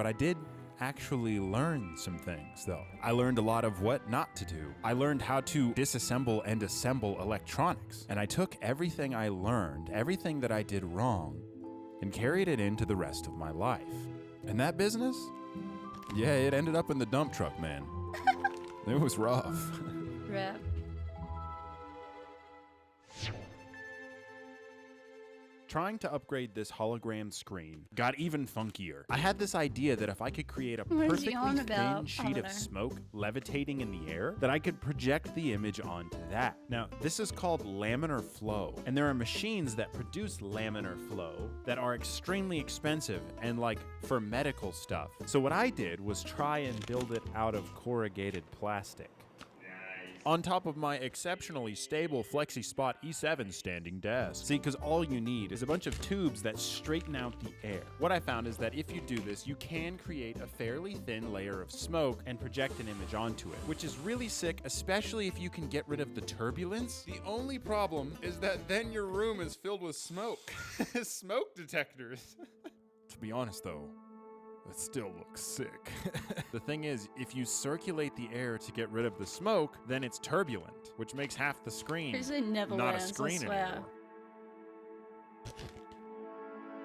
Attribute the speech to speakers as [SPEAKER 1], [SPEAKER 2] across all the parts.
[SPEAKER 1] But I did actually learn some things, though. I learned a lot of what not to do. I learned how to disassemble and assemble electronics. And I took everything I learned, everything that I did wrong, and carried it into the rest of my life. And that business? Yeah, it ended up in the dump truck, man. It was rough.
[SPEAKER 2] Rip.
[SPEAKER 1] Trying to upgrade this hologram screen got even funkier. I had this idea that if I could create a perfectly thin sheet of smoke levitating in the air, that I could project the image onto that. Now, this is called laminar flow, and there are machines that produce laminar flow that are extremely expensive and like for medical stuff. So what I did was try and build it out of corrugated plastic. On top of my exceptionally stable FlexiSpot E7 standing desk. See, because all you need is a bunch of tubes that straighten out the air. What I found is that if you do this, you can create a fairly thin layer of smoke and project an image onto it, which is really sick, especially if you can get rid of the turbulence. The only problem is that then your room is filled with smoke. Smoke detectors. To be honest though, it still looks sick. The thing is, if you circulate the air to get rid of the smoke, then it's turbulent, which makes half the screen not a screen anymore.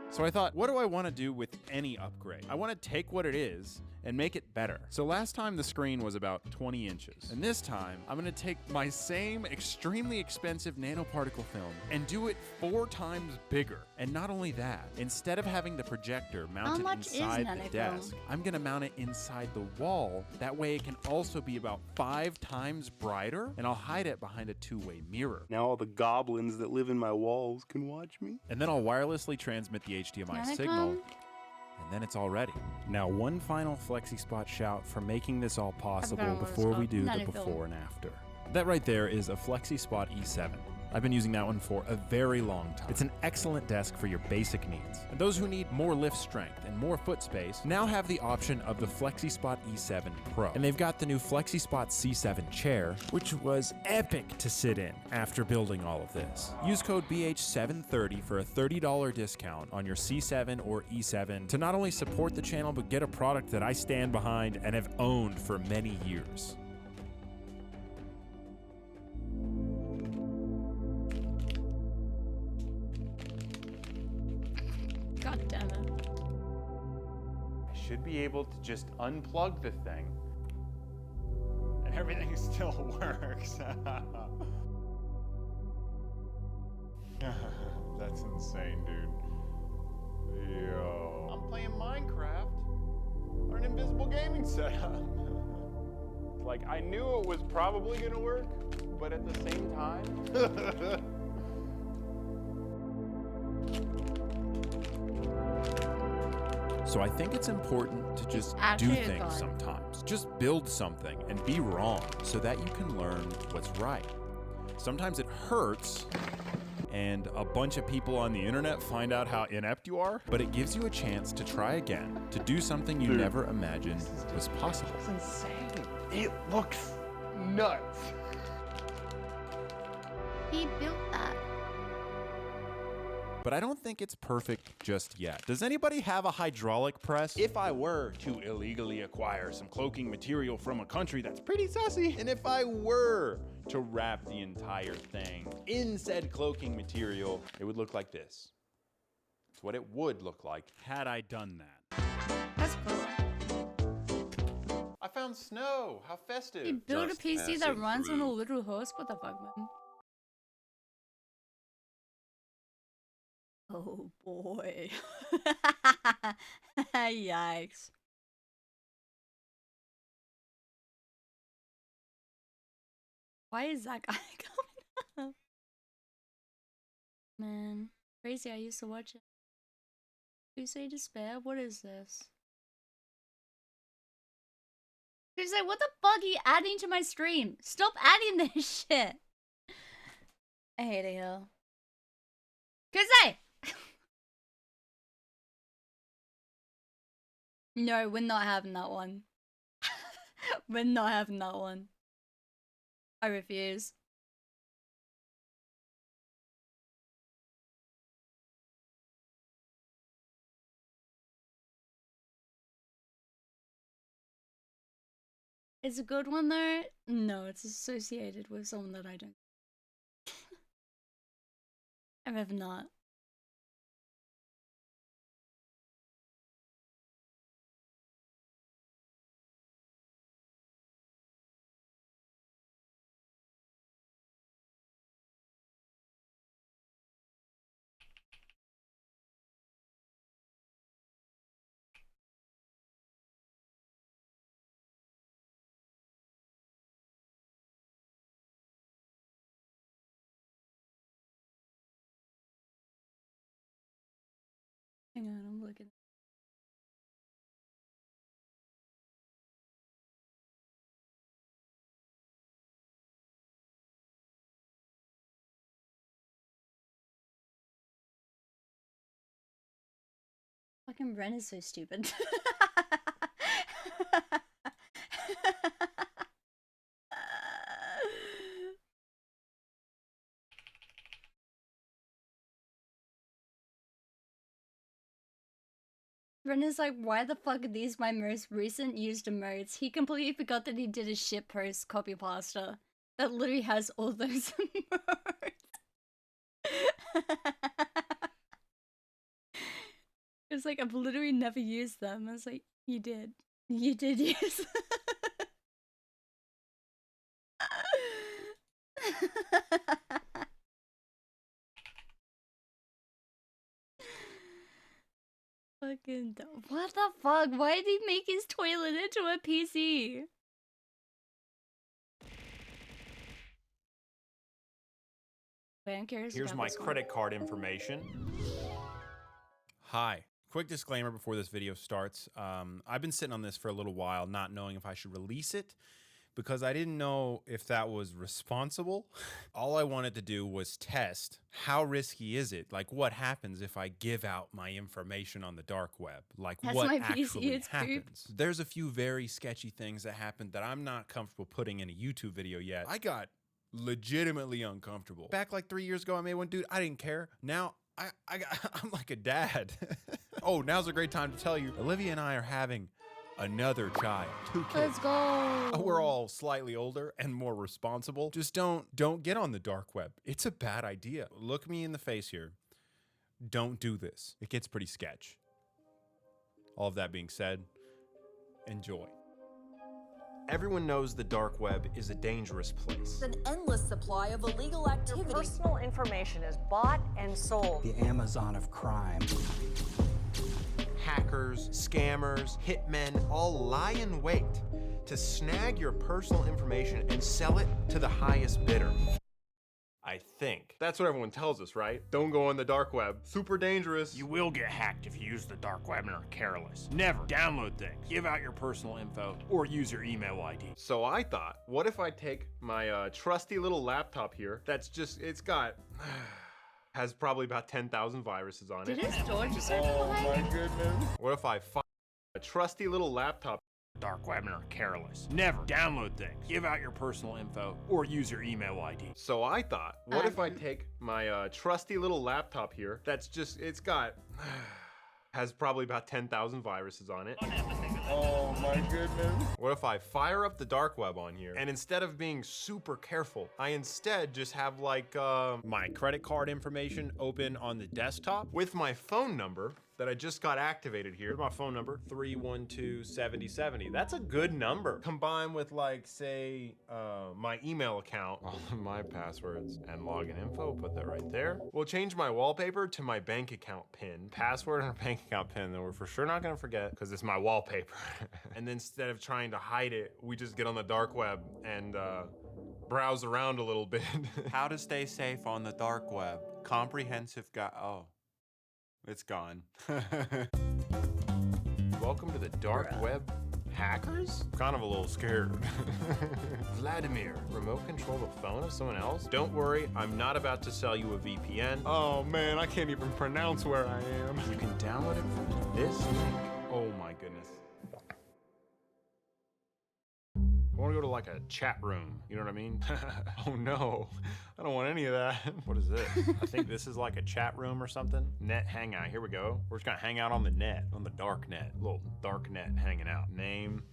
[SPEAKER 1] So I thought, what do I want to do with any upgrade? I want to take what it is and make it better. So last time the screen was about 20 inches. And this time, I'm going to take my same extremely expensive nanoparticle film and do it 4 times bigger. And not only that, instead of having the projector mounted inside the desk, I'm going to mount it inside the wall. That way it can also be about 5 times brighter, and I'll hide it behind a 2-way mirror.
[SPEAKER 3] Now all the goblins that live in my walls can watch me.
[SPEAKER 1] And then I'll wirelessly transmit the HDMI signal, and then it's all ready. Now, one final FlexiSpot shout for making this all possible before we do the before and after. That right there is a FlexiSpot E7. I've been using that one for a very long time. It's an excellent desk for your basic needs. And those who need more lift strength and more foot space now have the option of the FlexiSpot E7 Pro. And they've got the new FlexiSpot C7 chair, which was epic to sit in after building all of this. Use code BH730 for a $30 discount on your C7 or E7 to not only support the channel, but get a product that I stand behind and have owned for many years.
[SPEAKER 2] God damn it.
[SPEAKER 1] I should be able to just unplug the thing and everything still works. That's insane, dude. Yo. I'm playing Minecraft on an invisible gaming setup. Like, I knew it was probably gonna work, but at the same time. So I think it's important to just do things sometimes. Just build something and be wrong so that you can learn what's right. Sometimes it hurts and a bunch of people on the internet find out how inept you are, but it gives you a chance to try again, to do something you never imagined was possible.
[SPEAKER 3] It's insane. It looks nuts.
[SPEAKER 2] He built that.
[SPEAKER 1] But I don't think it's perfect just yet. Does anybody have a hydraulic press? If I were to illegally acquire some cloaking material from a country that's pretty sussy, and if I were to wrap the entire thing in said cloaking material, it would look like this. It's what it would look like had I done that.
[SPEAKER 2] That's cool.
[SPEAKER 1] I found snow. How festive.
[SPEAKER 2] He built a PC that runs on a literal host? What the fuck, man? Oh boy. Yikes. Why is that guy coming up? Man, crazy, I used to watch it. You say despair? What is this? You say, what the fuck are you adding to my stream? Stop adding this shit! I hate it, yo. Kuzay! No, we're not having that one. We're not having that one. I refuse. It's a good one though. No, it's associated with someone that I don't. I have not. Hang on, I'm looking. Fucking Ren is so stupid. Ren is like, why the fuck are these my most recent used emotes? He completely forgot that he did a shit post copy pasta that literally has all those emotes. It's like, I've literally never used them. I was like, you did. You did use them. Fucking what the fuck? Why did he make his toilet into a PC? Wait, I'm curious.
[SPEAKER 1] Here's my credit card information. Hi. Quick disclaimer before this video starts. I've been sitting on this for a little while, not knowing if I should release it because I didn't know if that was responsible. All I wanted to do was test how risky is it? Like, what happens if I give out my information on the dark web? Like, what actually happens? There's a few very sketchy things that happened that I'm not comfortable putting in a YouTube video yet. I got legitimately uncomfortable. Back like 3 years ago, I made one, dude, I didn't care. Now, I'm like a dad. Oh, now's a great time to tell you, Olivia and I are having another child. 2 kids.
[SPEAKER 2] Let's go.
[SPEAKER 1] We're all slightly older and more responsible. Just don't get on the dark web. It's a bad idea. Look me in the face here. Don't do this. It gets pretty sketch. All of that being said, enjoy. Everyone knows the dark web is a dangerous place.
[SPEAKER 4] It's an endless supply of illegal activity.
[SPEAKER 5] Your personal information is bought and sold.
[SPEAKER 6] The Amazon of crime.
[SPEAKER 1] Hackers, scammers, hitmen all lie in wait to snag your personal information and sell it to the highest bidder. I think. That's what everyone tells us, right? Don't go on the dark web. Super dangerous.
[SPEAKER 7] You will get hacked if you use the dark web and are careless. Never download things, give out your personal info, or use your email ID.
[SPEAKER 1] So I thought, what if I take my trusty little laptop here that's just, it's got, has probably about 10,000 viruses on it.
[SPEAKER 2] Did his door just start
[SPEAKER 1] Oh
[SPEAKER 2] flying?
[SPEAKER 1] my goodness. What if I find a trusty little laptop?
[SPEAKER 7] Dark web and are careless. Never download things, give out your personal info, or use your email ID.
[SPEAKER 1] So I thought, what if I take my trusty little laptop here that's just, it's got, has probably about 10,000 viruses on it. Oh my goodness. What if I fire up the dark web on here and instead of being super careful, I instead just have like my credit card information open on the desktop with my phone number that I just got activated here. My phone number, 312-7070. That's a good number. Combined with like, say, my email account, all of my passwords and login info, put that right there. We'll change my wallpaper to my bank account pin. Password and a bank account pin that we're for sure not gonna forget because it's my wallpaper. And then instead of trying to hide it, we just get on the dark web and browse around a little bit. How to stay safe on the dark web. Comprehensive guide. Oh. It's gone. Welcome to the dark web hackers? Kind of a little scared. Vladimir, remote control the phone of someone else? Don't worry, I'm not about to sell you a VPN. Oh man, I can't even pronounce where I am. You can download it from this link. Oh my goodness.
[SPEAKER 7] I want to go to like a chat room. You know what I mean? Oh no, I don't want any of that. What is this? I think this is like a chat room or something. Net hangout. Here we go. We're just gonna hang out on the net, on the dark net. Little dark net hanging out. Name.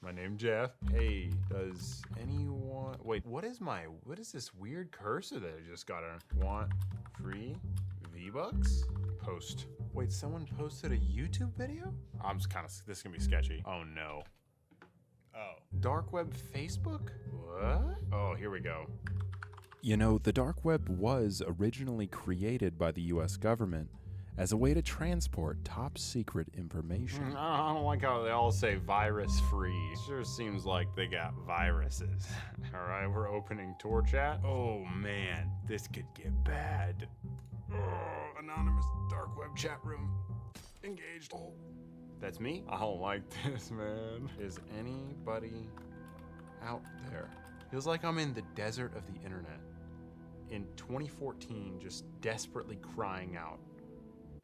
[SPEAKER 7] My name Jeff. Hey, does anyone? Wait, what is this weird cursor that I just got on? Want free V-Bucks? Post. Wait, someone posted a YouTube video? This is gonna be sketchy. Oh no. Oh. Dark web Facebook? What? Oh, here we go.
[SPEAKER 1] You know, the dark web was originally created by the US government as a way to transport top secret information.
[SPEAKER 7] I don't like how they all say virus free. Sure seems like they got viruses. All right, we're opening Tor chat. Oh man, this could get bad. Oh, anonymous dark web chat room. Engaged. Oh. That's me? I don't like this, man. Is anybody out there? Feels like I'm in the desert of the internet. In 2014, just desperately crying out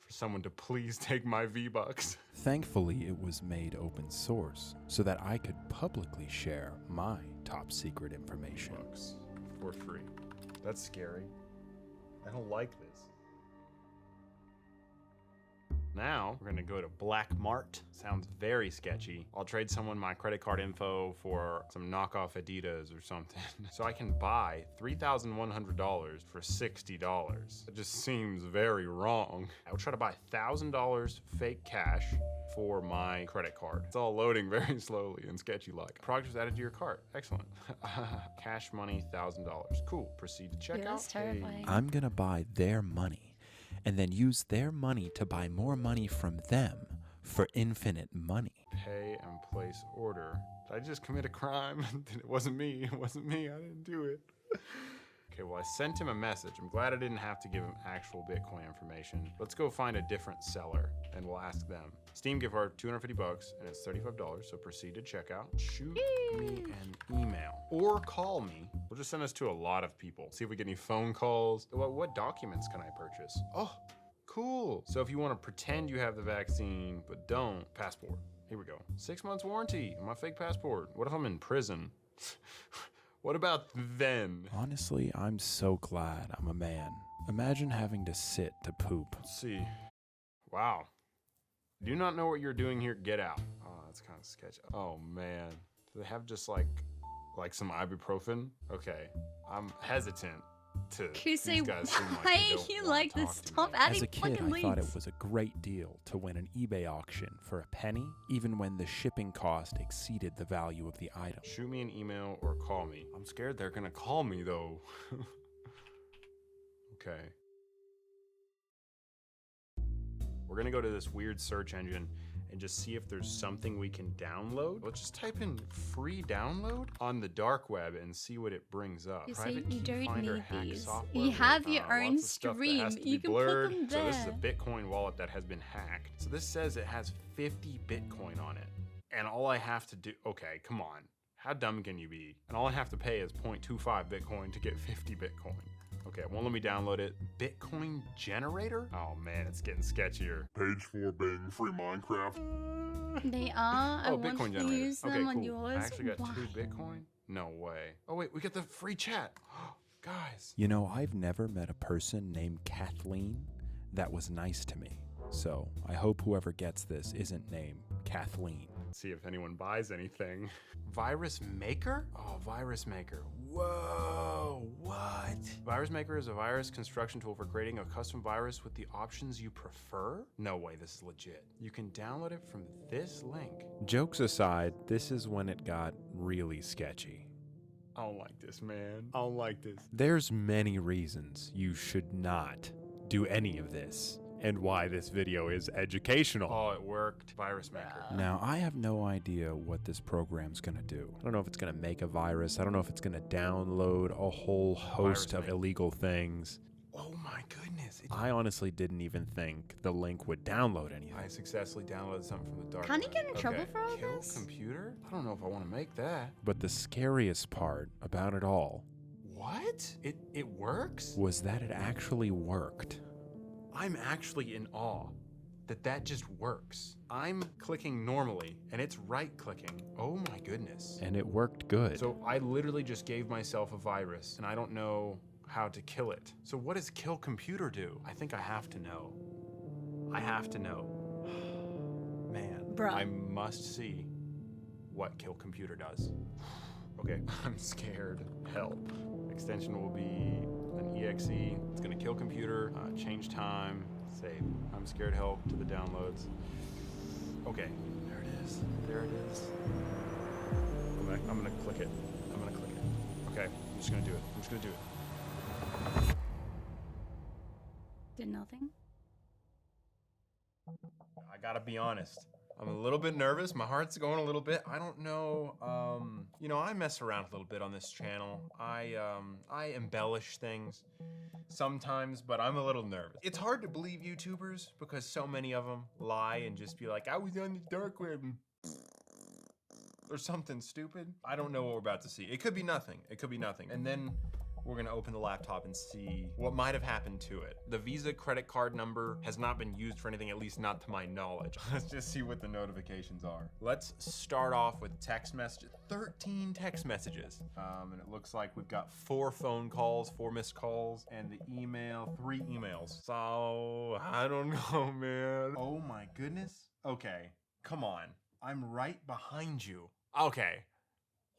[SPEAKER 7] for someone to please take my V-Bucks.
[SPEAKER 1] Thankfully, it was made open source so that I could publicly share my top secret information.
[SPEAKER 7] V-Bucks for free. That's scary. I don't like this. Now, we're gonna go to Black Mart. Sounds very sketchy. I'll trade someone my credit card info for some knockoff Adidas or something. So I can buy $3,100 for $60. It just seems very wrong. I will try to buy $1,000 fake cash for my credit card. It's all loading very slowly and sketchy like. Product was added to your cart. Excellent. Cash money, $1,000. Cool, proceed to checkout.
[SPEAKER 2] Yeah, that's terrifying.
[SPEAKER 1] I'm gonna buy their money and then use their money to buy more money from them for infinite money.
[SPEAKER 7] Pay and place order. Did I just commit a crime? It wasn't me. It wasn't me. I didn't do it. Okay, well, I sent him a message. I'm glad I didn't have to give him actual Bitcoin information. Let's go find a different seller and we'll ask them. Steam gift card, $250, and it's $35, so proceed to checkout. Shoot me an email or call me. We'll just send this to a lot of people. See if we get any phone calls. What documents can I purchase? Oh, cool. So if you want to pretend you have the vaccine, but don't, passport. Here we go. 6 months warranty on my fake passport. What if I'm in prison? What about then?
[SPEAKER 1] Honestly, I'm so glad I'm a man. Imagine having to sit to poop.
[SPEAKER 7] Let's see. Wow. Do not know what you're doing here. Get out. Oh, that's kind of sketchy. Oh man. Do they have just like some ibuprofen? Okay. I'm hesitant to. These guys seem like
[SPEAKER 2] why
[SPEAKER 7] they don't
[SPEAKER 2] you
[SPEAKER 7] wanna
[SPEAKER 2] like
[SPEAKER 7] talk
[SPEAKER 2] this?
[SPEAKER 7] to
[SPEAKER 2] Stop
[SPEAKER 7] me.
[SPEAKER 2] adding
[SPEAKER 1] As a kid,
[SPEAKER 2] fucking
[SPEAKER 1] I thought
[SPEAKER 2] links.
[SPEAKER 1] it was a great deal to win an eBay auction for a penny, even when the shipping cost exceeded the value of the item.
[SPEAKER 7] Shoot me an email or call me. I'm scared they're gonna call me though. Okay. We're gonna go to this weird search engine and just see if there's something we can download. Let's just type in free download on the dark web and see what it brings up.
[SPEAKER 2] You see,
[SPEAKER 7] Private
[SPEAKER 2] you
[SPEAKER 7] key
[SPEAKER 2] don't
[SPEAKER 7] finder,
[SPEAKER 2] need
[SPEAKER 7] hack
[SPEAKER 2] these.
[SPEAKER 7] software,
[SPEAKER 2] You have
[SPEAKER 7] wait,
[SPEAKER 2] your
[SPEAKER 7] lots
[SPEAKER 2] own
[SPEAKER 7] of stuff that
[SPEAKER 2] stream.
[SPEAKER 7] has to
[SPEAKER 2] You
[SPEAKER 7] be
[SPEAKER 2] can
[SPEAKER 7] blurred.
[SPEAKER 2] put them
[SPEAKER 7] So this is a
[SPEAKER 2] there.
[SPEAKER 7] Bitcoin wallet that has been hacked. So this says it has 50 Bitcoin on it. And all I have to do, okay, come on. How dumb can you be? And all I have to pay is 0.25 Bitcoin to get 50 Bitcoin. Okay, it won't let me download it. Bitcoin generator? Oh man, it's getting sketchier.
[SPEAKER 6] Page 4 being free Minecraft.
[SPEAKER 2] They are. I
[SPEAKER 7] Oh,
[SPEAKER 2] want
[SPEAKER 7] Bitcoin
[SPEAKER 2] to
[SPEAKER 7] generator.
[SPEAKER 2] use them
[SPEAKER 7] Okay,
[SPEAKER 2] on
[SPEAKER 7] cool.
[SPEAKER 2] yours.
[SPEAKER 7] I actually got
[SPEAKER 2] Why?
[SPEAKER 7] 2 Bitcoin? No way. Oh wait, we get the free chat. Guys.
[SPEAKER 1] You know, I've never met a person named Kathleen that was nice to me. So I hope whoever gets this isn't named Kathleen.
[SPEAKER 7] See if anyone buys anything. Virus Maker? Oh, Virus Maker. Whoa, what? Virus Maker is a virus construction tool for creating a custom virus with the options you prefer? No way, this is legit. You can download it from this link.
[SPEAKER 1] Jokes aside, this is when it got really sketchy.
[SPEAKER 7] I don't like this, man. I don't like this.
[SPEAKER 1] There's many reasons you should not do any of this, and why this video is educational.
[SPEAKER 7] Oh, it worked. Virus Maker.
[SPEAKER 1] Now, I have no idea what this program's gonna do. I don't know if it's gonna make a virus. I don't know if it's gonna download a whole host
[SPEAKER 7] Virus
[SPEAKER 1] of
[SPEAKER 7] maker.
[SPEAKER 1] illegal things.
[SPEAKER 7] Oh my goodness.
[SPEAKER 1] I honestly didn't even think the link would download anything.
[SPEAKER 7] I successly downloaded something from the dark
[SPEAKER 2] Can he
[SPEAKER 7] web.
[SPEAKER 2] get in trouble
[SPEAKER 7] Okay.
[SPEAKER 2] for all
[SPEAKER 7] Kill
[SPEAKER 2] this?
[SPEAKER 7] computer? I don't know if I want to make that.
[SPEAKER 1] But the scariest part about it all
[SPEAKER 7] What? It works?
[SPEAKER 1] was that it actually worked.
[SPEAKER 7] I'm actually in awe. that just works. I'm clicking normally and it's right clicking. Oh my goodness.
[SPEAKER 1] And it worked good.
[SPEAKER 7] So I literally just gave myself a virus and I don't know how to kill it. So what does kill computer do? I think I have to know. I have to know. Man,
[SPEAKER 2] Bruh.
[SPEAKER 7] I must see what kill computer does. Okay, I'm scared. Help. Extension will be an exe. It's gonna kill computer, change time, save. I'm scared help to the downloads. Okay, there it is. There it is. I'm gonna click it. I'm gonna click it. Okay, I'm just gonna do it. I'm just gonna do it.
[SPEAKER 2] Did nothing?
[SPEAKER 7] I gotta be honest. I'm a little bit nervous. My heart's going a little bit. I don't know. You know, I mess around a little bit on this channel. I embellish things sometimes, but I'm a little nervous. It's hard to believe YouTubers because so many of them lie and just be like, I was on the dark web or something stupid. I don't know what we're about to see. It could be nothing. It could be nothing. And then we're gonna open the laptop and see what might have happened to it. The Visa credit card number has not been used for anything, at least not to my knowledge. Let's just see what the notifications are. Let's start off with text messages. 13 text messages. And it looks like we've got 4 phone calls, 4 missed calls, and the email, 3 emails. So, I don't know, man. Oh my goodness. Okay, come on. I'm right behind you. Okay.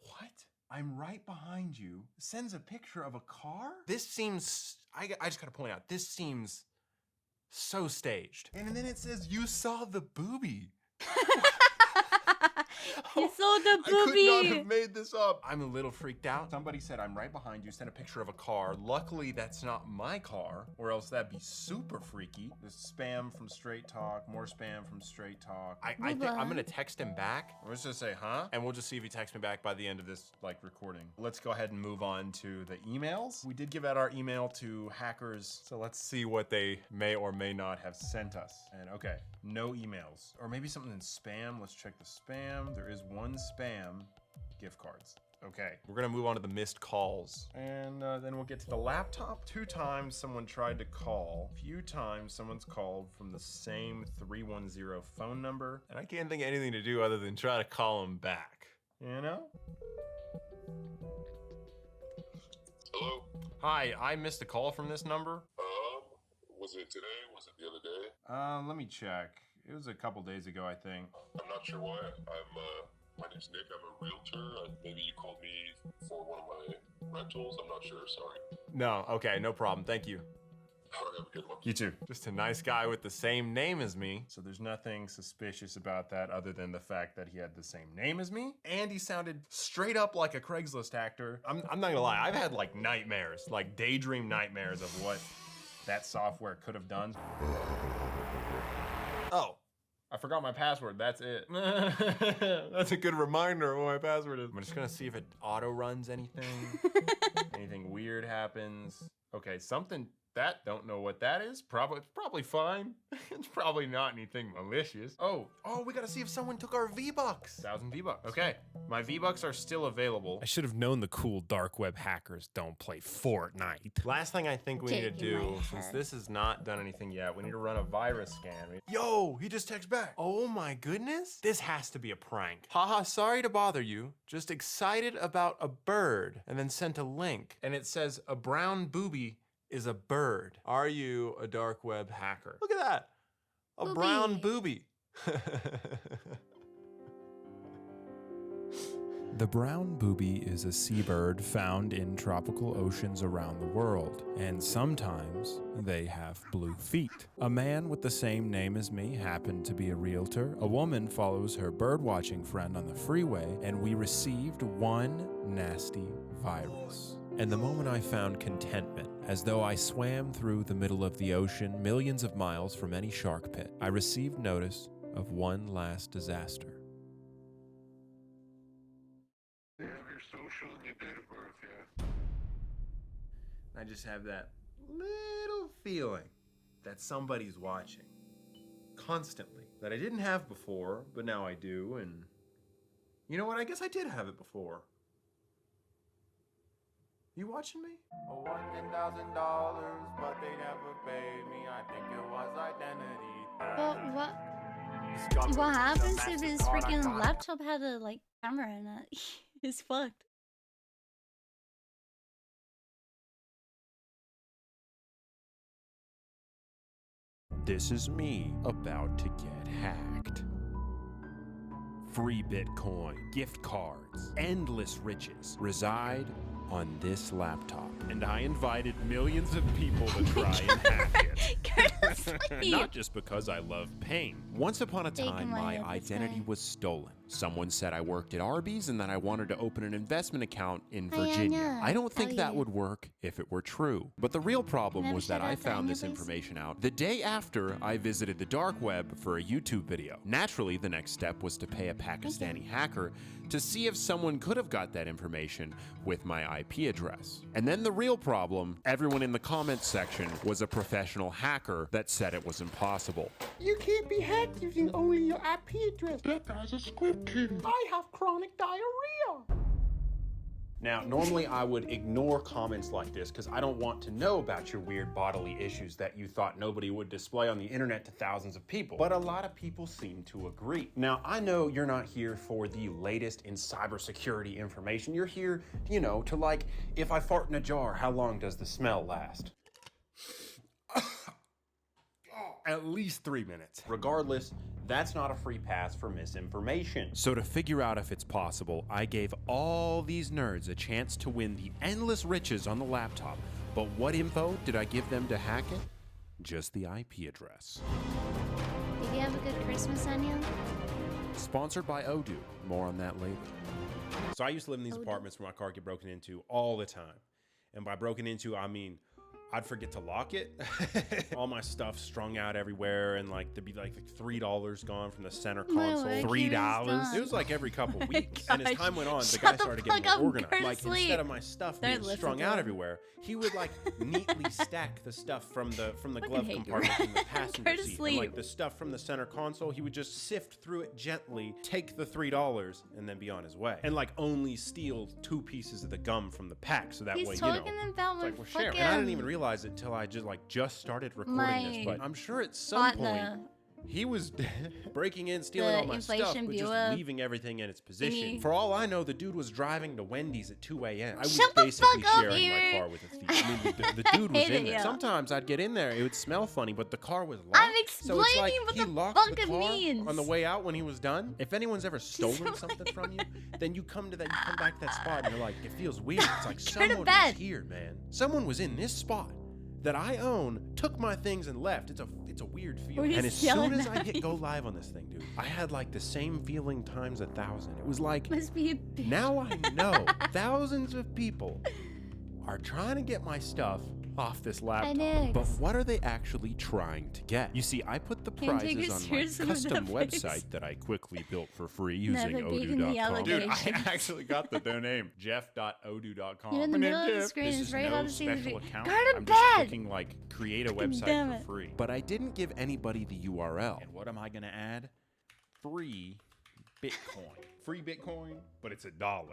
[SPEAKER 7] What? I'm right behind you. Sends a picture of a car? This seems, I just gotta point out, this seems so staged. And then it says, you saw the boobie.
[SPEAKER 2] You saw the
[SPEAKER 7] I could not
[SPEAKER 2] boobie.
[SPEAKER 7] have made this up. I'm a little freaked out. Somebody said, I'm right behind you, sent a picture of a car. Luckily, that's not my car, or else that'd be super freaky. There's spam from Straight Talk, more spam from Straight Talk. I think I'm gonna text him back. I'm just gonna say, huh? And we'll just see if he texts me back by the end of this, like, recording. Let's go ahead and move on to the emails. We did give out our email to hackers, so let's see what they may or may not have sent us. And okay, no emails. Or maybe something in spam. Let's check the spam. There is one spam, gift cards. Okay, we're gonna move on to the missed calls. And then we'll get to the laptop. 2 times someone tried to call. A few times someone's called from the same 310 phone number. And I can't think of anything to do other than try to call them back. You know?
[SPEAKER 6] Hello?
[SPEAKER 7] Hi, I missed a call from this number.
[SPEAKER 6] Was it today? Was it the other day?
[SPEAKER 7] Let me check. It was a couple days ago, I think.
[SPEAKER 6] I'm not sure why. My name's Nick. I'm a realtor. Maybe you called me for one of my rentals. I'm not sure. Sorry.
[SPEAKER 7] No, okay, no problem. Thank you.
[SPEAKER 6] All right, have a good one.
[SPEAKER 7] You too. Just a nice guy with the same name as me. So there's nothing suspicious about that other than the fact that he had the same name as me. And he sounded straight up like a Craigslist actor. I'm not gonna lie, I've had like nightmares, like daydream nightmares of what that software could have done. Oh, I forgot my password, that's it. That's a good reminder of what my password is. I'm just gonna see if it auto runs anything. Anything weird happens. Okay, something that, don't know what that is. Probably fine. It's probably not anything malicious. Oh, we gotta see if someone took our V-Bucks. 1,000 V-Bucks. Okay, my V-Bucks are still available.
[SPEAKER 1] I should have known the cool dark web hackers don't play Fortnite.
[SPEAKER 7] Last thing I think we need to do, since this has not done anything yet, we need to run a virus scan. Yo, he just texted back. Oh my goodness. This has to be a prank. Haha, sorry to bother you. Just excited about a bird. And then sent a link. And it says, a brown boobie is a bird. Are you a dark web hacker? Look at that. A brown booby.
[SPEAKER 1] The brown booby is a seabird found in tropical oceans around the world, and sometimes they have blue feet. A man with the same name as me happened to be a realtor. A woman follows her birdwatching friend on the freeway, and we received one nasty virus. And the moment I found contentment, as though I swam through the middle of the ocean, millions of miles from any shark pit, I received notice of one last disaster.
[SPEAKER 6] They have your social and your date of birth, yeah.
[SPEAKER 7] I just have that little feeling that somebody's watching constantly that I didn't have before, but now I do. And you know what? I guess I did have it before. You watching me?
[SPEAKER 8] I won $10,000, but they never paid me. I think it was identity
[SPEAKER 2] What happens if his freaking laptop had a like camera in it? He's fucked.
[SPEAKER 1] This is me about to get hacked. Free Bitcoin, gift cards, endless riches reside on this laptop. And I invited millions of people to try and hack it. Not just because I love pain. Once upon a time, my identity was stolen. Someone said I worked at Arby's and that I wanted to open an investment account in Virginia. I don't think that would work if it were true. But the real problem was that I found this information out the day after I visited the dark web for a YouTube video. Naturally, the next step was to pay a Pakistani hacker to see if someone could have got that information with my IP address. And then the real problem, everyone in the comments section was a professional hacker that said it was impossible.
[SPEAKER 3] You can't be hacked using only your IP address. That guy's a squid kid. I have chronic diarrhea.
[SPEAKER 1] Now, normally I would ignore comments like this because I don't want to know about your weird bodily issues that you thought nobody would display on the internet to thousands of people. But a lot of people seem to agree. Now, I know you're not here for the latest in cybersecurity information. You're here, you know, to like, if I fart in a jar, how long does the smell last? At least 3 minutes. Regardless, that's not a free pass for misinformation. So to figure out if it's possible, I gave all these nerds a chance to win the endless riches on the laptop. But what info did I give them to hack it? Just the IP address.
[SPEAKER 2] Did you have a good Christmas, Anya?
[SPEAKER 1] Sponsored by Odoo. More on that later. So I used to live in these apartments where my car get broken into all the time. And by broken into, I mean I'd forget to lock it. All my stuff strung out everywhere, and like there'd be like $3 gone from the center console. $3. It was like every couple weeks. And as time went on, the guy started getting more organized. Like instead of my stuff being strung out everywhere, he would like neatly stack the stuff from the glove compartment in the passenger seat. And, like the stuff from the center console, he would just sift through it gently, take the $3, and then be on his way. And like only steal 2 pieces of the gum from the pack, so that way, you know, it's like we're sharing. And I didn't even realize it till I just started recording this, but I'm sure at some point he was breaking in, stealing all my stuff, but just leaving everything in its position. For all I know, the dude was driving to Wendy's at 2 a.m. I was basically sharing my car with a thief. I mean, the dude was in there. Sometimes I'd get in there, it would smell funny, but the car was locked.
[SPEAKER 2] I'm explaining
[SPEAKER 1] so it's like
[SPEAKER 2] what
[SPEAKER 1] he
[SPEAKER 2] the
[SPEAKER 1] locked
[SPEAKER 2] fuck
[SPEAKER 1] the
[SPEAKER 2] it
[SPEAKER 1] car
[SPEAKER 2] means.
[SPEAKER 1] on the way out when he was done. If anyone's ever stolen something from you, then you come back to that spot and you're like, it feels weird. It's like someone was here, man. Someone was in this spot that I own, took my things and left. It's a weird feeling. And as soon as I hit go live on this thing, dude, I had like the same feeling times 1,000. It was like,
[SPEAKER 2] must be a bitch.
[SPEAKER 1] Now I know thousands of people are trying to get my stuff off this laptop. But what are they actually trying to get? You see, I put the prizes on my custom website that I quickly built for free using odoo.com. Dude, I actually got the domain jeff.odoo.com.
[SPEAKER 2] You're in the middle of the screen. It's right about to see
[SPEAKER 1] special account.
[SPEAKER 2] Go to
[SPEAKER 1] I'm
[SPEAKER 2] bed.
[SPEAKER 1] just clicking like create a website for free. But I didn't give anybody the URL. And what am I gonna add? Free Bitcoin. Free Bitcoin, but it's $1.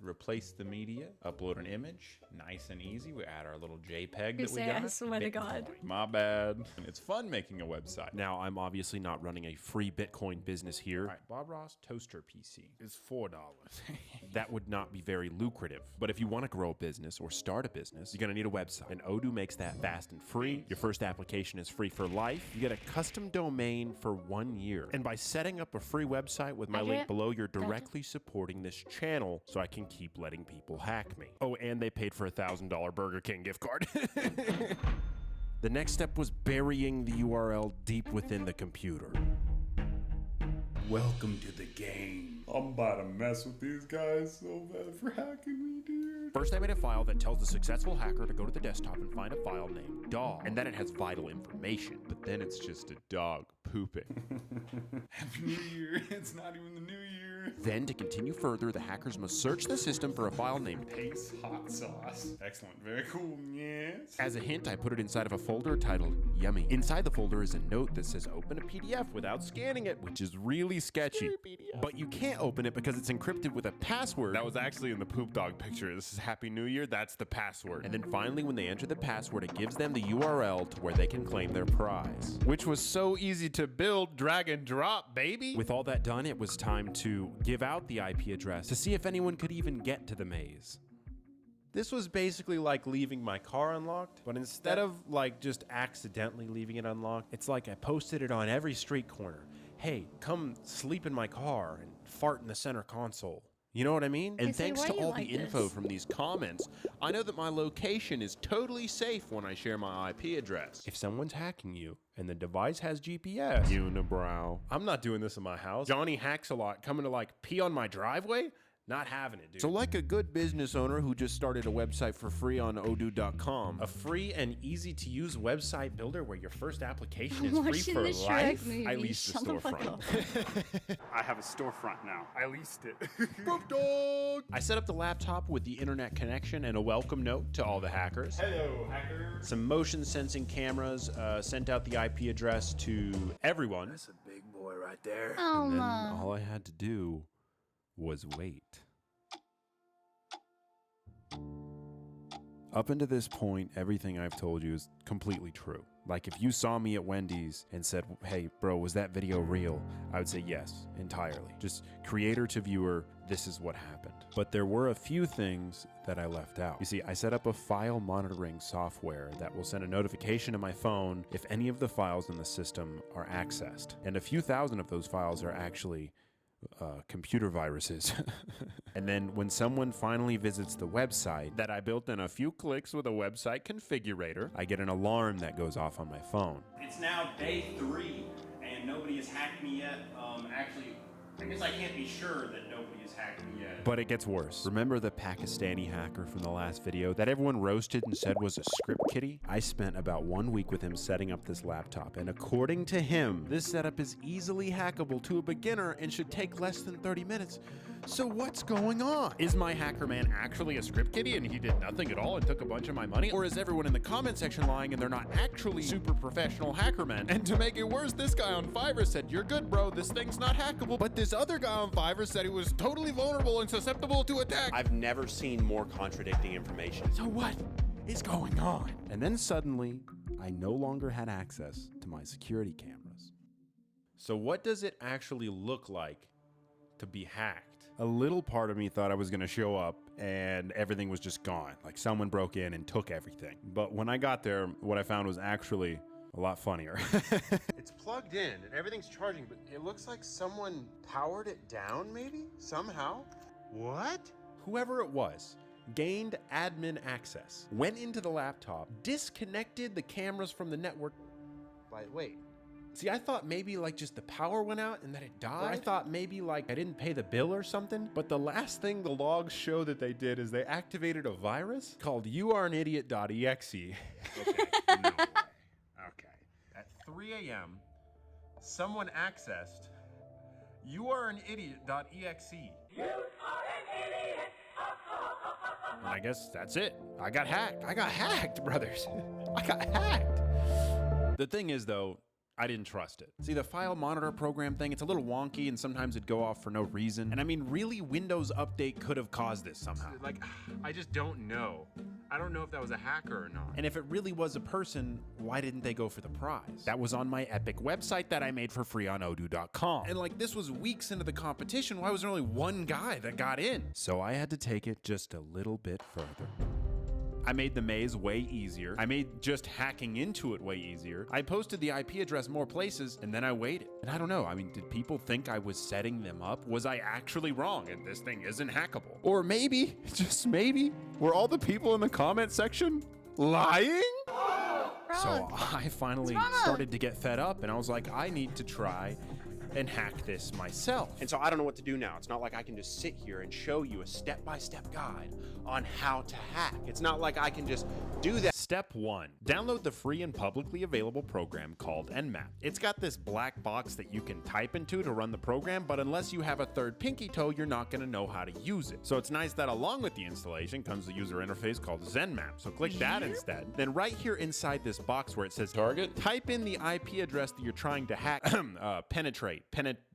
[SPEAKER 1] Replace the media, upload an image, nice and easy. We add our little JPEG that we got.
[SPEAKER 2] I swear to God.
[SPEAKER 1] My bad. And it's fun making a website. Now, I'm obviously not running a free Bitcoin business here. All right, Bob Ross toaster PC is $4. That would not be very lucrative. But if you want to grow a business or start a business, you're going to need a website. And Odoo makes that fast and free. Your first application is free for life. You get a custom domain for 1 year. And by setting up a free website with my link below, you're directly supporting this channel so I can keep letting people hack me. Oh, and they paid for a $1,000 Burger King gift card. The next step was burying the URL deep within the computer. Welcome to the game.
[SPEAKER 7] I'm about to mess with these guys so bad for hacking me, dude.
[SPEAKER 1] First, I made a file that tells the successful hacker to go to the desktop and find a file named dog, and then it has vital information. But then it's just a dog pooping.
[SPEAKER 7] Happy New Year. It's not even the New Year.
[SPEAKER 1] Then, to continue further, the hackers must search the system for a file named
[SPEAKER 7] Pace hot sauce. Excellent. Very cool. Yes.
[SPEAKER 1] As a hint, I put it inside of a folder titled Yummy. Inside the folder is a note that says open a PDF without scanning it, which is really sketchy. But you can't open it because it's encrypted with a password.
[SPEAKER 7] That was actually in the poop dog picture. This is Happy New Year. That's the password.
[SPEAKER 1] And then finally, when they enter the password, it gives them the URL to where they can claim their prize.
[SPEAKER 7] Which was so easy to build, drag and drop, baby.
[SPEAKER 1] With all that done, it was time to give out the IP address to see if anyone could even get to the maze.
[SPEAKER 8] This was basically like leaving my car unlocked, but instead of like just accidentally leaving it unlocked, it's like I posted it on every street corner. Hey, come sleep in my car and fart in the center console. You know what I mean?
[SPEAKER 1] And thanks to all the info from these comments, I know that my location is totally safe when I share my IP address.
[SPEAKER 8] If someone's hacking you and the device has GPS,
[SPEAKER 1] unibrow.
[SPEAKER 8] I'm not doing this in my house. Johnny Hacks a lot coming to like pee on my driveway? Not having it, dude.
[SPEAKER 1] So like a good business owner who just started a website for free on odoo.com,
[SPEAKER 8] a free and easy to use website builder where your first application is free for life.
[SPEAKER 2] I
[SPEAKER 1] leased a storefront.
[SPEAKER 7] I have a storefront now. I leased it.
[SPEAKER 1] Poop dog! I set up the laptop with the internet connection and a welcome note to all the hackers.
[SPEAKER 7] Hello, hackers.
[SPEAKER 8] Some motion sensing cameras sent out the IP address to everyone.
[SPEAKER 1] That's a big boy right there.
[SPEAKER 2] Oh,
[SPEAKER 1] and then all I had to do was wait. Up until this point, everything I've told you is completely true. Like if you saw me at Wendy's and said, hey bro, was that video real? I would say yes, entirely. Just creator to viewer, this is what happened. But there were a few things that I left out. You see, I set up a file monitoring software that will send a notification to my phone if any of the files in the system are accessed. And a few thousand of those files are actually computer viruses. And then when someone finally visits the website that I built in a few clicks with a website configurator, I get an alarm that goes off on my phone.
[SPEAKER 8] It's now day 3 and nobody has hacked me yet. Actually, I guess I can't be sure that nobody has hacked me yet.
[SPEAKER 1] But it gets worse. Remember the Pakistani hacker from the last video that everyone roasted and said was a script kiddie? I spent about 1 week with him setting up this laptop, and according to him, this setup is easily hackable to a beginner and should take less than 30 minutes. So what's going on? Is my hacker man actually a script kiddie and he did nothing at all and took a bunch of my money? Or is everyone in the comment section lying and they're not actually super professional hacker men? And to make it worse, this guy on Fiverr said, you're good bro, this thing's not hackable. But this other guy on Fiverr said he was totally vulnerable and susceptible to attack.
[SPEAKER 8] I've never seen more contradicting information.
[SPEAKER 1] So what is going on? And then suddenly, I no longer had access to my security cameras.
[SPEAKER 8] So what does it actually look like to be hacked?
[SPEAKER 1] A little part of me thought I was gonna show up and everything was just gone. Like someone broke in and took everything. But when I got there, what I found was actually a lot funnier.
[SPEAKER 8] It's plugged in and everything's charging, but it looks like someone powered it down maybe? Somehow? What?
[SPEAKER 1] Whoever it was gained admin access, went into the laptop, disconnected the cameras from the network.
[SPEAKER 8] Wait.
[SPEAKER 1] See, I thought maybe like just the power went out and that it died. Or I thought maybe like I didn't pay the bill or something. But the last thing the logs show that they did is they activated a virus called youareanidiot.exe.
[SPEAKER 8] Okay, no way. Okay. At 3 a.m., someone accessed youareanidiot.exe.
[SPEAKER 1] And I guess that's it. I got hacked. I got hacked, brothers. I got hacked. The thing is, though, I didn't trust it. See, the file monitor program thing, it's a little wonky and sometimes it'd go off for no reason. And I mean, really, Windows Update could have caused this somehow.
[SPEAKER 7] Like, I just don't know. I don't know if that was a hacker or not.
[SPEAKER 1] And if it really was a person, why didn't they go for the prize? That was on my epic website that I made for free on odoo.com. And like, this was weeks into the competition. Why was there only one guy that got in? So I had to take it just a little bit further. I made the maze way easier. I made just hacking into it way easier. I posted the IP address more places, and then I waited. And I don't know, I mean, did people think I was setting them up? Was I actually wrong and this thing isn't hackable? Or maybe, just maybe, were all the people in the comment section lying? So I finally started to get fed up, and I was like, I need to try
[SPEAKER 8] and hack this myself. And so I don't know what to do now. It's not like I can just sit here and show you a step-by-step guide on how to hack. It's not like I can just do that.
[SPEAKER 1] Step 1. Download the free and publicly available program called Nmap. It's got this black box that you can type into to run the program, but unless you have a third pinky toe, you're not going to know how to use it. So it's nice that along with the installation comes the user interface called ZenMap. So click that instead. Then right here inside this box where it says target, type in the IP address that you're trying to hack,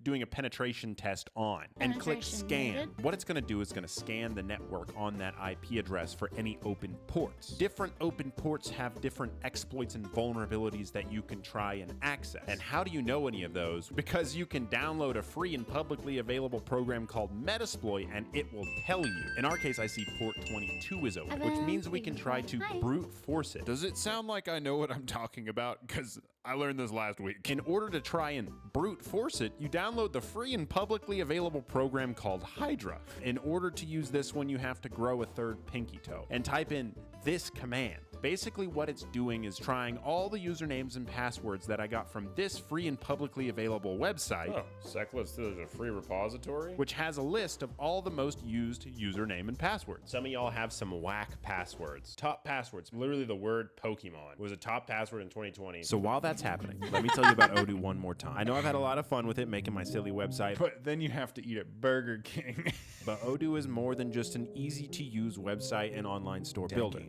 [SPEAKER 1] doing a penetration test on, and click scan.
[SPEAKER 2] Needed.
[SPEAKER 1] What it's going to do is going to scan the network on that IP address for any open ports. Different open ports have different exploits and vulnerabilities that you can try and access. And how do you know any of those? Because you can download a free and publicly available program called Metasploit and it will tell you. In our case, I see port 22 is open, which means we can try to brute force it. Does it sound like I know what I'm talking about? Because I learned this last week. In order to try and brute force it, you download the free and publicly available program called Hydra. In order to use this one, you have to grow a third pinky toe and type in this command. Basically what it's doing is trying all the usernames and passwords that I got from this free and publicly available website.
[SPEAKER 8] Oh, Secklist is a free repository?
[SPEAKER 1] Which has a list of all the most used username and passwords.
[SPEAKER 8] Some of y'all have some whack passwords. Top passwords, literally the word Pokemon was a top password in 2020.
[SPEAKER 1] So while that's happening, let me tell you about Odoo one more time. I know I've had a lot of fun with it making my silly website, but then you have to eat at Burger King. But Odoo is more than just an easy to use website and online store builder.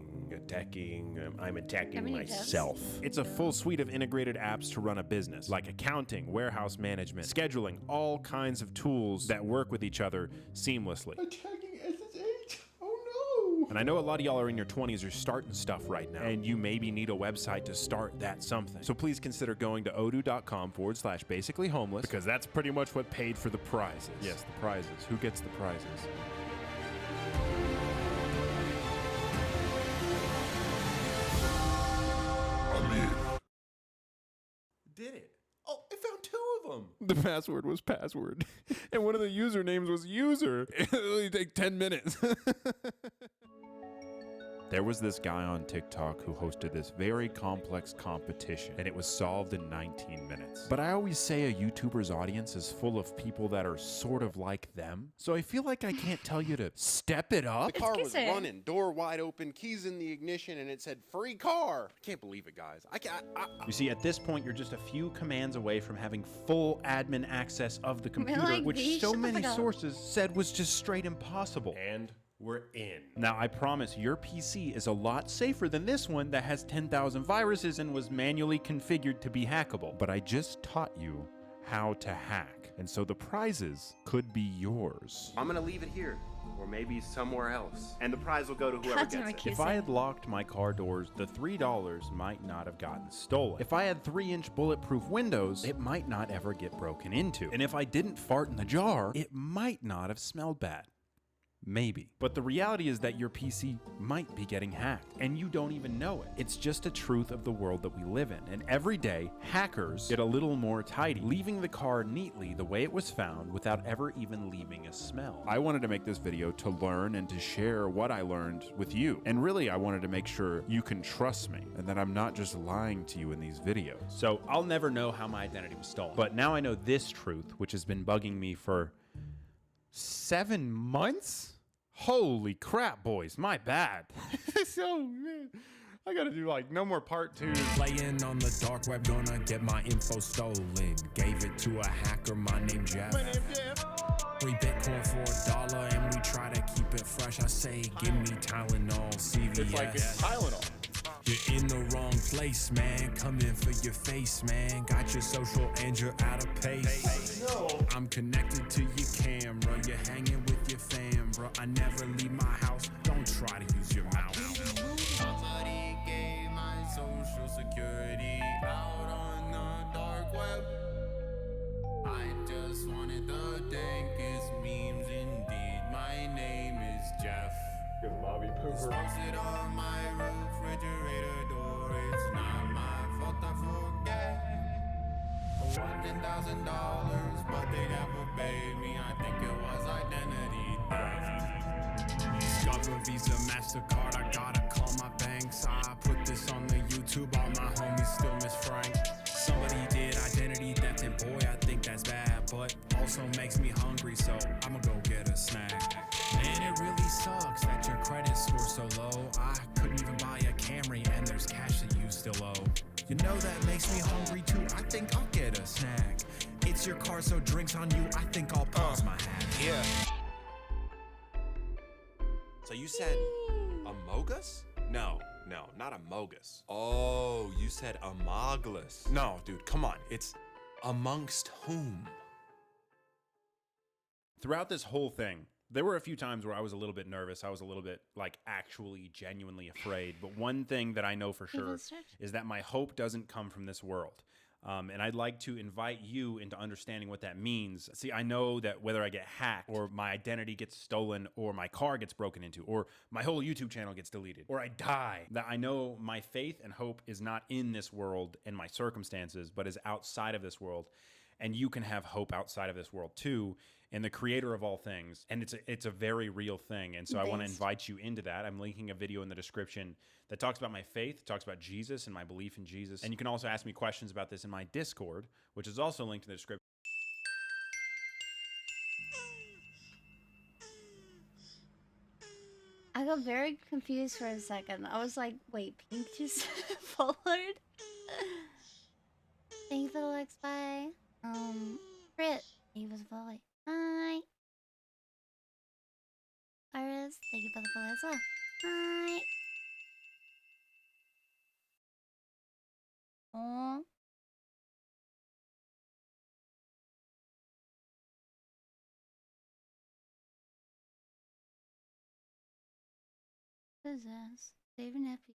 [SPEAKER 8] I'm attacking myself.
[SPEAKER 1] It's a full suite of integrated apps to run a business, like accounting, warehouse management, scheduling, all kinds of tools that work with each other seamlessly.
[SPEAKER 3] Attacking SSH? Oh no!
[SPEAKER 1] And I know a lot of y'all are in your 20s or starting stuff right now, and you maybe need a website to start that something. So please consider going to odoo.com/basicallyhomeless, because that's pretty much what paid for the prizes. Yes, the prizes. Who gets the prizes?
[SPEAKER 8] Did it? Oh, I found 2 of them.
[SPEAKER 1] The password was password, and one of the usernames was user. It'll only take 10 minutes. There was this guy on TikTok who hosted this very complex competition, and it was solved in 19 minutes. But I always say a YouTuber's audience is full of people that are sort of like them, so I feel like I can't tell you to step it up.
[SPEAKER 8] The car was running, door wide open, keys in the ignition, and it said free car. I can't believe it, guys.
[SPEAKER 1] You see, at this point, you're just a few commands away from having full admin access of the computer,
[SPEAKER 2] like,
[SPEAKER 1] which so many sources said was just straight impossible.
[SPEAKER 8] And we're in.
[SPEAKER 1] Now, I promise your PC is a lot safer than this one that has 10,000 viruses and was manually configured to be hackable. But I just taught you how to hack, and so the prizes could be yours.
[SPEAKER 8] I'm gonna leave it here, or maybe somewhere else, and the prize will go to whoever gets it.
[SPEAKER 1] If I had locked my car doors, the $3 might not have gotten stolen. If I had 3-inch bulletproof windows, it might not ever get broken into. And if I didn't fart in the jar, it might not have smelled bad. Maybe. But the reality is that your PC might be getting hacked, and you don't even know it. It's just a truth of the world that we live in, and every day, hackers get a little more tidy, leaving the car neatly the way it was found without ever even leaving a smell. I wanted to make this video to learn and to share what I learned with you, and really I wanted to make sure you can trust me, and that I'm not just lying to you in these videos. So I'll never know how my identity was stolen, but now I know this truth, which has been bugging me for 7 months? Holy crap, boys, my bad. So, man, I gotta do like no more part 2.
[SPEAKER 9] Playing on the dark web, gonna get my info stolen. Gave it to a hacker, my name Jeff. Free Bitcoin for $1, and we try to keep it fresh. I say, give me Tylenol, CVS.
[SPEAKER 1] It's like it's Tylenol.
[SPEAKER 9] You're in the wrong place, man. Coming for your face, man. Got your social and you're out of pace. I'm connected to your camera. You're hanging with your fam, bro. I never leave my house. Don't try to use your mouth. Somebody gave my social security out on the dark web. I just wanted the dankest memes. Indeed, my name is Jeff.
[SPEAKER 7] Because Bobby Pooper.
[SPEAKER 9] Posted on my refrigerator door. It's not my fault, I forget. I won $10,000, but they never paid me. I think it was identity theft. Discover Visa, MasterCard. I gotta call my banks. I put this on the YouTube. All my homies still miss Frank. Somebody did identity theft, and boy, I think that's bad. also makes me hungry, so I'ma go get a snack. Man, it really sucks that your credit score's so low. I couldn't even buy a Camry and there's cash that you still owe. You know that makes me hungry too. I think I'll get a snack. It's your car, so drinks on you. I think I'll pause my hat.
[SPEAKER 8] Yeah. So you said Amogus? No, not Amogus. Oh, you said Amogless. No, dude, come on. It's amongst whom?
[SPEAKER 1] Throughout this whole thing, there were a few times where I was a little bit nervous. I was a little bit, like, actually genuinely afraid. But one thing that I know for sure is that my hope doesn't come from this world. And I'd like to invite you into understanding what that means. See, I know that whether I get hacked or my identity gets stolen or my car gets broken into or my whole YouTube channel gets deleted or I die, that I know my faith and hope is not in this world and my circumstances, but is outside of this world. And you can have hope outside of this world too, and the creator of all things. And it's a very real thing. And so I want to invite you into that. I'm linking a video in the description that talks about my faith, talks about Jesus and my belief in Jesus. And you can also ask me questions about this in my Discord, which is also linked in the description.
[SPEAKER 2] I got very confused for a second. I was like, wait, Pink just followed? Thank you for the likes, bye. Brit, thank you for the follow. Hi. Iris, thank you for the follow as well. Hi. Oh. What is this? Saving happy.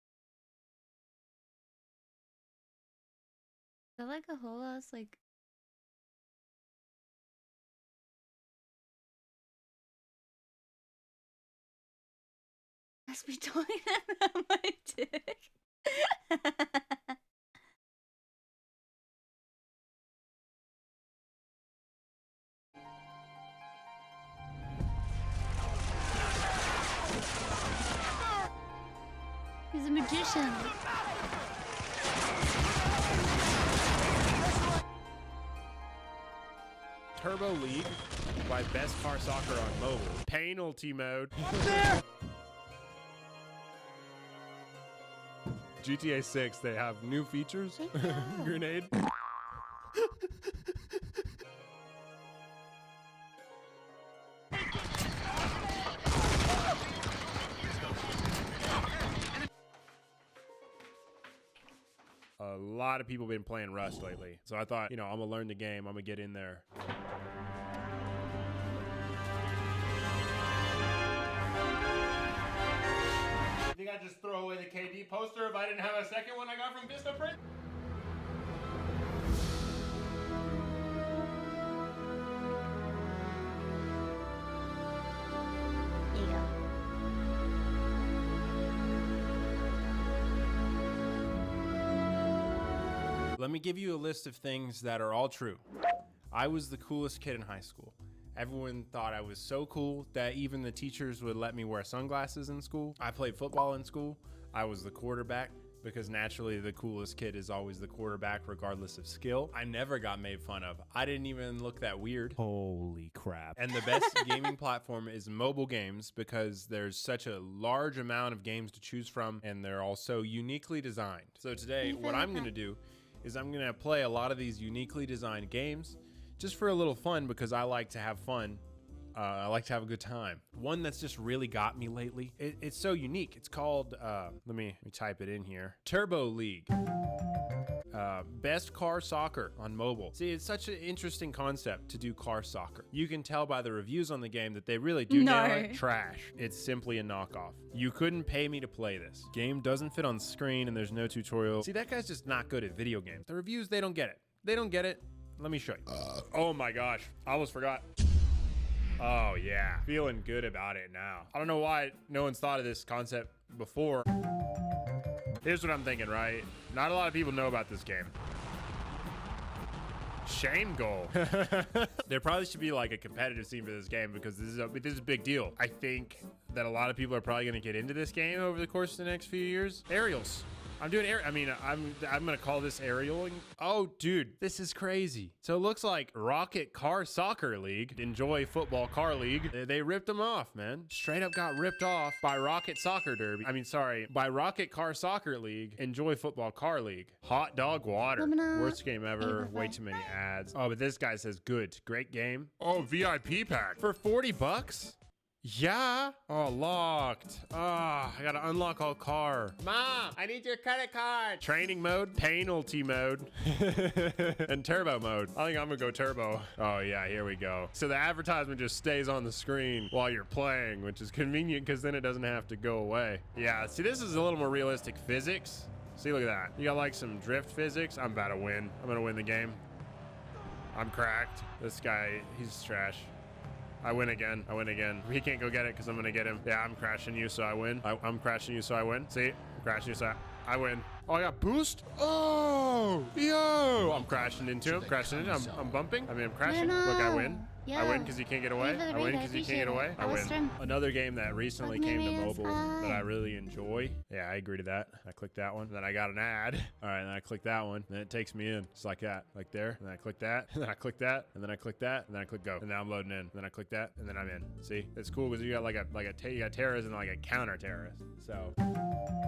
[SPEAKER 2] Is that like a whole ass like must be toying around my dick. He's a magician.
[SPEAKER 8] Turbo League by Best Car Soccer on mobile. Penalty mode. GTA 6, they have new features. Grenade. A lot of people have been playing Rust lately. So I thought, you know, I'm gonna learn the game. I'm gonna get in there. You think I'd just throw away the KD poster if I didn't have a second one I got from Vistaprint?
[SPEAKER 2] There you go.
[SPEAKER 8] Let me give you a list of things that are all true. I was the coolest kid in high school. Everyone thought I was so cool that even the teachers would let me wear sunglasses in school. I played football in school. I was the quarterback because naturally the coolest kid is always the quarterback regardless of skill. I never got made fun of. I didn't even look that weird.
[SPEAKER 1] Holy crap.
[SPEAKER 8] And the best gaming platform is mobile games because there's such a large amount of games to choose from and they're all so uniquely designed. So today, what I'm gonna do is I'm gonna play a lot of these uniquely designed games just for a little fun because I like to have fun. I like to have a good time. One that's just really got me lately. It's so unique. It's called, let me type it in here. Turbo League. Best car soccer on mobile. See, it's such an interesting concept to do car soccer. You can tell by the reviews on the game that they really do nail it. Trash. It's simply a knockoff. You couldn't pay me to play this. Game doesn't fit on screen and there's no tutorial. See, that guy's just not good at video games. The reviews, they don't get it. They don't get it. Let me show you. Oh my gosh, I almost forgot. Oh yeah, feeling good about it now. I don't know why no one's thought of this concept before. Here's what I'm thinking, right? Not a lot of people know about this game. Shane goal. There probably should be like a competitive scene for this game because this is a big deal. I think that a lot of people are probably gonna get into this game over the course of the next few years. Aerials. I'm doing air. I mean, I'm gonna call this aerialing. Oh, dude, this is crazy. So it looks like Rocket Car Soccer League, Enjoy Football Car League. They ripped them off, man. Straight up got ripped off by Rocket Soccer Derby. I mean, sorry, by Rocket Car Soccer League, Enjoy Football Car League. Hot Dog Water. Worst game ever. Way too many ads. Oh, but this guy says good. Great game.
[SPEAKER 6] Oh, VIP pack.
[SPEAKER 8] For 40 bucks? Yeah. Oh, locked. Oh, I gotta unlock all car. Mom, I need your credit card. Training mode, penalty mode, and turbo mode. I think I'm gonna go turbo. Oh yeah, here we go. So the advertisement just stays on the screen while you're playing, which is convenient because then it doesn't have to go away. Yeah, see, this is a little more realistic physics. See, look at that. You got like some drift physics. I'm about to win. I'm gonna win the game. I'm cracked. This guy, he's trash. I win again. I win again. He can't go get it because I'm going to get him. Yeah, I'm crashing you, so I win. I'm crashing you, so I win. See? I'm crashing you, so I win. Oh, I got boost? Oh! Yo! I'm crashing into him. Crashing into him. I'm bumping. I mean, I'm crashing. Look, I win.
[SPEAKER 2] Yeah.
[SPEAKER 8] I win because he can't get away. I win because he can't get away. I win. Another game that recently came to mobile that I really enjoy. Yeah, I agree to that. I clicked that one. Then I got an ad. All right, then I click that one. Then it takes me in. Just like that. Like there. And then I click that. And then I click that. And then I click that. And then I click go. And now I'm loading in. And then I click that. And then I'm in. See? It's cool because you got you got terrorists and like a counter terrorist.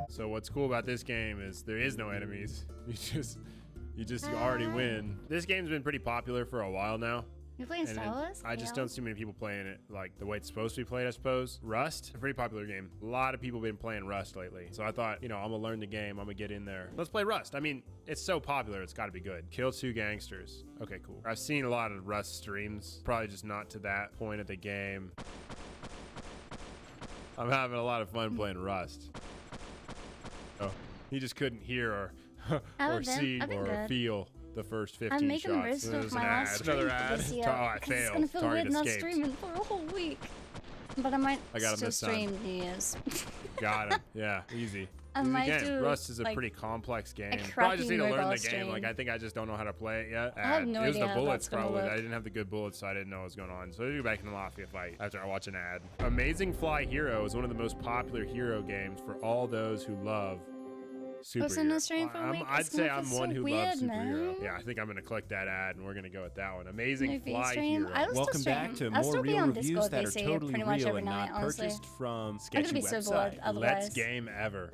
[SPEAKER 8] So what's cool about this game is there is no enemies. You already win. This game's been pretty popular for a while now.
[SPEAKER 2] You're playing Star Wars?
[SPEAKER 8] I just don't see many people playing it like the way it's supposed to be played, I suppose. Rust, a pretty popular game. A lot of people have been playing Rust lately. So I thought, you know, I'm gonna learn the game. I'm gonna get in there. Let's play Rust. I mean, it's so popular, it's gotta be good. Kill 2 gangsters. Okay, cool. I've seen a lot of Rust streams. Probably just not to that point of the game. I'm having a lot of fun playing Rust. Oh, he just couldn't hear or see or feel the first 15
[SPEAKER 2] I'm making
[SPEAKER 8] shots.
[SPEAKER 2] roast
[SPEAKER 8] There's
[SPEAKER 2] of
[SPEAKER 8] an
[SPEAKER 2] my
[SPEAKER 8] ad.
[SPEAKER 2] last
[SPEAKER 8] Another ad.
[SPEAKER 2] this year,
[SPEAKER 8] Oh, I
[SPEAKER 2] it's
[SPEAKER 8] failed.
[SPEAKER 2] gonna feel
[SPEAKER 8] Target
[SPEAKER 2] weird not
[SPEAKER 8] escaped.
[SPEAKER 2] streaming for a whole week. But I might
[SPEAKER 8] I got him
[SPEAKER 2] still
[SPEAKER 8] this time.
[SPEAKER 2] stream New Year's.
[SPEAKER 8] Got him. Yeah, easy.
[SPEAKER 2] I might
[SPEAKER 8] Again,
[SPEAKER 2] do,
[SPEAKER 8] Rust is a
[SPEAKER 2] like,
[SPEAKER 8] pretty complex game.
[SPEAKER 2] a
[SPEAKER 8] Probably just need to
[SPEAKER 2] cracking
[SPEAKER 8] learn the
[SPEAKER 2] mobile
[SPEAKER 8] game. Like,
[SPEAKER 2] stream.
[SPEAKER 8] I think I just don't know how to play it yet.
[SPEAKER 2] I have no
[SPEAKER 8] it was
[SPEAKER 2] idea
[SPEAKER 8] the
[SPEAKER 2] how
[SPEAKER 8] bullets
[SPEAKER 2] that's gonna
[SPEAKER 8] probably.
[SPEAKER 2] look.
[SPEAKER 8] I didn't have the good bullets, so I didn't know what was going on. So I'll be back in the Lafayette fight after I watch an ad. Amazing Fly Hero is one of the most popular hero games for all those who love
[SPEAKER 2] Posting
[SPEAKER 8] superhero.
[SPEAKER 2] a stream for a week?
[SPEAKER 8] I'd
[SPEAKER 2] It's
[SPEAKER 8] say
[SPEAKER 2] gonna
[SPEAKER 8] I'm
[SPEAKER 2] feel
[SPEAKER 8] one
[SPEAKER 2] so
[SPEAKER 8] who
[SPEAKER 2] weird,
[SPEAKER 8] loves superhero.
[SPEAKER 2] man.
[SPEAKER 8] Yeah, I think I'm gonna click that ad and we're gonna go with that one. Amazing
[SPEAKER 2] Maybe
[SPEAKER 8] Fly
[SPEAKER 2] stream.
[SPEAKER 8] Hero.
[SPEAKER 2] I'll still
[SPEAKER 8] Welcome
[SPEAKER 2] stream.
[SPEAKER 8] back to
[SPEAKER 2] I'll
[SPEAKER 8] more
[SPEAKER 2] still be
[SPEAKER 8] real
[SPEAKER 2] on
[SPEAKER 8] reviews
[SPEAKER 2] Discord,
[SPEAKER 8] that are
[SPEAKER 2] BC,
[SPEAKER 8] totally
[SPEAKER 2] pretty much
[SPEAKER 8] real
[SPEAKER 2] every
[SPEAKER 8] and
[SPEAKER 2] night,
[SPEAKER 8] not
[SPEAKER 2] honestly.
[SPEAKER 8] purchased from
[SPEAKER 2] I'm
[SPEAKER 8] sketchy
[SPEAKER 2] gonna be so
[SPEAKER 8] website.
[SPEAKER 2] bored otherwise.
[SPEAKER 8] Let's game ever.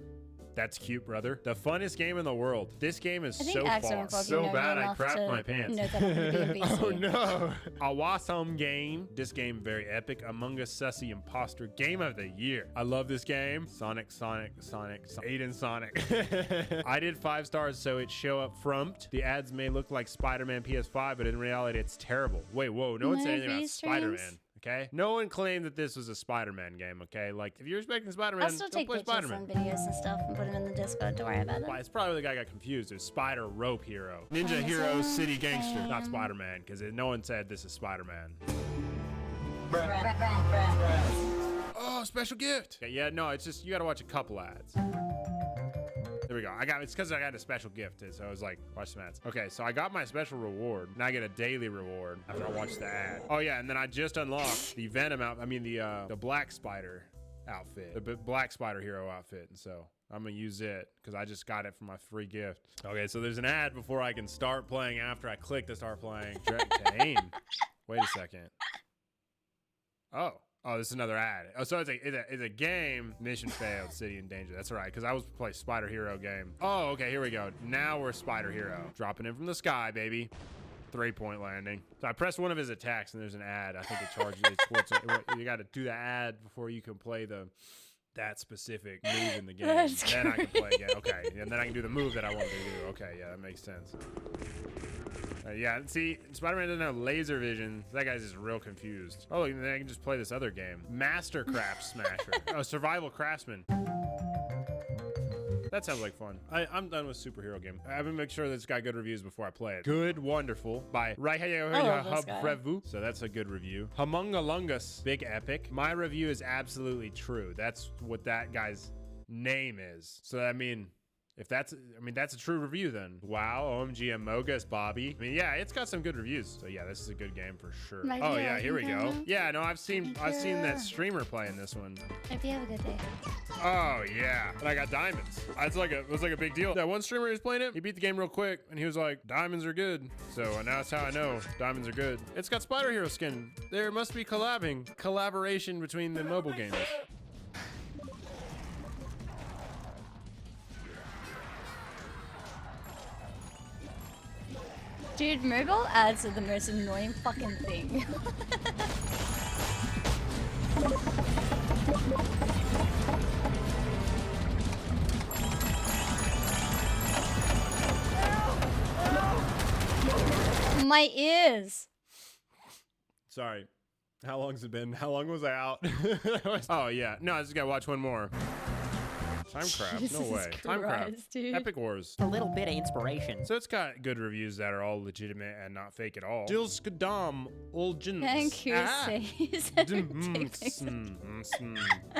[SPEAKER 8] That's cute, brother. The funnest game in the world. This game is
[SPEAKER 2] I think
[SPEAKER 8] so
[SPEAKER 2] Axel
[SPEAKER 8] far
[SPEAKER 2] and Foggy
[SPEAKER 8] so
[SPEAKER 2] know
[SPEAKER 8] bad
[SPEAKER 2] me
[SPEAKER 8] I
[SPEAKER 2] enough
[SPEAKER 8] crapped
[SPEAKER 2] to
[SPEAKER 8] my pants.
[SPEAKER 2] know that I'm gonna be a
[SPEAKER 8] Oh
[SPEAKER 2] BC.
[SPEAKER 8] no! A awesome game. This game very epic. Among Us Sussy Imposter Game of the Year. I love this game. Sonic, Aiden Sonic. I did 5 stars, so it show up front. The ads may look like Spider-Man PS5, but in reality, it's terrible. Wait, whoa! No one said anything about Spider-Man. Okay? No one claimed that this was a Spider-Man game, okay? Like, if you're expecting Spider-Man,
[SPEAKER 2] I'll still
[SPEAKER 8] don't
[SPEAKER 2] take
[SPEAKER 8] play
[SPEAKER 2] pictures
[SPEAKER 8] Spider-Man.
[SPEAKER 2] and videos and stuff and put them in the Discord. Don't worry about it.
[SPEAKER 8] Well, it's probably the guy got confused. It was Spider Rope Hero. Ninja
[SPEAKER 2] I'm
[SPEAKER 8] Hero
[SPEAKER 2] a
[SPEAKER 8] City Gangster.
[SPEAKER 2] fan.
[SPEAKER 8] Not Spider-Man, because no one said this is Spider-Man. Oh, special gift. Yeah, no, it's just, you gotta watch a couple ads. There we go. It's because I got a special gift, so I was like, watch some ads. Okay, so I got my special reward. Now I get a daily reward after I watch the ad. Oh yeah, and then I just unlocked the Venom the Black Spider outfit, the Black Spider Hero outfit, and so I'm gonna use it because I just got it for my free gift. Okay, so there's an ad before I can start playing. After I click to start playing, to aim. Wait a second. Oh, this is another ad. Oh, so it's a game. Mission failed. City in danger. That's right, because I was playing Spider Hero game. Oh, okay, here we go. Now we're Spider Hero. Dropping in from the sky, baby. 3-point landing. So I pressed one of his attacks, and there's an ad. I think it charges you. You got to do the ad before you can play that specific move in the game. Then I can play again. Okay, and then I can do the move that I wanted to do. Okay, yeah, that makes sense. Yeah, see, Spider-Man doesn't have laser vision. That guy's just real confused. Oh, and then I can just play this other game. Mastercraft Smasher. Oh, Survival Craftsman. That sounds like fun. I'm done with superhero game. I'm gonna make sure that it's got good reviews before I play it. Good Wonderful by Revu. So that's a good review. Humungalungus, big epic. My review is absolutely true. That's what that guy's name is. So I mean,
[SPEAKER 7] If that's, I mean, that's a true review then. Wow, OMG Amogus Bobby. I mean, yeah, it's got some good reviews. So yeah, this is a good game for sure. Oh yeah, here we go. Yeah, no, I've seen that streamer playing this one.
[SPEAKER 2] Hope you have a good day.
[SPEAKER 7] Oh yeah, and I got diamonds. It was like a big deal. That one streamer who was playing it, he beat the game real quick, and he was like, diamonds are good. So now that's how I know diamonds are good. It's got Spider Hero skin. There must be collaboration between the mobile games.
[SPEAKER 2] Dude, mobile ads are the most annoying fucking thing. My ears.
[SPEAKER 7] Sorry. How long's it been? How long was I out? Oh yeah. No, I just gotta watch one more. Timecraft, no way. Timecraft,
[SPEAKER 2] dude.
[SPEAKER 7] Epic Wars.
[SPEAKER 3] A little bit of inspiration.
[SPEAKER 7] So it's got good reviews that are all legitimate and not fake at all. Jill Skadam, Oljins.
[SPEAKER 2] Thank you,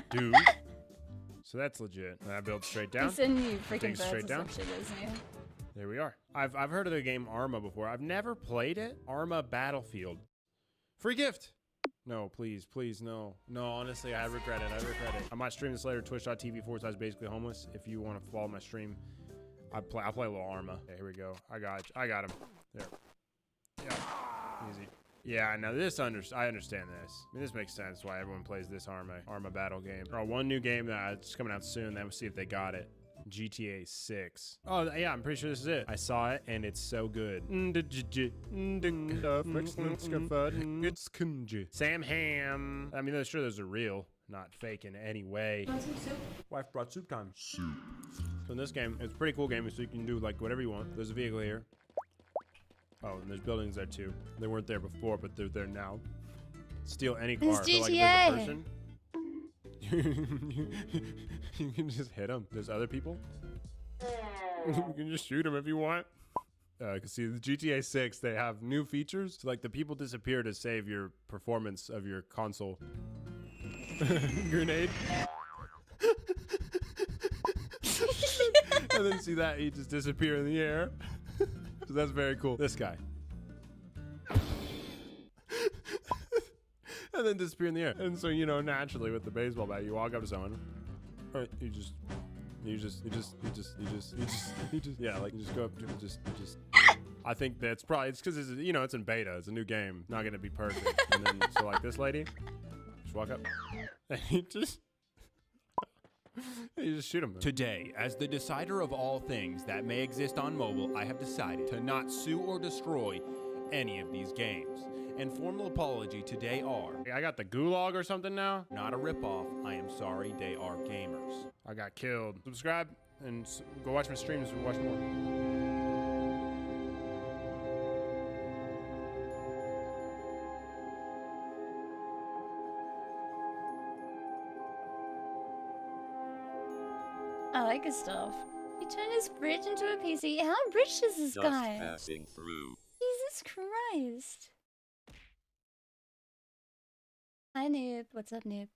[SPEAKER 7] Dude. So that's legit. And I build straight down.
[SPEAKER 2] It's a new freaking
[SPEAKER 7] Takes straight down.
[SPEAKER 2] shit, isn't it?
[SPEAKER 7] There we are. I've heard of the game Arma before. I've never played it. Arma Battlefield. Free gift. No, please, no. No, honestly, I regret it. I might stream this later, twitch.tv/basically homeless. If you want to follow my stream, I'll play a little Arma. Okay, here we go. I got him. There. Yeah, easy. Yeah, now I understand this. I mean, this makes sense why everyone plays this Arma battle game. Oh, one new game that's coming out soon. Then we'll see if they got it. GTA 6. Oh, yeah, I'm pretty sure this is it. I saw it, and it's so good. Sam Ham. I mean, I'm sure those are real, not fake in any way. Wife brought soup time. Soup. So in this game, it's a pretty cool game, so you can do like whatever you want. There's a vehicle here. Oh, and there's buildings there too. They weren't there before, but they're there now. Steal any car.
[SPEAKER 2] It's
[SPEAKER 7] So, like,
[SPEAKER 2] GTA.
[SPEAKER 7] there's a person. You can just hit them. There's other people. You can just shoot them if you want. Cause see, the GTA 6, they have new features. So like the people disappear to save your performance of your console. Grenade. And then see that he just disappear in the air. So that's very cool. This guy. And then disappear in the air. And so, you know, naturally with the baseball bat, you walk up to someone, or you just, yeah, like you just go up to him, just. I think that's probably, it's because it's, you know, it's in beta, it's a new game, not gonna be perfect. And then, so like this lady, just walk up, and you just shoot him.
[SPEAKER 1] Today, as the decider of all things that may exist on mobile, I have decided to not sue or destroy any of these games. And formal apology today are
[SPEAKER 7] I got the gulag or something now.
[SPEAKER 1] not a ripoff. I am sorry, they are gamers.
[SPEAKER 7] I got killed. Subscribe and go watch my streams and watch more.
[SPEAKER 2] I like his stuff. He turned his fridge into a PC. How rich is this guy?
[SPEAKER 10] Passing through.
[SPEAKER 2] Jesus Christ. Hi, Noob. What's up, Noob?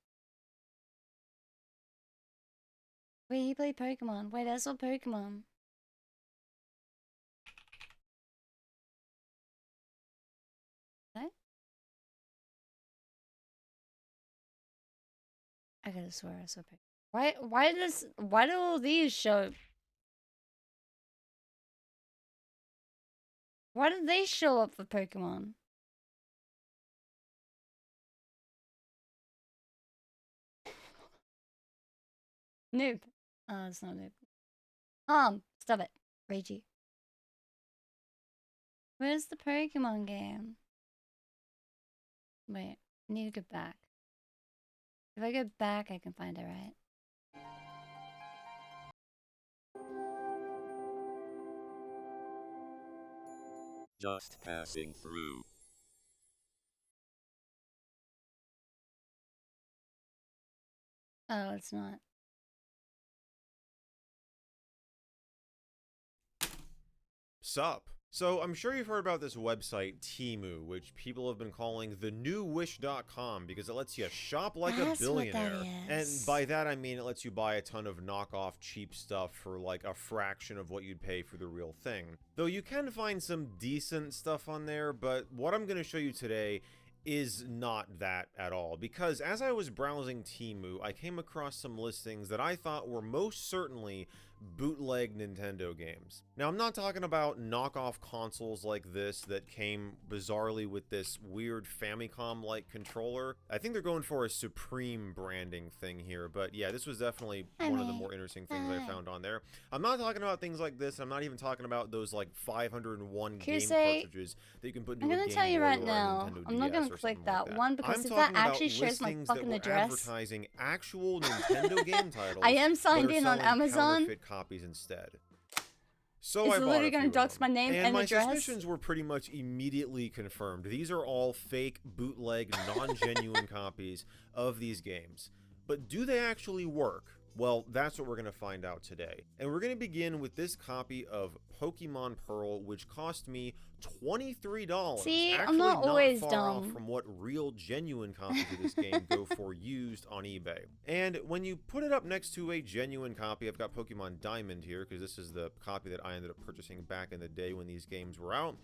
[SPEAKER 2] Wait, he played Pokemon. Wait, I saw Pokemon. What? I could have swear I saw Pokemon. Why do all these show? Why did they show up for Pokemon? Noob. Oh, it's not noob. Stop it. Ragey. Where's the Pokemon game? Wait, I need to go back. If I go back, I can find it, right?
[SPEAKER 10] Just passing through.
[SPEAKER 2] Oh, it's not.
[SPEAKER 8] Sup?
[SPEAKER 11] So I'm sure you've heard about this website, Temu, which people have been calling the new wish.com because it lets you shop like a billionaire. And by that I mean it lets you buy a ton of knockoff cheap stuff for like a fraction of what you'd pay for the real thing. Though you can find some decent stuff on there, but what I'm going to show you today is not that at all, because as I was browsing Temu, I came across some listings that I thought were most certainly bootleg Nintendo games. Now, I'm not talking about knockoff consoles like this that came bizarrely with this weird Famicom-like controller. I think they're going for a Supreme branding thing here, but yeah, this was definitely one of the more interesting things I found on there. I'm not talking about things like this. I'm not even talking about those like 501 game cartridges that you can put into a Game Boy.
[SPEAKER 2] I'm gonna tell you right now, I'm not gonna click that one because if that actually shares my fucking address.
[SPEAKER 11] Advertising actual Nintendo game titles.
[SPEAKER 2] I am signed in on Amazon.
[SPEAKER 11] Copies instead. So
[SPEAKER 2] it's
[SPEAKER 11] I bought
[SPEAKER 2] literally gonna dox my name and address.
[SPEAKER 11] My suspicions were pretty much immediately confirmed. These are all fake, bootleg, non-genuine copies of these games. But do they actually work? Well, that's what we're going to find out today. And we're going to begin with this copy of Pokemon Pearl, which cost me $23.
[SPEAKER 2] See,
[SPEAKER 11] actually
[SPEAKER 2] I'm not always
[SPEAKER 11] far
[SPEAKER 2] dumb.
[SPEAKER 11] Off from what real, genuine copies of this game go for used on eBay. And when you put it up next to a genuine copy, I've got Pokemon Diamond here, because this is the copy that I ended up purchasing back in the day when these games were out.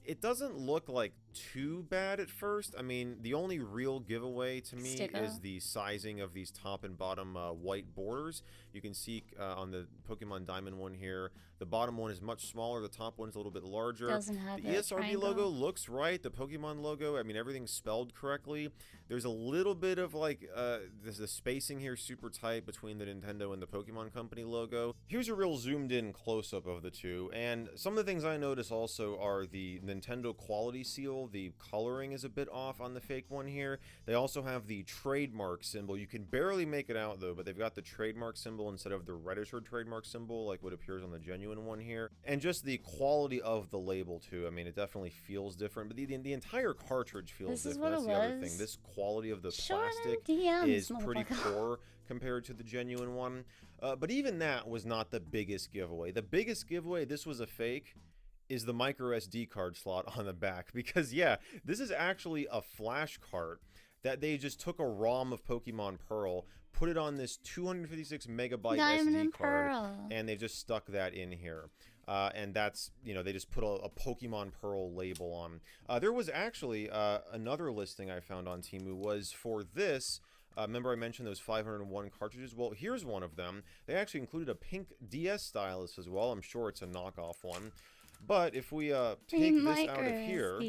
[SPEAKER 11] It doesn't look like too bad at first. I mean, the only real giveaway to me is the sizing of these top and bottom white borders. You can see on the Pokemon Diamond one here, the bottom one is much smaller, the top one's a little bit larger.
[SPEAKER 2] Doesn't have
[SPEAKER 11] the ESRB logo looks right, the Pokemon logo, I mean, everything's spelled correctly. There's a little bit of like, the spacing here super tight between the Nintendo and the Pokemon Company logo. Here's a real zoomed in close-up of the two, and some of the things I notice also are the Nintendo quality seal. The coloring is a bit off on the fake one here. They also have the trademark symbol. You can barely make it out though, but they've got the trademark symbol instead of the registered trademark symbol like what appears on the genuine one here. And just the quality of the label too. I mean, it definitely feels different, but the entire cartridge feels different. That's the other thing. This quality of the plastic is pretty poor compared to the genuine one. But even that was not the biggest giveaway. The biggest giveaway, this was a fake, is the micro SD card slot on the back, because yeah, this is actually a flash cart that they just took a ROM of Pokemon Pearl, put it on this 256 megabyte SD card, and they just stuck that in here. And that's, you know, they just put a Pokemon Pearl label on. There was actually another listing I found on Temu was for this. Remember I mentioned those 501 cartridges? Well, here's one of them. They actually included a pink DS stylus as well. I'm sure it's a knockoff one. But if we take this out of here,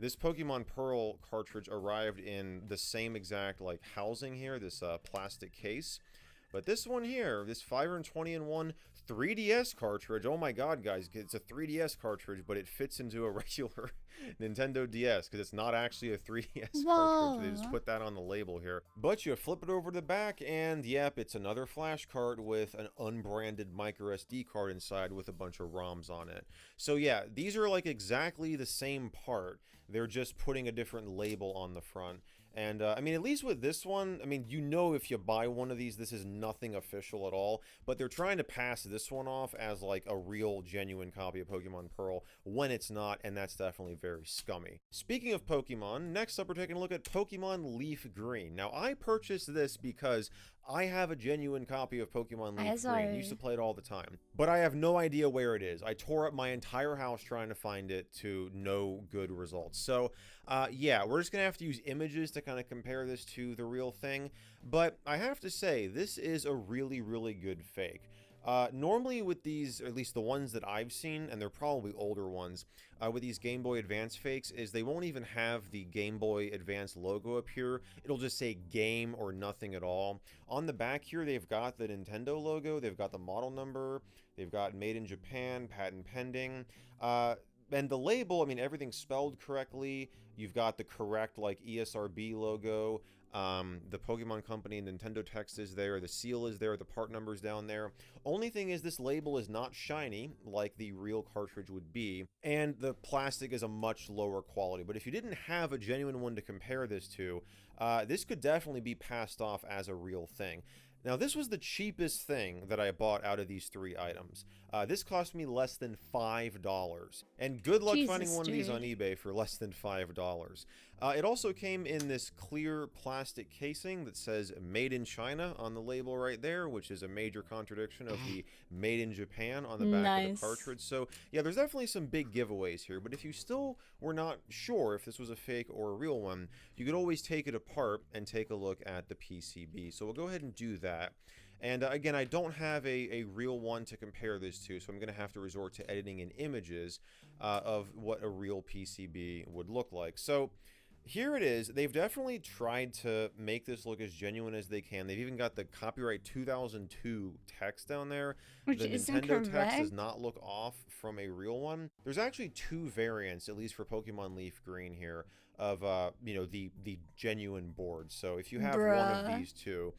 [SPEAKER 11] this Pokemon Pearl cartridge arrived in the same exact like housing here, this plastic case. But this one here, this 520-in-1 3DS cartridge, oh my god guys, it's a 3DS cartridge, but it fits into a regular Nintendo DS because it's not actually a 3DS cartridge. They just put that on the label here. But you flip it over to the back and yep, it's another flash cart with an unbranded micro SD card inside with a bunch of ROMs on it. So yeah, these are like exactly the same part. They're just putting a different label on the front. And, I mean, at least with this one, I mean, you know if you buy one of these, this is nothing official at all. But they're trying to pass this one off as, like, a real, genuine copy of Pokemon Pearl when it's not, and that's definitely very scummy. Speaking of Pokemon, next up we're taking a look at Pokemon Leaf Green. Now, I purchased this because I have a genuine copy of Pokemon Leaf Green. I used to play it all the time. But I have no idea where it is. I tore up my entire house trying to find it to no good results. So, yeah, we're just going to have to use images to kind of compare this to the real thing. But I have to say, this is a really, really good fake. Normally with these, or at least the ones that I've seen, and they're probably older ones, with these Game Boy Advance fakes, is they won't even have the Game Boy Advance logo appear. It'll just say game or nothing at all. On the back here, they've got the Nintendo logo, they've got the model number, they've got made in Japan, patent pending, and the label, I mean, everything's spelled correctly. You've got the correct, like, ESRB logo. The Pokemon Company and Nintendo text is there, the seal is there, the part number's down there. Only thing is this label is not shiny like the real cartridge would be, and the plastic is a much lower quality. But if you didn't have a genuine one to compare this to, this could definitely be passed off as a real thing. Now, this was the cheapest thing that I bought out of these 3 items. This cost me less than $5. And good luck finding one of these on eBay for less than $5. It also came in this clear plastic casing that says Made in China on the label right there, which is a major contradiction of the Made in Japan on the back of the cartridge. So, yeah, there's definitely some big giveaways here. But if you still were not sure if this was a fake or a real one, you could always take it apart and take a look at the PCB. So we'll go ahead and do that. And again, I don't have a real one to compare this to, so I'm going to have to resort to editing in images of what a real PCB would look like. So here it is. They've definitely tried to make this look as genuine as they can. They've even got the copyright 2002 text down there.
[SPEAKER 2] Which
[SPEAKER 11] the
[SPEAKER 2] isn't
[SPEAKER 11] Nintendo text
[SPEAKER 2] correct.
[SPEAKER 11] does not look off from a real one. There's actually 2 variants, at least for Pokemon Leaf Green here, of you know, the genuine board. So if you have one of these 2,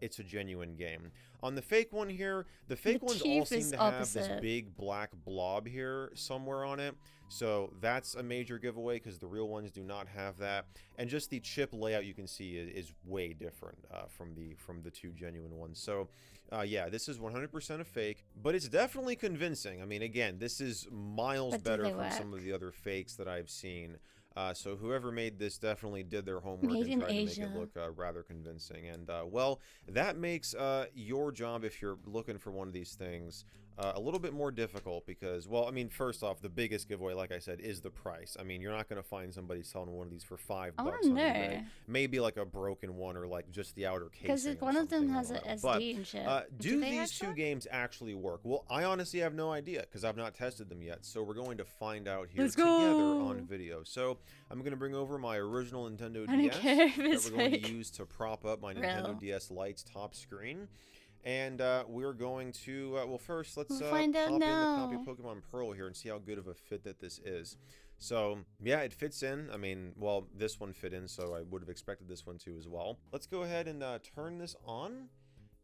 [SPEAKER 11] it's a genuine game. On the fake one here, the fake ones all seem to have this big black blob here somewhere on it. So that's a major giveaway because the real ones do not have that. And just the chip layout you can see is way different from the 2 genuine ones. So yeah, this is 100% a fake, but it's definitely convincing. I mean, again, this is miles better from some of the other fakes that I've seen. So whoever made this definitely did their homework and tried to make it look rather convincing. And well, that makes your job, if you're looking for one of these things, a little bit more difficult because, well, I mean, first off, the biggest giveaway, like I said, is the price. I mean, you're not going to find somebody selling one of these for $5 on eBay. Maybe like a broken one or like just the outer casing.
[SPEAKER 2] Because one of them has an SD and shit.
[SPEAKER 11] Do these 2 games actually work? Well, I honestly have no idea because I've not tested them yet. So we're going to find out here together on video. So I'm going to bring over my original Nintendo DS that we're going to use to prop up my Nintendo DS Lite's top screen. And we're going to, well, first, let's pop in the copy of Pokemon Pearl here and see how good of a fit that this is. So, yeah, it fits in. I mean, well, this one fit in, so I would have expected this one to as well. Let's go ahead and turn this on.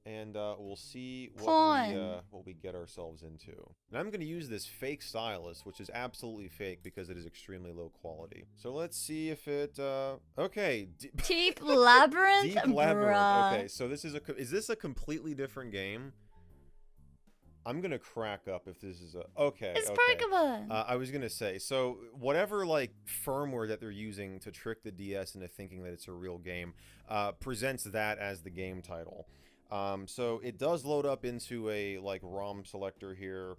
[SPEAKER 11] And we'll see what we get ourselves into. And I'm going to use this fake stylus, which is absolutely fake because it is extremely low quality. So let's see if it, okay.
[SPEAKER 2] Deep Labyrinth?
[SPEAKER 11] Deep Labyrinth. Okay, so this is this a completely different game? I'm going to crack up if this is okay.
[SPEAKER 2] It's Pokemon.
[SPEAKER 11] I was going to say, so whatever like firmware that they're using to trick the DS into thinking that it's a real game presents that as the game title. So it does load up into a like ROM selector here,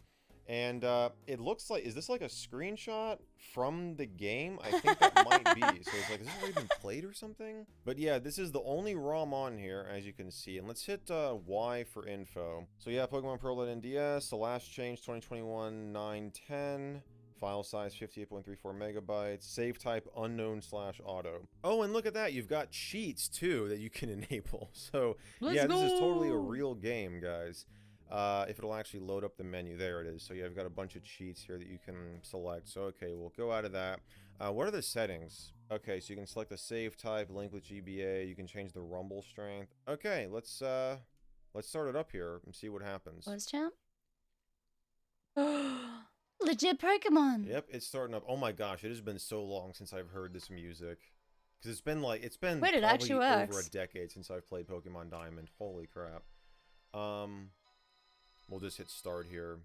[SPEAKER 11] and it looks like, is this like a screenshot from the game? I think that might be. So it's like, is this already been played or something? But yeah, this is the only ROM on here, as you can see. And let's hit Y for info. So yeah, Pokemon Pearl.NDS, the last change 2021 9/10. File size 58.34 megabytes. Save type unknown/auto. Oh, and look at that. You've got cheats too that you can enable. So yeah, this is totally a real game, guys. If it'll actually load up the menu, there it is. So yeah, I've got a bunch of cheats here that you can select. So okay, we'll go out of that. What are the settings? Okay, so you can select the save type, link with GBA. You can change the rumble strength. Okay, let's start it up here and see what happens.
[SPEAKER 2] What's champ? Legit Pokemon.
[SPEAKER 11] Yep, it's starting up. Oh my gosh, it has been so long since I've heard this music. Because it's been
[SPEAKER 2] Wait, it
[SPEAKER 11] probably
[SPEAKER 2] actually works.
[SPEAKER 11] over a decade since I've played Pokemon Diamond. Holy crap. We'll just hit start here.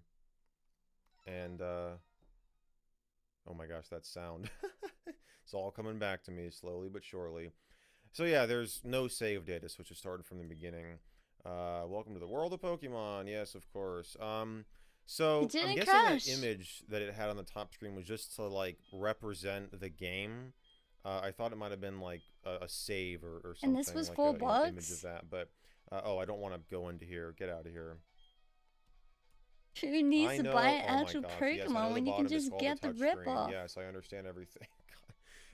[SPEAKER 11] And, oh my gosh, that sound. It's all coming back to me slowly but surely. So yeah, there's no save data, so it's just starting from the beginning. Welcome to the world of Pokemon. Yes, of course. So I'm guessing that image that it had on the top screen was just to like represent the game. I thought it might have been like a save or something.
[SPEAKER 2] And this was
[SPEAKER 11] like
[SPEAKER 2] $4?
[SPEAKER 11] An image of that, but oh, I don't want to go into here. Get out of here.
[SPEAKER 2] Who needs to buy an actual Pokemon when you can just get the rip-off?
[SPEAKER 11] Yes, I understand everything.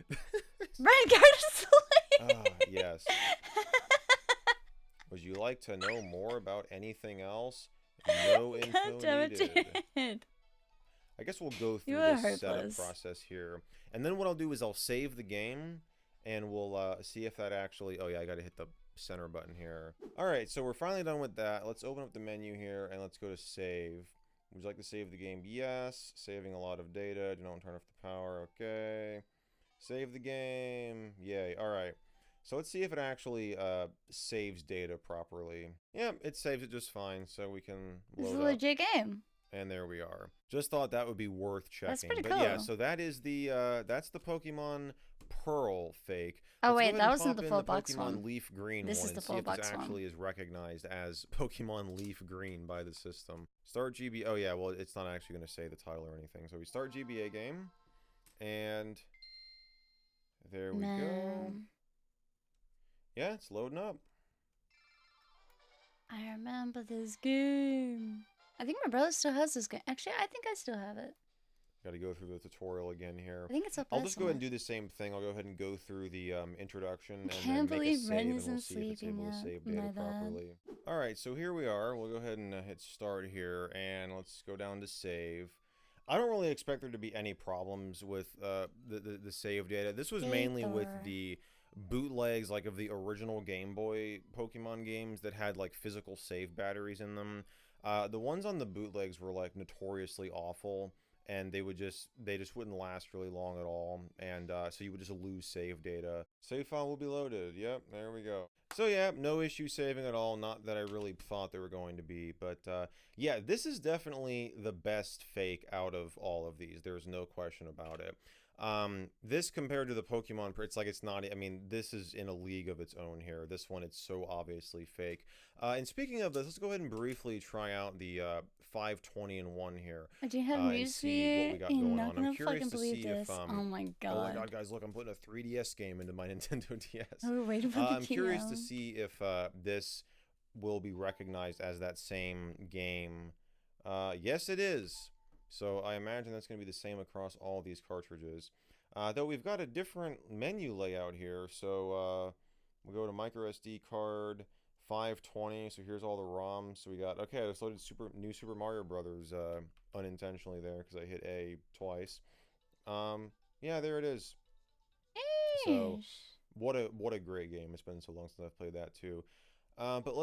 [SPEAKER 2] Ren, go to sleep!
[SPEAKER 11] Yes. Would you like to know more about anything else? No info needed. I guess we'll go through this setup process here. And then what I'll do is I'll save the game, and we'll see if that actually... Oh yeah, I gotta hit the center button here. Alright, so we're finally done with that. Let's open up the menu here, and let's go to save. Would you like to save the game? Yes. Saving a lot of data. Do not turn off the power. Okay. Save the game. Yay. Alright. So let's see if it actually saves data properly. Yeah, it saves it just fine, so we can load
[SPEAKER 2] This is a
[SPEAKER 11] up.
[SPEAKER 2] legit game.
[SPEAKER 11] And there we are. Just thought that would be worth checking.
[SPEAKER 2] That's pretty
[SPEAKER 11] but
[SPEAKER 2] cool.
[SPEAKER 11] yeah, so that is the that's the Pokemon Pearl fake.
[SPEAKER 2] Oh
[SPEAKER 11] Let's
[SPEAKER 2] wait,
[SPEAKER 11] go ahead
[SPEAKER 2] that
[SPEAKER 11] and
[SPEAKER 2] wasn't
[SPEAKER 11] pop
[SPEAKER 2] the
[SPEAKER 11] in
[SPEAKER 2] full
[SPEAKER 11] the
[SPEAKER 2] box
[SPEAKER 11] Pokemon
[SPEAKER 2] one.
[SPEAKER 11] Leaf Green
[SPEAKER 2] This
[SPEAKER 11] one
[SPEAKER 2] is the
[SPEAKER 11] and
[SPEAKER 2] full
[SPEAKER 11] see if
[SPEAKER 2] box
[SPEAKER 11] this
[SPEAKER 2] one.
[SPEAKER 11] actually is recognized as Pokemon Leaf Green by the system. Start GB. Oh yeah, well it's not actually going to say the title or anything. So we start GBA game, and there we go. Yeah, it's loading up.
[SPEAKER 2] I remember this game. I think my brother still has this game. Actually, I think I still have it.
[SPEAKER 11] Got to go through the tutorial again here.
[SPEAKER 2] I think it's up
[SPEAKER 11] I'll
[SPEAKER 2] there
[SPEAKER 11] just go ahead and
[SPEAKER 2] somewhere.
[SPEAKER 11] do the same thing. I'll go ahead and go through the introduction and
[SPEAKER 2] Can't
[SPEAKER 11] then make a
[SPEAKER 2] believe
[SPEAKER 11] save,
[SPEAKER 2] Ren
[SPEAKER 11] and we'll
[SPEAKER 2] isn't
[SPEAKER 11] see if it's
[SPEAKER 2] sleeping
[SPEAKER 11] able to
[SPEAKER 2] yet.
[SPEAKER 11] save
[SPEAKER 2] My
[SPEAKER 11] data
[SPEAKER 2] bad.
[SPEAKER 11] properly. All right, so here we are. We'll go ahead and hit start here, and let's go down to save. I don't really expect there to be any problems with the save data. This was mainly with the bootlegs, like of the original Game Boy Pokemon games that had like physical save batteries in them. The ones on the bootlegs were like notoriously awful, and they just wouldn't last really long at all, and so you would just lose save data. Save file will be loaded. Yep, there we go. So yeah, no issue saving at all. Not that I really thought they were going to be, but yeah, this is definitely the best fake out of all of these. There's no question about it. This compared to the Pokemon, it's not, I mean, this is in a league of its own here. This one, it's so obviously fake. And speaking of this, let's go ahead and briefly try out the 520 in 1 here.
[SPEAKER 2] I do have
[SPEAKER 11] and see what we got
[SPEAKER 2] You're
[SPEAKER 11] going
[SPEAKER 2] not
[SPEAKER 11] on.
[SPEAKER 2] gonna
[SPEAKER 11] I'm curious
[SPEAKER 2] fucking
[SPEAKER 11] to
[SPEAKER 2] believe
[SPEAKER 11] see
[SPEAKER 2] this.
[SPEAKER 11] if
[SPEAKER 2] Oh my god.
[SPEAKER 11] oh my god, guys, look, I'm putting a 3DS game into my Nintendo DS.
[SPEAKER 2] Oh, wait for the
[SPEAKER 11] I'm curious to
[SPEAKER 2] PM.
[SPEAKER 11] see if this will be recognized as that same game. Yes, it is. So I imagine that's going to be the same across all these cartridges. Though we've got a different menu layout here. So we'll go to micro SD card 520. So here's all the ROMs. So we got, okay, I just loaded new Super Mario Brothers unintentionally there because I hit A twice. Yeah, there it is. So what a great game. It's been so long since I've played that too. But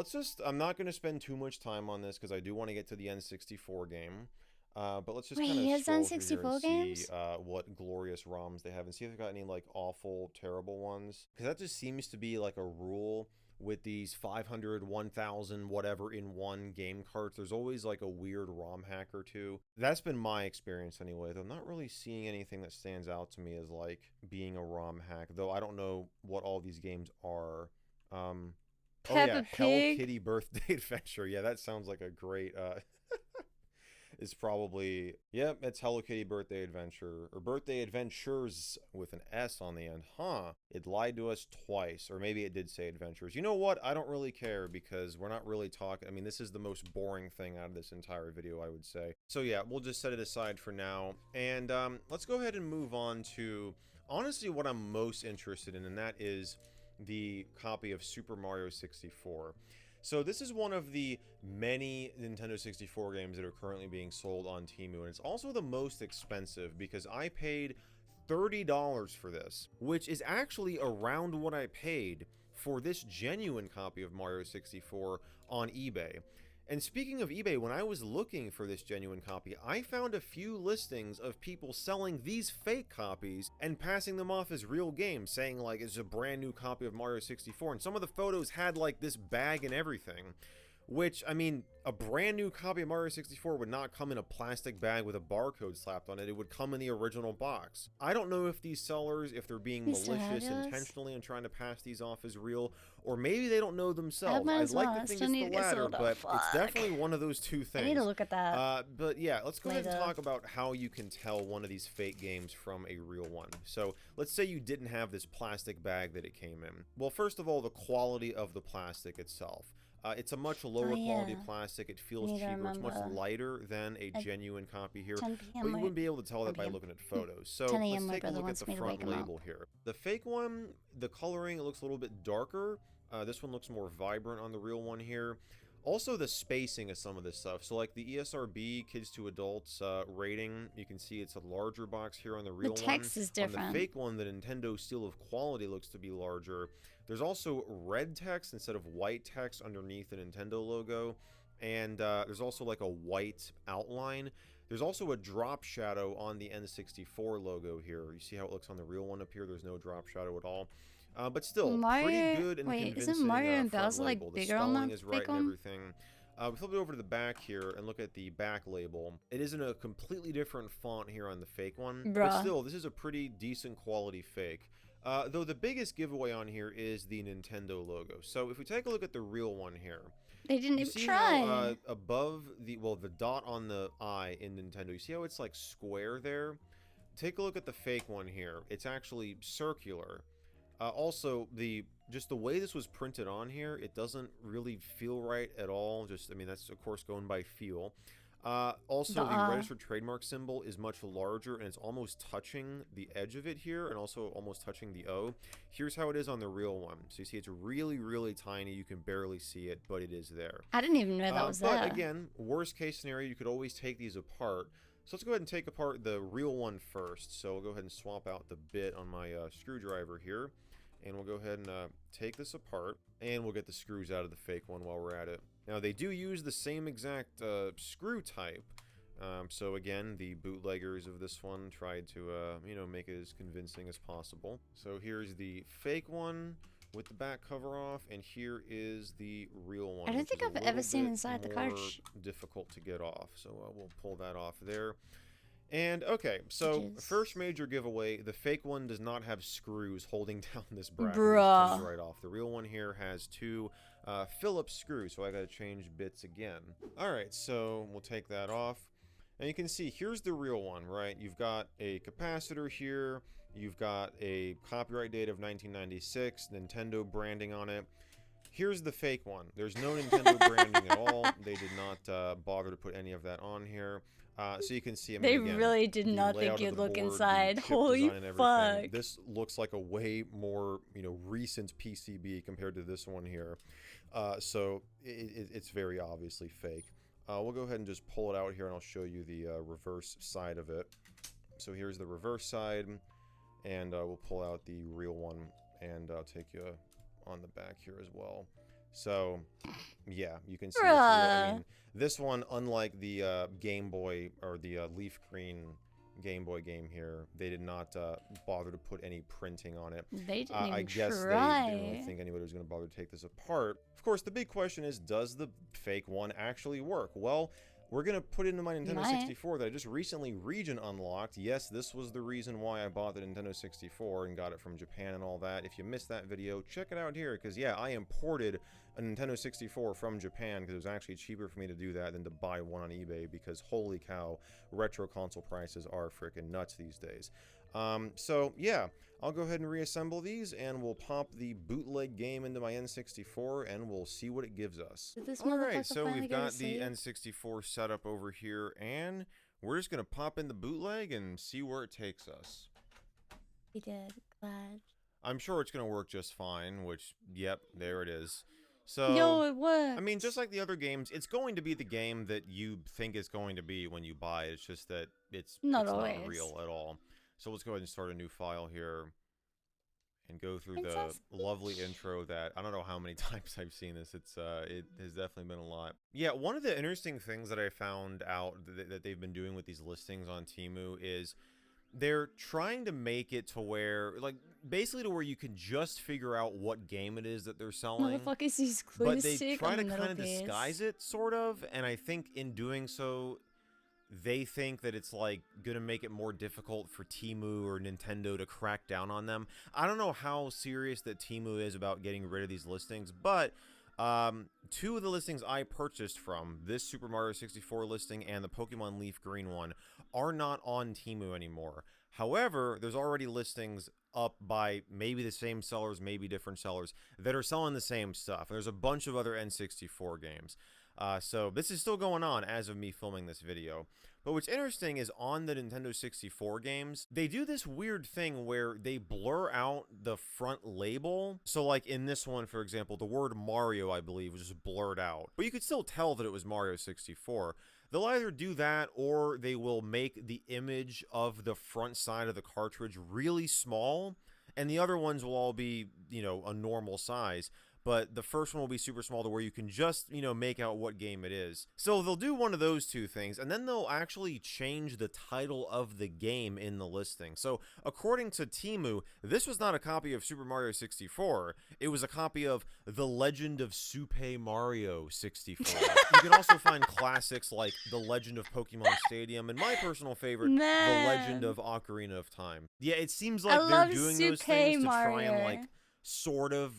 [SPEAKER 11] I'm not going to spend too much time on this because I do want to get to the N64 game. But let's just kind of scroll through here and see what glorious ROMs they have and see if they've got any like awful, terrible ones. Because that just seems to be like a rule with these 500, 1000, whatever in one game carts. There's always like a weird ROM hack or two. That's been my experience anyway. Though I'm not really seeing anything that stands out to me as like being a ROM hack. Though I don't know what all these games are. Oh yeah, Hello Kitty Birthday Adventure. Yeah, that sounds like a great it's probably, yep, it's Hello Kitty Birthday Adventure, or Birthday Adventures with an S on the end. Huh, it lied to us twice, or maybe it did say Adventures. You know what, I don't really care because we're not really talking, I mean, this is the most boring thing out of this entire video, I would say. So yeah, we'll just set it aside for now, and let's go ahead and move on to, honestly, what I'm most interested in, and that is the copy of Super Mario 64. So this is one of the many Nintendo 64 games that are currently being sold on Temu, and it's also the most expensive because I paid $30 for this, which is actually around what I paid for this genuine copy of Mario 64 on eBay. And speaking of eBay, when I was looking for this genuine copy, I found a few listings of people selling these fake copies and passing them off as real games, saying like it's a brand new copy of Mario 64. And some of the photos had like this bag and everything, which, I mean, a brand new copy of Mario 64 would not come in a plastic bag with a barcode slapped on it. It would come in the original box. I don't know if these sellers, if they're being malicious intentionally and trying to pass these off as real, or maybe they don't know themselves. I'd like to think it's the latter, but it's definitely one of those two things.
[SPEAKER 2] I need to look at that.
[SPEAKER 11] But yeah, let's go ahead and talk about how you can tell one of these fake games from a real one. So let's say you didn't have this plastic bag that it came in. Well, first of all, the quality of the plastic itself. It's a much lower quality plastic. It feels cheaper. It's much lighter than a genuine copy here. But you wouldn't be able to tell that by looking at photos. So let's take a look at the front label here. The fake one, the coloring, it looks a little bit darker. This one looks more vibrant on the real one here. Also, the spacing of some of this stuff. So like the ESRB, kids to adults rating, you can see it's a larger box here on the real one.
[SPEAKER 2] The text is different.
[SPEAKER 11] On the fake one, the Nintendo seal of quality looks to be larger. There's also red text instead of white text underneath the Nintendo logo. And there's also like a white outline. There's also a drop shadow on the N64 logo here. You see how it looks on the real one up here? There's no drop shadow at all. But still,
[SPEAKER 2] Mario,
[SPEAKER 11] pretty good and
[SPEAKER 2] wait,
[SPEAKER 11] convincing.
[SPEAKER 2] Isn't Mario and
[SPEAKER 11] front
[SPEAKER 2] Bowser like
[SPEAKER 11] label. The
[SPEAKER 2] bigger on
[SPEAKER 11] spelling
[SPEAKER 2] the
[SPEAKER 11] is right
[SPEAKER 2] fake
[SPEAKER 11] and
[SPEAKER 2] one?
[SPEAKER 11] everything. We flip it over to the back here and look at the back label. It is in a completely different font here on the fake one, but still, this is a pretty decent quality fake. Though the biggest giveaway on here is the Nintendo logo. So if we take a look at the real one here,
[SPEAKER 2] they didn't
[SPEAKER 11] you
[SPEAKER 2] even
[SPEAKER 11] see
[SPEAKER 2] try.
[SPEAKER 11] How, above the dot on the eye in Nintendo, you see how it's like square there? Take a look at the fake one here. It's actually circular. Also, just the way this was printed on here, it doesn't really feel right at all. I mean, that's of course going by feel. Also, the registered trademark symbol is much larger and it's almost touching the edge of it here and also almost touching the O. Here's how it is on the real one. So you see it's really, really tiny. You can barely see it, but it is there.
[SPEAKER 2] I didn't even know that was there.
[SPEAKER 11] But again, worst case scenario, you could always take these apart. So let's go ahead and take apart the real one first. So we'll go ahead and swap out the bit on my screwdriver here. And we'll go ahead and take this apart, and we'll get the screws out of the fake one while we're at it. Now, they do use the same exact screw type. So again, the bootleggers of this one tried to, you know, make it as convincing as possible. So here's the fake one with the back cover off, and here is the real one.
[SPEAKER 2] I don't think I've ever seen inside the cartridge.
[SPEAKER 11] Difficult to get off, so we'll pull that off there. And okay, so first major giveaway, the fake one does not have screws holding down this bracket.
[SPEAKER 2] Bruh.
[SPEAKER 11] It comes right off. The real one here has two Phillips screws, so I gotta change bits again. Alright, so we'll take that off. And you can see, here's the real one, right? You've got a capacitor here, you've got a copyright date of 1996, Nintendo branding on it. Here's the fake one. There's no Nintendo branding at all. They did not bother to put any of that on here. So you can see, I mean,
[SPEAKER 2] they
[SPEAKER 11] again,
[SPEAKER 2] really did not think you'd look inside. Holy fuck.
[SPEAKER 11] This looks like a way more, you know, recent PCB compared to this one here. So it's very obviously fake. We'll go ahead and just pull it out here and I'll show you the reverse side of it. So here's the reverse side, and we'll pull out the real one, and I'll take you on the back here as well. So yeah, you can see it's real. I mean, this one, unlike the Game Boy or the leaf green Game Boy game here, they did not bother to put any printing on it.
[SPEAKER 2] They didn't even
[SPEAKER 11] I guess
[SPEAKER 2] try.
[SPEAKER 11] they didn't really think anybody was going to bother to take this apart. Of course, the big question is, does the fake one actually work? Well, we're going to put it into my Nintendo 64 that I just recently region unlocked. Yes, this was the reason why I bought the Nintendo 64 and got it from Japan and all that. If you missed that video, check it out here, because yeah, I imported a Nintendo 64 from Japan because it was actually cheaper for me to do that than to buy one on eBay, because holy cow, retro console prices are freaking nuts these days. So yeah, I'll go ahead and reassemble these, and we'll pop the bootleg game into my N64, and we'll see what it gives us. Alright, so we've got the N64 set up over here, and we're just going to pop in the bootleg and see where it takes us.
[SPEAKER 2] We did. Glad.
[SPEAKER 11] I'm sure it's going to work just fine, which, yep, there it is. So,
[SPEAKER 2] yo, it works.
[SPEAKER 11] I mean, just like the other games, it's going to be the game that you think it's going to be when you buy it. It's just that it's not real at all. So let's go ahead and start a new file here and go through the lovely intro that I don't know how many times I've seen this. It has definitely been a lot. Yeah, one of the interesting things that I found out that they've been doing with these listings on Temu is they're trying to make it to where, like, basically to where you can just figure out what game it is that they're selling.
[SPEAKER 2] Motherfucker sees
[SPEAKER 11] but they try to kind of disguise it, sort of, and I think in doing so, they think that it's like gonna make it more difficult for Temu or Nintendo to crack down on them. I don't know how serious that Temu is about getting rid of these listings, but two of the listings I purchased from, this Super Mario 64 listing and the Pokemon Leaf Green one, are not on Temu anymore. However, there's already listings up by maybe the same sellers, maybe different sellers, that are selling the same stuff. There's a bunch of other N64 games. So this is still going on as of me filming this video. But what's interesting is on the Nintendo 64 games, they do this weird thing where they blur out the front label. So like in this one, for example, the word Mario, I believe, was just blurred out. But you could still tell that it was Mario 64. They'll either do that or they will make the image of the front side of the cartridge really small, and the other ones will all be, you know, a normal size. but the first one will be super small to where you can just, you know, make out what game it is. So they'll do one of those two things, and then they'll actually change the title of the game in the listing. So according to Temu, this was not a copy of Super Mario 64. It was a copy of The Legend of Super Mario 64. You can also find classics like The Legend of Pokemon Stadium, and my personal favorite, The Legend of Ocarina of Time. Yeah, it seems like they're doing those things to try and, like, sort of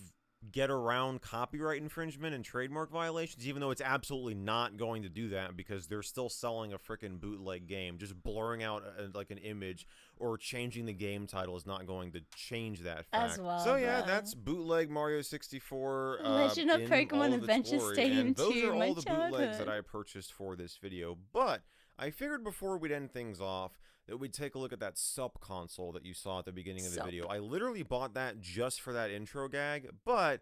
[SPEAKER 11] get around copyright infringement and trademark violations, even though it's absolutely not going to do that because they're still selling a freaking bootleg game. Just blurring out like an image or changing the game title is not going to change that fact.
[SPEAKER 2] As well,
[SPEAKER 11] so yeah, that's bootleg Mario 64.
[SPEAKER 2] Legend of Pokemon Adventure Stadium 2.
[SPEAKER 11] Those are all the bootlegs that I purchased for this video. But I figured before we'd end things off that we'd take a look at that sup console that you saw at the beginning of the video. I literally bought that just for that intro gag, but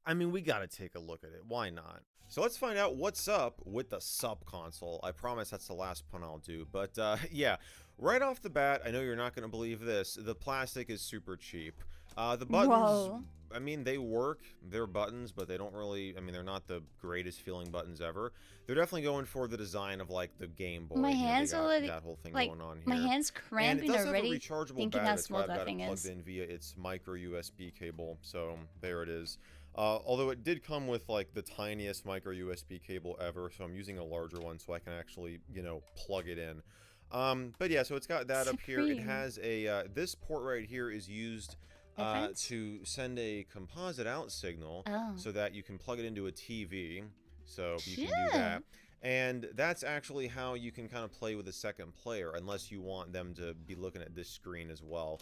[SPEAKER 11] I mean, we gotta take a look at it. Why not? So let's find out what's up with the sup console. I promise that's the last pun I'll do, but yeah, right off the bat, I know you're not gonna believe this. The plastic is super cheap. The buttons, I mean, they work. They're buttons, but they don't really, I mean, they're not the greatest feeling buttons ever. They're definitely going for the design of, like, the Game Boy.
[SPEAKER 2] My hands are like,
[SPEAKER 11] that whole thing
[SPEAKER 2] like
[SPEAKER 11] going on here.
[SPEAKER 2] my hands cramping already. Thinking how small that thing
[SPEAKER 11] is. Plugged in via its micro USB cable, so there it is. Although it did come with, like, the tiniest micro USB cable ever, so I'm using a larger one so I can actually, you know, plug it in. But yeah, so it's got that up here. It has a, this port right here is used to send a composite out signal so that you can plug it into a TV. So you can do that. And that's actually how you can kind of play with a second player, unless you want them to be looking at this screen as well.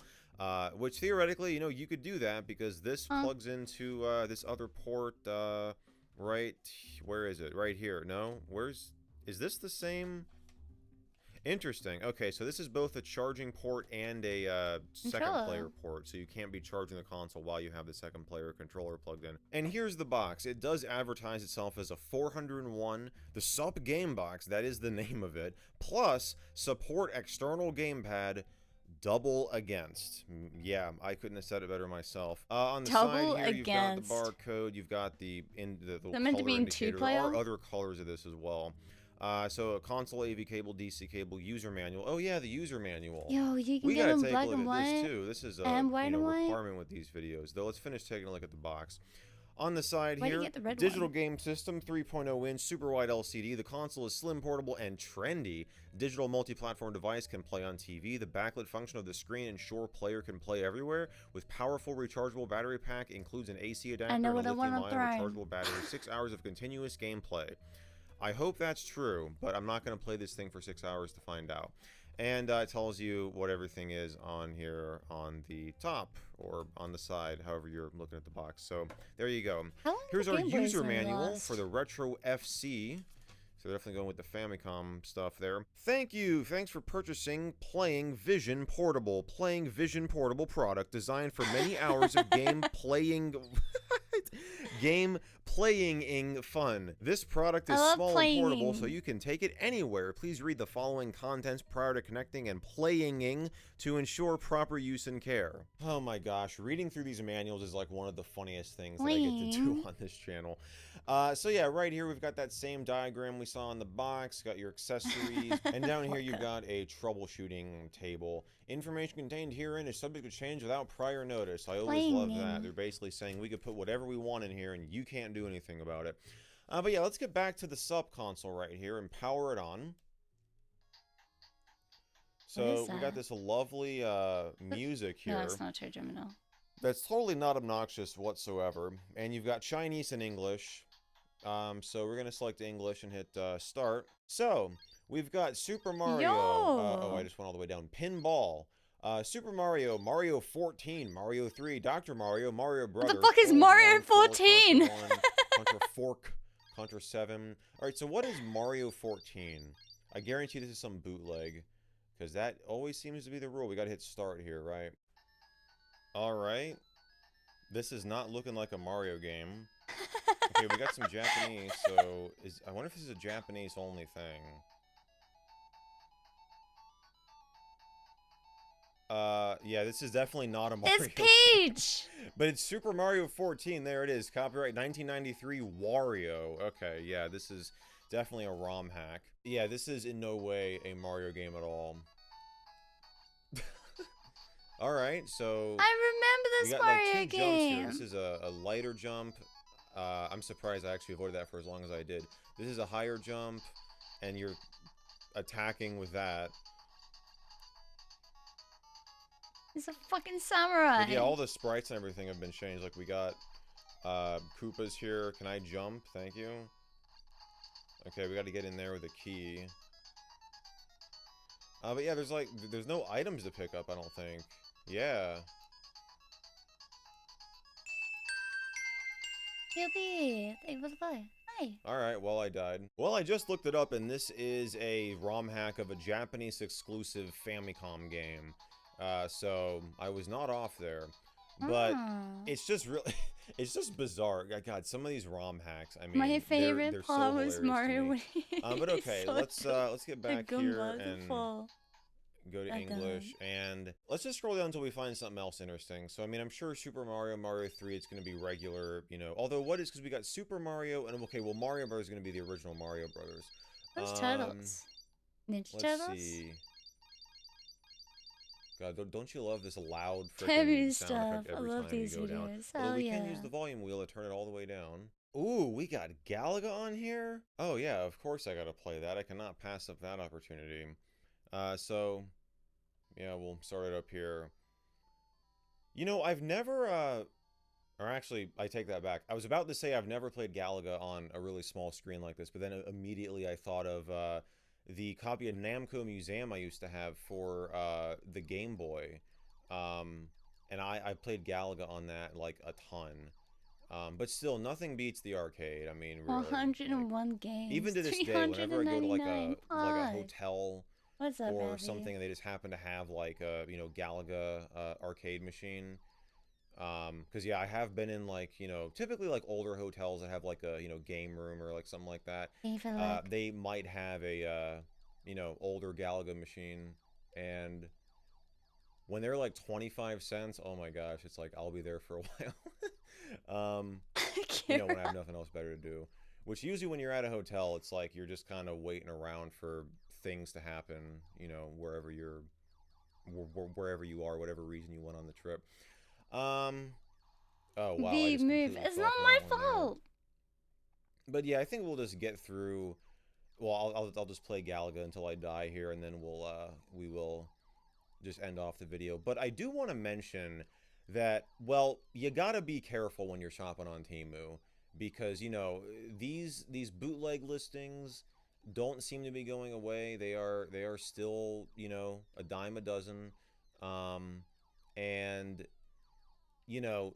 [SPEAKER 11] Which theoretically, you know, you could do that because this plugs into this other port right, where is it? Right here. No? Is this the same? Interesting. Okay, so this is both a charging port and a second player port, so you can't be charging the console while you have the second player controller plugged in. And here's the box. It does advertise itself as a 401, the SUP game box, that is the name of it, plus support external gamepad, double against. Yeah, I couldn't have said it better myself. On the side here, you've got the barcode, you've got the color indicator. There are other colors of this as well. So a console AV cable, DC cable, user manual. Oh yeah, the user manual.
[SPEAKER 2] Yo, you can get them black and white.
[SPEAKER 11] This too. This is a requirement with these videos. Though let's finish taking a look at the box. On the side here, digital game system, 3.0-inch, super wide LCD. The console is slim, portable, and trendy. Digital multi-platform device can play on TV. The backlit function of the screen ensure player can play everywhere. With powerful rechargeable battery pack, includes an AC adapter and a lithium-ion rechargeable battery. 6 hours of continuous gameplay. I hope that's true, but I'm not going to play this thing for 6 hours to find out. And it tells you what everything is on here on the top or on the side, however you're looking at the box. So there you go. Here's our user manual for the Retro FC. So definitely going with the Famicom stuff there. Thank you. Thanks for purchasing Playing Vision Portable. Playing Vision Portable product designed for many hours of game playing fun. This product is small and portable, so you can take it anywhere. Please read the following contents prior to connecting and playing to ensure proper use and care. Oh my gosh, reading through these manuals is like one of the funniest things that I get to do on this channel. So yeah, right here we've got that same diagram we saw in the box, got your accessories, and down here you've got a troubleshooting table. Information contained herein is subject to change without prior notice. I always love that. They're basically saying we could put whatever we want in here and you can't do anything about it. But yeah, let's get back to the SUP console right here and power it on. So we got this lovely music here.
[SPEAKER 2] No, it's not trigeminal.
[SPEAKER 11] That's totally not obnoxious whatsoever. And you've got Chinese and English. So we're going to select English and hit start. So we've got Super Mario. Oh, I just went all the way down. Pinball. Super Mario, Mario 14, Mario 3, Dr. Mario, Mario Brothers.
[SPEAKER 2] What the fuck is Mario 14?
[SPEAKER 11] Contra Fork, Contra 7. Alright, so what is Mario 14? I guarantee this is some bootleg. Because that always seems to be the rule. We gotta hit start here, right? Alright. This is not looking like a Mario game. Okay, we got some Japanese, so I wonder if this is a Japanese only thing. Yeah, this is definitely not a Mario.
[SPEAKER 2] It's Peach!
[SPEAKER 11] But it's Super Mario 14. There it is. Copyright 1993 Wario. Okay, yeah, this is definitely a ROM hack. Yeah, this is in no way a Mario game at all. Alright, so...
[SPEAKER 2] I remember this
[SPEAKER 11] we got,
[SPEAKER 2] Mario
[SPEAKER 11] like, two
[SPEAKER 2] game!
[SPEAKER 11] jumps here. This is a lighter jump. I'm surprised I actually avoided that for as long as I did. This is a higher jump, and you're attacking with that.
[SPEAKER 2] He's a fucking samurai.
[SPEAKER 11] But yeah, all the sprites and everything have been changed. Like, we got Koopas here. Can I jump? Thank you. Okay, we got to get in there with a key. But yeah, there's no items to pick up, I don't think. Yeah.
[SPEAKER 2] Yuppie! Thank you for the play. Hi.
[SPEAKER 11] Alright, well, I died. Well, I just looked it up, and this is a ROM hack of a Japanese exclusive Famicom game. So I was not off there, but it's just really, it's just bizarre. God, some of these ROM hacks. I mean,
[SPEAKER 2] my favorite
[SPEAKER 11] they're
[SPEAKER 2] part
[SPEAKER 11] so
[SPEAKER 2] was Mario when
[SPEAKER 11] but okay, let's get back here and
[SPEAKER 2] fall.
[SPEAKER 11] Go to English, and let's just scroll down until we find something else interesting. So I mean, I'm sure Super Mario, Mario 3, it's going to be regular, you know. Although what is, because we got Super Mario, and okay, well, Mario Brothers is going to be the original Mario Brothers.
[SPEAKER 2] Those turtles, Ninja Turtles.
[SPEAKER 11] Let's see. God, don't you love this loud
[SPEAKER 2] Heavy
[SPEAKER 11] freaking
[SPEAKER 2] stuff.
[SPEAKER 11] sound effect
[SPEAKER 2] I
[SPEAKER 11] every
[SPEAKER 2] love
[SPEAKER 11] time
[SPEAKER 2] these
[SPEAKER 11] you go down?
[SPEAKER 2] videos.
[SPEAKER 11] Although
[SPEAKER 2] Oh
[SPEAKER 11] we
[SPEAKER 2] yeah.
[SPEAKER 11] can use the volume wheel to turn it all the way down. Ooh, we got Galaga on here? Oh yeah, of course I gotta play that. I cannot pass up that opportunity. So, yeah, we'll start it up here. You know, I've never, or actually, I take that back. I was about to say I've never played Galaga on a really small screen like this, but then immediately I thought of, the copy of Namco Museum I used to have for the Game Boy, and I played Galaga on that like a ton, but still nothing beats the arcade. I mean, really,
[SPEAKER 2] 101 games.
[SPEAKER 11] even to this day, whenever I go to like a hotel
[SPEAKER 2] What's up,
[SPEAKER 11] or
[SPEAKER 2] Abby?
[SPEAKER 11] something, and they just happen to have like a Galaga arcade machine. Because yeah, I have been in like, typically like older hotels that have like a, game room or like something like that. They might have a, older Galaga machine, and when they're like 25 cents, oh my gosh, it's like, I'll be there for a while. When I have nothing else better to do. Which usually when you're at a hotel, it's like you're just kind of waiting around for things to happen, wherever you are, whatever reason you went on the trip. Oh wow,
[SPEAKER 2] move. It's not my fault.
[SPEAKER 11] But yeah, I think we'll just get through. Well, I'll just play Galaga until I die here, and then we will just end off the video. But I do want to mention that, well, you gotta be careful when you're shopping on Temu, because these bootleg listings don't seem to be going away. They are still a dime a dozen, and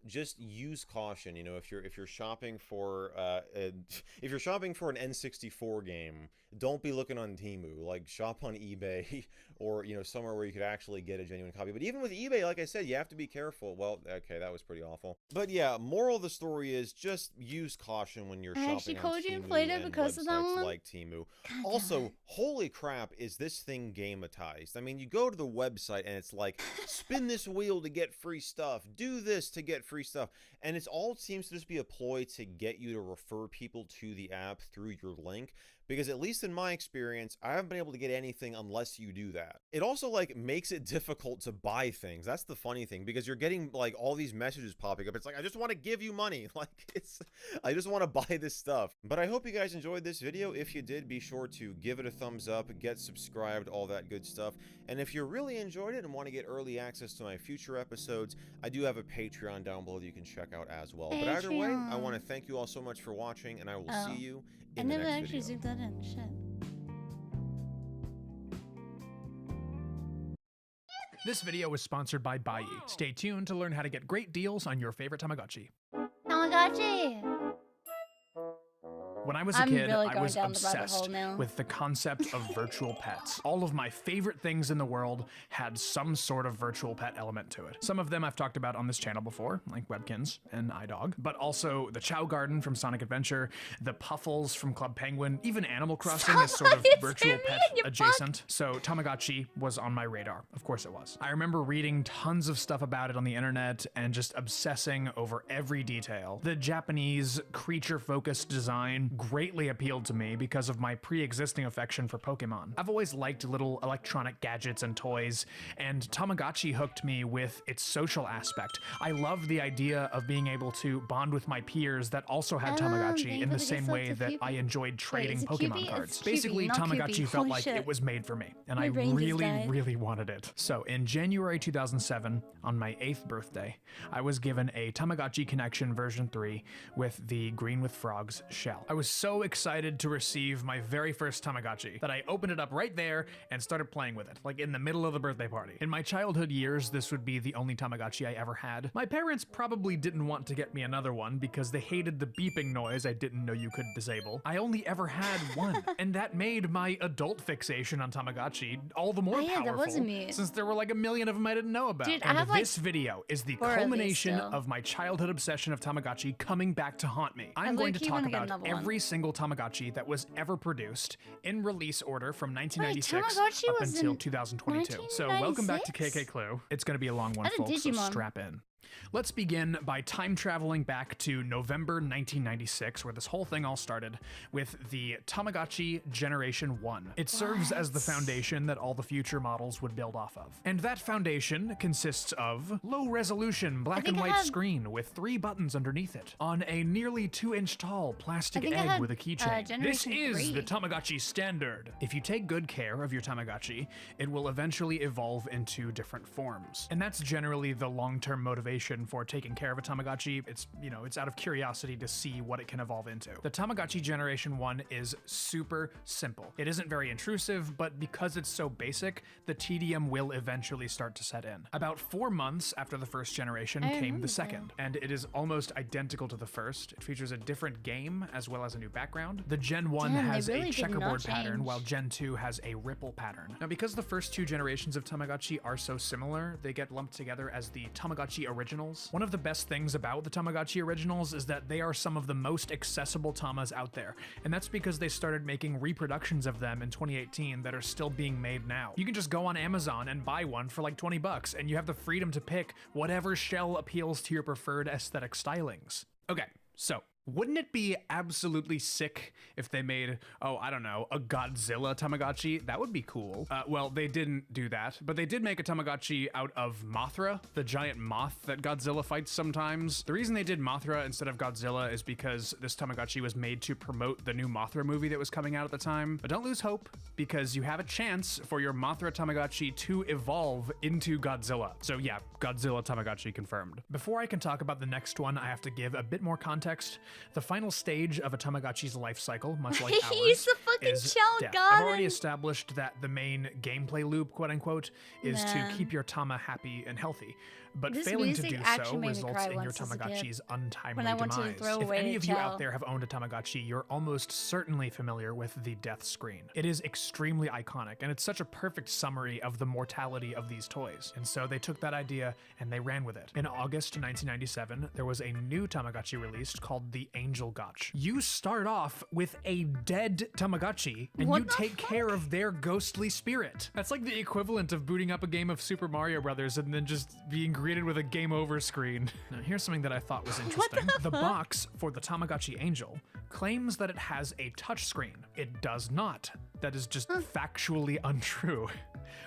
[SPEAKER 11] just use caution. If you're shopping for if you're shopping for an N64 game, don't be looking on Temu. Like, shop on eBay or somewhere where you could actually get a genuine copy. But even with eBay, like I said, you have to be careful. Well, okay, that was pretty awful. But yeah, moral of the story is just use caution when you're shopping on Temu and websites like Temu. Also, holy crap, is this thing gamatized? I mean, you go to the website and it's like, spin this wheel to get free stuff, do this to get free stuff, and it all seems to just be a ploy to get you to refer people to the app through your link, because at least in my experience, I haven't been able to get anything unless you do that. It also like makes it difficult to buy things. That's the funny thing, because you're getting like all these messages popping up. It's like, I just want to give you money. Like, I just want to buy this stuff. But I hope you guys enjoyed this video. If you did, be sure to give it a thumbs up, get subscribed, all that good stuff. And if you really enjoyed it and want to get early access to my future episodes, I do have a Patreon down below that you can check out as well. But either way, I want to thank you all so much for watching, and I will see you in the next video.
[SPEAKER 2] I never actually zoomed that in. Shit.
[SPEAKER 12] This video was sponsored by Bai. Stay tuned to learn how to get great deals on your favorite Tamagotchi.
[SPEAKER 2] Tamagotchi!
[SPEAKER 12] When I was a
[SPEAKER 2] I'm
[SPEAKER 12] kid,
[SPEAKER 2] really
[SPEAKER 12] I
[SPEAKER 2] going
[SPEAKER 12] was
[SPEAKER 2] down the rabbit hole
[SPEAKER 12] obsessed
[SPEAKER 2] now.
[SPEAKER 12] with the concept of virtual pets. All of my favorite things in the world had some sort of virtual pet element to it. Some of them I've talked about on this channel before, like Webkins and iDog, but also the Chow Garden from Sonic Adventure, the Puffles from Club Penguin, even Animal Crossing is sort of virtual pet adjacent. So Tamagotchi was on my radar. Of course it was. I remember reading tons of stuff about it on the internet and just obsessing over every detail. The Japanese creature-focused design greatly appealed to me because of my pre-existing affection for Pokemon. I've always liked little electronic gadgets and toys, and Tamagotchi hooked me with its social aspect. I loved the idea of being able to bond with my peers that also had Tamagotchi in the same way that I enjoyed trading Pokemon cards. Basically, Tamagotchi felt like it was made for me, and I really wanted it. So in January 2007, on my 8th birthday, I was given a Tamagotchi Connection version 3 with the Green with Frogs shell. I was so excited to receive my very first Tamagotchi that I opened it up right there and started playing with it, like in the middle of the birthday party. In my childhood years, this would be the only Tamagotchi I ever had. My parents probably didn't want to get me another one because they hated the beeping noise I didn't know you could disable. I only ever had one, and that made my adult fixation on Tamagotchi all the more powerful, since there were like a million of them I didn't know about.
[SPEAKER 2] Dude,
[SPEAKER 12] and
[SPEAKER 2] I have like
[SPEAKER 12] this video is the
[SPEAKER 2] 4 of these
[SPEAKER 12] culmination
[SPEAKER 2] still.
[SPEAKER 12] of my childhood obsession of Tamagotchi coming back to haunt me. I'm going to talk about every single Tamagotchi that was ever produced in release order from 1996
[SPEAKER 2] Tamagotchi
[SPEAKER 12] up
[SPEAKER 2] was
[SPEAKER 12] until
[SPEAKER 2] in
[SPEAKER 12] 2022. So welcome back to KK Clue. It's going to be a long one, folks, so strap in. Let's begin by time traveling back to November 1996, where this whole thing all started, with the Tamagotchi Generation 1. It serves as the foundation that all the future models would build off of. And that foundation consists of low-resolution black and white screen with 3 buttons underneath it, on a nearly 2-inch tall plastic egg with a keychain. This is the Tamagotchi standard. If you take good care of your Tamagotchi, it will eventually evolve into different forms. And that's generally the long-term motivation for taking care of a Tamagotchi. It's, you know, it's out of curiosity to see what it can evolve into. The Tamagotchi Generation 1 is super simple. It isn't very intrusive, but because it's so basic, the tedium will eventually start to set in. About 4 months after the first generation came the second, and it is almost identical to the first. It features a different game as well as a new background. The Gen 1 has a checkerboard pattern, while Gen 2 has a ripple pattern. Now, because the first 2 generations of Tamagotchi are so similar, they get lumped together as the Tamagotchi Originals. One of the best things about the Tamagotchi Originals is that they are some of the most accessible Tamas out there, and that's because they started making reproductions of them in 2018 that are still being made now. You can just go on Amazon and buy one for like 20 bucks, and you have the freedom to pick whatever shell appeals to your preferred aesthetic stylings. Okay, so wouldn't it be absolutely sick if they made, oh, I don't know, a Godzilla Tamagotchi? That would be cool. Well, they didn't do that, but they did make a Tamagotchi out of Mothra, the giant moth that Godzilla fights sometimes. The reason they did Mothra instead of Godzilla is because this Tamagotchi was made to promote the new Mothra movie that was coming out at the time. But don't lose hope, because you have a chance for your Mothra Tamagotchi to evolve into Godzilla. So yeah, Godzilla Tamagotchi confirmed. Before I can talk about the next one, I have to give a bit more context. The final stage of a Tamagotchi's life cycle, much like ours,
[SPEAKER 2] He's the fucking
[SPEAKER 12] is death. I've already established that the main gameplay loop, quote unquote, is to keep your Tama happy and healthy. But failing to do so results in your Tamagotchi's untimely demise. If any of you out there have owned a Tamagotchi, you're almost certainly familiar with the death screen. It is extremely iconic, and it's such a perfect summary of the mortality of these toys. And so they took that idea and they ran with it. In August 1997, there was a new Tamagotchi released called the Angel Gotch. You start off with a dead Tamagotchi, and you take care of their ghostly spirit. That's like the equivalent of booting up a game of Super Mario Brothers and then just being greeted with a game over screen. Now, here's something that I thought was interesting. The box for the Tamagotchi Angel claims that it has a touchscreen. It does not. That is just factually untrue.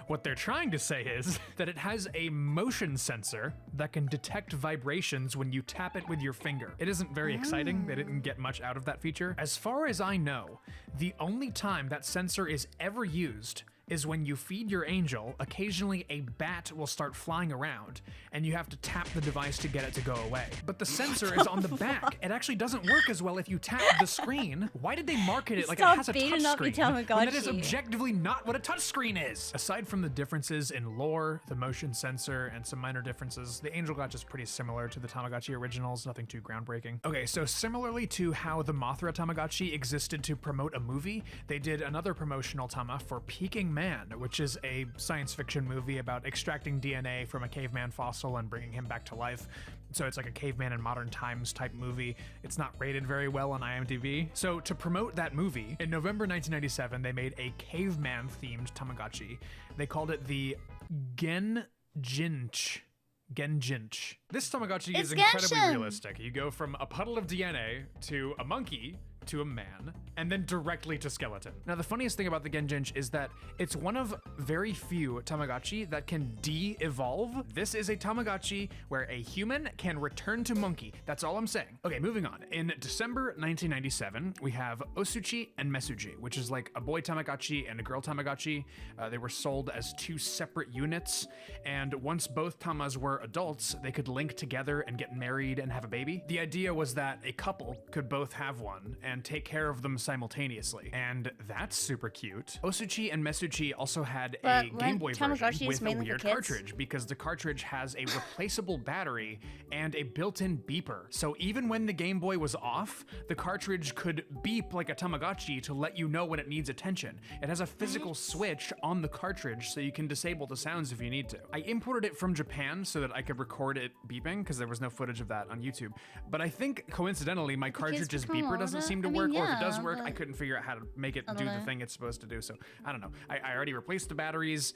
[SPEAKER 12] What they're trying to say is that it has a motion sensor that can detect vibrations when you tap it with your finger. It isn't very exciting. They didn't get much out of that feature. As far as I know, the only time that sensor is ever used is when you feed your angel, occasionally a bat will start flying around, and you have to tap the device to get it to go away. But the sensor is on the back. It actually doesn't work as well if you tap the screen. Why did they market it like it has a touchscreen when that is objectively not what a touchscreen is? Aside from the differences in lore, the motion sensor, and some minor differences, the Angel Gacha is pretty similar to the Tamagotchi originals, nothing too groundbreaking. Okay, so similarly to how the Mothra Tamagotchi existed to promote a movie, they did another promotional Tama for Peking Man, which is a science fiction movie about extracting DNA from a caveman fossil and bringing him back to life. So it's like a caveman in modern times type movie. It's not rated very well on IMDb. So to promote that movie, in November 1997, they made a caveman-themed Tamagotchi. They called it the Genjinch. This Tamagotchi is incredibly realistic. You go from a puddle of DNA to a monkey to a man, and then directly to skeleton. Now, the funniest thing about the Genjinch is that it's one of very few Tamagotchi that can de-evolve. This is a Tamagotchi where a human can return to monkey. That's all I'm saying. Okay, moving on. In December 1997, we have Osuchi and Mesuji, which is like a boy Tamagotchi and a girl Tamagotchi. They were sold as two separate units, and once both Tamas were adults, they could link together and get married and have a baby. The idea was that a couple could both have one and take care of them simultaneously. And that's super cute. Osuchi and Mesuchi also had a Game Boy version with a weird cartridge, because the cartridge has a replaceable battery and a built-in beeper. So even when the Game Boy was off, the cartridge could beep like a Tamagotchi to let you know when it needs attention. It has a physical switch on the cartridge so you can disable the sounds if you need to. I imported it from Japan so that I could record it beeping, because there was no footage of that on YouTube. But I think coincidentally my cartridge's beeper doesn't seem to work, or if it does work, I couldn't figure out how to make it do the thing it's supposed to do. So I don't know. I already replaced the batteries.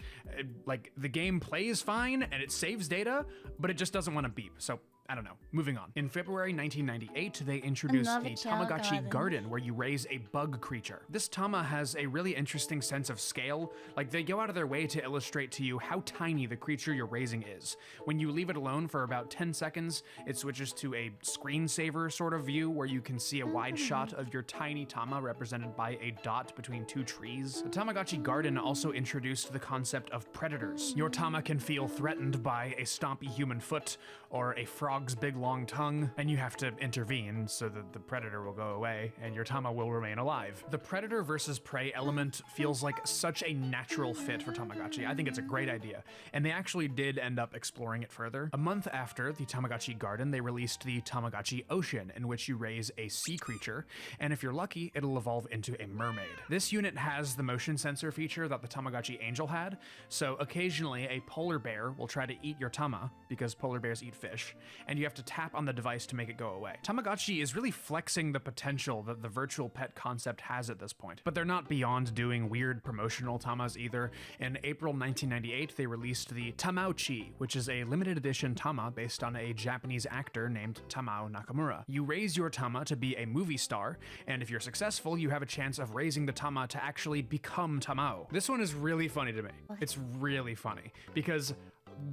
[SPEAKER 12] Like, the game plays fine and it saves data, but it just doesn't want to beep. So I don't know. Moving on. In February 1998, they introduced the Tamagotchi Garden, where you raise a bug creature. This Tama has a really interesting sense of scale. Like, they go out of their way to illustrate to you how tiny the creature you're raising is. When you leave it alone for about 10 seconds, it switches to a screensaver sort of view where you can see a wide shot of your tiny Tama represented by a dot between two trees. The Tamagotchi Garden also introduced the concept of predators. Your Tama can feel threatened by a stompy human foot or a frog's big long tongue, and you have to intervene so that the predator will go away and your Tama will remain alive. The predator versus prey element feels like such a natural fit for Tamagotchi. I think it's a great idea, and they actually did end up exploring it further. A month after the Tamagotchi Garden, they released the Tamagotchi Ocean, in which you raise a sea creature, and if you're lucky, it'll evolve into a mermaid. This unit has the motion sensor feature that the Tamagotchi Angel had, so occasionally a polar bear will try to eat your Tama, because polar bears eat fish, and you have to tap on the device to make it go away. Tamagotchi is really flexing the potential that the virtual pet concept has at this point, but they're not beyond doing weird promotional Tamas either. In April 1998, they released the Tamauchi, which is a limited edition Tama based on a Japanese actor named Tamao Nakamura. You raise your Tama to be a movie star, and if you're successful, you have a chance of raising the Tama to actually become Tamao. This one is really funny to me. It's really funny, because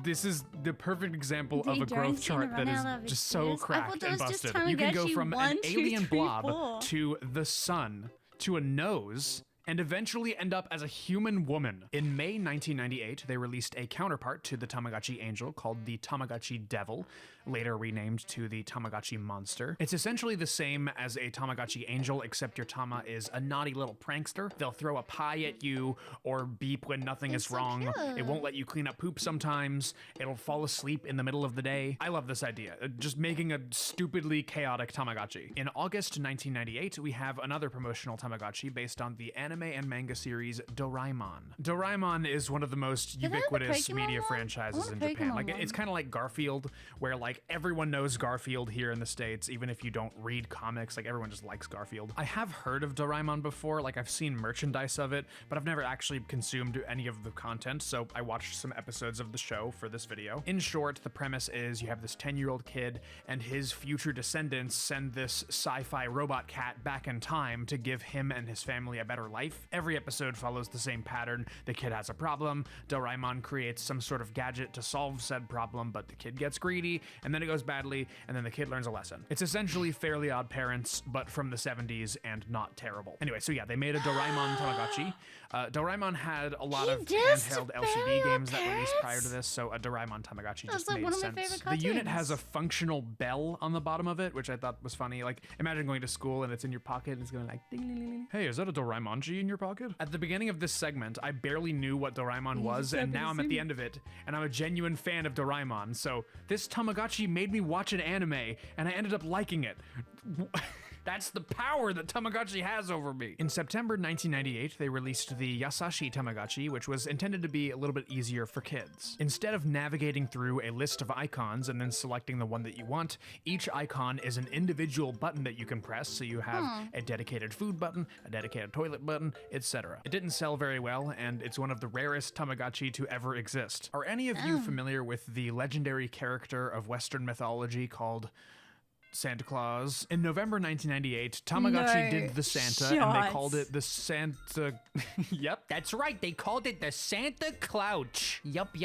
[SPEAKER 12] this is the perfect example of a growth chart that is just so cracked and busted. You can go from an alien blob to the sun to a nose, and eventually end up as a human woman. In May 1998, they released a counterpart to the Tamagotchi Angel called the Tamagotchi Devil, later renamed to the Tamagotchi Monster. It's essentially the same as a Tamagotchi Angel, except your Tama is a naughty little prankster. They'll throw a pie at you or beep when nothing is wrong. It won't let you clean up poop sometimes. It'll fall asleep in the middle of the day. I love this idea, just making a stupidly chaotic Tamagotchi. In August 1998, we have another promotional Tamagotchi based on the anime and manga series Doraemon. Doraemon is one of the most ubiquitous media franchises in Japan. Like, it's kind of like Garfield, where like everyone knows Garfield here in the States, even if you don't read comics. Like, everyone just likes Garfield. I have heard of Doraemon before, like I've seen merchandise of it, but I've never actually consumed any of the content, so I watched some episodes of the show for this video. In short, the premise is you have this 10-year-old kid and his future descendants send this sci-fi robot cat back in time to give him and his family a better life. Every episode follows the same pattern. The kid has a problem, Doraemon creates some sort of gadget to solve said problem, but the kid gets greedy and then it goes badly, and then the kid learns a lesson. It's essentially Fairly Odd Parents, but from the 70s and not terrible. Anyway, so yeah, they made a Doraemon Tamagotchi. Doraemon had a lot of handheld LCD games that released prior to this, so a Doraemon Tamagotchi just made sense. The unit has a functional bell on the bottom of it, which I thought was funny. Like, imagine going to school and it's in your pocket and it's going like, ding, ding, ding, ding. Hey, is that a Doraemon-G in your pocket? At the beginning of this segment, I barely knew what Doraemon was, and now I'm at the end of it, and I'm a genuine fan of Doraemon, so this Tamagotchi made me watch an anime, and I ended up liking it. That's the power that Tamagotchi has over me. In September 1998, they released the Yasashi Tamagotchi, which was intended to be a little bit easier for kids. Instead of navigating through a list of icons and then selecting the one that you want, each icon is an individual button that you can press, so you have a dedicated food button, a dedicated toilet button, etc. It didn't sell very well, and it's one of the rarest Tamagotchi to ever exist. Are any of you familiar with the legendary character of Western mythology called Santa Claus? In November 1998, Tamagotchi did the Santa, and they called it the Santa... Yep, that's right, they called it the Santa Clouch. Yup.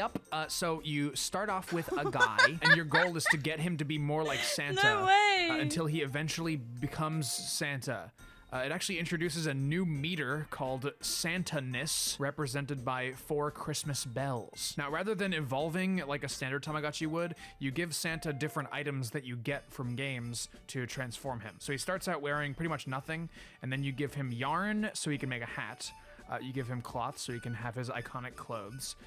[SPEAKER 12] So you start off with a guy, and your goal is to get him to be more like Santa until he eventually becomes Santa. It actually introduces a new meter called Santa-ness, represented by 4 Christmas bells. Now, rather than evolving like a standard Tamagotchi would, you give Santa different items that you get from games to transform him. So he starts out wearing pretty much nothing, and then you give him yarn so he can make a hat. You give him cloth so he can have his iconic clothes.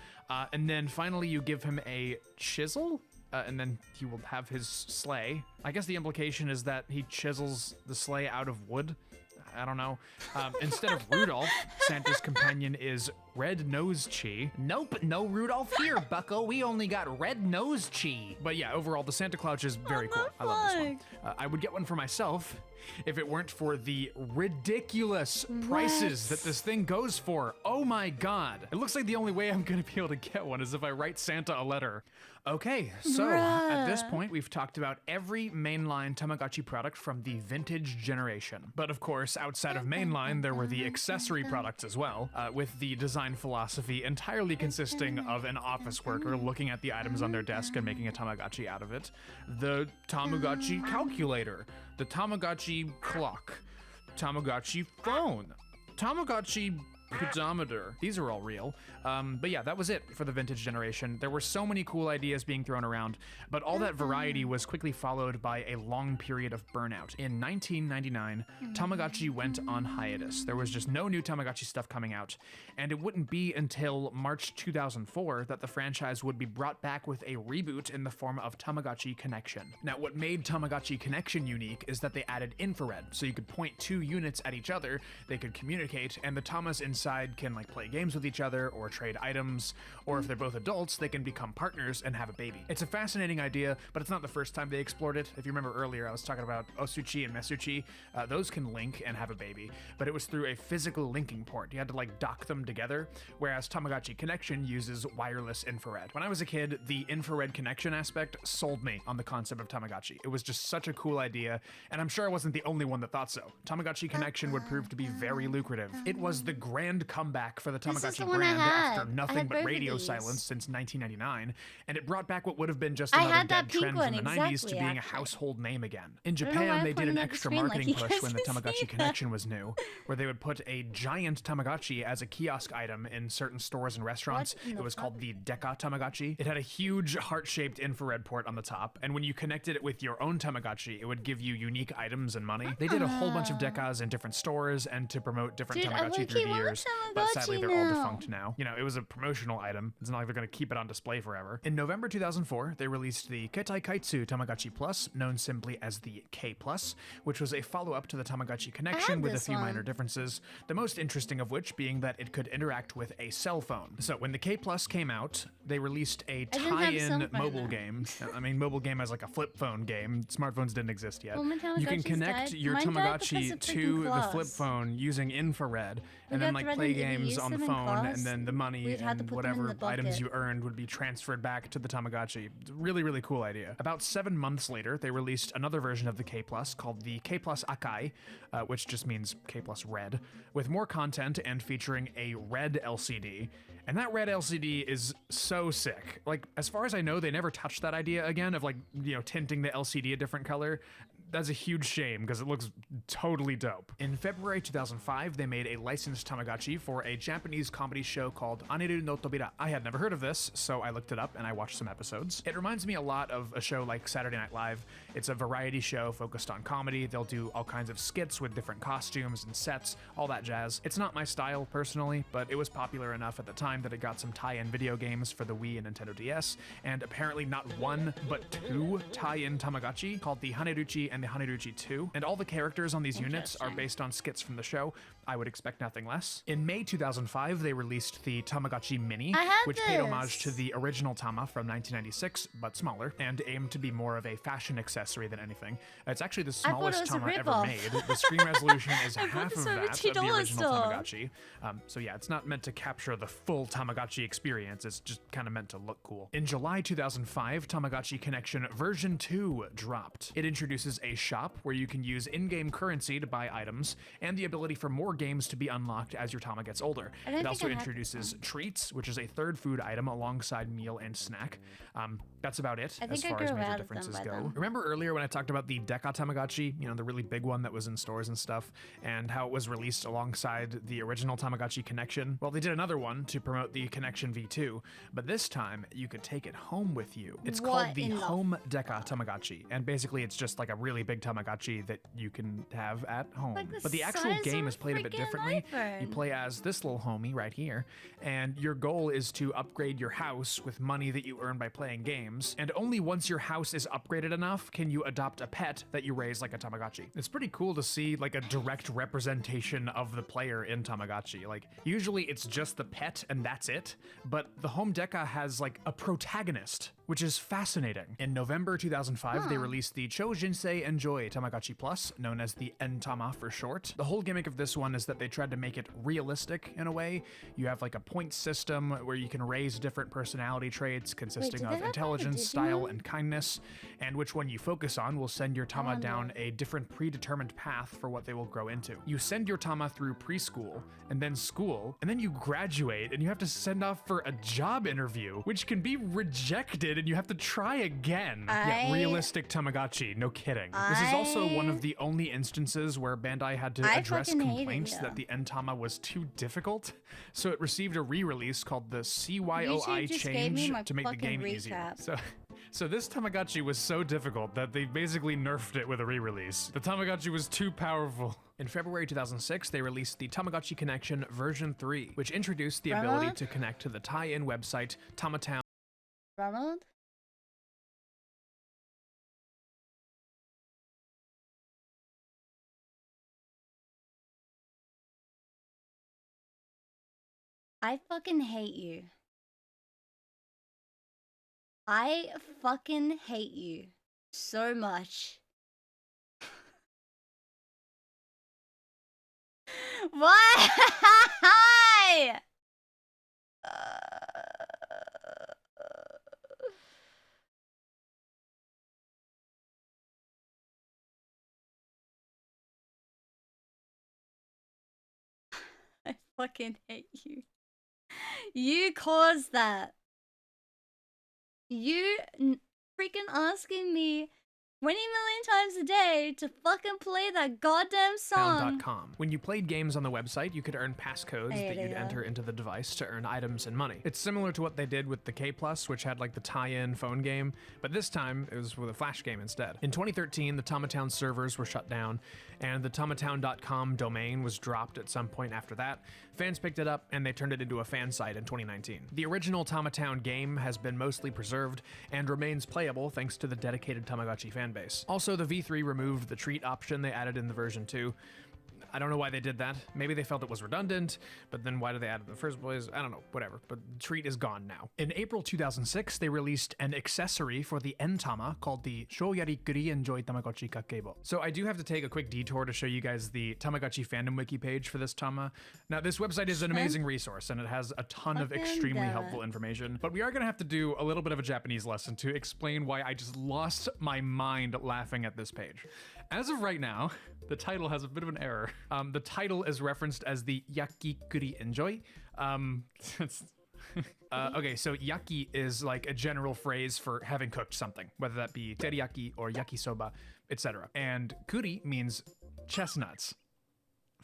[SPEAKER 12] And then finally you give him a chisel, and then he will have his sleigh. I guess the implication is that he chisels the sleigh out of wood. I don't know. Instead of Rudolph, Santa's companion is Red Nose Chi. Nope, no Rudolph here, bucko. We only got Red Nose Chi. But yeah, overall, the Santa Claus is very cool. I love this one. I would get one for myself if it weren't for the ridiculous prices that this thing goes for. Oh my God. It looks like the only way I'm gonna be able to get one is if I write Santa a letter. Okay, so at this point, we've talked about every mainline Tamagotchi product from the vintage generation. But of course, outside of mainline, there were the accessory products as well, with the design philosophy entirely consisting of an office worker looking at the items on their desk and making a Tamagotchi out of it. The Tamagotchi calculator, the Tamagotchi clock, Tamagotchi phone, Tamagotchi pedometer. These are all real. But yeah, that was it for the vintage generation. There were so many cool ideas being thrown around, but all that variety was quickly followed by a long period of burnout. In 1999, Tamagotchi went on hiatus. There was just no new Tamagotchi stuff coming out, and it wouldn't be until March 2004 that the franchise would be brought back with a reboot in the form of Tamagotchi Connection. Now, what made Tamagotchi Connection unique is that they added infrared, so you could point 2 units at each other, they could communicate, and the Tamas inside can like play games with each other or trade items, or if they're both adults, they can become partners and have a baby. It's a fascinating idea, but it's not the first time they explored it. If you remember earlier, I was talking about Osuchi and Mesuchi. Those can link and have a baby, but it was through a physical linking port. You had to like dock them together, whereas Tamagotchi Connection uses wireless infrared. When I was a kid, the infrared connection aspect sold me on the concept of Tamagotchi. It was just such a cool idea, and I'm sure I wasn't the only one that thought so. Tamagotchi Connection would prove to be very lucrative. It was the grand comeback for the Tamagotchi brand after nothing but radio silence since 1999, and it brought back what would have been just another dead trend from the 90s to being a household name again. In Japan, they did an extra marketing push when the Tamagotchi Connection was new, where they would put a giant Tamagotchi as a kiosk item in certain stores and restaurants. It was called the Deka Tamagotchi. It had a huge heart-shaped infrared port on the top, and when you connected it with your own Tamagotchi, it would give you unique items and money. They did a whole bunch of Dekas in different stores and to promote different Tamagotchi through the years, but sadly they're all defunct now. You know, it was a promotional item. It's not like they're going to keep it on display forever. In November 2004, they released the Ketai Kaitsu Tamagotchi Plus, known simply as the K Plus, which was a follow-up to the Tamagotchi Connection with a few minor differences, the most interesting of which being that it could interact with a cell phone. So when the K Plus came out, they released a tie-in mobile game. I mean, mobile game as like a flip phone game. Smartphones didn't exist yet. You can connect your Tamagotchi to the flip phone using infrared, and then like like
[SPEAKER 2] ready
[SPEAKER 12] play
[SPEAKER 2] to
[SPEAKER 12] games
[SPEAKER 2] use
[SPEAKER 12] on the
[SPEAKER 2] them in
[SPEAKER 12] phone,
[SPEAKER 2] class,
[SPEAKER 12] and then the money
[SPEAKER 2] we'd have to
[SPEAKER 12] and
[SPEAKER 2] put them in
[SPEAKER 12] whatever
[SPEAKER 2] the
[SPEAKER 12] items
[SPEAKER 2] bucket.
[SPEAKER 12] you earned would be transferred back to the Tamagotchi. Really, really cool idea. About 7 months later, they released another version of the K Plus called the K Plus Akai, which just means K Plus Red, with more content and featuring a red LCD. And that red LCD is so sick. Like, as far as I know, they never touched that idea again of, like, you know, tinting the LCD a different color. That's a huge shame because it looks totally dope. In February 2005, they made a licensed Tamagotchi for a Japanese comedy show called Aniru no Tobira. I had never heard of this, so I looked it up and I watched some episodes. It reminds me a lot of a show like Saturday Night Live. It's a variety show focused on comedy. They'll do all kinds of skits with different costumes and sets, all that jazz. It's not my style personally, but it was popular enough at the time that it got some tie-in video games for the Wii and Nintendo DS, and apparently not one, but 2 tie-in Tamagotchi called the Haneruchi and the Haneruchi 2, and all the characters on these units are based on skits from the show. I would expect nothing less. In May 2005, they released the Tamagotchi Mini, which paid homage to the original Tama from 1996, but smaller, and aimed to be more of a fashion accessory than anything. It's actually the smallest Tama ever made. The screen resolution is half of that of the original Tamagotchi. So yeah, it's not meant to capture the full Tamagotchi experience, it's just kind of meant to look cool. In July 2005, Tamagotchi Connection version 2 dropped. It introduces a shop where you can use in-game currency to buy items, and the ability for more games to be unlocked as your Tama gets older. It also introduces treats, which is a third food item alongside meal and snack. That's about it as far as major differences go. Remember earlier when I talked about the Deca Tamagotchi, you know, the really big one that was in stores and stuff, and how it was released alongside the original Tamagotchi Connection? Well, they did another one to promote the Connection V2, but this time you could take it home with you. It's called the Home Deca Tamagotchi, and basically it's just like a really big Tamagotchi that you can have at home. But the actual game is played a bit differently. You play as this little homie right here, and your goal is to upgrade your house with money that you earn by playing games, and only once your house is upgraded enough can you adopt a pet that you raise like a Tamagotchi. It's pretty cool to see like a direct representation of the player in Tamagotchi. Like, usually it's just the pet and that's it, but the Home Deca has like a protagonist, which is fascinating. In November 2005, they released the Chou Jinsei Enjoy Tamagotchi Plus, known as the N-Tama for short. The whole gimmick of this one is that they tried to make it realistic in a way. You have like a point system where you can raise different personality traits consisting of intelligence, style, and kindness, and which one you focus on will send your Tama down a different predetermined path for what they will grow into. You send your Tama through preschool, and then school, and then you graduate, and you have to send off for a job interview, which can be rejected and you have to try again. Yeah, realistic Tamagotchi, no kidding. This is also one of the only instances where Bandai had to address complaints that the N-Tama was too difficult, so it received a re-release called the CYOI change to make the game easier. So this Tamagotchi was so difficult that they basically nerfed it with a re-release. The Tamagotchi was too powerful. In February 2006, they released the Tamagotchi Connection version 3, which introduced the ability to connect to the tie-in website Tamatown.
[SPEAKER 2] Ronald? I fucking hate you. I fucking hate you so much. Why? I fucking hate you. You caused that. You freaking asking me 20 million times a day to fucking play that goddamn song.
[SPEAKER 12] When you played games on the website, you could earn passcodes that you'd enter into the device to earn items and money. It's similar to what they did with the K Plus, which had like the tie-in phone game, but this time it was with a flash game instead. In 2013, the Tamatown servers were shut down, and the tamatown.com domain was dropped at some point after that. Fans picked it up, and they turned it into a fan site in 2019. The original Tamatown game has been mostly preserved and remains playable thanks to the dedicated Tamagotchi fanbase. Also, the V3 removed the treat option they added in the version 2. I don't know why they did that. Maybe they felt it was redundant, but then why did they add it in the first place? I don't know, whatever. But the treat is gone now. In April 2006, they released an accessory for the N-Tama called the Shoyarikuri Enjoy Tamagotchi Kakeibo. So I do have to take a quick detour to show you guys the Tamagotchi fandom wiki page for this Tama. Now, this website is an amazing resource, and it has a ton of extremely helpful information, but we are gonna have to do a little bit of a Japanese lesson to explain why I just lost my mind laughing at this page. As of right now, the title has a bit of an error. The title is referenced as the Yakikuri Enjoy. Okay, so yaki is like a general phrase for having cooked something, whether that be teriyaki or yakisoba, etc. And kuri means chestnuts.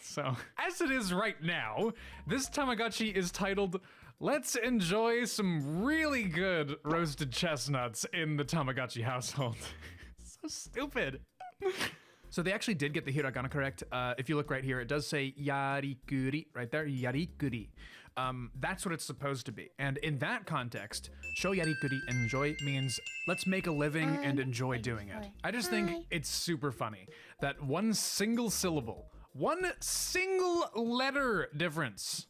[SPEAKER 12] So, as it is right now, this Tamagotchi is titled, "Let's enjoy some really good roasted chestnuts in the Tamagotchi household." So stupid. So they actually did get the hiragana correct. If you look right here, it does say yarikuri right there, yarikuri. That's what it's supposed to be. And in that context, show yarikuri enjoy means let's make a living and enjoy doing it. I just think it's super funny that one single syllable, one single letter difference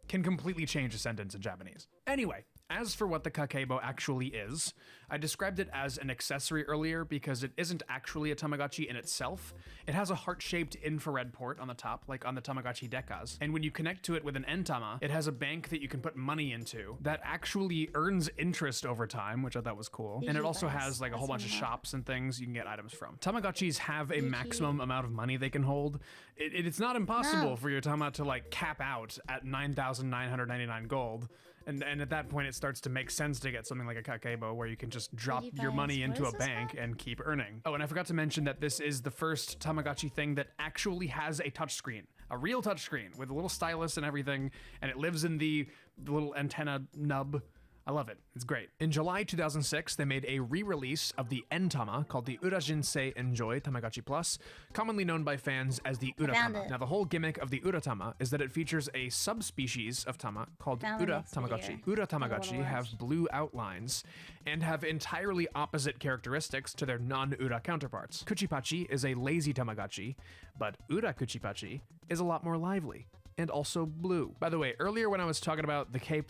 [SPEAKER 12] can completely change a sentence in Japanese. Anyway, as for what the Kakeibo actually is, I described it as an accessory earlier because it isn't actually a Tamagotchi in itself. It has a heart-shaped infrared port on the top, like on the Tamagotchi Dekas. And when you connect to it with an N-Tama, it has a bank that you can put money into that actually earns interest over time, which I thought was cool. And it also has like a whole bunch of shops and things you can get items from. Tamagotchis have a maximum amount of money they can hold. It's not impossible for your Tama to like cap out at 9,999 gold. And at that point, it starts to make sense to get something like a Kakeibo where you can just drop your money into a bank and keep earning. Oh, and I forgot to mention that this is the first Tamagotchi thing that actually has a touchscreen, a real touchscreen with a little stylus and everything, and it lives in the little antenna nub. I love it. It's great. In July 2006, they made a re-release of the N-Tama called the Urajinsei Enjoy Tamagotchi Plus, commonly known by fans as the Uratama. Now, the whole gimmick of the Uratama is that it features a subspecies of Tama called Ura Tamagotchi. Ura Tamagotchi have blue outlines and have entirely opposite characteristics to their non-Ura counterparts. Kuchipachi is a lazy Tamagotchi, but Ura Kuchipachi is a lot more lively. And also blue. By the way, earlier when I was talking about the K+,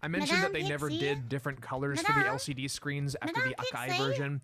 [SPEAKER 12] I mentioned that they never did different colors for the LCD screens after the Akai version.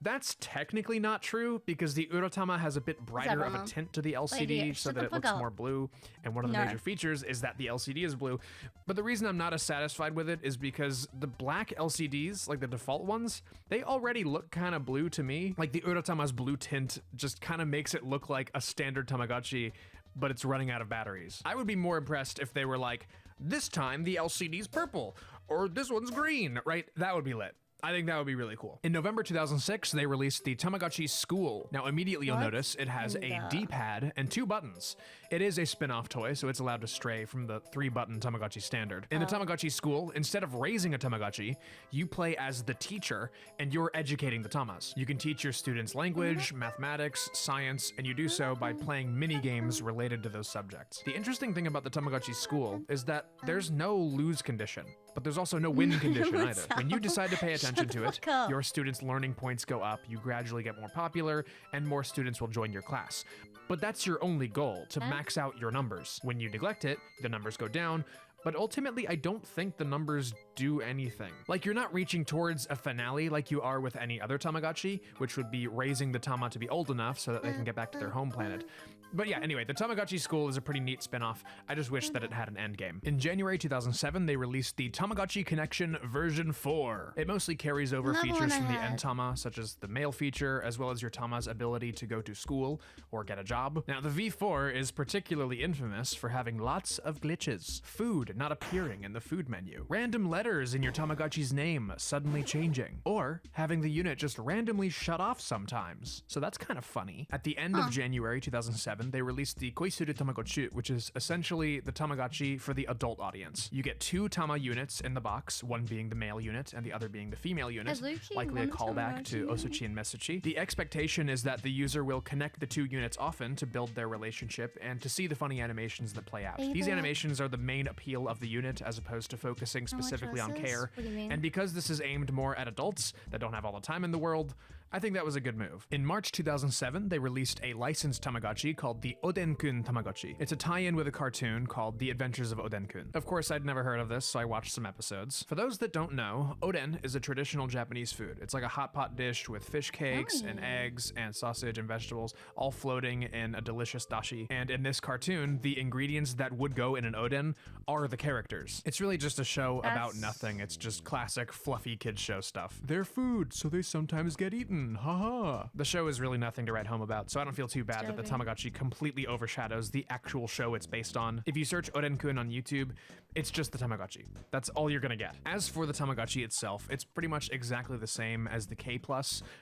[SPEAKER 12] That's technically not true because the Uratama has a bit brighter of a tint to the LCD so that it looks more blue. And one of the major features is that the LCD is blue. But the reason I'm not as satisfied with it is because the black LCDs, like the default ones, they already look kind of blue to me. Like the Uratama's blue tint just kind of makes it look like a standard Tamagotchi, but it's running out of batteries. I would be more impressed if they were like, this time the LCD's purple, or this one's green, right? That would be lit. I think that would be really cool. In November 2006, they released the Tamagotchi School. Now, immediately you'll notice it has a D-pad and 2 buttons. It is a spin-off toy, so it's allowed to stray from the 3-button Tamagotchi standard. In the Tamagotchi School, instead of raising a Tamagotchi, you play as the teacher, and you're educating the Tamas. You can teach your students language, mathematics, science, and you do so by playing mini-games related to those subjects. The interesting thing about the Tamagotchi School is that there's no lose condition, but there's also no win condition either. When you decide to pay attention to it, your students' learning points go up, you gradually get more popular, and more students will join your class. But that's your only goal, to max out your numbers. When you neglect it, the numbers go down, but ultimately I don't think the numbers do anything. Like, you're not reaching towards a finale like you are with any other Tamagotchi, which would be raising the Tama to be old enough so that they can get back to their home planet. But yeah, anyway, the Tamagotchi School is a pretty neat spin-off. I just wish that it had an end game. In January 2007, they released the Tamagotchi Connection version 4. It mostly carries over features from the N-Tama, such as the mail feature, as well as your Tama's ability to go to school or get a job. Now, the V4 is particularly infamous for having lots of glitches. Food not appearing in the food menu. Random letters in your Tamagotchi's name suddenly changing. Or having the unit just randomly shut off sometimes. So that's kind of funny. At the end of January 2007, they released the Koisuru Tamagotchi, which is essentially the Tamagotchi for the adult audience. You get 2 Tama units in the box, one being the male unit and the other being the female unit, likely a callback to Osuchi and Mesuchi. The expectation is that the user will connect the 2 units often to build their relationship and to see the funny animations that play out. These animations are the main appeal of the unit as opposed to focusing specifically on care. And because this is aimed more at adults that don't have all the time in the world, I think that was a good move. In March 2007, they released a licensed Tamagotchi called the Oden-kun Tamagotchi. It's a tie-in with a cartoon called The Adventures of Oden-kun. Of course, I'd never heard of this, so I watched some episodes. For those that don't know, oden is a traditional Japanese food. It's like a hot pot dish with fish cakes and eggs and sausage and vegetables, all floating in a delicious dashi. And in this cartoon, the ingredients that would go in an oden are the characters. It's really just a show about nothing. It's just classic fluffy kids show stuff. They're food, so they sometimes get eaten. Haha. The show is really nothing to write home about, so I don't feel too bad that the Tamagotchi completely overshadows the actual show it's based on. If you search Oden-kun on YouTube, it's just the Tamagotchi. That's all you're gonna get. As for the Tamagotchi itself, it's pretty much exactly the same as the K+,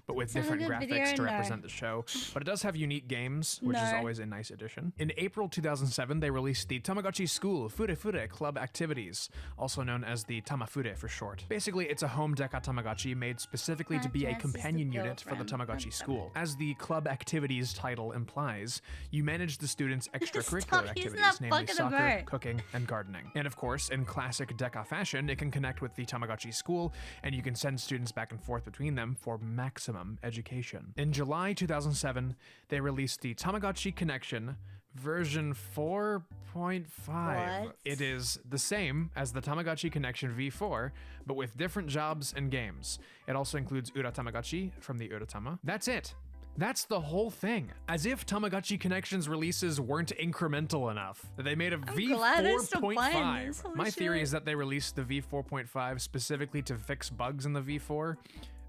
[SPEAKER 12] but with different graphics to represent the show. But it does have unique games, which is always a nice addition. In April 2007, they released the Tamagotchi School Fure Club Activities, also known as the Tamafure for short. Basically, it's a home deca Tamagotchi made specifically to be a companion unit for the Tamagotchi school. As the club activities title implies, you manage the students' extracurricular activities, namely soccer, cooking, and gardening. And of course, in classic deca fashion, it can connect with the Tamagotchi school, and you can send students back and forth between them for maximum education. In July 2007, they released the Tamagotchi Connection version 4.5. It is the same as the Tamagotchi Connection V4, but with different jobs and games. It also includes Ura Tamagotchi from the Uratama. That's it. That's the whole thing. As if Tamagotchi Connections releases weren't incremental enough. They made a V4.5. My theory is that they released the V4.5 specifically to fix bugs in the V4,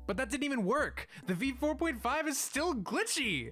[SPEAKER 12] but that didn't even work. The V4.5 is still glitchy.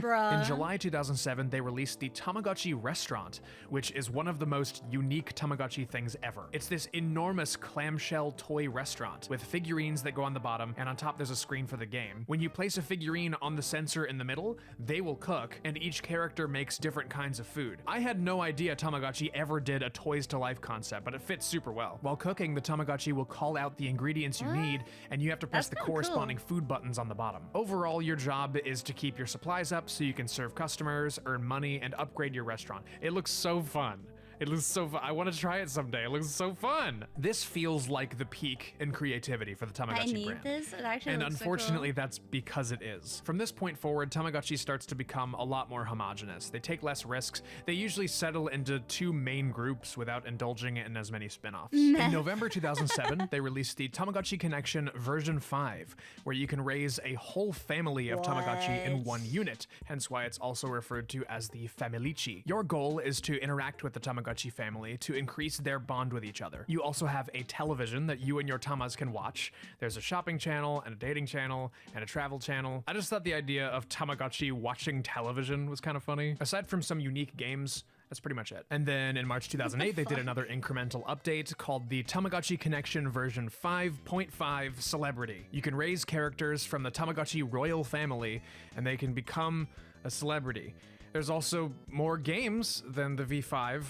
[SPEAKER 2] Bruh.
[SPEAKER 12] In July 2007, they released the Tamagotchi Restaurant, which is one of the most unique Tamagotchi things ever. It's this enormous clamshell toy restaurant with figurines that go on the bottom, and on top there's a screen for the game. When you place a figurine on the sensor in the middle, they will cook, and each character makes different kinds of food. I had no idea Tamagotchi ever did a toys to life concept, but it fits super well. While cooking, the Tamagotchi will call out the ingredients you need, and you have to press the corresponding food buttons on the bottom. Overall, your job is to keep your supplies up so you can serve customers, earn money, and upgrade your restaurant. It looks so fun. It looks so fun. I want to try it someday. It looks so fun. This feels like the peak in creativity for the Tamagotchi brand.
[SPEAKER 2] I need this. It actually
[SPEAKER 12] and
[SPEAKER 2] looks
[SPEAKER 12] unfortunately,
[SPEAKER 2] so cool.
[SPEAKER 12] that's because it is. From this point forward, Tamagotchi starts to become a lot more homogenous. They take less risks. They usually settle into two main groups without indulging in as many spin-offs. In November 2007, they released the Tamagotchi Connection version 5, where you can raise a whole family of Tamagotchi in one unit, hence why it's also referred to as the Familici. Your goal is to interact with the Tamagotchi family to increase their bond with each other. You also have a television that you and your Tamas can watch. There's a shopping channel and a dating channel and a travel channel. I just thought the idea of Tamagotchi watching television was kind of funny. Aside from some unique games, that's pretty much it. And then in March 2008, they did another incremental update called the Tamagotchi Connection version 5.5 Celebrity. You can raise characters from the Tamagotchi royal family, and they can become a celebrity. There's also more games than the V5.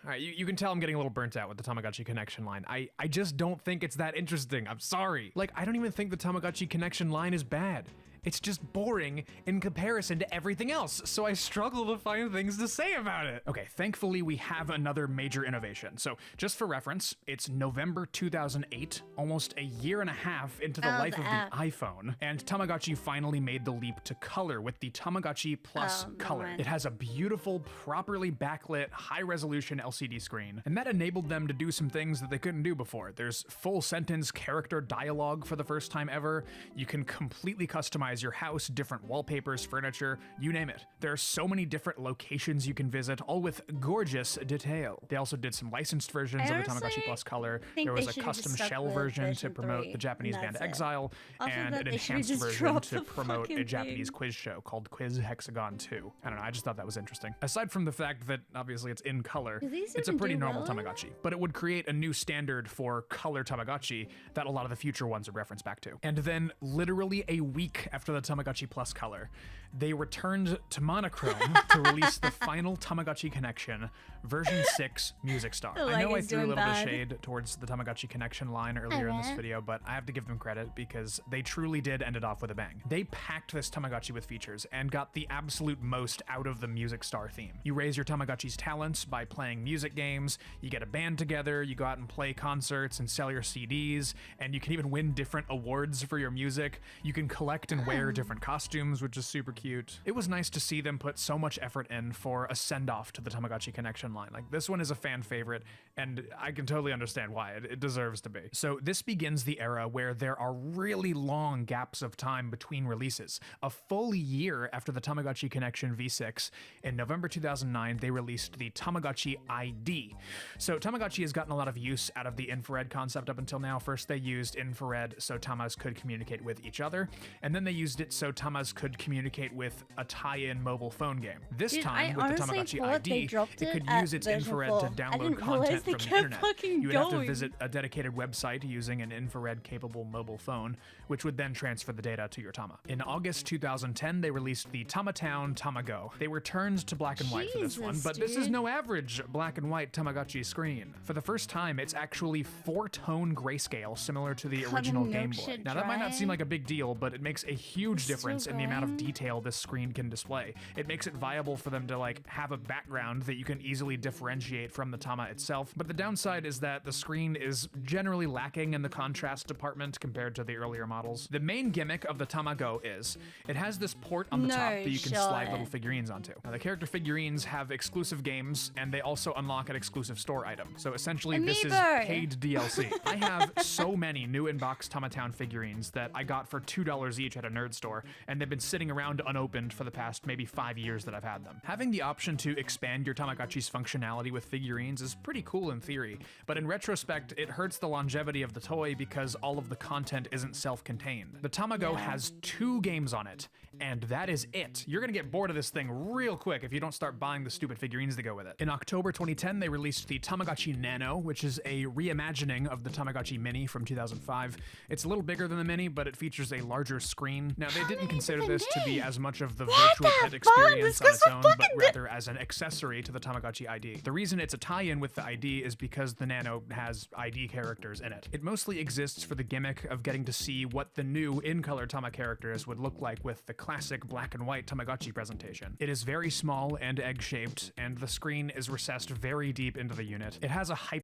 [SPEAKER 12] All right, you can tell I'm getting a little burnt out with the Tamagotchi Connection line. I just don't think it's that interesting. I'm sorry. Like, I don't even think the Tamagotchi Connection line is bad. It's just boring in comparison to everything else, so I struggle to find things to say about it. Okay, thankfully we have another major innovation. So just for reference, it's November 2008, almost a year and a half into the life of the iPhone, and Tamagotchi finally made the leap to color with the Tamagotchi Plus Color. It has a beautiful, properly backlit, high-resolution LCD screen, and that enabled them to do some things that they couldn't do before. There's full sentence character dialogue for the first time ever. You can completely customize your house, different wallpapers, furniture, you name it. There are so many different locations you can visit, all with gorgeous detail. They also did some licensed versions of the Tamagotchi Plus Color. There was a custom shell version to promote the Japanese band Exile, and an enhanced version to promote a Japanese quiz show called Quiz Hexagon 2. I don't know, I just thought that was interesting. Aside from the fact that obviously it's in color, it's a pretty normal Tamagotchi, but it would create a new standard for color Tamagotchi that a lot of the future ones would reference back to. And then literally a week after after the Tamagotchi Plus color, they returned to monochrome to release the final Tamagotchi Connection version 6 Music Star. I know I threw a little bit of shade towards the Tamagotchi Connection line earlier in this video, but I have to give them credit because they truly did end it off with a bang. They packed this Tamagotchi with features and got the absolute most out of the Music Star theme. You raise your Tamagotchi's talents by playing music games, you get a band together, you go out and play concerts and sell your CDs, and you can even win different awards for your music. You can collect and wear different costumes, which is super cute. It was nice to see them put so much effort in for a send-off to the Tamagotchi Connection line. Like, this one is a fan favorite, and I can totally understand why. It deserves to be. So this begins the era where there are really long gaps of time between releases. A full year after the Tamagotchi Connection V6, in November 2009, they released the Tamagotchi ID. So Tamagotchi has gotten a lot of use out of the infrared concept up until now. First, they used infrared so Tamas could communicate with each other, and then they used it so Tamas could communicate with a tie-in mobile phone game. This time, with the Tamagotchi ID, it could use its infrared to download content from the internet. You would have to visit a dedicated website using an infrared-capable mobile phone, which would then transfer the data to your Tama. In August 2010, they released the Tamatown Tamago. They returned to black and white for this one, but this is no average black and white Tamagotchi screen. For the first time, it's actually 4-tone grayscale, similar to the original Game Boy. Now, that might not seem like a big deal, but it makes a huge difference in the amount of detail this screen can display. It makes it viable for them to have a background that you can easily differentiate from the Tama itself, but the downside is that the screen is generally lacking in the contrast department compared to the earlier models. The main gimmick of the Tamago is it has this port on the top that you can slide little figurines onto. Now, the character figurines have exclusive games, and they also unlock an exclusive store item. So essentially, this is paid DLC. I have so many new in-box Tamatown figurines that I got for $2 each at a nerd store, and they've been sitting around unopened for the past maybe 5 years that I've had them. Having the option to expand your Tamagotchi's functionality with figurines is pretty cool in theory, but in retrospect, it hurts the longevity of the toy because all of the content isn't self-contained. The Tamago has 2 games on it, and that is it. You're gonna get bored of this thing real quick if you don't start buying the stupid figurines that go with it. In October 2010, they released the Tamagotchi Nano, which is a reimagining of the Tamagotchi Mini from 2005. It's a little bigger than the Mini, but it features a larger screen. Now, they didn't consider this to be as much of the virtual pet experience on its own, but rather as an accessory to the Tamagotchi ID. The reason it's a tie-in with the ID is because the Nano has ID characters in it. It mostly exists for the gimmick of getting to see what the new in-color Tama characters would look like with the classic black and white Tamagotchi presentation. It is very small and egg-shaped, and the screen is recessed very deep into the unit. It has a hyper...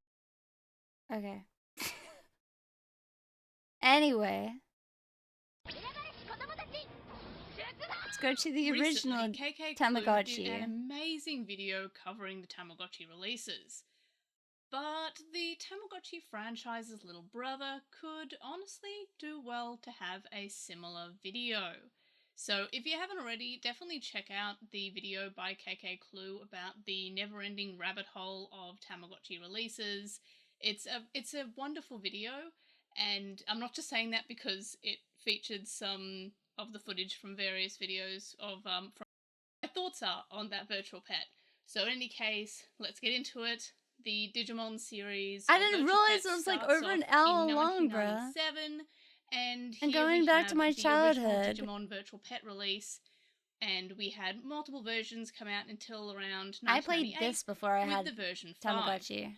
[SPEAKER 2] Okay. Anyway. Let's go to the original Tamagotchi.
[SPEAKER 13] Did an amazing video covering the Tamagotchi releases. But the Tamagotchi franchise's little brother could honestly do well to have a similar video. So if you haven't already, definitely check out the video by KK Clue about the never-ending rabbit hole of Tamagotchi releases. It's a wonderful video, and I'm not just saying that because it featured some of the footage from various videos of from my thoughts are on that virtual pet. So in any case, let's get into it. The Digimon series.
[SPEAKER 2] I didn't realize it was like over an hour long, bruh.
[SPEAKER 13] And
[SPEAKER 2] going back to my childhood.
[SPEAKER 13] Digimon Virtual Pet release, and we had multiple versions come out until around 1998.
[SPEAKER 2] I played this before I had
[SPEAKER 13] the version
[SPEAKER 2] Tamagotchi.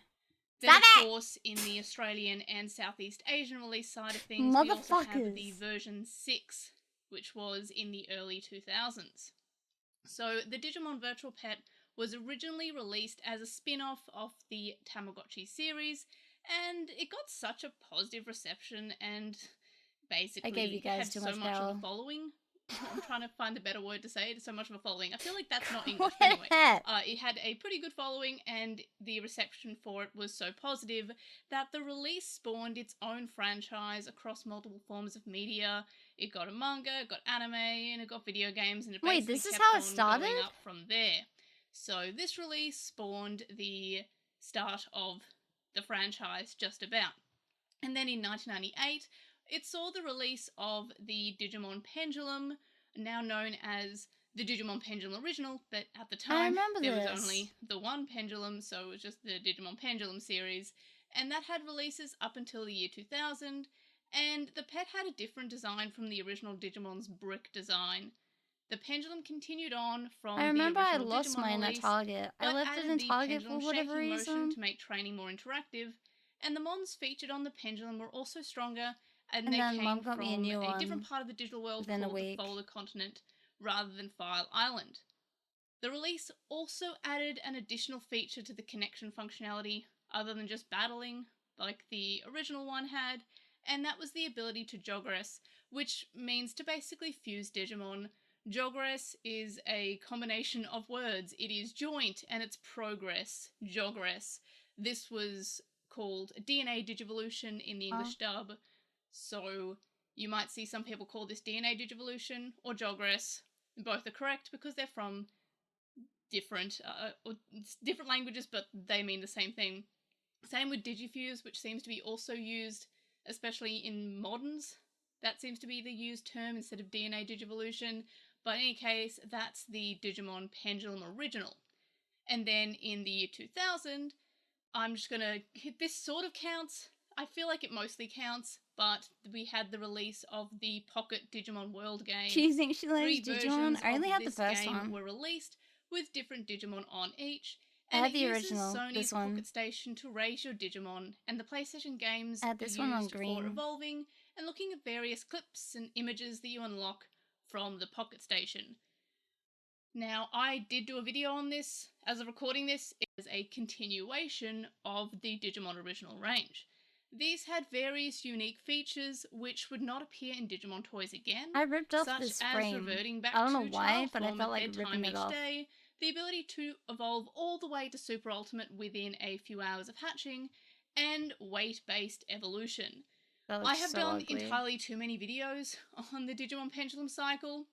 [SPEAKER 13] Then, of course, in the Australian and Southeast Asian release side of things, we also have the version 6, which was in the early 2000s. So the Digimon Virtual Pet was originally released as a spin-off of the Tamagotchi series, and it got such a positive reception and basically
[SPEAKER 2] I gave you guys
[SPEAKER 13] had
[SPEAKER 2] too
[SPEAKER 13] so
[SPEAKER 2] much
[SPEAKER 13] much
[SPEAKER 2] power.
[SPEAKER 13] of a following. I'm trying to find a better word to say it. So much of a following. I feel like that's not English. Anyway, it had a pretty good following, and the reception for it was so positive that the release spawned its own franchise across multiple forms of media. It got a manga, it got anime, and it got video games, and it basically
[SPEAKER 2] this is
[SPEAKER 13] kept
[SPEAKER 2] how it
[SPEAKER 13] on
[SPEAKER 2] started?
[SPEAKER 13] going up from there. So this release spawned the start of the franchise just about. And then in 1998, it saw the release of the Digimon Pendulum, now known as the Digimon Pendulum Original, but at the time there was only the one Pendulum, so it was just the Digimon Pendulum series, and that had releases up until the year 2000, and the pet had a different design from the original Digimon's brick design. The pendulum continued on from
[SPEAKER 2] I remember
[SPEAKER 13] the
[SPEAKER 2] I
[SPEAKER 13] original
[SPEAKER 2] lost
[SPEAKER 13] Digimon
[SPEAKER 2] mine at
[SPEAKER 13] release,
[SPEAKER 2] Target. I
[SPEAKER 13] but
[SPEAKER 2] left it
[SPEAKER 13] added
[SPEAKER 2] in
[SPEAKER 13] the
[SPEAKER 2] Target for
[SPEAKER 13] pendulum
[SPEAKER 2] whatever
[SPEAKER 13] shaking motion
[SPEAKER 2] reason.
[SPEAKER 13] to make training more interactive, and the mons featured on the pendulum were also stronger, and
[SPEAKER 2] And
[SPEAKER 13] they
[SPEAKER 2] then
[SPEAKER 13] came
[SPEAKER 2] Mom got me a
[SPEAKER 13] from
[SPEAKER 2] new one
[SPEAKER 13] different part of the digital world
[SPEAKER 2] within a
[SPEAKER 13] called the
[SPEAKER 2] week.
[SPEAKER 13] Folder Continent, rather than File Island. The release also added an additional feature to the connection functionality, other than just battling, like the original one had, and that was the ability to jogress, which means to basically fuse Digimon. Jogress is a combination of words. It is joint and it's progress. Jogress. This was called DNA Digivolution in the English dub, so you might see some people call this DNA Digivolution or Jogress. Both are correct because they're from different languages, but they mean the same thing. Same with Digifuse, which seems to be also used, especially in moderns. That seems to be the used term instead of DNA Digivolution. But in any case, that's the Digimon Pendulum original. And then in the year 2000, I'm just gonna hit this sort of counts. I feel like it mostly counts, but we had the release of the Pocket Digimon World game.
[SPEAKER 2] Do you think she likes
[SPEAKER 13] 3
[SPEAKER 2] Digimon?
[SPEAKER 13] versions
[SPEAKER 2] I only
[SPEAKER 13] of
[SPEAKER 2] had the
[SPEAKER 13] this
[SPEAKER 2] first
[SPEAKER 13] game
[SPEAKER 2] one.
[SPEAKER 13] were released with different Digimon on each.
[SPEAKER 2] I
[SPEAKER 13] And
[SPEAKER 2] had
[SPEAKER 13] it
[SPEAKER 2] the
[SPEAKER 13] uses
[SPEAKER 2] original,
[SPEAKER 13] Sony's
[SPEAKER 2] this one.
[SPEAKER 13] Pocket Station to raise your Digimon, and the PlayStation games
[SPEAKER 2] I had this one on
[SPEAKER 13] used
[SPEAKER 2] green.
[SPEAKER 13] for evolving and looking at various clips and images that you unlock from the Pocket Station. Now, I did do a video on this. As of recording this, it is a continuation of the Digimon original range. These had various unique features which would not appear in Digimon toys again,
[SPEAKER 2] I ripped off
[SPEAKER 13] such
[SPEAKER 2] this
[SPEAKER 13] as
[SPEAKER 2] frame.
[SPEAKER 13] reverting back
[SPEAKER 2] I don't know
[SPEAKER 13] to
[SPEAKER 2] why,
[SPEAKER 13] child
[SPEAKER 2] but I
[SPEAKER 13] form
[SPEAKER 2] felt
[SPEAKER 13] at
[SPEAKER 2] like
[SPEAKER 13] bedtime
[SPEAKER 2] ripping it
[SPEAKER 13] each
[SPEAKER 2] off.
[SPEAKER 13] day, the ability to evolve all the way to Super Ultimate within a few hours of hatching, and weight-based evolution.
[SPEAKER 2] That
[SPEAKER 13] I
[SPEAKER 2] looks
[SPEAKER 13] have
[SPEAKER 2] so
[SPEAKER 13] done
[SPEAKER 2] ugly.
[SPEAKER 13] entirely too many videos on the Digimon Pendulum cycle.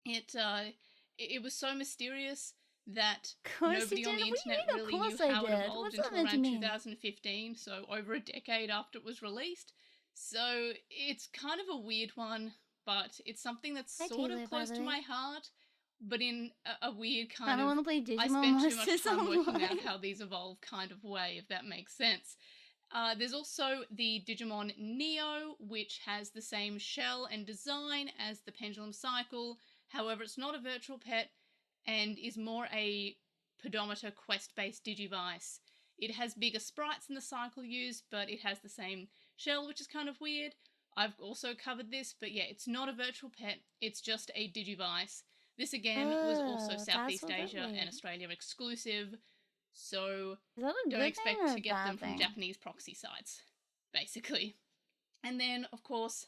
[SPEAKER 13] It was so mysterious that nobody on the internet really knew how it evolved until around 2015, so over a decade after it was released. So it's kind of a weird one, but it's something that's sort of close to my heart, but in a weird kind of,
[SPEAKER 2] I want to play
[SPEAKER 13] I
[SPEAKER 2] Digimon
[SPEAKER 13] spent too much
[SPEAKER 2] Monsters
[SPEAKER 13] time working
[SPEAKER 2] Online.
[SPEAKER 13] out how these evolve kind of way, if that makes sense. There's also the Digimon Neo, which has the same shell and design as the Pendulum Cycle. However, it's not a virtual pet and is more a pedometer quest-based Digivice. It has bigger sprites than the Cycle used, but it has the same shell, which is kind of weird. I've also covered this, but yeah, it's not a virtual pet, it's just a Digivice. This again was also Southeast Asia and Australia exclusive, so don't expect to get them from Japanese proxy sites, basically. And then, of course,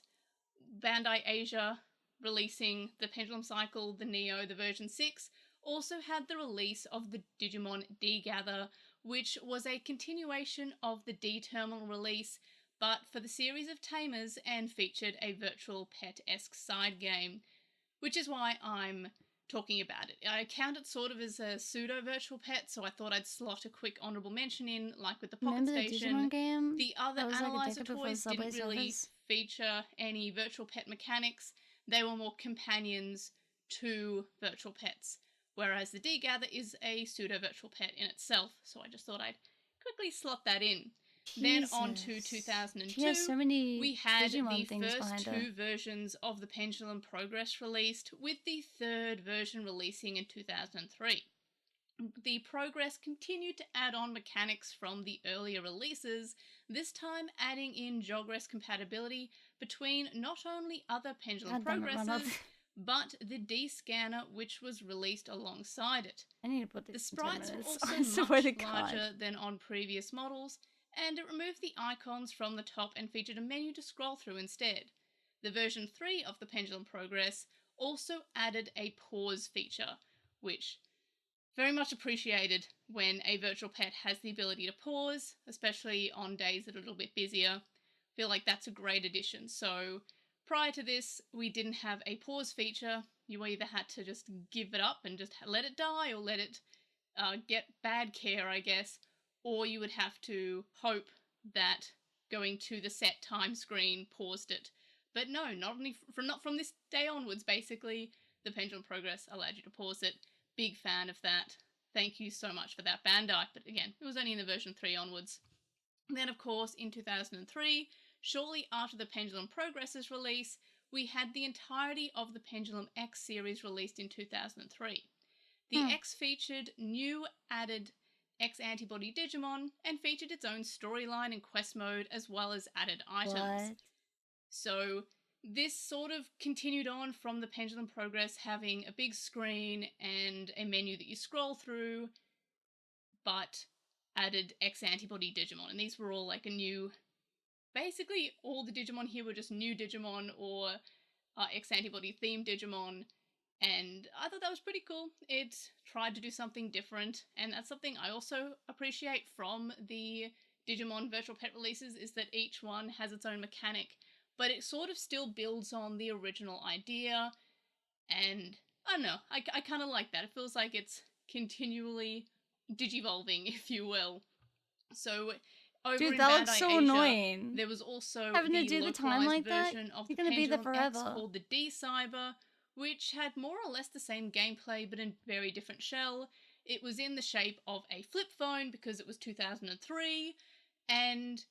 [SPEAKER 13] Bandai Asia releasing the Pendulum Cycle, the Neo, the version 6, also had the release of the Digimon D-Gather, which was a continuation of the D-Terminal release, but for the series of tamers and featured a virtual pet-esque side game, which is why I'm talking about it. I count it sort of as a pseudo-virtual pet, so I thought I'd slot a quick honourable mention in, like with the Pocket Station. The other Analyzer toys didn't really feature any virtual pet mechanics. They were more companions to virtual pets, whereas the D-Gather is a pseudo-virtual pet in itself, so I just thought I'd quickly slot that in. Then on to 2002, we had the first 2 versions of the Pendulum Progress released, with the 3rd version releasing in 2003. The Progress continued to add on mechanics from the earlier releases, this time adding in Jogress compatibility between not only other Pendulum Progresses, but the D-Scanner, which was released alongside it. The sprites were also much larger than on previous models, and it removed the icons from the top and featured a menu to scroll through instead. The version 3 of the Pendulum Progress also added a pause feature, which very much appreciated when a virtual pet has the ability to pause, especially on days that are a little bit busier. I feel like that's a great addition. So prior to this, we didn't have a pause feature. You either had to just give it up and just let it die, or let it get bad care, I guess, or you would have to hope that going to the set time screen paused it. But no, not from this day onwards, basically, the Pendulum Progress allowed you to pause it. Big fan of that. Thank you so much for that, Bandai. But again, it was only in the version 3 onwards. And then, of course, in 2003, shortly after the Pendulum Progress's release, we had the entirety of the Pendulum X series released in 2003. The X featured new added X antibody Digimon and featured its own storyline and quest mode as well as added items.
[SPEAKER 2] What?
[SPEAKER 13] So this sort of continued on from the Pendulum Progress having a big screen and a menu that you scroll through, but added X antibody Digimon. And these were all like a new... Basically, all the Digimon here were just new Digimon or X antibody themed Digimon. And I thought that was pretty cool. It tried to do something different, and that's something I also appreciate from the Digimon virtual pet releases, is that each one has its own mechanic, but it sort of still builds on the original idea, and I don't know, I kind of like that. It feels like it's continually digivolving, if you will. So over
[SPEAKER 2] Dude,
[SPEAKER 13] in
[SPEAKER 2] that
[SPEAKER 13] Bandai
[SPEAKER 2] looks so
[SPEAKER 13] Asia,
[SPEAKER 2] annoying.
[SPEAKER 13] there was also
[SPEAKER 2] Having to
[SPEAKER 13] the
[SPEAKER 2] do the time
[SPEAKER 13] localized
[SPEAKER 2] like that?
[SPEAKER 13] version of
[SPEAKER 2] You're
[SPEAKER 13] the
[SPEAKER 2] gonna be there
[SPEAKER 13] Pendulum X
[SPEAKER 2] forever.
[SPEAKER 13] called the D-Cyber, which had more or less the same gameplay but in a very different shell. It was in the shape of a flip phone because it was 2003, and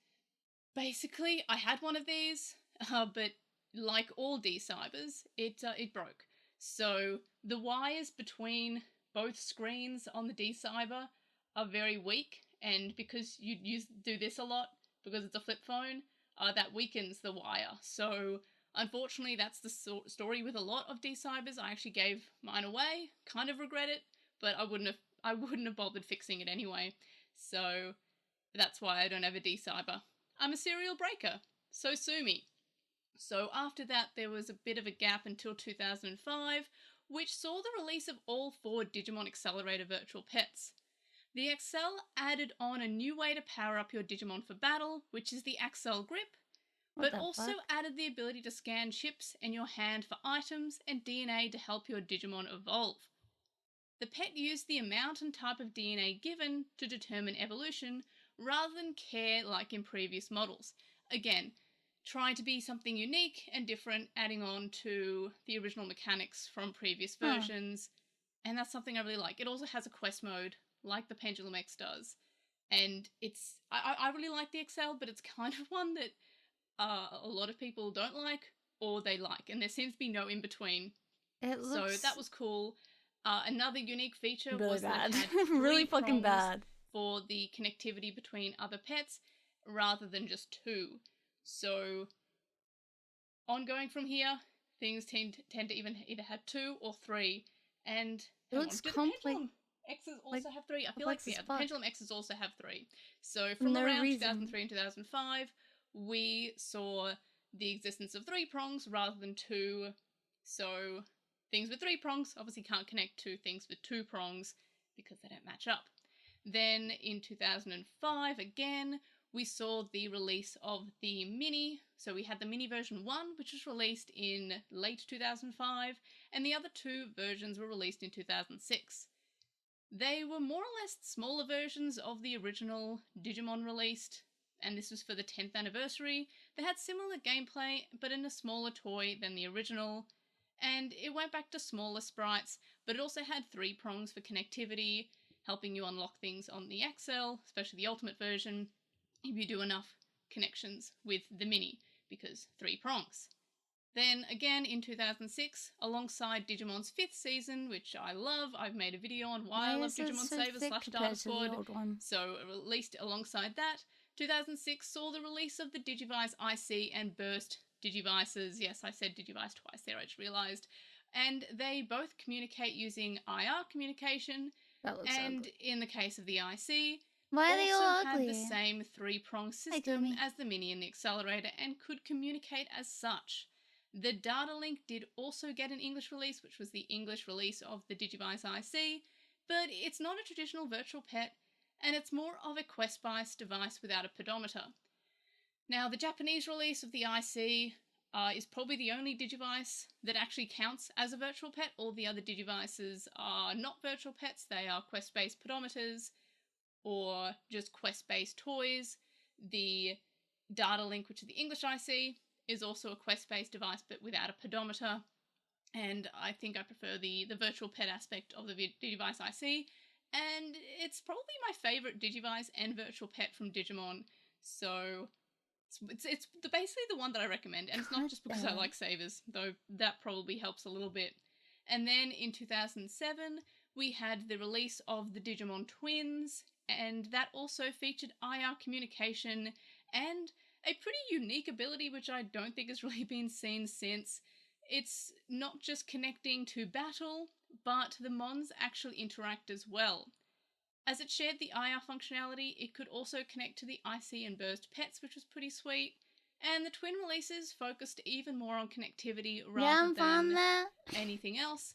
[SPEAKER 13] basically I had one of these, but like all D-Cybers, it broke. So the wires between both screens on the D-Cyber are very weak, and because you do this a lot, because it's a flip phone, that weakens the wire. So unfortunately, that's the story with a lot of D-Cybers. I actually gave mine away. Kind of regret it, but I wouldn't have bothered fixing it anyway. So that's why I don't have a D-Cyber. I'm a serial breaker, so sue me. So after that, there was a bit of a gap until 2005, which saw the release of all 4 Digimon Accelerator virtual pets. The Accel added on a new way to power up your Digimon for battle, which is the Accel Grip, but also added the ability to scan chips in your hand for items and DNA to help your Digimon evolve. The pet used the amount and type of DNA given to determine evolution, rather than care like in previous models. Again, trying to be something unique and different, adding on to the original mechanics from previous versions, and that's something I really like. It also has a quest mode, like the Pendulum X does, and it's... I really like the Accel, but it's kind of one that a lot of people don't like, or they like, and there seems to be no in-between. So that was cool. Another unique feature
[SPEAKER 2] really
[SPEAKER 13] was
[SPEAKER 2] bad.
[SPEAKER 13] that it had 3
[SPEAKER 2] really fucking
[SPEAKER 13] prongs
[SPEAKER 2] bad
[SPEAKER 13] for the connectivity between other pets, rather than just 2. So, ongoing from here, things tend to either have 2 or 3, and
[SPEAKER 2] it looks
[SPEAKER 13] Pendulum X's also have 3? I feel like the Pendulum X's also have 3. So from around 2003 and 2005, we saw the existence of 3 prongs rather than 2. So things with 3 prongs obviously can't connect to things with 2 prongs because they don't match up. Then in 2005, again, we saw the release of the Mini. So we had the Mini version 1, which was released in late 2005, and the other 2 versions were released in 2006. They were more or less smaller versions of the original Digimon released, and this was for the 10th anniversary. They had similar gameplay, but in a smaller toy than the original, and it went back to smaller sprites, but it also had 3 prongs for connectivity, helping you unlock things on the Accel, especially the Ultimate version, if you do enough connections with the Mini, because 3 prongs. Then again in 2006, alongside Digimon's 5th season, which I love, I've made a video on why I love Digimon Savers / Data Squad, so released alongside that, 2006 saw the release of the Digivice IC and Burst Digivices. Yes, I said Digivice twice there, I just realised. And they both communicate using IR communication, and ugly. In the case of the IC,
[SPEAKER 2] why are they all
[SPEAKER 13] also
[SPEAKER 2] ugly?
[SPEAKER 13] had the same 3-prong system as the Mini and the Accelerator and could communicate as such. The Data Link did also get an English release, which was the English release of the Digivice IC, but it's not a traditional virtual pet, and it's more of a quest-based device without a pedometer. Now, the Japanese release of the IC is probably the only Digivice that actually counts as a virtual pet. All the other Digivices are not virtual pets, they are quest-based pedometers, or just quest-based toys. The Data Link, which is the English IC, is also a quest-based device but without a pedometer, and I think I prefer the virtual pet aspect of the Digivice IC, and it's probably my favourite Digivice and virtual pet from Digimon, so It's basically the one that I recommend, and it's not just because I like savers, though that probably helps a little bit. And then in 2007, we had the release of the Digimon Twins, and that also featured IR communication and a pretty unique ability which I don't think has really been seen since. It's not just connecting to battle, but the Mons actually interact as well. As it shared the IR functionality, it could also connect to the IC and Burst pets, which was pretty sweet. And the twin releases focused even more on connectivity rather than anything else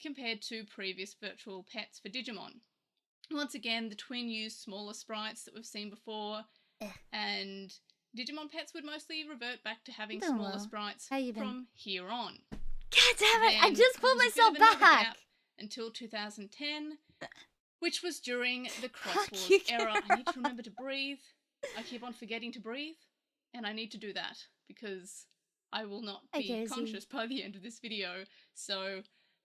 [SPEAKER 13] compared to previous virtual pets for Digimon. Once again, the twin used smaller sprites that we've seen before, and Digimon pets would mostly revert back to having smaller sprites from here on.
[SPEAKER 2] God damn it, I just pulled myself back!
[SPEAKER 13] Until 2010, which was during the Cross Wars era. I need to remember to breathe. I keep on forgetting to breathe, and I need to do that because I will not be conscious by the end of this video. So,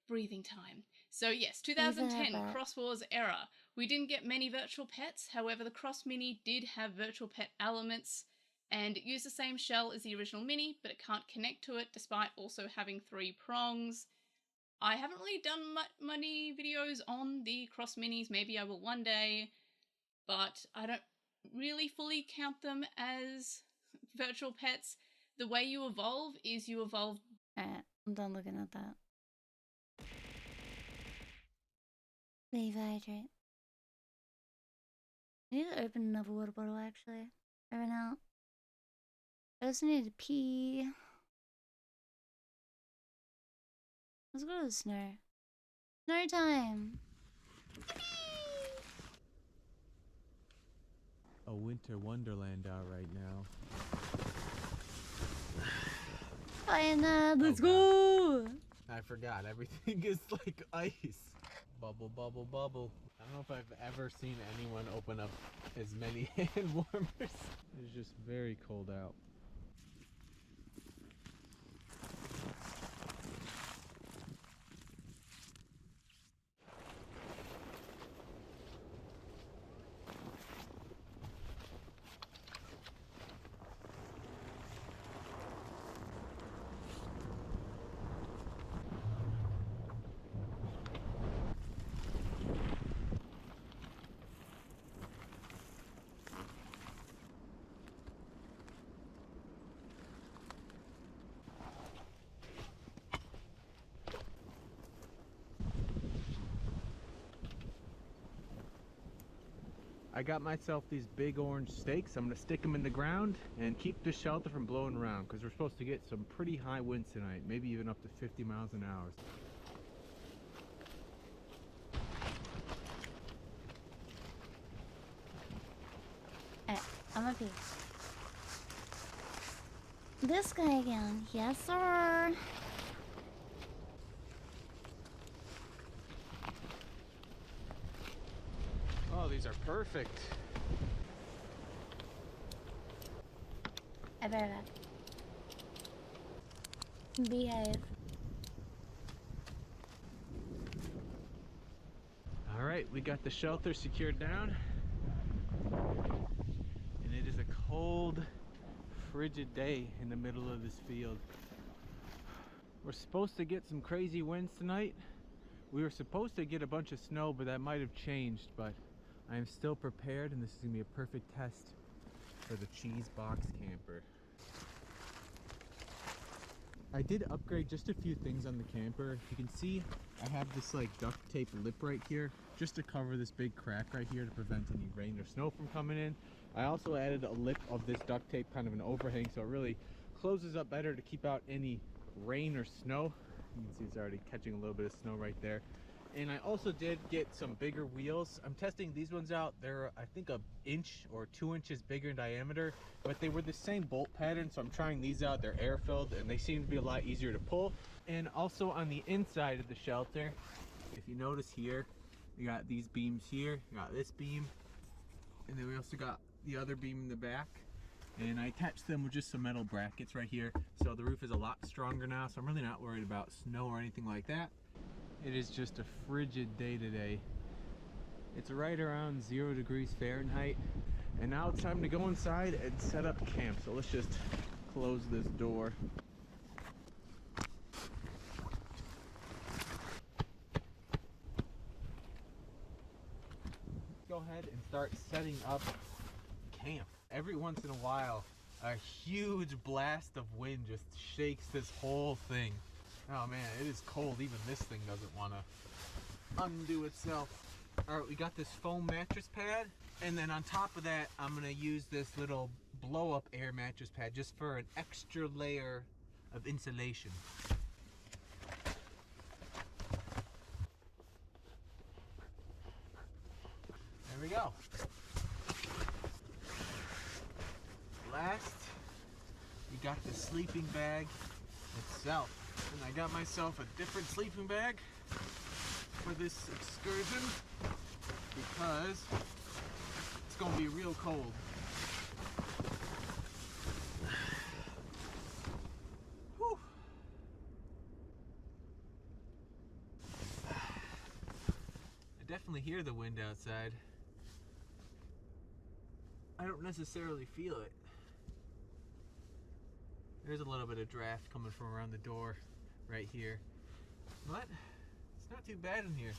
[SPEAKER 13] breathing time. So yes, 2010, Cross Wars era. We didn't get many virtual pets, however the Cross Mini did have virtual pet elements, and it used the same shell as the original Mini, but it can't connect to it despite also having 3 prongs. I haven't really done many videos on the Cross Minis, maybe I will one day, but I don't really fully count them as virtual pets. The way you evolve is you evolve...
[SPEAKER 2] Alright, I'm done looking at that. Leave hydrate. I need to open another water bottle actually. I ran out. I also need to pee. Let's go to the snow. Snow time!
[SPEAKER 14] A winter wonderland out right now.
[SPEAKER 2] Fine, let's go!
[SPEAKER 14] I forgot, everything is like ice. Bubble, bubble, bubble. I don't know if I've ever seen anyone open up as many hand warmers. It's just very cold out. I got myself these big orange stakes. I'm gonna stick them in the ground and keep the shelter from blowing around because we're supposed to get some pretty high winds tonight, maybe even up to 50 miles an hour.
[SPEAKER 2] Alright, I'm gonna pee. This guy again. Yes, sir.
[SPEAKER 14] Oh, these are perfect.
[SPEAKER 2] I better behave.
[SPEAKER 14] All right, we got the shelter secured down. And it is a cold, frigid day in the middle of this field. We're supposed to get some crazy winds tonight. We were supposed to get a bunch of snow, but that might have changed, but I am still prepared, and this is gonna be a perfect test for the cheese box camper. I did upgrade just a few things on the camper. You can see I have this like duct tape lip right here just to cover this big crack right here to prevent any rain or snow from coming in. I also added a lip of this duct tape, kind of an overhang, so it really closes up better to keep out any rain or snow. You can see it's already catching a little bit of snow right there. And I also did get some bigger wheels. I'm testing these ones out. They're, I think, an inch or 2 inches bigger in diameter, but they were the same bolt pattern, so I'm trying these out. They're air filled and they seem to be a lot easier to pull. And also on the inside of the shelter, if you notice here, we got these beams here, we got this beam, and then we also got the other beam in the back. And I attached them with just some metal brackets right here, so the roof is a lot stronger now, so I'm really not worried about snow or anything like that. It is just a frigid day today. It's right around 0 degrees Fahrenheit. And now it's time to go inside and set up camp. So let's just close this door. Go ahead and start setting up camp. Every once in a while, a huge blast of wind just shakes this whole thing. Oh man, it is cold. Even this thing doesn't want to undo itself. All right, we got this foam mattress pad, and then on top of that, I'm gonna use this little blow-up air mattress pad just for an extra layer of insulation. There we go. Last, we got the sleeping bag itself. And I got myself a different sleeping bag for this excursion because it's gonna be real cold. Whew. I definitely hear the wind outside. I don't necessarily feel it. There's a little bit of draft coming from around the door right here. But it's not too bad in here.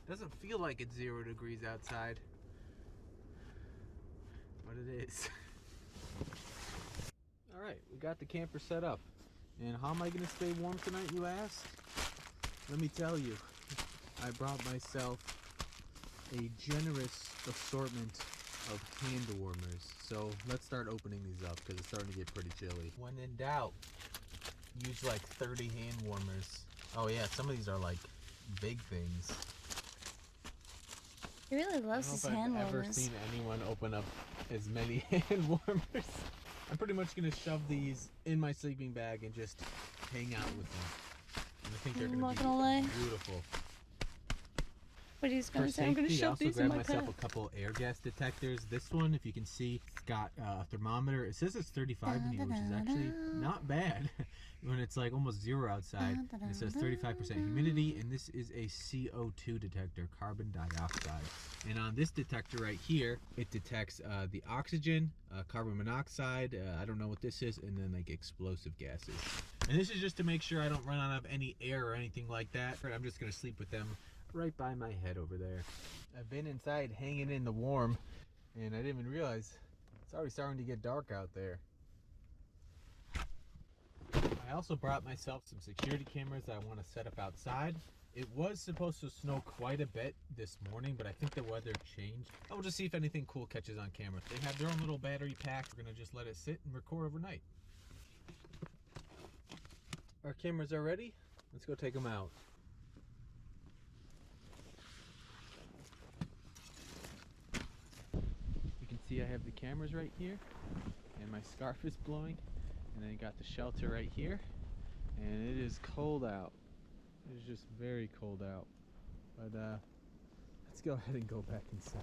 [SPEAKER 14] Doesn't feel like it's 0 degrees outside. But it is. Alright, we got the camper set up. And how am I going to stay warm tonight, you ask? Let me tell you. I brought myself a generous assortment of hand warmers. So let's start opening these up because it's starting to get pretty chilly. When in doubt, use like 30 hand warmers. Oh yeah, some of these are like big things.
[SPEAKER 2] He really loves his hand warmers.
[SPEAKER 14] I've never seen anyone open up as many hand warmers. I'm pretty much gonna shove these in my sleeping bag and just hang out with them. And I think they're gonna be beautiful.
[SPEAKER 2] But he's gonna say, I'm gonna shove these in my bag. I also grabbed myself a couple
[SPEAKER 14] air gas detectors. This one, if you can see, it's got a thermometer. It says it's 35 in here, which is actually not bad when it's like almost 0 outside. And it says 35% humidity, and this is a CO2 detector, carbon dioxide. And on this detector right here, it detects the oxygen, carbon monoxide, I don't know what this is, and then like explosive gases. And this is just to make sure I don't run out of any air or anything like that. I'm just gonna sleep with them right by my head over there. I've been inside hanging in the warm, and I didn't even realize it's already starting to get dark out there. I also brought myself some security cameras that I want to set up outside. It was supposed to snow quite a bit this morning, but I think the weather changed. I'll just see if anything cool catches on camera. They have their own little battery pack. We're gonna just let it sit and record overnight. Our cameras are ready. Let's go take them out. See, I have the cameras right here, and my scarf is blowing, and then I got the shelter right here, and it is cold out. It is just very cold out. But let's go ahead and go back inside.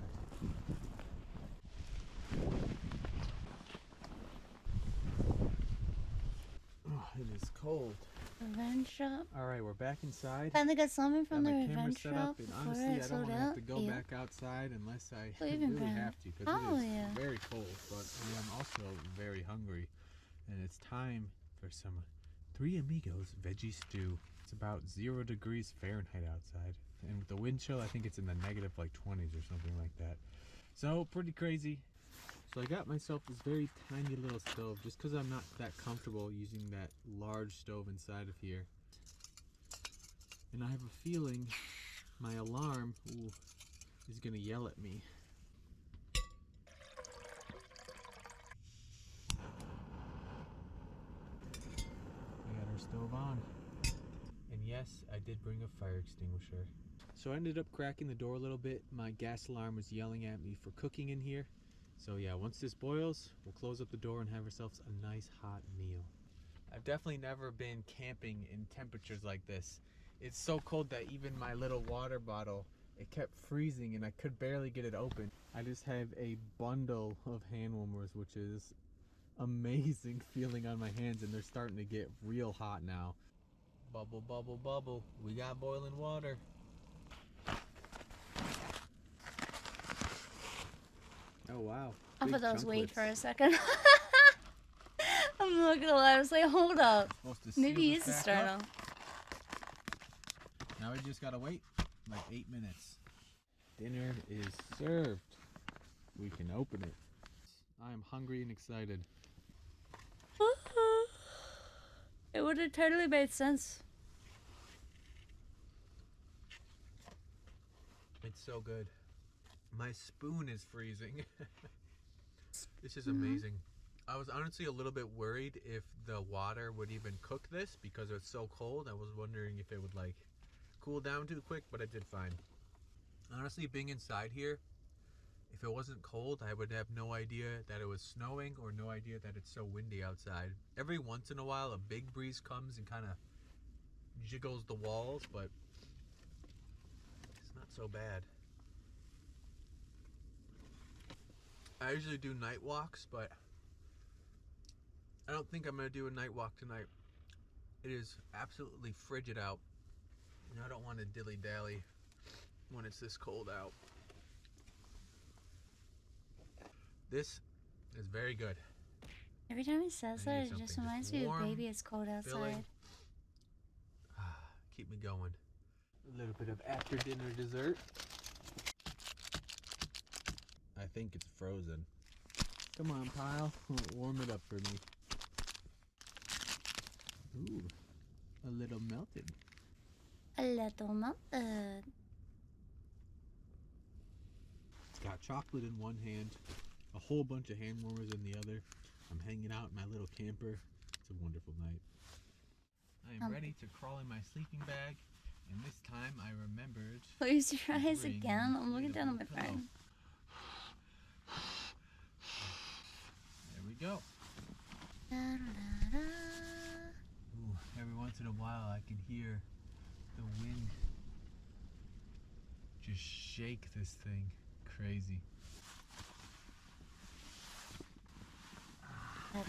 [SPEAKER 14] Oh, it is cold.
[SPEAKER 2] Revenge shop.
[SPEAKER 14] All right, we're back inside.
[SPEAKER 2] Finally got something from the revenge
[SPEAKER 14] set
[SPEAKER 2] shop.
[SPEAKER 14] Up, and honestly, I don't want to have to go back outside unless I really have to, because it is very cold. But I am also very hungry, and it's time for some Three Amigos veggie stew. It's about 0 degrees Fahrenheit outside, and with the wind chill, I think it's in the negative like 20s or something like that. So pretty crazy. So I got myself this very tiny little stove just because I'm not that comfortable using that large stove inside of here. And I have a feeling my alarm is going to yell at me. We got our stove on. And yes, I did bring a fire extinguisher. So I ended up cracking the door a little bit. My gas alarm was yelling at me for cooking in here. So yeah, once this boils, we'll close up the door and have ourselves a nice hot meal. I've definitely never been camping in temperatures like this. It's so cold that even my little water bottle, it kept freezing and I could barely get it open. I just have a bundle of hand warmers, which is amazing feeling on my hands, and they're starting to get real hot now. Bubble, bubble, bubble. We got boiling water. Oh Oh wow.
[SPEAKER 2] I
[SPEAKER 14] Big
[SPEAKER 2] thought that was weed
[SPEAKER 14] chunklets.
[SPEAKER 2] for a second. I'm not gonna lie, I was like, hold up.
[SPEAKER 14] Supposed to seal
[SPEAKER 2] Maybe he
[SPEAKER 14] this
[SPEAKER 2] is a
[SPEAKER 14] back
[SPEAKER 2] starter.
[SPEAKER 14] up. Now we just gotta wait like 8 minutes. Dinner is served. We can open it. I am hungry and excited.
[SPEAKER 2] It would have totally made sense.
[SPEAKER 14] It's so good. My spoon is freezing. This is amazing. I was honestly a little bit worried if the water would even cook this because it's so cold. I was wondering if it would like cool down too quick, but it did fine. Honestly, being inside here, if it wasn't cold, I would have no idea that it was snowing or no idea that it's so windy outside. Every once in a while, a big breeze comes and kind of jiggles the walls, but it's not so bad. I usually do night walks, but I don't think I'm going to do a night walk tonight. It is absolutely frigid out, and I don't want to dilly-dally when it's this cold out. This is very good.
[SPEAKER 2] Every time he says
[SPEAKER 14] I
[SPEAKER 2] that,
[SPEAKER 14] need
[SPEAKER 2] it just
[SPEAKER 14] something
[SPEAKER 2] reminds me of
[SPEAKER 14] warm,
[SPEAKER 2] baby, it's cold outside.
[SPEAKER 14] filling. Keep me going. A little bit of after dinner dessert. I think it's frozen. Come on, pile. Warm it up for me. Ooh, a little melted.
[SPEAKER 2] A little melted.
[SPEAKER 14] It's got chocolate in one hand, a whole bunch of hand warmers in the other. I'm hanging out in my little camper. It's a wonderful night. I am ready to crawl in my sleeping bag, and this time I remembered.
[SPEAKER 2] Close your eyes
[SPEAKER 14] bring
[SPEAKER 2] again. I'm looking
[SPEAKER 14] a
[SPEAKER 2] down at my
[SPEAKER 14] pillow.
[SPEAKER 2] phone.
[SPEAKER 14] There we go.
[SPEAKER 2] Da, da, da.
[SPEAKER 14] Ooh, every once in a while I can hear the wind just shake this thing. Crazy.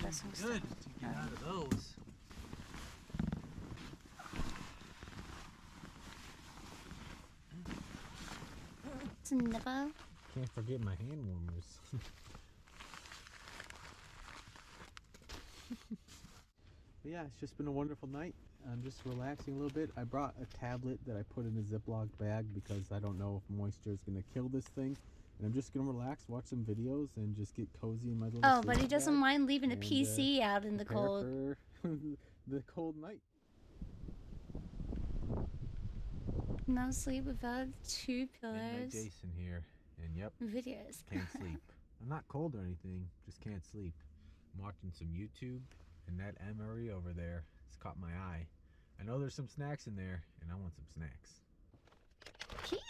[SPEAKER 2] That's
[SPEAKER 14] good to get out of those.
[SPEAKER 2] It's never.
[SPEAKER 14] Can't forget my hand warmers. But yeah, it's just been a wonderful night. I'm just relaxing a little bit. I brought a tablet that I put in a Ziploc bag because I don't know if moisture is going to kill this thing. And I'm just going to relax, watch some videos, and just get cozy in my little
[SPEAKER 2] Oh, but he
[SPEAKER 14] sleeping
[SPEAKER 2] doesn't
[SPEAKER 14] bag
[SPEAKER 2] mind leaving a
[SPEAKER 14] and,
[SPEAKER 2] PC out in the
[SPEAKER 14] prepare
[SPEAKER 2] cold.
[SPEAKER 14] for the cold night.
[SPEAKER 2] No sleep without two
[SPEAKER 14] Midnight
[SPEAKER 2] pillows.
[SPEAKER 14] Jason here, and yep,
[SPEAKER 2] Videos.
[SPEAKER 14] can't sleep. I'm not cold or anything, just can't sleep. I'm watching some YouTube, and that MRE over there has caught my eye. I know there's some snacks in there, and I want some snacks.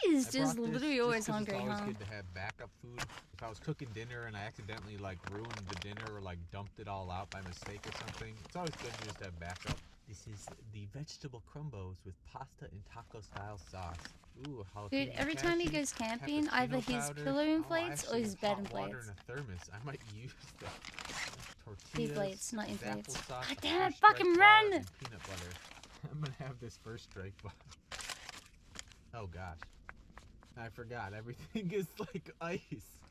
[SPEAKER 2] He's
[SPEAKER 14] I
[SPEAKER 2] just
[SPEAKER 14] brought this
[SPEAKER 2] literally always
[SPEAKER 14] 'cause
[SPEAKER 2] hungry,
[SPEAKER 14] it's always
[SPEAKER 2] huh?
[SPEAKER 14] good to have backup food. If I was cooking dinner and I accidentally like ruined the dinner or like dumped it all out by mistake or something, it's always good to just have backup. This is the vegetable crumbos with pasta and taco style sauce. Ooh,
[SPEAKER 2] Dude,
[SPEAKER 14] jalapeno
[SPEAKER 2] every time he
[SPEAKER 14] cashew,
[SPEAKER 2] goes camping, either
[SPEAKER 14] peppercino
[SPEAKER 2] his
[SPEAKER 14] powder.
[SPEAKER 2] pillow
[SPEAKER 14] Oh, I
[SPEAKER 2] inflates or
[SPEAKER 14] actually
[SPEAKER 2] his
[SPEAKER 14] have
[SPEAKER 2] bed
[SPEAKER 14] hot water
[SPEAKER 2] inflates.
[SPEAKER 14] in a thermos. I might use that. Tortillas,
[SPEAKER 2] Deflates, not inflates.
[SPEAKER 14] applesauce,
[SPEAKER 2] God
[SPEAKER 14] a
[SPEAKER 2] damn it,
[SPEAKER 14] first
[SPEAKER 2] fucking
[SPEAKER 14] strike bar,
[SPEAKER 2] run!
[SPEAKER 14] and peanut butter. I'm gonna have this first strike bar. Oh gosh. I forgot. Everything is like ice.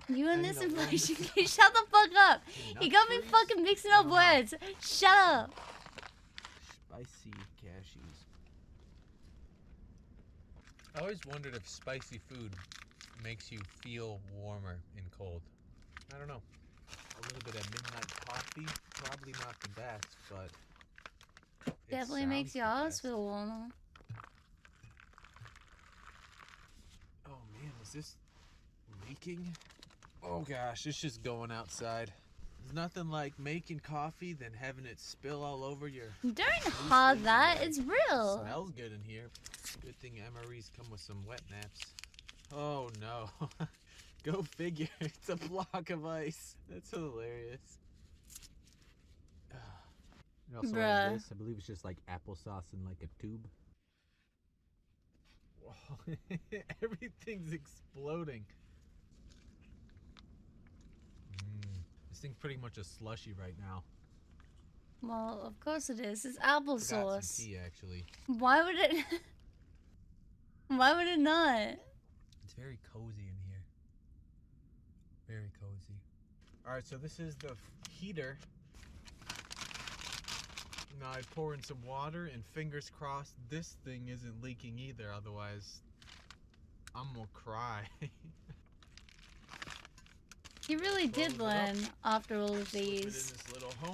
[SPEAKER 2] You and
[SPEAKER 14] And
[SPEAKER 2] this
[SPEAKER 14] the
[SPEAKER 2] inflation
[SPEAKER 14] lemon-
[SPEAKER 2] kid, shut the fuck up!
[SPEAKER 14] Nut
[SPEAKER 2] He got me
[SPEAKER 14] trees?
[SPEAKER 2] fucking mixing up words! Shut up!
[SPEAKER 14] Spicy cashews. I always wondered if spicy food makes you feel warmer in cold. I don't know. A little bit of midnight coffee, probably not the best, but it
[SPEAKER 2] Definitely makes
[SPEAKER 14] sounds
[SPEAKER 2] your
[SPEAKER 14] the
[SPEAKER 2] eyes
[SPEAKER 14] best.
[SPEAKER 2] feel warmer.
[SPEAKER 14] Oh man, is this leaking? Oh gosh, it's just going outside. There's nothing like making coffee than having it spill all over your...
[SPEAKER 2] Don't hard that, it's real!
[SPEAKER 14] Smells good in here. Good thing MREs come with some wet naps. Oh no. Go figure, it's a block of ice. That's hilarious. It also has this. I believe it's just like applesauce in like a tube. Whoa. Everything's exploding. This thing's pretty much a slushy right now.
[SPEAKER 2] Well, of course it is. It's
[SPEAKER 14] Forgot
[SPEAKER 2] applesauce.
[SPEAKER 14] some tea, actually.
[SPEAKER 2] Why would it... Why would it not?
[SPEAKER 14] It's very cozy in here. Very cozy. All right, so this is the heater. Now I pour in some water and fingers crossed this thing isn't leaking either, otherwise I'm gonna cry.
[SPEAKER 2] You really did learn after all of these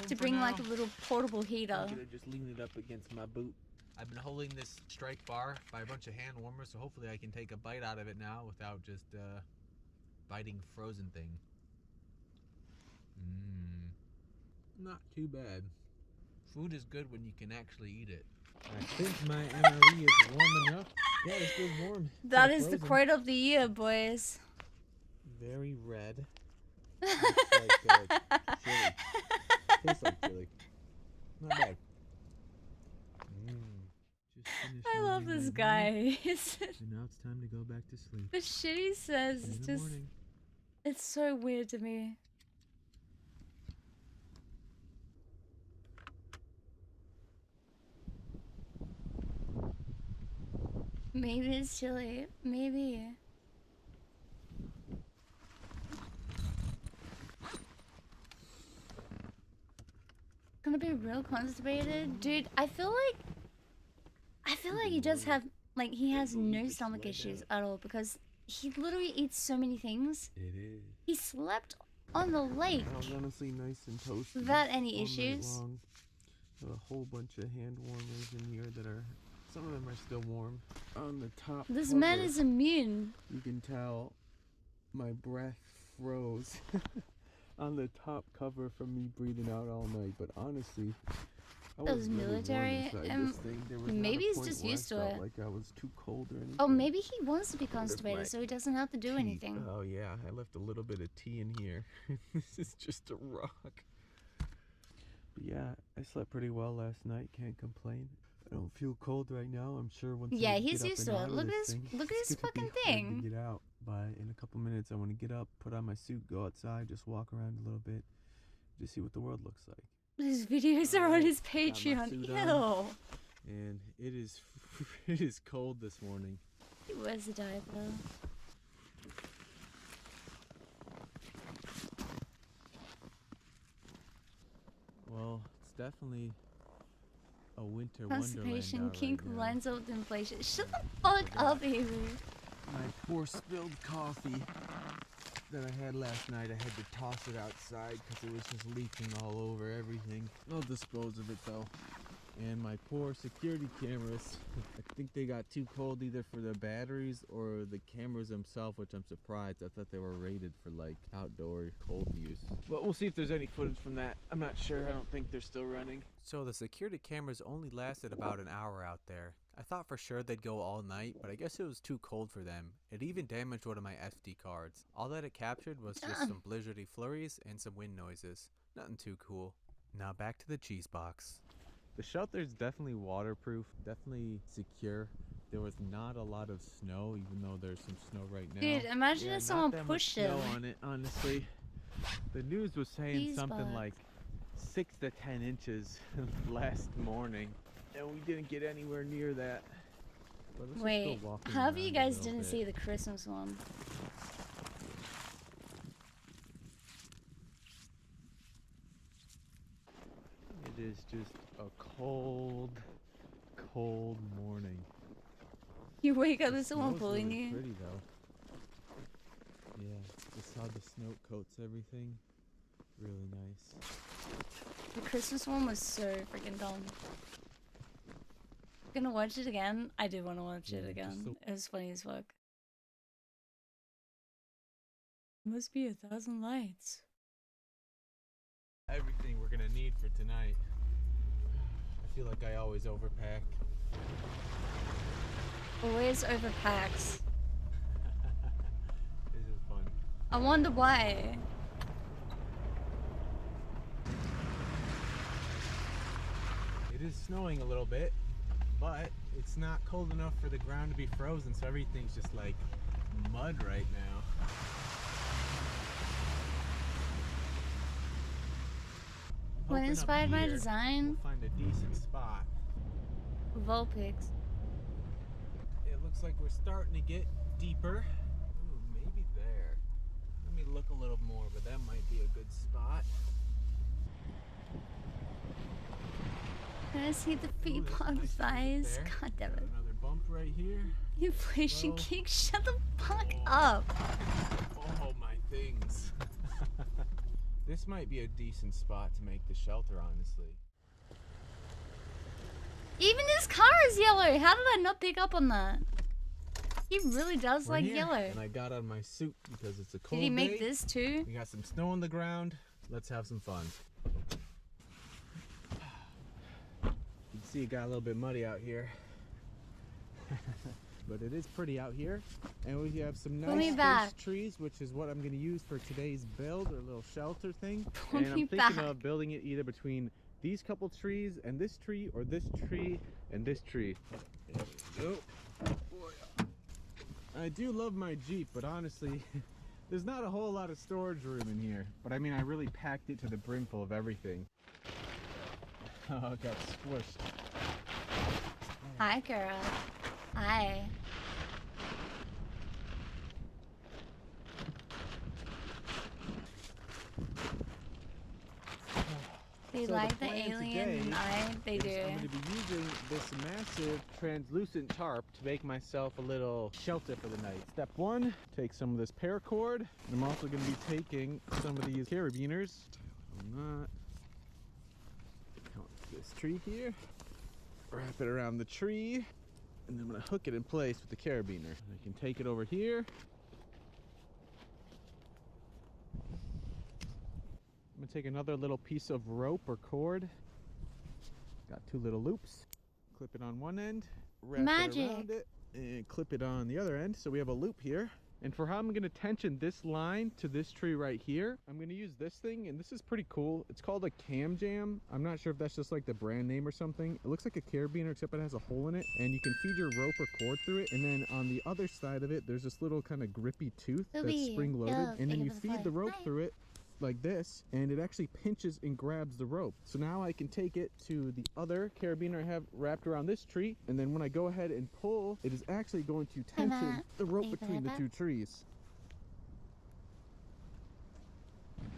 [SPEAKER 2] to bring like a little portable heater.
[SPEAKER 14] I'm gonna just lean it up against my boot. I've been holding this strike bar by a bunch of hand warmers, so hopefully I can take a bite out of it now without just biting frozen thing. Not too bad. Food is good when you can actually eat it. I think my MRE is warm enough. Yeah, it feels warm.
[SPEAKER 2] That is the quote of the year, boys.
[SPEAKER 14] Very red. Looks like chili. Tastes like chili. Not bad.
[SPEAKER 2] I love this guy.
[SPEAKER 14] And now it's time to go back to sleep.
[SPEAKER 2] The shit he says is just... It's so weird to me. Maybe it's chilly. Maybe. Gonna be real constipated? Dude, I feel like he does have, like, he has no stomach issues at all because he literally eats so many things.
[SPEAKER 14] It is.
[SPEAKER 2] He slept on the lake.
[SPEAKER 14] Sounds honestly nice and toasty.
[SPEAKER 2] Without any issues.
[SPEAKER 14] Got a whole bunch of hand warmers in here that are, some of them are still warm. On the top
[SPEAKER 2] This
[SPEAKER 14] cover,
[SPEAKER 2] man is immune.
[SPEAKER 14] you can tell my breath froze on the top cover from me breathing out all night. But honestly, I was really
[SPEAKER 2] military,
[SPEAKER 14] warm inside this thing. There was
[SPEAKER 2] maybe
[SPEAKER 14] not a
[SPEAKER 2] he's
[SPEAKER 14] point
[SPEAKER 2] just
[SPEAKER 14] where
[SPEAKER 2] used
[SPEAKER 14] I
[SPEAKER 2] to
[SPEAKER 14] felt
[SPEAKER 2] it.
[SPEAKER 14] like I was too cold or anything.
[SPEAKER 2] Oh, maybe he wants to be
[SPEAKER 14] There's
[SPEAKER 2] constipated
[SPEAKER 14] my
[SPEAKER 2] so he doesn't have to do
[SPEAKER 14] tea.
[SPEAKER 2] anything.
[SPEAKER 14] Oh yeah, I left a little bit of tea in here. This is just a rock. But yeah, I slept pretty well last night. Can't complain. I don't feel cold right now. I'm sure once
[SPEAKER 2] Yeah,
[SPEAKER 14] I
[SPEAKER 2] he's
[SPEAKER 14] get up
[SPEAKER 2] used
[SPEAKER 14] and
[SPEAKER 2] to it.
[SPEAKER 14] out of
[SPEAKER 2] Look at
[SPEAKER 14] this
[SPEAKER 2] his
[SPEAKER 14] thing,
[SPEAKER 2] look at
[SPEAKER 14] it's
[SPEAKER 2] his
[SPEAKER 14] gonna be
[SPEAKER 2] fucking
[SPEAKER 14] hard
[SPEAKER 2] thing.
[SPEAKER 14] to get out. But in a couple minutes, I want to get up, put on my suit, go outside, just walk around a little bit, just see what the world looks like.
[SPEAKER 2] His videos are on his
[SPEAKER 14] Got my
[SPEAKER 2] Patreon.
[SPEAKER 14] suit
[SPEAKER 2] Ew.
[SPEAKER 14] on, and it is cold this morning.
[SPEAKER 2] He wears a diaper.
[SPEAKER 14] Well, it's definitely a winter
[SPEAKER 2] Constipation,
[SPEAKER 14] wonderland
[SPEAKER 2] kink,
[SPEAKER 14] right now.
[SPEAKER 2] lines up with inflation. Shut the fuck up, Avery.
[SPEAKER 14] My poor spilled coffee that I had last night, I had to toss it outside because it was just leaking all over everything. I'll dispose of it though. And my poor security cameras, I think they got too cold either for their batteries or the cameras themselves, which I'm surprised. I thought they were rated for like outdoor cold use. But we'll see if there's any footage from that. I'm not sure. I don't think they're still running. So the security cameras only lasted about an hour out there. I thought for sure they'd go all night, but I guess it was too cold for them. It even damaged one of my SD cards. All that it captured was just some blizzardy flurries and some wind noises. Nothing too cool. Now back to the cheese box. The shelter is definitely waterproof, definitely secure. There was not a lot of snow, even though there's some snow right now.
[SPEAKER 2] Dude, imagine if someone pushed him.
[SPEAKER 14] Snow on it, honestly. The news was saying something like 6 to 10 inches last morning, and we didn't get anywhere near that. But let's just
[SPEAKER 2] Wait,
[SPEAKER 14] go walking
[SPEAKER 2] how have you
[SPEAKER 14] around a
[SPEAKER 2] guys
[SPEAKER 14] little
[SPEAKER 2] didn't
[SPEAKER 14] bit.
[SPEAKER 2] see the Christmas one?
[SPEAKER 14] It is just a cold, cold morning.
[SPEAKER 2] You wake up
[SPEAKER 14] The
[SPEAKER 2] and someone
[SPEAKER 14] snow's
[SPEAKER 2] pulling
[SPEAKER 14] really
[SPEAKER 2] you.
[SPEAKER 14] pretty though. Yeah, just how the snow coats everything. Really nice.
[SPEAKER 2] The Christmas one was so freaking dumb. Gonna watch it again? I do want to watch it again. It was funny as fuck. Must be 1,000 lights.
[SPEAKER 14] Everything we're gonna need for tonight. I feel like I always overpack.
[SPEAKER 2] Always overpacks.
[SPEAKER 14] This is fun.
[SPEAKER 2] I wonder why.
[SPEAKER 14] It is snowing a little bit, but it's not cold enough for the ground to be frozen, so everything's just like mud right now.
[SPEAKER 2] What
[SPEAKER 14] Hoping up
[SPEAKER 2] inspired my
[SPEAKER 14] here
[SPEAKER 2] design?
[SPEAKER 14] We'll find a decent spot.
[SPEAKER 2] Vulpix.
[SPEAKER 14] It looks like we're starting to get deeper. Ooh, maybe there. Let me look a little more. good spot.
[SPEAKER 2] Can I see the people on thighs? God damn it.
[SPEAKER 14] Another bump right here.
[SPEAKER 2] Inflation kick, shut the fuck up.
[SPEAKER 14] Oh, my things. This might be a decent spot to make the shelter, honestly.
[SPEAKER 2] Even his car is yellow. How did I not pick up on that? He really does like yellow.
[SPEAKER 14] And I got on my suit because it's a cold day.
[SPEAKER 2] Did he make this too?
[SPEAKER 14] We got some snow on the ground. Let's have some fun. You can see it got a little bit muddy out here. But it is pretty out here. And we have some nice spruce trees, which is what I'm going to use for today's build, or a little shelter thing. And I'm thinking of building it either between these couple trees and this tree, or this tree and this tree. There we go. I do love my Jeep, but honestly, there's not a whole lot of storage room in here. But I mean, I really packed it to the brim full of everything. Oh, it got squished.
[SPEAKER 2] Hi, girl. Hi. They
[SPEAKER 14] So
[SPEAKER 2] like the
[SPEAKER 14] plan
[SPEAKER 2] alien
[SPEAKER 14] today
[SPEAKER 2] eye. They do.
[SPEAKER 14] I'm going to be using this massive translucent tarp to make myself a little shelter for the night. Step one, take some of this paracord. I'm also going to be taking some of these carabiners. This tree here. Wrap it around the tree. And then I'm going to hook it in place with the carabiner. I can take it over here. I'm gonna take another little piece of rope or cord. Got two little loops. Clip it on one end, wrap it around it, and clip it on the other end. So we have a loop here. And for how I'm gonna tension this line to this tree right here, I'm gonna use this thing, and this is pretty cool. It's called a cam jam. I'm not sure if that's just like the brand name or something. It looks like a carabiner, except it has a hole in it, and you can feed your rope or cord through it. And then on the other side of it, there's this little kind of grippy tooth that's spring loaded, and then you feed the rope through it like this, and it actually pinches and grabs the rope. So now I can take it to the other carabiner I have wrapped around this tree, and then when I go ahead and pull, it is actually going to tension the rope between the two trees.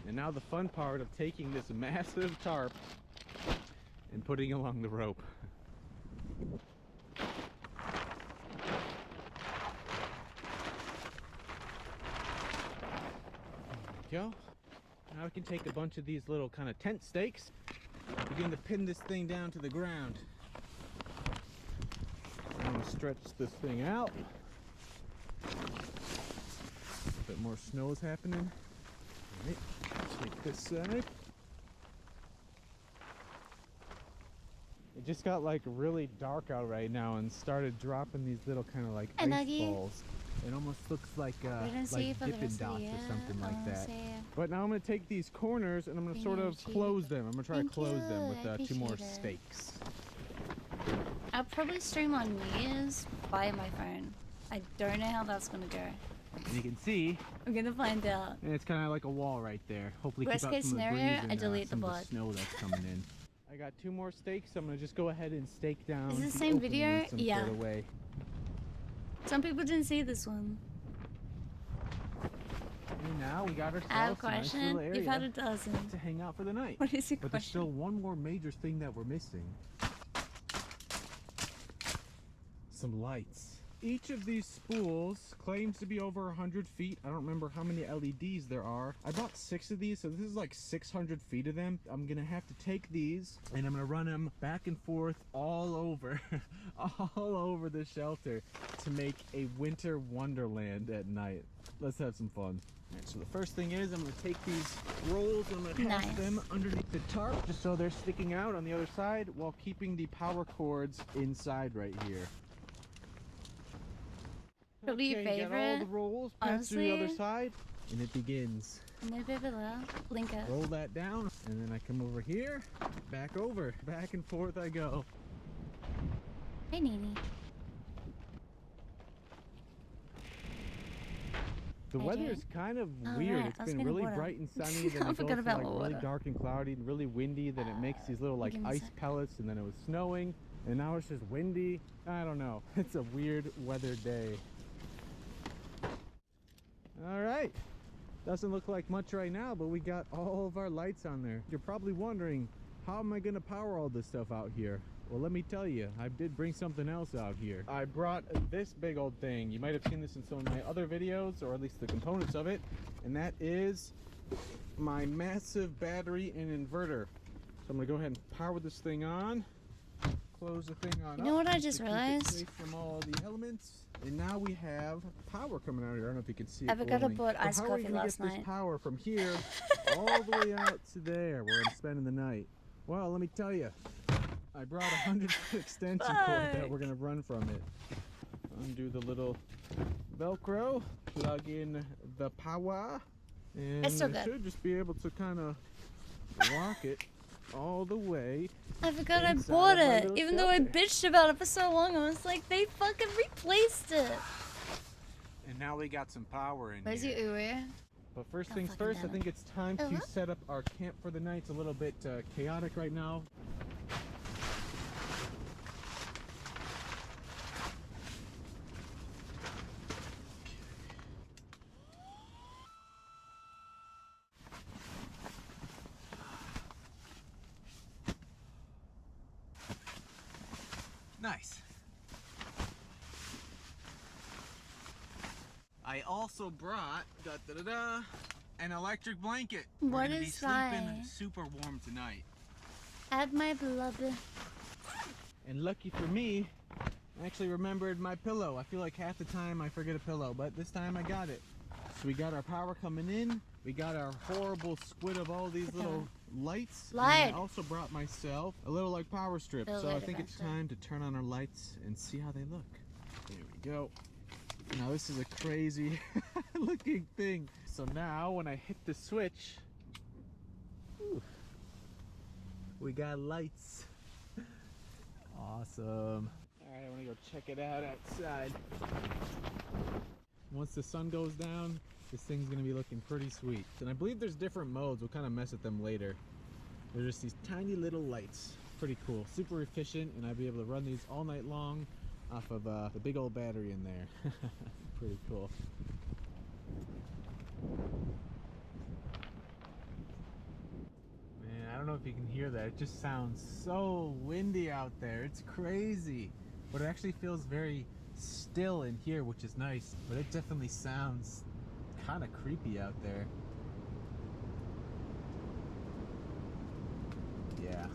[SPEAKER 14] And now the fun part of taking this massive tarp and putting it along the rope. There we go. Now we can take a bunch of these little kind of tent stakes, begin to pin this thing down to the ground. I'm going to stretch this thing out. A bit more snow is happening. All right, take this side. It just got like really dark out right now and started dropping these little kind of like ice balls. It almost looks like Dippin' Dots or something like that. But now I'm going to take these corners and I'm going to sort of close them. I'm going to try to close them with 2 more stakes.
[SPEAKER 2] I'll probably stream on New Year's via my phone. I don't know how that's going to go.
[SPEAKER 14] And you can see.
[SPEAKER 2] We're going to find out.
[SPEAKER 14] And it's kind of like a wall right there. Hopefully
[SPEAKER 2] Worst
[SPEAKER 14] keep out
[SPEAKER 2] case
[SPEAKER 14] some
[SPEAKER 2] scenario,
[SPEAKER 14] of the breeze and
[SPEAKER 2] I delete the
[SPEAKER 14] some of
[SPEAKER 2] bot.
[SPEAKER 14] the snow that's coming in. I got 2 more stakes. I'm going to just go ahead and stake down.
[SPEAKER 2] Is this the same video?
[SPEAKER 14] Some
[SPEAKER 2] Yeah.
[SPEAKER 14] sort of way.
[SPEAKER 2] Some people didn't see this one.
[SPEAKER 14] And now we got ourselves
[SPEAKER 2] I have a
[SPEAKER 14] a nice
[SPEAKER 2] question.
[SPEAKER 14] little area
[SPEAKER 2] You've had a dozen.
[SPEAKER 14] to hang out for the night.
[SPEAKER 2] What is your
[SPEAKER 14] But there's still one more major thing that we're missing. Some lights. Each of these spools claims to be over 100 feet. I don't remember how many LEDs there are. I bought 6 of these, so this is like 600 feet of them. I'm gonna have to take these and I'm gonna run them back and forth all over, all over the shelter to make a winter wonderland at night. Let's have some fun. All right, so the first thing is I'm gonna take these rolls and I'm gonna pass them underneath the tarp just so they're sticking out on the other side while keeping the power cords inside right here.
[SPEAKER 2] Probably your favorite.
[SPEAKER 14] Got all the rolls, pass through the other side, and it begins.
[SPEAKER 2] Blink it.
[SPEAKER 14] Roll that down, and then I come over here, back over, back and forth I go.
[SPEAKER 2] Hey, Nini.
[SPEAKER 14] The weather is kind of weird.
[SPEAKER 2] Right.
[SPEAKER 14] It's been really bright and sunny, then it goes to like really dark and cloudy and really windy, then it makes these little like ice pellets, and then it was snowing, and now it's just windy. I don't know. It's a weird weather day. All right, Doesn't look like much right now, but we got all of our lights on there. You're probably wondering, how am I gonna power all this stuff out here? Well, let me tell you, I did bring something else out here. I brought this big old thing. You might have seen this in some of my other videos, or at least the components of it, and that is my massive battery and inverter. So I'm gonna go ahead and power this thing on, close the thing on.
[SPEAKER 2] You know what I just realized?
[SPEAKER 14] Safe from all the elements. And now we have power coming out here. I don't know if you can see it.
[SPEAKER 2] I forgot to put
[SPEAKER 14] But
[SPEAKER 2] iced
[SPEAKER 14] how are we
[SPEAKER 2] coffee
[SPEAKER 14] gonna
[SPEAKER 2] last
[SPEAKER 14] get this
[SPEAKER 2] night.
[SPEAKER 14] power from here all the way out to there where I'm spending the night? Well, let me tell you, I brought a 100-foot extension cord that we're gonna run from it. Undo the little Velcro, plug in the power, and
[SPEAKER 2] It's so
[SPEAKER 14] I
[SPEAKER 2] good.
[SPEAKER 14] should just be able to kind of walk it all the way.
[SPEAKER 2] I forgot I
[SPEAKER 14] inside
[SPEAKER 2] bought
[SPEAKER 14] of my
[SPEAKER 2] it,
[SPEAKER 14] little
[SPEAKER 2] even though I
[SPEAKER 14] shelter.
[SPEAKER 2] bitched about it for so long. I was like, they fucking replaced it.
[SPEAKER 14] And now we got some power in
[SPEAKER 2] Where's
[SPEAKER 14] here.
[SPEAKER 2] your Uwe?
[SPEAKER 14] But first
[SPEAKER 2] Oh,
[SPEAKER 14] things
[SPEAKER 2] fucking
[SPEAKER 14] first, I
[SPEAKER 2] damn it.
[SPEAKER 14] think it's time to
[SPEAKER 2] Uh-huh.
[SPEAKER 14] set up our camp for the night. It's a little bit chaotic right now. Nice. I also brought an electric blanket. We're
[SPEAKER 2] What
[SPEAKER 14] gonna be
[SPEAKER 2] is
[SPEAKER 14] sleeping
[SPEAKER 2] that?
[SPEAKER 14] super warm tonight.
[SPEAKER 2] Add my blood.
[SPEAKER 14] And lucky for me, I actually remembered my pillow. I feel like half the time I forget a pillow, but this time I got it. So we got our power coming in. We got our horrible squid of all these little lights. And
[SPEAKER 2] Lied.
[SPEAKER 14] I also brought myself a little like power strip.
[SPEAKER 2] Little
[SPEAKER 14] So I
[SPEAKER 2] light
[SPEAKER 14] think it's
[SPEAKER 2] adventure.
[SPEAKER 14] time to turn on our lights and see how they look. There we go. Now this is a crazy looking thing. So now when I hit the switch, whew, we got lights. Awesome. Alright, I want to go check it out outside. Once the sun goes down, this thing's going to be looking pretty sweet. And I believe there's different modes. We'll kind of mess with them later. They're just these tiny little lights. Pretty cool. Super efficient, and I'll be able to run these all night long off of the big old battery in there. Pretty cool. Man, I don't know if you can hear that. It just sounds so windy out there. It's crazy. But it actually feels very still in here, which is nice. But it definitely sounds kind of creepy out there. Yeah.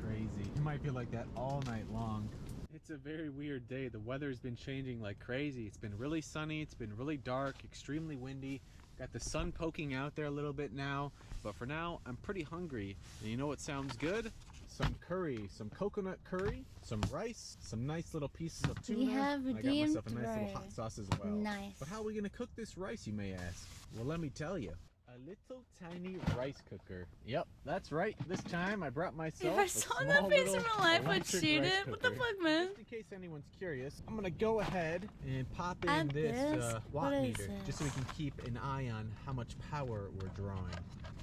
[SPEAKER 14] Crazy. It might be like that all night long. It's a very weird day. The weather's been changing like crazy. It's been really sunny, it's been really dark, extremely windy. Got the sun poking out there a little bit now, but for now I'm pretty hungry. And you know what sounds good? Some curry, some coconut curry, some rice, some nice little pieces of tuna.
[SPEAKER 2] We have
[SPEAKER 14] I got myself a
[SPEAKER 2] redeemed
[SPEAKER 14] nice little
[SPEAKER 2] rice.
[SPEAKER 14] hot sauce as well.
[SPEAKER 2] Nice.
[SPEAKER 14] But how are we gonna cook this rice, you may ask? Well, let me tell you. A little tiny rice cooker. Yep, that's right. This time I brought myself
[SPEAKER 2] If I
[SPEAKER 14] a
[SPEAKER 2] saw
[SPEAKER 14] small
[SPEAKER 2] that face in
[SPEAKER 14] little
[SPEAKER 2] real life, I'd
[SPEAKER 14] electric
[SPEAKER 2] shoot
[SPEAKER 14] rice
[SPEAKER 2] it. What the
[SPEAKER 14] cooker.
[SPEAKER 2] fuck, man?
[SPEAKER 14] Just in case anyone's curious, I'm gonna go ahead and pop in
[SPEAKER 2] Add
[SPEAKER 14] this
[SPEAKER 2] this?
[SPEAKER 14] watt
[SPEAKER 2] What is
[SPEAKER 14] meter,
[SPEAKER 2] this?
[SPEAKER 14] just so we can keep an eye on how much power we're drawing.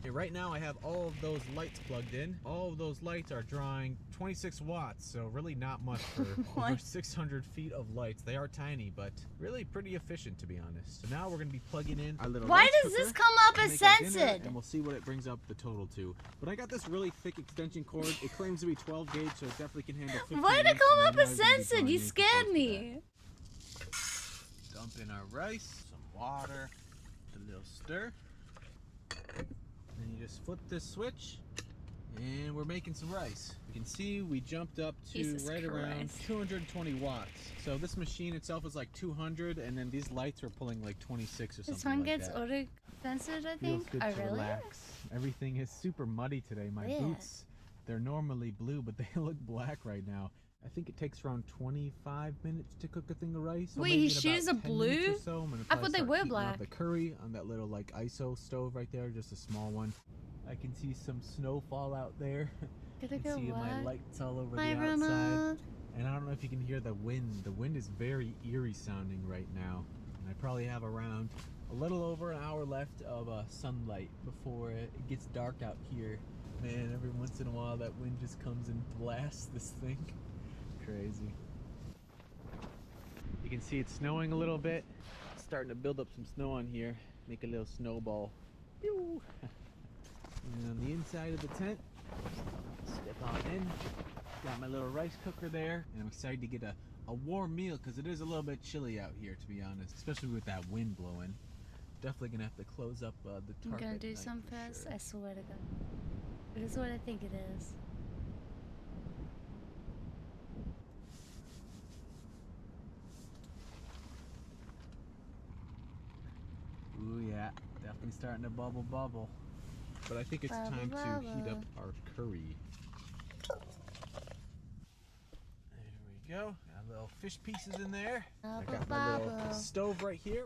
[SPEAKER 14] Okay, right now I have all of those lights plugged in. All of those lights are drawing 26 watts, so really not much for over 600 feet of lights. They are tiny, but really pretty efficient, to be honest. So now we're gonna be plugging in our little
[SPEAKER 2] Why
[SPEAKER 14] rice
[SPEAKER 2] does this
[SPEAKER 14] cooker
[SPEAKER 2] come up
[SPEAKER 14] to
[SPEAKER 2] as
[SPEAKER 14] make our dinner,
[SPEAKER 2] censored?
[SPEAKER 14] and we'll see what it brings up the total to. But I got this really thick extension cord. It claims to be 12 gauge, so it definitely can handle 15
[SPEAKER 2] Why did it
[SPEAKER 14] amps,
[SPEAKER 2] come
[SPEAKER 14] and
[SPEAKER 2] up
[SPEAKER 14] I'm
[SPEAKER 2] as
[SPEAKER 14] not even gonna be
[SPEAKER 2] censored?
[SPEAKER 14] drawing
[SPEAKER 2] You
[SPEAKER 14] anything
[SPEAKER 2] scared
[SPEAKER 14] close to
[SPEAKER 2] me.
[SPEAKER 14] that. Dump in our rice, some water, a little stir. Then you just flip this switch, and we're making some rice. You can see we jumped up to
[SPEAKER 2] Jesus
[SPEAKER 14] right around
[SPEAKER 2] Christ.
[SPEAKER 14] 220 watts. So this machine itself is like 200, and then these lights are pulling like 26 or something
[SPEAKER 2] This one
[SPEAKER 14] like
[SPEAKER 2] gets
[SPEAKER 14] that.
[SPEAKER 2] auto censored, I
[SPEAKER 14] Feels
[SPEAKER 2] think.
[SPEAKER 14] good
[SPEAKER 2] Oh,
[SPEAKER 14] to
[SPEAKER 2] really?
[SPEAKER 14] relax. Everything is super muddy today. My
[SPEAKER 2] Yeah.
[SPEAKER 14] boots, they're normally blue, but they look black right now. I think it takes around 25 minutes to cook a thing of rice. So
[SPEAKER 2] Wait,
[SPEAKER 14] maybe
[SPEAKER 2] his
[SPEAKER 14] in about
[SPEAKER 2] shoes are
[SPEAKER 14] 10 minutes or
[SPEAKER 2] blue?
[SPEAKER 14] so, I'm gonna
[SPEAKER 2] I
[SPEAKER 14] probably
[SPEAKER 2] thought they
[SPEAKER 14] start
[SPEAKER 2] were
[SPEAKER 14] heating up
[SPEAKER 2] black.
[SPEAKER 14] the curry on that little like ISO stove right there, just a small one. I can see some snowfall out there.
[SPEAKER 2] Gotta
[SPEAKER 14] I
[SPEAKER 2] go
[SPEAKER 14] can see my
[SPEAKER 2] what?
[SPEAKER 14] lights all over
[SPEAKER 2] Hi,
[SPEAKER 14] the outside.
[SPEAKER 2] Ronald.
[SPEAKER 14] And I don't know if you can hear the wind. The wind is very eerie sounding right now. And I probably have around a little over an hour left of sunlight before it gets dark out here. Man, every once in a while that wind just comes and blasts this thing. Crazy. You can see it's snowing a little bit. It's starting to build up some snow on here. make a little snowball. Pew! And on the inside of the tent, step on in. Got my little rice cooker there, and I'm excited to get a warm meal because it is a little bit chilly out here, to be honest, especially with that wind blowing. Definitely gonna have to close up the tarp.
[SPEAKER 2] I'm gonna do some first. Sure. I swear to God. It is what I think it is.
[SPEAKER 14] Ooh yeah, definitely starting to bubble. But I think it's time to heat up our curry. There we go. Got little fish pieces in there. I got my little stove right here.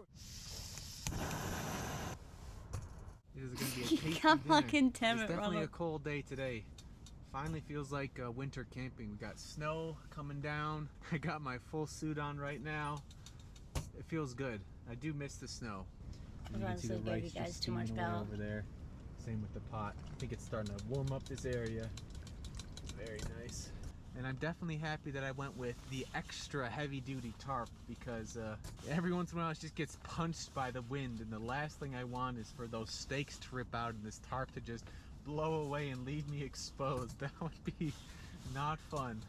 [SPEAKER 14] This is gonna be a tasty dinner. It's definitely a cold day today. Finally feels like winter camping. We got snow coming down. I got my full suit on right now. It feels good. I do miss the snow. You can see the rice just steaming away over there. Same with the pot. I think it's starting to warm up this area. Very nice. And I'm definitely happy that I went with the extra heavy-duty tarp because every once in a while it just gets punched by the wind, and the last thing I want is for those stakes to rip out and this tarp to just blow away and leave me exposed. That would be not fun.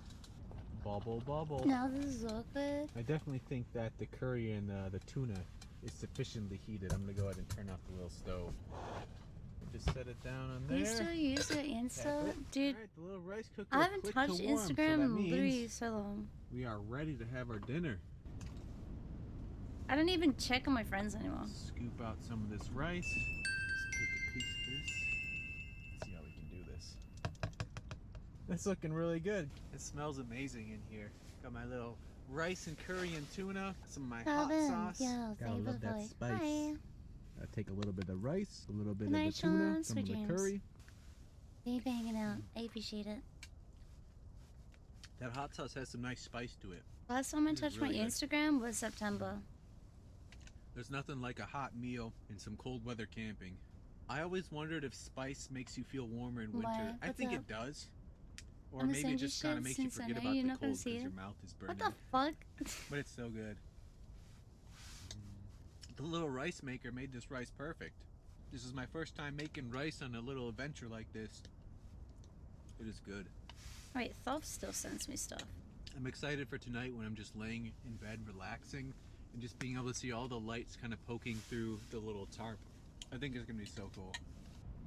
[SPEAKER 14] Bubble.
[SPEAKER 2] Now this is so good.
[SPEAKER 14] I definitely think that the curry and the tuna is sufficiently heated. I'm gonna go ahead and turn off the little stove. Just set it down on there.
[SPEAKER 2] You still use it Insta? Dude,
[SPEAKER 14] right, the little rice cooker
[SPEAKER 2] I haven't touched Instagram in literally so long.
[SPEAKER 14] We are ready to have our dinner.
[SPEAKER 2] I don't even check on my friends anymore.
[SPEAKER 14] Scoop out some of this rice. Let's take a piece of this. Let's see how we can do this. That's looking really good. It smells amazing in here. Got my little rice and curry and tuna. Some of my hot sauce. Gotta love that spice.
[SPEAKER 2] Hi.
[SPEAKER 14] Take a little bit of rice, a little bit of the tuna, some of the curry.
[SPEAKER 2] Thank you for hanging out. I appreciate it.
[SPEAKER 14] That hot sauce has some nice spice to it.
[SPEAKER 2] Last time I touched my Instagram was September.
[SPEAKER 14] There's nothing like a hot meal and some cold weather camping. I always wondered if spice makes you feel warmer in winter. I think it does. Or maybe it just kind of makes you forget about the cold because your mouth is burning.
[SPEAKER 2] What the fuck?
[SPEAKER 14] But it's so good. The little rice maker made this rice perfect. This is my first time making rice on a little adventure like this. It is good.
[SPEAKER 2] Wait, Thoth still sends me stuff.
[SPEAKER 14] I'm excited for tonight when I'm just laying in bed relaxing and just being able to see all the lights kind of poking through the little tarp. I think it's gonna be so cool.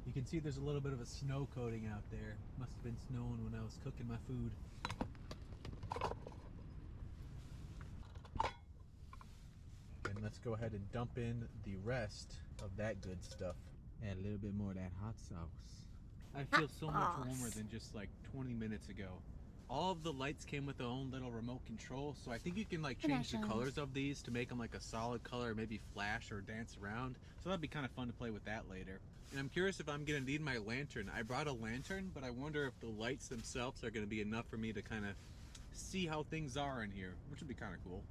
[SPEAKER 14] You can see there's a little bit of a snow coating out there. Must have been snowing when I was cooking my food. And let's go ahead and dump in the rest of that good stuff. Add a little bit more of that hot sauce. I feel so much warmer than just like 20 minutes ago. All of the lights came with their own little remote control, so I think you can like change the colors of these to make them like a solid color, or maybe flash or dance around. So that'd be kind of fun to play with that later. And I'm curious if I'm gonna need my lantern. I brought a lantern, but I wonder if the lights themselves are gonna be enough for me to kind of see how things are in here, which would be kind of cool.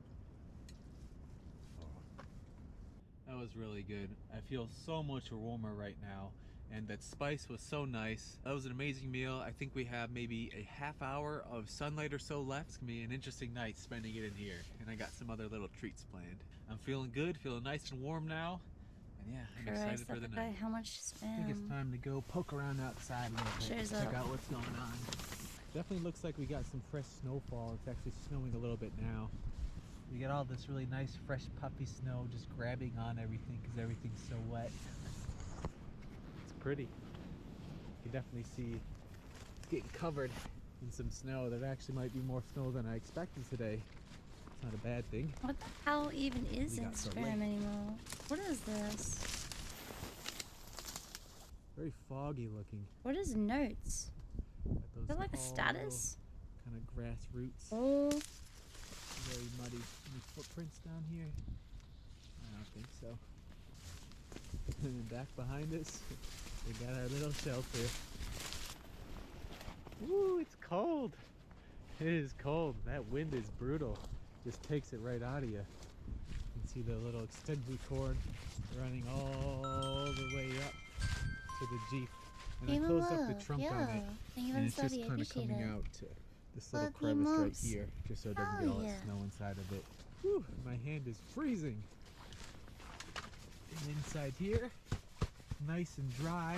[SPEAKER 14] That was really good. I feel so much warmer right now, and that spice was so nice. That was an amazing meal. I think we have maybe a half hour of sunlight or so left. It's gonna be an interesting night spending it in here, and I got some other little treats planned. I'm feeling good, feeling nice and warm now, and yeah, I'm excited for the night.
[SPEAKER 2] How much spam?
[SPEAKER 14] I think it's time to go poke around outside a little bit, check out what's going on. Definitely looks like we got some fresh snowfall. It's actually snowing a little bit now. We got all this really nice, fresh, puffy snow just grabbing on everything because everything's so wet. It's pretty. You can definitely see it's getting covered in some snow. There actually might be more snow than I expected today. It's not a bad thing.
[SPEAKER 2] What the hell even is Instagram anymore? What is this?
[SPEAKER 14] Very foggy looking.
[SPEAKER 2] What is notes? Is that like a status?
[SPEAKER 14] Kind of grassroots.
[SPEAKER 2] Oh.
[SPEAKER 14] Very muddy. Any footprints down here? I don't think so. And then back behind us, we got our little shelter. Woo, it's cold. It is cold. That wind is brutal. Just takes it right out of you. You can see the little extension cord running all the way up to the Jeep. And I closed up the trunk on it. And it's just kind of coming out to this little crevice right here, just so it doesn't get all that snow inside of it. Whew, my hand is freezing. And inside here, nice and dry.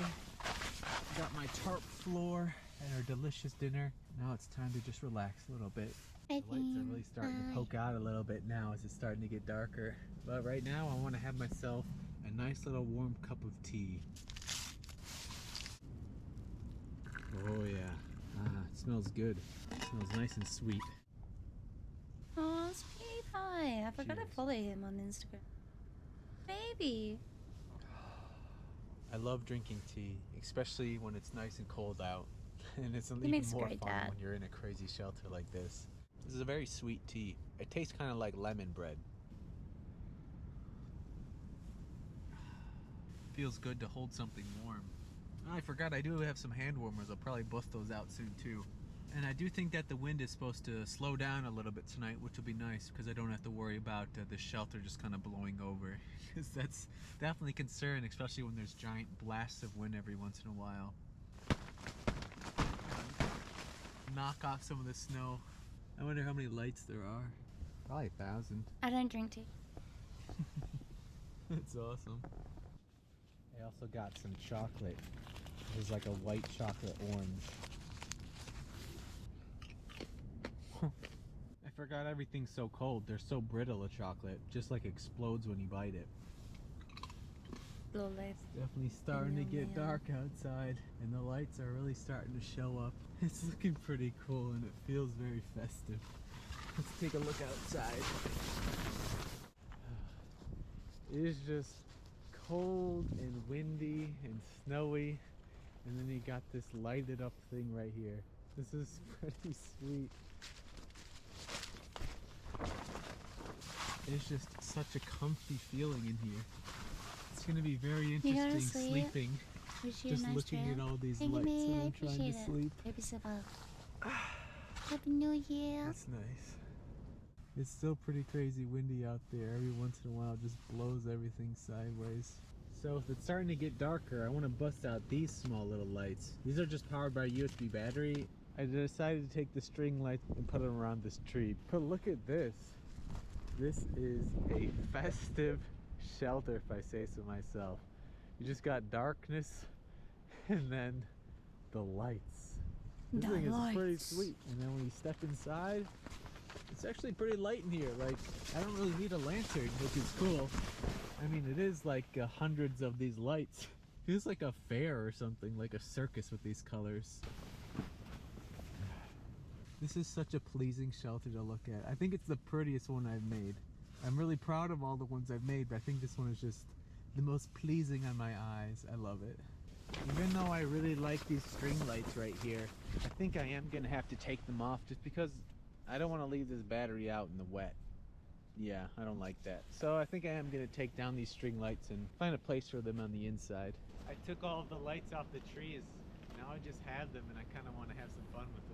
[SPEAKER 14] Got my tarp floor and our delicious dinner. Now it's time to just relax a little bit. The lights are really starting to poke out a little bit now as it's starting to get darker. But right now I want to have myself a nice little warm cup of tea. Oh yeah, it smells good. It smells nice and sweet.
[SPEAKER 2] Oh, sweet pie. I forgot to follow him on Instagram. Baby.
[SPEAKER 14] I love drinking tea, especially when it's nice and cold out. And it's even more fun when you're in a crazy shelter like this. This is a very sweet tea. It tastes kind of like lemon bread. Feels good to hold something warm. Oh, I forgot I do have some hand warmers. I'll probably bust those out soon too. And I do think that the wind is supposed to slow down a little bit tonight, which will be nice because I don't have to worry about the shelter just kind of blowing over. Because that's definitely a concern, especially when there's giant blasts of wind every once in a while. Knock off some of the snow. I wonder how many lights there are. Probably 1,000.
[SPEAKER 2] I don't drink tea.
[SPEAKER 14] That's awesome. I also got some chocolate. There's like a white chocolate orange. I forgot everything's so cold. They're so brittle, a chocolate. Just like explodes when you bite it. It's definitely starting to get dark outside, and the lights are really starting to show up. It's looking pretty cool, and it feels very festive. Let's take a look outside. It is just cold and windy and snowy, and then you got this lighted up thing right here. This is pretty sweet. It's just such a comfy feeling in here. It's gonna be very interesting sleeping. Just looking at all these lights when I'm trying to sleep.
[SPEAKER 2] Happy New Year.
[SPEAKER 14] That's nice. It's still pretty crazy windy out there. Every once in a while it just blows everything sideways. So if it's starting to get darker, I want to bust out these small little lights. These are just powered by a USB battery. I decided to take the string lights and put them around this tree. But look at this. This is a festive shelter, if I say so myself. You just got darkness and then the lights. This thing is pretty sweet. And then when you step inside, it's actually pretty light in here. Like, I don't really need a lantern, which is cool. I mean, it is like hundreds of these lights. Feels like a fair or something, like a circus with these colors. This is such a pleasing shelter to look at. I think it's the prettiest one I've made. I'm really proud of all the ones I've made, but I think this one is just the most pleasing on my eyes. I love it. Even though I really like these string lights right here, I think I am gonna have to take them off just because I don't want to leave this battery out in the wet. Yeah, I don't like that. So I think I am gonna take down these string lights and find a place for them on the inside. I took all of the lights off the trees. Now I just have them and I kind of want to have some fun with them.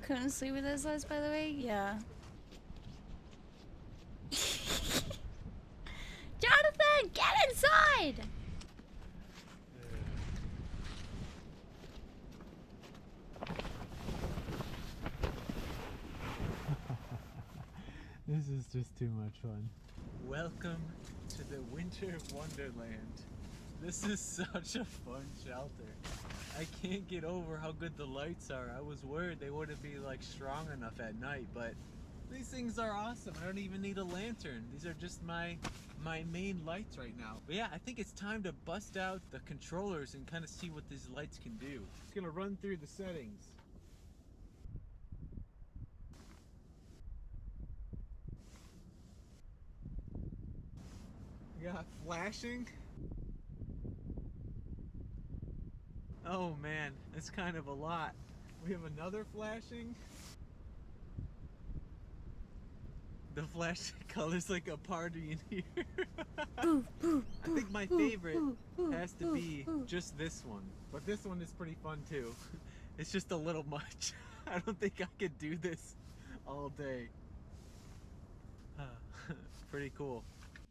[SPEAKER 2] Couldn't sleep with those lights, by the way? Yeah. Jonathan, get inside!
[SPEAKER 14] This is just too much fun. Welcome to the Winter Wonderland. This is such a fun shelter. I can't get over how good the lights are. I was worried they wouldn't be like strong enough at night, but these things are awesome. I don't even need a lantern. These are just my main lights right now. But yeah, I think it's time to bust out the controllers and kind of see what these lights can do. Just gonna run through the settings. We got flashing. Oh man, that's kind of a lot. We have another flashing. The flash colors like a party in here. I think my favorite has to be just this one. But this one is pretty fun too. It's just a little much. I don't think I could do this all day. Pretty cool.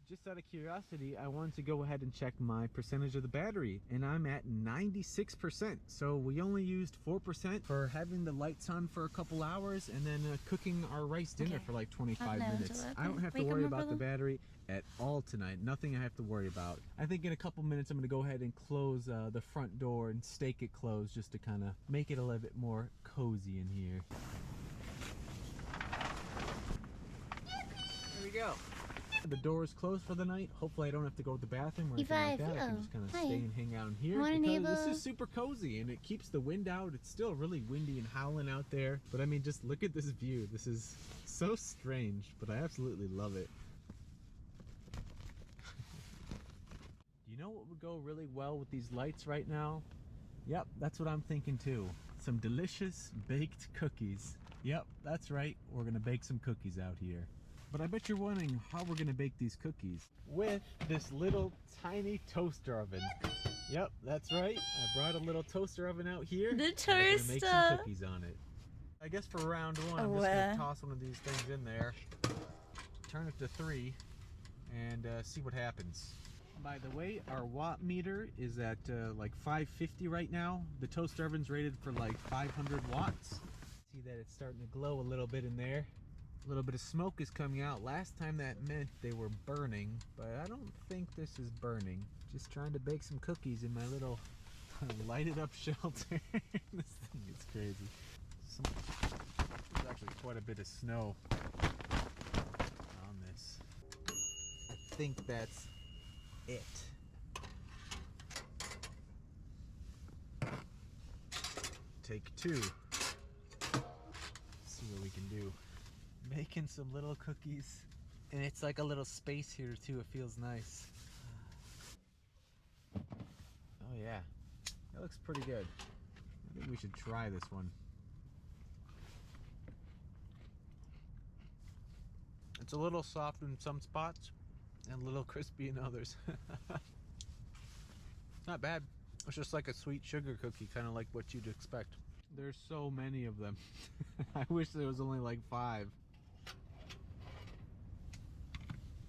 [SPEAKER 14] Just out of curiosity, I wanted to go ahead and check my percentage of the battery, and I'm at 96%. So we only used 4% for having the lights on for a couple hours and then cooking our rice dinner for like 25 minutes. I don't have to worry about the battery at all tonight. Nothing I have to worry about. I think in a couple minutes I'm going to go ahead and close the front door and stake it closed just to kind of make it a little bit more cozy in here. There we go. The door is closed for the night. Hopefully I don't have to go to the bathroom or anything like that. I can just kind of stay and hang out in here because this is super cozy and it keeps the wind out. It's still really windy and howling out there. But I mean, just look at this view. This is so strange, but I absolutely love it. You know what would go really well with these lights right now? Yep, that's what I'm thinking too. Some delicious baked cookies. Yep, that's right. We're gonna bake some cookies out here. But I bet you're wondering how we're gonna bake these cookies with this little tiny toaster oven. Yep, that's right. I brought a little toaster oven out here.
[SPEAKER 2] The toaster.
[SPEAKER 14] I'm gonna make some cookies on it. I guess for round one, I'm just gonna toss one of these things in there, turn it to 3, and see what happens. By the way, our watt meter is at like 550 right now. The toaster oven's rated for like 500 watts. See that it's starting to glow a little bit in there. A little bit of smoke is coming out. Last time that meant they were burning, but I don't think this is burning. Just trying to bake some cookies in my little lighted up shelter. This thing is crazy. There's actually quite a bit of snow on this. I think that's it. Take 2. Let's see what we can do. Making some little cookies, and it's like a little space here too. It feels nice. Oh yeah, that looks pretty good. I think we should try this one. It's a little soft in some spots and a little crispy in others. Not bad. It's just like a sweet sugar cookie, kind of like what you'd expect. There's so many of them. I wish there was only like 5.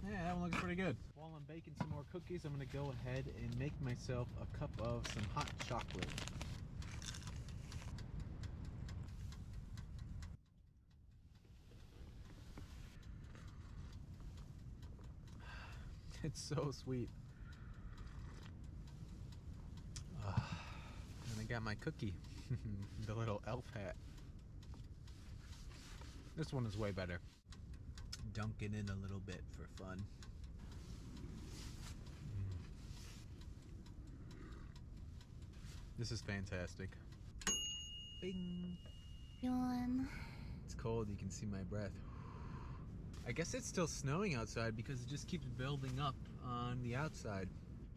[SPEAKER 14] Yeah, that one looks pretty good. While I'm baking some more cookies, I'm gonna go ahead and make myself a cup of some hot chocolate. It's so sweet. And I got my cookie, the little elf hat. This one is way better. Dunk it in a little bit for fun. This is fantastic. Bing.
[SPEAKER 2] Yawn.
[SPEAKER 14] It's cold, you can see my breath. I guess it's still snowing outside because it just keeps building up on the outside.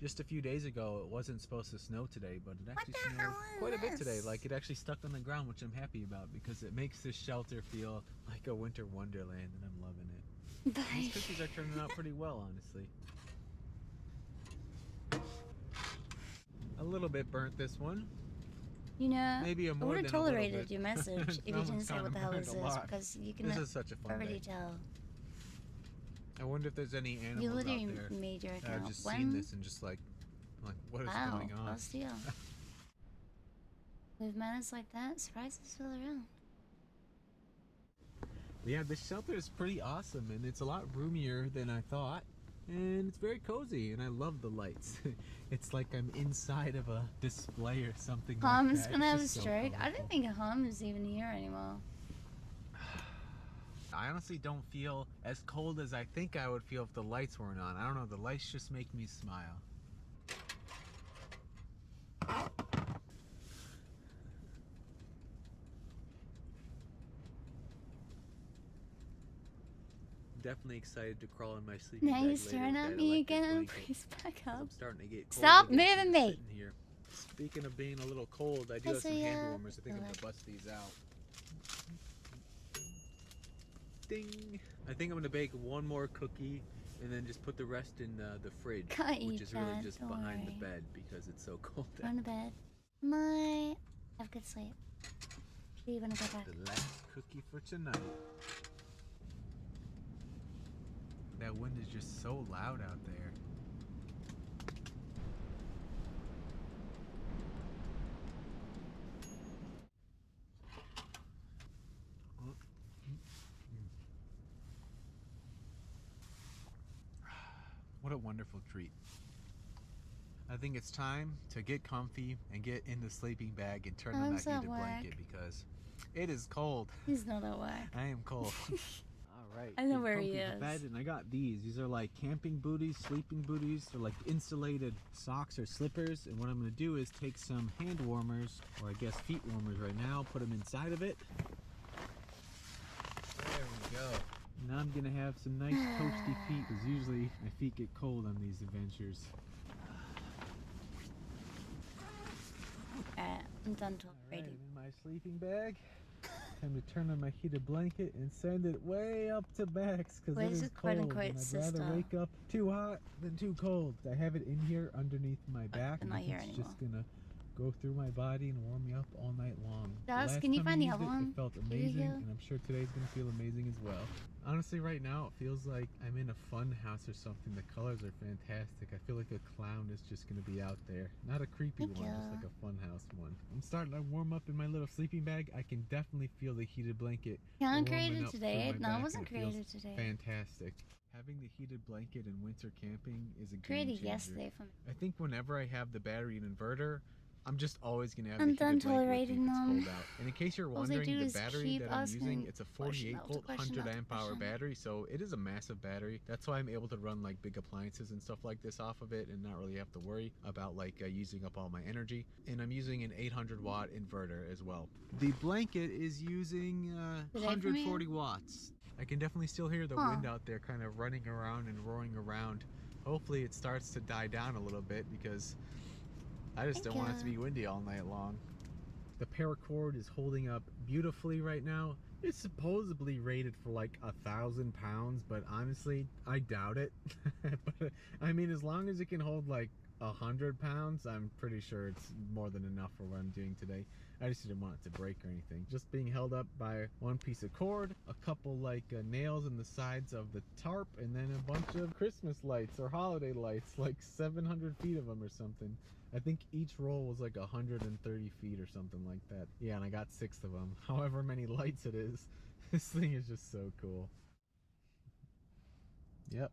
[SPEAKER 14] Just a few days ago, it wasn't supposed to snow today, but it actually snowed quite a bit today. Like, it actually stuck on the ground, which I'm happy about because it makes this shelter feel like a winter wonderland, and I'm loving it. These cookies are turning out pretty well, honestly. A little bit burnt, this one.
[SPEAKER 2] You know,
[SPEAKER 14] maybe a
[SPEAKER 2] I
[SPEAKER 14] more
[SPEAKER 2] would have
[SPEAKER 14] than a little
[SPEAKER 2] tolerated
[SPEAKER 14] bit.
[SPEAKER 2] your message if you didn't say what the hell is
[SPEAKER 14] a
[SPEAKER 2] this,
[SPEAKER 14] lot.
[SPEAKER 2] because you can
[SPEAKER 14] This is such a fun
[SPEAKER 2] already
[SPEAKER 14] day.
[SPEAKER 2] tell.
[SPEAKER 14] I wonder if there's any animals
[SPEAKER 2] You
[SPEAKER 14] out
[SPEAKER 2] literally
[SPEAKER 14] there
[SPEAKER 2] made your
[SPEAKER 14] that
[SPEAKER 2] account.
[SPEAKER 14] have just
[SPEAKER 2] When?
[SPEAKER 14] seen this and just like what is going on?
[SPEAKER 2] Wow, steal. With manners like that, surprises all around.
[SPEAKER 14] Yeah, this shelter is pretty awesome, and it's a lot roomier than I thought, and it's very cozy, and I love the lights. It's like I'm inside of a display or something like that.
[SPEAKER 2] Ham's gonna have a
[SPEAKER 14] It's just so
[SPEAKER 2] stroke. I
[SPEAKER 14] colorful.
[SPEAKER 2] don't think Ham is even here anymore.
[SPEAKER 14] I honestly don't feel as cold as I think I would feel if the lights weren't on. I don't know, the lights just make me smile. Definitely excited to crawl in my sleeping
[SPEAKER 2] Now
[SPEAKER 14] bag
[SPEAKER 2] you're staring
[SPEAKER 14] later
[SPEAKER 2] at
[SPEAKER 14] with that
[SPEAKER 2] me
[SPEAKER 14] electric
[SPEAKER 2] again.
[SPEAKER 14] blanket.
[SPEAKER 2] Please back up.
[SPEAKER 14] I'm starting to get cold
[SPEAKER 2] Stop
[SPEAKER 14] again
[SPEAKER 2] moving
[SPEAKER 14] from
[SPEAKER 2] me.
[SPEAKER 14] sitting here. Speaking of being a little cold, I do
[SPEAKER 2] I
[SPEAKER 14] have some
[SPEAKER 2] see,
[SPEAKER 14] hand warmers. I think I'm
[SPEAKER 2] alright.
[SPEAKER 14] gonna bust these out. Ding! I think I'm gonna bake one more cookie and then just put the rest in the fridge,
[SPEAKER 2] Can't
[SPEAKER 14] which
[SPEAKER 2] eat
[SPEAKER 14] is really
[SPEAKER 2] that,
[SPEAKER 14] just
[SPEAKER 2] don't
[SPEAKER 14] behind
[SPEAKER 2] worry.
[SPEAKER 14] the bed because it's so cold.
[SPEAKER 2] Go to bed. My, have good sleep. See you when I get back.
[SPEAKER 14] The last cookie for tonight. That wind is just so loud out there. What a wonderful treat. I think it's time to get comfy and get in the sleeping bag and turn on that heated blanket because it is cold.
[SPEAKER 2] He's not that whack.
[SPEAKER 14] I am cold. All right.
[SPEAKER 2] I know where he is.
[SPEAKER 14] Bed, and I got these. These are like camping booties, sleeping booties. They're like insulated socks or slippers. And what I'm going to do is take some hand warmers, or I guess feet warmers right now, put them inside of it. There we go. Now I'm going to have some nice toasty feet because usually my feet get cold on these adventures.
[SPEAKER 2] I'm done tolerating.
[SPEAKER 14] In my sleeping bag. Time to turn on my heated blanket and send it way up to max because it is cold. And I'd rather wake up too hot than too cold. I have it in here underneath my back.
[SPEAKER 2] I'm not here
[SPEAKER 14] it's
[SPEAKER 2] anymore.
[SPEAKER 14] just gonna go through my body and warm me up all night long.
[SPEAKER 2] Dallas, can you find the other one?
[SPEAKER 14] It felt amazing, and I'm sure today's gonna feel amazing as well. Honestly, right now it feels like I'm in a fun house or something. The colors are fantastic. I feel like a clown is just gonna be out there. Not a creepy one, just like a fun house one. I'm starting to warm up in my little sleeping bag. I can definitely feel the heated blanket.
[SPEAKER 2] Can't create it today. No, it wasn't created today.
[SPEAKER 14] Fantastic. Having the heated blanket in winter camping is a game
[SPEAKER 2] created
[SPEAKER 14] changer.
[SPEAKER 2] yesterday for me.
[SPEAKER 14] I think whenever I have the battery and inverter, I'm just always going to have
[SPEAKER 2] I'm
[SPEAKER 14] the heated
[SPEAKER 2] done tolerating
[SPEAKER 14] blanket
[SPEAKER 2] them.
[SPEAKER 14] with me. It's cold out. And in case you're wondering, the battery that I'm using, it's a 48 volt 100 amp hour battery, so it is a massive battery. That's why I'm able to run like big appliances and stuff like this off of it and not really have to worry about like using up all my energy. And I'm using an 800 watt inverter as well. The blanket is using 140 watts. I can definitely still hear the wind out there kind of running around and roaring around. Hopefully it starts to die down a little bit because I just don't want it to be windy all night long. The paracord is holding up beautifully right now. It's supposedly rated for like 1,000 pounds, but honestly, I doubt it. But I mean, as long as it can hold like 100 pounds, I'm pretty sure it's more than enough for what I'm doing today. I just didn't want it to break or anything. Just being held up by one piece of cord, a couple like nails in the sides of the tarp, and then a bunch of Christmas lights or holiday lights, like 700 feet of them or something. I think each roll was like 130 feet or something like that. Yeah, and I got 6 of them. However many lights it is. This thing is just so cool. Yep,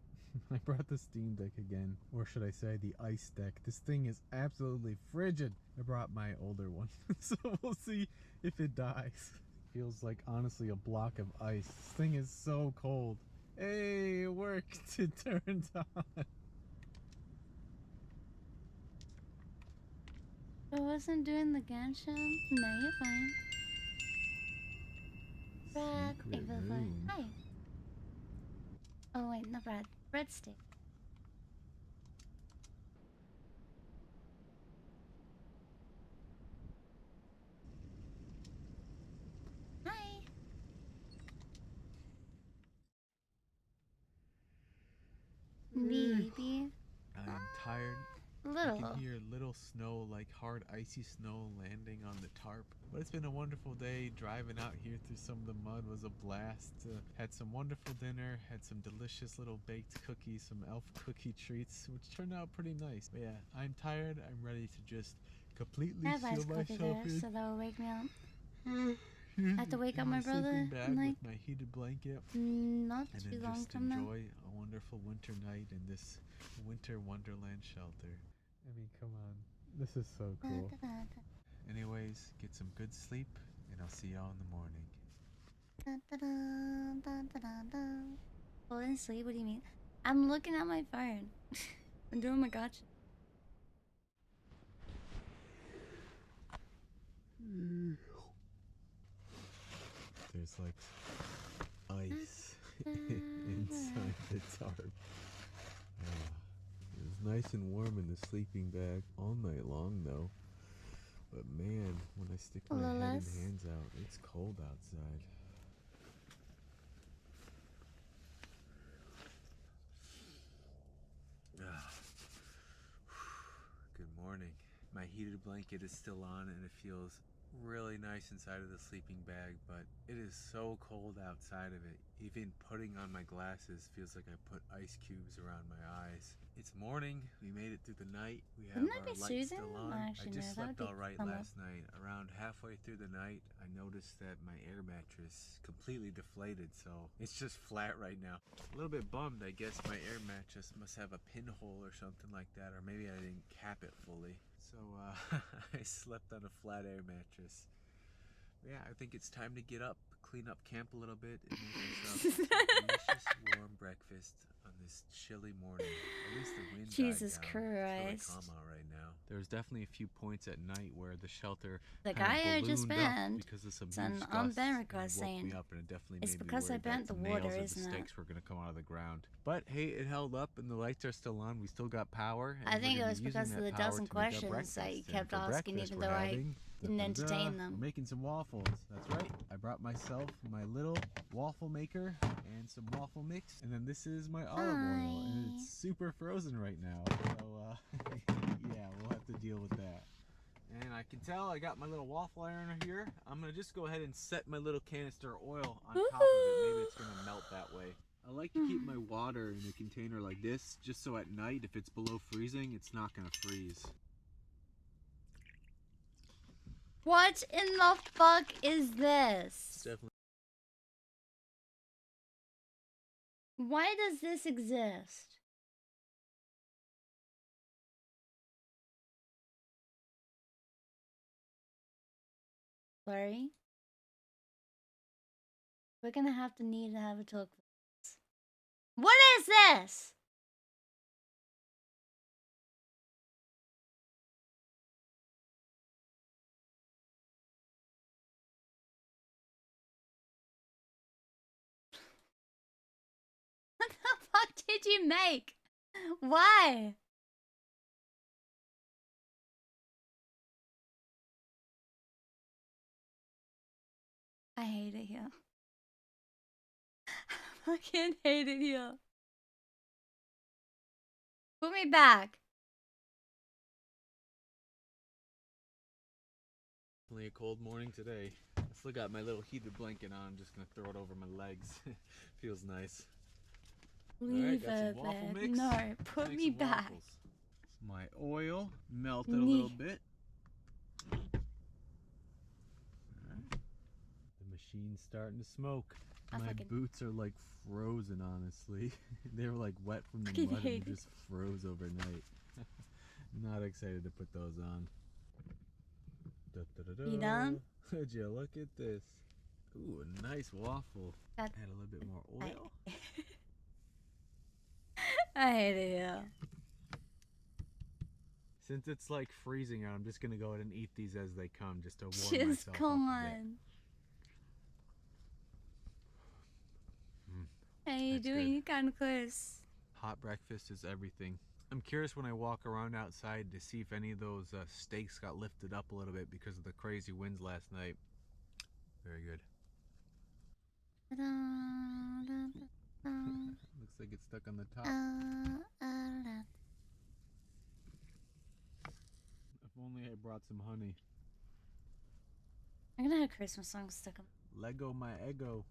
[SPEAKER 14] I brought the Steam Deck again. Or should I say the Ice Deck. This thing is absolutely frigid. I brought my older one. So we'll see if it dies. Feels like honestly a block of ice. This thing is so cold. Hey, it worked. It turned on.
[SPEAKER 2] I wasn't doing the gacha. No, you're fine. Brad, hi. Oh wait, not Brad. Breadstick. Hi. Maybe.
[SPEAKER 14] I'm tired.
[SPEAKER 2] Little.
[SPEAKER 14] I can hear little snow, like hard icy snow landing on the tarp. But it's been a wonderful day. Driving out here through some of the mud was a blast. Had some wonderful dinner, had some delicious little baked cookies, some elf cookie treats, which turned out pretty nice. But yeah, I'm tired. I'm ready to just completely seal myself in.
[SPEAKER 2] So that will wake me up. I have to wake up my brother
[SPEAKER 14] bag
[SPEAKER 2] like
[SPEAKER 14] with my heated blanket.
[SPEAKER 2] Not
[SPEAKER 14] and
[SPEAKER 2] too
[SPEAKER 14] then
[SPEAKER 2] long
[SPEAKER 14] just
[SPEAKER 2] from now.
[SPEAKER 14] enjoy a wonderful winter night in this winter wonderland shelter. I mean, come on. This is so cool. Anyways, get some good sleep, and I'll see y'all in the morning.
[SPEAKER 2] Falling asleep? What do you mean? I'm looking at my phone. I'm doing my gacha.
[SPEAKER 14] There's like ice inside the tarp. It was nice and warm in the sleeping bag all night long though. But man, when I stick my head and hands out, it's cold outside. Good morning. My heated blanket is still on and it feels really nice inside of the sleeping bag, but it is so cold outside of it. Even putting on my glasses feels like I put ice cubes around my eyes. It's morning. We made it through the night. We have
[SPEAKER 2] Wouldn't that
[SPEAKER 14] our
[SPEAKER 2] be
[SPEAKER 14] lights
[SPEAKER 2] Susan?
[SPEAKER 14] still on.
[SPEAKER 2] Well,
[SPEAKER 14] I
[SPEAKER 2] actually, no,
[SPEAKER 14] just
[SPEAKER 2] that would
[SPEAKER 14] slept
[SPEAKER 2] be
[SPEAKER 14] all right
[SPEAKER 2] Summer.
[SPEAKER 14] last night. Around halfway through the night, I noticed that my air mattress completely deflated, so it's just flat right now. A little bit bummed. I guess my air mattress must have a pinhole or something like that, or maybe I didn't cap it fully. So I slept on a flat air mattress. Yeah, I think it's time to get up, clean up camp a little bit, and make myself a delicious warm breakfast on this chilly morning. At least the wind
[SPEAKER 2] Jesus
[SPEAKER 14] died down. It's really
[SPEAKER 2] Christ.
[SPEAKER 14] calm out right now. There's definitely a few points at night where the shelter
[SPEAKER 2] The
[SPEAKER 14] kind of
[SPEAKER 2] guy I just
[SPEAKER 14] ballooned up
[SPEAKER 2] banned
[SPEAKER 14] because of some
[SPEAKER 2] sent
[SPEAKER 14] huge
[SPEAKER 2] an
[SPEAKER 14] gusts,
[SPEAKER 2] unban
[SPEAKER 14] and
[SPEAKER 2] request
[SPEAKER 14] it woke me
[SPEAKER 2] saying,
[SPEAKER 14] up, and it definitely
[SPEAKER 2] "It's
[SPEAKER 14] made me
[SPEAKER 2] because I
[SPEAKER 14] worried
[SPEAKER 2] burnt
[SPEAKER 14] that
[SPEAKER 2] the
[SPEAKER 14] nails
[SPEAKER 2] water,
[SPEAKER 14] or the
[SPEAKER 2] isn't it?"
[SPEAKER 14] stakes were going to come out of the ground. But hey, it held up, and the lights are still on. We still got power. And
[SPEAKER 2] I think
[SPEAKER 14] we're
[SPEAKER 2] it
[SPEAKER 14] gonna
[SPEAKER 2] was
[SPEAKER 14] be using
[SPEAKER 2] because of
[SPEAKER 14] that
[SPEAKER 2] the
[SPEAKER 14] power
[SPEAKER 2] dozen
[SPEAKER 14] to make our
[SPEAKER 2] questions that you
[SPEAKER 14] breakfast. And
[SPEAKER 2] kept
[SPEAKER 14] for
[SPEAKER 2] asking,
[SPEAKER 14] breakfast,
[SPEAKER 2] even
[SPEAKER 14] we're
[SPEAKER 2] though I
[SPEAKER 14] having
[SPEAKER 2] didn't entertain them.
[SPEAKER 14] We're making some waffles. That's right. I brought myself my little waffle maker and some waffle mix. And then this is my olive oil. And it's super frozen right now. So, yeah, we'll have to deal with that. And I can tell I got my little waffle iron here. I'm going to just go ahead and set my little canister of oil on top of it. Maybe it's going to melt that way. I like to keep my water in a container like this, just so at night, if it's below freezing, it's not going to freeze.
[SPEAKER 2] What in the fuck is this?
[SPEAKER 14] Definitely.
[SPEAKER 2] Why does this exist? Larry? We're gonna have to have a talk. What is this? What the fuck did you make? Why? I hate it here. I fucking hate it here. Put me back.
[SPEAKER 14] Definitely a cold morning today. I still got my little heated blanket on. I'm just gonna throw it over my legs. Feels nice.
[SPEAKER 2] Leave it
[SPEAKER 14] waffle
[SPEAKER 2] there.
[SPEAKER 14] mix.
[SPEAKER 2] No, put
[SPEAKER 14] Make
[SPEAKER 2] me
[SPEAKER 14] some
[SPEAKER 2] back.
[SPEAKER 14] waffles. My oil melted a little bit. Alright. The machine's starting to smoke. My boots are like frozen, honestly. They were like wet from the mud and just froze overnight. Not excited to put those on.
[SPEAKER 2] You done?
[SPEAKER 14] Would you look at this? Ooh, a nice waffle. Add a little bit more oil.
[SPEAKER 2] I hate it here.
[SPEAKER 14] Since it's like freezing out, I'm just gonna go ahead and eat these as they come, just to warm
[SPEAKER 2] Just
[SPEAKER 14] myself
[SPEAKER 2] come
[SPEAKER 14] up a bit.
[SPEAKER 2] on. How you doing? You kind of close.
[SPEAKER 14] Hot breakfast is everything. I'm curious when I walk around outside to see if any of those stakes got lifted up a little bit because of the crazy winds last night. Very good. Looks like it's stuck on the top. If only I brought some honey.
[SPEAKER 2] I'm gonna have Christmas songs stuck on.
[SPEAKER 14] Lego my ego.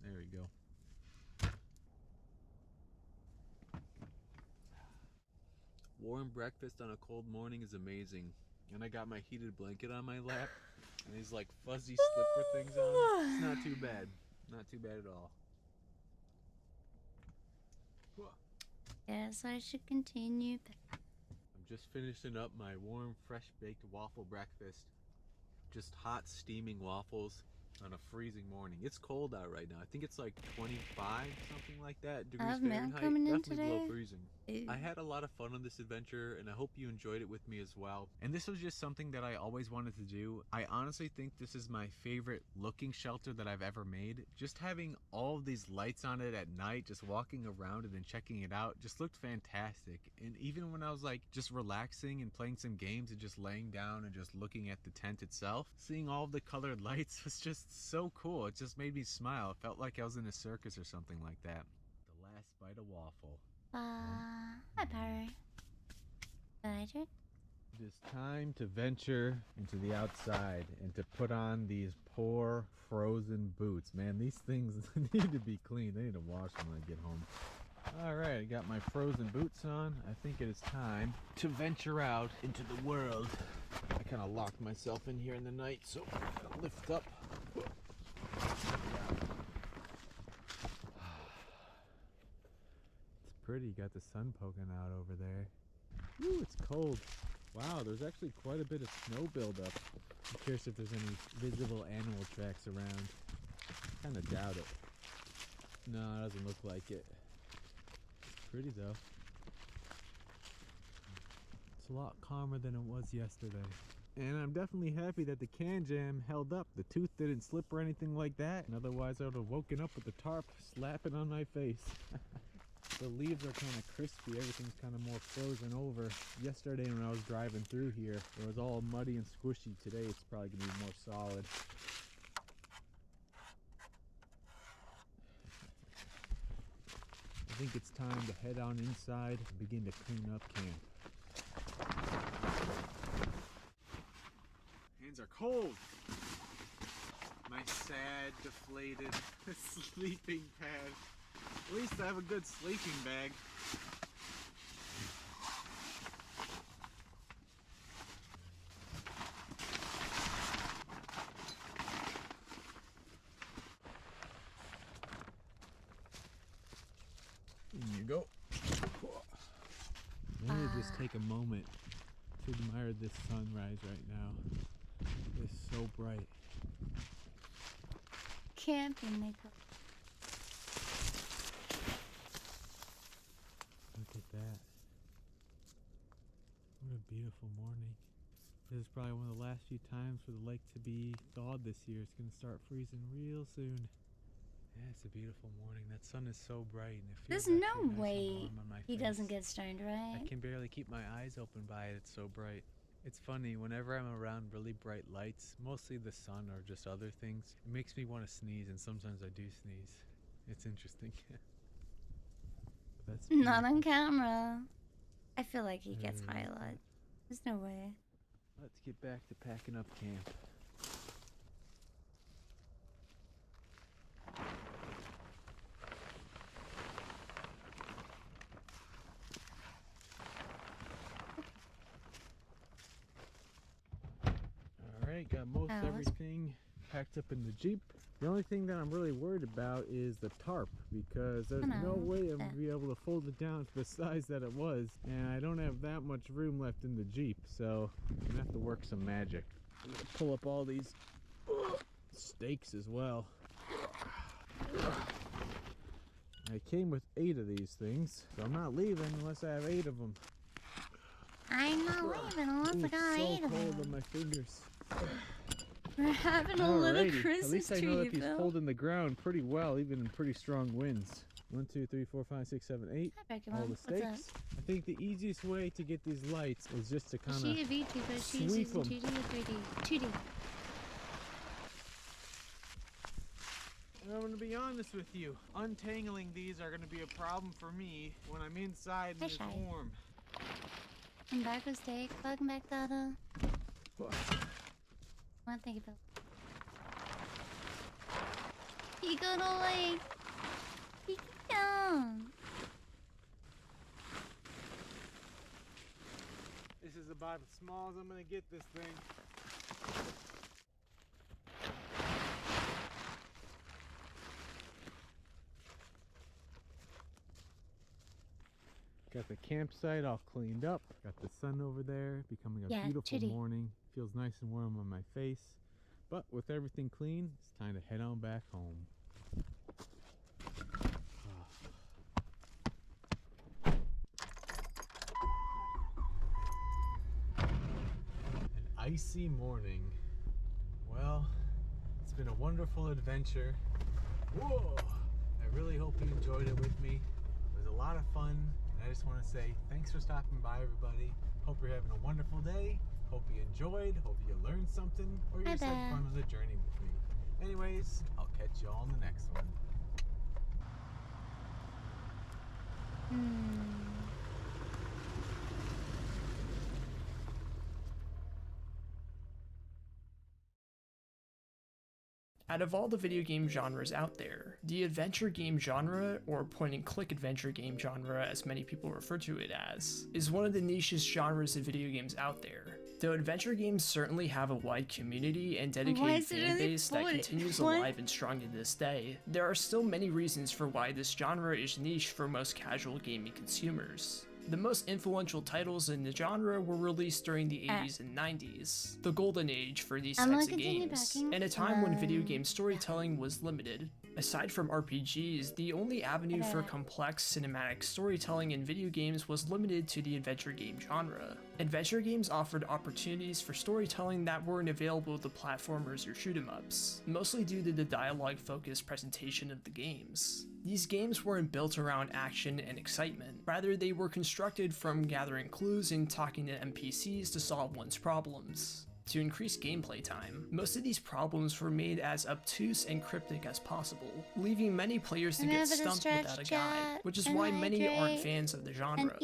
[SPEAKER 14] There we go. Warm breakfast on a cold morning is amazing. And I got my heated blanket on my lap. And these like fuzzy slipper things on. It's not too bad. Not too bad at all.
[SPEAKER 2] Yes, I should continue.
[SPEAKER 14] I'm just finishing up my warm, fresh baked waffle breakfast. Just hot, steaming waffles on a freezing morning. It's cold out right now. I think it's like 25, something like that, degrees Fahrenheit.
[SPEAKER 2] Coming in
[SPEAKER 14] Definitely below
[SPEAKER 2] today.
[SPEAKER 14] freezing. I had a lot of fun on this adventure, and I hope you enjoyed it with me as well. And this was just something that I always wanted to do. I honestly think this is my favorite looking shelter that I've ever made. Just having all of these lights on it at night, just walking around it and checking it out, just looked fantastic. And even when I was like just relaxing and playing some games and just laying down and just looking at the tent itself, seeing all of the colored lights was just so cool. It just made me smile. It felt like I was in a circus or something like that. The last bite of waffle.
[SPEAKER 2] Hi, Barry. Did I do it?
[SPEAKER 14] It is time to venture into the outside and to put on these poor frozen boots. Man, these things need to be cleaned. They need to wash them when I get home. Alright, I got my frozen boots on. I think it is time to venture out into the world. I kind of locked myself in here in the night, so I'm gonna lift up. It's pretty, got the sun poking out over there. Ooh, it's cold. Wow, there's actually quite a bit of snow buildup. I'm curious if there's any visible animal tracks around. Kind of doubt it. No, it doesn't look like it. It's pretty though. It's a lot calmer than it was yesterday. And I'm definitely happy that the can jam held up. The tooth didn't slip or anything like that. And otherwise I would have woken up with the tarp slapping on my face. The leaves are kind of crispy, everything's kind of more frozen over. Yesterday when I was driving through here, it was all muddy and squishy. Today it's probably going to be more solid. I think it's time to head on inside and begin to clean up camp. Hands are cold! My sad, deflated sleeping pad. At least I have a good sleeping bag. There you go. I'm gonna just take a moment to admire this sunrise right now. It's so bright.
[SPEAKER 2] Camping makeup.
[SPEAKER 14] Look at that. What a beautiful morning. This is probably one of the last few times for the lake to be thawed this year. It's going to start freezing real soon. Yeah, it's a beautiful morning. That sun is so bright and it feels
[SPEAKER 2] There's no
[SPEAKER 14] nice
[SPEAKER 2] way
[SPEAKER 14] and warm on my
[SPEAKER 2] he
[SPEAKER 14] face.
[SPEAKER 2] doesn't get stoned, right?
[SPEAKER 14] I can barely keep my eyes open by it. It's so bright. It's funny, whenever I'm around really bright lights, mostly the sun or just other things, it makes me want to sneeze, and sometimes I do sneeze. It's interesting. That's
[SPEAKER 2] not on camera. I feel like he gets highlight. There's no way.
[SPEAKER 14] Let's get back to packing up camp. Alright, got most everything packed up in the Jeep. The only thing that I'm really worried about is the tarp, because there's no way I'm going to be able to fold it down to the size that it was, and I don't have that much room left in the Jeep, so I'm going to have to work some magic. I'm going to pull up all these stakes as well. I came with 8 of these things, so I'm not leaving unless I have 8 of them.
[SPEAKER 2] I'm not leaving unless I got 8 of them.
[SPEAKER 14] It's so cold on my fingers.
[SPEAKER 2] We're having a little Christmas
[SPEAKER 14] At least I
[SPEAKER 2] tree,
[SPEAKER 14] know that he's
[SPEAKER 2] Phil.
[SPEAKER 14] holding the ground pretty well, even in pretty strong winds. 1, 2, 3, 4, 5, 6, 7, 8. All the stakes. I think the easiest way to get these lights is just to kind of
[SPEAKER 2] She a VT, but she's
[SPEAKER 14] sweep
[SPEAKER 2] using
[SPEAKER 14] them.
[SPEAKER 2] 2D or 3D? 2D.
[SPEAKER 14] I'm going to be honest with you. Untangling these are going to be a problem for me when I'm inside and it's warm.
[SPEAKER 2] I'm back with steak. Welcome back, Dada. Well, thank you, Phil. He got away. He can.
[SPEAKER 14] This is about as small as I'm going to get this thing. Got the campsite all cleaned up. Got the sun over there, becoming a beautiful morning. Feels nice and warm on my face. But with everything clean, it's time to head on back home. An icy morning. Well, it's been a wonderful adventure. Whoa! I really hope you enjoyed it with me. It was a lot of fun. I just want to say thanks for stopping by, everybody. Hope you're having a wonderful day. Hope you enjoyed. Hope you learned something. Or you just had fun on the journey with me. Anyways, I'll catch you all in the next one.
[SPEAKER 15] Out of all the video game genres out there, the adventure game genre, or point-and-click adventure game genre as many people refer to it as, is one of the nichest genres of video games out there. Though adventure games certainly have a wide community and dedicated fan base that continues alive and strong to this day, there are still many reasons for why this genre is niche for most casual gaming consumers. The most influential titles in the genre were released during the 80s and 90s, the golden age for these types of games, and a time when video game storytelling was limited. Aside from RPGs, the only avenue for complex cinematic storytelling in video games was limited to the adventure game genre. Adventure games offered opportunities for storytelling that weren't available to platformers or shoot-'em-ups, mostly due to the dialogue-focused presentation of the games. These games weren't built around action and excitement, rather they were constructed from gathering clues and talking to NPCs to solve one's problems. To increase gameplay time, most of these problems were made as obtuse and cryptic as possible, leaving many players to get stumped without a guide, which is why many aren't fans of the genre.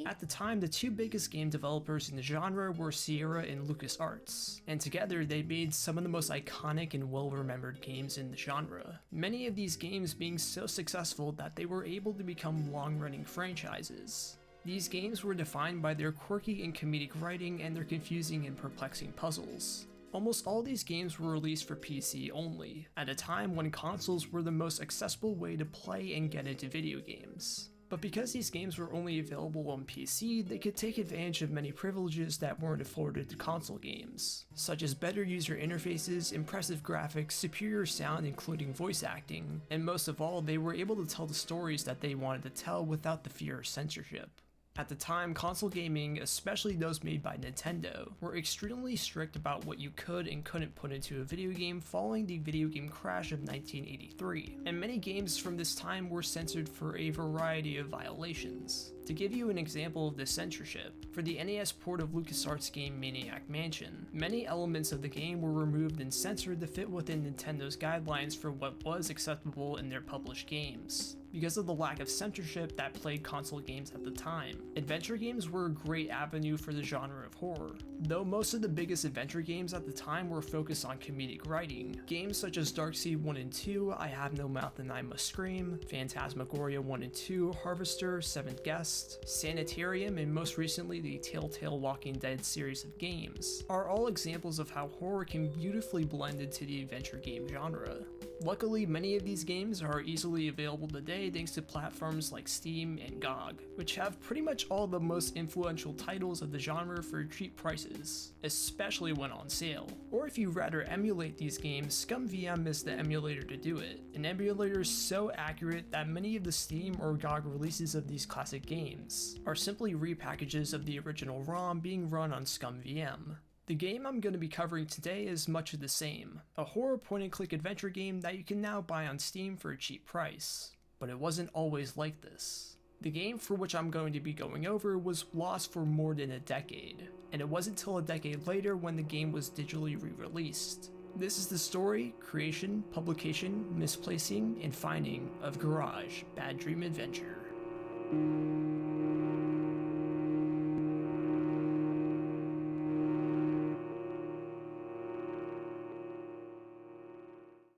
[SPEAKER 15] At the time, the two biggest game developers in the genre were Sierra and LucasArts, and together they made some of the most iconic and well-remembered games in the genre, many of these games being so successful that they were able to become long-running franchises. These games were defined by their quirky and comedic writing and their confusing and perplexing puzzles. Almost all these games were released for PC only, at a time when consoles were the most accessible way to play and get into video games. But because these games were only available on PC, they could take advantage of many privileges that weren't afforded to console games, such as better user interfaces, impressive graphics, superior sound including voice acting, and most of all, they were able to tell the stories that they wanted to tell without the fear of censorship. At the time, console gaming, especially those made by Nintendo, were extremely strict about what you could and couldn't put into a video game following the video game crash of 1983, and many games from this time were censored for a variety of violations. To give you an example of this censorship, for the NES port of LucasArts game Maniac Mansion, many elements of the game were removed and censored to fit within Nintendo's guidelines for what was acceptable in their published games. Because of the lack of censorship that plagued console games at the time, adventure games were a great avenue for the genre of horror. Though most of the biggest adventure games at the time were focused on comedic writing, games such as Darkseid 1 and 2, I Have No Mouth and I Must Scream, Phantasmagoria 1 and 2, Harvester, Seventh Guest, Sanitarium, and most recently the Telltale Walking Dead series of games, are all examples of how horror can beautifully blend into the adventure game genre. Luckily, many of these games are easily available today thanks to platforms like Steam and GOG, which have pretty much all the most influential titles of the genre for cheap prices, especially when on sale. Or if you rather emulate these games, ScumVM is the emulator to do it. An emulator so accurate that many of the Steam or GOG releases of these classic games are simply repackages of the original ROM being run on ScumVM. The game I'm going to be covering today is much of the same, a horror point-and-click adventure game that you can now buy on Steam for a cheap price. But it wasn't always like this. The game for which I'm going to be going over was lost for more than a decade, and it wasn't until a decade later when the game was digitally re-released. This is the story, creation, publication, misplacing, and finding of Garage: Bad Dream Adventure.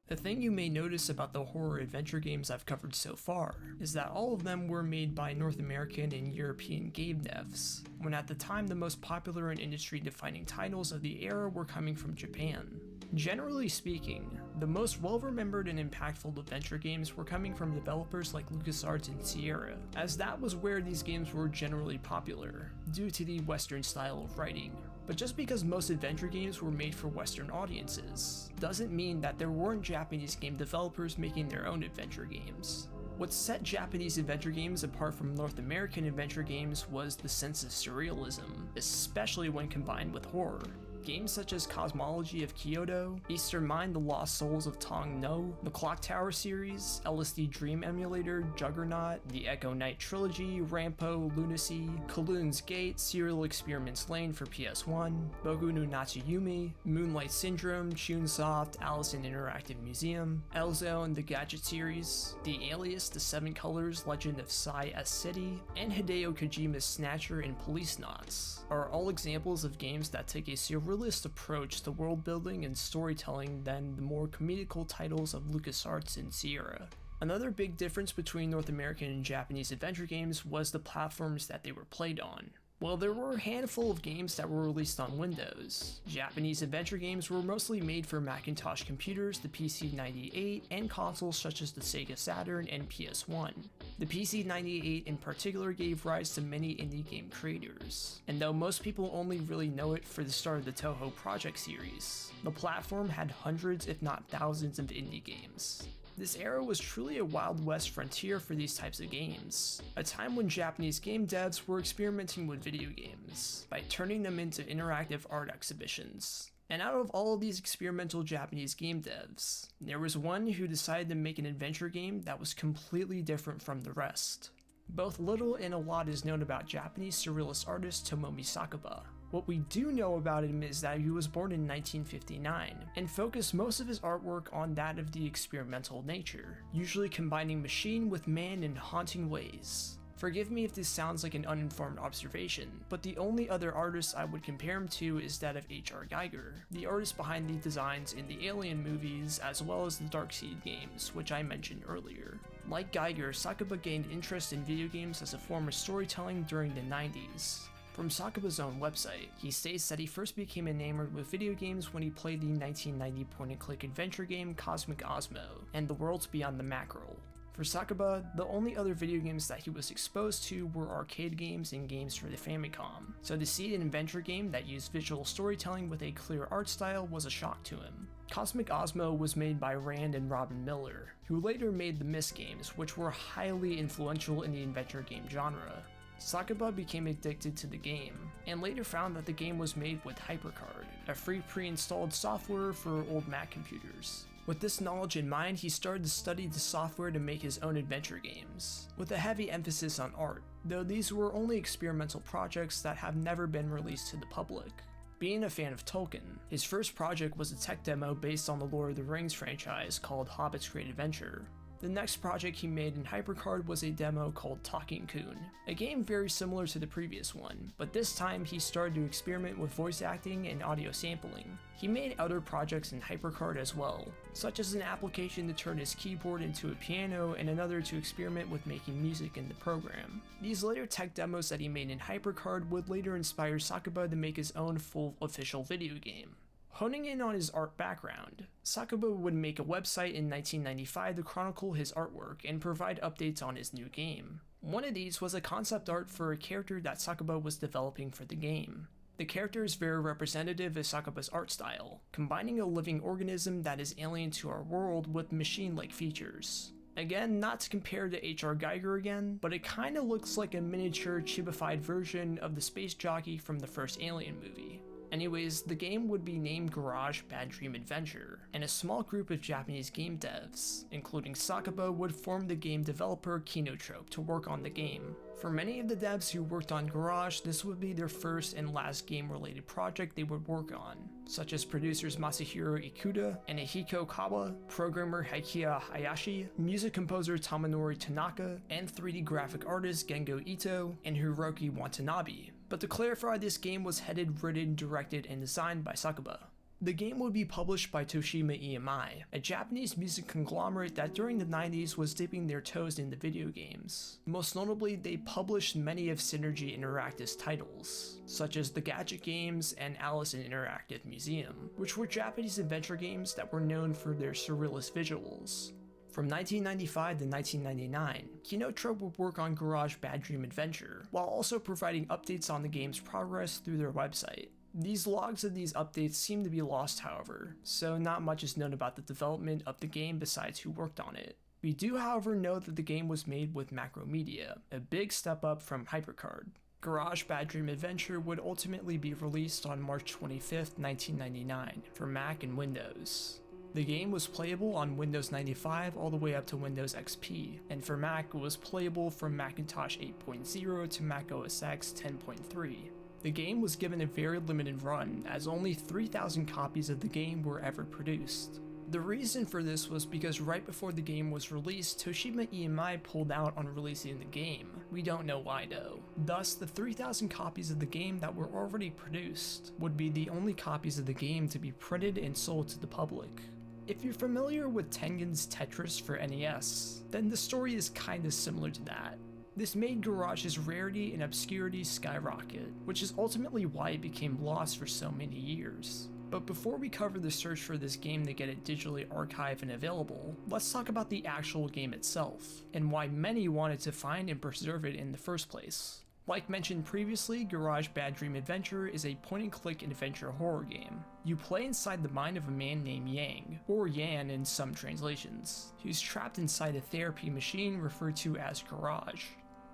[SPEAKER 15] The thing you may notice about the horror adventure games I've covered so far is that all of them were made by North American and European game devs, when at the time the most popular and industry-defining titles of the era were coming from Japan. Generally speaking, the most well-remembered and impactful adventure games were coming from developers like LucasArts and Sierra, as that was where these games were generally popular, due to the Western style of writing. But just because most adventure games were made for Western audiences, doesn't mean that there weren't Japanese game developers making their own adventure games. What set Japanese adventure games apart from North American adventure games was the sense of surrealism, especially when combined with horror. Games such as Cosmology of Kyoto, Eastern Mind: The Lost Souls of Tong No, the Clock Tower series, LSD Dream Emulator, Juggernaut, the Echo Knight Trilogy, Rampo, Lunacy, Kowloon's Gate, Serial Experiments Lane for PS1, Boku no Natsuyumi, Moonlight Syndrome, Chunsoft, Alice in Interactive Museum, L-Zone, the Gadget series, The Alias, The Seven Colors, Legend of Sai S City, and Hideo Kojima's Snatcher and Police Knots are all examples of games that take a surreal surrealist approach to world building and storytelling than the more comedical titles of LucasArts and Sierra. Another big difference between North American and Japanese adventure games was the platforms that they were played on. While there were a handful of games that were released on Windows, Japanese adventure games were mostly made for Macintosh computers, the PC-98, and consoles such as the Sega Saturn and PS1. The PC-98 in particular gave rise to many indie game creators, and though most people only really know it for the start of the Toho Project series, the platform had hundreds if not thousands of indie games. This era was truly a Wild West frontier for these types of games, a time when Japanese game devs were experimenting with video games by turning them into interactive art exhibitions. And out of all of these experimental Japanese game devs, there was one who decided to make an adventure game that was completely different from the rest. Both little and a lot is known about Japanese surrealist artist Tomomi Sakuba. What we do know about him is that he was born in 1959, and focused most of his artwork on that of the experimental nature, usually combining machine with man in haunting ways. Forgive me if this sounds like an uninformed observation, but the only other artist I would compare him to is that of H.R. Geiger, the artist behind the designs in the Alien movies as well as the Darkseid games, which I mentioned earlier. Like Geiger, Sakuba gained interest in video games as a form of storytelling during the 90s. From Sakuba's own website, he states that he first became enamored with video games when he played the 1990 point-and-click adventure game Cosmic Osmo and The Worlds Beyond the Mackerel. For Sakuba, the only other video games that he was exposed to were arcade games and games for the Famicom, so to see an adventure game that used visual storytelling with a clear art style was a shock to him. Cosmic Osmo was made by Rand and Robin Miller, who later made the Myst games, which were highly influential in the adventure game genre. Sakuba became addicted to the game, and later found that the game was made with HyperCard, a free pre-installed software for old Mac computers. With this knowledge in mind, he started to study the software to make his own adventure games, with a heavy emphasis on art, though these were only experimental projects that have never been released to the public. Being a fan of Tolkien, his first project was a tech demo based on the Lord of the Rings franchise called Hobbit's Great Adventure. The next project he made in HyperCard was a demo called Talking Coon, a game very similar to the previous one, but this time he started to experiment with voice acting and audio sampling. He made other projects in HyperCard as well, such as an application to turn his keyboard into a piano and another to experiment with making music in the program. These later tech demos that he made in HyperCard would later inspire Sakuba to make his own full official video game. Honing in on his art background, Sakuba would make a website in 1995 to chronicle his artwork and provide updates on his new game. One of these was a concept art for a character that Sakuba was developing for the game. The character is very representative of Sakuba's art style, combining a living organism that is alien to our world with machine-like features. Again, not to compare to H.R. Geiger again, but it kinda looks like a miniature chibified version of the space jockey from the first Alien movie. Anyways, the game would be named Garage Bad Dream Adventure, and a small group of Japanese game devs, including Sakuba, would form the game developer Kinotrope to work on the game. For many of the devs who worked on Garage, this would be their first and last game-related project they would work on, such as producers Masahiro Ikuda and Ehiko Kawa, programmer Heikiya Hayashi, music composer Tamanori Tanaka, and 3D graphic artist Gengo Ito and Hiroki Watanabe. But to clarify, this game was headed, written, directed, and designed by Sakuba. The game would be published by Toshima EMI, a Japanese music conglomerate that during the 90s was dipping their toes into video games. Most notably, they published many of Synergy Interactive's titles, such as the Gadget games and Alice in Interactive Museum, which were Japanese adventure games that were known for their surrealist visuals. From 1995 to 1999, Kinotrope would work on Garage Bad Dream Adventure, while also providing updates on the game's progress through their website. These logs of these updates seem to be lost, however, so not much is known about the development of the game besides who worked on it. We do, however, know that the game was made with Macromedia, a big step up from HyperCard. Garage Bad Dream Adventure would ultimately be released on March 25, 1999, for Mac and Windows. The game was playable on Windows 95 all the way up to Windows XP, and for Mac it was playable from Macintosh 8.0 to Mac OS X 10.3. The game was given a very limited run, as only 3,000 copies of the game were ever produced. The reason for this was because right before the game was released, Toshiba EMI pulled out on releasing the game. We don't know why though. Thus, the 3,000 copies of the game that were already produced would be the only copies of the game to be printed and sold to the public. If you're familiar with Tengen's Tetris for NES, then the story is kinda similar to that. This made Garage's rarity and obscurity skyrocket, which is ultimately why it became lost for so many years. But before we cover the search for this game to get it digitally archived and available, let's talk about the actual game itself, and why many wanted to find and preserve it in the first place. Like mentioned previously, Garage Bad Dream Adventure is a point-and-click adventure horror game. You play inside the mind of a man named Yang, or Yan in some translations, who's trapped inside a therapy machine referred to as Garage.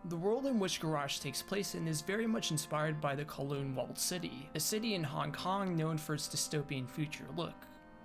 [SPEAKER 15] The world in which Garage takes place in is very much inspired by the Kowloon Walled City, a city in Hong Kong known for its dystopian future look.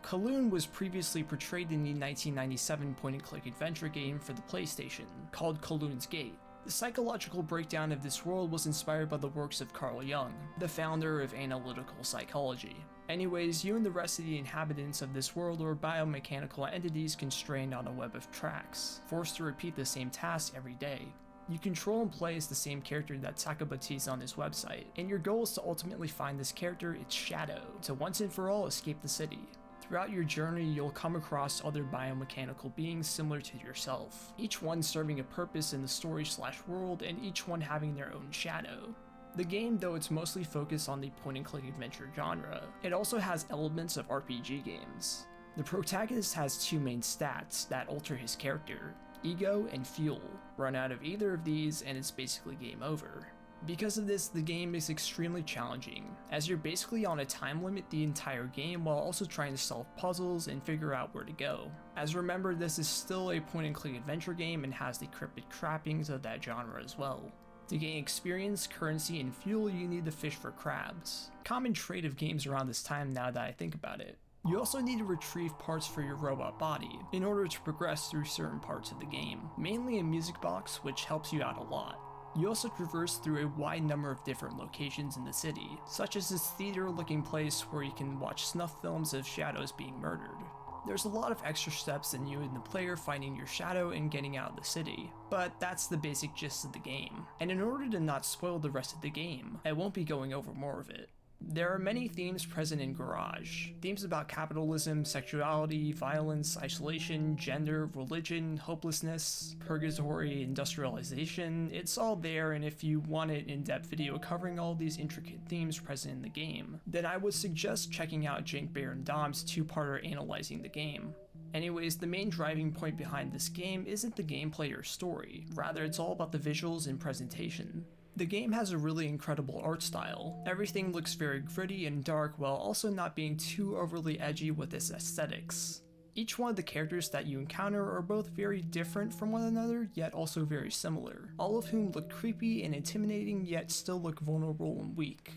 [SPEAKER 15] Kowloon was previously portrayed in the 1997 point-and-click adventure game for the PlayStation, called Kowloon's Gate. The psychological breakdown of this world was inspired by the works of Carl Jung, the founder of analytical psychology. Anyways, you and the rest of the inhabitants of this world are biomechanical entities constrained on a web of tracks, forced to repeat the same task every day. You control and play as the same character that Takaba teased on his website, and your goal is to ultimately find this character, its shadow, to once and for all escape the city. Throughout your journey, you'll come across other biomechanical beings similar to yourself, each one serving a purpose in the story/world, and each one having their own shadow. The game, though it's mostly focused on the point-and-click adventure genre, it also has elements of RPG games. The protagonist has two main stats that alter his character: ego and fuel. Run out of either of these and it's basically game over. Because of this, the game is extremely challenging, as you're basically on a time limit the entire game while also trying to solve puzzles and figure out where to go. As remember, this is still a point-and-click adventure game and has the cryptic trappings of that genre as well. To gain experience, currency, and fuel, you need to fish for crabs. Common trait of games around this time now that I think about it. You also need to retrieve parts for your robot body in order to progress through certain parts of the game, mainly a music box, which helps you out a lot. You also traverse through a wide number of different locations in the city, such as this theater-looking place where you can watch snuff films of shadows being murdered. There's a lot of extra steps in you and the player finding your shadow and getting out of the city, but that's the basic gist of the game. And in order to not spoil the rest of the game, I won't be going over more of it. There are many themes present in Garage. Themes about capitalism, sexuality, violence, isolation, gender, religion, hopelessness, purgatory, industrialization. It's all there, and if you want an in-depth video covering all these intricate themes present in the game, then I would suggest checking out Jake Bear and Dom's two-parter analyzing the game. Anyways, the main driving point behind this game isn't the gameplay or story, rather it's all about the visuals and presentation. The game has a really incredible art style. Everything looks very gritty and dark while also not being too overly edgy with its aesthetics. Each one of the characters that you encounter are both very different from one another, yet also very similar, all of whom look creepy and intimidating yet still look vulnerable and weak.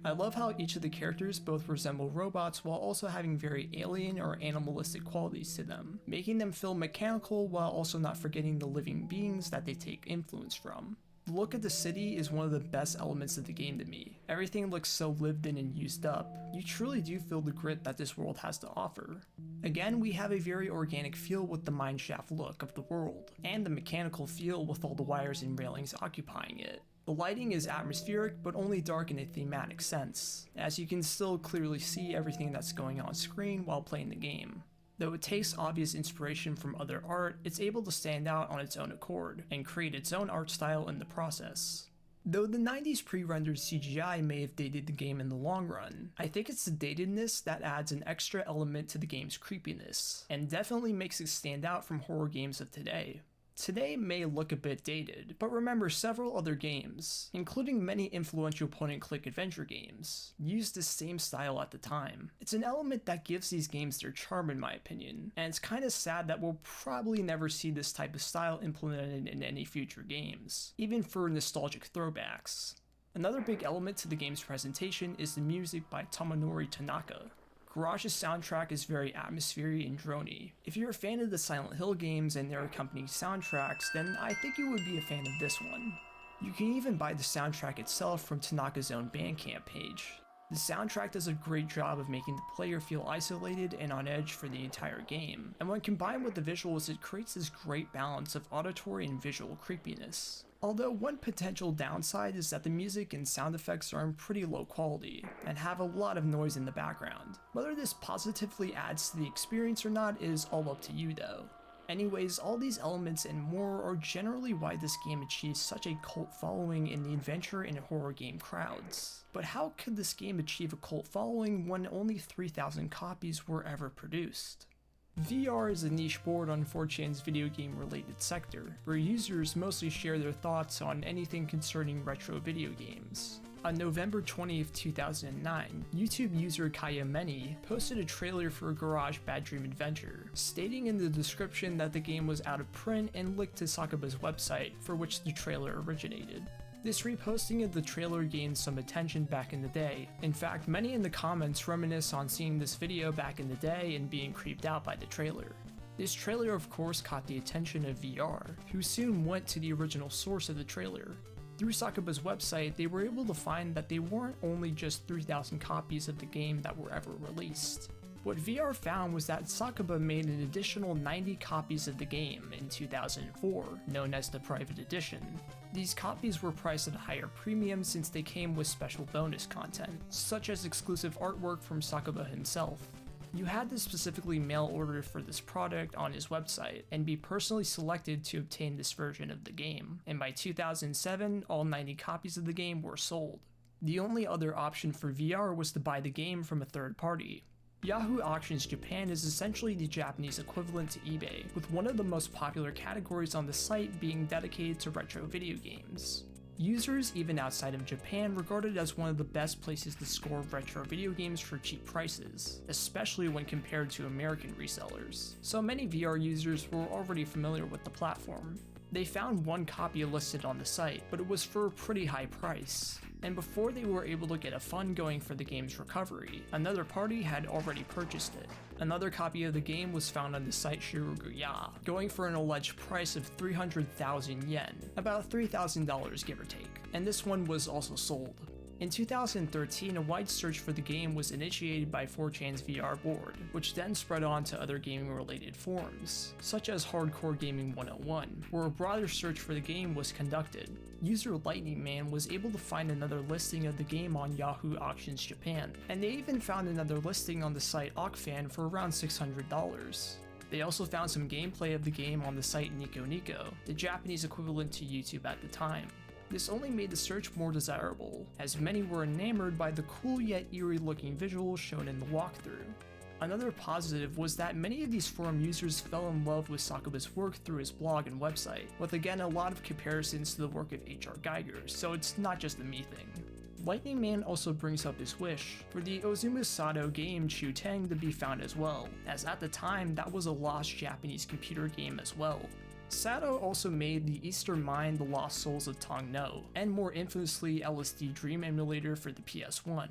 [SPEAKER 15] I love how each of the characters both resemble robots while also having very alien or animalistic qualities to them, making them feel mechanical while also not forgetting the living beings that they take influence from. The look of the city is one of the best elements of the game to me. Everything looks so lived in and used up. You truly do feel the grit that this world has to offer. Again, we have a very organic feel with the mineshaft look of the world, and the mechanical feel with all the wires and railings occupying it. The lighting is atmospheric, but only dark in a thematic sense, as you can still clearly see everything that's going on screen while playing the game. Though it takes obvious inspiration from other art, it's able to stand out on its own accord, and create its own art style in the process. Though the 90s pre-rendered CGI may have dated the game in the long run, I think it's the datedness that adds an extra element to the game's creepiness, and definitely makes it stand out from horror games of today. Today may look a bit dated, but remember several other games, including many influential point-and-click adventure games, used this same style at the time. It's an element that gives these games their charm in my opinion, and it's kinda sad that we'll probably never see this type of style implemented in any future games, even for nostalgic throwbacks. Another big element to the game's presentation is the music by Tomonori Tanaka. Garage's soundtrack is very atmospheric and drony. If you're a fan of the Silent Hill games and their accompanying soundtracks, then I think you would be a fan of this one. You can even buy the soundtrack itself from Tanaka's own Bandcamp page. The soundtrack does a great job of making the player feel isolated and on edge for the entire game, and when combined with the visuals, it creates this great balance of auditory and visual creepiness. Although one potential downside is that the music and sound effects are in pretty low quality, and have a lot of noise in the background. Whether this positively adds to the experience or not is all up to you though. Anyways, all these elements and more are generally why this game achieves such a cult following in the adventure and horror game crowds. But how could this game achieve a cult following when only 3,000 copies were ever produced? VR is a niche board on 4chan's video game related sector, where users mostly share their thoughts on anything concerning retro video games. On November 20th, 2009, YouTube user Kaya Meni posted a trailer for Garage Bad Dream Adventure, stating in the description that the game was out of print and linked to Sakuba's website, for which the trailer originated. This reposting of the trailer gained some attention back in the day. In fact, many in the comments reminisce on seeing this video back in the day and being creeped out by the trailer. This trailer of course caught the attention of VR, who soon went to the original source of the trailer. Through Sakuba's website, they were able to find that they weren't only just 3,000 copies of the game that were ever released. What VR found was that Sakuba made an additional 90 copies of the game in 2004, known as the Private Edition. These copies were priced at a higher premium since they came with special bonus content, such as exclusive artwork from Sakuba himself. You had to specifically mail order for this product on his website and be personally selected to obtain this version of the game, and by 2007, all 90 copies of the game were sold. The only other option for VR was to buy the game from a third party. Yahoo Auctions Japan is essentially the Japanese equivalent to eBay, with one of the most popular categories on the site being dedicated to retro video games. Users even outside of Japan regard it as one of the best places to score retro video games for cheap prices, especially when compared to American resellers. So many VR users were already familiar with the platform. They found one copy listed on the site, but it was for a pretty high price. And before they were able to get a fund going for the game's recovery, another party had already purchased it. Another copy of the game was found on the site Shiroguya, going for an alleged price of 300,000 yen, about $3,000 give or take, and this one was also sold. In 2013, a wide search for the game was initiated by 4chan's VR board, which then spread on to other gaming-related forums, such as Hardcore Gaming 101, where a broader search for the game was conducted. User Lightning Man was able to find another listing of the game on Yahoo Auctions Japan, and they even found another listing on the site Okfan for around $600. They also found some gameplay of the game on the site Nico Nico, the Japanese equivalent to YouTube at the time. This only made the search more desirable, as many were enamored by the cool yet eerie looking visuals shown in the walkthrough. Another positive was that many of these forum users fell in love with Sakuba's work through his blog and website, with again a lot of comparisons to the work of H.R. Geiger, so it's not just a me thing. Lightning Man also brings up his wish for the Ozumu Sato game Chu Teng to be found as well, as at the time that was a lost Japanese computer game as well. Sato also made the Eastern Mind The Lost Souls of Tong No, and more infamously LSD Dream emulator for the PS1.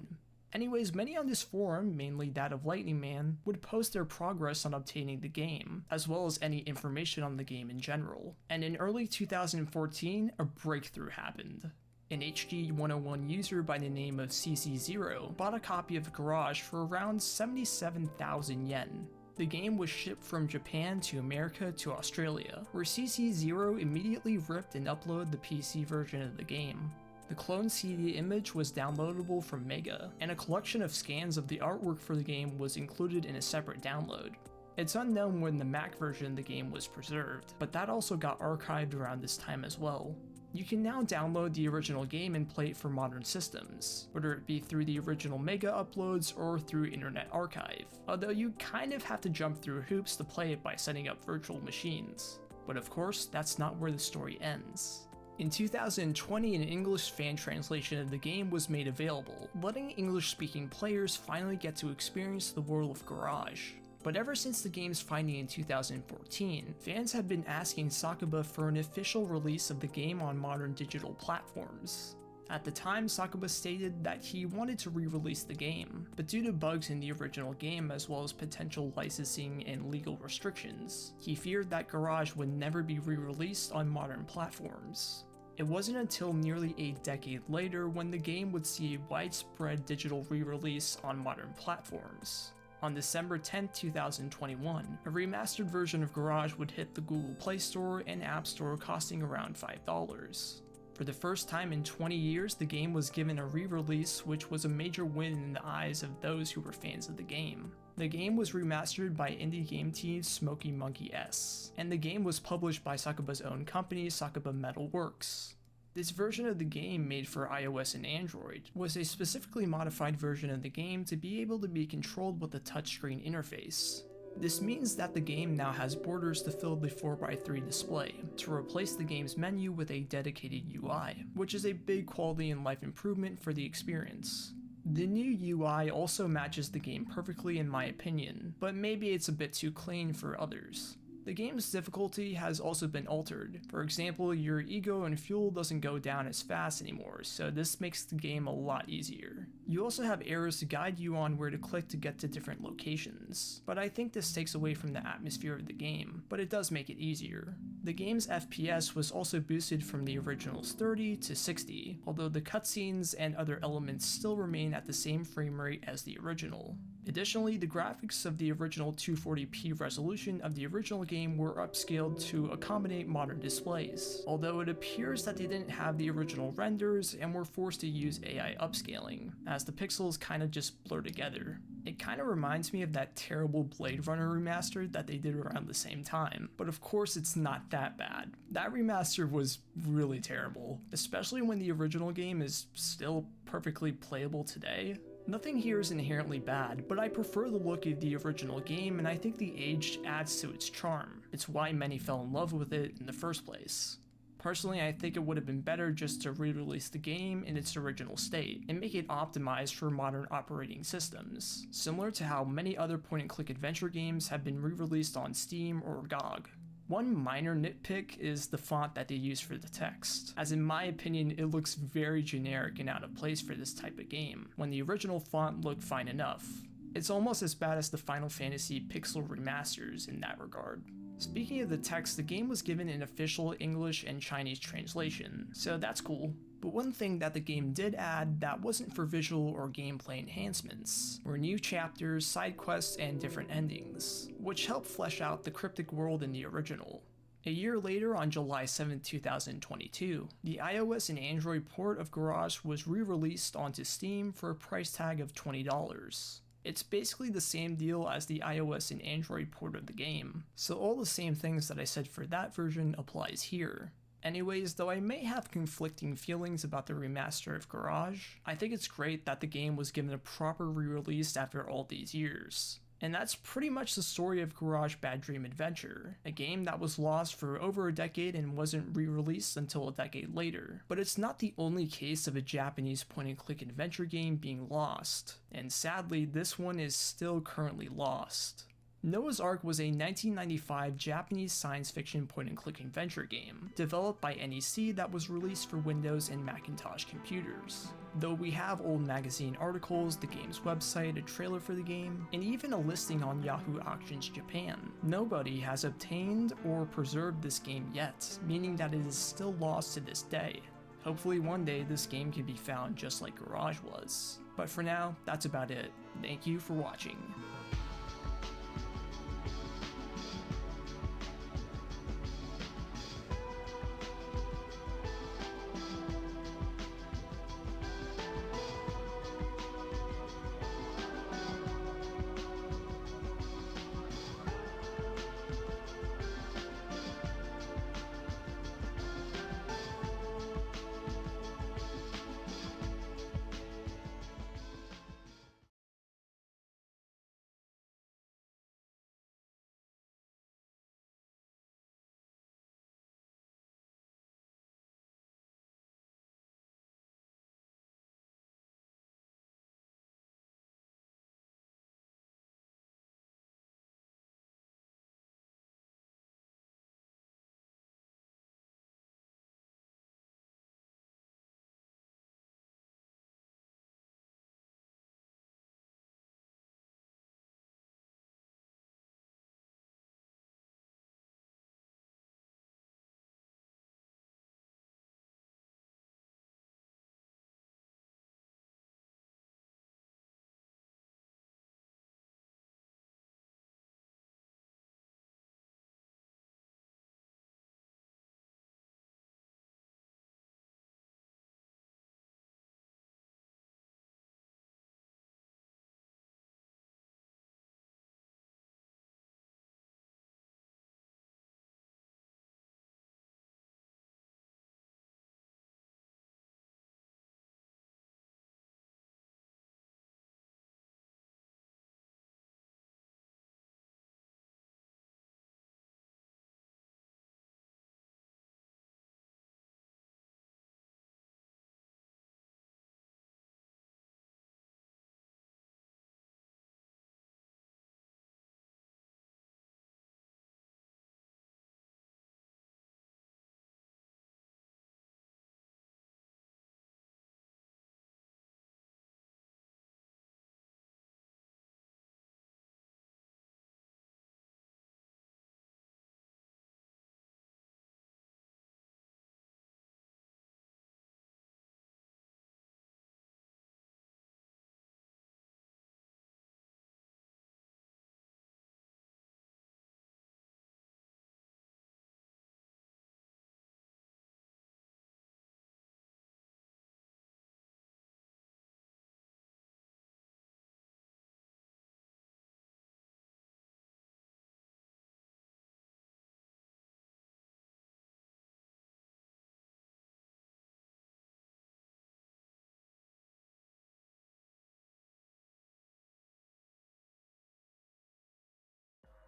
[SPEAKER 15] Anyways, many on this forum, mainly that of Lightning Man, would post their progress on obtaining the game, as well as any information on the game in general. And in early 2014, a breakthrough happened. An HG 101 user by the name of CC0 bought a copy of Garage for around 77,000 yen. The game was shipped from Japan to America to Australia, where CC0 immediately ripped and uploaded the PC version of the game. The clone CD image was downloadable from Mega, and a collection of scans of the artwork for the game was included in a separate download. It's unknown when the Mac version of the game was preserved, but that also got archived around this time as well. You can now download the original game and play it for modern systems, whether it be through the original Mega uploads or through Internet Archive, although you kind of have to jump through hoops to play it by setting up virtual machines. But of course, that's not where the story ends. In 2020, an English fan translation of the game was made available, letting English-speaking players finally get to experience the world of Garage. But ever since the game's finding in 2014, fans have been asking Sakuba for an official release of the game on modern digital platforms. At the time, Sakuba stated that he wanted to re-release the game, but due to bugs in the original game as well as potential licensing and legal restrictions, he feared that Garage would never be re-released on modern platforms. It wasn't until nearly a decade later when the game would see a widespread digital re-release on modern platforms. On December 10, 2021, a remastered version of Garage would hit the Google Play Store and App Store costing around $5. For the first time in 20 years, the game was given a re-release, which was a major win in the eyes of those who were fans of the game. The game was remastered by indie game team Smoky Monkey S, and the game was published by Sakuba's own company, Sakuba Metal Works. This version of the game, made for iOS and Android, was a specifically modified version of the game to be able to be controlled with a touchscreen interface. This means that the game now has borders to fill the 4x3 display, to replace the game's menu with a dedicated UI, which is a big quality and life improvement for the experience. The new UI also matches the game perfectly in my opinion, but maybe it's a bit too clean for others. The game's difficulty has also been altered. For example, your ego and fuel doesn't go down as fast anymore, so this makes the game a lot easier. You also have arrows to guide you on where to click to get to different locations, but I think this takes away from the atmosphere of the game, but it does make it easier. The game's FPS was also boosted from the original's 30 to 60, although the cutscenes and other elements still remain at the same frame rate as the original. Additionally, the graphics of the original 240p resolution of the original game were upscaled to accommodate modern displays, although it appears that they didn't have the original renders and were forced to use AI upscaling, as the pixels kinda just blur together. It kinda reminds me of that terrible Blade Runner remaster that they did around the same time, but of course it's not that bad. That remaster was really terrible, especially when the original game is still perfectly playable today. Nothing here is inherently bad, but I prefer the look of the original game, and I think the age adds to its charm. It's why many fell in love with it in the first place. Personally, I think it would have been better just to re-release the game in its original state, and make it optimized for modern operating systems, similar to how many other point-and-click adventure games have been re-released on Steam or GOG. One minor nitpick is the font that they use for the text, as in my opinion it looks very generic and out of place for this type of game, when the original font looked fine enough. It's almost as bad as the Final Fantasy Pixel remasters in that regard. Speaking of the text, the game was given an official English and Chinese translation, so that's cool. But one thing that the game did add that wasn't for visual or gameplay enhancements were new chapters, side quests, and different endings, which helped flesh out the cryptic world in the original. A year later, on July 7, 2022, the iOS and Android port of Garage was re-released onto Steam for a price tag of $20. It's basically the same deal as the iOS and Android port of the game, so all the same things that I said for that version applies here. Anyways, though I may have conflicting feelings about the remaster of Garage, I think it's great that the game was given a proper re-release after all these years. And that's pretty much the story of Garage Bad Dream Adventure, a game that was lost for over a decade and wasn't re-released until a decade later. But it's not the only case of a Japanese point-and-click adventure game being lost, and sadly this one is still currently lost. Noah's Ark was a 1995 Japanese science fiction point-and-click adventure game, developed by NEC that was released for Windows and Macintosh computers. Though we have old magazine articles, the game's website, a trailer for the game, and even a listing on Yahoo Auctions Japan, nobody has obtained or preserved this game yet, meaning that it is still lost to this day. Hopefully one day this game can be found just like Garage was. But for now, that's about it. Thank you for watching.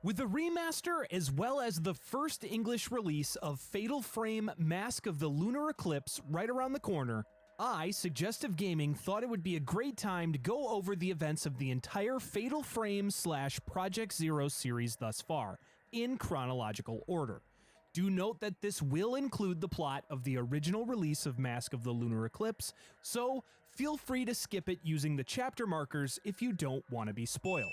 [SPEAKER 16] With a remaster as well as the first English release of Fatal Frame Mask of the Lunar Eclipse right around the corner, I, Suggestive Gaming, thought it would be a great time to go over the events of the entire Fatal Frame / Project Zero series thus far, in chronological order. Do note that this will include the plot of the original release of Mask of the Lunar Eclipse, so feel free to skip it using the chapter markers if you don't want to be spoiled.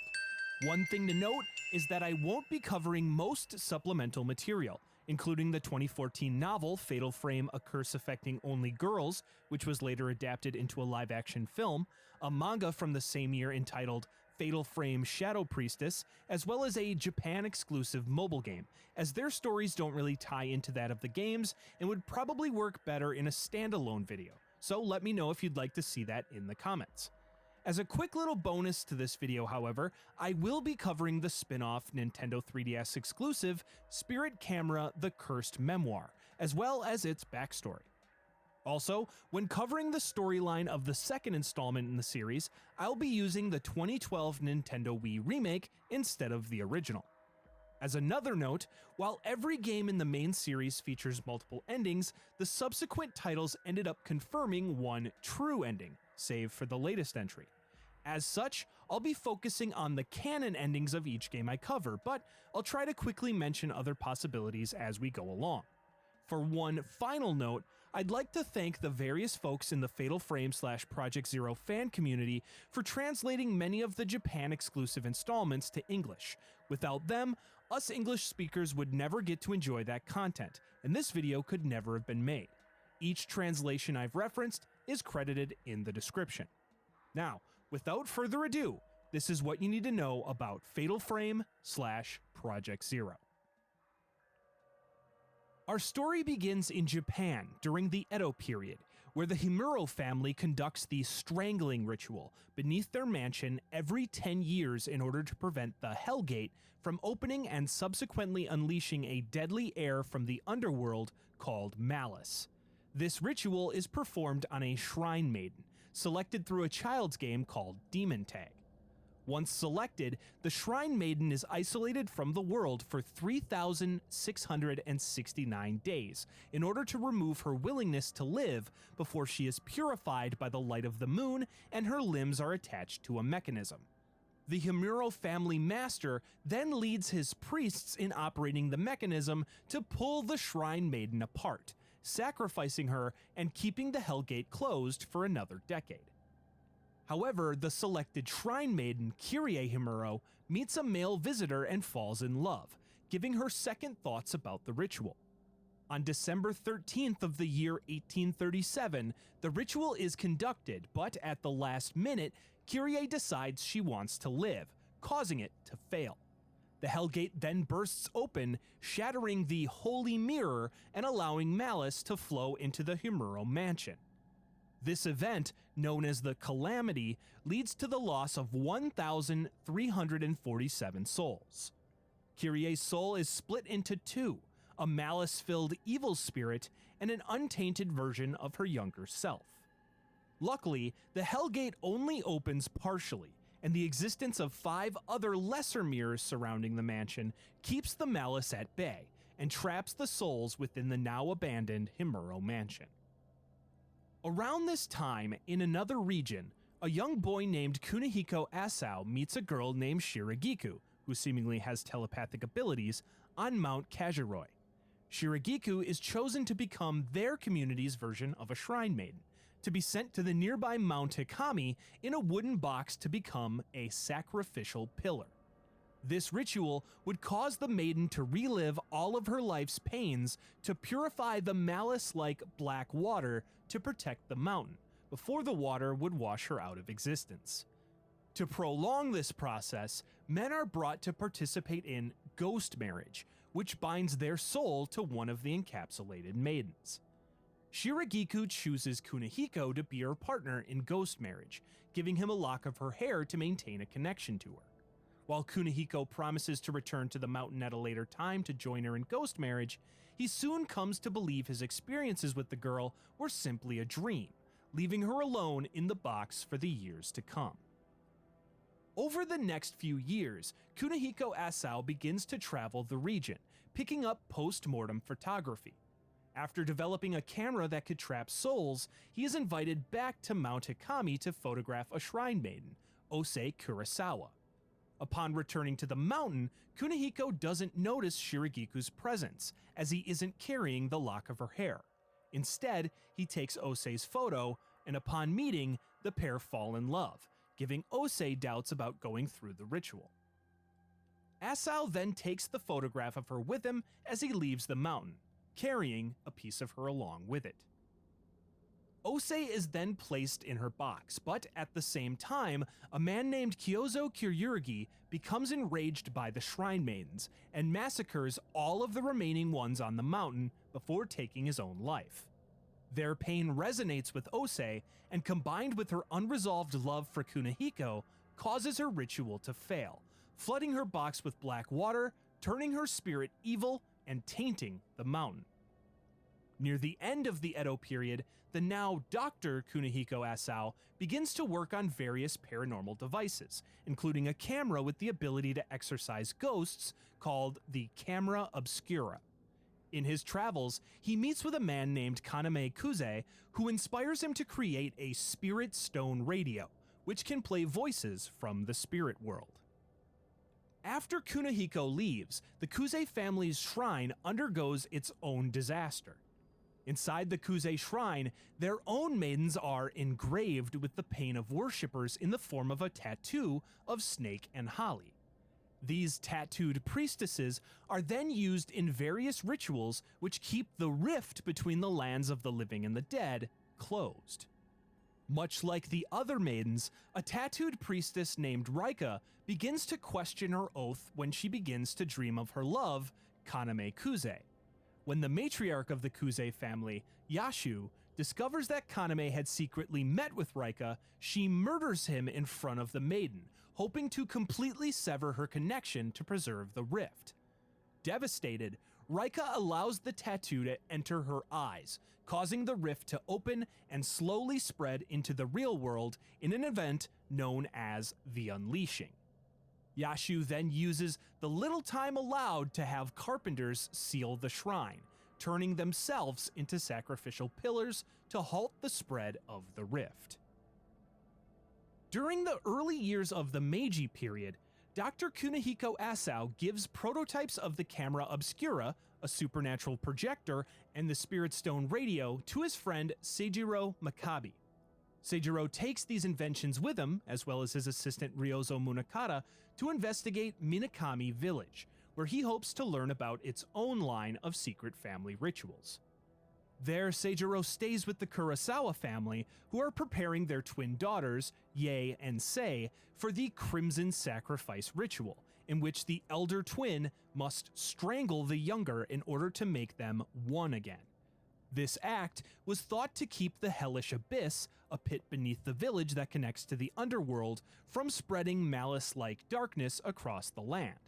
[SPEAKER 16] One thing to note is that I won't be covering most supplemental material, including the 2014 novel Fatal Frame: A Curse Affecting Only Girls, which was later adapted into a live-action film, a manga from the same year entitled Fatal Frame: Shadow Priestess, as well as a Japan-exclusive mobile game, as their stories don't really tie into that of the games and would probably work better in a standalone video, so let me know if you'd like to see that in the comments. As a quick little bonus to this video, however, I will be covering the spin-off Nintendo 3DS exclusive Spirit Camera: The Cursed Memoir, as well as its backstory. Also, when covering the storyline of the second installment in the series, I'll be using the 2012 Nintendo Wii remake instead of the original. As another note, while every game in the main series features multiple endings, the subsequent titles ended up confirming one true ending, save for the latest entry. As such, I'll be focusing on the canon endings of each game I cover, but I'll try to quickly mention other possibilities as we go along. For one final note, I'd like to thank the various folks in the Fatal Frame / Project Zero fan community for translating many of the Japan-exclusive installments to English. Without them, us English speakers would never get to enjoy that content, and this video could never have been made. Each translation I've referenced is credited in the description. Now, without further ado, this is what you need to know about Fatal Frame / Project Zero. Our story begins in Japan during the Edo period, where the Himuro family conducts the strangling ritual beneath their mansion every 10 years in order to prevent the Hell Gate from opening and subsequently unleashing a deadly air from the underworld called Malice. This ritual is performed on a shrine maiden, selected through a child's game called Demon Tag. Once selected, the Shrine Maiden is isolated from the world for 3,669 days in order to remove her willingness to live before she is purified by the light of the moon and her limbs are attached to a mechanism. The Himuro family master then leads his priests in operating the mechanism to pull the Shrine Maiden apart, sacrificing her and keeping the Hellgate closed for another decade. However, the selected Shrine Maiden, Kyrie Himuro, meets a male visitor and falls in love, giving her second thoughts about the ritual. On December 13th of the year 1837, the ritual is conducted, but at the last minute, Kyrie decides she wants to live, causing it to fail. The Hellgate then bursts open, shattering the Holy Mirror and allowing Malice to flow into the Himuro mansion. This event, known as the Calamity, leads to the loss of 1,347 souls. Kyrie's soul is split into two, a malice-filled evil spirit and an untainted version of her younger self. Luckily, the Hellgate only opens partially, and the existence of 5 other lesser mirrors surrounding the mansion keeps the malice at bay and traps the souls within the now abandoned Himuro mansion. Around this time, in another region, a young boy named Kunihiko Asao meets a girl named Shiragiku, who seemingly has telepathic abilities, on Mount Kajiroi. Shiragiku is chosen to become their community's version of a Shrine Maiden, to be sent to the nearby Mount Hikami in a wooden box to become a sacrificial pillar. This ritual would cause the maiden to relive all of her life's pains to purify the malice-like black water to protect the mountain, before the water would wash her out of existence. To prolong this process, men are brought to participate in ghost marriage, which binds their soul to one of the encapsulated maidens. Shiragiku chooses Kunihiko to be her partner in ghost marriage, giving him a lock of her hair to maintain a connection to her. While Kunihiko promises to return to the mountain at a later time to join her in ghost marriage, he soon comes to believe his experiences with the girl were simply a dream, leaving her alone in the box for the years to come. Over the next few years, Kunihiko Asao begins to travel the region, picking up post-mortem photography. After developing a camera that could trap souls, he is invited back to Mount Hikami to photograph a shrine maiden, Osei Kurosawa. Upon returning to the mountain, Kunihiko doesn't notice Shirogiku's presence, as he isn't carrying the lock of her hair. Instead, he takes Osei's photo, and upon meeting, the pair fall in love, giving Osei doubts about going through the ritual. Asao then takes the photograph of her with him as he leaves the mountain, carrying a piece of her along with it. Osei is then placed in her box, but at the same time, a man named Kyozo Kyuryugi becomes enraged by the shrine maidens and massacres all of the remaining ones on the mountain before taking his own life. Their pain resonates with Osei, and combined with her unresolved love for Kunihiko, causes her ritual to fail, flooding her box with black water, turning her spirit evil, and tainting the mountain. Near the end of the Edo period, the now Dr. Kunihiko Asao begins to work on various paranormal devices, including a camera with the ability to exorcise ghosts called the Camera Obscura. In his travels, he meets with a man named Kaname Kuze, who inspires him to create a spirit stone radio, which can play voices from the spirit world. After Kunihiko leaves, the Kuze family's shrine undergoes its own disaster. Inside the Kuze shrine, their own maidens are engraved with the pain of worshippers in the form of a tattoo of snake and holly. These tattooed priestesses are then used in various rituals which keep the rift between the lands of the living and the dead closed. Much like the other maidens, a tattooed priestess named Rika begins to question her oath when she begins to dream of her love, Kaname Kuze. When the matriarch of the Kuze family, Yashu, discovers that Kaname had secretly met with Rika, she murders him in front of the maiden, hoping to completely sever her connection to preserve the rift. Devastated, Rika allows the tattoo to enter her eyes, causing the rift to open and slowly spread into the real world in an event known as the Unleashing. Yashu then uses the little time allowed to have carpenters seal the shrine, turning themselves into sacrificial pillars to halt the spread of the rift. During the early years of the Meiji period, Dr. Kunihiko Asao gives prototypes of the Camera Obscura, a supernatural projector, and the Spirit Stone radio to his friend Seijiro Makabe. Seijiro takes these inventions with him, as well as his assistant Ryozo Munakata, to investigate Minakami Village, where he hopes to learn about its own line of secret family rituals. There, Seijiro stays with the Kurosawa family, who are preparing their twin daughters, Yae and Sei, for the Crimson Sacrifice ritual, in which the elder twin must strangle the younger in order to make them one again. This act was thought to keep the Hellish Abyss, a pit beneath the village that connects to the underworld, from spreading malice-like darkness across the land.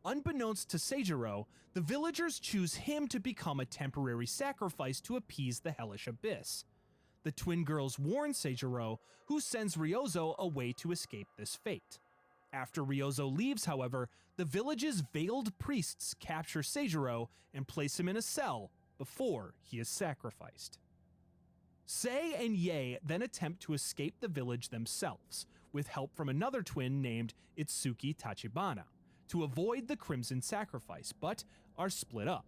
[SPEAKER 16] Unbeknownst to Seijiro, the villagers choose him to become a temporary sacrifice to appease the Hellish Abyss. The twin girls warn Seijiro, who sends Ryozo away to escape this fate. After Ryozo leaves, however, the village's veiled priests capture Seijiro and place him in a cell before he is sacrificed. Sei and Yae then attempt to escape the village themselves, with help from another twin named Itsuki Tachibana, to avoid the Crimson Sacrifice, but are split up.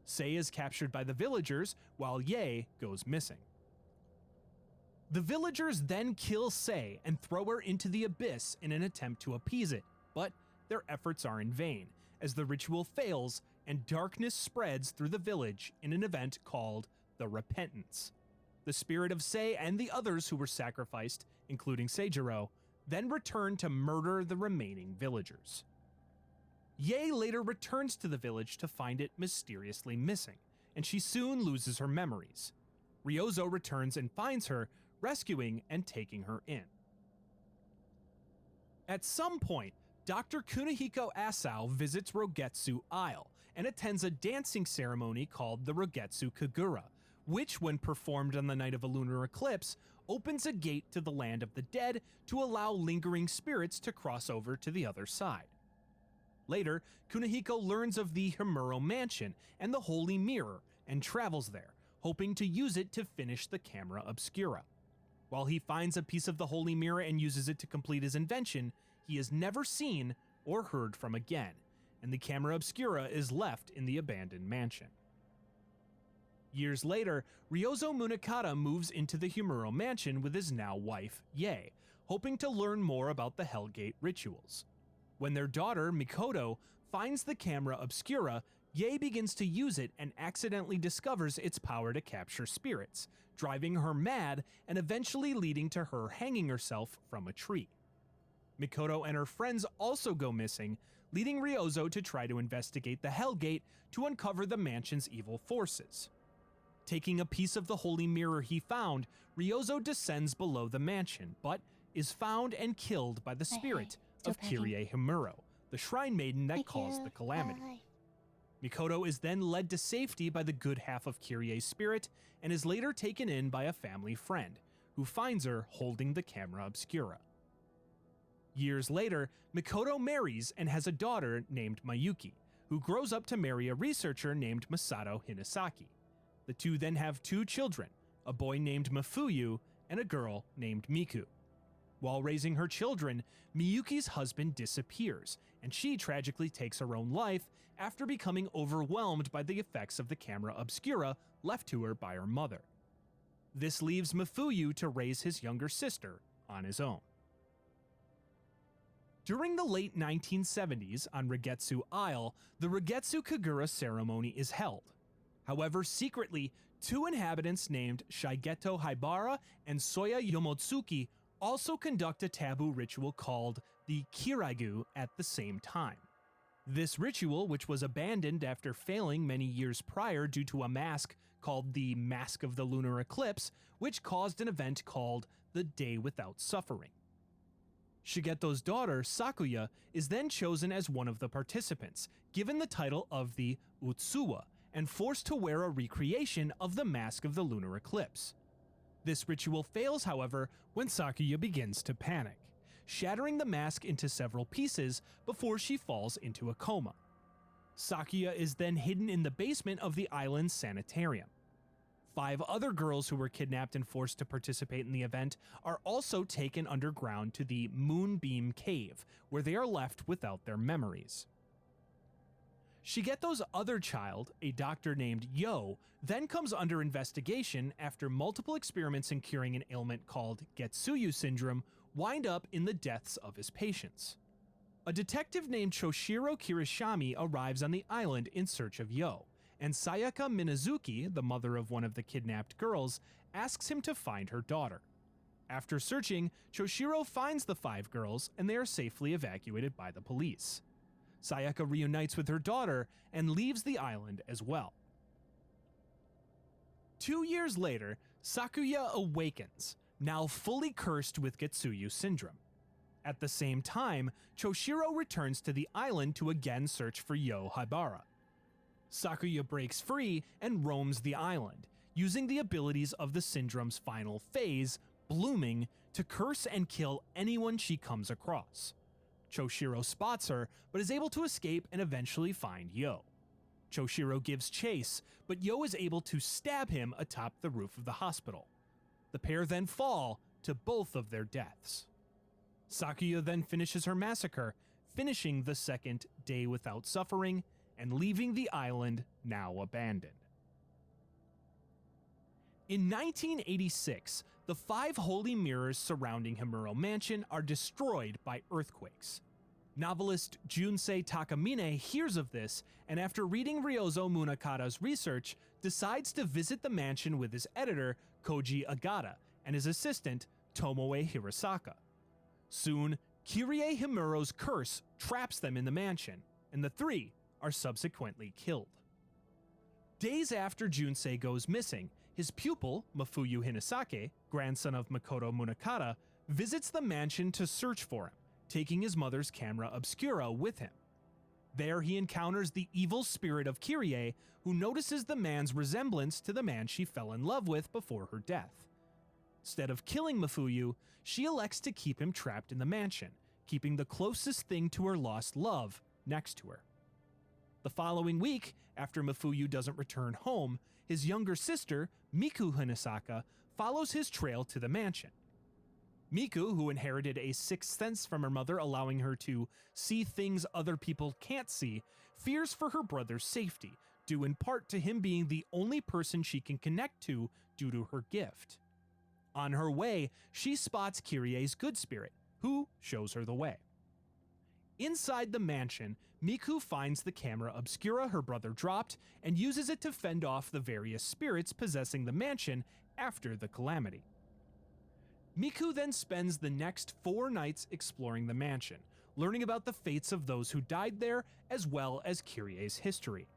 [SPEAKER 16] Sei is captured by the villagers, while Yae goes missing. The villagers then kill Sei and throw her into the abyss in an attempt to appease it, but their efforts are in vain, as the ritual fails and darkness spreads through the village in an event called the Repentance. The spirit of Sei and the others who were sacrificed, including Seijiro, then return to murder the remaining villagers. Yae later returns to the village to find it mysteriously missing, and she soon loses her memories. Ryozo returns and finds her, rescuing and taking her in. At some point, Dr. Kunihiko Asao visits Rogetsu Isle and attends a dancing ceremony called the Rogetsu Kagura, which, when performed on the night of a lunar eclipse, opens a gate to the land of the dead to allow lingering spirits to cross over to the other side. Later, Kunihiko learns of the Himuro Mansion and the Holy Mirror and travels there, hoping to use it to finish the camera obscura. While he finds a piece of the Holy Mirror and uses it to complete his invention, he is never seen or heard from again, and the camera obscura is left in the abandoned mansion. Years later, Ryozo Munakata moves into the Himuro Mansion with his now wife, Yae, hoping to learn more about the Hellgate rituals. When their daughter, Mikoto, finds the camera obscura, Yae begins to use it and accidentally discovers its power to capture spirits, driving her mad and eventually leading to her hanging herself from a tree. Mikoto and her friends also go missing, leading Ryozo to try to investigate the Hellgate to uncover the mansion's evil forces. Taking a piece of the Holy Mirror he found, Ryozo descends below the mansion, but is found and killed by the spirit of Kyrie Himuro, the shrine maiden that caused the calamity. Mikoto is then led to safety by the good half of Kyrie's spirit and is later taken in by a family friend, who finds her holding the camera obscura. Years later, Mikoto marries and has a daughter named Mayuki, who grows up to marry a researcher named Masato Hinasaki. The two then have 2 children, a boy named Mafuyu and a girl named Miku. While raising her children, Miyuki's husband disappears, and she tragically takes her own life after becoming overwhelmed by the effects of the camera obscura left to her by her mother. This leaves Mafuyu to raise his younger sister on his own. During the late 1970s on Regetsu Isle, the Regetsu Kagura ceremony is held. However, secretly, 2 inhabitants named Shigeto Haibara and Soya Yomotsuki also conduct a taboo ritual called the Kiragu at the same time. This ritual, which was abandoned after failing many years prior due to a mask called the Mask of the Lunar Eclipse, which caused an event called the Day Without Suffering. Shigeto's daughter, Sakuya, is then chosen as one of the participants, given the title of the Utsuwa, and forced to wear a recreation of the Mask of the Lunar Eclipse. This ritual fails, however, when Sakuya begins to panic, shattering the mask into several pieces before she falls into a coma. Sakuya is then hidden in the basement of the island's sanitarium. 5 other girls who were kidnapped and forced to participate in the event are also taken underground to the Moonbeam Cave, where they are left without their memories. Shigeto's other child, a doctor named Yo, then comes under investigation after multiple experiments in curing an ailment called Getsuyu syndrome wind up in the deaths of his patients. A detective named Choshiro Kirishami arrives on the island in search of Yo, and Sayaka Minazuki, the mother of one of the kidnapped girls, asks him to find her daughter. After searching, Choshiro finds the 5 girls and they are safely evacuated by the police. Sayaka reunites with her daughter and leaves the island as well. 2 years later, Sakuya awakens, now fully cursed with Getsuyu syndrome. At the same time, Choshiro returns to the island to again search for Yo Haibara. Sakuya breaks free and roams the island, using the abilities of the syndrome's final phase, blooming, to curse and kill anyone she comes across. Choshiro spots her, but is able to escape and eventually find Yo. Choshiro gives chase, but Yo is able to stab him atop the roof of the hospital. The pair then fall to both of their deaths. Sakuya then finishes her massacre, finishing the second Day Without Suffering and leaving the island now abandoned. In 1986, the 5 holy mirrors surrounding Himuro Mansion are destroyed by earthquakes. Novelist Junsei Takamine hears of this, and after reading Ryozo Munakata's research, decides to visit the mansion with his editor, Koji Agata, and his assistant, Tomoe Hirasaka. Soon, Kyrie Himuro's curse traps them in the mansion, and the 3 are subsequently killed. Days after Junsei goes missing, his pupil, Mafuyu Hinasake, grandson of Makoto Munakata, visits the mansion to search for him, taking his mother's camera obscura with him. There he encounters the evil spirit of Kyrie, who notices the man's resemblance to the man she fell in love with before her death. Instead of killing Mafuyu, she elects to keep him trapped in the mansion, keeping the closest thing to her lost love next to her. The following week, after Mafuyu doesn't return home, his younger sister, Miku Hinasaka, follows his trail to the mansion. Miku, who inherited a sixth sense from her mother allowing her to see things other people can't see, fears for her brother's safety, due in part to him being the only person she can connect to due to her gift. On her way, she spots Kyrie's good spirit, who shows her the way. Inside the mansion, Miku finds the camera obscura her brother dropped and uses it to fend off the various spirits possessing the mansion after the calamity. Miku then spends the next 4 nights exploring the mansion, learning about the fates of those who died there as well as Kyrie's history.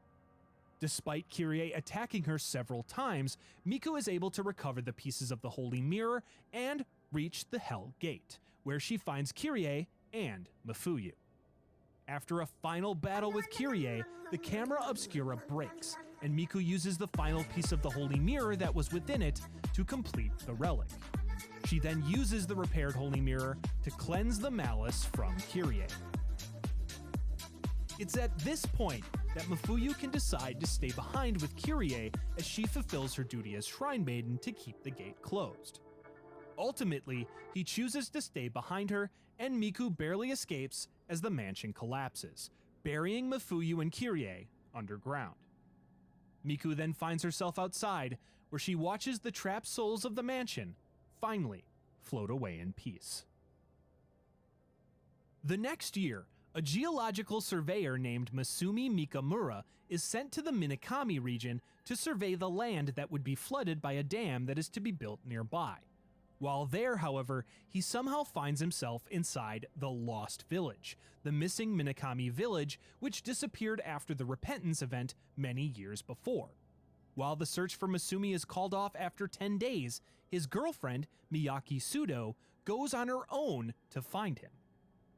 [SPEAKER 16] Despite Kyrie attacking her several times, Miku is able to recover the pieces of the Holy Mirror and reach the Hell Gate, where she finds Kyrie and Mafuyu. After a final battle with Kyrie, the camera obscura breaks, and Miku uses the final piece of the Holy Mirror that was within it to complete the relic. She then uses the repaired Holy Mirror to cleanse the malice from Kyrie. It's at this point that Mafuyu can decide to stay behind with Kyrie as she fulfills her duty as Shrine Maiden to keep the gate closed. Ultimately, he chooses to stay behind her, and Miku barely escapes as the mansion collapses, burying Mafuyu and Kyrie underground. Miku then finds herself outside, where she watches the trapped souls of the mansion finally float away in peace. The next year, a geological surveyor named Masumi Mikamura is sent to the Minakami region to survey the land that would be flooded by a dam that is to be built nearby. While there, however, he somehow finds himself inside the Lost Village, the missing Minakami village which disappeared after the Repentance event many years before. While the search for Masumi is called off after 10 days, his girlfriend, Miyaki Sudo, goes on her own to find him.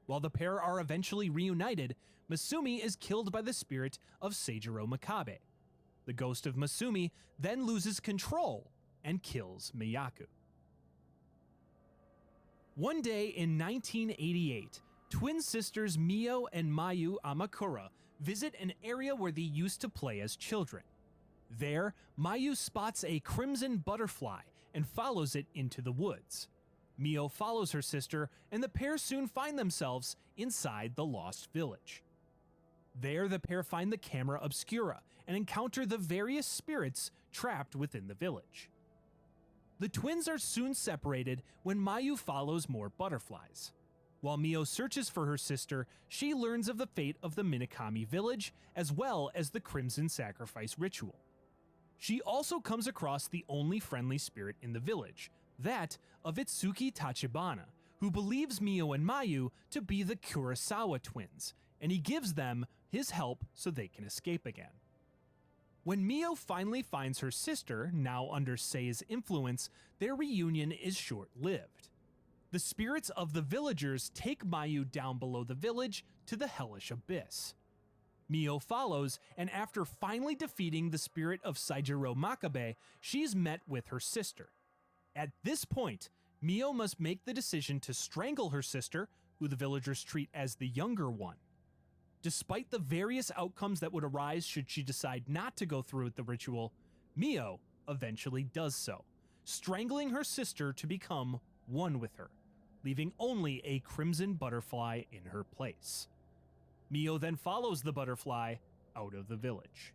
[SPEAKER 16] While the pair are eventually reunited, Masumi is killed by the spirit of Seijiro Makabe. The ghost of Masumi then loses control and kills Miyaku. One day in 1988, twin sisters Mio and Mayu Amakura visit an area where they used to play as children. There, Mayu spots a crimson butterfly and follows it into the woods. Mio follows her sister, and the pair soon find themselves inside the Lost Village. There, the pair find the camera obscura and encounter the various spirits trapped within the village. The twins are soon separated when Mayu follows more butterflies. While Mio searches for her sister, she learns of the fate of the Minakami village as well as the Crimson Sacrifice ritual. She also comes across the only friendly spirit in the village, that of Itsuki Tachibana, who believes Mio and Mayu to be the Kurosawa twins, and he gives them his help so they can escape again. When Mio finally finds her sister, now under Sei's influence, their reunion is short-lived. The spirits of the villagers take Mayu down below the village to the hellish abyss. Mio follows, and after finally defeating the spirit of Seijiro Makabe, she's met with her sister. At this point, Mio must make the decision to strangle her sister, who the villagers treat as the younger one. Despite the various outcomes that would arise should she decide not to go through with the ritual, Mio eventually does so, strangling her sister to become one with her, leaving only a crimson butterfly in her place. Mio then follows the butterfly out of the village.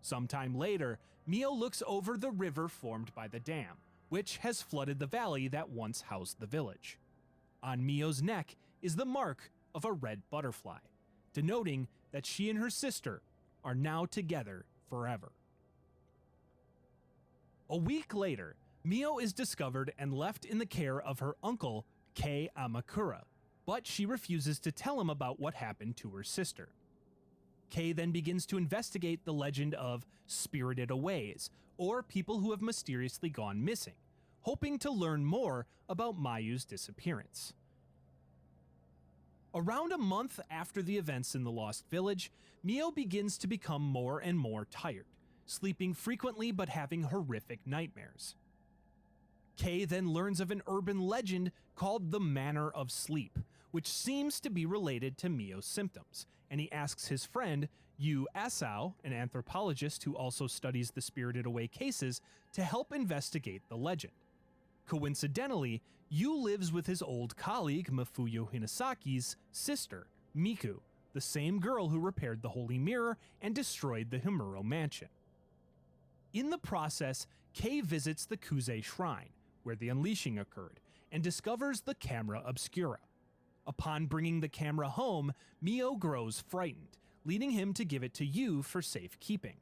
[SPEAKER 16] Sometime later, Mio looks over the river formed by the dam, which has flooded the valley that once housed the village. On Mio's neck is the mark of a red butterfly, denoting that she and her sister are now together forever. A week later, Mio is discovered and left in the care of her uncle, Kei Amakura, but she refuses to tell him about what happened to her sister. Kei then begins to investigate the legend of spirited aways, or people who have mysteriously gone missing, hoping to learn more about Mayu's disappearance. Around a month after the events in the Lost Village, Mio begins to become more and more tired, sleeping frequently but having horrific nightmares. Kay then learns of an urban legend called the Manor of Sleep, which seems to be related to Mio's symptoms, and he asks his friend, Yu Asao, an anthropologist who also studies the spirited away cases, to help investigate the legend. Coincidentally, Yu lives with his old colleague Mafuyo Hinasaki's sister, Miku, the same girl who repaired the Holy Mirror and destroyed the Himuro Mansion. In the process, Kei visits the Kuze Shrine, where the unleashing occurred, and discovers the camera obscura. Upon bringing the camera home, Mio grows frightened, leading him to give it to Yu for safekeeping.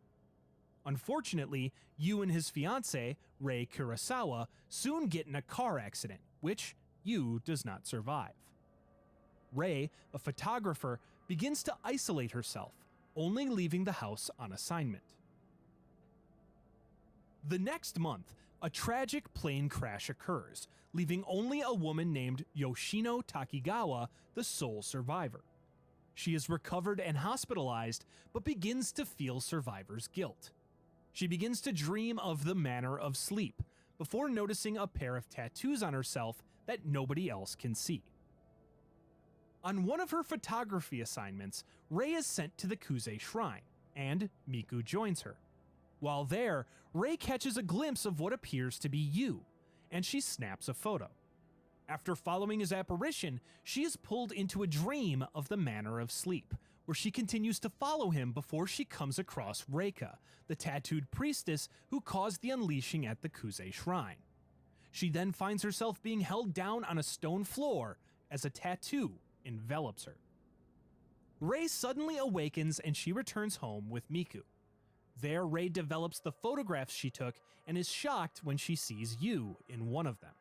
[SPEAKER 16] Unfortunately, Yu and his fiancée, Rei Kurosawa, soon get in a car accident, which Yu does not survive. Rei, a photographer, begins to isolate herself, only leaving the house on assignment. The next month, a tragic plane crash occurs, leaving only a woman named Yoshino Takigawa the sole survivor. She is recovered and hospitalized, but begins to feel survivor's guilt. She begins to dream of the Manor of Sleep, before noticing a pair of tattoos on herself that nobody else can see. On one of her photography assignments, Rei is sent to the Kuze Shrine, and Miku joins her. While there, Rei catches a glimpse of what appears to be Yu, and she snaps a photo. After following his apparition, she is pulled into a dream of the Manor of Sleep, where she continues to follow him before she comes across Reika, the tattooed priestess who caused the unleashing at the Kuze Shrine. She then finds herself being held down on a stone floor as a tattoo envelops her. Rei suddenly awakens and she returns home with Miku. There, Rei develops the photographs she took and is shocked when she sees Yu in one of them.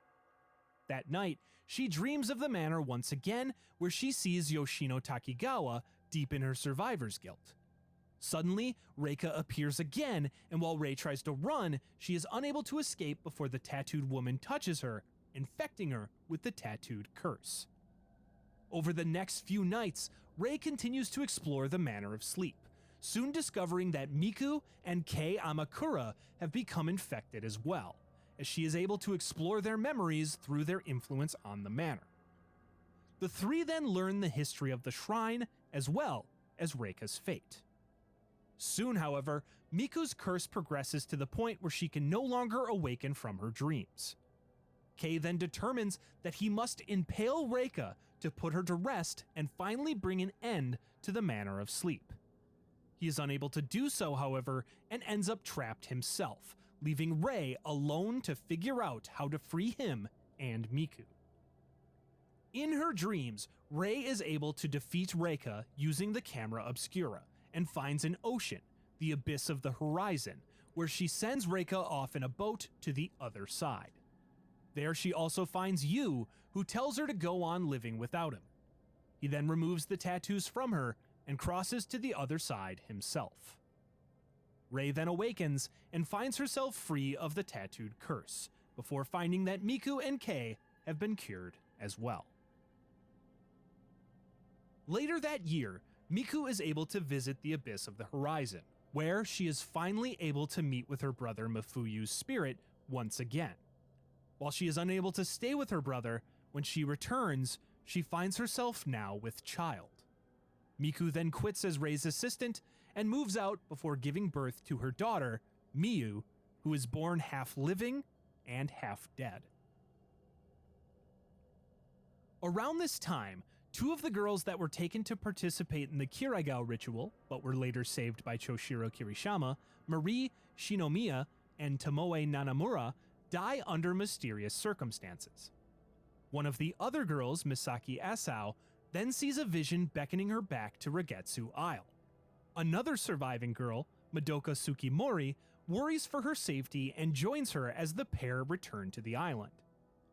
[SPEAKER 16] That night, she dreams of the manor once again, where she sees Yoshino Takigawa deep in her survivor's guilt. Suddenly, Reika appears again, and while Rei tries to run, she is unable to escape before the tattooed woman touches her, infecting her with the tattooed curse. Over the next few nights, Rei continues to explore the Manor of Sleep, soon discovering that Miku and Kei Amakura have become infected as well, as she is able to explore their memories through their influence on the manor. The three then learn the history of the shrine, as well as Reika's fate. Soon, however, Miku's curse progresses to the point where she can no longer awaken from her dreams. Kei then determines that he must impale Reika to put her to rest and finally bring an end to the Manor of Sleep. He is unable to do so, however, and ends up trapped himself, leaving Rei alone to figure out how to free him and Miku. In her dreams, Rei is able to defeat Reika using the camera obscura and finds an ocean, the abyss of the horizon, where she sends Reika off in a boat to the other side. There she also finds Yu, who tells her to go on living without him. He then removes the tattoos from her and crosses to the other side himself. Rei then awakens and finds herself free of the tattooed curse, before finding that Miku and Kei have been cured as well. Later that year, Miku is able to visit the Abyss of the Horizon, where she is finally able to meet with her brother Mafuyu's spirit once again. While she is unable to stay with her brother, when she returns, she finds herself now with child. Miku then quits as Rei's assistant and moves out before giving birth to her daughter, Miyu, who is born half living and half dead. Around this time, two of the girls that were taken to participate in the Kiraigao ritual, but were later saved by Choshiro Kirishima, Marie Shinomiya and Tomoe Nanamura, die under mysterious circumstances. One of the other girls, Misaki Asao, then sees a vision beckoning her back to Regetsu Isle. Another surviving girl, Madoka Tsukimori, worries for her safety and joins her as the pair return to the island.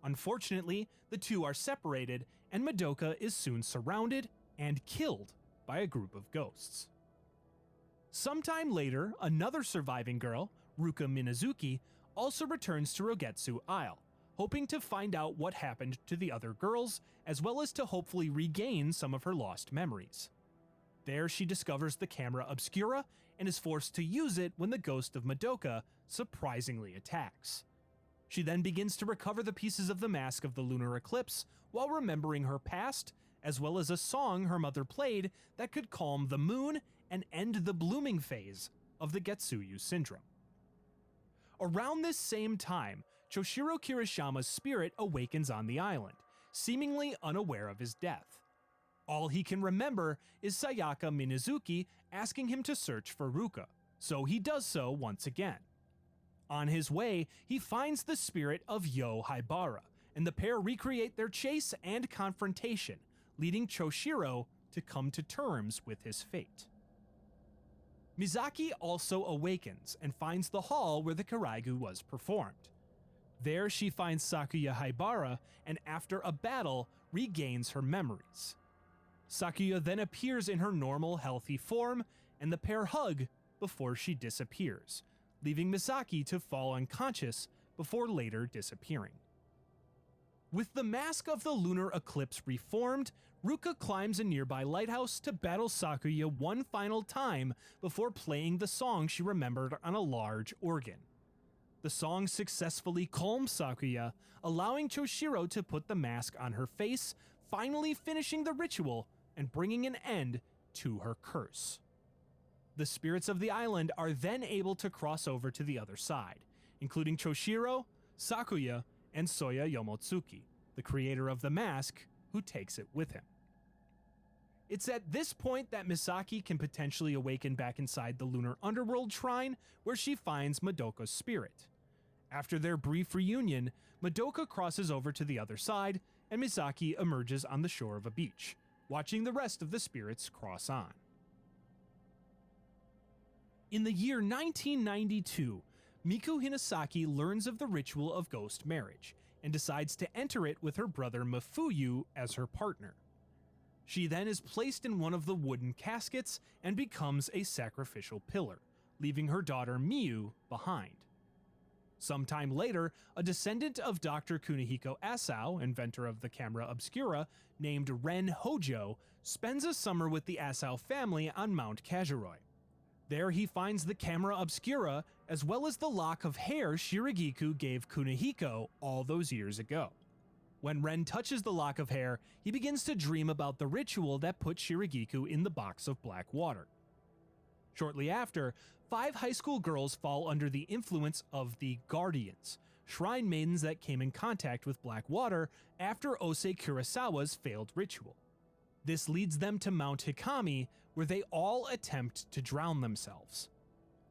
[SPEAKER 16] Unfortunately, the two are separated, and Madoka is soon surrounded and killed by a group of ghosts. Sometime later, another surviving girl, Ruka Minazuki, also returns to Rogetsu Isle, hoping to find out what happened to the other girls, as well as to hopefully regain some of her lost memories. There she discovers the camera obscura and is forced to use it when the ghost of Madoka surprisingly attacks. She then begins to recover the pieces of the mask of the lunar eclipse while remembering her past, as well as a song her mother played that could calm the moon and end the blooming phase of the Getsuyu syndrome. Around this same time, Choshiro Kirishama's spirit awakens on the island, seemingly unaware of his death. All he can remember is Sayaka Minazuki asking him to search for Ruka, so he does so once again. On his way, he finds the spirit of Yo Haibara, and the pair recreate their chase and confrontation, leading Choshiro to come to terms with his fate. Mizaki also awakens and finds the hall where the Karaigu was performed. There she finds Sakuya Haibara, and after a battle, regains her memories. Sakuya then appears in her normal, healthy form, and the pair hug before she disappears, leaving Misaki to fall unconscious before later disappearing. With the mask of the lunar eclipse reformed, Ruka climbs a nearby lighthouse to battle Sakuya one final time before playing the song she remembered on a large organ. The song successfully calms Sakuya, allowing Choshiro to put the mask on her face, finally finishing the ritual and bringing an end to her curse. The spirits of the island are then able to cross over to the other side, including Choshiro, Sakuya, and Soya Yomotsuki, the creator of the mask, who takes it with him. It's at this point that Misaki can potentially awaken back inside the lunar underworld shrine, where she finds Madoka's spirit. After their brief reunion, Madoka crosses over to the other side, and Misaki emerges on the shore of a beach, watching the rest of the spirits cross on. In the year 1992, Miku Hinasaki learns of the ritual of ghost marriage and decides to enter it with her brother Mafuyu as her partner. She then is placed in one of the wooden caskets and becomes a sacrificial pillar, leaving her daughter Miyu behind. Sometime later, a descendant of Dr. Kunihiko Asao, inventor of the camera obscura, named Ren Hojo, spends a summer with the Asao family on Mount Kajiroi. There he finds the camera obscura, as well as the lock of hair Shiragiku gave Kunihiko all those years ago. When Ren touches the lock of hair, he begins to dream about the ritual that put Shiragiku in the box of black water. Shortly after, 5 high school girls fall under the influence of the Guardians, shrine maidens that came in contact with black water after Osei Kurosawa's failed ritual. This leads them to Mount Hikami, where they all attempt to drown themselves.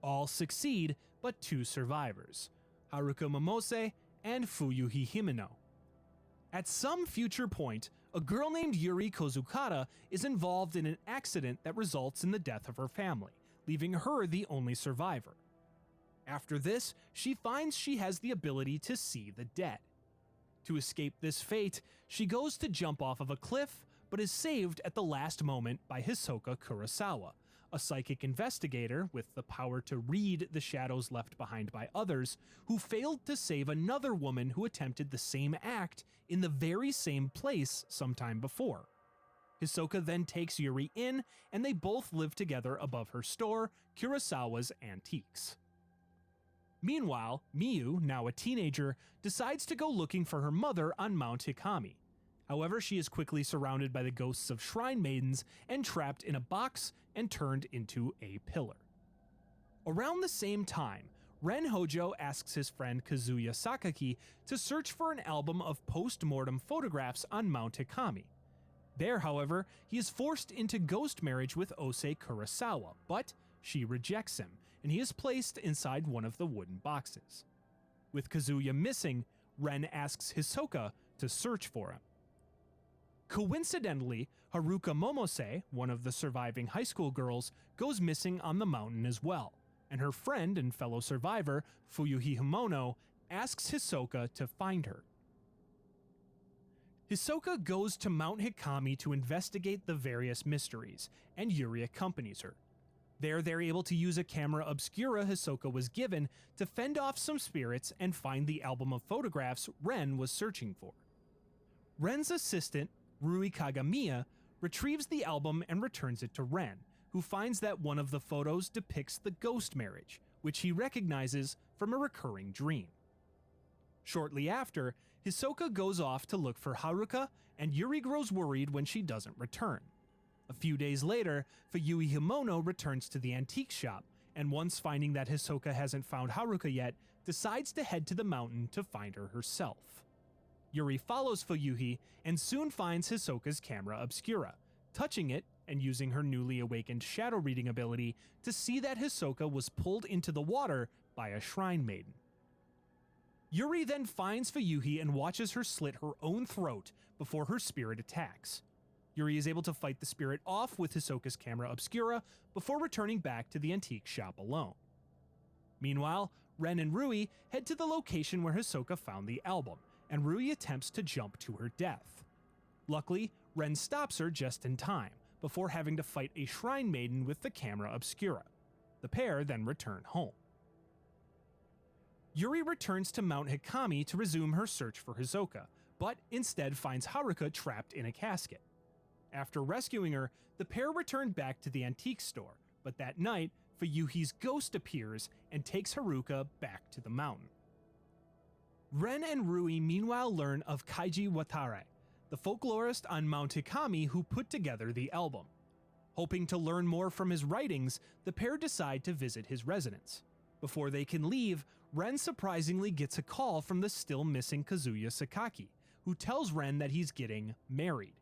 [SPEAKER 16] All succeed, but 2 survivors, Haruka Momose and Fuyuhi Himeno. At some future point, a girl named Yuri Kozukata is involved in an accident that results in the death of her family, leaving her the only survivor. After this, she finds she has the ability to see the dead. To escape this fate, she goes to jump off of a cliff, but is saved at the last moment by Hisoka Kurosawa, a psychic investigator with the power to read the shadows left behind by others, who failed to save another woman who attempted the same act in the very same place sometime before. Hisoka then takes Yuri in, and they both live together above her store, Kurosawa's Antiques. Meanwhile, Miyu, now a teenager, decides to go looking for her mother on Mount Hikami. However, she is quickly surrounded by the ghosts of shrine maidens and trapped in a box and turned into a pillar. Around the same time, Ren Hojo asks his friend Kazuya Sakaki to search for an album of post-mortem photographs on Mount Hikami. There, however, he is forced into ghost marriage with Osei Kurosawa, but she rejects him, and he is placed inside one of the wooden boxes. With Kazuya missing, Ren asks Hisoka to search for him. Coincidentally, Haruka Momose, one of the surviving high school girls, goes missing on the mountain as well, and her friend and fellow survivor, Fuyuhi Himono, asks Hisoka to find her. Hisoka goes to Mount Hikami to investigate the various mysteries, and Yuri accompanies her. There, they're able to use a camera obscura Hisoka was given to fend off some spirits and find the album of photographs Ren was searching for. Ren's assistant, Rui Kagamiya, retrieves the album and returns it to Ren, who finds that one of the photos depicts the ghost marriage, which he recognizes from a recurring dream. Shortly after, Hisoka goes off to look for Haruka, and Yuri grows worried when she doesn't return. A few days later, Fuyui Himono returns to the antique shop, and once finding that Hisoka hasn't found Haruka yet, decides to head to the mountain to find her herself. Yuri follows Fuyuhi and soon finds Hisoka's camera obscura, touching it and using her newly awakened shadow reading ability to see that Hisoka was pulled into the water by a shrine maiden. Yuri then finds Fuyuhi and watches her slit her own throat before her spirit attacks. Yuri is able to fight the spirit off with Hisoka's camera obscura before returning back to the antique shop alone. Meanwhile, Ren and Rui head to the location where Hisoka found the album, and Rui attempts to jump to her death. Luckily, Ren stops her just in time, before having to fight a shrine maiden with the camera obscura. The pair then return home. Yuri returns to Mount Hikami to resume her search for Hisoka, but instead finds Haruka trapped in a casket. After rescuing her, the pair return back to the antique store, but that night, Fuyuhi's ghost appears and takes Haruka back to the mountain. Ren and Rui meanwhile learn of Kaiji Watarai, the folklorist on Mount Hikami who put together the album. Hoping to learn more from his writings, the pair decide to visit his residence. Before they can leave, Ren surprisingly gets a call from the still missing Kazuya Sakaki, who tells Ren that he's getting married.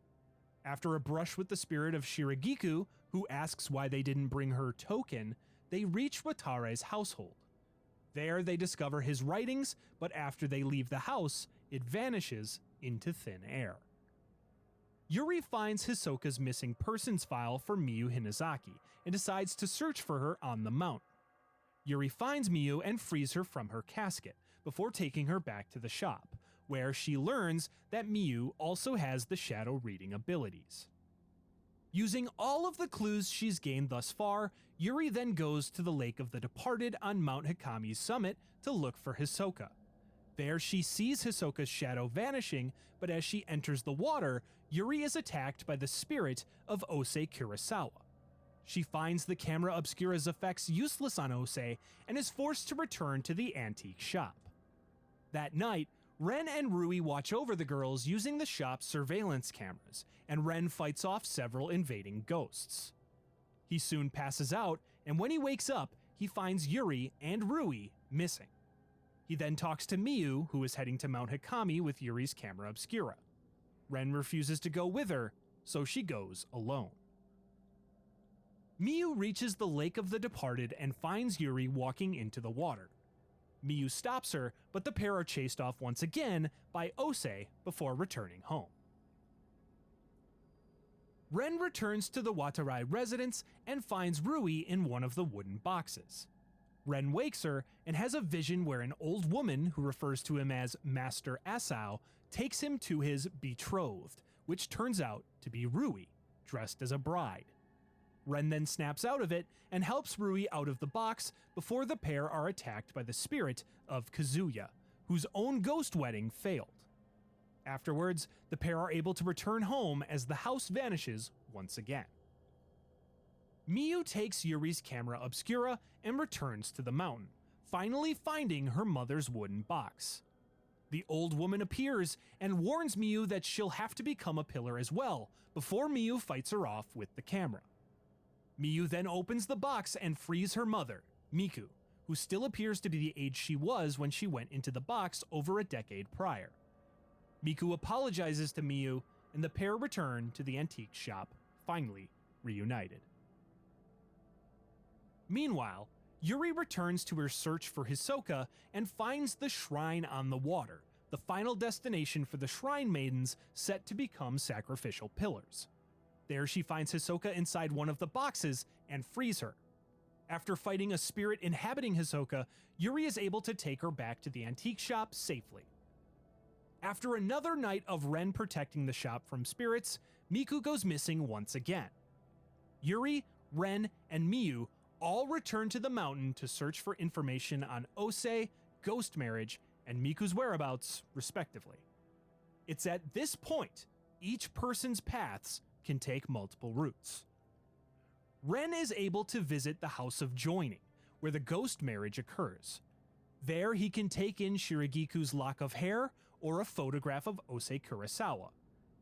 [SPEAKER 16] After a brush with the spirit of Shiragiku, who asks why they didn't bring her token, they reach Watarai's household. There they discover his writings, but after they leave the house, it vanishes into thin air. Yuri finds Hisoka's missing persons file for Miyu Hinazaki and decides to search for her on the mountain. Yuri finds Miyu and frees her from her casket before taking her back to the shop, where she learns that Miyu also has the shadow reading abilities. Using all of the clues she's gained thus far, Yuri then goes to the Lake of the Departed on Mount Hikami's summit to look for Hisoka. There she sees Hisoka's shadow vanishing, but as she enters the water, Yuri is attacked by the spirit of Ose Kurosawa. She finds the camera obscura's effects useless on Ose and is forced to return to the antique shop. That night, Ren and Rui watch over the girls using the shop's surveillance cameras, and Ren fights off several invading ghosts. He soon passes out, and when he wakes up, he finds Yuri and Rui missing. He then talks to Miyu, who is heading to Mount Hikami with Yuri's camera obscura. Ren refuses to go with her, so she goes alone. Miyu reaches the Lake of the Departed and finds Yuri walking into the water. Miyu stops her, but the pair are chased off once again by Ose before returning home. Ren returns to the Watarai residence and finds Rui in one of the wooden boxes. Ren wakes her and has a vision where an old woman who refers to him as Master Asao takes him to his betrothed, which turns out to be Rui, dressed as a bride. Ren then snaps out of it and helps Rui out of the box before the pair are attacked by the spirit of Kazuya, whose own ghost wedding failed. Afterwards, the pair are able to return home as the house vanishes once again. Miyu takes Yuri's camera obscura and returns to the mountain, finally finding her mother's wooden box. The old woman appears and warns Miyu that she'll have to become a pillar as well before Miyu fights her off with the camera. Miyu then opens the box and frees her mother, Miku, who still appears to be the age she was when she went into the box over a decade prior. Miku apologizes to Miyu, and the pair return to the antique shop, finally reunited. Meanwhile, Yuri returns to her search for Hisoka and finds the shrine on the water, the final destination for the shrine maidens set to become sacrificial pillars. There she finds Hisoka inside one of the boxes and frees her. After fighting a spirit inhabiting Hisoka, Yuri is able to take her back to the antique shop safely. After another night of Ren protecting the shop from spirits, Miku goes missing once again. Yuri, Ren, and Miyu all return to the mountain to search for information on Ose, ghost marriage, and Miku's whereabouts, respectively. It's at this point each person's paths can take multiple routes. Ren is able to visit the House of Joining, where the ghost marriage occurs. There he can take in Shirogiku's lock of hair or a photograph of Ose Kurosawa.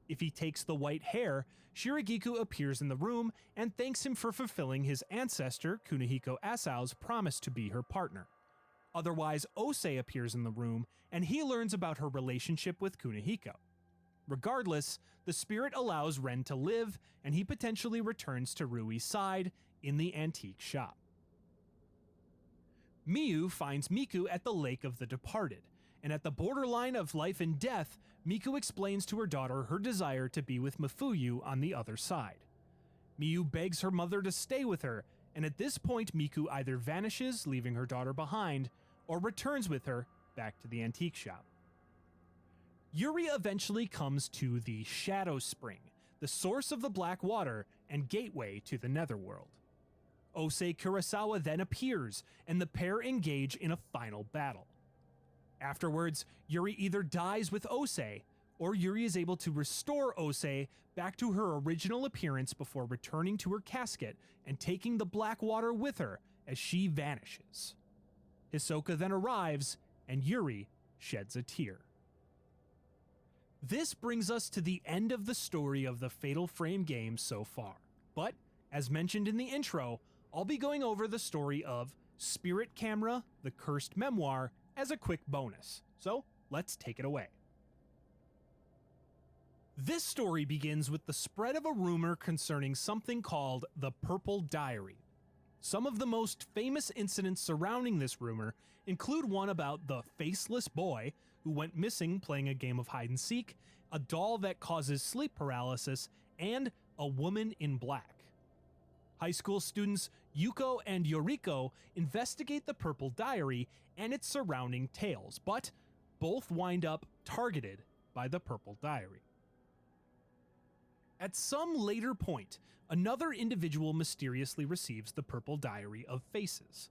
[SPEAKER 16] If he takes the white hair, Shirigiku appears in the room and thanks him for fulfilling his ancestor Kunihiko Asao's promise to be her partner. Otherwise, Ose appears in the room and he learns about her relationship with Kunihiko. Regardless, the spirit allows Ren to live and he potentially returns to Rui's side in the antique shop. Miyu finds Miku at the Lake of the Departed, and at the borderline of life and death, Miku explains to her daughter her desire to be with Mafuyu on the other side. Miyu begs her mother to stay with her, and at this point Miku either vanishes, leaving her daughter behind, or returns with her back to the antique shop. Yuri eventually comes to the Shadow Spring, the source of the black water and gateway to the Netherworld. Ose Kurosawa then appears, and the pair engage in a final battle. Afterwards, Yuri either dies with Ose, or Yuri is able to restore Ose back to her original appearance before returning to her casket and taking the black water with her as she vanishes. Hisoka then arrives, and Yuri sheds a tear. This brings us to the end of the story of the Fatal Frame games so far, but, as mentioned in the intro, I'll be going over the story of Spirit Camera, the Cursed Memoir, as a quick bonus, so let's take it away. This story begins with the spread of a rumor concerning something called the Purple Diary. Some of the most famous incidents surrounding this rumor include one about the faceless boy who went missing playing a game of hide and seek, a doll that causes sleep paralysis, and a woman in black. High school students Yuko and Yoriko investigate the Purple Diary and its surrounding tales, but both wind up targeted by the Purple Diary. At some later point, another individual mysteriously receives the Purple Diary of Faces.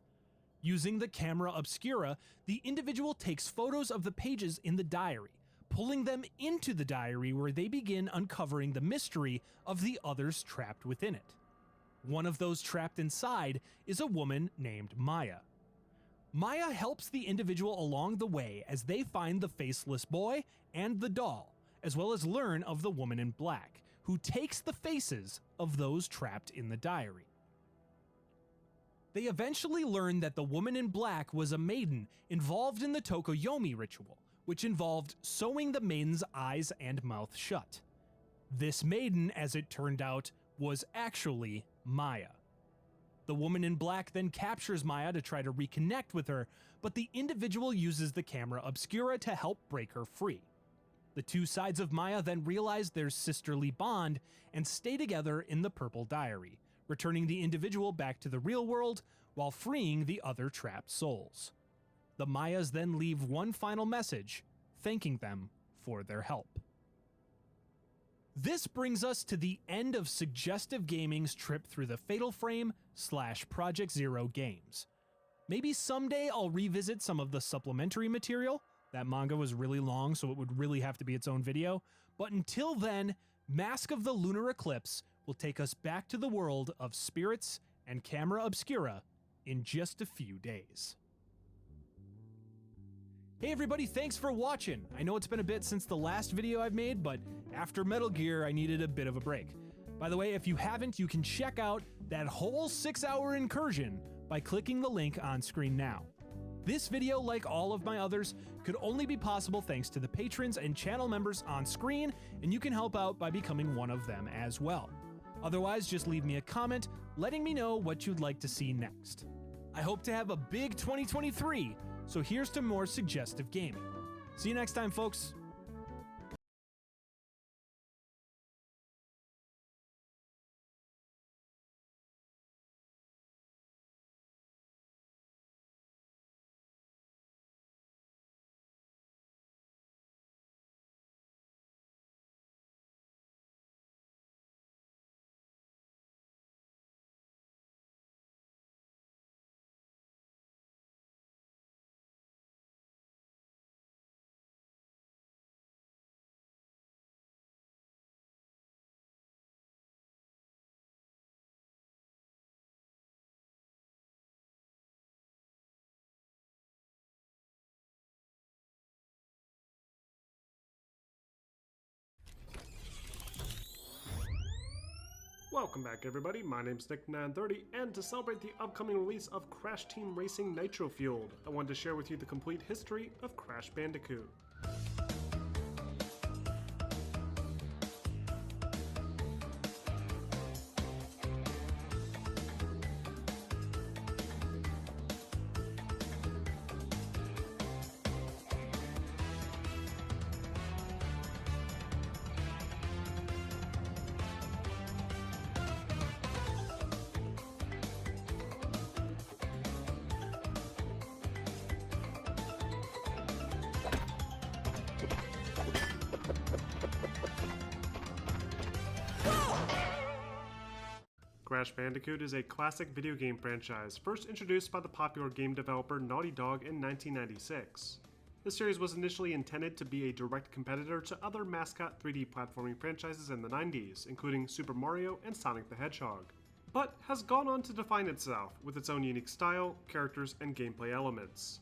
[SPEAKER 16] Using the camera obscura, the individual takes photos of the pages in the diary, pulling them into the diary where they begin uncovering the mystery of the others trapped within it. One of those trapped inside is a woman named Maya. Maya helps the individual along the way as they find the faceless boy and the doll, as well as learn of the woman in black, who takes the faces of those trapped in the diary. They eventually learn that the woman in black was a maiden involved in the Tokoyomi ritual, which involved sewing the maiden's eyes and mouth shut. This maiden, as it turned out, was actually Maya. The woman in black then captures Maya to try to reconnect with her, but the individual uses the camera obscura to help break her free. The two sides of Maya then realize their sisterly bond and stay together in the Purple Diary, returning the individual back to the real world while freeing the other trapped souls. The Mayas then leave one final message, thanking them for their help. This brings us to the end of Suggestive Gaming's trip through the Fatal Frame / Project Zero games. Maybe someday I'll revisit some of the supplementary material. That manga was really long, so it would really have to be its own video. But until then, Mask of the Lunar Eclipse will take us back to the world of spirits and camera obscura in just a few days. Hey everybody, thanks for watching. I know it's been a bit since the last video I've made, but after Metal Gear, I needed a bit of a break. By the way, if you haven't, you can check out that whole 6-hour incursion by clicking the link on screen now. This video, like all of my others, could only be possible thanks to the patrons and channel members on screen, and you can help out by becoming one of them as well. Otherwise, just leave me a comment letting me know what you'd like to see next. I hope to have a big 2023, so here's to more suggestive gaming. See you next time, folks.
[SPEAKER 17] Welcome back everybody, my name's Nick930, and to celebrate the upcoming release of Crash Team Racing Nitro Fueled, I wanted to share with you the complete history of Crash Bandicoot. Crash Bandicoot is a classic video game franchise first introduced by the popular game developer Naughty Dog in 1996. The series was initially intended to be a direct competitor to other mascot 3D platforming franchises in the 90s, including Super Mario and Sonic the Hedgehog, but has gone on to define itself with its own unique style, characters, and gameplay elements.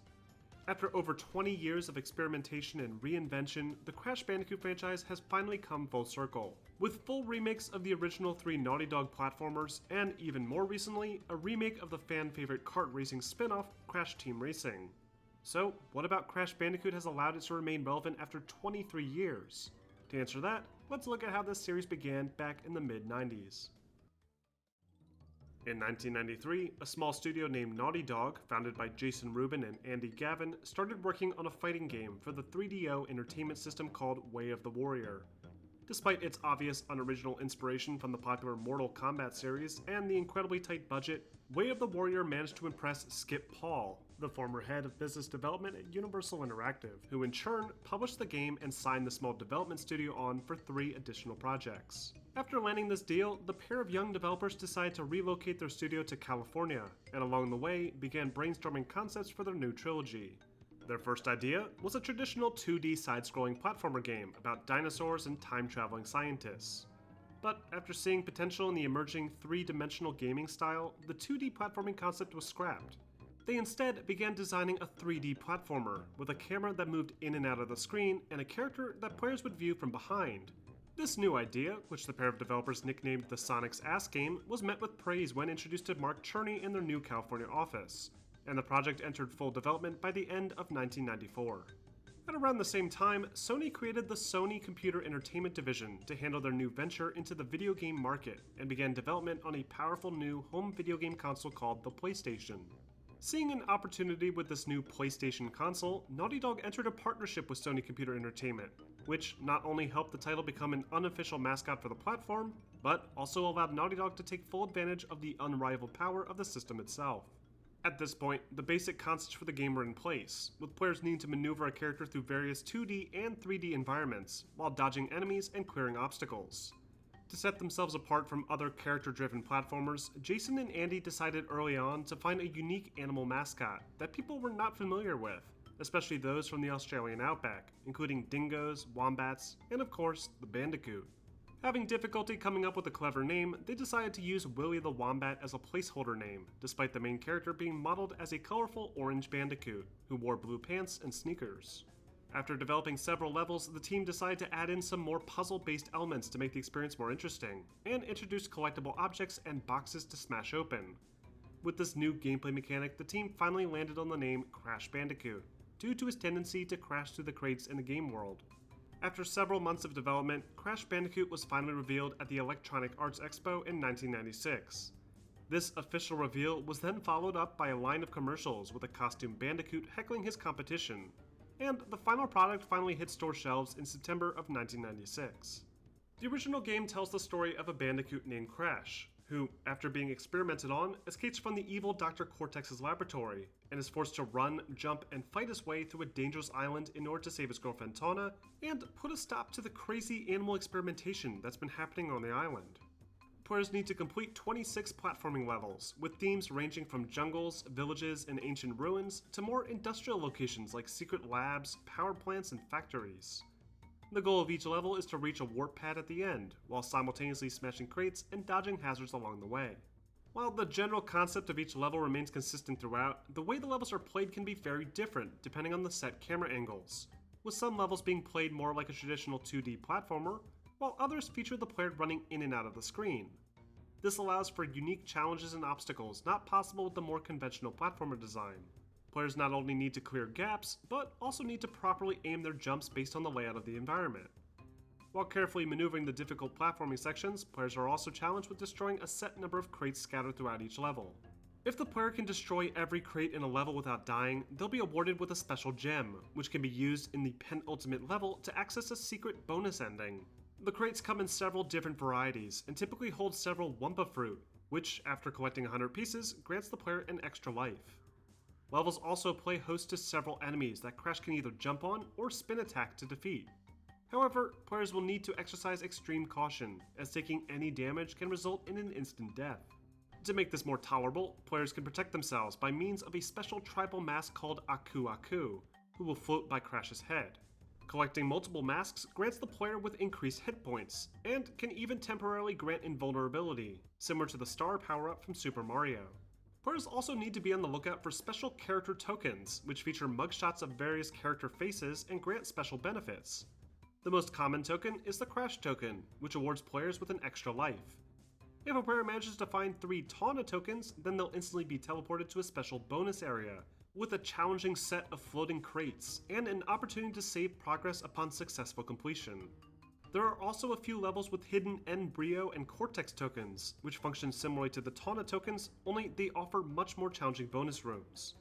[SPEAKER 17] After over 20 years of experimentation and reinvention, the Crash Bandicoot franchise has finally come full circle, with full remakes of the original 3 Naughty Dog platformers, and even more recently, a remake of the fan-favorite kart racing spin-off, Crash Team Racing. So, what about Crash Bandicoot has allowed it to remain relevant after 23 years? To answer that, let's look at how this series began back in the mid-90s. In 1993, a small studio named Naughty Dog, founded by Jason Rubin and Andy Gavin, started working on a fighting game for the 3DO entertainment system called Way of the Warrior. Despite its obvious unoriginal inspiration from the popular Mortal Kombat series and the incredibly tight budget, Way of the Warrior managed to impress Skip Paul, the former head of business development at Universal Interactive, who in turn published the game and signed the small development studio on for 3 additional projects. After landing this deal, the pair of young developers decided to relocate their studio to California, and along the way began brainstorming concepts for their new trilogy. Their first idea was a traditional 2D side-scrolling platformer game about dinosaurs and time-traveling scientists. But after seeing potential in the emerging 3-dimensional gaming style, the 2D platforming concept was scrapped. They instead began designing a 3D platformer, with a camera that moved in and out of the screen and a character that players would view from behind. This new idea, which the pair of developers nicknamed the Sonic's Ass Game, was met with praise when introduced to Mark Cherney in their new California office, and the project entered full development by the end of 1994. At around the same time, Sony created the Sony Computer Entertainment Division to handle their new venture into the video game market and began development on a powerful new home video game console called the PlayStation. Seeing an opportunity with this new PlayStation console, Naughty Dog entered a partnership with Sony Computer Entertainment, which not only helped the title become an unofficial mascot for the platform, but also allowed Naughty Dog to take full advantage of the unrivaled power of the system itself. At this point, the basic concepts for the game were in place, with players needing to maneuver a character through various 2D and 3D environments, while dodging enemies and clearing obstacles. To set themselves apart from other character-driven platformers, Jason and Andy decided early on to find a unique animal mascot that people were not familiar with, especially those from the Australian outback, including dingoes, wombats, and of course, the Bandicoot. Having difficulty coming up with a clever name, they decided to use Willy the Wombat as a placeholder name, despite the main character being modeled as a colorful orange Bandicoot, who wore blue pants and sneakers. After developing several levels, the team decided to add in some more puzzle-based elements to make the experience more interesting, and introduce collectible objects and boxes to smash open. With this new gameplay mechanic, the team finally landed on the name Crash Bandicoot, due to his tendency to crash through the crates in the game world. After several months of development, Crash Bandicoot was finally revealed at the Electronic Arts Expo in 1996. This official reveal was then followed up by a line of commercials with a costume Bandicoot heckling his competition, and the final product finally hit store shelves in September of 1996. The original game tells the story of a Bandicoot named Crash, who, after being experimented on, escapes from the evil Dr. Cortex's laboratory, and is forced to run, jump, and fight his way through a dangerous island in order to save his girlfriend Tawna, and put a stop to the crazy animal experimentation that's been happening on the island. Players need to complete 26 platforming levels, with themes ranging from jungles, villages, and ancient ruins, to more industrial locations like secret labs, power plants, and factories. The goal of each level is to reach a warp pad at the end, while simultaneously smashing crates and dodging hazards along the way. While the general concept of each level remains consistent throughout, the way the levels are played can be very different depending on the set camera angles, with some levels being played more like a traditional 2D platformer, while others feature the player running in and out of the screen. This allows for unique challenges and obstacles not possible with the more conventional platformer design. Players not only need to clear gaps, but also need to properly aim their jumps based on the layout of the environment. While carefully maneuvering the difficult platforming sections, players are also challenged with destroying a set number of crates scattered throughout each level. If the player can destroy every crate in a level without dying, they'll be awarded with a special gem, which can be used in the penultimate level to access a secret bonus ending. The crates come in several different varieties, and typically hold several Wumpa fruit, which, after collecting 100 pieces, grants the player an extra life. Levels also play host to several enemies that Crash can either jump on or spin attack to defeat. However, players will need to exercise extreme caution, as taking any damage can result in an instant death. To make this more tolerable, players can protect themselves by means of a special tribal mask called Aku Aku, who will float by Crash's head. Collecting multiple masks grants the player with increased hit points, and can even temporarily grant invulnerability, similar to the star power-up from Super Mario. Players also need to be on the lookout for special character tokens, which feature mugshots of various character faces and grant special benefits. The most common token is the Crash token, which awards players with an extra life. If a player manages to find 3 Tawna tokens, then they'll instantly be teleported to a special bonus area, with a challenging set of floating crates, and an opportunity to save progress upon successful completion. There are also a few levels with hidden N-Brio and Cortex tokens, which function similarly to the Tawna tokens, only they offer much more challenging bonus rooms.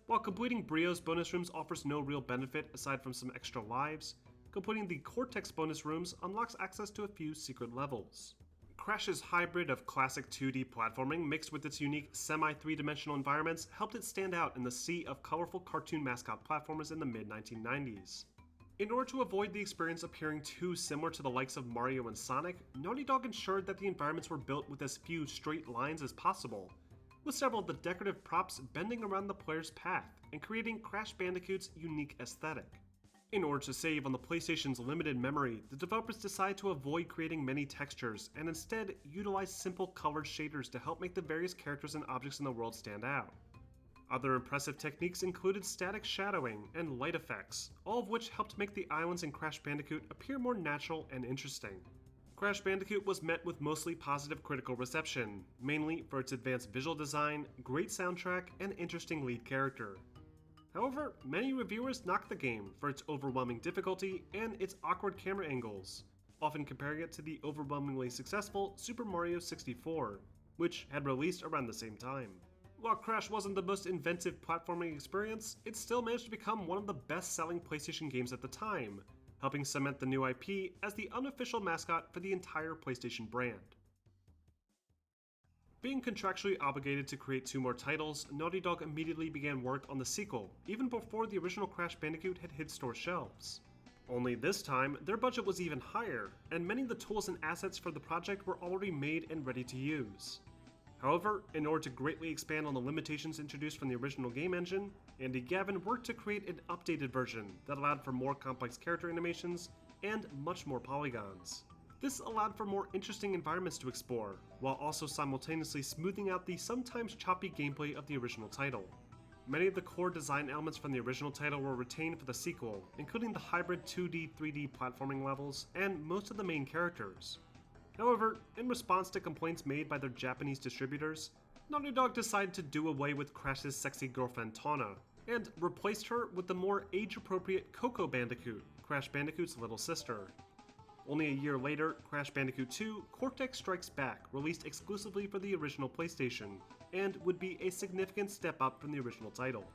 [SPEAKER 17] While completing Brio's bonus rooms offers no real benefit aside from some extra lives, completing the Cortex bonus rooms unlocks access to a few secret levels. Crash's hybrid of classic 2D platforming mixed with its unique semi-3-dimensional environments helped it stand out in the sea of colorful cartoon mascot platformers in the mid-1990s. In order to avoid the experience appearing too similar to the likes of Mario and Sonic, Naughty Dog ensured that the environments were built with as few straight lines as possible, with several of the decorative props bending around the player's path and creating Crash Bandicoot's unique aesthetic. In order to save on the PlayStation's limited memory, the developers decided to avoid creating many textures and instead utilize simple colored shaders to help make the various characters and objects in the world stand out. Other impressive techniques included static shadowing and light effects, all of which helped make the islands in Crash Bandicoot appear more natural and interesting. Crash Bandicoot was met with mostly positive critical reception, mainly for its advanced visual design, great soundtrack, and interesting lead character. However, many reviewers knocked the game for its overwhelming difficulty and its awkward camera angles, often comparing it to the overwhelmingly successful Super Mario 64, which had released around the same time. While Crash wasn't the most inventive platforming experience, it still managed to become one of the best-selling PlayStation games at the time, helping cement the new IP as the unofficial mascot for the entire PlayStation brand. Being contractually obligated to create 2 more titles, Naughty Dog immediately began work on the sequel, even before the original Crash Bandicoot had hit store shelves. Only this time, their budget was even higher, and many of the tools and assets for the project were already made and ready to use. However, in order to greatly expand on the limitations introduced from the original game engine, Andy Gavin worked to create an updated version that allowed for more complex character animations and much more polygons. This allowed for more interesting environments to explore, while also simultaneously smoothing out the sometimes choppy gameplay of the original title. Many of the core design elements from the original title were retained for the sequel, including the hybrid 2D, 3D platforming levels and most of the main characters. However, in response to complaints made by their Japanese distributors, Naughty Dog decided to do away with Crash's sexy girlfriend Tawna, and replaced her with the more age-appropriate Coco Bandicoot, Crash Bandicoot's little sister. Only a year later, Crash Bandicoot 2 Cortex Strikes Back released exclusively for the original PlayStation, and would be a significant step up from the original title.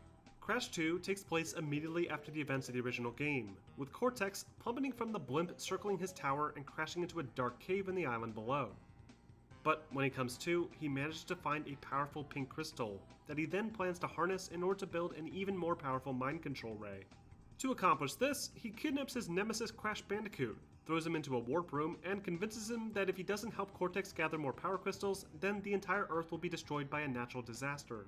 [SPEAKER 17] Crash 2 takes place immediately after the events of the original game, with Cortex plummeting from the blimp circling his tower and crashing into a dark cave in the island below. But when he comes to, he manages to find a powerful pink crystal that he then plans to harness in order to build an even more powerful mind control ray. To accomplish this, he kidnaps his nemesis Crash Bandicoot, throws him into a warp room, and convinces him that if he doesn't help Cortex gather more power crystals, then the entire Earth will be destroyed by a natural disaster.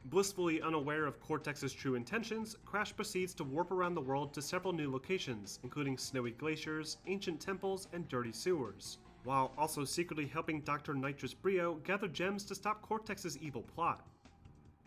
[SPEAKER 17] Blissfully unaware of Cortex's true intentions, Crash proceeds to warp around the world to several new locations, including snowy glaciers, ancient temples, and dirty sewers, while also secretly helping Dr. Nitrous Brio gather gems to stop Cortex's evil plot.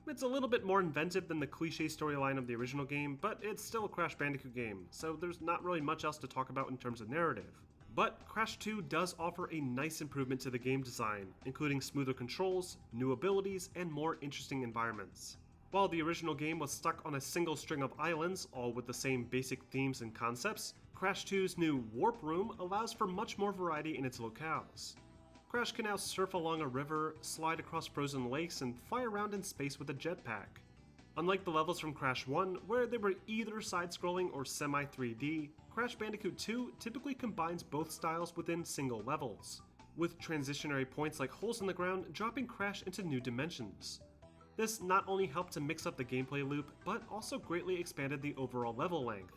[SPEAKER 17] It's a little bit more inventive than the cliché storyline of the original game, but it's still a Crash Bandicoot game, so there's not really much else to talk about in terms of narrative. But Crash 2 does offer a nice improvement to the game design, including smoother controls, new abilities, and more interesting environments. While the original game was stuck on a single string of islands, all with the same basic themes and concepts, Crash 2's new Warp Room allows for much more variety in its locales. Crash can now surf along a river, slide across frozen lakes, and fly around in space with a jetpack. Unlike the levels from Crash 1, where they were either side-scrolling or semi-3D, Crash Bandicoot 2 typically combines both styles within single levels, with transitionary points like holes in the ground dropping Crash into new dimensions. This not only helped to mix up the gameplay loop, but also greatly expanded the overall level length.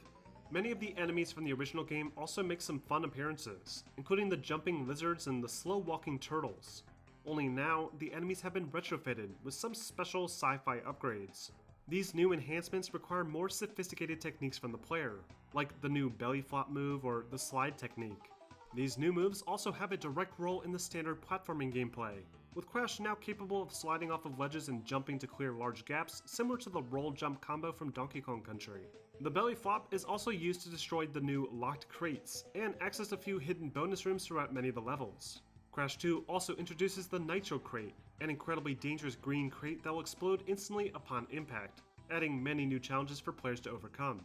[SPEAKER 17] Many of the enemies from the original game also make some fun appearances, including the jumping lizards and the slow-walking turtles. Only now, the enemies have been retrofitted with some special sci-fi upgrades. These new enhancements require more sophisticated techniques from the player, like the new belly flop move or the slide technique. These new moves also have a direct role in the standard platforming gameplay, with Crash now capable of sliding off of ledges and jumping to clear large gaps similar to the roll jump combo from Donkey Kong Country. The belly flop is also used to destroy the new locked crates and access a few hidden bonus rooms throughout many of the levels. Crash 2 also introduces the Nitro Crate, an incredibly dangerous green crate that will explode instantly upon impact, adding many new challenges for players to overcome.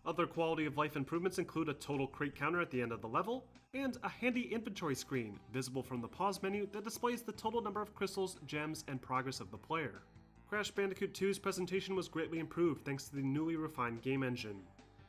[SPEAKER 17] Other quality of life improvements include a total crate counter at the end of the level, and a handy inventory screen visible from the pause menu that displays the total number of crystals, gems, and progress of the player. Crash Bandicoot 2's presentation was greatly improved thanks to the newly refined game engine.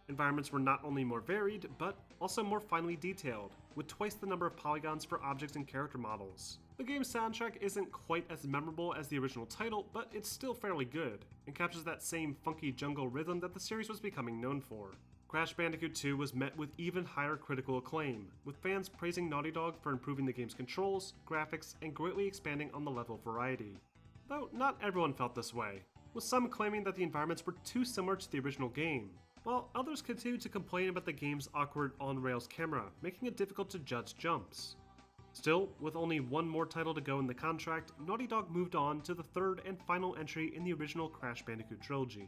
[SPEAKER 17] Environments were not only more varied, but also more finely detailed, with twice the number of polygons for objects and character models. The game's soundtrack isn't quite as memorable as the original title, but it's still fairly good, and captures that same funky jungle rhythm that the series was becoming known for. Crash Bandicoot 2 was met with even higher critical acclaim, with fans praising Naughty Dog for improving the game's controls, graphics, and greatly expanding on the level variety. Though not everyone felt this way, with some claiming that the environments were too similar to the original game, while others continued to complain about the game's awkward on-rails camera, making it difficult to judge jumps. Still, with only one more title to go in the contract, Naughty Dog moved on to the third and final entry in the original Crash Bandicoot trilogy.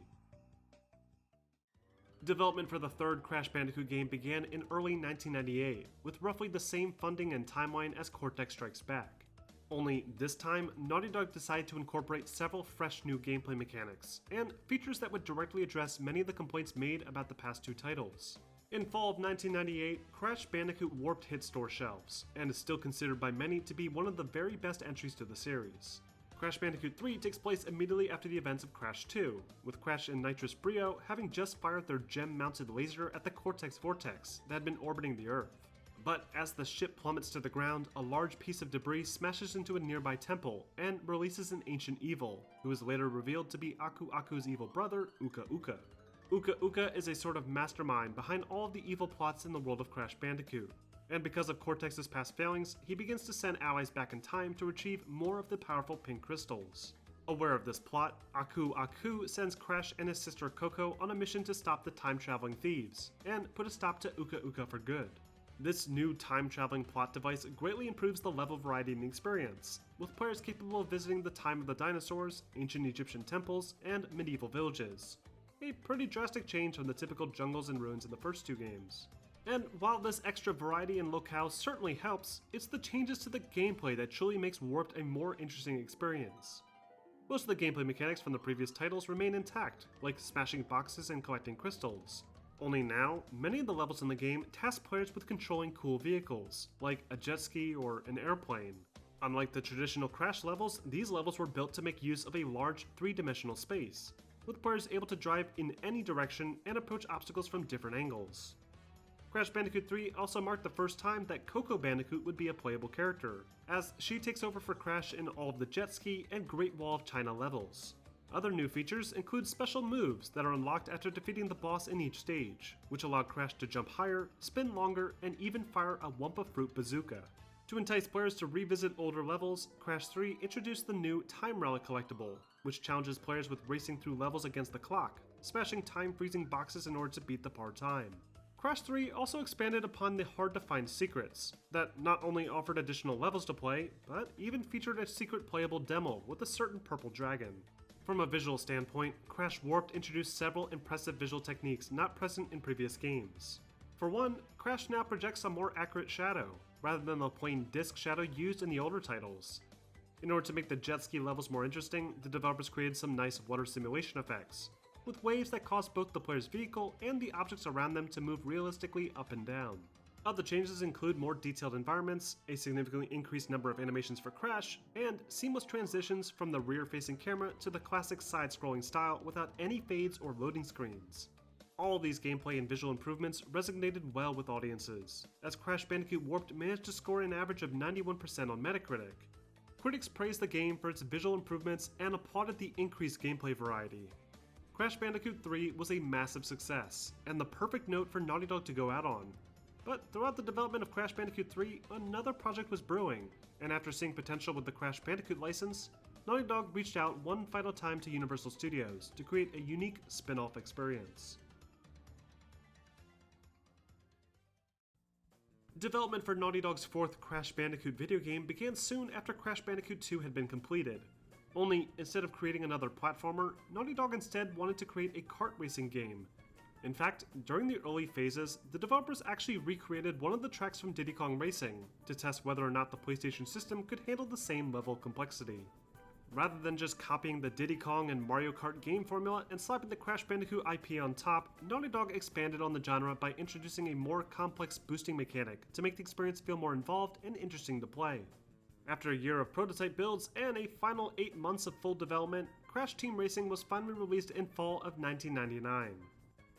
[SPEAKER 17] Development for the third Crash Bandicoot game began in early 1998, with roughly the same funding and timeline as Cortex Strikes Back. Only this time, Naughty Dog decided to incorporate several fresh new gameplay mechanics, and features that would directly address many of the complaints made about the past two titles. In fall of 1998, Crash Bandicoot Warped hit store shelves, and is still considered by many to be one of the very best entries to the series. Crash Bandicoot 3 takes place immediately after the events of Crash 2, with Crash and Nitrous Brio having just fired their gem-mounted laser at the Cortex Vortex that had been orbiting the Earth. But as the ship plummets to the ground, a large piece of debris smashes into a nearby temple and releases an ancient evil, who is later revealed to be Aku Aku's evil brother, Uka Uka. Uka Uka is a sort of mastermind behind all of the evil plots in the world of Crash Bandicoot, and because of Cortex's past failings, he begins to send allies back in time to retrieve more of the powerful pink crystals. Aware of this plot, Aku Aku sends Crash and his sister Coco on a mission to stop the time-traveling thieves, and put a stop to Uka Uka for good. This new time-traveling plot device greatly improves the level variety in the experience, with players capable of visiting the time of the dinosaurs, ancient Egyptian temples, and medieval villages. A pretty drastic change from the typical jungles and ruins in the first two games. And while this extra variety in locales certainly helps, it's the changes to the gameplay that truly makes Warped a more interesting experience. Most of the gameplay mechanics from the previous titles remain intact, like smashing boxes and collecting crystals. Only now, many of the levels in the game task players with controlling cool vehicles, like a jet ski or an airplane. Unlike the traditional Crash levels, these levels were built to make use of a large three-dimensional space, with players able to drive in any direction and approach obstacles from different angles. Crash Bandicoot 3 also marked the first time that Coco Bandicoot would be a playable character, as she takes over for Crash in all of the jet ski and Great Wall of China levels. Other new features include special moves that are unlocked after defeating the boss in each stage, which allow Crash to jump higher, spin longer, and even fire a Wumpa Fruit bazooka. To entice players to revisit older levels, Crash 3 introduced the new Time Relic collectible, which challenges players with racing through levels against the clock, smashing time-freezing boxes in order to beat the par time. Crash 3 also expanded upon the hard-to-find secrets, that not only offered additional levels to play, but even featured a secret playable demo with a certain purple dragon. From a visual standpoint, Crash Warped introduced several impressive visual techniques not present in previous games. For one, Crash now projects a more accurate shadow, rather than the plain disc shadow used in the older titles. In order to make the jet ski levels more interesting, the developers created some nice water simulation effects, with waves that cause both the player's vehicle and the objects around them to move realistically up and down. Other changes include more detailed environments, a significantly increased number of animations for Crash, and seamless transitions from the rear-facing camera to the classic side-scrolling style without any fades or loading screens. All of these gameplay and visual improvements resonated well with audiences, as Crash Bandicoot Warped managed to score an average of 91% on Metacritic. Critics praised the game for its visual improvements and applauded the increased gameplay variety. Crash Bandicoot 3 was a massive success, and the perfect note for Naughty Dog to go out on. But throughout the development of Crash Bandicoot 3, another project was brewing, and after seeing potential with the Crash Bandicoot license, Naughty Dog reached out one final time to Universal Studios to create a unique spin-off experience. Development for Naughty Dog's fourth Crash Bandicoot video game began soon after Crash Bandicoot 2 had been completed. Only, instead of creating another platformer, Naughty Dog instead wanted to create a kart racing game. In fact, during the early phases, the developers actually recreated one of the tracks from Diddy Kong Racing to test whether or not the PlayStation system could handle the same level of complexity. Rather than just copying the Diddy Kong and Mario Kart game formula and slapping the Crash Bandicoot IP on top, Naughty Dog expanded on the genre by introducing a more complex boosting mechanic to make the experience feel more involved and interesting to play. After a year of prototype builds and a final 8 months of full development, Crash Team Racing was finally released in fall of 1999.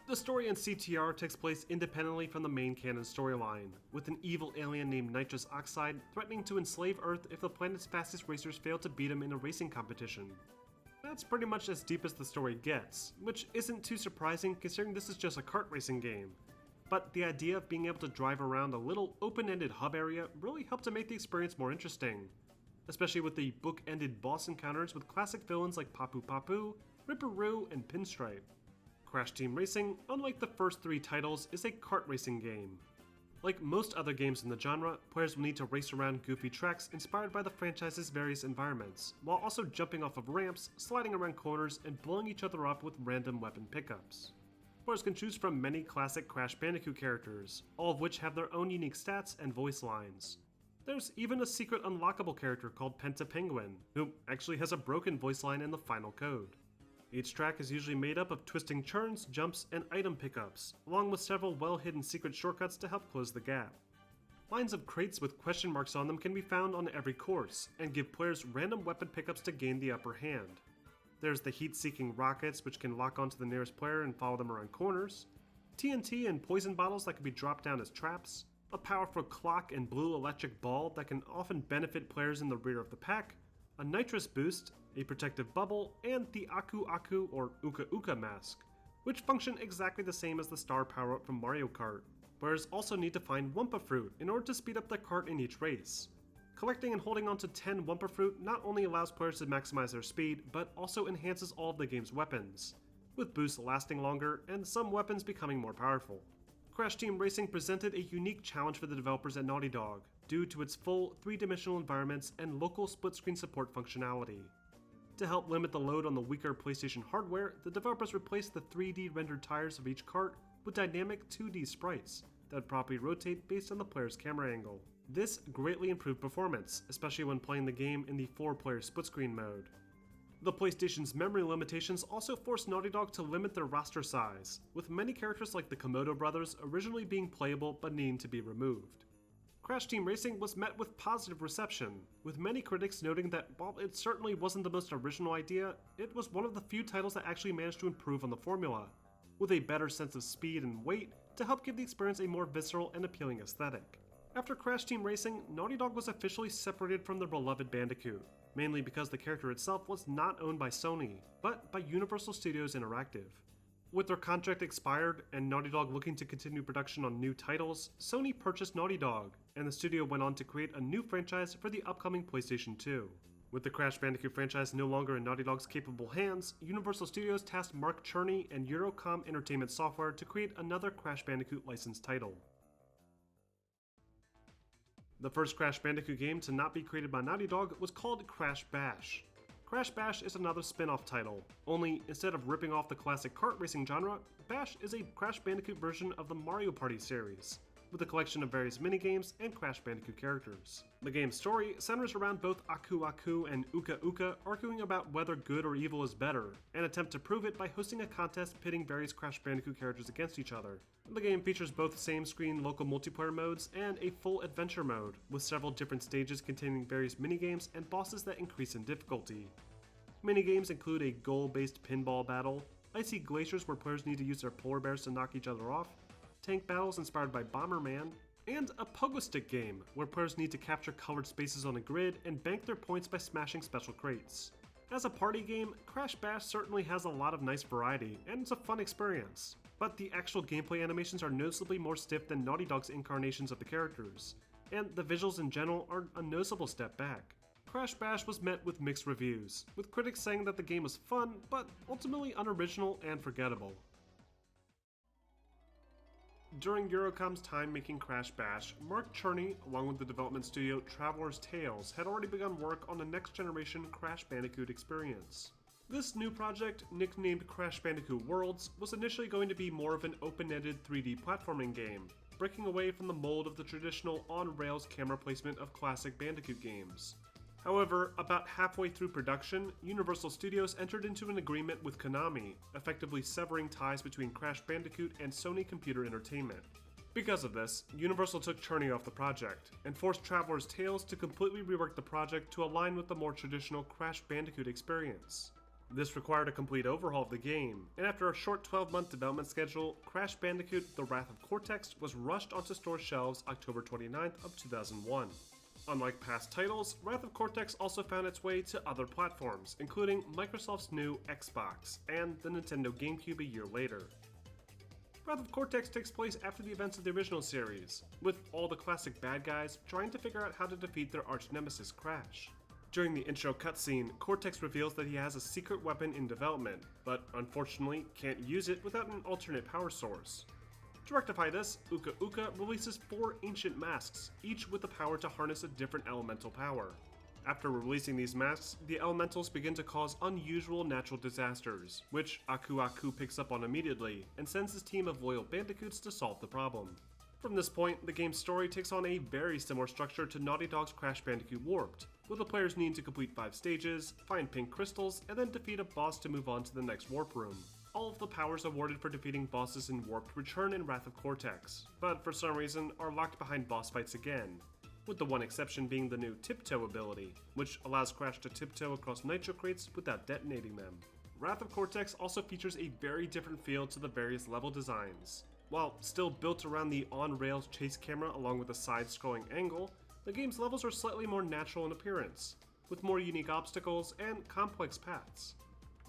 [SPEAKER 17] The story in CTR takes place independently from the main canon storyline, with an evil alien named Nitrous Oxide threatening to enslave Earth if the planet's fastest racers fail to beat him in a racing competition. That's pretty much as deep as the story gets, which isn't too surprising considering this is just a kart racing game. But the idea of being able to drive around a little open-ended hub area really helped to make the experience more interesting, especially with the book-ended boss encounters with classic villains like Papu Papu, Ripperoo, and Pinstripe. Crash Team Racing, unlike the first 3 titles, is a kart racing game. Like most other games in the genre, players will need to race around goofy tracks inspired by the franchise's various environments, while also jumping off of ramps, sliding around corners, and blowing each other up with random weapon pickups. Players can choose from many classic Crash Bandicoot characters, all of which have their own unique stats and voice lines. There's even a secret unlockable character called Penta Penguin, who actually has a broken voice line in the final code. Each track is usually made up of twisting turns, jumps, and item pickups, along with several well-hidden secret shortcuts to help close the gap. Lines of crates with question marks on them can be found on every course, and give players random weapon pickups to gain the upper hand. There's the heat-seeking rockets, which can lock onto the nearest player and follow them around corners, TNT and poison bottles that can be dropped down as traps, a powerful clock and blue electric ball that can often benefit players in the rear of the pack, a nitrous boost, a protective bubble, and the Aku Aku or Uka Uka mask, which function exactly the same as the star power-up from Mario Kart. Players also need to find Wumpa Fruit in order to speed up the kart in each race. Collecting and holding onto 10 Wumpa Fruit not only allows players to maximize their speed, but also enhances all of the game's weapons, with boosts lasting longer and some weapons becoming more powerful. Crash Team Racing presented a unique challenge for the developers at Naughty Dog, due to its full 3-dimensional environments and local split-screen support functionality. To help limit the load on the weaker PlayStation hardware, the developers replaced the 3D rendered tires of each kart with dynamic 2D sprites that would properly rotate based on the player's camera angle. This greatly improved performance, especially when playing the game in the 4-player split-screen mode. The PlayStation's memory limitations also forced Naughty Dog to limit their roster size, with many characters like the Komodo brothers originally being playable but needing to be removed. Crash Team Racing was met with positive reception, with many critics noting that while it certainly wasn't the most original idea, it was one of the few titles that actually managed to improve on the formula, with a better sense of speed and weight to help give the experience a more visceral and appealing aesthetic. After Crash Team Racing, Naughty Dog was officially separated from their beloved Bandicoot, mainly because the character itself was not owned by Sony, but by Universal Studios Interactive. With their contract expired and Naughty Dog looking to continue production on new titles, Sony purchased Naughty Dog, and the studio went on to create a new franchise for the upcoming PlayStation 2. With the Crash Bandicoot franchise no longer in Naughty Dog's capable hands, Universal Studios tasked Mark Cherney and Eurocom Entertainment Software to create another Crash Bandicoot licensed title. The first Crash Bandicoot game to not be created by Naughty Dog was called Crash Bash. Crash Bash is another spin-off title, only instead of ripping off the classic kart racing genre, Bash is a Crash Bandicoot version of the Mario Party series, with a collection of various minigames and Crash Bandicoot characters. The game's story centers around both Aku Aku and Uka Uka arguing about whether good or evil is better, and attempt to prove it by hosting a contest pitting various Crash Bandicoot characters against each other. The game features both same-screen local multiplayer modes and a full adventure mode, with several different stages containing various minigames and bosses that increase in difficulty. Minigames include a goal-based pinball battle, icy glaciers where players need to use their polar bears to knock each other off, tank battles inspired by Bomberman, and a pogo stick game, where players need to capture colored spaces on a grid and bank their points by smashing special crates. As a party game, Crash Bash certainly has a lot of nice variety, and it's a fun experience, but the actual gameplay animations are noticeably more stiff than Naughty Dog's incarnations of the characters, and the visuals in general are a noticeable step back. Crash Bash was met with mixed reviews, with critics saying that the game was fun, but ultimately unoriginal and forgettable. During Eurocom's time making Crash Bash, Mark Cherney, along with the development studio Traveler's Tales, had already begun work on a next-generation Crash Bandicoot experience. This new project, nicknamed Crash Bandicoot Worlds, was initially going to be more of an open-ended 3D platforming game, breaking away from the mold of the traditional on-rails camera placement of classic Bandicoot games. However, about halfway through production, Universal Studios entered into an agreement with Konami, effectively severing ties between Crash Bandicoot and Sony Computer Entertainment. Because of this, Universal took Cherney off the project, and forced Traveler's Tales to completely rework the project to align with the more traditional Crash Bandicoot experience. This required a complete overhaul of the game, and after a short 12-month development schedule, Crash Bandicoot The Wrath of Cortex was rushed onto store shelves October 29th of 2001. Unlike past titles, Wrath of Cortex also found its way to other platforms, including Microsoft's new Xbox and the Nintendo GameCube a year later. Wrath of Cortex takes place after the events of the original series, with all the classic bad guys trying to figure out how to defeat their arch-nemesis Crash. During the intro cutscene, Cortex reveals that he has a secret weapon in development, but unfortunately can't use it without an alternate power source. To rectify this, Uka Uka releases 4 ancient masks, each with the power to harness a different elemental power. After releasing these masks, the elementals begin to cause unusual natural disasters, which Aku Aku picks up on immediately, and sends his team of loyal bandicoots to solve the problem. From this point, the game's story takes on a very similar structure to Naughty Dog's Crash Bandicoot Warped, with the players needing to complete 5 stages, find pink crystals, and then defeat a boss to move on to the next warp room. All of the powers awarded for defeating bosses in Warped return in Wrath of Cortex, but for some reason are locked behind boss fights again, with the one exception being the new Tiptoe ability, which allows Crash to tiptoe across nitro crates without detonating them. Wrath of Cortex also features a very different feel to the various level designs. While still built around the on-rails chase camera along with a side-scrolling angle, the game's levels are slightly more natural in appearance, with more unique obstacles and complex paths.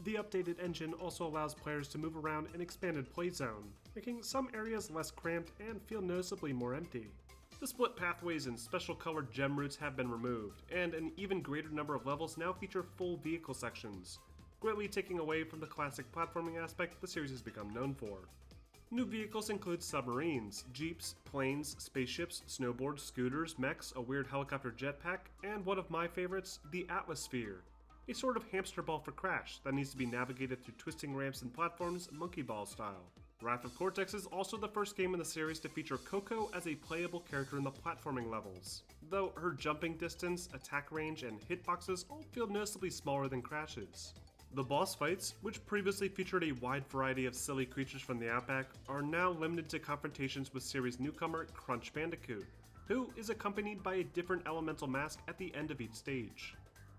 [SPEAKER 17] The updated engine also allows players to move around an expanded play zone, making some areas less cramped and feel noticeably more empty. The split pathways and special colored gem routes have been removed, and an even greater number of levels now feature full vehicle sections, greatly taking away from the classic platforming aspect the series has become known for. New vehicles include submarines, jeeps, planes, spaceships, snowboards, scooters, mechs, a weird helicopter jetpack, and one of my favorites, the Atmosphere, a sort of hamster ball for Crash that needs to be navigated through twisting ramps and platforms, monkey ball style. Wrath of Cortex is also the first game in the series to feature Coco as a playable character in the platforming levels, though her jumping distance, attack range, and hitboxes all feel noticeably smaller than Crash's. The boss fights, which previously featured a wide variety of silly creatures from the outback, are now limited to confrontations with series newcomer Crunch Bandicoot, who is accompanied by a different elemental mask at the end of each stage.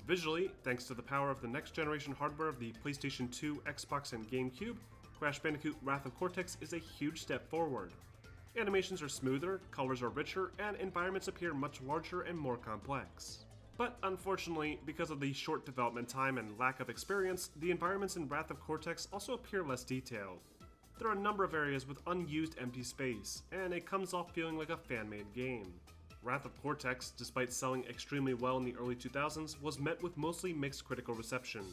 [SPEAKER 17] Visually, thanks to the power of the next-generation hardware of the PlayStation 2, Xbox, and GameCube, Crash Bandicoot Wrath of Cortex is a huge step forward. Animations are smoother, colors are richer, and environments appear much larger and more complex. But unfortunately, because of the short development time and lack of experience, the environments in Wrath of Cortex also appear less detailed. There are a number of areas with unused empty space, and it comes off feeling like a fan-made game. Wrath of Cortex, despite selling extremely well in the early 2000s, was met with mostly mixed critical reception.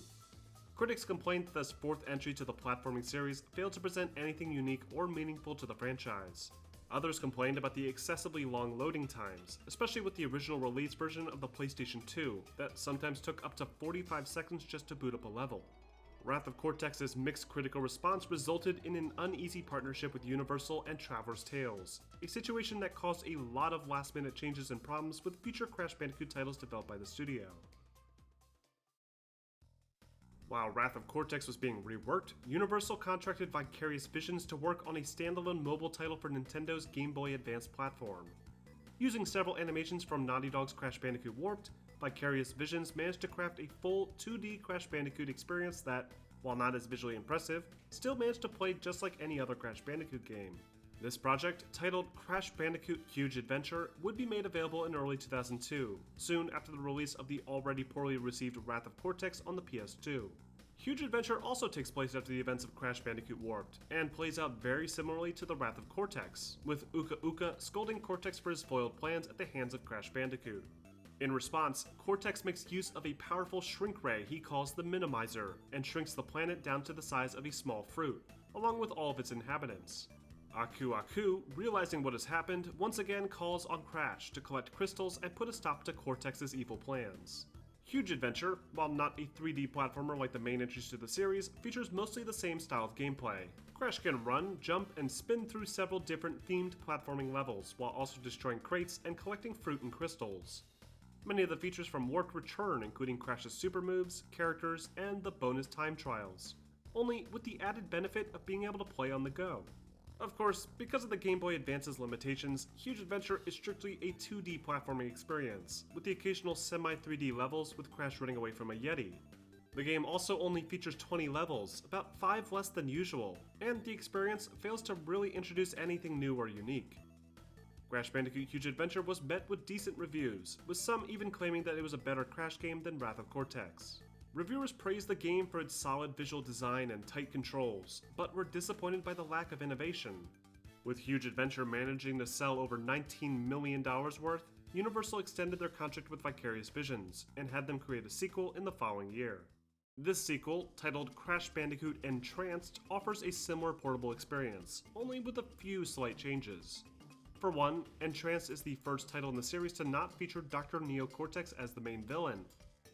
[SPEAKER 17] Critics complained that this fourth entry to the platforming series failed to present anything unique or meaningful to the franchise. Others complained about the excessively long loading times, especially with the original release version of the PlayStation 2, that sometimes took up to 45 seconds just to boot up a level. Wrath of Cortex's mixed critical response resulted in an uneasy partnership with Universal and Traveler's Tales, a situation that caused a lot of last-minute changes and problems with future Crash Bandicoot titles developed by the studio. While Wrath of Cortex was being reworked, Universal contracted Vicarious Visions to work on a standalone mobile title for Nintendo's Game Boy Advance platform. Using several animations from Naughty Dog's Crash Bandicoot Warped, Vicarious Visions managed to craft a full 2D Crash Bandicoot experience that, while not as visually impressive, still managed to play just like any other Crash Bandicoot game. This project, titled Crash Bandicoot Huge Adventure, would be made available in early 2002, soon after the release of the already poorly received Wrath of Cortex on the PS2. Huge Adventure also takes place after the events of Crash Bandicoot Warped, and plays out very similarly to the Wrath of Cortex, with Uka Uka scolding Cortex for his foiled plans at the hands of Crash Bandicoot. In response, Cortex makes use of a powerful shrink ray he calls the Minimizer, and shrinks the planet down to the size of a small fruit, along with all of its inhabitants. Aku Aku, realizing what has happened, once again calls on Crash to collect crystals and put a stop to Cortex's evil plans. Huge Adventure, while not a 3D platformer like the main entries to the series, features mostly the same style of gameplay. Crash can run, jump, and spin through several different themed platforming levels, while also destroying crates and collecting fruit and crystals. Many of the features from Warped return, including Crash's super moves, characters, and the bonus time trials, only with the added benefit of being able to play on the go. Of course, because of the Game Boy Advance's limitations, Huge Adventure is strictly a 2D platforming experience, with the occasional semi-3D levels with Crash running away from a Yeti. The game also only features 20 levels, about 5 less than usual, and the experience fails to really introduce anything new or unique. Crash Bandicoot Huge Adventure was met with decent reviews, with some even claiming that it was a better Crash game than Wrath of Cortex. Reviewers praised the game for its solid visual design and tight controls, but were disappointed by the lack of innovation. With Huge Adventure managing to sell over $19 million worth, Universal extended their contract with Vicarious Visions, and had them create a sequel in the following year. This sequel, titled Crash Bandicoot Entranced, offers a similar portable experience, only with a few slight changes. For one, Entranced is the first title in the series to not feature Dr. Neo Cortex as the main villain,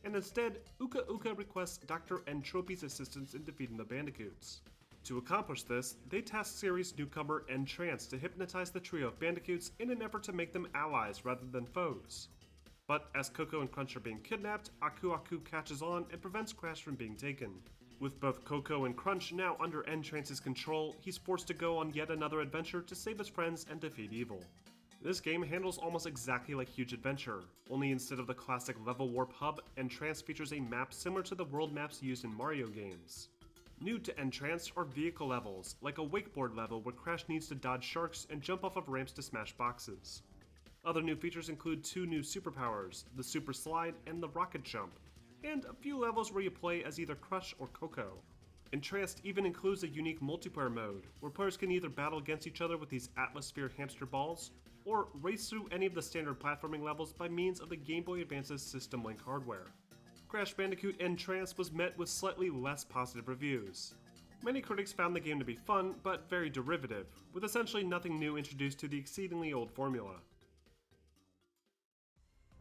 [SPEAKER 17] and instead, Uka Uka requests Dr. Entropy's assistance in defeating the Bandicoots. To accomplish this, they task series newcomer Entranced to hypnotize the trio of Bandicoots in an effort to make them allies rather than foes. But as Coco and Crunch are being kidnapped, Aku Aku catches on and prevents Crash from being taken. With both Coco and Crunch now under Entrance's control, he's forced to go on yet another adventure to save his friends and defeat evil. This game handles almost exactly like Huge Adventure, only instead of the classic level warp hub, Entranced features a map similar to the world maps used in Mario games. New to Entranced are vehicle levels, like a wakeboard level where Crash needs to dodge sharks and jump off of ramps to smash boxes. Other new features include 2 new superpowers, the Super Slide and the Rocket Jump, and a few levels where you play as either Crush or Coco. Entranced even includes a unique multiplayer mode, where players can either battle against each other with these Atmosphere hamster balls, or race through any of the standard platforming levels by means of the Game Boy Advance's System Link hardware. Crash Bandicoot Entranced was met with slightly less positive reviews. Many critics found the game to be fun, but very derivative, with essentially nothing new introduced to the exceedingly old formula.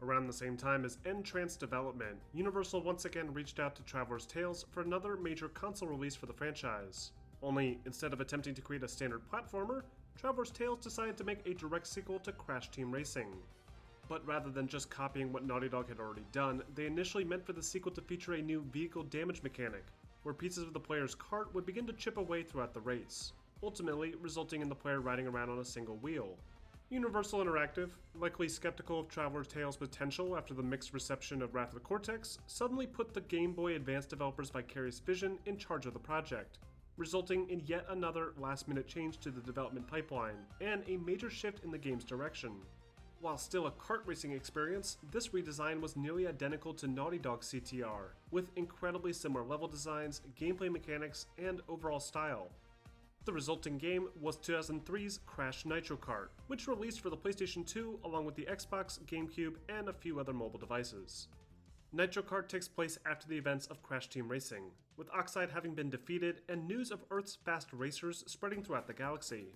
[SPEAKER 17] Around the same time as Entranced development, Universal once again reached out to Traveler's Tales for another major console release for the franchise. Only, instead of attempting to create a standard platformer, Traveler's Tales decided to make a direct sequel to Crash Team Racing. But rather than just copying what Naughty Dog had already done, they initially meant for the sequel to feature a new vehicle damage mechanic, where pieces of the player's cart would begin to chip away throughout the race, ultimately resulting in the player riding around on a single wheel. Universal Interactive, likely skeptical of Traveler's Tales' potential after the mixed reception of Wrath of Cortex, suddenly put the Game Boy Advance developers Vicarious Vision in charge of the project, resulting in yet another last-minute change to the development pipeline, and a major shift in the game's direction. While still a kart racing experience, this redesign was nearly identical to Naughty Dog's CTR, with incredibly similar level designs, gameplay mechanics, and overall style. The resulting game was 2003's Crash Nitro Kart, which released for the PlayStation 2 along with the Xbox, GameCube, and a few other mobile devices. Nitro Kart takes place after the events of Crash Team Racing, with Oxide having been defeated and news of Earth's fast racers spreading throughout the galaxy.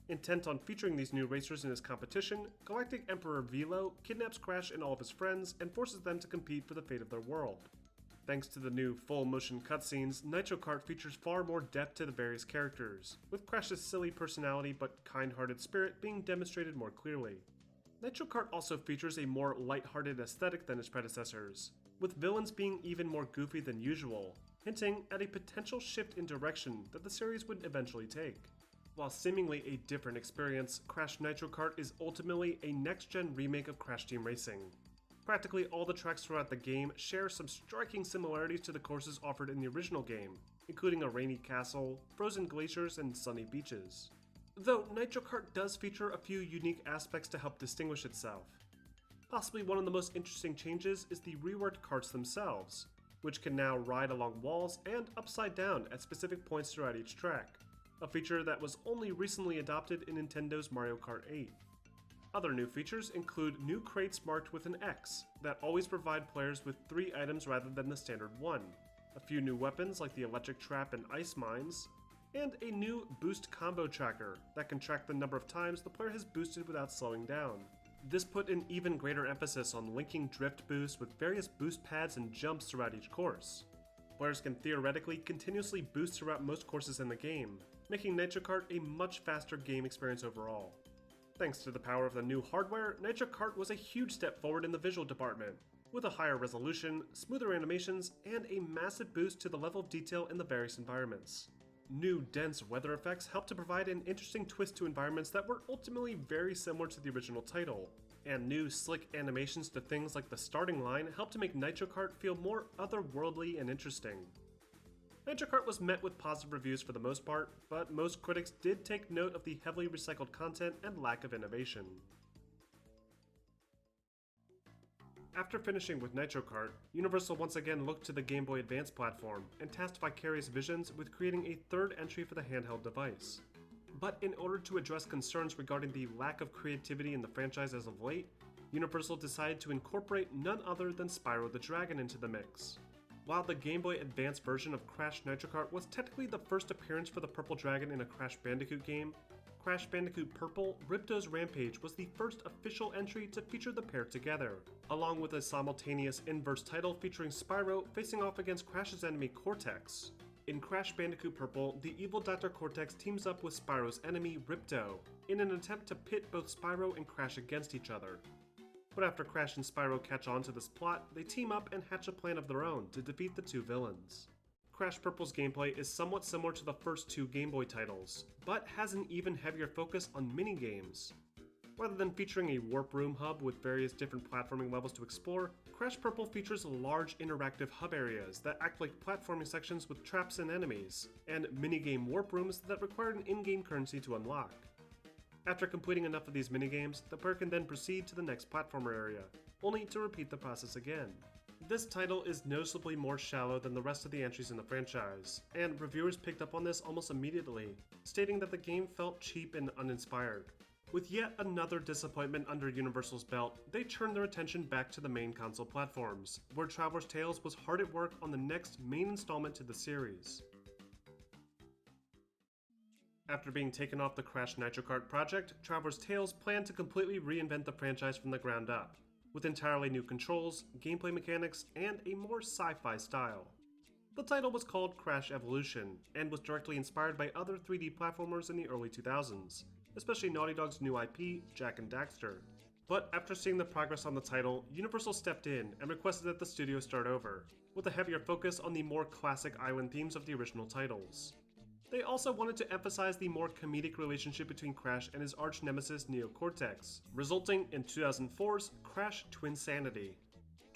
[SPEAKER 17] Intent on featuring these new racers in his competition, Galactic Emperor Velo kidnaps Crash and all of his friends and forces them to compete for the fate of their world. Thanks to the new full-motion cutscenes, Nitro Kart features far more depth to the various characters, with Crash's silly personality but kind-hearted spirit being demonstrated more clearly. Nitro Kart also features a more light-hearted aesthetic than its predecessors, with villains being even more goofy than usual, hinting at a potential shift in direction that the series would eventually take. While seemingly a different experience, Crash Nitro Kart is ultimately a next-gen remake of Crash Team Racing. Practically all the tracks throughout the game share some striking similarities to the courses offered in the original game, including a rainy castle, frozen glaciers, and sunny beaches. Though Nitro Kart does feature a few unique aspects to help distinguish itself. Possibly one of the most interesting changes is the reworked karts themselves, which can now ride along walls and upside down at specific points throughout each track, a feature that was only recently adopted in Nintendo's Mario Kart 8. Other new features include new crates marked with an X that always provide players with 3 items rather than the standard 1, a few new weapons like the electric trap and ice mines, and a new boost combo tracker that can track the number of times the player has boosted without slowing down. This put an even greater emphasis on linking drift boosts with various boost pads and jumps throughout each course. Players can theoretically continuously boost throughout most courses in the game, making Nitro Kart a much faster game experience overall. Thanks to the power of the new hardware, Nitro Kart was a huge step forward in the visual department, with a higher resolution, smoother animations, and a massive boost to the level of detail in the various environments. New, dense weather effects helped to provide an interesting twist to environments that were ultimately very similar to the original title, and new, slick animations to things like the starting line helped to make Nitro Kart feel more otherworldly and interesting. Nitro Kart was met with positive reviews for the most part, but most critics did take note of the heavily recycled content and lack of innovation. After finishing with Nitro Kart, Universal once again looked to the Game Boy Advance platform and tasked Vicarious Visions with creating a third entry for the handheld device. But in order to address concerns regarding the lack of creativity in the franchise as of late, Universal decided to incorporate none other than Spyro the Dragon into the mix. While the Game Boy Advance version of Crash Nitro Kart was technically the first appearance for the Purple Dragon in a Crash Bandicoot game, Crash Bandicoot Purple Ripto's Rampage was the first official entry to feature the pair together, along with a simultaneous inverse title featuring Spyro facing off against Crash's enemy Cortex. In Crash Bandicoot Purple, the evil Dr. Cortex teams up with Spyro's enemy Ripto in an attempt to pit both Spyro and Crash against each other. But after Crash and Spyro catch on to this plot, they team up and hatch a plan of their own to defeat the two villains. Crash Purple's gameplay is somewhat similar to the first 2 Game Boy titles, but has an even heavier focus on minigames. Rather than featuring a warp room hub with various different platforming levels to explore, Crash Purple features large interactive hub areas that act like platforming sections with traps and enemies, and minigame warp rooms that require an in-game currency to unlock. After completing enough of these minigames, the player can then proceed to the next platformer area, only to repeat the process again. This title is noticeably more shallow than the rest of the entries in the franchise, and reviewers picked up on this almost immediately, stating that the game felt cheap and uninspired. With yet another disappointment under Universal's belt, they turned their attention back to the main console platforms, where Traveler's Tales was hard at work on the next main installment to the series. After being taken off the Crash Nitro Kart project, Traveler's Tales planned to completely reinvent the franchise from the ground up, with entirely new controls, gameplay mechanics, and a more sci-fi style. The title was called Crash Evolution, and was directly inspired by other 3D platformers in the early 2000s, especially Naughty Dog's new IP, Jak and Daxter. But after seeing the progress on the title, Universal stepped in and requested that the studio start over, with a heavier focus on the more classic island themes of the original titles. They also wanted to emphasize the more comedic relationship between Crash and his arch-nemesis Neo Cortex, resulting in 2004's Crash Twinsanity.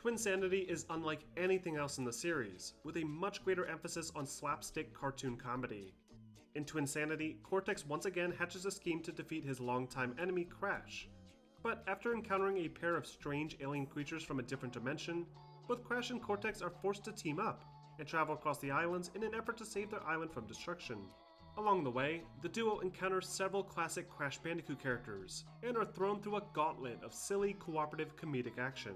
[SPEAKER 17] Twinsanity is unlike anything else in the series, with a much greater emphasis on slapstick cartoon comedy. In Twinsanity, Cortex once again hatches a scheme to defeat his longtime enemy Crash. But after encountering a pair of strange alien creatures from a different dimension, both Crash and Cortex are forced to team up and travel across the islands in an effort to save their island from destruction. Along the way, the duo encounters several classic Crash Bandicoot characters, and are thrown through a gauntlet of silly cooperative comedic action.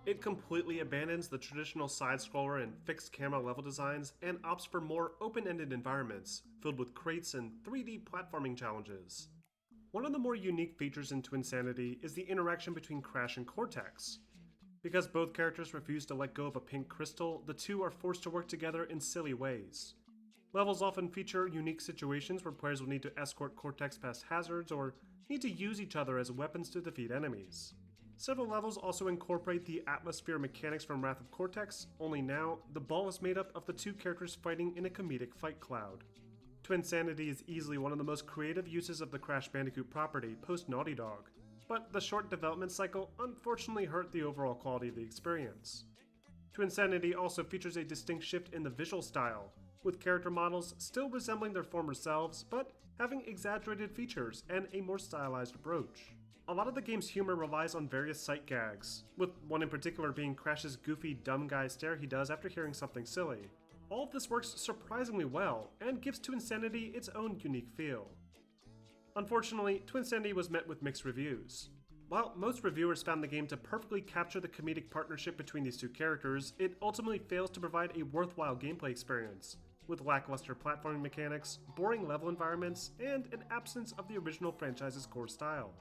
[SPEAKER 17] It completely abandons the traditional side-scroller and fixed camera level designs and opts for more open-ended environments, filled with crates and 3D platforming challenges. One of the more unique features in Twinsanity is the interaction between Crash and Cortex. Because both characters refuse to let go of a pink crystal, the two are forced to work together in silly ways. Levels often feature unique situations where players will need to escort Cortex past hazards or need to use each other as weapons to defeat enemies. Several levels also incorporate the atmosphere mechanics from Wrath of Cortex, only now, the ball is made up of the two characters fighting in a comedic fight cloud. Twinsanity is easily one of the most creative uses of the Crash Bandicoot property post Naughty Dog, but the short development cycle unfortunately hurt the overall quality of the experience. Twinsanity also features a distinct shift in the visual style, with character models still resembling their former selves, but having exaggerated features and a more stylized approach. A lot of the game's humor relies on various sight gags, with one in particular being Crash's goofy dumb guy stare he does after hearing something silly. All of this works surprisingly well, and gives Twinsanity its own unique feel. Unfortunately, Twinsanity was met with mixed reviews. While most reviewers found the game to perfectly capture the comedic partnership between these two characters, it ultimately fails to provide a worthwhile gameplay experience, with lackluster platforming mechanics, boring level environments, and an absence of the original franchise's core style.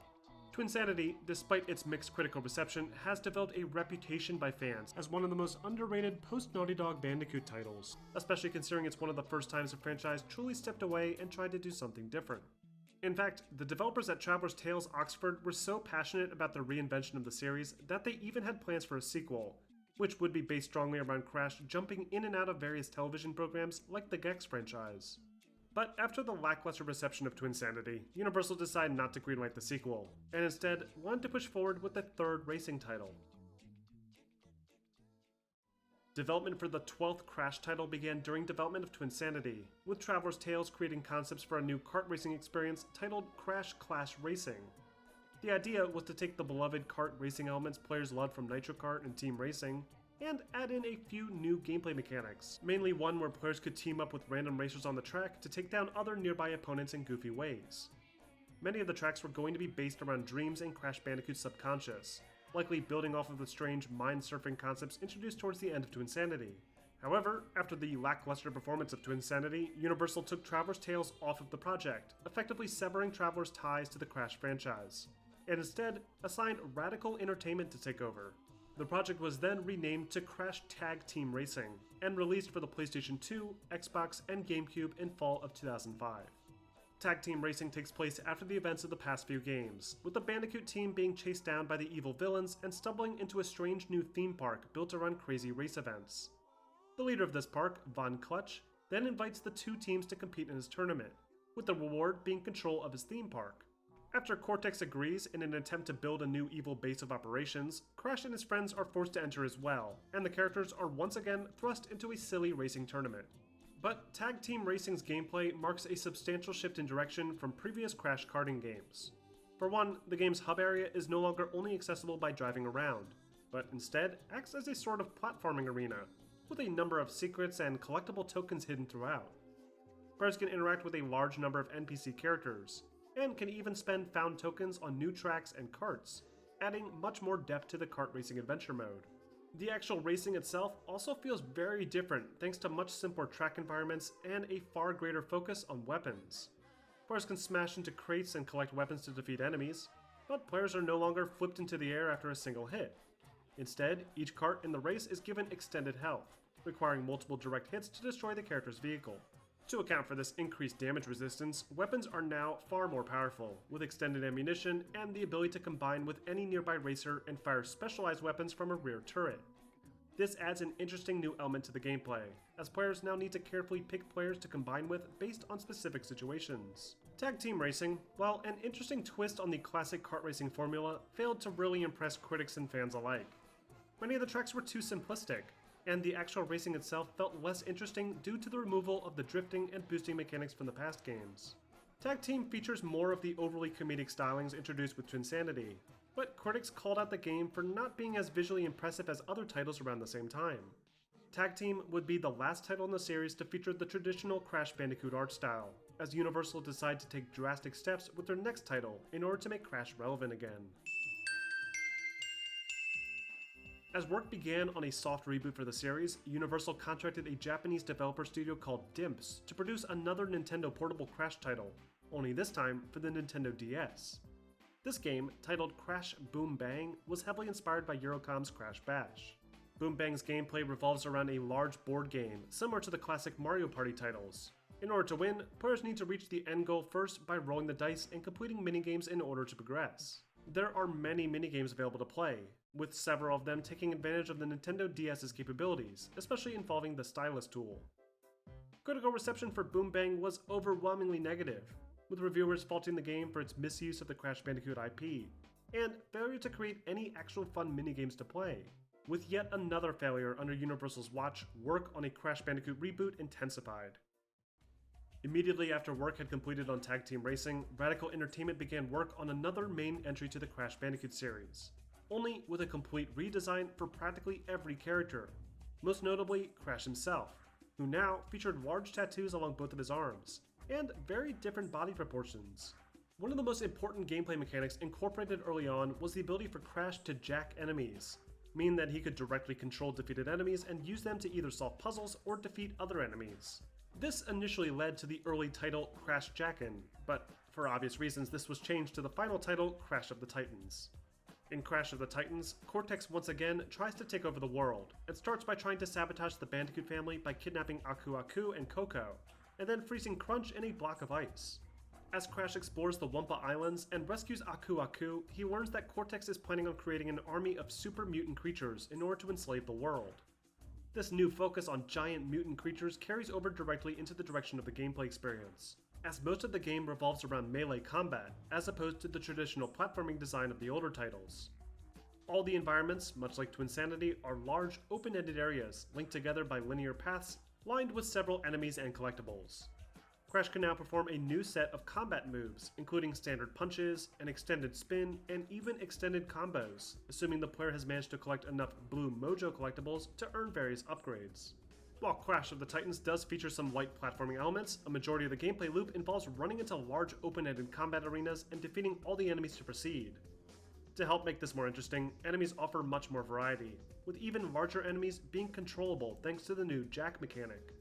[SPEAKER 17] Twinsanity, despite its mixed critical reception, has developed a reputation by fans as one of the most underrated post-Naughty Dog Bandicoot titles, especially considering it's one of the first times the franchise truly stepped away and tried to do something different. In fact, the developers at Traveller's Tales Oxford were so passionate about the reinvention of the series that they even had plans for a sequel, which would be based strongly around Crash jumping in and out of various television programs like the Gex franchise. But after the lackluster reception of Twinsanity, Universal decided not to greenlight the sequel, and instead wanted to push forward with a third racing title. Development for the 12th Crash title began during development of Twinsanity, with Traveller's Tales creating concepts for a new kart racing experience titled Crash Clash Racing. The idea was to take the beloved kart racing elements players loved from Nitro Kart and Team Racing, and add in a few new gameplay mechanics, mainly one where players could team up with random racers on the track to take down other nearby opponents in goofy ways. Many of the tracks were going to be based around dreams and Crash Bandicoot's subconscious, likely building off of the strange mind-surfing concepts introduced towards the end of Twinsanity. However, after the lackluster performance of Twinsanity, Universal took Traveller's Tales off of the project, effectively severing Traveller's ties to the Crash franchise, and instead assigned Radical Entertainment to take over. The project was then renamed to Crash Tag Team Racing, and released for the PlayStation 2, Xbox, and GameCube in fall of 2005. Tag Team Racing takes place after the events of the past few games, with the Bandicoot team being chased down by the evil villains and stumbling into a strange new theme park built around crazy race events. The leader of this park, Von Clutch, then invites the two teams to compete in his tournament, with the reward being control of his theme park. After Cortex agrees in an attempt to build a new evil base of operations, Crash and his friends are forced to enter as well, and the characters are once again thrust into a silly racing tournament. But Tag Team Racing's gameplay marks a substantial shift in direction from previous Crash karting games. For one, the game's hub area is no longer only accessible by driving around, but instead acts as a sort of platforming arena, with a number of secrets and collectible tokens hidden throughout. Players can interact with a large number of NPC characters, and can even spend found tokens on new tracks and karts, adding much more depth to the kart racing adventure mode. The actual racing itself also feels very different thanks to much simpler track environments and a far greater focus on weapons. Players can smash into crates and collect weapons to defeat enemies, but players are no longer flipped into the air after a single hit. Instead, each kart in the race is given extended health, requiring multiple direct hits to destroy the character's vehicle. To account for this increased damage resistance, weapons are now far more powerful, with extended ammunition and the ability to combine with any nearby racer and fire specialized weapons from a rear turret. This adds an interesting new element to the gameplay, as players now need to carefully pick players to combine with based on specific situations. Tag Team Racing, while an interesting twist on the classic kart racing formula, failed to really impress critics and fans alike. Many of the tracks were too simplistic, and the actual racing itself felt less interesting due to the removal of the drifting and boosting mechanics from the past games. Tag Team features more of the overly comedic stylings introduced with Twinsanity, but critics called out the game for not being as visually impressive as other titles around the same time. Tag Team would be the last title in the series to feature the traditional Crash Bandicoot art style, as Universal decided to take drastic steps with their next title in order to make Crash relevant again. As work began on a soft reboot for the series, Universal contracted a Japanese developer studio called Dimps to produce another Nintendo portable Crash title, only this time for the Nintendo DS. This game, titled Crash Boom Bang, was heavily inspired by Eurocom's Crash Bash. Boom Bang's gameplay revolves around a large board game, similar to the classic Mario Party titles. In order to win, players need to reach the end goal first by rolling the dice and completing minigames in order to progress. There are many minigames available to play, with several of them taking advantage of the Nintendo DS's capabilities, especially involving the stylus tool. Critical reception for Boom Bang was overwhelmingly negative, with reviewers faulting the game for its misuse of the Crash Bandicoot IP, and failure to create any actual fun minigames to play. With yet another failure under Universal's watch, work on a Crash Bandicoot reboot intensified. Immediately after work had completed on Tag Team Racing, Radical Entertainment began work on another main entry to the Crash Bandicoot series, only with a complete redesign for practically every character, most notably Crash himself, who now featured large tattoos along both of his arms, and very different body proportions. One of the most important gameplay mechanics incorporated early on was the ability for Crash to jack enemies, meaning that he could directly control defeated enemies and use them to either solve puzzles or defeat other enemies. This initially led to the early title Crash Jackin', but for obvious reasons this was changed to the final title Crash of the Titans. In Crash of the Titans, Cortex once again tries to take over the world, and starts by trying to sabotage the Bandicoot family by kidnapping Aku Aku and Coco, and then freezing Crunch in a block of ice. As Crash explores the Wumpa Islands and rescues Aku Aku, he learns that Cortex is planning on creating an army of super mutant creatures in order to enslave the world. This new focus on giant mutant creatures carries over directly into the direction of the gameplay experience, as most of the game revolves around melee combat, as opposed to the traditional platforming design of the older titles. All the environments, much like Twinsanity, are large, open-ended areas linked together by linear paths, lined with several enemies and collectibles. Crash can now perform a new set of combat moves, including standard punches, an extended spin, and even extended combos, assuming the player has managed to collect enough Blue Mojo collectibles to earn various upgrades. While Crash of the Titans does feature some light platforming elements, a majority of the gameplay loop involves running into large open-ended combat arenas and defeating all the enemies to proceed. To help make this more interesting, enemies offer much more variety, with even larger enemies being controllable thanks to the new jack mechanic.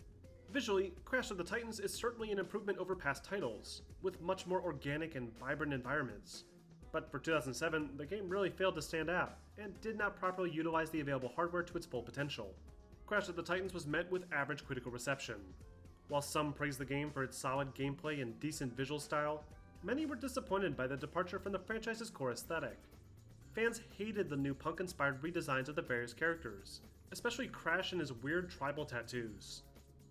[SPEAKER 17] Visually, Crash of the Titans is certainly an improvement over past titles, with much more organic and vibrant environments. But for 2007, the game really failed to stand out, and did not properly utilize the available hardware to its full potential. Crash of the Titans was met with average critical reception. While some praised the game for its solid gameplay and decent visual style, many were disappointed by the departure from the franchise's core aesthetic. Fans hated the new punk-inspired redesigns of the various characters, especially Crash and his weird tribal tattoos.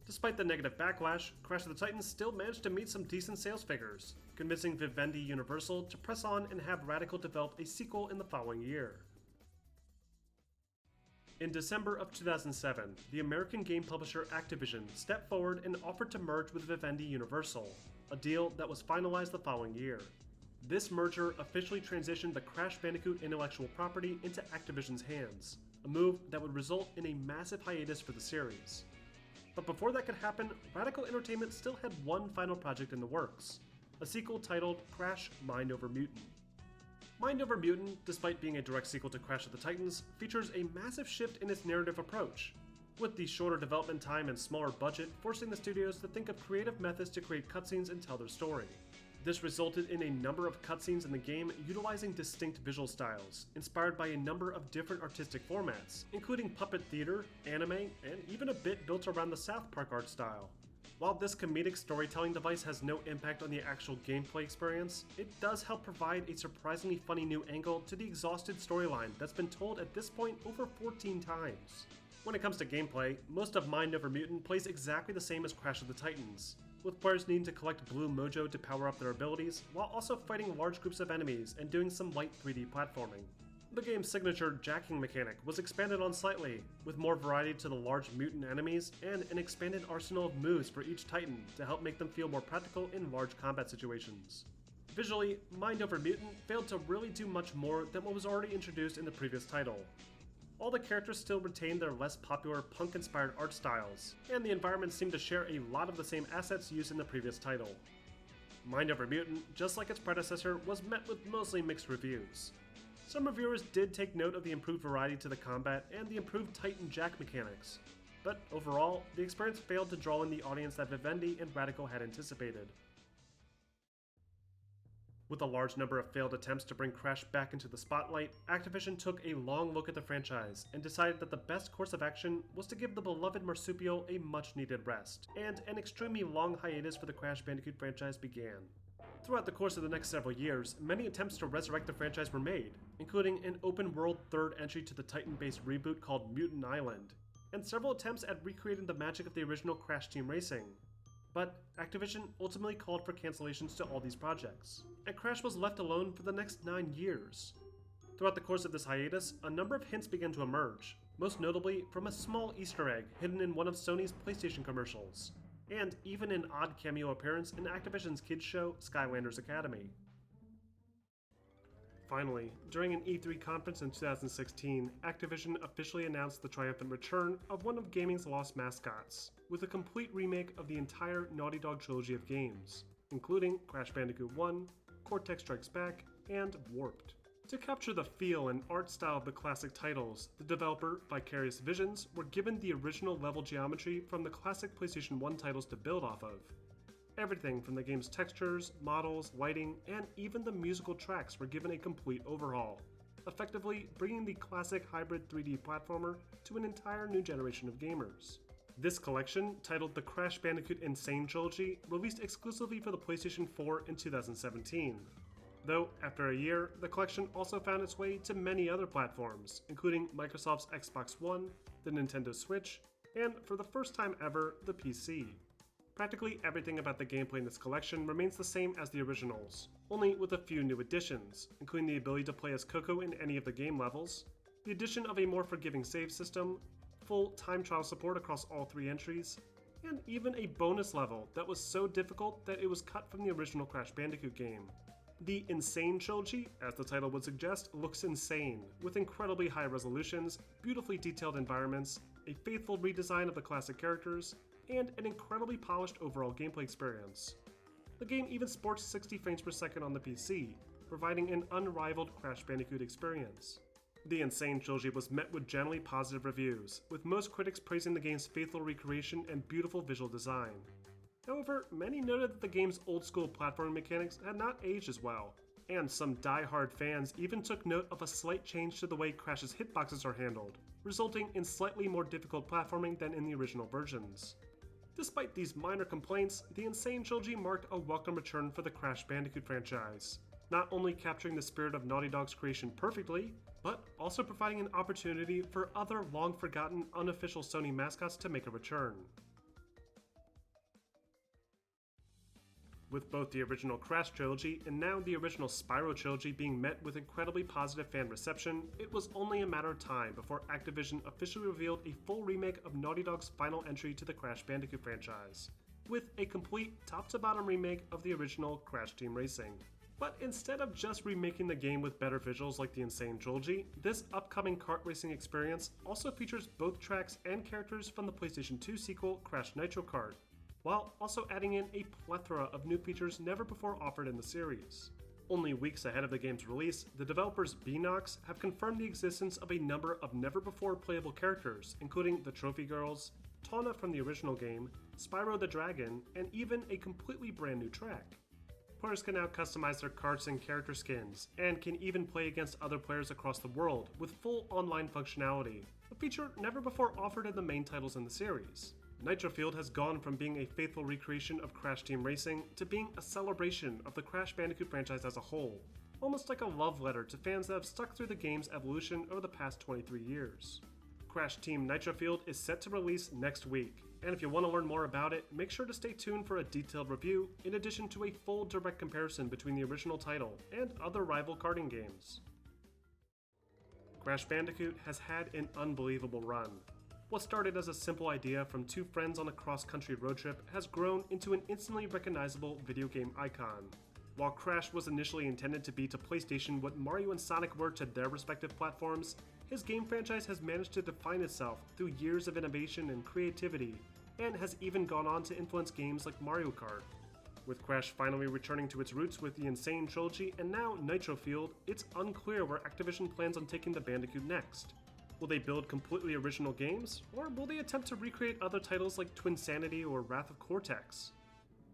[SPEAKER 17] Despite the negative backlash, Crash of the Titans still managed to meet some decent sales figures, convincing Vivendi Universal to press on and have Radical develop a sequel in the following year. In December of 2007, the American game publisher Activision stepped forward and offered to merge with Vivendi Universal, a deal that was finalized the following year. This merger officially transitioned the Crash Bandicoot intellectual property into Activision's hands, a move that would result in a massive hiatus for the series. But before that could happen, Radical Entertainment still had one final project in the works, a sequel titled Crash Mind Over Mutant. Mind Over Mutant, despite being a direct sequel to Crash of the Titans, features a massive shift in its narrative approach, with the shorter development time and smaller budget forcing the studios to think of creative methods to create cutscenes and tell their story. This resulted in a number of cutscenes in the game utilizing distinct visual styles, inspired by a number of different artistic formats, including puppet theater, anime, and even a bit built around the South Park art style. While this comedic storytelling device has no impact on the actual gameplay experience, it does help provide a surprisingly funny new angle to the exhausted storyline that's been told at this point over 14 times. When it comes to gameplay, most of Mind Over Mutant plays exactly the same as Crash of the Titans, with players needing to collect Blue Mojo to power up their abilities, while also fighting large groups of enemies and doing some light 3D platforming. The game's signature jacking mechanic was expanded on slightly, with more variety to the large mutant enemies and an expanded arsenal of moves for each Titan to help make them feel more practical in large combat situations. Visually, Mind Over Mutant failed to really do much more than what was already introduced in the previous title. All the characters still retained their less popular punk-inspired art styles, and the environments seemed to share a lot of the same assets used in the previous title. Mind Over Mutant, just like its predecessor, was met with mostly mixed reviews. Some reviewers did take note of the improved variety to the combat and the improved Titan Jack mechanics, but overall, the experience failed to draw in the audience that Vivendi and Radical had anticipated. With a large number of failed attempts to bring Crash back into the spotlight, Activision took a long look at the franchise and decided that the best course of action was to give the beloved marsupial a much-needed rest, and an extremely long hiatus for the Crash Bandicoot franchise began. Throughout the course of the next several years, many attempts to resurrect the franchise were made, including an open-world third entry to the Titan-based reboot called Mutant Island, and several attempts at recreating the magic of the original Crash Team Racing. But Activision ultimately called for cancellations to all these projects, and Crash was left alone for the next 9 years. Throughout the course of this hiatus, a number of hints began to emerge, most notably from a small Easter egg hidden in one of Sony's PlayStation commercials, and even an odd cameo appearance in Activision's kids show, Skylanders Academy. Finally, during an E3 conference in 2016, Activision officially announced the triumphant return of one of gaming's lost mascots, with a complete remake of the entire Naughty Dog trilogy of games, including Crash Bandicoot 1, Cortex Strikes Back, and Warped. To capture the feel and art style of the classic titles, the developer, Vicarious Visions, were given the original level geometry from the classic PlayStation 1 titles to build off of. Everything from the game's textures, models, lighting, and even the musical tracks were given a complete overhaul, effectively bringing the classic hybrid 3D platformer to an entire new generation of gamers. This collection, titled the Crash Bandicoot Insane Trilogy, released exclusively for the PlayStation 4 in 2017. Though, after a year, the collection also found its way to many other platforms, including Microsoft's Xbox One, the Nintendo Switch, and, for the first time ever, the PC. Practically everything about the gameplay in this collection remains the same as the originals, only with a few new additions, including the ability to play as Coco in any of the game levels, the addition of a more forgiving save system, full time trial support across all 3 entries, and even a bonus level that was so difficult that it was cut from the original Crash Bandicoot game. The Insane Trilogy, as the title would suggest, looks insane, with incredibly high resolutions, beautifully detailed environments, a faithful redesign of the classic characters, and an incredibly polished overall gameplay experience. The game even sports 60 frames per second on the PC, providing an unrivaled Crash Bandicoot experience. The Insane Trilogy was met with generally positive reviews, with most critics praising the game's faithful recreation and beautiful visual design. However, many noted that the game's old-school platforming mechanics had not aged as well, and some die-hard fans even took note of a slight change to the way Crash's hitboxes are handled, resulting in slightly more difficult platforming than in the original versions. Despite these minor complaints, the Insane Trilogy marked a welcome return for the Crash Bandicoot franchise, not only capturing the spirit of Naughty Dog's creation perfectly, but also providing an opportunity for other long-forgotten unofficial Sony mascots to make a return. With both the original Crash trilogy and now the original Spyro trilogy being met with incredibly positive fan reception, it was only a matter of time before Activision officially revealed a full remake of Naughty Dog's final entry to the Crash Bandicoot franchise, with a complete top-to-bottom remake of the original Crash Team Racing. But instead of just remaking the game with better visuals like the Insane Trilogy, this upcoming kart racing experience also features both tracks and characters from the PlayStation 2 sequel Crash Nitro Kart, while also adding in a plethora of new features never before offered in the series. Only weeks ahead of the game's release, the developers Beanox have confirmed the existence of a number of never-before playable characters, including the Trophy Girls, Tawna from the original game, Spyro the Dragon, and even a completely brand new track. Players can now customize their karts and character skins, and can even play against other players across the world with full online functionality, a feature never before offered in the main titles in the series. Nitrofield has gone from being a faithful recreation of Crash Team Racing to being a celebration of the Crash Bandicoot franchise as a whole, almost like a love letter to fans that have stuck through the game's evolution over the past 23 years. Crash Team Nitrofield is set to release next week, and if you want to learn more about it, make sure to stay tuned for a detailed review, in addition to a full direct comparison between the original title and other rival karting games. Crash Bandicoot has had an unbelievable run. What started as a simple idea from 2 friends on a cross-country road trip has grown into an instantly recognizable video game icon. While Crash was initially intended to be to PlayStation what Mario and Sonic were to their respective platforms, his game franchise has managed to define itself through years of innovation and creativity, and has even gone on to influence games like Mario Kart. With Crash finally returning to its roots with the Insane Trilogy and now Nitrofield, it's unclear where Activision plans on taking the Bandicoot next. Will they build completely original games, or will they attempt to recreate other titles like Twinsanity or Wrath of Cortex?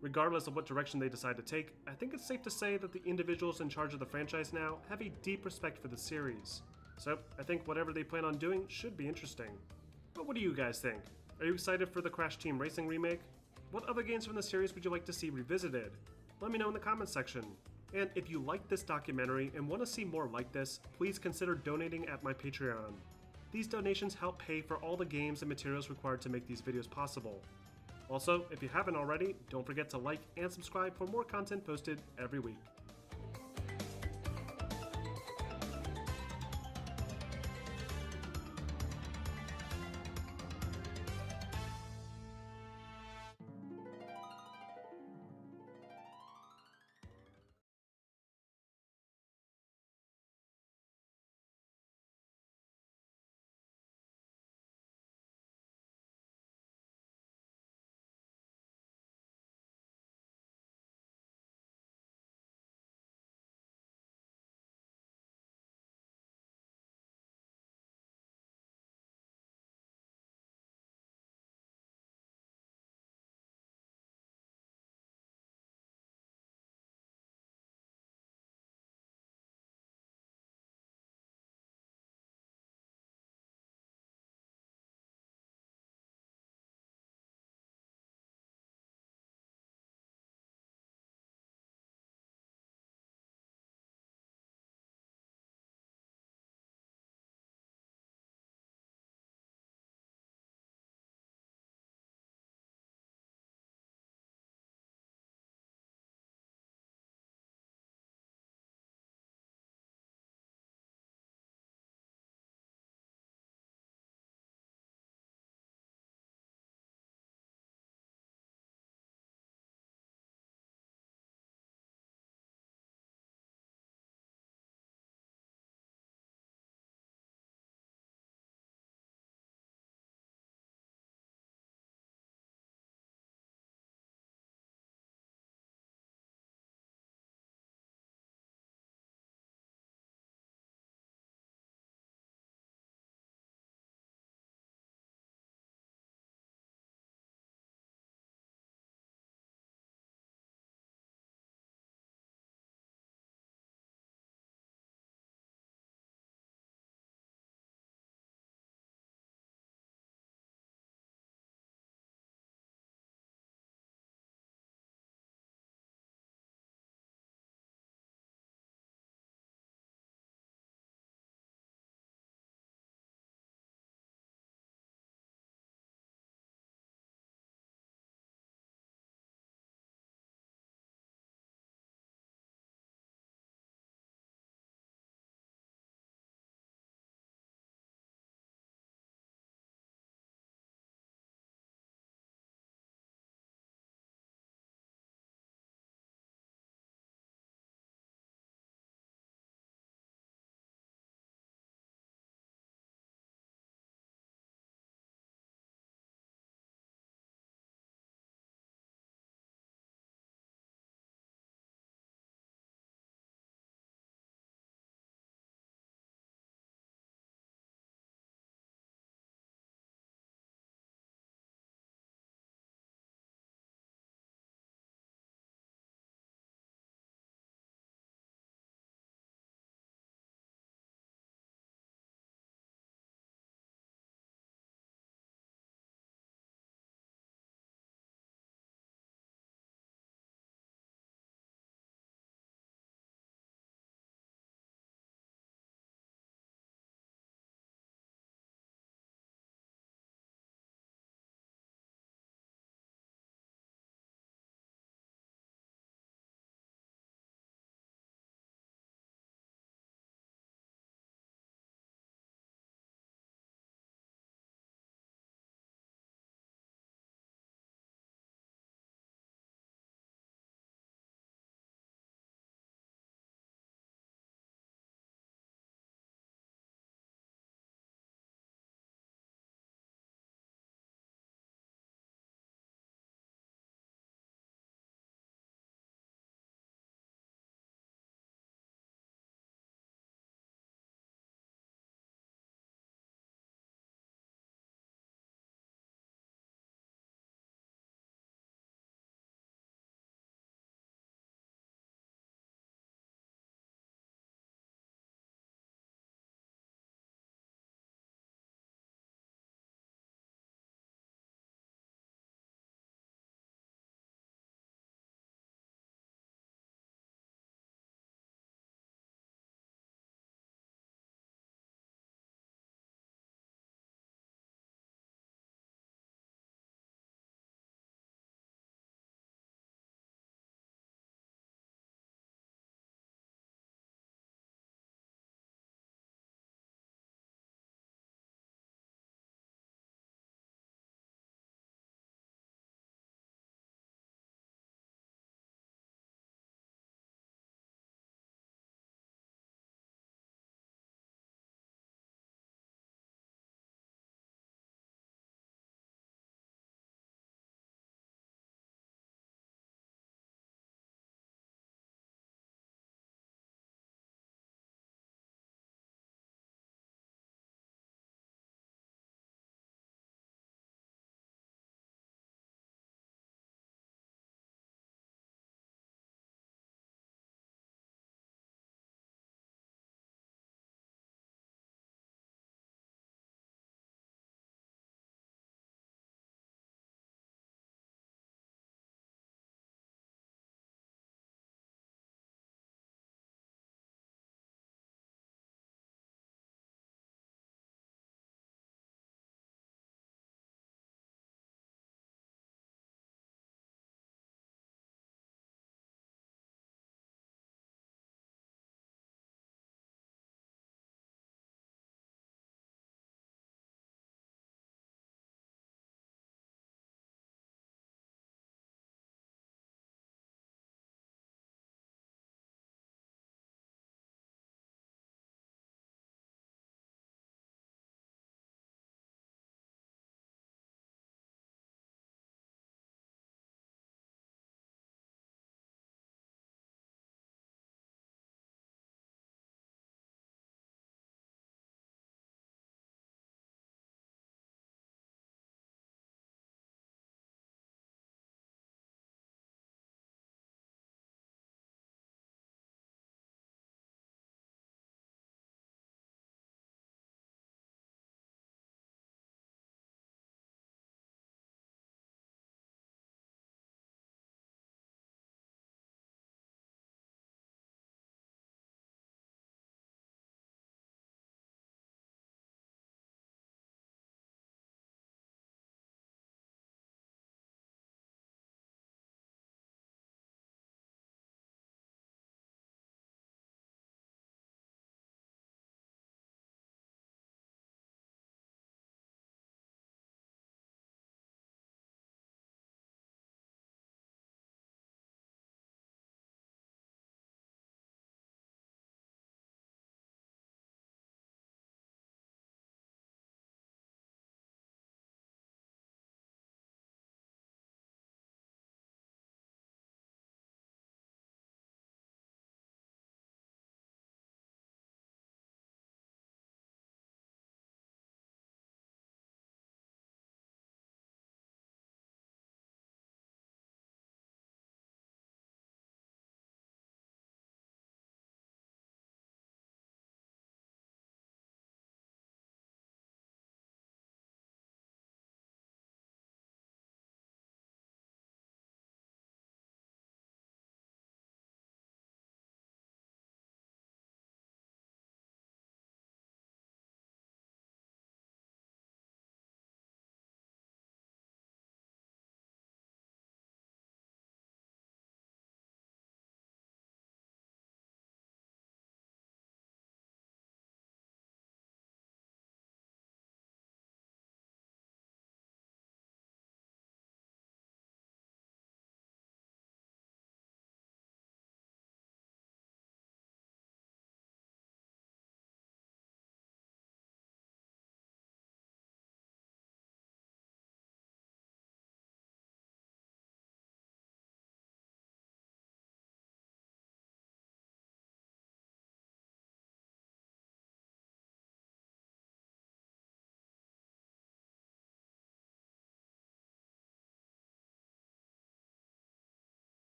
[SPEAKER 17] Regardless of what direction they decide to take, I think it's safe to say that the individuals in charge of the franchise now have a deep respect for the series. So I think whatever they plan on doing should be interesting. But what do you guys think? Are you excited for the Crash Team Racing remake? What other games from the series would you like to see revisited? Let me know in the comments section. And if you like this documentary and want to see more like this, please consider donating at my Patreon. These donations help pay for all the games and materials required to make these videos possible. Also, if you haven't already, don't forget to like and subscribe for more content posted every week.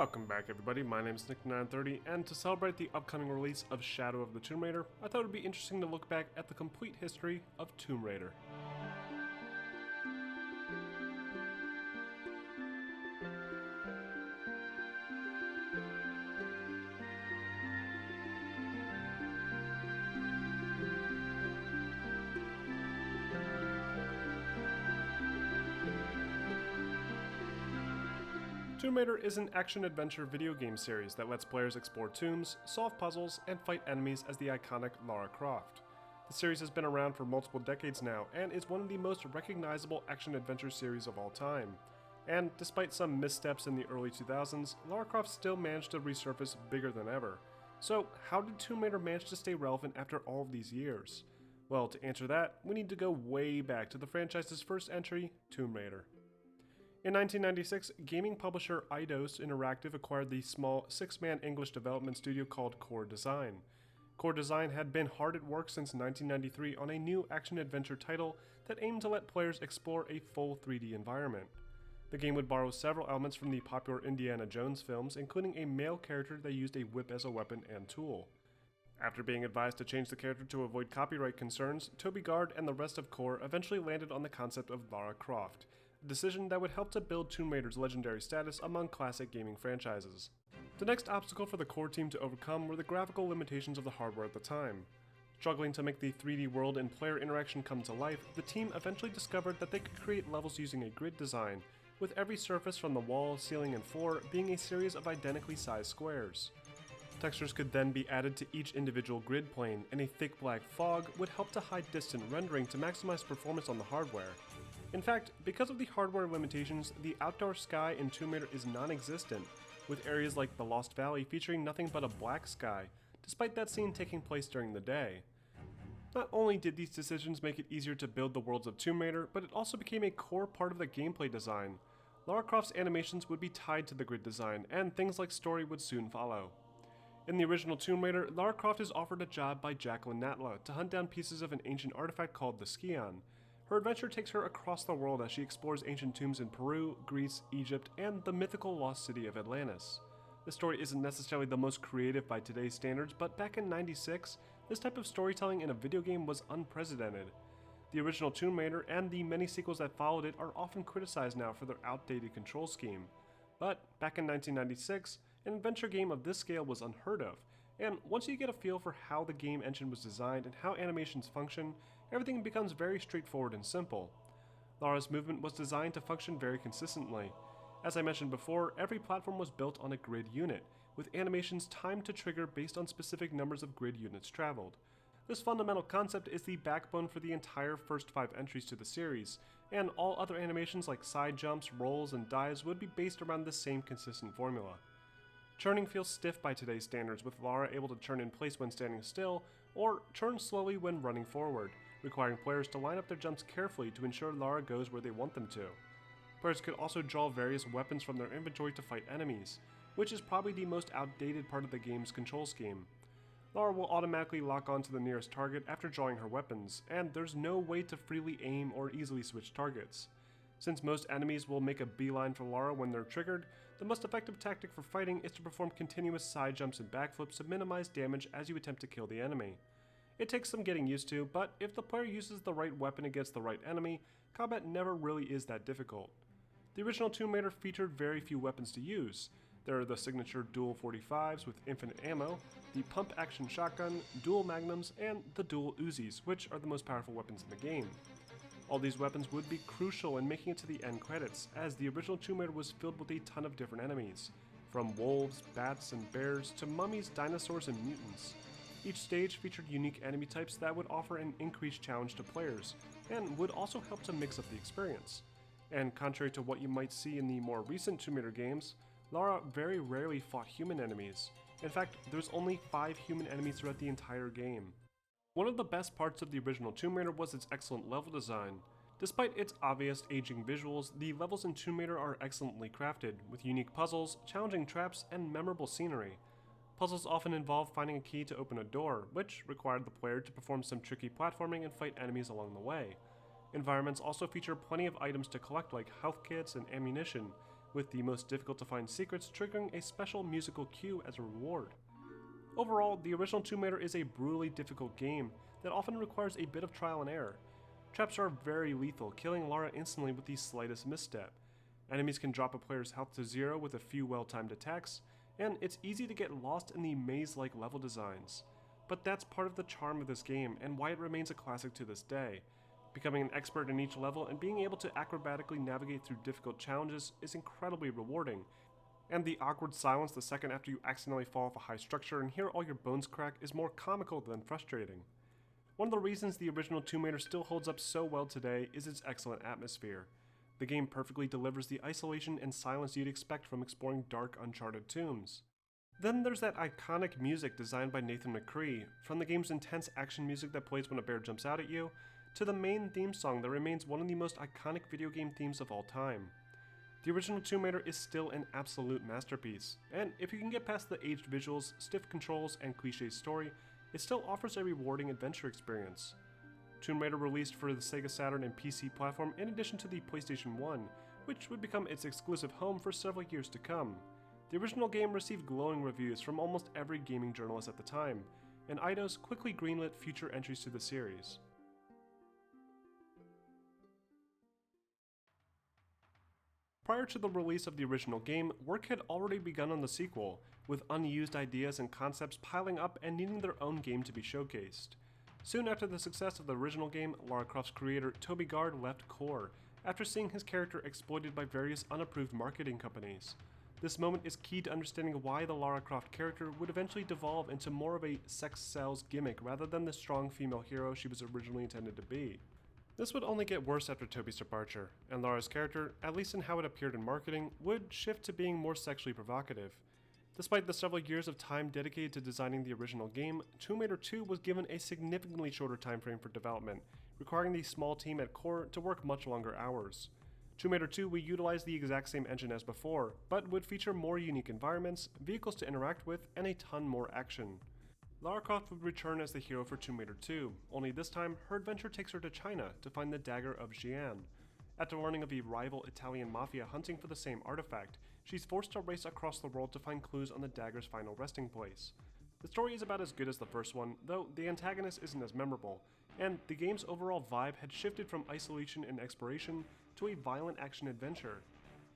[SPEAKER 17] Welcome back everybody, my name is Nick930, and to celebrate the upcoming release of Shadow of the Tomb Raider, I thought it would be interesting to look back at the complete history of Tomb Raider. Tomb Raider is an action-adventure video game series that lets players explore tombs, solve puzzles, and fight enemies as the iconic Lara Croft. The series has been around for multiple decades now, and is one of the most recognizable action-adventure series of all time. And despite some missteps in the early 2000s, Lara Croft still managed to resurface bigger than ever. So how did Tomb Raider manage to stay relevant after all of these years? Well, to answer that, we need to go way back to the franchise's first entry, Tomb Raider. In 1996, gaming publisher Eidos Interactive acquired the small 6-man English development studio called Core Design. Core Design had been hard at work since 1993 on a new action-adventure title that aimed to let players explore a full 3D environment. The game would borrow several elements from the popular Indiana Jones films, including a male character that used a whip as a weapon and tool. After being advised to change the character to avoid copyright concerns, Toby Gard and the rest of Core eventually landed on the concept of Lara Croft, a decision that would help to build Tomb Raider's legendary status among classic gaming franchises. The next obstacle for the Core team to overcome were the graphical limitations of the hardware at the time. Struggling to make the 3D world and player interaction come to life, the team eventually discovered that they could create levels using a grid design, with every surface from the wall, ceiling, and floor being a series of identically sized squares. Textures could then be added to each individual grid plane, and a thick black fog would help to hide distant rendering to maximize performance on the hardware. In fact, because of the hardware limitations, the outdoor sky in Tomb Raider is non-existent, with areas like the Lost Valley featuring nothing but a black sky, despite that scene taking place during the day. Not only did these decisions make it easier to build the worlds of Tomb Raider, but it also became a core part of the gameplay design. Lara Croft's animations would be tied to the grid design, and things like story would soon follow. In the original Tomb Raider, Lara Croft is offered a job by Jacqueline Natla to hunt down pieces of an ancient artifact called the Scion. Her adventure takes her across the world as she explores ancient tombs in Peru, Greece, Egypt, and the mythical lost city of Atlantis. The story isn't necessarily the most creative by today's standards, but back in '96, this type of storytelling in a video game was unprecedented. The original Tomb Raider and the many sequels that followed it are often criticized now for their outdated control scheme. But back in 1996, an adventure game of this scale was unheard of, and once you get a feel for how the game engine was designed and how animations function, everything becomes very straightforward and simple. Lara's movement was designed to function very consistently. As I mentioned before, every platform was built on a grid unit, with animations timed to trigger based on specific numbers of grid units traveled. This fundamental concept is the backbone for the entire first 5 entries to the series, and all other animations like side jumps, rolls, and dives would be based around the same consistent formula. Churning feels stiff by today's standards, with Lara able to churn in place when standing still, or churn slowly when running forward, requiring players to line up their jumps carefully to ensure Lara goes where they want them to. Players could also draw various weapons from their inventory to fight enemies, which is probably the most outdated part of the game's control scheme. Lara will automatically lock onto the nearest target after drawing her weapons, and there's no way to freely aim or easily switch targets. Since most enemies will make a beeline for Lara when they're triggered, the most effective tactic for fighting is to perform continuous side jumps and backflips to minimize damage as you attempt to kill the enemy. It takes some getting used to, but if the player uses the right weapon against the right enemy, combat never really is that difficult. The original Tomb Raider featured very few weapons to use. There are the signature dual 45s with infinite ammo, the pump-action shotgun, dual magnums, and the dual Uzis, which are the most powerful weapons in the game. All these weapons would be crucial in making it to the end credits, as the original Tomb Raider was filled with a ton of different enemies, from wolves, bats, and bears to mummies, dinosaurs, and mutants. Each stage featured unique enemy types that would offer an increased challenge to players, and would also help to mix up the experience. And contrary to what you might see in the more recent Tomb Raider games, Lara very rarely fought human enemies. In fact, there's only 5 human enemies throughout the entire game. One of the best parts of the original Tomb Raider was its excellent level design. Despite its obvious aging visuals, the levels in Tomb Raider are excellently crafted, with unique puzzles, challenging traps, and memorable scenery. Puzzles often involve finding a key to open a door, which required the player to perform some tricky platforming and fight enemies along the way. Environments also feature plenty of items to collect like health kits and ammunition, with the most difficult to find secrets triggering a special musical cue as a reward. Overall, the original Tomb Raider is a brutally difficult game that often requires a bit of trial and error. Traps are very lethal, killing Lara instantly with the slightest misstep. Enemies can drop a player's health to 0 with a few well-timed attacks, and it's easy to get lost in the maze-like level designs. But that's part of the charm of this game and why it remains a classic to this day. Becoming an expert in each level and being able to acrobatically navigate through difficult challenges is incredibly rewarding, and the awkward silence the second after you accidentally fall off a high structure and hear all your bones crack is more comical than frustrating. One of the reasons the original Tomb Raider still holds up so well today is its excellent atmosphere. The game perfectly delivers the isolation and silence you'd expect from exploring dark, uncharted tombs. Then there's that iconic music designed by Nathan McCree, from the game's intense action music that plays when a bear jumps out at you, to the main theme song that remains one of the most iconic video game themes of all time. The original Tomb Raider is still an absolute masterpiece, and if you can get past the aged visuals, stiff controls, and cliché story, it still offers a rewarding adventure experience. Tomb Raider released for the Sega Saturn and PC platform in addition to the PlayStation 1, which would become its exclusive home for several years to come. The original game received glowing reviews from almost every gaming journalist at the time, and Eidos quickly greenlit future entries to the series. Prior to the release of the original game, work had already begun on the sequel, with unused ideas and concepts piling up and needing their own game to be showcased. Soon after the success of the original game, Lara Croft's creator Toby Gard left Core, after seeing his character exploited by various unapproved marketing companies. This moment is key to understanding why the Lara Croft character would eventually devolve into more of a sex sells gimmick rather than the strong female hero she was originally intended to be. This would only get worse after Toby's departure, and Lara's character, at least in how it appeared in marketing, would shift to being more sexually provocative. Despite the several years of time dedicated to designing the original game, Tomb Raider 2 was given a significantly shorter time frame for development, requiring the small team at Core to work much longer hours. Tomb Raider 2 would utilize the exact same engine as before, but would feature more unique environments, vehicles to interact with, and a ton more action. Lara Croft would return as the hero for Tomb Raider 2, only this time her adventure takes her to China to find the Dagger of Xi'an. After learning of a rival Italian mafia hunting for the same artifact, she's forced to race across the world to find clues on the dagger's final resting place. The story is about as good as the first one, though the antagonist isn't as memorable, and the game's overall vibe had shifted from isolation and exploration to a violent action-adventure.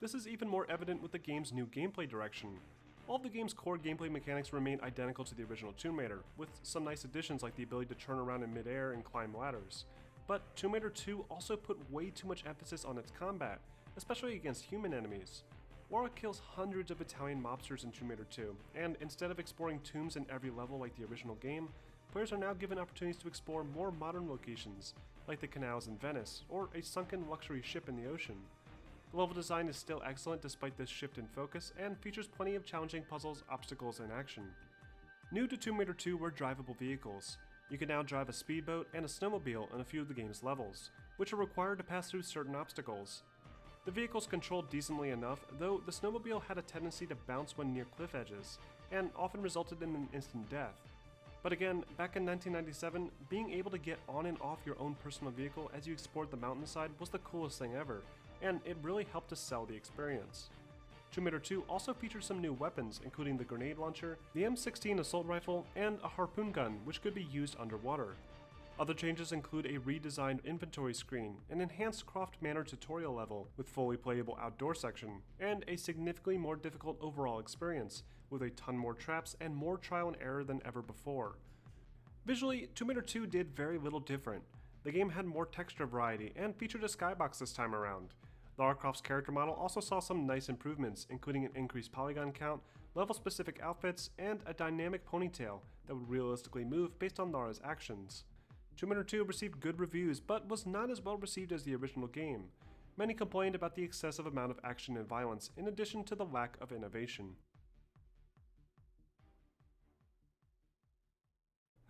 [SPEAKER 17] This is even more evident with the game's new gameplay direction. All of the game's core gameplay mechanics remain identical to the original Tomb Raider, with some nice additions like the ability to turn around in midair and climb ladders. But Tomb Raider 2 also put way too much emphasis on its combat, especially against human enemies. Lara kills hundreds of Italian mobsters in Tomb Raider 2, and instead of exploring tombs in every level like the original game, players are now given opportunities to explore more modern locations, like the canals in Venice, or a sunken luxury ship in the ocean. The level design is still excellent despite this shift in focus, and features plenty of challenging puzzles, obstacles, and action. New to Tomb Raider 2 were drivable vehicles. You can now drive a speedboat and a snowmobile in a few of the game's levels, which are required to pass through certain obstacles. The vehicles controlled decently enough, though the snowmobile had a tendency to bounce when near cliff edges, and often resulted in an instant death. But again, back in 1997, being able to get on and off your own personal vehicle as you explored the mountainside was the coolest thing ever, and it really helped to sell the experience. Tomb Raider 2 also features some new weapons, including the grenade launcher, the M16 assault rifle, and a harpoon gun, which could be used underwater. Other changes include a redesigned inventory screen, an enhanced Croft Manor tutorial level with fully playable outdoor section, and a significantly more difficult overall experience, with a ton more traps and more trial and error than ever before. Visually, Tomb Raider 2 did very little different. The game had more texture variety and featured a skybox this time around. Lara Croft's character model also saw some nice improvements, including an increased polygon count, level-specific outfits, and a dynamic ponytail that would realistically move based on Lara's actions. Tomb Raider 2 received good reviews, but was not as well received as the original game. Many complained about the excessive amount of action and violence, in addition to the lack of innovation.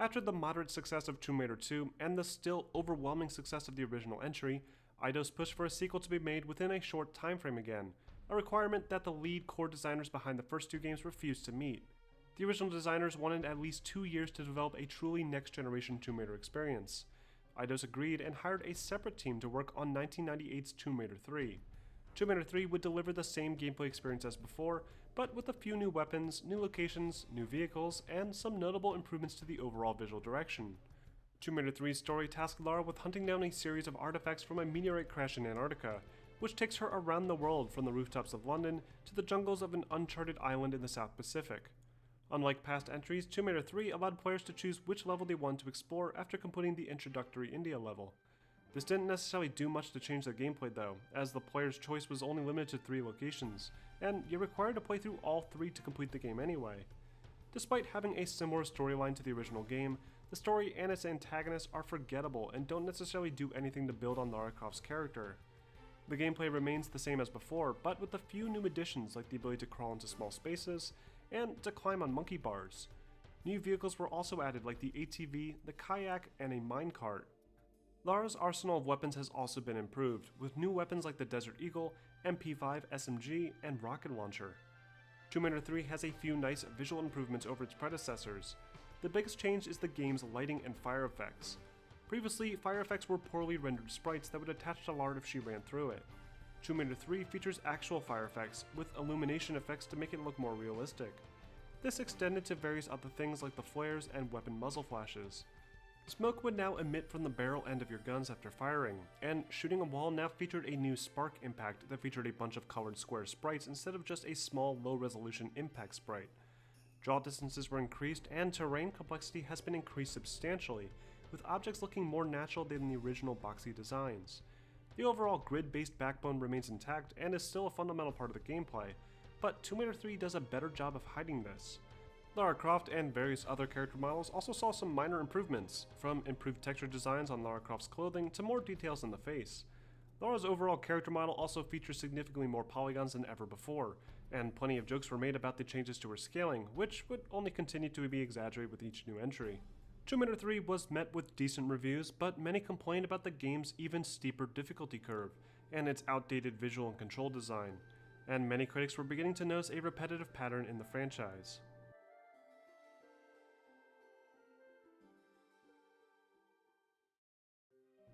[SPEAKER 17] After the moderate success of Tomb Raider 2 and the still overwhelming success of the original entry, Eidos pushed for a sequel to be made within a short time frame again, a requirement that the lead core designers behind the first two games refused to meet. The original designers wanted at least 2 years to develop a truly next-generation Tomb Raider experience. Eidos agreed and hired a separate team to work on 1998's Tomb Raider 3. Tomb Raider 3 would deliver the same gameplay experience as before, but with a few new weapons, new locations, new vehicles, and some notable improvements to the overall visual direction. Tomb Raider 3's story tasked Lara with hunting down a series of artifacts from a meteorite crash in Antarctica, which takes her around the world from the rooftops of London to the jungles of an uncharted island in the South Pacific. Unlike past entries, Tomb Raider 3 allowed players to choose which level they want to explore after completing the introductory India level. This didn't necessarily do much to change the gameplay though, as the player's choice was only limited to 3 locations, and you're required to play through all 3 to complete the game anyway. Despite having a similar storyline to the original game, the story and its antagonists are forgettable and don't necessarily do anything to build on Lara Croft's character. The gameplay remains the same as before, but with a few new additions like the ability to crawl into small spaces and to climb on monkey bars. New vehicles were also added like the ATV, the kayak, and a minecart. Lara's arsenal of weapons has also been improved, with new weapons like the Desert Eagle, MP5, SMG, and rocket launcher. Tomb Raider 3 has a few nice visual improvements over its predecessors. The biggest change is the game's lighting and fire effects. Previously, fire effects were poorly rendered sprites that would attach to Lara if she ran through it. Tomb Raider 3 features actual fire effects, with illumination effects to make it look more realistic. This extended to various other things like the flares and weapon muzzle flashes. Smoke would now emit from the barrel end of your guns after firing, and shooting a wall now featured a new spark impact that featured a bunch of colored square sprites instead of just a small low-resolution impact sprite. Draw distances were increased, and terrain complexity has been increased substantially, with objects looking more natural than the original boxy designs. The overall grid-based backbone remains intact and is still a fundamental part of the gameplay, but Tomb Raider 3 does a better job of hiding this. Lara Croft and various other character models also saw some minor improvements, from improved texture designs on Lara Croft's clothing to more details in the face. Lara's overall character model also features significantly more polygons than ever before, and plenty of jokes were made about the changes to her scaling, which would only continue to be exaggerated with each new entry. Tomb Raider 3 was met with decent reviews, but many complained about the game's even steeper difficulty curve, and its outdated visual and control design, and many critics were beginning to notice a repetitive pattern in the franchise.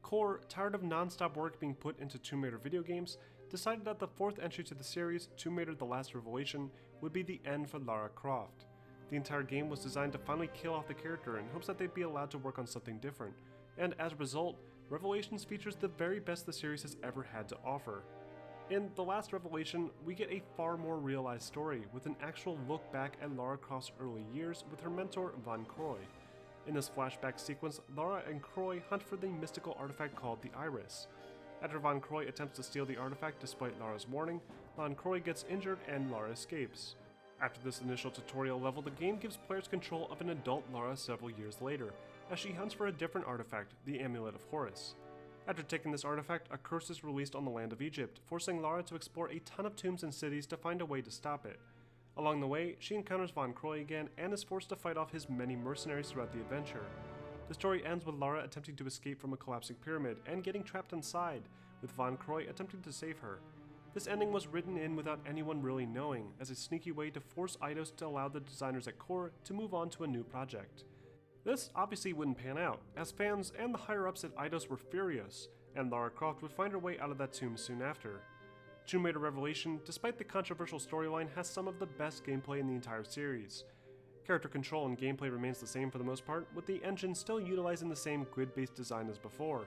[SPEAKER 17] Core, tired of non-stop work being put into Tomb Raider video games, decided that the 4th entry to the series, Tomb Raider The Last Revelation, would be the end for Lara Croft. The entire game was designed to finally kill off the character in hopes that they'd be allowed to work on something different, and as a result, Revelations features the very best the series has ever had to offer. In The Last Revelation, we get a far more realized story, with an actual look back at Lara Croft's early years with her mentor Von Croy. In this flashback sequence, Lara and Croy hunt for the mystical artifact called the Iris. After Von Croy attempts to steal the artifact despite Lara's warning, Von Croy gets injured and Lara escapes. After this initial tutorial level, the game gives players control of an adult Lara several years later, as she hunts for a different artifact, the Amulet of Horus. After taking this artifact, a curse is released on the land of Egypt, forcing Lara to explore a ton of tombs and cities to find a way to stop it. Along the way, she encounters Von Croy again and is forced to fight off his many mercenaries throughout the adventure. The story ends with Lara attempting to escape from a collapsing pyramid and getting trapped inside, with Von Croy attempting to save her. This ending was written in without anyone really knowing, as a sneaky way to force Eidos to allow the designers at Core to move on to a new project. This obviously wouldn't pan out, as fans and the higher-ups at Eidos were furious, and Lara Croft would find her way out of that tomb soon after. Tomb Raider Revelation, despite the controversial storyline, has some of the best gameplay in the entire series. Character control and gameplay remains the same for the most part, with the engine still utilizing the same grid-based design as before.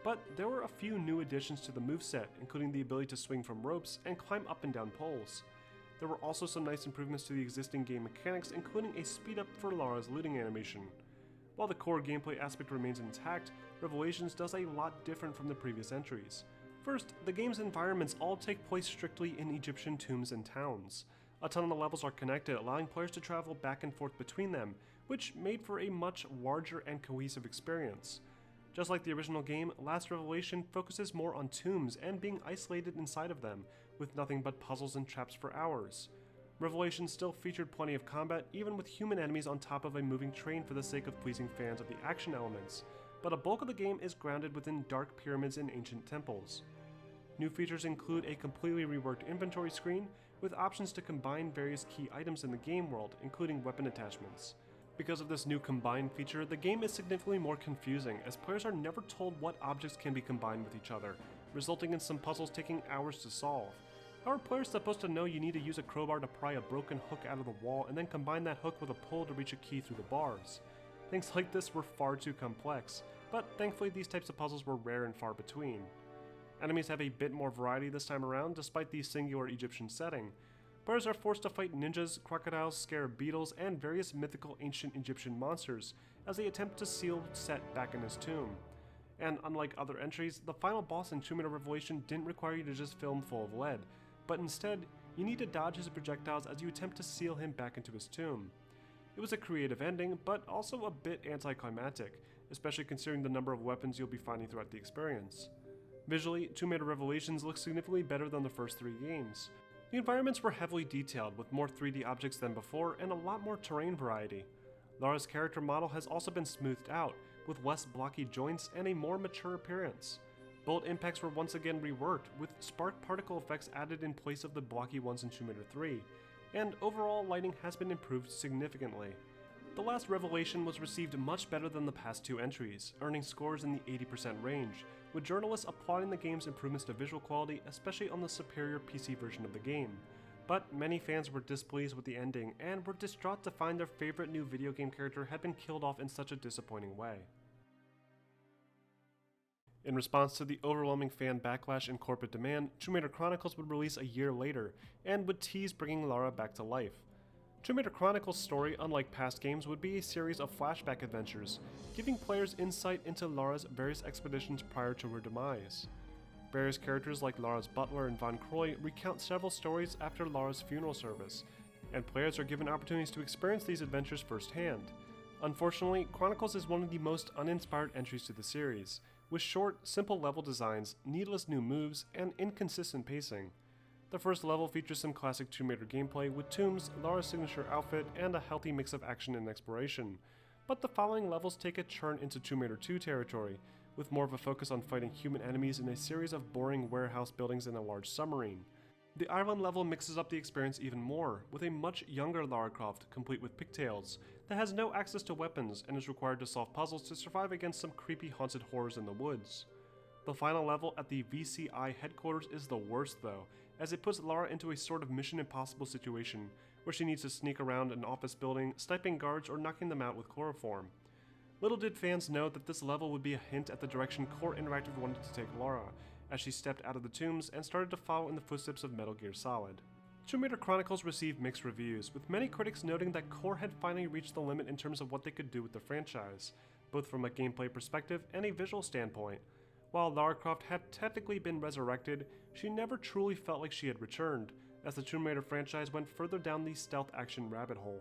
[SPEAKER 17] But there were a few new additions to the moveset, including the ability to swing from ropes and climb up and down poles. There were also some nice improvements to the existing game mechanics, including a speed up for Lara's looting animation. While the core gameplay aspect remains intact, Revelations does a lot different from the previous entries. First, the game's environments all take place strictly in Egyptian tombs and towns. A ton of the levels are connected, allowing players to travel back and forth between them, which made for a much larger and cohesive experience. Just like the original game, Last Revelation focuses more on tombs and being isolated inside of them, with nothing but puzzles and traps for hours. Revelation still featured plenty of combat, even with human enemies on top of a moving train for the sake of pleasing fans of the action elements, but a bulk of the game is grounded within dark pyramids and ancient temples. New features include a completely reworked inventory screen, with options to combine various key items in the game world, including weapon attachments. Because of this new combine feature, the game is significantly more confusing, as players are never told what objects can be combined with each other, resulting in some puzzles taking hours to solve. How are players supposed to know you need to use a crowbar to pry a broken hook out of the wall and then combine that hook with a pull to reach a key through the bars? Things like this were far too complex, but thankfully these types of puzzles were rare and far between. Enemies have a bit more variety this time around, despite the singular Egyptian setting. Players are forced to fight ninjas, crocodiles, scarab beetles, and various mythical ancient Egyptian monsters as they attempt to seal Set back in his tomb. And unlike other entries, the final boss in Tomb Raider Revelation didn't require you to just fill him full of lead, but instead, you need to dodge his projectiles as you attempt to seal him back into his tomb. It was a creative ending, but also a bit anticlimactic, especially considering the number of weapons you'll be finding throughout the experience. Visually, Tomb Raider Revelations looks significantly better than the first 3 games. The environments were heavily detailed, with more 3D objects than before and a lot more terrain variety. Lara's character model has also been smoothed out, with less blocky joints and a more mature appearance. Bullet impacts were once again reworked, with spark particle effects added in place of the blocky ones in Tomb Raider 3, and overall lighting has been improved significantly. The last Revelation was received much better than the past 2 entries, earning scores in the 80% range, with journalists applauding the game's improvements to visual quality, especially on the superior PC version of the game. But many fans were displeased with the ending, and were distraught to find their favorite new video game character had been killed off in such a disappointing way. In response to the overwhelming fan backlash and corporate demand, Tomb Raider Chronicles would release a year later, and would tease bringing Lara back to life. Tomb Raider Chronicles' story, unlike past games, would be a series of flashback adventures, giving players insight into Lara's various expeditions prior to her demise. Various characters like Lara's butler and Von Croy recount several stories after Lara's funeral service, and players are given opportunities to experience these adventures firsthand. Unfortunately, Chronicles is one of the most uninspired entries to the series, with short, simple level designs, needless new moves, and inconsistent pacing. The first level features some classic Tomb Raider gameplay with tombs, Lara's signature outfit, and a healthy mix of action and exploration, but the following levels take a turn into Tomb Raider 2 territory, with more of a focus on fighting human enemies in a series of boring warehouse buildings and a large submarine. The island level mixes up the experience even more, with a much younger Lara Croft, complete with pigtails, that has no access to weapons and is required to solve puzzles to survive against some creepy haunted horrors in the woods. The final level at the VCI headquarters is the worst though, as it puts Lara into a sort of Mission Impossible situation, where she needs to sneak around an office building, sniping guards or knocking them out with chloroform. Little did fans know that this level would be a hint at the direction Core Interactive wanted to take Lara, as she stepped out of the tombs and started to follow in the footsteps of Metal Gear Solid. Tomb Raider Chronicles received mixed reviews, with many critics noting that Core had finally reached the limit in terms of what they could do with the franchise, both from a gameplay perspective and a visual standpoint. While Lara Croft had technically been resurrected, she never truly felt like she had returned, as the Tomb Raider franchise went further down the stealth action rabbit hole.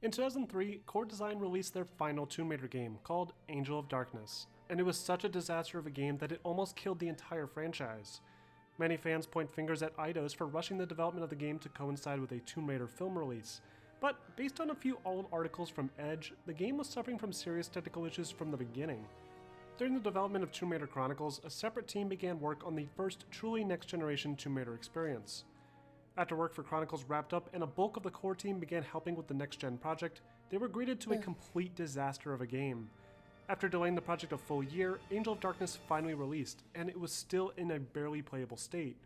[SPEAKER 17] In 2003, Core Design released their final Tomb Raider game, called Angel of Darkness, and it was such a disaster of a game that it almost killed the entire franchise. Many fans point fingers at Eidos for rushing the development of the game to coincide with a Tomb Raider film release, but based on a few old articles from Edge, the game was suffering from serious technical issues from the beginning. During the development of Tomb Raider Chronicles, a separate team began work on the first truly next-generation Tomb Raider experience. After work for Chronicles wrapped up and a bulk of the core team began helping with the next-gen project, they were greeted to a complete disaster of a game. After delaying the project a full year, Angel of Darkness finally released, and it was still in a barely playable state.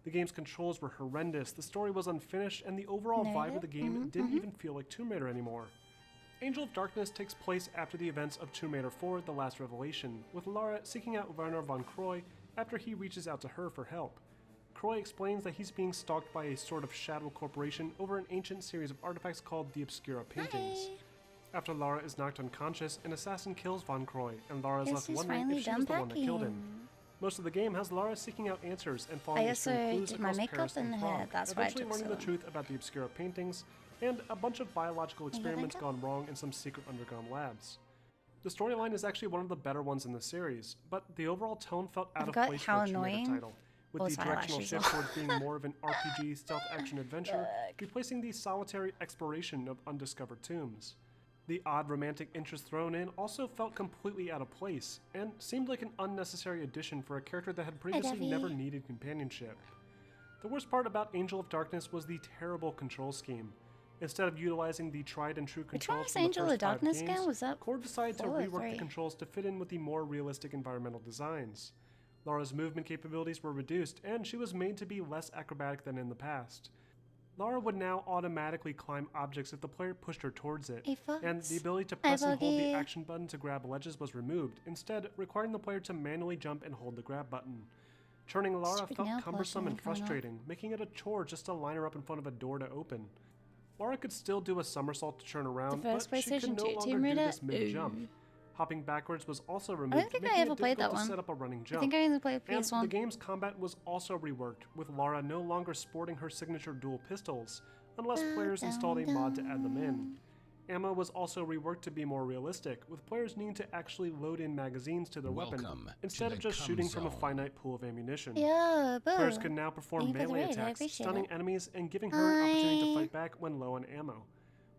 [SPEAKER 17] The game's controls were horrendous, the story was unfinished, and the overall vibe of the game didn't even feel like Tomb Raider anymore. Angel of Darkness takes place after the events of Tomb Raider 4: The Last Revelation, with Lara seeking out Werner von Croy after he reaches out to her for help. Croy explains that he's being stalked by a sort of shadow corporation over an ancient series of artifacts called the Obscura paintings. After Lara is knocked unconscious, an assassin kills von Croy, and Lara is left wondering if she was the one that killed him. Most of the game has Lara seeking out answers and following clues across Paris and Prague, eventually learning the truth about the Obscura paintings, and a bunch of biological experiments gone wrong in some secret underground labs. The storyline is actually one of the better ones in the series, but the overall tone felt out of place for a Tomb Raider title, with the directional shift towards being more of an RPG stealth action adventure, replacing the solitary exploration of undiscovered tombs. The odd romantic interest thrown in also felt completely out of place, and seemed like an unnecessary addition for a character that had previously never needed companionship. The worst part about Angel of Darkness was the terrible control scheme. Instead of utilizing the tried and true controls from the
[SPEAKER 2] Angel of
[SPEAKER 17] first 5
[SPEAKER 2] Darkness
[SPEAKER 17] games,
[SPEAKER 2] again? Was that
[SPEAKER 17] Core decided to
[SPEAKER 2] 4 or
[SPEAKER 17] rework
[SPEAKER 2] 3?
[SPEAKER 17] the controls to fit in with the more realistic environmental designs. Lara's movement capabilities were reduced, and she was made to be less acrobatic than in the past. Lara would now automatically climb objects if the player pushed her towards it, and the ability to press and hold the action button to grab ledges was removed, instead requiring the player to manually jump and hold the grab button. Turning Lara felt cumbersome and frustrating, making it a chore just to line her up in front of a door to open. Lara could still do a somersault to turn around, but she could no longer do this mid-jump. Hopping backwards was also removed,
[SPEAKER 2] I don't think I ever played that one.
[SPEAKER 17] Set up a running jump.
[SPEAKER 2] I think I only played PS1.
[SPEAKER 17] And the game's combat was also reworked, with Lara no longer sporting her signature dual pistols, unless players installed a mod to add them in. Ammo was also reworked to be more realistic, with players needing to actually load in magazines to their weapon, instead of just shooting from a finite pool of ammunition.
[SPEAKER 2] Yeah,
[SPEAKER 17] players could now perform melee attacks, stunning enemies and giving her an opportunity to fight back when low on ammo.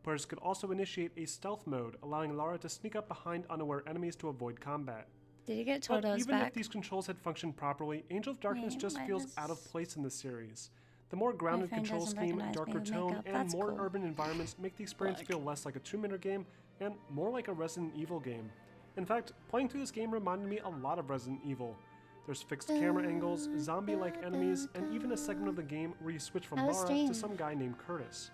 [SPEAKER 17] Players could also initiate a stealth mode, allowing Lara to sneak up behind unaware enemies to avoid combat.
[SPEAKER 2] Did you get Torto's
[SPEAKER 17] But even
[SPEAKER 2] back?
[SPEAKER 17] if these controls had functioned properly, Angel of Darkness just feels out of place in this series. The more grounded control scheme, darker tone, and more urban environments make the experience feel less like a Tomb Raider game and more like a Resident Evil game. In fact, playing through this game reminded me a lot of Resident Evil. There's fixed camera angles, zombie-like enemies, and even a segment of the game where you switch from Lara to some guy named Curtis.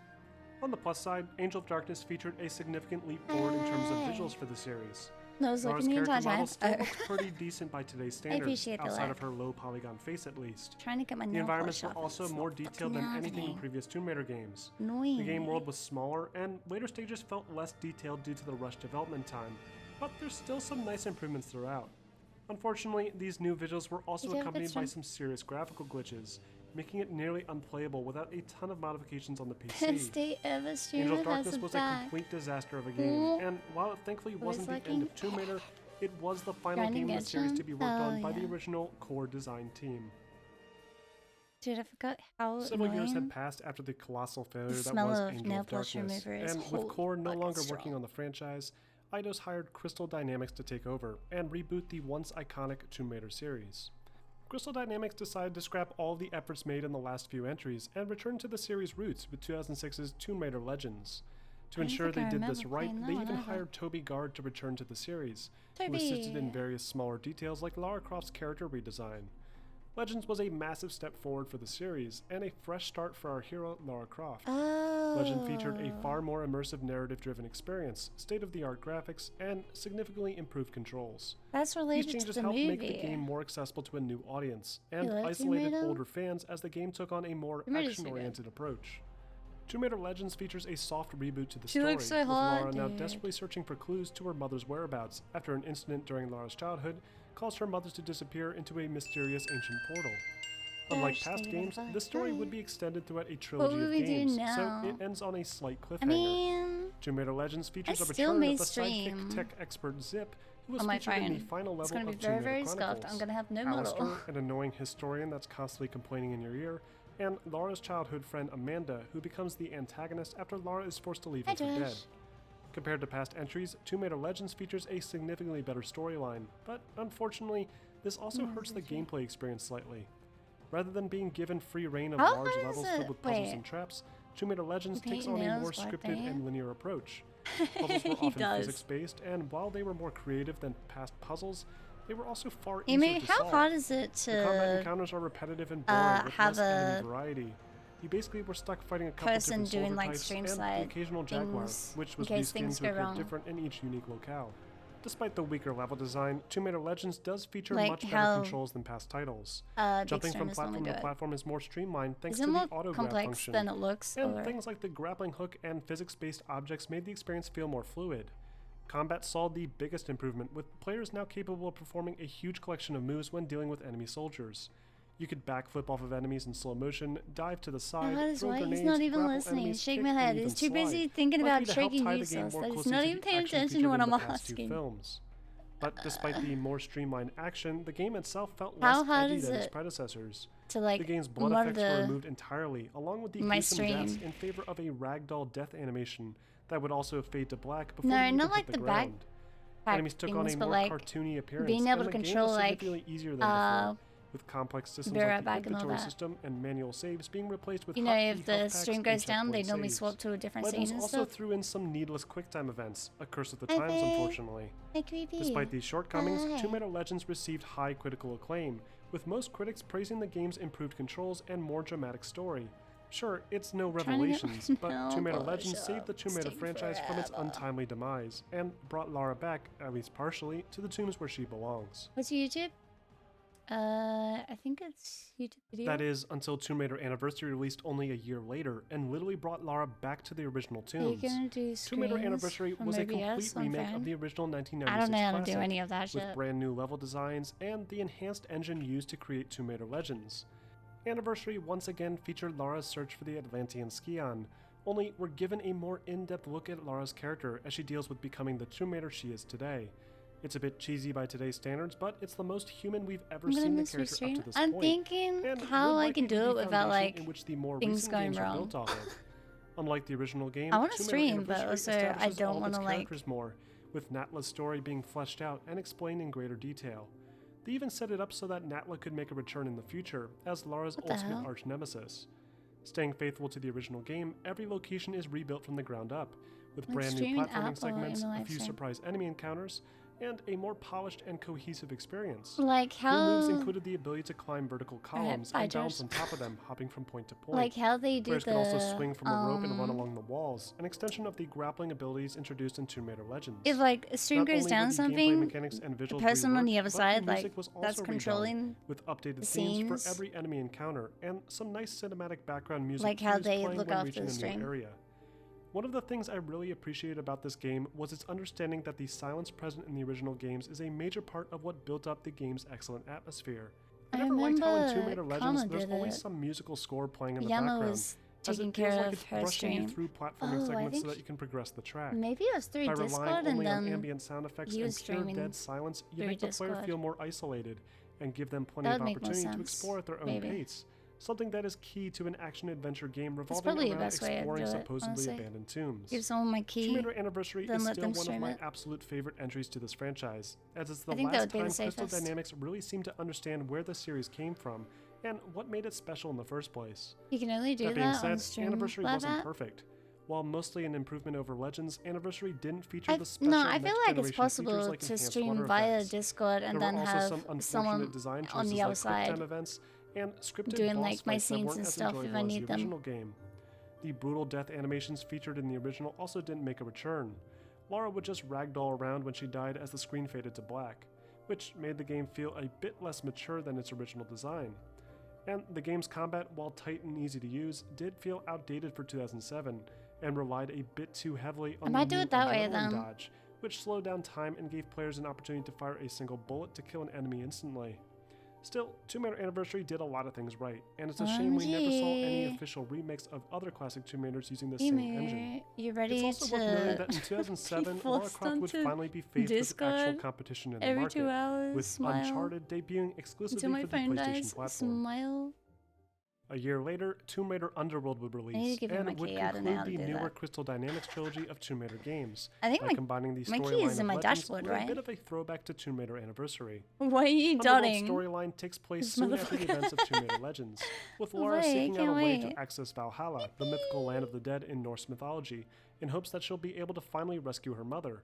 [SPEAKER 17] On the plus side, Angel of Darkness featured a significant leap forward in terms of visuals for the series.
[SPEAKER 2] Lara's
[SPEAKER 17] character model still looks pretty decent by today's standards, outside of
[SPEAKER 2] look.
[SPEAKER 17] her low polygon face at least.
[SPEAKER 2] Trying to get my
[SPEAKER 17] The environments were also more detailed than anything in previous Tomb Raider games. The game world was smaller, and later stages felt less detailed due to the rushed development time, but there's still some nice improvements throughout. Unfortunately, these new visuals were also accompanied by some serious graphical glitches, making it nearly unplayable without a ton of modifications on the PC. Angel of Darkness was a complete disaster of a game, and while it thankfully wasn't the end of Tomb Raider, it was the final game in the series to be worked on by the original core design team.
[SPEAKER 2] Dude, I forgot how
[SPEAKER 17] Several years had passed after the colossal failure that was Angel of Darkness, and with Core no longer working on the franchise, Eidos hired Crystal Dynamics to take over and reboot the once iconic Tomb Raider series. Crystal Dynamics decided to scrap all the efforts made in the last few entries and return to the series' roots with 2006's Tomb Raider Legends. To ensure they did this right, they even hired Toby Gard to return to the series, who assisted in various smaller details like Lara Croft's character redesign. Legends was a massive step forward for the series, and a fresh start for our hero, Lara Croft. Legend featured a far more immersive narrative-driven experience, state-of-the-art graphics, and significantly improved controls.
[SPEAKER 2] That's related
[SPEAKER 17] These changes
[SPEAKER 2] to the
[SPEAKER 17] helped
[SPEAKER 2] movie.
[SPEAKER 17] make the game more accessible to a new audience, and
[SPEAKER 2] You like
[SPEAKER 17] isolated
[SPEAKER 2] Tomb Raider?
[SPEAKER 17] older fans as the game took on a more
[SPEAKER 2] Tomb Raider's so
[SPEAKER 17] action-oriented approach. Tomb Raider Legends features a soft reboot to the
[SPEAKER 2] She
[SPEAKER 17] story,
[SPEAKER 2] looks so
[SPEAKER 17] with
[SPEAKER 2] hot,
[SPEAKER 17] Lara now
[SPEAKER 2] dude.
[SPEAKER 17] desperately searching for clues to her mother's whereabouts after an incident during Lara's childhood caused her mother to disappear into a mysterious ancient portal. Unlike past games, this story would be extended throughout a trilogy
[SPEAKER 2] would
[SPEAKER 17] of
[SPEAKER 2] we do
[SPEAKER 17] games, so
[SPEAKER 2] now?
[SPEAKER 17] it ends on a slight cliffhanger.
[SPEAKER 2] I mean,
[SPEAKER 17] Tomb Raider Legends features a
[SPEAKER 2] still
[SPEAKER 17] return
[SPEAKER 2] may
[SPEAKER 17] of the
[SPEAKER 2] stream
[SPEAKER 17] sidekick tech expert Zip, who was
[SPEAKER 2] on my
[SPEAKER 17] featured in the
[SPEAKER 2] phone.
[SPEAKER 17] final
[SPEAKER 2] It's
[SPEAKER 17] level
[SPEAKER 2] gonna be
[SPEAKER 17] of Tomb Raider
[SPEAKER 2] very scuffed.
[SPEAKER 17] Chronicles.
[SPEAKER 2] I'm gonna have no
[SPEAKER 17] Alistair,
[SPEAKER 2] model.
[SPEAKER 17] an annoying historian that's constantly complaining in your ear, and Lara's childhood friend Amanda, who becomes the antagonist after Lara is forced to leave her for dead. Compared to past entries, Tomb Raider Legends features a significantly better storyline, but unfortunately, this also hurts the gameplay experience slightly. Rather than being given free reign of
[SPEAKER 2] How
[SPEAKER 17] large
[SPEAKER 2] hard is
[SPEAKER 17] levels
[SPEAKER 2] it?
[SPEAKER 17] filled with puzzles
[SPEAKER 2] Wait.
[SPEAKER 17] and traps, Tomb Raider Legends
[SPEAKER 2] You
[SPEAKER 17] takes
[SPEAKER 2] paint
[SPEAKER 17] on a more
[SPEAKER 2] nails like
[SPEAKER 17] scripted
[SPEAKER 2] that?
[SPEAKER 17] and linear approach. Puzzles were
[SPEAKER 2] He
[SPEAKER 17] often
[SPEAKER 2] does.
[SPEAKER 17] physics-based, and while they were more creative than past puzzles, they were also far
[SPEAKER 2] I
[SPEAKER 17] easier
[SPEAKER 2] mean,
[SPEAKER 17] to
[SPEAKER 2] how
[SPEAKER 17] solve.
[SPEAKER 2] hard is it
[SPEAKER 17] The combat
[SPEAKER 2] to
[SPEAKER 17] encounters are repetitive and boring with
[SPEAKER 2] have
[SPEAKER 17] less enemy
[SPEAKER 2] a
[SPEAKER 17] variety. You basically were stuck fighting a couple
[SPEAKER 2] person
[SPEAKER 17] different
[SPEAKER 2] doing
[SPEAKER 17] soldier
[SPEAKER 2] like
[SPEAKER 17] types
[SPEAKER 2] stream
[SPEAKER 17] and the
[SPEAKER 2] side
[SPEAKER 17] occasional jaguar,
[SPEAKER 2] things
[SPEAKER 17] which
[SPEAKER 2] in
[SPEAKER 17] was
[SPEAKER 2] case
[SPEAKER 17] reskinned
[SPEAKER 2] things
[SPEAKER 17] to
[SPEAKER 2] go
[SPEAKER 17] appear
[SPEAKER 2] wrong?
[SPEAKER 17] different in each unique locale. Despite the weaker level design, Tomb Raider Legends does feature
[SPEAKER 2] Like
[SPEAKER 17] much better
[SPEAKER 2] how,
[SPEAKER 17] controls than past titles.
[SPEAKER 2] the
[SPEAKER 17] Jumping from
[SPEAKER 2] extremists
[SPEAKER 17] platform
[SPEAKER 2] normally
[SPEAKER 17] to
[SPEAKER 2] do it.
[SPEAKER 17] platform is more streamlined thanks
[SPEAKER 2] Is it
[SPEAKER 17] to the
[SPEAKER 2] more
[SPEAKER 17] auto grab
[SPEAKER 2] complex
[SPEAKER 17] function.
[SPEAKER 2] than it looks,
[SPEAKER 17] And
[SPEAKER 2] or-
[SPEAKER 17] things like the grappling hook and physics-based objects made the experience feel more fluid. Combat saw the biggest improvement, with players now capable of performing a huge collection of moves when dealing with enemy soldiers. You could backflip off of enemies in slow motion, dive to the side,
[SPEAKER 2] that is
[SPEAKER 17] throw
[SPEAKER 2] why
[SPEAKER 17] grenades,
[SPEAKER 2] he's not even
[SPEAKER 17] grapple
[SPEAKER 2] listening.
[SPEAKER 17] enemies,
[SPEAKER 2] Shake
[SPEAKER 17] kick,
[SPEAKER 2] my
[SPEAKER 17] and
[SPEAKER 2] head.
[SPEAKER 17] even
[SPEAKER 2] He's too busy
[SPEAKER 17] slide,
[SPEAKER 2] thinking about
[SPEAKER 17] likely to help
[SPEAKER 2] shaking
[SPEAKER 17] tie the
[SPEAKER 2] useless
[SPEAKER 17] game more
[SPEAKER 2] that he's
[SPEAKER 17] closely
[SPEAKER 2] not
[SPEAKER 17] to
[SPEAKER 2] even
[SPEAKER 17] the
[SPEAKER 2] paying
[SPEAKER 17] action
[SPEAKER 2] attention to
[SPEAKER 17] featured
[SPEAKER 2] what
[SPEAKER 17] in
[SPEAKER 2] I'm
[SPEAKER 17] the past two
[SPEAKER 2] asking.
[SPEAKER 17] films. But despite the more streamlined action, the game itself felt
[SPEAKER 2] How
[SPEAKER 17] less
[SPEAKER 2] hard
[SPEAKER 17] edgy
[SPEAKER 2] is
[SPEAKER 17] than its
[SPEAKER 2] it
[SPEAKER 17] predecessors.
[SPEAKER 2] to, like,
[SPEAKER 17] the game's blood
[SPEAKER 2] mod
[SPEAKER 17] effects
[SPEAKER 2] the-
[SPEAKER 17] were removed entirely, along with the
[SPEAKER 2] my
[SPEAKER 17] gruesome deaths
[SPEAKER 2] stream?
[SPEAKER 17] in favor of a ragdoll death animation that would also fade to black before
[SPEAKER 2] No,
[SPEAKER 17] you even
[SPEAKER 2] not
[SPEAKER 17] hit
[SPEAKER 2] like
[SPEAKER 17] the
[SPEAKER 2] the
[SPEAKER 17] ground.
[SPEAKER 2] back
[SPEAKER 17] Enemies took on
[SPEAKER 2] things,
[SPEAKER 17] a
[SPEAKER 2] but
[SPEAKER 17] more
[SPEAKER 2] like
[SPEAKER 17] cartoony appearance,
[SPEAKER 2] being able
[SPEAKER 17] and
[SPEAKER 2] to
[SPEAKER 17] the game
[SPEAKER 2] control
[SPEAKER 17] was
[SPEAKER 2] like
[SPEAKER 17] significantly easier than before. with complex systems
[SPEAKER 2] Be right
[SPEAKER 17] like the
[SPEAKER 2] back and all
[SPEAKER 17] inventory
[SPEAKER 2] that.
[SPEAKER 17] system and manual saves being replaced with
[SPEAKER 2] You know,
[SPEAKER 17] hotkey
[SPEAKER 2] if the
[SPEAKER 17] health packs
[SPEAKER 2] stream
[SPEAKER 17] and
[SPEAKER 2] goes down, they
[SPEAKER 17] checkpoint
[SPEAKER 2] normally
[SPEAKER 17] saves.
[SPEAKER 2] swap to a different
[SPEAKER 17] Legends
[SPEAKER 2] scene and
[SPEAKER 17] also
[SPEAKER 2] stuff.
[SPEAKER 17] threw in some needless QuickTime events, a curse of the
[SPEAKER 2] Hi,
[SPEAKER 17] times
[SPEAKER 2] babe.
[SPEAKER 17] unfortunately.
[SPEAKER 2] Hey, creepy.
[SPEAKER 17] Despite these shortcomings,
[SPEAKER 2] Hi.
[SPEAKER 17] Tomb Raider Legends received high critical acclaim, with most critics praising the game's improved controls and more dramatic story. Sure, it's no
[SPEAKER 2] Trying to get
[SPEAKER 17] revelations,
[SPEAKER 2] my
[SPEAKER 17] but
[SPEAKER 2] nail
[SPEAKER 17] Tomb Raider
[SPEAKER 2] polish
[SPEAKER 17] Legends
[SPEAKER 2] up.
[SPEAKER 17] saved the Tomb Raider
[SPEAKER 2] It's
[SPEAKER 17] franchise
[SPEAKER 2] taking
[SPEAKER 17] from its
[SPEAKER 2] forever.
[SPEAKER 17] untimely demise, and brought Lara back, at least partially, to the tombs where she belongs.
[SPEAKER 2] What's YouTube? I think it's YouTube video.
[SPEAKER 17] That is, until Tomb Raider Anniversary released only a year later, and literally brought Lara back to the original
[SPEAKER 2] Are you
[SPEAKER 17] tombs.
[SPEAKER 2] gonna do
[SPEAKER 17] Tomb Raider
[SPEAKER 2] screens
[SPEAKER 17] Anniversary
[SPEAKER 2] from
[SPEAKER 17] was a
[SPEAKER 2] OBS
[SPEAKER 17] complete
[SPEAKER 2] on
[SPEAKER 17] remake
[SPEAKER 2] phone?
[SPEAKER 17] of the original 1996
[SPEAKER 2] I don't know how to
[SPEAKER 17] classic,
[SPEAKER 2] do any of that
[SPEAKER 17] with
[SPEAKER 2] shit.
[SPEAKER 17] brand new level designs and the enhanced engine used to create Tomb Raider Legends. Anniversary once again featured Lara's search for the Atlantean Scion, only we're given a more in-depth look at Lara's character as she deals with becoming the Tomb Raider she is today. It's a bit cheesy by today's standards, but it's the most human we've ever
[SPEAKER 2] I'm gonna
[SPEAKER 17] seen the
[SPEAKER 2] miss
[SPEAKER 17] character up to
[SPEAKER 2] restream.
[SPEAKER 17] this
[SPEAKER 2] I'm
[SPEAKER 17] point,
[SPEAKER 2] thinking
[SPEAKER 17] and
[SPEAKER 2] how
[SPEAKER 17] would
[SPEAKER 2] I
[SPEAKER 17] likely
[SPEAKER 2] can
[SPEAKER 17] be
[SPEAKER 2] do
[SPEAKER 17] the
[SPEAKER 2] it without
[SPEAKER 17] foundation
[SPEAKER 2] like
[SPEAKER 17] in which the more
[SPEAKER 2] things
[SPEAKER 17] recent
[SPEAKER 2] going
[SPEAKER 17] games are
[SPEAKER 2] wrong.
[SPEAKER 17] built off of. Unlike the original game,
[SPEAKER 2] I want to
[SPEAKER 17] Tomb Raider
[SPEAKER 2] stream, but
[SPEAKER 17] Anniversary
[SPEAKER 2] also I
[SPEAKER 17] establishes
[SPEAKER 2] don't
[SPEAKER 17] all of
[SPEAKER 2] want
[SPEAKER 17] its
[SPEAKER 2] to like.
[SPEAKER 17] characters more, with Natla's story being fleshed out and explained in greater detail. They even set it up so that Natla could make a return in the future as Lara's
[SPEAKER 2] What the
[SPEAKER 17] ultimate
[SPEAKER 2] hell?
[SPEAKER 17] arch-nemesis. Staying faithful to the original game, every location is rebuilt from the ground up, with
[SPEAKER 2] Like
[SPEAKER 17] brand new
[SPEAKER 2] streaming
[SPEAKER 17] platforming
[SPEAKER 2] app or
[SPEAKER 17] segments,
[SPEAKER 2] in a
[SPEAKER 17] a
[SPEAKER 2] live
[SPEAKER 17] few
[SPEAKER 2] stream?
[SPEAKER 17] surprise enemy encounters, and a more polished and cohesive experience.
[SPEAKER 2] Like
[SPEAKER 17] New moves
[SPEAKER 2] how-
[SPEAKER 17] included the ability to climb vertical columns
[SPEAKER 2] bye,
[SPEAKER 17] and balance
[SPEAKER 2] Josh.
[SPEAKER 17] on top of them, hopping from point to point.
[SPEAKER 2] Like how they do
[SPEAKER 17] Players could also
[SPEAKER 2] the,
[SPEAKER 17] swing from a rope and run along the walls, an extension of the grappling abilities introduced in Tomb Raider Legends.
[SPEAKER 2] If like a stream
[SPEAKER 17] Not
[SPEAKER 2] goes
[SPEAKER 17] only
[SPEAKER 2] down
[SPEAKER 17] were the gameplay
[SPEAKER 2] something,
[SPEAKER 17] mechanics and
[SPEAKER 2] the
[SPEAKER 17] visuals
[SPEAKER 2] person on the
[SPEAKER 17] reworked,
[SPEAKER 2] other
[SPEAKER 17] but
[SPEAKER 2] side,
[SPEAKER 17] music
[SPEAKER 2] like
[SPEAKER 17] was
[SPEAKER 2] that's
[SPEAKER 17] also redone,
[SPEAKER 2] controlling
[SPEAKER 17] with updated
[SPEAKER 2] the
[SPEAKER 17] themes
[SPEAKER 2] scenes.
[SPEAKER 17] for every enemy encounter and some nice cinematic background music
[SPEAKER 2] Like how
[SPEAKER 17] cues
[SPEAKER 2] they
[SPEAKER 17] playing
[SPEAKER 2] look
[SPEAKER 17] when
[SPEAKER 2] after
[SPEAKER 17] reaching
[SPEAKER 2] the
[SPEAKER 17] a new
[SPEAKER 2] stream.
[SPEAKER 17] area. One of the things I really appreciated about this game was its understanding that the silence present in the original games is a major part of what built up the game's excellent atmosphere. I
[SPEAKER 2] I
[SPEAKER 17] never liked how in Tomb
[SPEAKER 2] remember
[SPEAKER 17] Raider Legends
[SPEAKER 2] Kama
[SPEAKER 17] there's
[SPEAKER 2] did
[SPEAKER 17] always
[SPEAKER 2] it.
[SPEAKER 17] some musical score playing in the
[SPEAKER 2] Yama
[SPEAKER 17] background,
[SPEAKER 2] was
[SPEAKER 17] as
[SPEAKER 2] taking
[SPEAKER 17] it feels
[SPEAKER 2] care
[SPEAKER 17] like
[SPEAKER 2] of
[SPEAKER 17] it's
[SPEAKER 2] her
[SPEAKER 17] rushing you
[SPEAKER 2] stream.
[SPEAKER 17] through platforming
[SPEAKER 2] Oh, I
[SPEAKER 17] segments so
[SPEAKER 2] think
[SPEAKER 17] that you can progress the track.
[SPEAKER 2] maybe it was through
[SPEAKER 17] By
[SPEAKER 2] Discord
[SPEAKER 17] relying
[SPEAKER 2] and
[SPEAKER 17] only on
[SPEAKER 2] then
[SPEAKER 17] ambient sound effects
[SPEAKER 2] he
[SPEAKER 17] and
[SPEAKER 2] was
[SPEAKER 17] pure
[SPEAKER 2] streaming
[SPEAKER 17] dead silence, you
[SPEAKER 2] through
[SPEAKER 17] make the player
[SPEAKER 2] Discord.
[SPEAKER 17] feel more isolated and give them plenty
[SPEAKER 2] That
[SPEAKER 17] of
[SPEAKER 2] would make more
[SPEAKER 17] opportunity to
[SPEAKER 2] sense,
[SPEAKER 17] explore at their own
[SPEAKER 2] maybe.
[SPEAKER 17] pace. Something that is key to an action-adventure game revolving
[SPEAKER 2] probably the
[SPEAKER 17] around
[SPEAKER 2] best way to
[SPEAKER 17] exploring
[SPEAKER 2] do it,
[SPEAKER 17] supposedly
[SPEAKER 2] honestly.
[SPEAKER 17] abandoned tombs.
[SPEAKER 2] Give someone my
[SPEAKER 17] Tomb
[SPEAKER 2] key,
[SPEAKER 17] Raider Anniversary
[SPEAKER 2] then
[SPEAKER 17] is
[SPEAKER 2] let
[SPEAKER 17] still
[SPEAKER 2] them
[SPEAKER 17] one of
[SPEAKER 2] stream
[SPEAKER 17] my
[SPEAKER 2] it.
[SPEAKER 17] absolute favorite entries to this franchise, as it's the
[SPEAKER 2] I think that
[SPEAKER 17] last
[SPEAKER 2] would be
[SPEAKER 17] time
[SPEAKER 2] the
[SPEAKER 17] Crystal
[SPEAKER 2] safest.
[SPEAKER 17] Dynamics really seemed to understand where the series came from and what made it special in the first place.
[SPEAKER 2] You can only do
[SPEAKER 17] That being
[SPEAKER 2] that on
[SPEAKER 17] said,
[SPEAKER 2] stream
[SPEAKER 17] Anniversary
[SPEAKER 2] like
[SPEAKER 17] wasn't
[SPEAKER 2] that.
[SPEAKER 17] perfect. While mostly an improvement over Legends, Anniversary didn't feature the special
[SPEAKER 2] No, I feel like it's
[SPEAKER 17] next-generation features
[SPEAKER 2] possible
[SPEAKER 17] like
[SPEAKER 2] to
[SPEAKER 17] enhanced
[SPEAKER 2] stream
[SPEAKER 17] water
[SPEAKER 2] via
[SPEAKER 17] effects.
[SPEAKER 2] Discord and
[SPEAKER 17] There
[SPEAKER 2] then
[SPEAKER 17] were also
[SPEAKER 2] have
[SPEAKER 17] some unfortunate
[SPEAKER 2] someone
[SPEAKER 17] design
[SPEAKER 2] on
[SPEAKER 17] choices
[SPEAKER 2] the other
[SPEAKER 17] like
[SPEAKER 2] side
[SPEAKER 17] QuickTime events and scripted
[SPEAKER 2] doing,
[SPEAKER 17] boss
[SPEAKER 2] like, my
[SPEAKER 17] fights that
[SPEAKER 2] scenes
[SPEAKER 17] weren't
[SPEAKER 2] and
[SPEAKER 17] as
[SPEAKER 2] stuff if
[SPEAKER 17] enjoyable
[SPEAKER 2] I
[SPEAKER 17] as
[SPEAKER 2] need
[SPEAKER 17] the
[SPEAKER 2] them.
[SPEAKER 17] original game. The brutal death animations featured in the original also didn't make a return. Lara would just ragdoll around when she died as the screen faded to black, which made the game feel a bit less mature than its original design. And the game's combat, while tight and easy to use, did feel outdated for 2007 and relied a bit too heavily on
[SPEAKER 2] I
[SPEAKER 17] the
[SPEAKER 2] might do
[SPEAKER 17] new
[SPEAKER 2] it that way,
[SPEAKER 17] adrenaline
[SPEAKER 2] then.
[SPEAKER 17] dodge, which slowed down time and gave players an opportunity to fire a single bullet to kill an enemy instantly. Still, Tomb Raider Anniversary did a lot of things right, and it's a shame we never saw any
[SPEAKER 2] OMG.
[SPEAKER 17] official remakes of other classic Tomb Raiders using the same engine.
[SPEAKER 2] Emu, you ready
[SPEAKER 17] It's also
[SPEAKER 2] to
[SPEAKER 17] worth noting that in 2007,
[SPEAKER 2] be
[SPEAKER 17] Lara
[SPEAKER 2] forced
[SPEAKER 17] Croft would
[SPEAKER 2] onto
[SPEAKER 17] finally be faced with actual
[SPEAKER 2] Discord
[SPEAKER 17] competition in the
[SPEAKER 2] every
[SPEAKER 17] market,
[SPEAKER 2] 2 hours,
[SPEAKER 17] with
[SPEAKER 2] smile
[SPEAKER 17] Uncharted debuting exclusively
[SPEAKER 2] until my
[SPEAKER 17] for the
[SPEAKER 2] phone
[SPEAKER 17] PlayStation
[SPEAKER 2] dies.
[SPEAKER 17] platform.
[SPEAKER 2] Smile.
[SPEAKER 17] A year later, Tomb Raider Underworld would
[SPEAKER 2] need
[SPEAKER 17] release,
[SPEAKER 2] to give you
[SPEAKER 17] and
[SPEAKER 2] my
[SPEAKER 17] would
[SPEAKER 2] key. I don't know how
[SPEAKER 17] conclude
[SPEAKER 2] to
[SPEAKER 17] the
[SPEAKER 2] do
[SPEAKER 17] newer
[SPEAKER 2] that.
[SPEAKER 17] Crystal Dynamics trilogy of Tomb Raider games,
[SPEAKER 2] I think
[SPEAKER 17] by
[SPEAKER 2] my-
[SPEAKER 17] combining the
[SPEAKER 2] my key
[SPEAKER 17] storyline
[SPEAKER 2] is in
[SPEAKER 17] of
[SPEAKER 2] my
[SPEAKER 17] Legends
[SPEAKER 2] dashboard,
[SPEAKER 17] with
[SPEAKER 2] right?
[SPEAKER 17] a bit of a throwback to Tomb Raider Anniversary.
[SPEAKER 2] Why are you
[SPEAKER 17] Underworld's
[SPEAKER 2] dotting?
[SPEAKER 17] storyline takes place
[SPEAKER 2] This
[SPEAKER 17] soon after the
[SPEAKER 2] motherfucker.
[SPEAKER 17] events of Tomb Raider Legends, with Lara
[SPEAKER 2] Wait, I
[SPEAKER 17] seeking out a
[SPEAKER 2] can't
[SPEAKER 17] way
[SPEAKER 2] wait.
[SPEAKER 17] to access Valhalla, the mythical land of the dead in Norse mythology, in hopes that she'll be able to finally rescue her mother.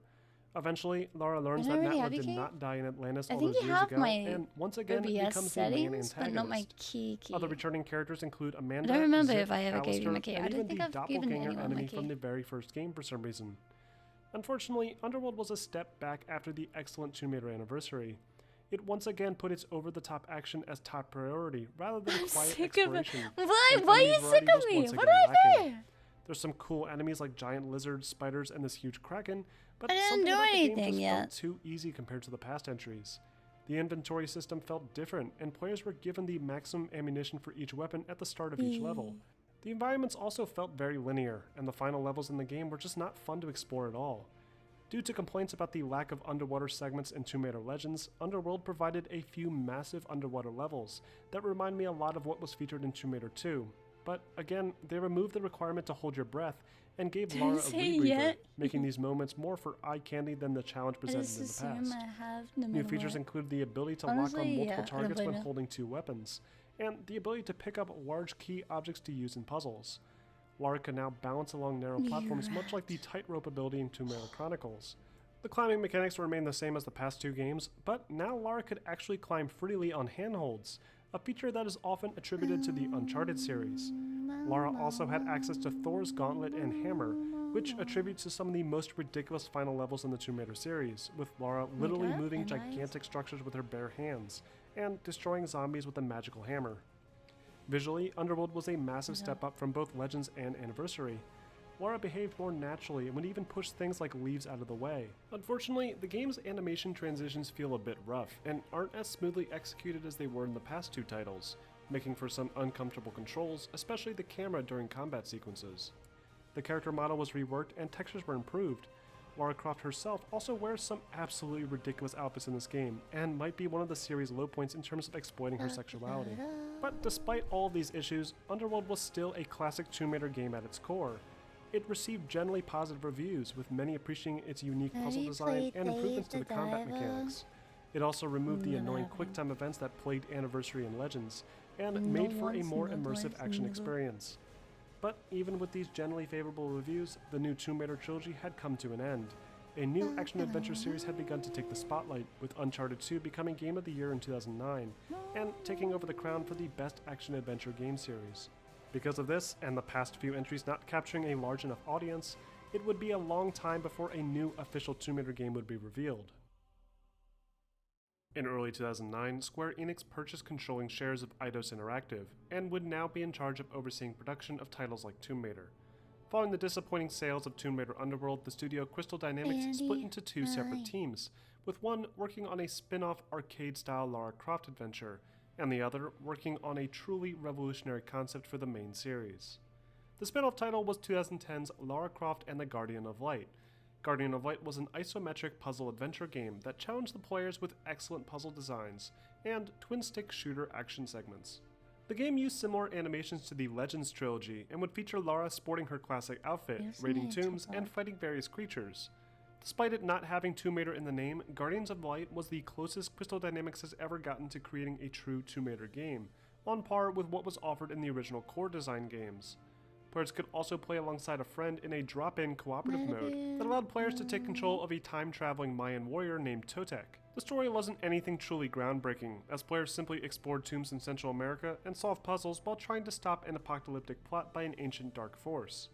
[SPEAKER 17] Eventually, Lara learns
[SPEAKER 2] I
[SPEAKER 17] that
[SPEAKER 2] already
[SPEAKER 17] Natla
[SPEAKER 2] have your
[SPEAKER 17] did
[SPEAKER 2] key?
[SPEAKER 17] not die in Atlantis
[SPEAKER 2] I
[SPEAKER 17] all
[SPEAKER 2] think
[SPEAKER 17] those
[SPEAKER 2] you
[SPEAKER 17] years
[SPEAKER 2] have
[SPEAKER 17] ago,
[SPEAKER 2] my
[SPEAKER 17] and once again
[SPEAKER 2] OBS
[SPEAKER 17] becomes the main
[SPEAKER 2] settings, but not my
[SPEAKER 17] antagonist.
[SPEAKER 2] key.
[SPEAKER 17] Other returning characters include
[SPEAKER 2] I
[SPEAKER 17] Amanda,
[SPEAKER 2] don't remember
[SPEAKER 17] Zip,
[SPEAKER 2] if I ever gave you my
[SPEAKER 17] Alistair,
[SPEAKER 2] key. I
[SPEAKER 17] and
[SPEAKER 2] don't
[SPEAKER 17] even
[SPEAKER 2] think
[SPEAKER 17] the
[SPEAKER 2] I've given
[SPEAKER 17] doppelganger
[SPEAKER 2] anyone my
[SPEAKER 17] enemy
[SPEAKER 2] key.
[SPEAKER 17] from the very first game for some reason. Unfortunately, Underworld was a step back after the excellent Tomb Raider Anniversary. It once again put its over-the-top action as top priority, rather than quiet
[SPEAKER 2] Sick of it.
[SPEAKER 17] exploration.
[SPEAKER 2] Why?
[SPEAKER 17] and
[SPEAKER 2] Why are
[SPEAKER 17] enemy
[SPEAKER 2] you
[SPEAKER 17] variety
[SPEAKER 2] sick of
[SPEAKER 17] was
[SPEAKER 2] me?
[SPEAKER 17] once
[SPEAKER 2] What
[SPEAKER 17] again
[SPEAKER 2] did I
[SPEAKER 17] lacking.
[SPEAKER 2] do?
[SPEAKER 17] There's some cool enemies like giant lizards, spiders, and this huge kraken, but
[SPEAKER 2] I didn't
[SPEAKER 17] something
[SPEAKER 2] do
[SPEAKER 17] about the game
[SPEAKER 2] anything
[SPEAKER 17] just
[SPEAKER 2] yet.
[SPEAKER 17] felt too easy compared to the past entries. The inventory system felt different, and players were given the maximum ammunition for each weapon at the start of each level. The environments also felt very linear, and the final levels in the game were just not fun to explore at all. Due to complaints about the lack of underwater segments in Tomb Raider Legends, Underworld provided a few massive underwater levels that remind me a lot of what was featured in Tomb Raider 2. But again, they removed the requirement to hold your breath and gave Lara a rebreather, making these moments more for eye candy than the challenge presented in the past. New features include the ability to lock on multiple targets when holding 2 weapons, and the ability to pick up large key objects to use in puzzles. Lara can now bounce along narrow platforms much like the tightrope ability in Tomb Raider Chronicles. The climbing mechanics remain the same as the past 2 games, but now Lara could actually climb freely on handholds, a feature that is often attributed to the Uncharted series. Lara also had access to Thor's Gauntlet and Hammer, which attributes to some of the most ridiculous final levels in the Tomb Raider series, with Lara literally moving gigantic structures with her bare hands, and destroying zombies with a magical hammer. Visually, Underworld was a massive step up from both Legends and Anniversary. Lara behaved more naturally and would even push things like leaves out of the way. Unfortunately, the game's animation transitions feel a bit rough, and aren't as smoothly executed as they were in the past 2 titles, making for some uncomfortable controls, especially the camera during combat sequences. The character model was reworked and textures were improved. Lara Croft herself also wears some absolutely ridiculous outfits in this game, and might be one of the series' low points in terms of exploiting her sexuality. But despite all of these issues, Underworld was still a classic Tomb Raider game at its core. It received generally positive reviews, with many appreciating its unique puzzle design and improvements to the combat mechanics. It also removed the annoying QuickTime events that plagued Anniversary and Legends, and made for a more immersive action experience. But even with these generally favorable reviews, the new Tomb Raider trilogy had come to an end. A new action-adventure series had begun to take the spotlight, with Uncharted 2 becoming Game of the Year in 2009, and taking over the crown for the best action-adventure game series. Because of this, and the past few entries not capturing a large enough audience, it would be a long time before a new official Tomb Raider game would be revealed. In early 2009, Square Enix purchased controlling shares of Eidos Interactive, and would now be in charge of overseeing production of titles like Tomb Raider. Following the disappointing sales of Tomb Raider Underworld, the studio Crystal Dynamics split into 2 separate teams, with one working on a spin-off arcade-style Lara Croft adventure, and the other working on a truly revolutionary concept for the main series. The spin-off title was 2010's Lara Croft and the Guardian of Light. Guardian of Light was an isometric puzzle adventure game that challenged the players with excellent puzzle designs and twin-stick shooter action segments. The game used similar animations to the Legends trilogy and would feature Lara sporting her classic outfit, raiding tombs, and fighting various creatures. Despite it not having Tomb Raider in the name, Guardians of Light was the closest Crystal Dynamics has ever gotten to creating a true Tomb Raider game, on par with what was offered in the original core design games. Players could also play alongside a friend in a drop-in cooperative mode that allowed players to take control of a time-traveling Mayan warrior named Totek. The story wasn't anything truly groundbreaking, as players simply explored tombs in Central America and solved puzzles while trying to stop an apocalyptic plot by an ancient dark force.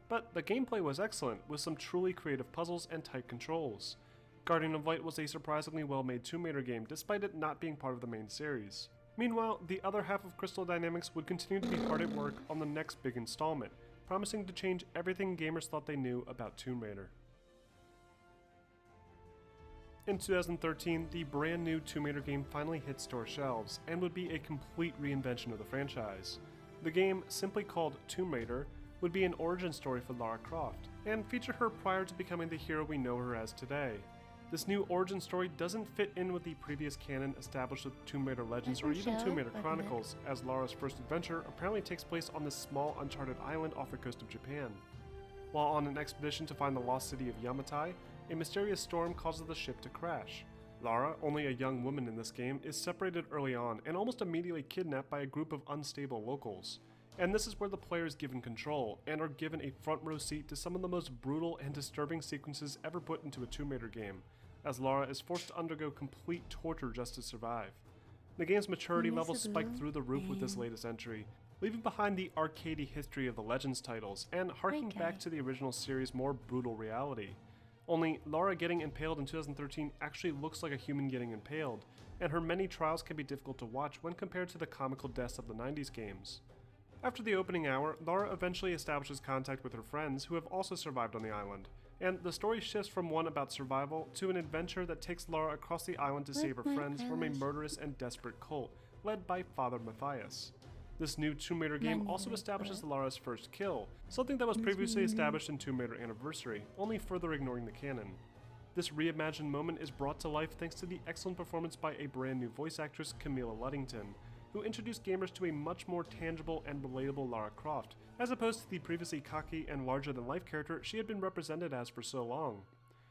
[SPEAKER 17] But the gameplay was excellent, with some truly creative puzzles and tight controls. Guardian of Light was a surprisingly well-made Tomb Raider game, despite it not being part of the main series. Meanwhile, the other half of Crystal Dynamics would continue to be hard at work on the next big installment, promising to change everything gamers thought they knew about Tomb Raider. In 2013, the brand new Tomb Raider game finally hit store shelves, and would be a complete reinvention of the franchise. The game, simply called Tomb Raider, would be an origin story for Lara Croft, and feature her prior to becoming the hero we know her as today. This new origin story doesn't fit in with the previous canon established with Tomb Raider Legends or even Tomb Raider Chronicles, as Lara's first adventure apparently takes place on this small uncharted island off the coast of Japan. While on an expedition to find the lost city of Yamatai, a mysterious storm causes the ship to crash. Lara, only a young woman in this game, is separated early on and almost immediately kidnapped by a group of unstable locals. And this is where the player is given control, and are given a front row seat to some of the most brutal and disturbing sequences ever put into a Tomb Raider game, as Lara is forced to undergo complete torture just to survive. The game's maturity levels spike through the roof with this latest entry, leaving behind the arcadey history of the Legends titles, and harking back to the original series' more brutal reality. Only, Lara getting impaled in 2013 actually looks like a human getting impaled, and her many trials can be difficult to watch when compared to the comical deaths of the 90s games. After the opening hour, Lara eventually establishes contact with her friends who have also survived on the island, and the story shifts from one about survival to an adventure that takes Lara across the island to save her friends from a murderous and desperate cult, led by Father Matthias. This new Tomb Raider game also establishes Lara's first kill, something that was previously established in Tomb Raider Anniversary, only further ignoring the canon. This reimagined moment is brought to life thanks to the excellent performance by a brand new voice actress, Camilla Luddington, who introduced gamers to a much more tangible and relatable Lara Croft, as opposed to the previously cocky and larger-than-life character she had been represented as for so long.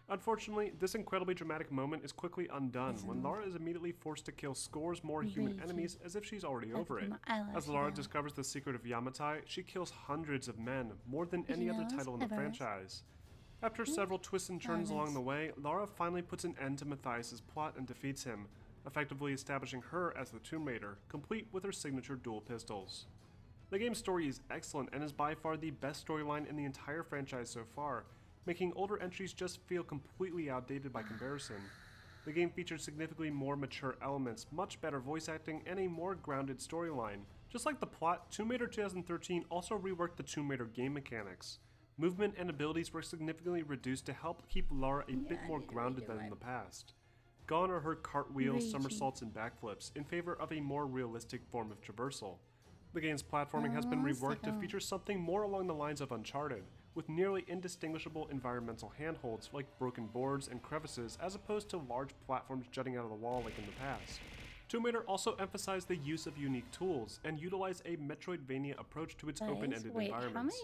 [SPEAKER 17] Unfortunately, this incredibly dramatic moment is quickly undone when Lara is immediately forced to kill scores more human enemies as if she's already over it. As Lara discovers the secret of Yamatai, she kills hundreds of men, more than any other title in the franchise. After several twists and turns along the way, Lara finally puts an end to Matthias' plot and defeats him, effectively establishing her as the Tomb Raider, complete with her signature dual pistols. The game's story is excellent and is by far the best storyline in the entire franchise so far, making older entries just feel completely outdated by comparison. The game features significantly more mature elements, much better voice acting, and a more grounded storyline. Just like the plot, Tomb Raider 2013 also reworked the Tomb Raider game mechanics. Movement and abilities were significantly reduced to help keep Lara a bit more grounded than in the past. Gone are her cartwheels, somersaults, and backflips in favor of a more realistic form of traversal. The game's platforming has been reworked to feature something more along the lines of Uncharted, with nearly indistinguishable environmental handholds like broken boards and crevices as opposed to large platforms jutting out of the wall like in the past. Tomb Raider also emphasized the use of unique tools and utilized a Metroidvania approach to its open-ended environments.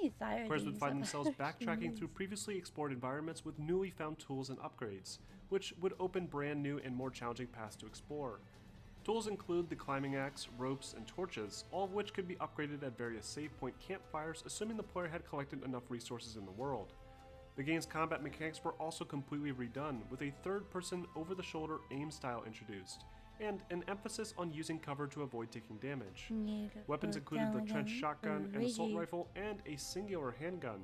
[SPEAKER 17] Players would find themselves backtracking through previously explored environments with newly found tools and upgrades, which would open brand new and more challenging paths to explore. Tools include the climbing axe, ropes, and torches, all of which could be upgraded at various save point campfires assuming the player had collected enough resources in the world. The game's combat mechanics were also completely redone, with a third-person over-the-shoulder aim style introduced, and an emphasis on using cover to avoid taking damage. Weapons included the trench shotgun, an assault rifle, and a singular handgun.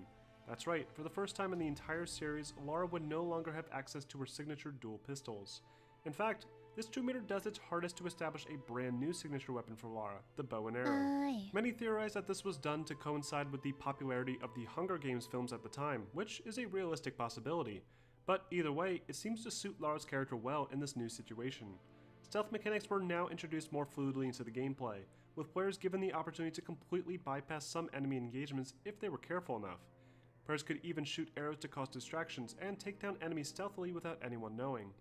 [SPEAKER 17] That's right, for the first time in the entire series, Lara would no longer have access to her signature dual pistols. In fact, this Tomb Raider does its hardest to establish a brand new signature weapon for Lara, the bow and arrow. Many theorize that this was done to coincide with the popularity of the Hunger Games films at the time, which is a realistic possibility. But either way, it seems to suit Lara's character well in this new situation. Stealth mechanics were now introduced more fluidly into the gameplay, with players given the opportunity to completely bypass some enemy engagements if they were careful enough. Players could even shoot arrows to cause distractions and take down enemies stealthily without anyone knowing.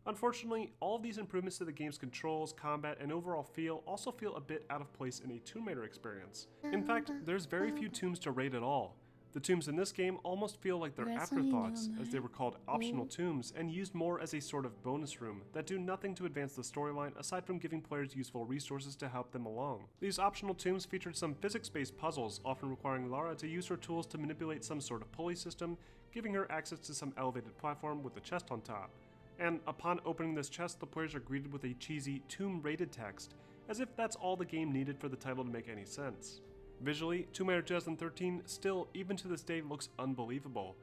[SPEAKER 17] Unfortunately, all of these improvements to the game's controls, combat, and overall feel also feel a bit out of place in a Tomb Raider experience. In fact, there's very few tombs to raid at all. The tombs in this game almost feel like they're afterthoughts, as they were called optional tombs and used more as a sort of bonus room that do nothing to advance the storyline aside from giving players useful resources to help them along. These optional tombs featured some physics-based puzzles, often requiring Lara to use her tools to manipulate some sort of pulley system, giving her access to some elevated platform with a chest on top. And upon opening this chest, the players are greeted with a cheesy Tomb Raided text, as if that's all the game needed for the title to make any sense. Visually, Tomb Raider 2013 still, even to this day, looks unbelievable.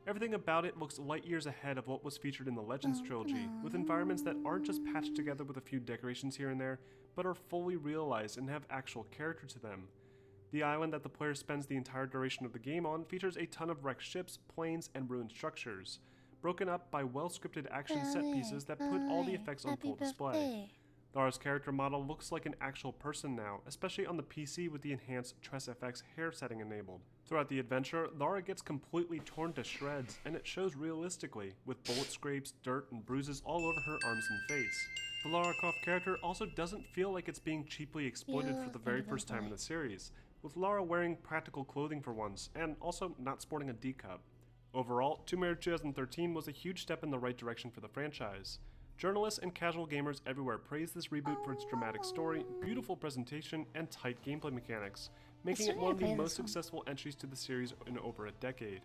[SPEAKER 17] Everything about it looks light years ahead of what was featured in the Legends trilogy, with environments that aren't just patched together with a few decorations here and there, but are fully realized and have actual character to them. The island that the player spends the entire duration of the game on features a ton of wrecked ships, planes, and ruined structures, broken up by well-scripted action set pieces that put all the effects on full display. Lara's character model looks like an actual person now, especially on the PC with the enhanced TressFX hair setting enabled. Throughout the adventure, Lara gets completely torn to shreds, and it shows realistically, with bullet scrapes, dirt, and bruises all over her arms and face. The Lara Croft character also doesn't feel like it's being cheaply exploited for the very first time in the series, with Lara wearing practical clothing for once, and also not sporting a D-cup. Overall, Tomb Raider 2013 was a huge step in the right direction for the franchise. Journalists and casual gamers everywhere praise this reboot for its dramatic story, beautiful presentation, and tight gameplay mechanics, making it one of the most successful entries to the series in over a decade.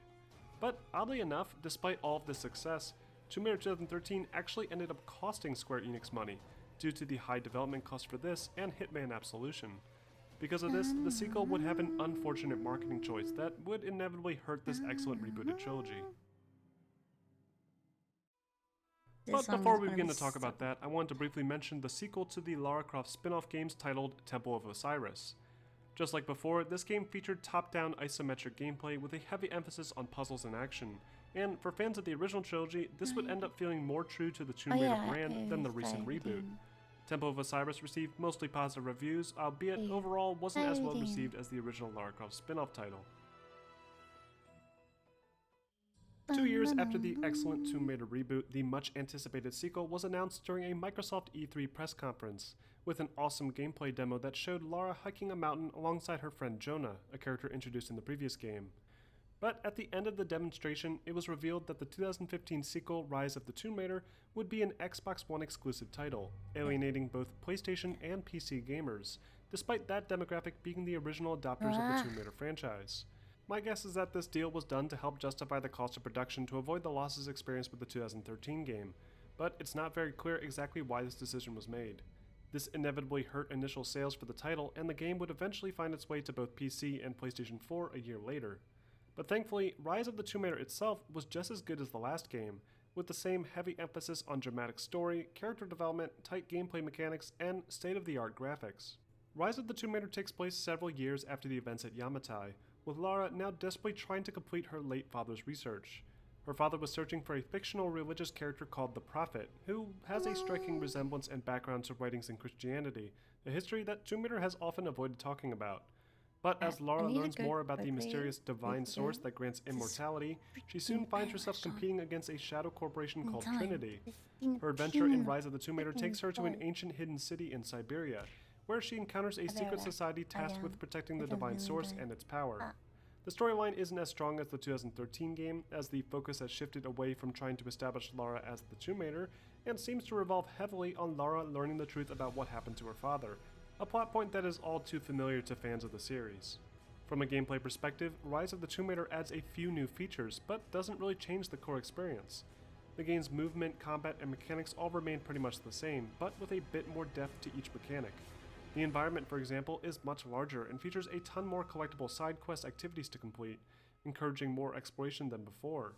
[SPEAKER 17] But oddly enough, despite all of this success, Tomb Raider 2013 actually ended up costing Square Enix money, due to the high development cost for this and Hitman Absolution. Because of this, the sequel would have an unfortunate marketing choice that would inevitably hurt this excellent rebooted trilogy. But before we begin to talk about that, I wanted to briefly mention the sequel to the Lara Croft spin-off games titled Temple of Osiris. Just like before, this game featured top-down isometric gameplay with a heavy emphasis on puzzles and action, and for fans of the original trilogy, this would end up feeling more true to the Tomb Raider brand than the recent reboot. Temple of Osiris received mostly positive reviews, albeit overall wasn't as well received as the original Lara Croft spin-off title. 2 years after the excellent Tomb Raider reboot, the much-anticipated sequel was announced during a Microsoft E3 press conference, with an awesome gameplay demo that showed Lara hiking a mountain alongside her friend Jonah, a character introduced in the previous game. But at the end of the demonstration, it was revealed that the 2015 sequel, Rise of the Tomb Raider, would be an Xbox One exclusive title, alienating both PlayStation and PC gamers, despite that demographic being the original adopters of the Tomb Raider franchise. My guess is that this deal was done to help justify the cost of production to avoid the losses experienced with the 2013 game, but it's not very clear exactly why this decision was made. This inevitably hurt initial sales for the title, and the game would eventually find its way to both PC and PlayStation 4 a year later. But thankfully, Rise of the Tomb Raider itself was just as good as the last game, with the same heavy emphasis on dramatic story, character development, tight gameplay mechanics, and state-of-the-art graphics. Rise of the Tomb Raider takes place several years after the events at Yamatai, with Lara now desperately trying to complete her late father's research. Her father was searching for a fictional religious character called the Prophet, who has a striking resemblance and background to writings in Christianity, a history that Tomb Raider has often avoided talking about. But as Lara learns more about the mysterious divine source that grants immortality, she soon finds herself competing against a shadow corporation called Trinity. Her adventure in Rise of the Tomb Raider takes her to an ancient hidden city in Siberia, where she encounters a secret society tasked with protecting the divine source and its power. The storyline isn't as strong as the 2013 game, as the focus has shifted away from trying to establish Lara as the Tomb Raider, and seems to revolve heavily on Lara learning the truth about what happened to her father, a plot point that is all too familiar to fans of the series. From a gameplay perspective, Rise of the Tomb Raider adds a few new features, but doesn't really change the core experience. The game's movement, combat, and mechanics all remain pretty much the same, but with a bit more depth to each mechanic. The environment, for example, is much larger and features a ton more collectible side quest activities to complete, encouraging more exploration than before.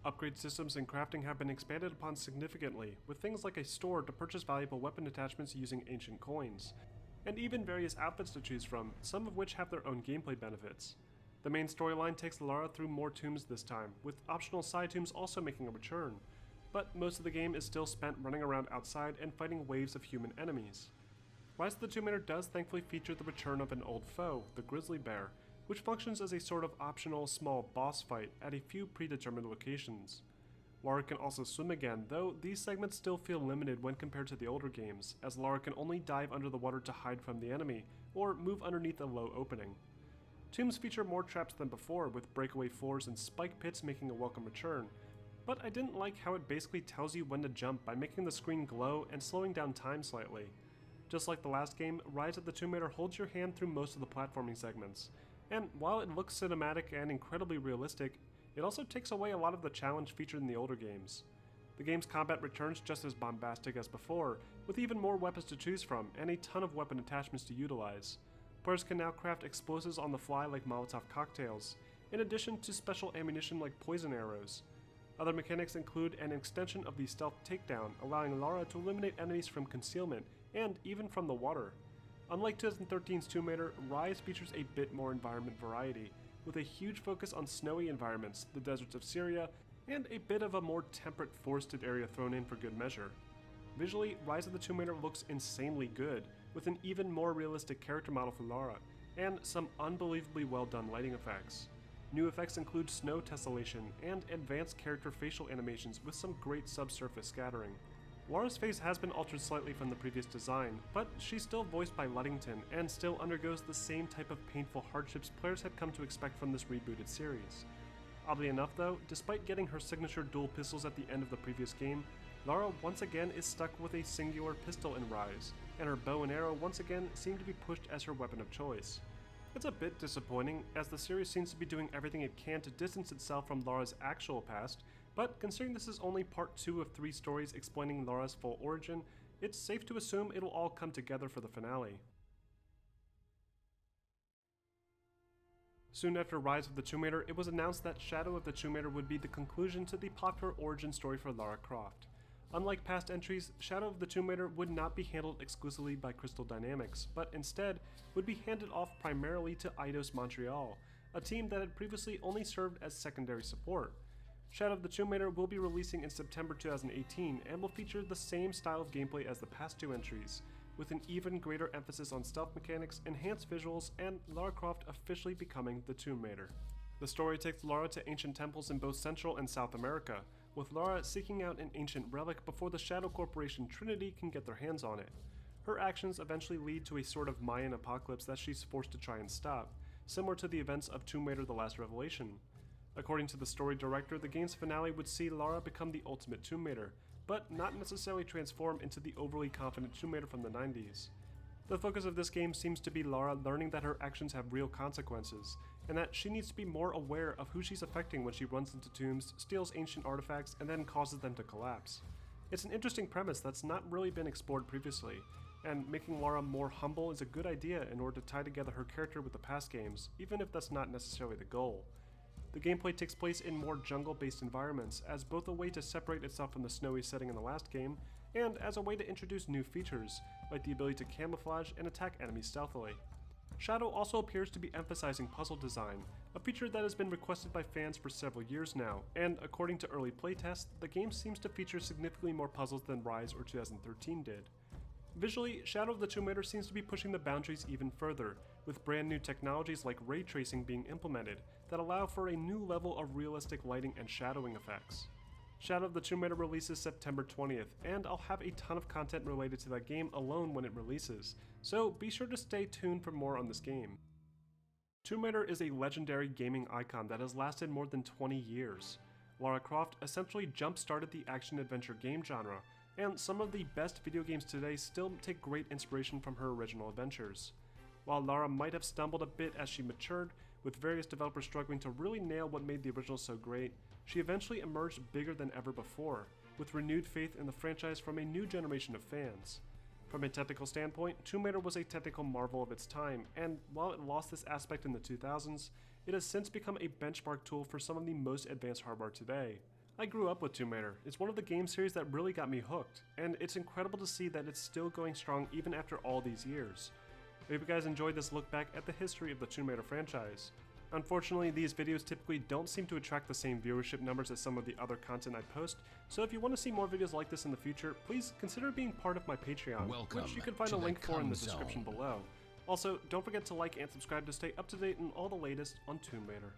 [SPEAKER 17] Upgrade systems and crafting have been expanded upon significantly, with things like a store to purchase valuable weapon attachments using ancient coins, and even various outfits to choose from, some of which have their own gameplay benefits. The main storyline takes Lara through more tombs this time, with optional side tombs also making a return, but most of the game is still spent running around outside and fighting waves of human enemies. Rise of the Tomb Raider does thankfully feature the return of an old foe, the grizzly bear, which functions as a sort of optional small boss fight at a few predetermined locations. Lara can also swim again, though these segments still feel limited when compared to the older games, as Lara can only dive under the water to hide from the enemy, or move underneath a low opening. Tombs feature more traps than before, with breakaway floors and spike pits making a welcome return, but I didn't like how it basically tells you when to jump by making the screen glow and slowing down time slightly. Just like the last game, Rise of the Tomb Raider holds your hand through most of the platforming segments, and while it looks cinematic and incredibly realistic, it also takes away a lot of the challenge featured in the older games. The game's combat returns just as bombastic as before, with even more weapons to choose from and a ton of weapon attachments to utilize. Players can now craft explosives on the fly like Molotov cocktails, in addition to special ammunition like poison arrows. Other mechanics include an extension of the stealth takedown, allowing Lara to eliminate enemies from concealment, and even from the water. Unlike 2013's Tomb Raider, Rise features a bit more environment variety, with a huge focus on snowy environments, the deserts of Syria, and a bit of a more temperate forested area thrown in for good measure. Visually, Rise of the Tomb Raider looks insanely good, with an even more realistic character model for Lara, and some unbelievably well done lighting effects. New effects include snow tessellation and advanced character facial animations with some great subsurface scattering. Lara's face has been altered slightly from the previous design, but she's still voiced by Ludington and still undergoes the same type of painful hardships players had come to expect from this rebooted series. Oddly enough though, despite getting her signature dual pistols at the end of the previous game, Lara once again is stuck with a singular pistol in Rise, and her bow and arrow once again seem to be pushed as her weapon of choice. It's a bit disappointing, as the series seems to be doing everything it can to distance itself from Lara's actual past, but considering this is only part 2 of 3 stories explaining Lara's full origin, it's safe to assume it'll all come together for the finale. Soon after Rise of the Tomb Raider, it was announced that Shadow of the Tomb Raider would be the conclusion to the popular origin story for Lara Croft. Unlike past entries, Shadow of the Tomb Raider would not be handled exclusively by Crystal Dynamics, but instead would be handed off primarily to Eidos Montreal, a team that had previously only served as secondary support. Shadow of the Tomb Raider will be releasing in September 2018 and will feature the same style of gameplay as the past 2 entries, with an even greater emphasis on stealth mechanics, enhanced visuals, and Lara Croft officially becoming the Tomb Raider. The story takes Lara to ancient temples in both Central and South America, with Lara seeking out an ancient relic before the Shadow Corporation Trinity can get their hands on it. Her actions eventually lead to a sort of Mayan apocalypse that she's forced to try and stop, similar to the events of Tomb Raider: The Last Revelation. According to the story director, the game's finale would see Lara become the ultimate Tomb Raider, but not necessarily transform into the overly confident Tomb Raider from the 90s. The focus of this game seems to be Lara learning that her actions have real consequences, and that she needs to be more aware of who she's affecting when she runs into tombs, steals ancient artifacts, and then causes them to collapse. It's an interesting premise that's not really been explored previously, and making Lara more humble is a good idea in order to tie together her character with the past games, even if that's not necessarily the goal. The gameplay takes place in more jungle-based environments, as both a way to separate itself from the snowy setting in the last game, and as a way to introduce new features, like the ability to camouflage and attack enemies stealthily. Shadow also appears to be emphasizing puzzle design, a feature that has been requested by fans for several years now, and according to early playtests, the game seems to feature significantly more puzzles than Rise or 2013 did. Visually, Shadow of the Tomb Raider seems to be pushing the boundaries even further, with brand new technologies like ray tracing being implemented that allow for a new level of realistic lighting and shadowing effects. Shadow of the Tomb Raider releases September 20th, and I'll have a ton of content related to that game alone when it releases, so be sure to stay tuned for more on this game. Tomb Raider is a legendary gaming icon that has lasted more than 20 years. Lara Croft essentially jump-started the action-adventure game genre, and some of the best video games today still take great inspiration from her original adventures. While Lara might have stumbled a bit as she matured, with various developers struggling to really nail what made the original so great, she eventually emerged bigger than ever before, with renewed faith in the franchise from a new generation of fans. From a technical standpoint, Tomb Raider was a technical marvel of its time, and while it lost this aspect in the 2000s, it has since become a benchmark tool for some of the most advanced hardware today. I grew up with Tomb Raider. It's one of the game series that really got me hooked, and it's incredible to see that it's still going strong even after all these years. I hope you guys enjoyed this look back at the history of the Tomb Raider franchise. Unfortunately, these videos typically don't seem to attract the same viewership numbers as some of the other content I post, so if you want to see more videos like this in the future, please consider being part of my Patreon, which you can find a link for in the description below. Also, don't forget to like and subscribe to stay up to date on all the latest on Tomb Raider.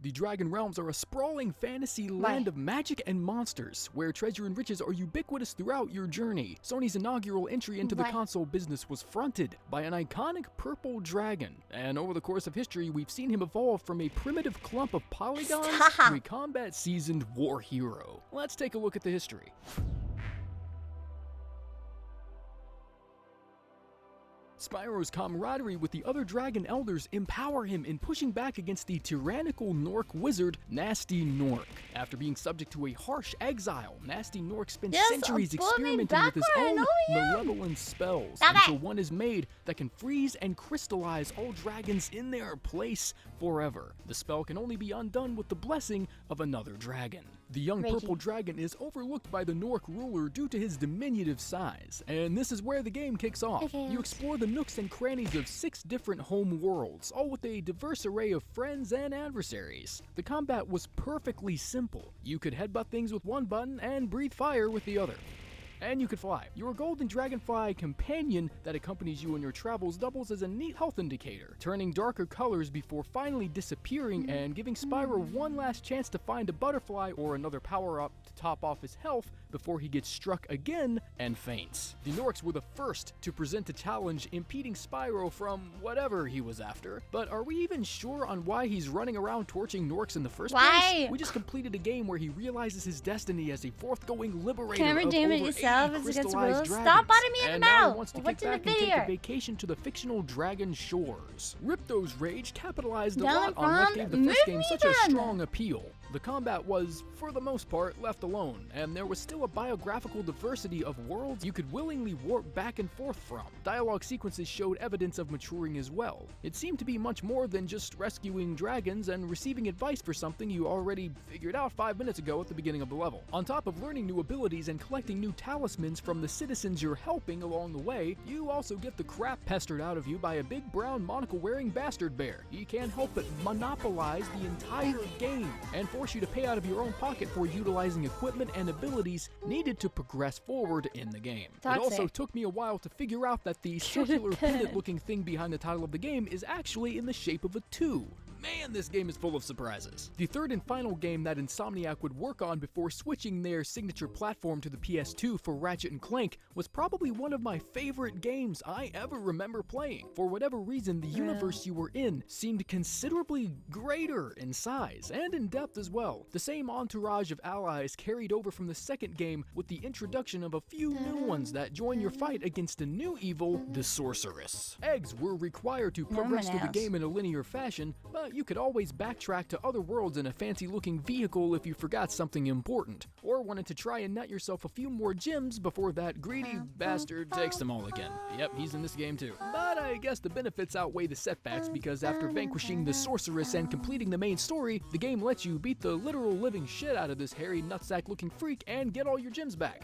[SPEAKER 18] The Dragon Realms are a sprawling fantasy land of magic and monsters, where treasure and riches are ubiquitous throughout your journey. Sony's inaugural entry into the console business was fronted by an iconic purple dragon, and over the course of history, we've seen him evolve from a primitive clump of polygons to a combat-seasoned war hero. Let's take a look at the history. Spyro's camaraderie with the other dragon elders empower him in pushing back against the tyrannical Nork wizard, Nasty Nork. After being subject to a harsh exile, Nasty Nork spent centuries experimenting with his own malevolent spells until one is made that can freeze and crystallize all dragons in their place forever. The spell can only be undone with the blessing of another dragon. The young purple dragon is overlooked by the Nork ruler due to his diminutive size, and this is where the game kicks off. You explore the nooks and crannies of 6 different home worlds, all with a diverse array of friends and adversaries. The combat was perfectly simple. You could headbutt things with one button and breathe fire with the other. And you could fly. Your golden dragonfly companion that accompanies you on your travels doubles as a neat health indicator, turning darker colors before finally disappearing and giving Spyro one last chance to find a butterfly or another power-up to top off his health before he gets struck again and faints. The Norks were the first to present a challenge impeding Spyro from whatever he was after, but are we even sure on why he's running around torching Norks in the first place? We just completed a game where he realizes his destiny as a forthgoing liberator of over 80 crystallized dragons.
[SPEAKER 2] Stop biting me in the
[SPEAKER 18] and now
[SPEAKER 2] mouth.
[SPEAKER 18] he wants to kick back and take a vacation to the fictional dragon shores. Ripto's Rage capitalized a lot on what gave the first game such a strong appeal. The combat was, for the most part, left alone, and there was still a biographical diversity of worlds you could willingly warp back and forth from. Dialogue sequences showed evidence of maturing as well. It seemed to be much more than just rescuing dragons and receiving advice for something you already figured out 5 minutes ago at the beginning of the level. On top of learning new abilities and collecting new talismans from the citizens you're helping along the way, you also get the crap pestered out of you by a big brown monocle-wearing bastard bear. He can't help but monopolize the entire game and force you to pay out of your own pocket for utilizing equipment and abilities needed to progress forward in the game. It also took me a while to figure out that the circular pendant-looking thing behind the title of the game is actually in the shape of a 2. Man, this game is full of surprises. The third and final game that Insomniac would work on before switching their signature platform to the PS2 for Ratchet & Clank was probably one of my favorite games I ever remember playing. For whatever reason, the universe you were in seemed considerably greater in size and in depth as well. The same entourage of allies carried over from the second game with the introduction of a few new ones that join your fight against a new evil, the Sorceress. Eggs were required to progress through the game in a linear fashion, but you could always backtrack to other worlds in a fancy-looking vehicle if you forgot something important, or wanted to try and nut yourself a few more gems before that greedy bastard takes them all again. Yep, he's in this game too. But I guess the benefits outweigh the setbacks because after vanquishing the Sorceress and completing the main story, the game lets you beat the literal living shit out of this hairy nutsack-looking freak and get all your gems back.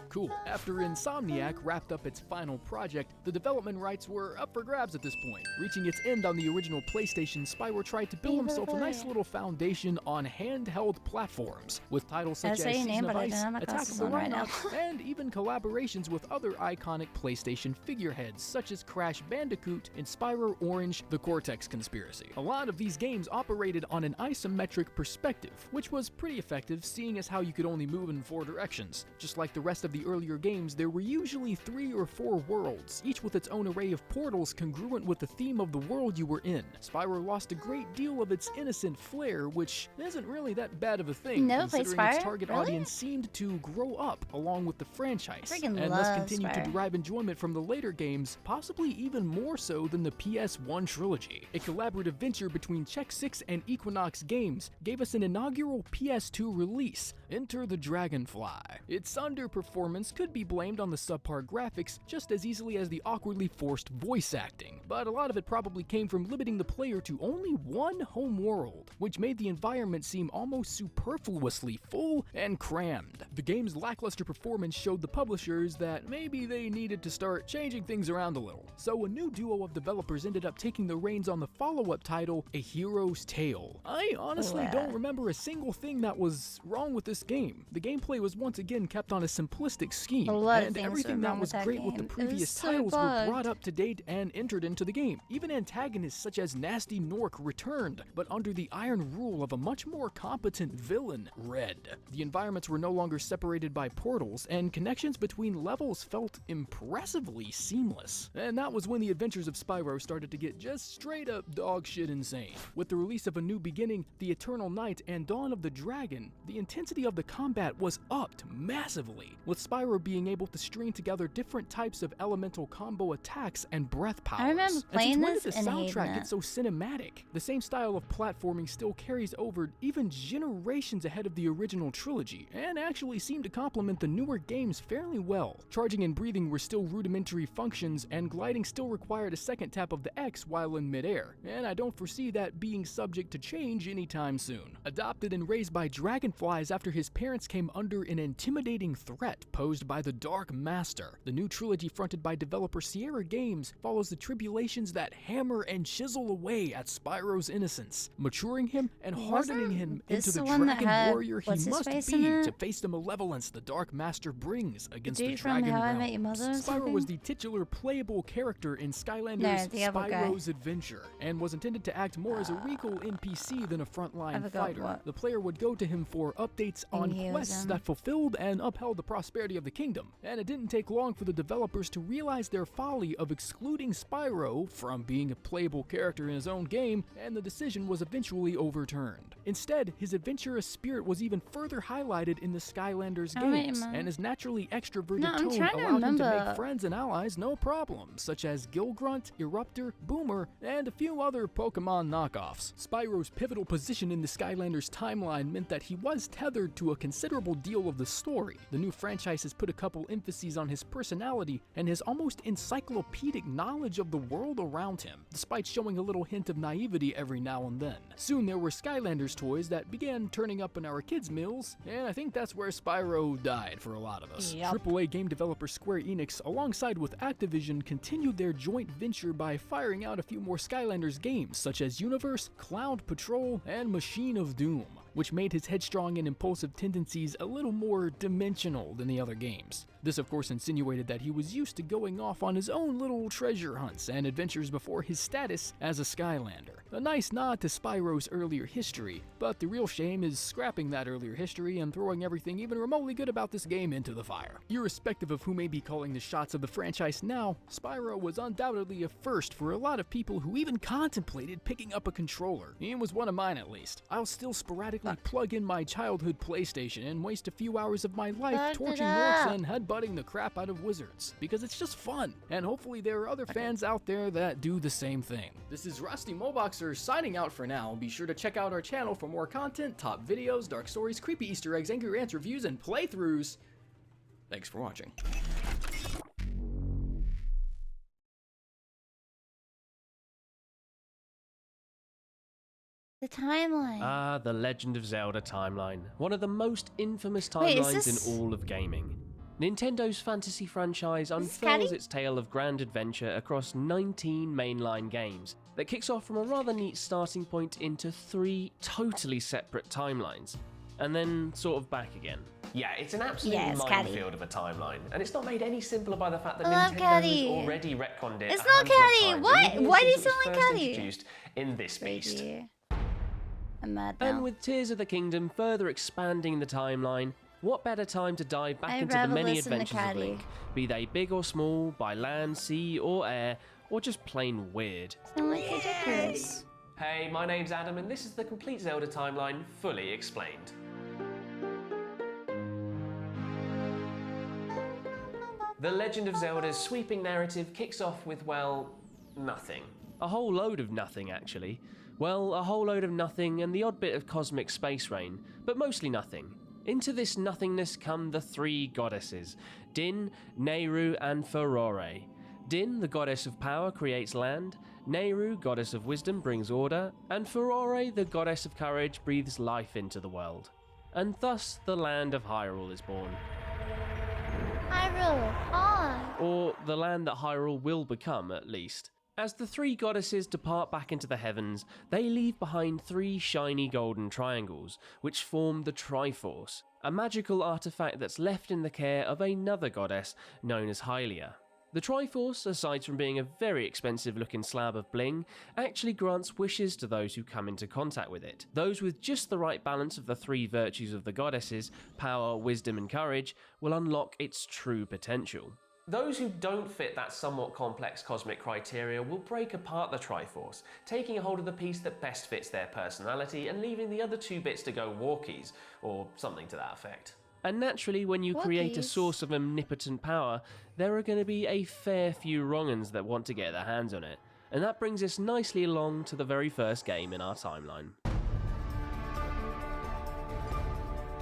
[SPEAKER 18] Cool. After Insomniac wrapped up its final project, the development rights were up for grabs at this point. Reaching its end on the original PlayStation, Spyro tried to build himself a nice little foundation on handheld platforms, with titles such as Season of Ice, Attack of the Rhinox, and even collaborations with other iconic PlayStation figureheads such as Crash Bandicoot and Spyro Orange: The Cortex Conspiracy. A lot of these games operated on an isometric perspective, which was pretty effective seeing as how you could only move in 4 directions. Just like the rest of the earlier games, there were usually 3 or 4 worlds, each with its own array of portals congruent with the theme of the world you were in. Spyro lost a great deal of its innocent flair, which isn't really that bad of a thing, considering its target audience seemed to grow up along with the franchise, and thus continued to derive enjoyment from the later games, possibly even more so than the PS1 trilogy. A collaborative venture between Check 6 and Equinox Games gave us an inaugural PS2 release, Enter the Dragonfly. Its underperformance could be blamed on the subpar graphics just as easily as the awkwardly forced voice acting, but a lot of it probably came from limiting the player to only one home world, which made the environment seem almost superfluously full and crammed. The game's lackluster performance showed the publishers that maybe they needed to start changing things around a little, so a new duo of developers ended up taking the reins on the follow-up title, A Hero's Tale. I honestly don't remember a single thing that was wrong with this game. The gameplay was once again kept on a simplistic fantastic scheme, and everything that was great with the previous titles were brought up to date and entered into the game. Even antagonists such as Nasty Nork returned, but under the iron rule of a much more competent villain, Red. The environments were no longer separated by portals, and connections between levels felt impressively seamless. And that was when the adventures of Spyro started to get just straight up dog shit insane. With the release of A New Beginning, The Eternal Night, and Dawn of the Dragon, the intensity of the combat was upped massively, with Spyro being able to string together different types of elemental combo attacks and breath powers.
[SPEAKER 2] I remember playing
[SPEAKER 18] when
[SPEAKER 2] this
[SPEAKER 18] did the
[SPEAKER 2] and
[SPEAKER 18] soundtrack
[SPEAKER 2] hating
[SPEAKER 18] get so cinematic? The same style of platforming still carries over even generations ahead of the original trilogy, and actually seemed to complement the newer games fairly well. Charging and breathing were still rudimentary functions, and gliding still required a second tap of the X while in midair, and I don't foresee that being subject to change anytime soon. Adopted and raised by dragonflies after his parents came under an intimidating threat posed by the Dark Master, the new trilogy fronted by developer Sierra Games follows the tribulations that hammer and chisel away at Spyro's innocence, maturing him and hardening him into the dragon warrior he must be to face the malevolence the Dark Master brings against the dragon realm. Spyro was the titular playable character in Skylanders Spyro's Adventure, and was intended to act more as a recall NPC than a frontline fighter. The player would go to him for updates on quests that fulfilled and upheld the prosperity of the kingdom, and it didn't take long for the developers to realize their folly of excluding Spyro from being a playable character in his own game, and the decision was eventually overturned. Instead, his adventurous spirit was even further highlighted in the Skylanders games, and his naturally extroverted tone allowed him to make friends and allies no problem, such as Gilgrunt, Eruptor, Boomer, and a few other Pokemon knockoffs. Spyro's pivotal position in the Skylanders timeline meant that he was tethered to a considerable deal of the story. The new franchise has put a couple emphases on his personality and his almost encyclopedic knowledge of the world around him, despite showing a little hint of naivety every now and then. Soon there were Skylanders toys that began turning up in our kids' meals, and I think that's where Spyro died for a lot of us. AAA game developer Square Enix, alongside with Activision, continued their joint venture by firing out a few more Skylanders games, such as Universe, Cloud Patrol, and Machine of Doom, which made his headstrong and impulsive tendencies a little more dimensional than the other games. This of course insinuated that he was used to going off on his own little treasure hunts and adventures before his status as a Skylander. A nice nod to Spyro's earlier history, but the real shame is scrapping that earlier history and throwing everything even remotely good about this game into the fire. Irrespective of who may be calling the shots of the franchise now, Spyro was undoubtedly a first for a lot of people who even contemplated picking up a controller. He was one of mine at least. I'll still sporadically plug in my childhood PlayStation and waste a few hours of my life torching orcs and headbutting the crap out of wizards, because it's just fun, and hopefully there are other fans out there that do the same thing. This is Rusty Moboxer signing out for now. Be sure to check out our channel for more content, top videos, dark stories, creepy Easter eggs, Angry Rants reviews, and playthroughs. Thanks for watching.
[SPEAKER 2] The timeline.
[SPEAKER 19] Ah, the Legend of Zelda timeline. One of the most infamous timelines in all of gaming. Nintendo's fantasy franchise unfurls its tale of grand adventure across 19 mainline games that kicks off from a rather neat starting point into 3 totally separate timelines, and then sort of back again. Yeah, it's an absolute minefield of a timeline, and it's not made any simpler by the fact that Nintendo has already retconned it.
[SPEAKER 2] It's not Caddy! What? Why do you sound like Caddy?
[SPEAKER 19] Introduced in this beast.
[SPEAKER 2] I'm mad now.
[SPEAKER 19] And with Tears of the Kingdom further expanding the timeline, what better time to dive back into the many adventures of Link, be they big or small, by land, sea or air, or just plain weird.
[SPEAKER 2] Sound like ridiculous.
[SPEAKER 19] Hey, my name's Adam and this is the complete Zelda timeline, fully explained. The Legend of Zelda's sweeping narrative kicks off with, well, nothing. A whole load of nothing, actually. Well, a whole load of nothing and the odd bit of cosmic space rain, but mostly nothing. Into this nothingness come the 3 goddesses, Din, Nehru and Furore. Din, the goddess of power, creates land, Nehru, goddess of wisdom, brings order, and Furore, the goddess of courage, breathes life into the world. And thus the land of Hyrule is born.
[SPEAKER 2] Hyrule,
[SPEAKER 19] Or the land that Hyrule will become, at least. As the three goddesses depart back into the heavens, they leave behind three shiny golden triangles, which form the Triforce, a magical artifact that's left in the care of another goddess known as Hylia. The Triforce, aside from being a very expensive looking slab of bling, actually grants wishes to those who come into contact with it. Those with just the right balance of the three virtues of the goddesses, power, wisdom and courage, will unlock its true potential. Those who don't fit that somewhat complex cosmic criteria will break apart the Triforce, taking a hold of the piece that best fits their personality and leaving the other two bits to go walkies, or something to that effect. And naturally, when you create a source of omnipotent power, there are going to be a fair few wrong-uns that want to get their hands on it. And that brings us nicely along to the very first game in our timeline.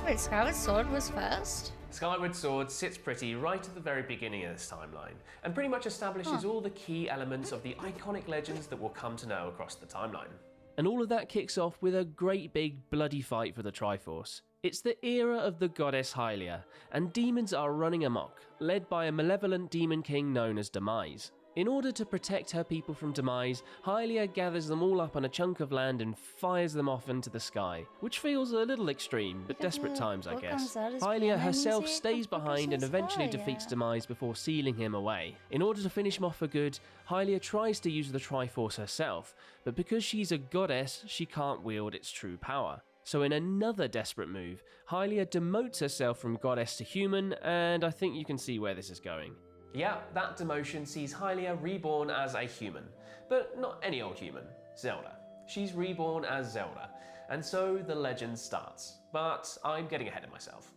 [SPEAKER 2] Wait, Skyward Sword was first?
[SPEAKER 19] Skyward Sword sits pretty right at the very beginning of this timeline, and pretty much establishes all the key elements of the iconic legends that we'll come to know across the timeline. And all of that kicks off with a great big bloody fight for the Triforce. It's the era of the goddess Hylia, and demons are running amok, led by a malevolent demon king known as Demise. In order to protect her people from Demise, Hylia gathers them all up on a chunk of land and fires them off into the sky, which feels a little extreme, but desperate times, I guess. Hylia herself stays behind and eventually defeats Demise before sealing him away. In order to finish him off for good, Hylia tries to use the Triforce herself, but because she's a goddess, she can't wield its true power. So in another desperate move, Hylia demotes herself from goddess to human, and I think you can see where this is going. Yeah, that demotion sees Hylia reborn as a human, but not any old human, Zelda. She's reborn as Zelda, and so the legend starts, but I'm getting ahead of myself.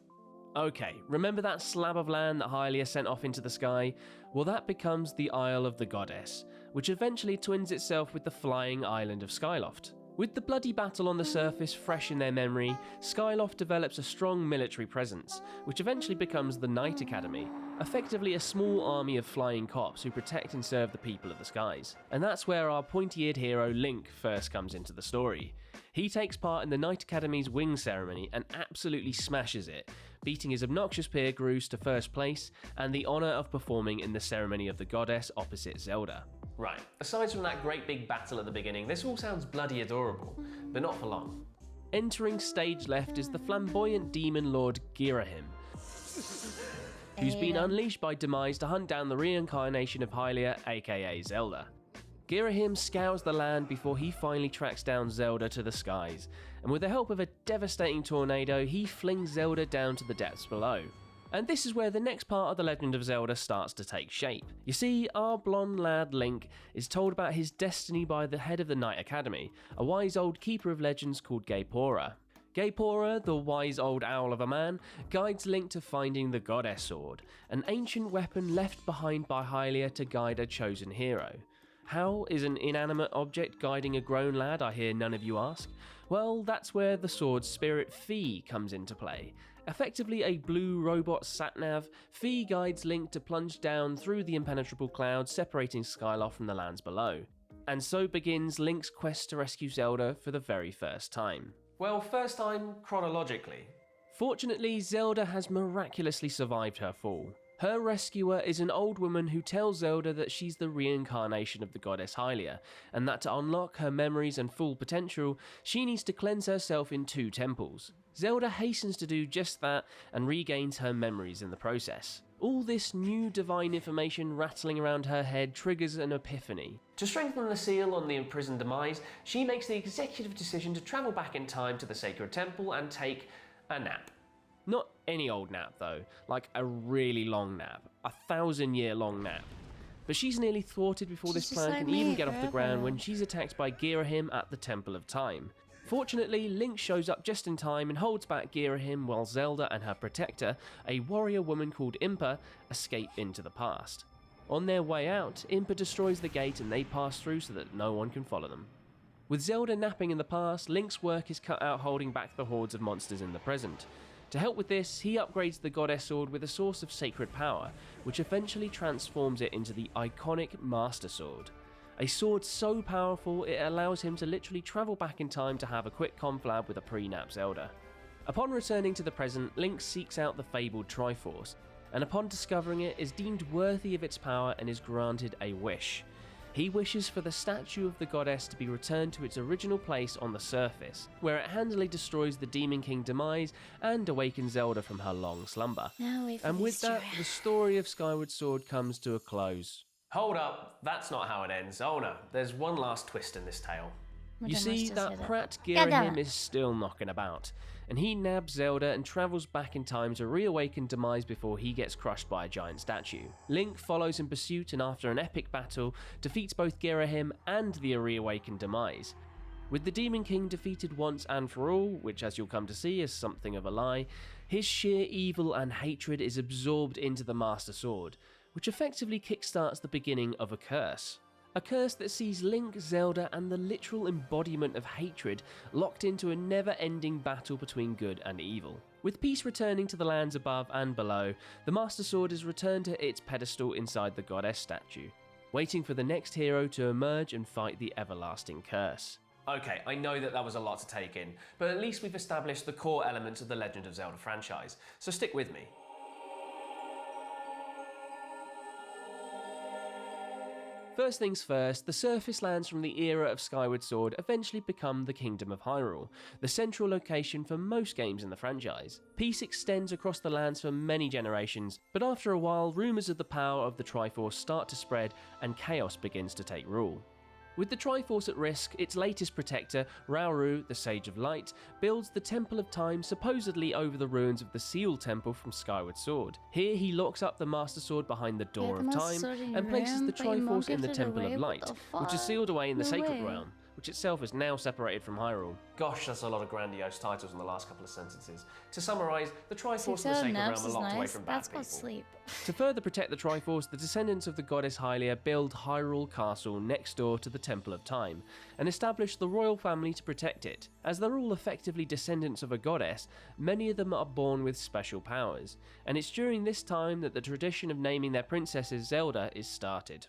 [SPEAKER 19] Okay, remember that slab of land that Hylia sent off into the sky? Well, that becomes the Isle of the Goddess, which eventually twins itself with the flying island of Skyloft. With the bloody battle on the surface fresh in their memory, Skyloft develops a strong military presence, which eventually becomes the Knight Academy, effectively a small army of flying cops who protect and serve the people of the skies. And that's where our pointy-eared hero Link first comes into the story. He takes part in the Knight Academy's wing ceremony and absolutely smashes it, beating his obnoxious peer Groose to first place and the honour of performing in the ceremony of the goddess opposite Zelda. Right, aside from that great big battle at the beginning, this all sounds bloody adorable, but not for long. Entering stage left is the flamboyant demon lord Girahim, who's been unleashed by Demise to hunt down the reincarnation of Hylia, aka Zelda. Girahim scours the land before he finally tracks down Zelda to the skies, and with the help of a devastating tornado, he flings Zelda down to the depths below. And this is where the next part of the Legend of Zelda starts to take shape. You see, our blonde lad Link is told about his destiny by the head of the Knight Academy, a wise old keeper of legends called Gaepora. Gaepora, the wise old owl of a man, guides Link to finding the Goddess Sword, an ancient weapon left behind by Hylia to guide a chosen hero. How is an inanimate object guiding a grown lad, I hear none of you ask? Well, that's where the sword's spirit Fi comes into play. Effectively a blue robot sat-nav, Fi guides Link to plunge down through the impenetrable clouds separating Skyloft from the lands below. And so begins Link's quest to rescue Zelda for the very first time. Well, first time chronologically. Fortunately, Zelda has miraculously survived her fall. Her rescuer is an old woman who tells Zelda that she's the reincarnation of the goddess Hylia, and that to unlock her memories and full potential, she needs to cleanse herself in 2 temples. Zelda hastens to do just that and regains her memories in the process. All this new divine information rattling around her head triggers an epiphany. To strengthen the seal on the imprisoned Demise, she makes the executive decision to travel back in time to the sacred temple and take a nap. Not any old nap though, like a really long nap, 1,000-year long nap. But she's nearly thwarted before this plan can even get off the ground when she's attacked by Girahim at the Temple of Time. Fortunately, Link shows up just in time and holds back Girahim while Zelda and her protector, a warrior woman called Impa, escape into the past. On their way out, Impa destroys the gate and they pass through so that no one can follow them. With Zelda napping in the past, Link's work is cut out holding back the hordes of monsters in the present. To help with this, he upgrades the Goddess Sword with a source of sacred power, which eventually transforms it into the iconic Master Sword. A sword so powerful it allows him to literally travel back in time to have a quick conflab with a pre-nap Zelda. Upon returning to the present, Link seeks out the fabled Triforce, and upon discovering it is deemed worthy of its power and is granted a wish. He wishes for the statue of the goddess to be returned to its original place on the surface, where it handily destroys the Demon King demise and awakens Zelda from her long slumber. And with that, the story of Skyward Sword comes to a close. Hold up, that's not how it ends. Oh no, there's one last twist in this tale. You see, that prat Girahim is still knocking about, and he nabs Zelda and travels back in time to reawaken Demise before he gets crushed by a giant statue. Link follows in pursuit and after an epic battle, defeats both Girahim and the reawakened Demise. With the Demon King defeated once and for all, which as you'll come to see is something of a lie, his sheer evil and hatred is absorbed into the Master Sword, which effectively kickstarts the beginning of a curse. A curse that sees Link, Zelda, and the literal embodiment of hatred locked into a never-ending battle between good and evil. With peace returning to the lands above and below, the Master Sword is returned to its pedestal inside the goddess statue, waiting for the next hero to emerge and fight the everlasting curse. Okay, I know that was a lot to take in, but at least we've established the core elements of the Legend of Zelda franchise, so stick with me. First things first, the surface lands from the era of Skyward Sword eventually become the Kingdom of Hyrule, the central location for most games in the franchise. Peace extends across the lands for many generations, but after a while, rumours of the power of the Triforce start to spread and chaos begins to take rule. With the Triforce at risk, its latest protector, Rauru, the Sage of Light, builds the Temple of Time supposedly over the ruins of the Seal Temple from Skyward Sword. Here he locks up the Master Sword behind the Door of Time and places the Triforce in the Temple of Light, which is sealed away in the Sacred Realm, which itself is now separated from Hyrule. Gosh, that's a lot of grandiose titles in the last couple of sentences. To summarise, the Triforce and the Sacred Realm are locked away from bad people. To further protect the Triforce, the descendants of the goddess Hylia build Hyrule Castle next door to the Temple of Time, and establish the royal family to protect it. As they're all effectively descendants of a goddess, many of them are born with special powers, and it's during this time that the tradition of naming their princesses Zelda is started.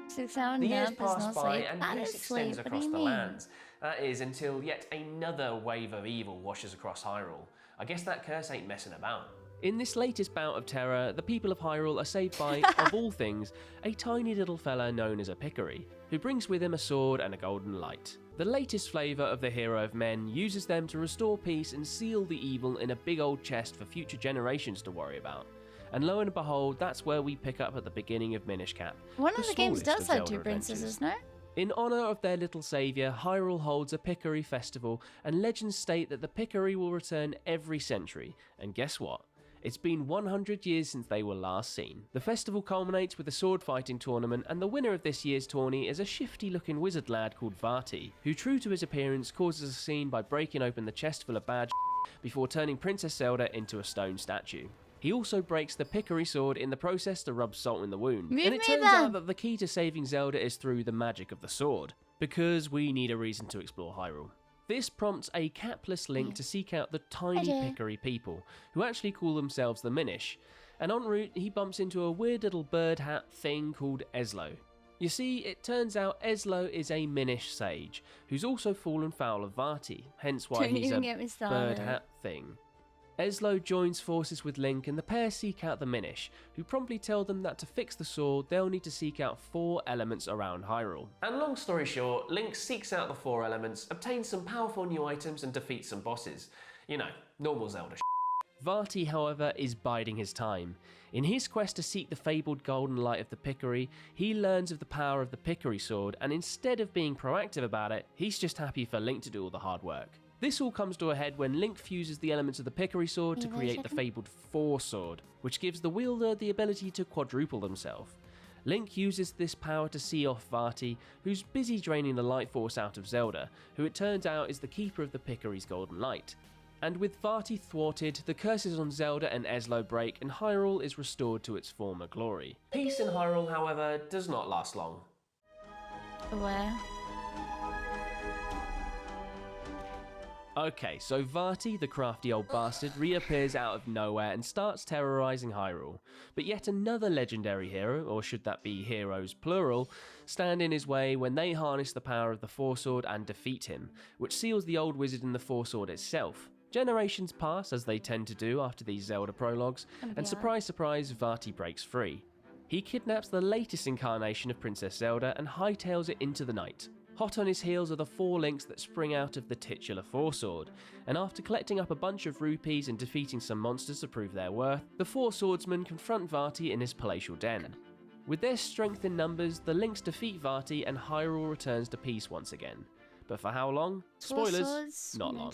[SPEAKER 2] 6 hour
[SPEAKER 19] The years
[SPEAKER 2] nap is
[SPEAKER 19] pass
[SPEAKER 2] not
[SPEAKER 19] by
[SPEAKER 2] sleep.
[SPEAKER 19] and
[SPEAKER 2] That
[SPEAKER 19] peace
[SPEAKER 2] is
[SPEAKER 19] extends
[SPEAKER 2] sleep. What do
[SPEAKER 19] across
[SPEAKER 2] you
[SPEAKER 19] the
[SPEAKER 2] mean?
[SPEAKER 19] lands. That is until yet another wave of evil washes across Hyrule. I guess that curse ain't messing about. In this latest bout of terror, the people of Hyrule are saved by, of all things, a tiny little fella known as a Pickery, who brings with him a sword and a golden light. The latest flavour of the hero of men uses them to restore peace and seal the evil in a big old chest for future generations to worry about. And lo and behold, that's where we pick up at the beginning of Minish Cap.
[SPEAKER 2] One of the games does have
[SPEAKER 19] Zelda
[SPEAKER 2] 2 princesses,
[SPEAKER 19] adventures.
[SPEAKER 2] no?
[SPEAKER 19] In honour of their little saviour, Hyrule holds a Pickery festival, and legends state that the Pickery will return every century. And guess what? It's been 100 years since they were last seen. The festival culminates with a sword fighting tournament, and the winner of this year's tourney is a shifty looking wizard lad called Vati, who true to his appearance causes a scene by breaking open the chest full of bad before turning Princess Zelda into a stone statue. He also breaks the Pickery sword in the process to rub salt in the wound. And it turns out that the key to saving Zelda is through the magic of the sword, because we need a reason to explore Hyrule. This prompts a capless Link to seek out the tiny Pickery people, who actually call themselves the Minish, and en route he bumps into a weird little bird hat thing called Eslo. You see, it turns out Eslo is a Minish sage, who's also fallen foul of Vati, hence why he's a bird hat thing. Eslo joins forces with Link and the pair seek out the Minish, who promptly tell them that to fix the sword they'll need to seek out 4 elements around Hyrule. And long story short, Link seeks out the 4 elements, obtains some powerful new items and defeats some bosses. You know, normal Zelda Vati, however, is biding his time. In his quest to seek the fabled golden light of the Pickery, he learns of the power of the Pickery sword, and instead of being proactive about it, he's just happy for Link to do all the hard work. This all comes to a head when Link fuses the elements of the Pickery sword to create the fabled Four Sword, which gives the wielder the ability to quadruple himself. Link uses this power to see off Vati, who's busy draining the light force out of Zelda, who it turns out is the keeper of the Pickery's golden light. And with Vati thwarted, the curses on Zelda and Eslo break and Hyrule is restored to its former glory. Peace in Hyrule, however, does not last long.
[SPEAKER 2] Where?
[SPEAKER 19] Okay, so Vati, the crafty old bastard, reappears out of nowhere and starts terrorising Hyrule. But yet another legendary hero, or should that be heroes plural, stand in his way when they harness the power of the Four Sword and defeat him, which seals the old wizard in the Four Sword itself. Generations pass, as they tend to do after these Zelda prologues, and surprise surprise, Vati breaks free. He kidnaps the latest incarnation of Princess Zelda and hightails it into the night. Hot on his heels are the 4 links that spring out of the titular Four-Sword, and after collecting up a bunch of rupees and defeating some monsters to prove their worth, the 4 swordsmen confront Vati in his palatial den. With their strength in numbers, the links defeat Vati and Hyrule returns to peace once again. But for how long? Spoilers, not long.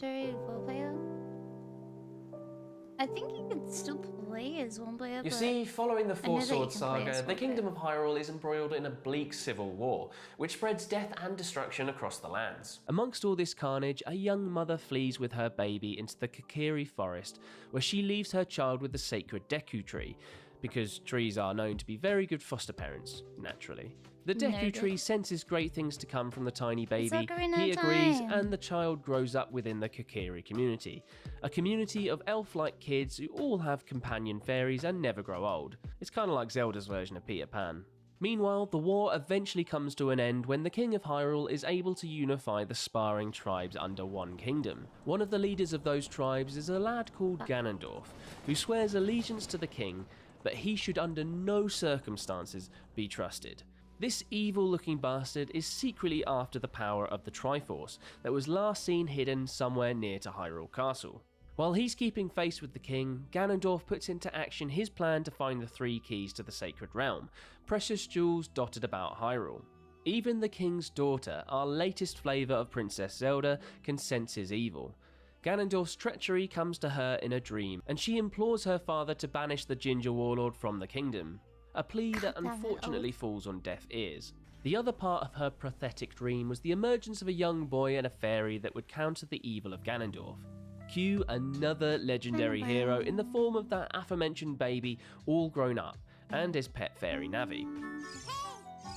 [SPEAKER 2] I think you can still play as one player.
[SPEAKER 19] You see, following the Four Swords saga, the Kingdom of Hyrule is embroiled in a bleak civil war, which spreads death and destruction across the lands. Amongst all this carnage, a young mother flees with her baby into the Kokiri forest, where she leaves her child with the sacred Deku tree, because trees are known to be very good foster parents, naturally. The Deku tree senses great things to come from the tiny baby, he agrees, and the child grows up within the Kokiri community. A community of elf-like kids who all have companion fairies and never grow old. It's kind of like Zelda's version of Peter Pan. Meanwhile, the war eventually comes to an end when the King of Hyrule is able to unify the sparring tribes under one kingdom. One of the leaders of those tribes is a lad called Ganondorf, who swears allegiance to the king, but he should under no circumstances be trusted. This evil-looking bastard is secretly after the power of the Triforce that was last seen hidden somewhere near to Hyrule Castle. While he's keeping face with the king, Ganondorf puts into action his plan to find the 3 keys to the Sacred Realm, precious jewels dotted about Hyrule. Even the king's daughter, our latest flavour of Princess Zelda, can sense his evil. Ganondorf's treachery comes to her in a dream, and she implores her father to banish the Ginger Warlord from the kingdom. A plea that unfortunately falls on deaf ears. The other part of her pathetic dream was the emergence of a young boy and a fairy that would counter the evil of Ganondorf. Cue another legendary hero in the form of that aforementioned baby, all grown up, and his pet fairy Navi.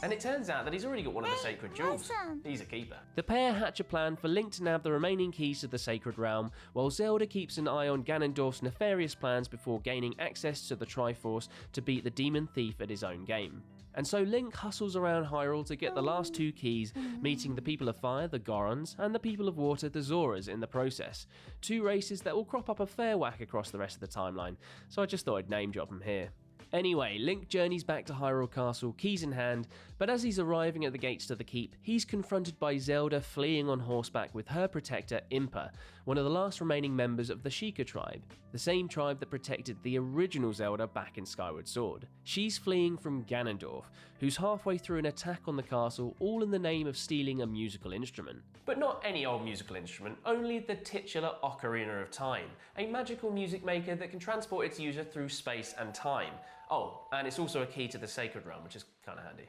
[SPEAKER 19] And it turns out that he's already got one of the sacred jewels. He's a keeper. The pair hatch a plan for Link to nab the remaining keys to the Sacred Realm, while Zelda keeps an eye on Ganondorf's nefarious plans before gaining access to the Triforce to beat the demon thief at his own game. And so Link hustles around Hyrule to get the last 2 keys, meeting the people of fire, the Gorons, and the people of water, the Zoras, in the process. 2 races that will crop up a fair whack across the rest of the timeline, so I just thought I'd name drop them here. Anyway, Link journeys back to Hyrule Castle, keys in hand, but as he's arriving at the gates to the keep, he's confronted by Zelda fleeing on horseback with her protector Impa, one of the last remaining members of the Sheikah tribe, the same tribe that protected the original Zelda back in Skyward Sword. She's fleeing from Ganondorf, who's halfway through an attack on the castle, all in the name of stealing a musical instrument. But not any old musical instrument, only the titular Ocarina of Time, a magical music maker that can transport its user through space and time. Oh, and it's also a key to the Sacred Realm, which is kind of handy.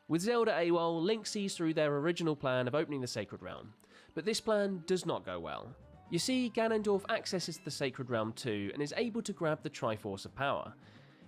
[SPEAKER 19] With Zelda AWOL, Link sees through their original plan of opening the Sacred Realm, but this plan does not go well. You see, Ganondorf accesses the Sacred Realm too and is able to grab the Triforce of Power.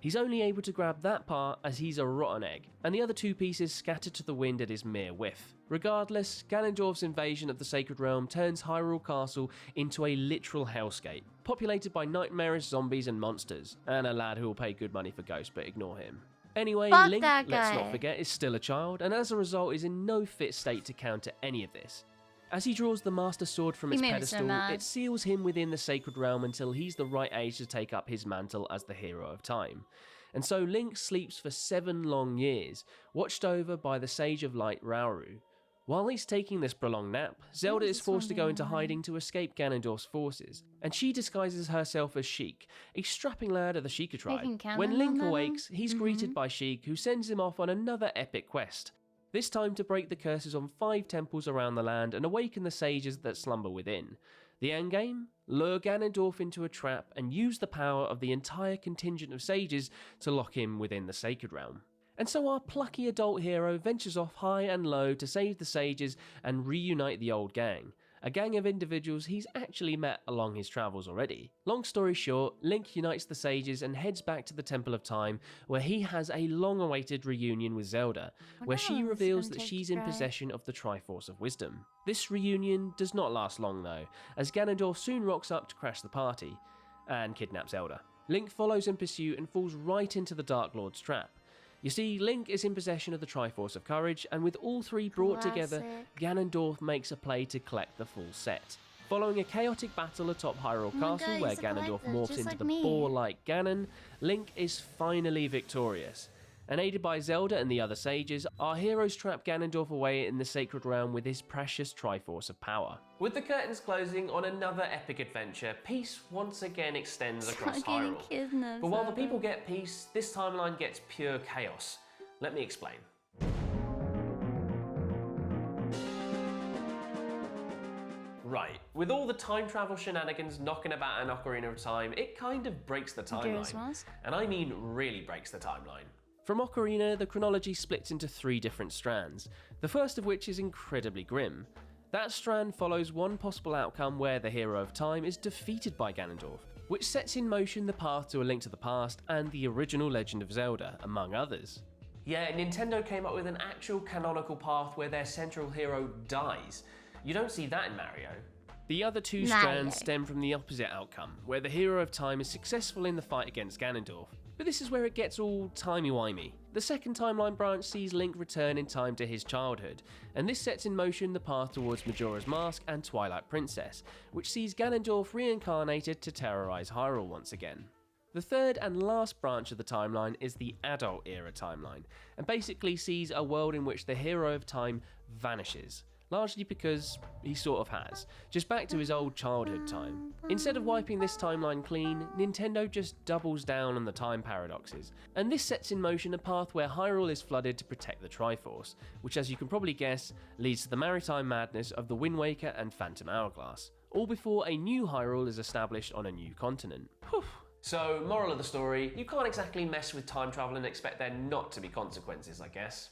[SPEAKER 19] He's only able to grab that part as he's a rotten egg, and the other 2 pieces scattered to the wind at his mere whiff. Regardless, Ganondorf's invasion of the Sacred Realm turns Hyrule Castle into a literal hellscape, populated by nightmarish zombies and monsters, and a lad who will pay good money for ghosts, but ignore him. Anyway, Link, let's not forget, is still a child, and as a result is in no fit state to counter any of this. As he draws the Master Sword from its pedestal, it seals him within the Sacred Realm until he's the right age to take up his mantle as the hero of time. And so Link sleeps for 7 long years, watched over by the Sage of Light Rauru. While he's taking this prolonged nap, Zelda is forced to go into hiding to escape Ganondorf's forces, and she disguises herself as Sheik, a strapping lad of the Sheikah tribe. When Link awakes, he's greeted by Sheik, who sends him off on another epic quest. This time to break the curses on 5 temples around the land and awaken the sages that slumber within. The endgame? Lure Ganondorf into a trap and use the power of the entire contingent of sages to lock him within the Sacred Realm. And so our plucky adult hero ventures off high and low to save the sages and reunite the old gang. A gang of individuals he's actually met along his travels already. Long story short, Link unites the sages and heads back to the Temple of Time, where he has a long-awaited reunion with Zelda, where she reveals that she's in possession of the Triforce of Wisdom. This reunion does not last long though, as Ganondorf soon rocks up to crash the party, and kidnaps Zelda. Link follows in pursuit and falls right into the Dark Lord's trap. You see, Link is in possession of the Triforce of Courage, and with all 3 brought together, Ganondorf makes a play to collect the full set. Following a chaotic battle atop Hyrule
[SPEAKER 2] my
[SPEAKER 19] Castle
[SPEAKER 2] God,
[SPEAKER 19] where
[SPEAKER 2] he's a
[SPEAKER 19] Ganondorf
[SPEAKER 2] collector,
[SPEAKER 19] morphs
[SPEAKER 2] just
[SPEAKER 19] into
[SPEAKER 2] like
[SPEAKER 19] the
[SPEAKER 2] me.
[SPEAKER 19] boar-like Ganon, Link is finally victorious. And aided by Zelda and the other sages, our heroes trap Ganondorf away in the Sacred Realm with his precious Triforce of power. With the curtains closing on another epic adventure, peace once again extends across Hyrule. But while the people get peace, this timeline gets pure chaos. Let me explain. Right, with all the time travel shenanigans knocking about an Ocarina of Time, it kind of breaks the timeline. And I mean really breaks the timeline. From Ocarina, the chronology splits into 3 different strands, the first of which is incredibly grim. That strand follows one possible outcome where the hero of time is defeated by Ganondorf, which sets in motion the path to A Link to the Past and the original Legend of Zelda, among others. Yeah, Nintendo came up with an actual canonical path where their central hero dies. You don't see that in Mario. The other 2 strands stem from the opposite outcome, where the hero of time is successful in the fight against Ganondorf. But this is where it gets all timey-wimey. The second timeline branch sees Link return in time to his childhood, and this sets in motion the path towards Majora's Mask and Twilight Princess, which sees Ganondorf reincarnated to terrorize Hyrule once again. The third and last branch of the timeline is the adult era timeline, and basically sees a world in which the hero of time vanishes. Largely because he sort of has, just back to his old childhood time. Instead of wiping this timeline clean, Nintendo just doubles down on the time paradoxes, and this sets in motion a path where Hyrule is flooded to protect the Triforce, which as you can probably guess, leads to the maritime madness of the Wind Waker and Phantom Hourglass, all before a new Hyrule is established on a new continent. Whew. So, moral of the story, you can't exactly mess with time travel and expect there not to be consequences, I guess.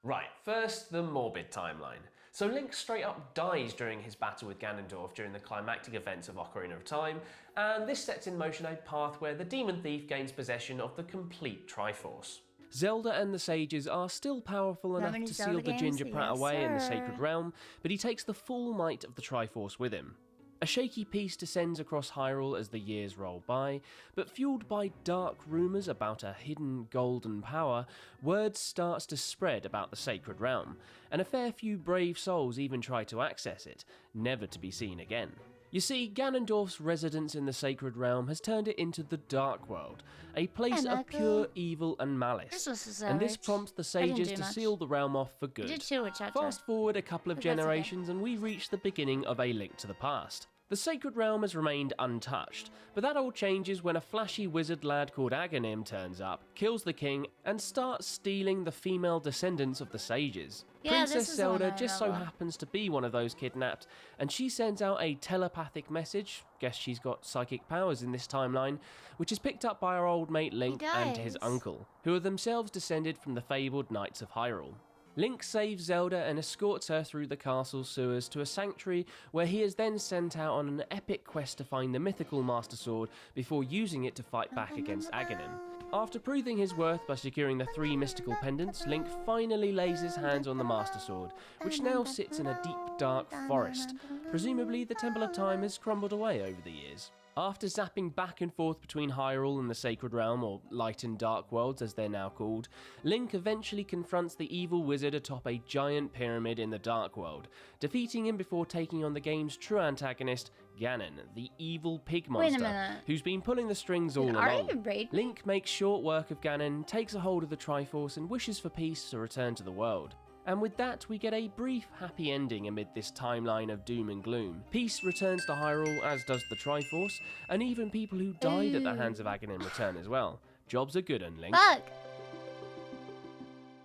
[SPEAKER 19] Right, first the morbid timeline. So Link straight up dies during his battle with Ganondorf during the climactic events of Ocarina of Time, and this sets in motion a path where the Demon Thief gains possession of the complete Triforce. Zelda and the sages are still powerful enough to seal the Ginger Prat away in the Sacred Realm, but he takes the full might of the Triforce with him. A shaky peace descends across Hyrule as the years roll by, but fueled by dark rumours about a hidden golden power, word starts to spread about the Sacred Realm, and a fair few brave souls even try to access it, never to be seen again. You see, Ganondorf's residence in the Sacred Realm has turned it into the Dark World, a place of pure evil and malice, and this prompts the sages to seal the realm off for good. Fast forward a couple of generations and we reach the beginning of A Link to the Past. The Sacred Realm has remained untouched, but that all changes when a flashy wizard lad called Aghanim turns up, kills the king, and starts stealing the female descendants of the sages. Princess Zelda just so happens to be one of those kidnapped, and she sends out a telepathic message, guess she's got psychic powers in this timeline, which is picked up by our old mate Link and his uncle, who are themselves descended from the fabled Knights of Hyrule. Link saves Zelda and escorts her through the castle's sewers to a sanctuary where he is then sent out on an epic quest to find the mythical Master Sword before using it to fight back against Aghanim. After proving his worth by securing the 3 mystical pendants, Link finally lays his hands on the Master Sword, which now sits in a deep, dark forest. Presumably the Temple of Time has crumbled away over the years. After zapping back and forth between Hyrule and the Sacred Realm, or Light and Dark Worlds as they're now called, Link eventually confronts the evil wizard atop a giant pyramid in the Dark World, defeating him before taking on the game's true antagonist, Ganon, the evil pig monster, who's been pulling the strings all along. Link makes short work of Ganon, takes a hold of the Triforce and wishes for peace to return to the world. And with that, we get a brief happy ending amid this timeline of doom and gloom. Peace returns to Hyrule, as does the Triforce, and even people who died at the hands of Aghanim return as well. Jobs are good, Link.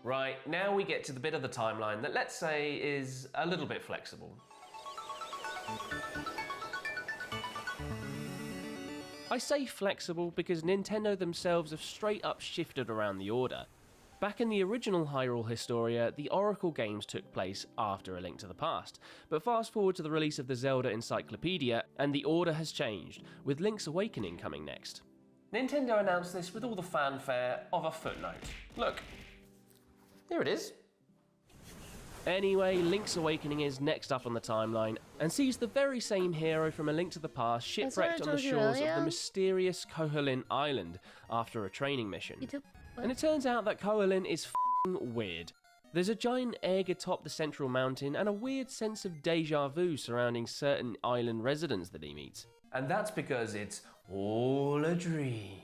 [SPEAKER 19] Right, now we get to the bit of the timeline that, let's say, is a little bit flexible. I say flexible because Nintendo themselves have straight up shifted around the order. Back in the original Hyrule Historia, the Oracle games took place after A Link to the Past, but fast forward to the release of the Zelda Encyclopedia, and the order has changed, with Link's Awakening coming next. Nintendo announced this with all the fanfare of a footnote. Look, here it is. Anyway, Link's Awakening is next up on the timeline, and sees the very same hero from A Link to the Past shipwrecked on the shores of the mysterious Koholint Island after a training mission. And it turns out that Koholint is f***ing weird. There's a giant egg atop the central mountain and a weird sense of deja vu surrounding certain island residents that he meets. And that's because it's all a dream.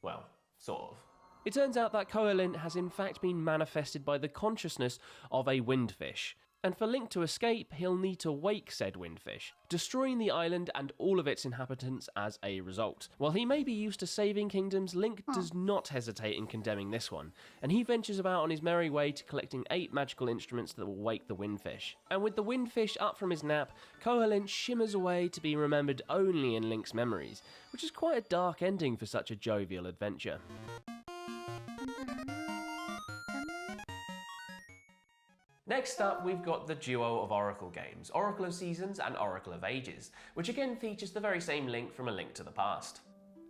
[SPEAKER 19] Well, sort of. It turns out that Koholint has in fact been manifested by the consciousness of a windfish, and for Link to escape, he'll need to wake said windfish, destroying the island and all of its inhabitants as a result. While he may be used to saving kingdoms, Link does not hesitate in condemning this one, and he ventures about on his merry way to collecting 8 magical instruments that will wake the windfish. And with the windfish up from his nap, Koholint shimmers away to be remembered only in Link's memories, which is quite a dark ending for such a jovial adventure. Next up, we've got the duo of Oracle games, Oracle of Seasons and Oracle of Ages, which again features the very same Link from A Link to the Past.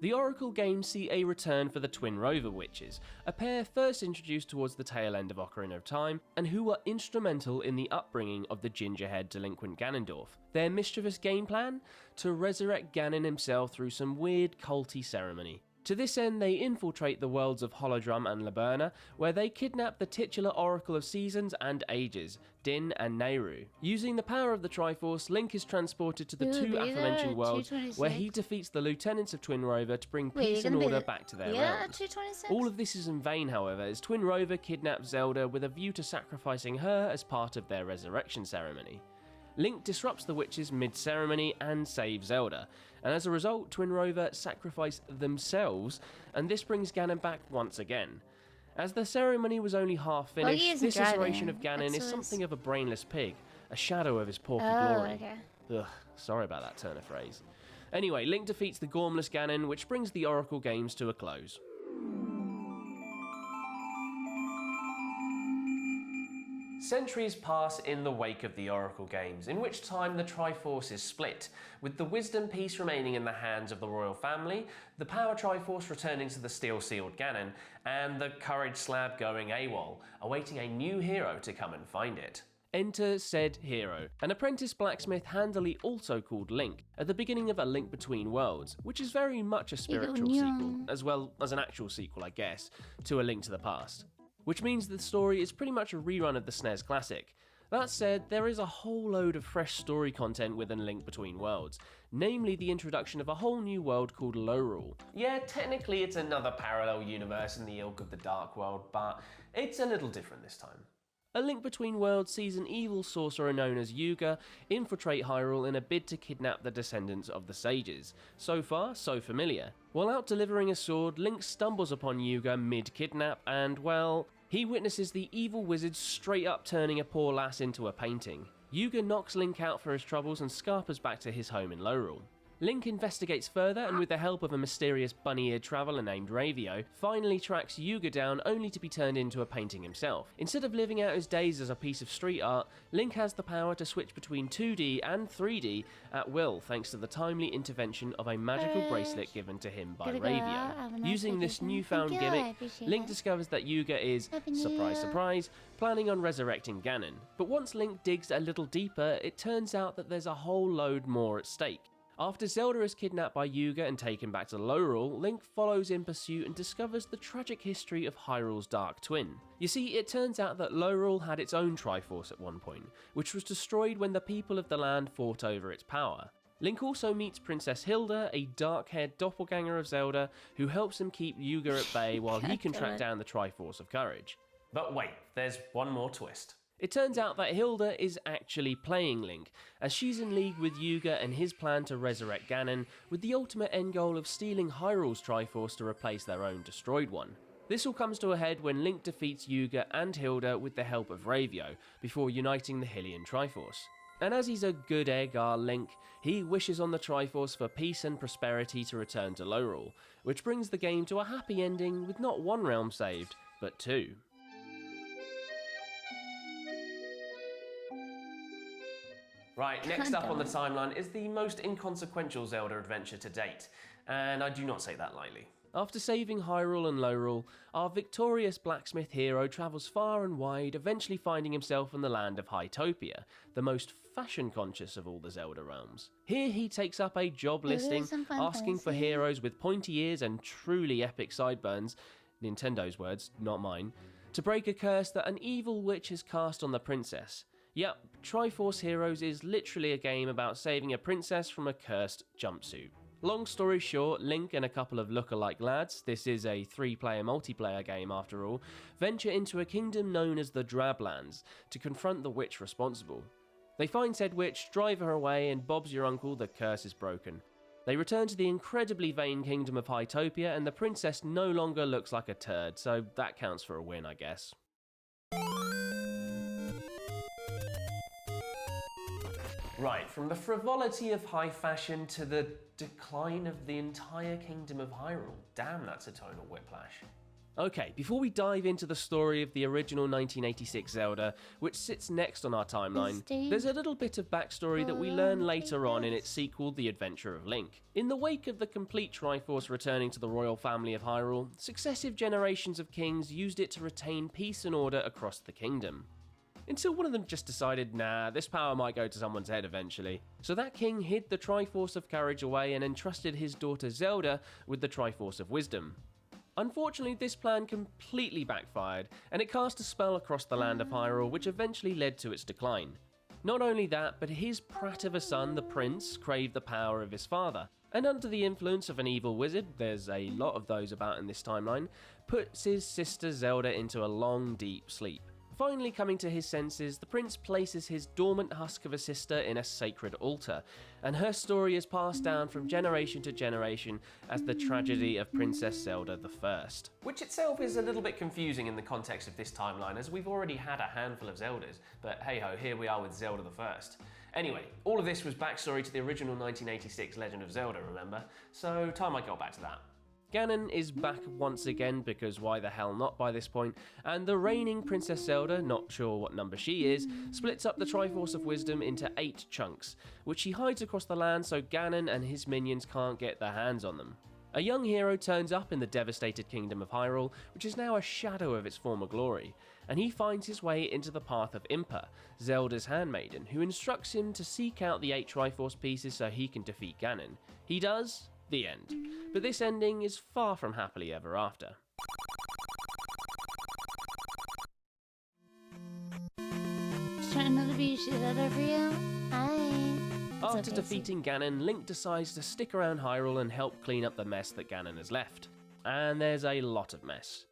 [SPEAKER 19] The Oracle games see a return for the Twin Rover Witches, a pair first introduced towards the tail end of Ocarina of Time, and who were instrumental in the upbringing of the ginger-haired delinquent Ganondorf. Their mischievous game plan? To resurrect Ganon himself through some weird culty ceremony. To this end, they infiltrate the worlds of Holodrum and Laberna, where they kidnap the titular Oracle of Seasons and Ages, Din and Nehru. Using the power of the Triforce, Link is transported to the two aforementioned worlds, where he defeats the lieutenants of Twin Rover to bring peace and order back to their realms. All of this is in vain, however, as Twin Rover kidnaps Zelda with a view to sacrificing her as part of their resurrection ceremony. Link disrupts the witches mid-ceremony and saves Zelda, and as a result, Twin Rover sacrifice themselves, and this brings Ganon back once again. As the ceremony was only half finished, this iteration of Ganon is something of a brainless pig, a shadow of his porky glory. Ugh, sorry about that turn of phrase. Anyway, Link defeats the gormless Ganon, which brings the Oracle games to a close. Centuries pass in the wake of the Oracle games, in which time the Triforce is split, with the Wisdom Piece remaining in the hands of the royal family, the Power Triforce returning to the steel-sealed Ganon, and the Courage Slab going AWOL, awaiting a new hero to come and find it. Enter said hero, an apprentice blacksmith handily also called Link, at the beginning of A Link Between Worlds, which is very much a spiritual sequel, as well as an actual sequel, I guess, to A Link to the Past. Which means the story is pretty much a rerun of the SNES classic. That said, there is a whole load of fresh story content within Link Between Worlds, namely the introduction of a whole new world called Lorule. Yeah, technically it's another parallel universe in the ilk of the Dark World, but it's a little different this time. A Link Between Worlds sees an evil sorcerer known as Yuga infiltrate Hyrule in a bid to kidnap the descendants of the Sages. So far, so familiar. While out delivering a sword, Link stumbles upon Yuga mid-kidnap and, well, he witnesses the evil wizard straight up turning a poor lass into a painting. Yuga knocks Link out for his troubles and scarpers back to his home in Lorule. Link investigates further and with the help of a mysterious bunny-eared traveller named Ravio, finally tracks Yuga down only to be turned into a painting himself. Instead of living out his days as a piece of street art, Link has the power to switch between 2D and 3D at will thanks to the timely intervention of a magical bracelet given to him by Ravio. Using this newfound gimmick, Link discovers that Yuga is, surprise surprise, planning on resurrecting Ganon. But once Link digs a little deeper, it turns out that there's a whole load more at stake. After Zelda is kidnapped by Yuga and taken back to Lorule, Link follows in pursuit and discovers the tragic history of Hyrule's Dark Twin. You see, it turns out that Lorule had its own Triforce at one point, which was destroyed when the people of the land fought over its power. Link also meets Princess Hilda, a dark-haired doppelganger of Zelda, who helps him keep Yuga at bay while he can track down the Triforce of Courage. But wait, there's one more twist. It turns out that Hilda is actually playing Link, as she's in league with Yuga and his plan to resurrect Ganon, with the ultimate end goal of stealing Hyrule's Triforce to replace their own destroyed one. This all comes to a head when Link defeats Yuga and Hilda with the help of Ravio, before uniting the Hylian Triforce. And as he's a good egg, our Link, he wishes on the Triforce for peace and prosperity to return to Lorule, which brings the game to a happy ending with not one realm saved, but two. Right, next up on the timeline is the most inconsequential Zelda adventure to date, and I do not say that lightly. After saving Hyrule and Lorule, our victorious blacksmith hero travels far and wide, eventually finding himself in the land of Hytopia, the most fashion-conscious of all the Zelda realms. Here he takes up a job listing, asking for heroes with pointy ears and truly epic sideburns, Nintendo's words, not mine, to break a curse that an evil witch has cast on the princess. Yep, Triforce Heroes is literally a game about saving a princess from a cursed jumpsuit. Long story short, Link and a couple of look-alike lads, this is a 3-player multiplayer game after all, venture into a kingdom known as the Drablands to confront the witch responsible. They find said witch, drive her away, and Bob's your uncle, the curse is broken. They return to the incredibly vain kingdom of Hytopia, and the princess no longer looks like a turd, so that counts for a win, I guess. Right, from the frivolity of high fashion to the decline of the entire kingdom of Hyrule. Damn, that's a tonal whiplash. Okay, before we dive into the story of the original 1986 Zelda, which sits next on our timeline, there's a little bit of backstory that we learn later on in its sequel, The Adventure of Link. In the wake of the complete Triforce returning to the royal family of Hyrule, successive generations of kings used it to retain peace and order across the kingdom. Until one of them just decided, nah, this power might go to someone's head eventually. So that king hid the Triforce of Courage away and entrusted his daughter Zelda with the Triforce of Wisdom. Unfortunately, this plan completely backfired, and it cast a spell across the land of Hyrule which eventually led to its decline. Not only that, but his prat of a son, the prince, craved the power of his father, and under the influence of an evil wizard, there's a lot of those about in this timeline, puts his sister Zelda into a long, deep sleep. Finally coming to his senses, the prince places his dormant husk of a sister in a sacred altar, and her story is passed down from generation to generation as the tragedy of Princess Zelda I. Which itself is a little bit confusing in the context of this timeline, as we've already had a handful of Zeldas, but hey ho, here we are with Zelda I. Anyway, all of this was backstory to the original 1986 Legend of Zelda, remember? So time I got back to that. Ganon is back once again, because why the hell not by this point, and the reigning Princess Zelda, not sure what number she is, splits up the Triforce of Wisdom into 8 chunks, which she hides across the land so Ganon and his minions can't get their hands on them. A young hero turns up in the devastated kingdom of Hyrule, which is now a shadow of its former glory, and he finds his way into the path of Impa, Zelda's handmaiden, who instructs him to seek out the 8 Triforce pieces so he can defeat Ganon. He does. The end. But this ending is far from happily ever after.
[SPEAKER 2] Just trying not to be shit out over you. Hi.
[SPEAKER 19] After defeating Ganon, Link decides to stick around Hyrule and help clean up the mess that Ganon has left. And there's a lot of mess.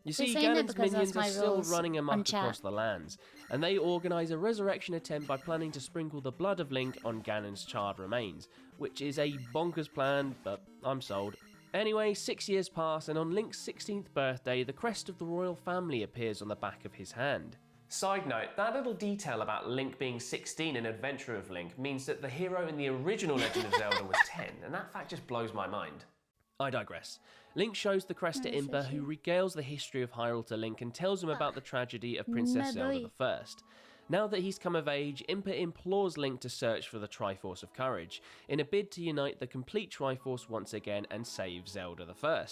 [SPEAKER 19] You see, Ganon's minions are still running amok across the lands, and they organise a resurrection attempt by planning to sprinkle the blood of Link on Ganon's charred remains, which is a bonkers plan, but I'm sold. Anyway, 6 years pass, and on Link's 16th birthday, the crest of the royal family appears on the back of his hand. Side note, that little detail about Link being 16 in Adventure of Link means that the hero in the original Legend of Zelda was 10, and that fact just blows my mind. I digress. Link shows the crest to Impa, who regales the history of Hyrule to Link and tells him about the tragedy of Princess Zelda I. Now that he's come of age, Impa implores Link to search for the Triforce of Courage, in a bid to unite the complete Triforce once again and save Zelda I.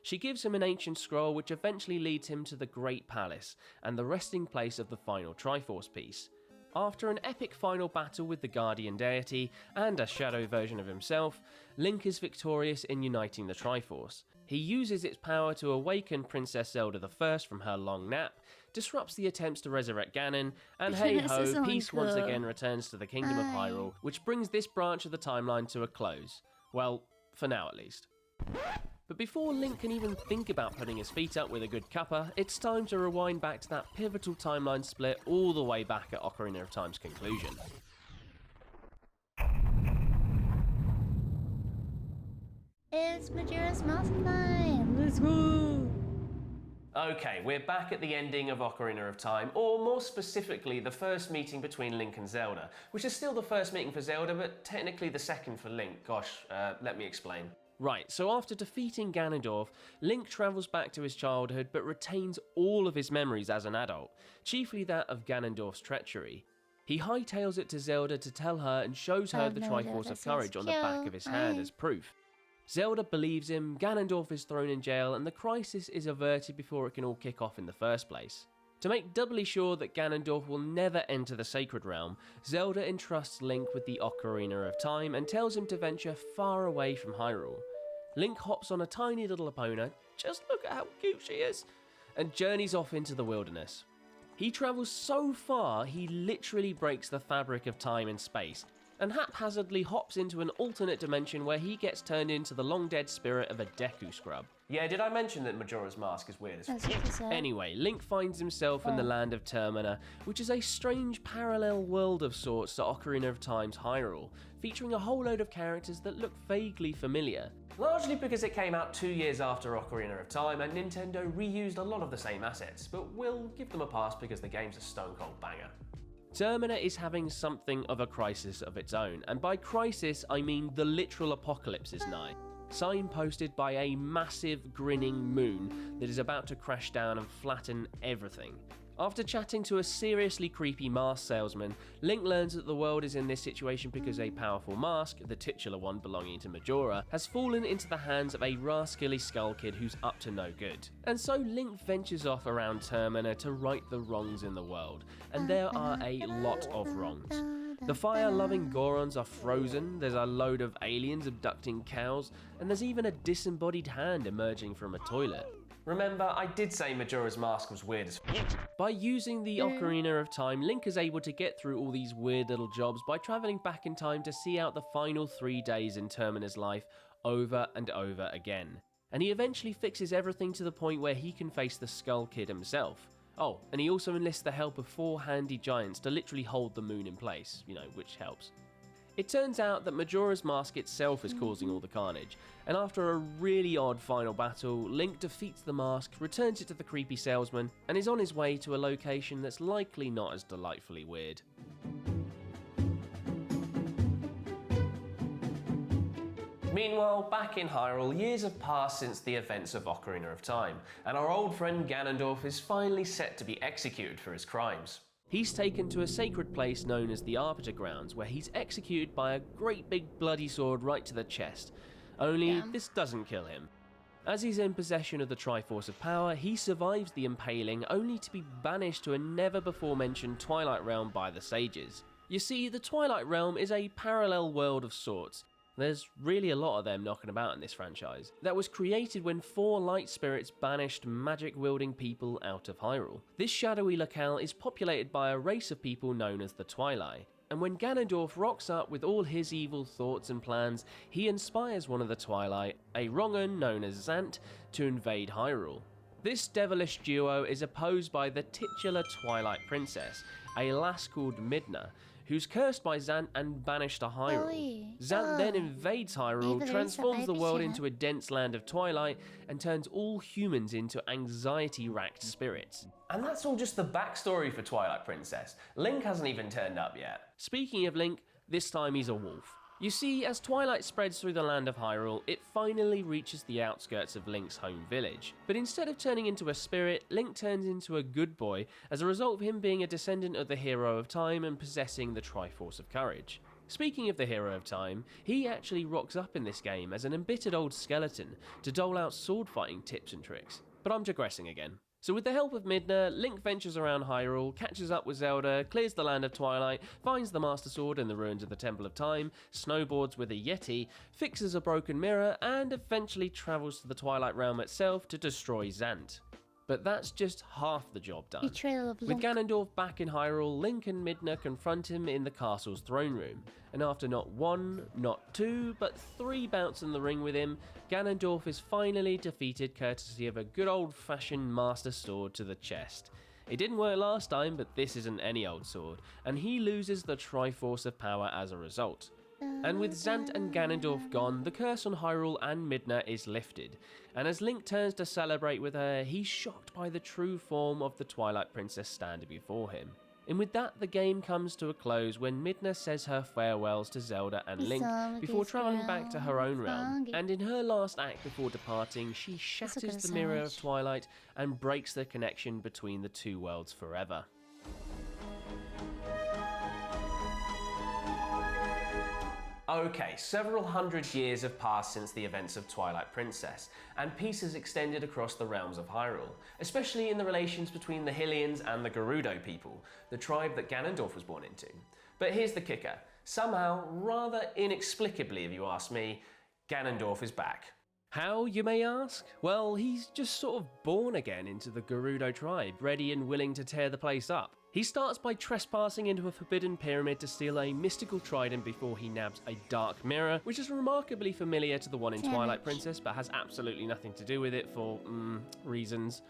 [SPEAKER 19] She gives him an ancient scroll which eventually leads him to the Great Palace, and the resting place of the final Triforce piece. After an epic final battle with the Guardian Deity, and a shadow version of himself, Link is victorious in uniting the Triforce. He uses its power to awaken Princess Zelda I from her long nap, disrupts the attempts to resurrect Ganon, and hey ho, peace once again returns to the Kingdom of Hyrule, which brings this branch of the timeline to a close. Well, for now at least. But before Link can even think about putting his feet up with a good cuppa, it's time to rewind back to that pivotal timeline split all the way back at Ocarina of Time's conclusion.
[SPEAKER 2] It's Majora's Mask time! Let's go!
[SPEAKER 19] Okay, we're back at the ending of Ocarina of Time, or more specifically, the first meeting between Link and Zelda, which is still the first meeting for Zelda, but technically the second for Link. Gosh, let me explain. Right, so after defeating Ganondorf, Link travels back to his childhood but retains all of his memories as an adult, chiefly that of Ganondorf's treachery. He hightails it to Zelda to tell her and shows her the Triforce of Courage on the back of his hand as proof. Zelda believes him, Ganondorf is thrown in jail, and the crisis is averted before it can all kick off in the first place. To make doubly sure that Ganondorf will never enter the Sacred Realm, Zelda entrusts Link with the Ocarina of Time and tells him to venture far away from Hyrule. Link hops on a tiny little Epona, just look at how cute she is, and journeys off into the wilderness. He travels so far, he literally breaks the fabric of time and space, and haphazardly hops into an alternate dimension where he gets turned into the long-dead spirit of a Deku scrub. Yeah, did I mention that Majora's Mask is weird as fuck? Anyway, Link finds himself in the land of Termina, which is a strange parallel world of sorts to Ocarina of Time's Hyrule, featuring a whole load of characters that look vaguely familiar. Largely because it came out 2 years after Ocarina of Time and Nintendo reused a lot of the same assets, but we'll give them a pass because the game's a stone cold banger. Termina is having something of a crisis of its own, and by crisis I mean the literal apocalypse is nigh, signposted by a massive grinning moon that is about to crash down and flatten everything. After chatting to a seriously creepy mask salesman, Link learns that the world is in this situation because a powerful mask, the titular one belonging to Majora, has fallen into the hands of a rascally skull kid who's up to no good. And so Link ventures off around Termina to right the wrongs in the world, and there are a lot of wrongs. The fire-loving Gorons are frozen, there's a load of aliens abducting cows, and there's even a disembodied hand emerging from a toilet. Remember, I did say Majora's Mask was weird as f***. By using the Ocarina of Time, Link is able to get through all these weird little jobs by travelling back in time to see out the final 3 days in Termina's life over and over again. And he eventually fixes everything to the point where he can face the Skull Kid himself. Oh, and he also enlists the help of 4 handy giants to literally hold the moon in place, which helps. It turns out that Majora's Mask itself is causing all the carnage, and after a really odd final battle, Link defeats the mask, returns it to the creepy salesman, and is on his way to a location that's likely not as delightfully weird. Meanwhile, back in Hyrule, years have passed since the events of Ocarina of Time, and our old friend Ganondorf is finally set to be executed for his crimes. He's taken to a sacred place known as the Arbiter Grounds, where he's executed by a great big bloody sword right to the chest. Only this doesn't kill him. As he's in possession of the Triforce of Power, he survives the impaling only to be banished to a never before mentioned Twilight Realm by the sages. You see, the Twilight Realm is a parallel world of sorts. There's really a lot of them knocking about in this franchise. That was created when 4 light spirits banished magic-wielding people out of Hyrule. This shadowy locale is populated by a race of people known as the Twilight. And when Ganondorf rocks up with all his evil thoughts and plans, he inspires one of the Twilight, a wrong-un known as Zant, to invade Hyrule. This devilish duo is opposed by the titular Twilight Princess, a lass called Midna, who's cursed by Zant and banished to Hyrule. Zant then invades Hyrule, transforms the world into a dense land of twilight, and turns all humans into anxiety-racked spirits. And that's all just the backstory for Twilight Princess. Link hasn't even turned up yet. Speaking of Link, this time he's a wolf. You see, as twilight spreads through the land of Hyrule, it finally reaches the outskirts of Link's home village. But instead of turning into a spirit, Link turns into a good boy as a result of him being a descendant of the Hero of Time and possessing the Triforce of Courage. Speaking of the Hero of Time, he actually rocks up in this game as an embittered old skeleton to dole out sword fighting tips and tricks. But I'm digressing again. So with the help of Midna, Link ventures around Hyrule, catches up with Zelda, clears the land of Twilight, finds the Master Sword in the ruins of the Temple of Time, snowboards with a Yeti, fixes a broken mirror, and eventually travels to the Twilight Realm itself to destroy Zant. But that's just half the job done. With Ganondorf back in Hyrule, Link and Midna confront him in the castle's throne room, and after not 1, not 2, but 3 bouts in the ring with him, Ganondorf is finally defeated courtesy of a good old-fashioned Master Sword to the chest. It didn't work last time, but this isn't any old sword, and he loses the Triforce of Power as a result. And with Zant and Ganondorf gone, the curse on Hyrule and Midna is lifted, and as Link turns to celebrate with her, he's shocked by the true form of the Twilight Princess standing before him. And with that, the game comes to a close when Midna says her farewells to Zelda and Link before travelling back to her own realm, and in her last act before departing, she shatters the Mirror of Twilight and breaks the connection between the two worlds forever. Okay, several hundred years have passed since the events of Twilight Princess, and peace has extended across the realms of Hyrule, especially in the relations between the Hylians and the Gerudo people, the tribe that Ganondorf was born into. But here's the kicker. Somehow, rather inexplicably if you ask me, Ganondorf is back. How, you may ask? Well, he's just sort of born again into the Gerudo tribe, ready and willing to tear the place up. He starts by trespassing into a forbidden pyramid to steal a mystical trident before he nabs a dark mirror, which is remarkably familiar to the one in Twilight Princess, but has absolutely nothing to do with it for, reasons.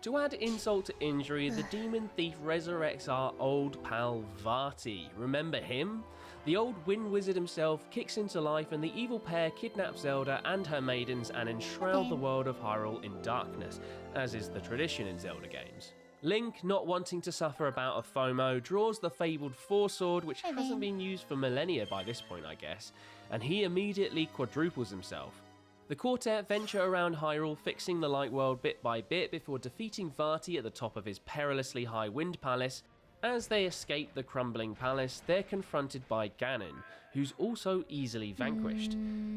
[SPEAKER 19] To add insult to injury, the demon thief resurrects our old pal Vati. Remember him? The old wind wizard himself kicks into life, and the evil pair kidnap Zelda and her maidens and enshroud the world of Hyrule in darkness, as is the tradition in Zelda games. Link, not wanting to suffer a bout of FOMO, draws the fabled Four Sword, which hasn't been used for millennia by this point, I guess, and he immediately quadruples himself. The quartet venture around Hyrule, fixing the light world bit by bit before defeating Vati at the top of his perilously high wind palace. As they escape the crumbling palace, they're confronted by Ganon, who's also easily vanquished.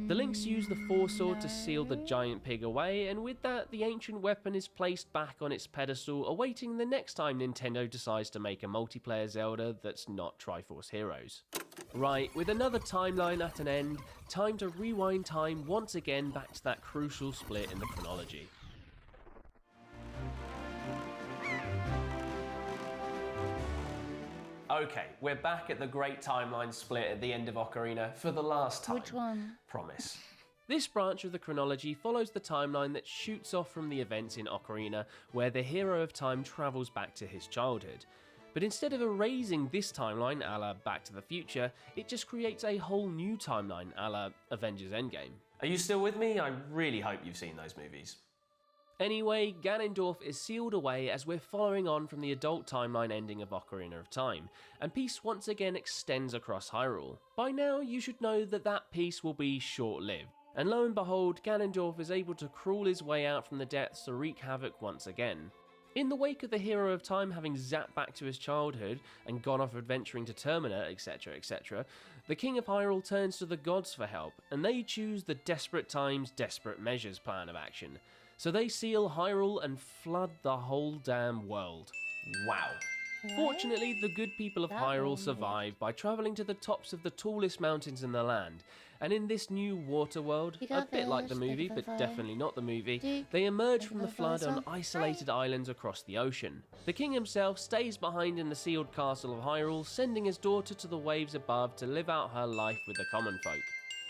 [SPEAKER 19] The Links use the Four Sword to seal the giant pig away, and with that, the ancient weapon is placed back on its pedestal, awaiting the next time Nintendo decides to make a multiplayer Zelda that's not Triforce Heroes. Right, with another timeline at an end, time to rewind time once again back to that crucial split in the chronology. Okay, we're back at the great timeline split at the end of Ocarina for the last time.
[SPEAKER 2] Which one?
[SPEAKER 19] Promise. This branch of the chronology follows the timeline that shoots off from the events in Ocarina, where the hero of time travels back to his childhood. But instead of erasing this timeline, a la Back to the Future, it just creates a whole new timeline, a la Avengers Endgame. Are you still with me? I really hope you've seen those movies. Anyway, Ganondorf is sealed away as we're following on from the adult timeline ending of Ocarina of Time, and peace once again extends across Hyrule. By now, you should know that that peace will be short-lived, and lo and behold, Ganondorf is able to crawl his way out from the depths to wreak havoc once again. In the wake of the hero of time having zapped back to his childhood and gone off adventuring to Termina, etc, etc, the King of Hyrule turns to the gods for help, and they choose the desperate times, desperate measures plan of action. So they seal Hyrule and flood the whole damn world. Wow. Fortunately, the good people of Hyrule survive by travelling to the tops of the tallest mountains in the land, and in this new water world, a bit like the movie, but definitely not the movie, they emerge from the flood on isolated islands across the ocean. The king himself stays behind in the sealed castle of Hyrule, sending his daughter to the waves above to live out her life with the common folk,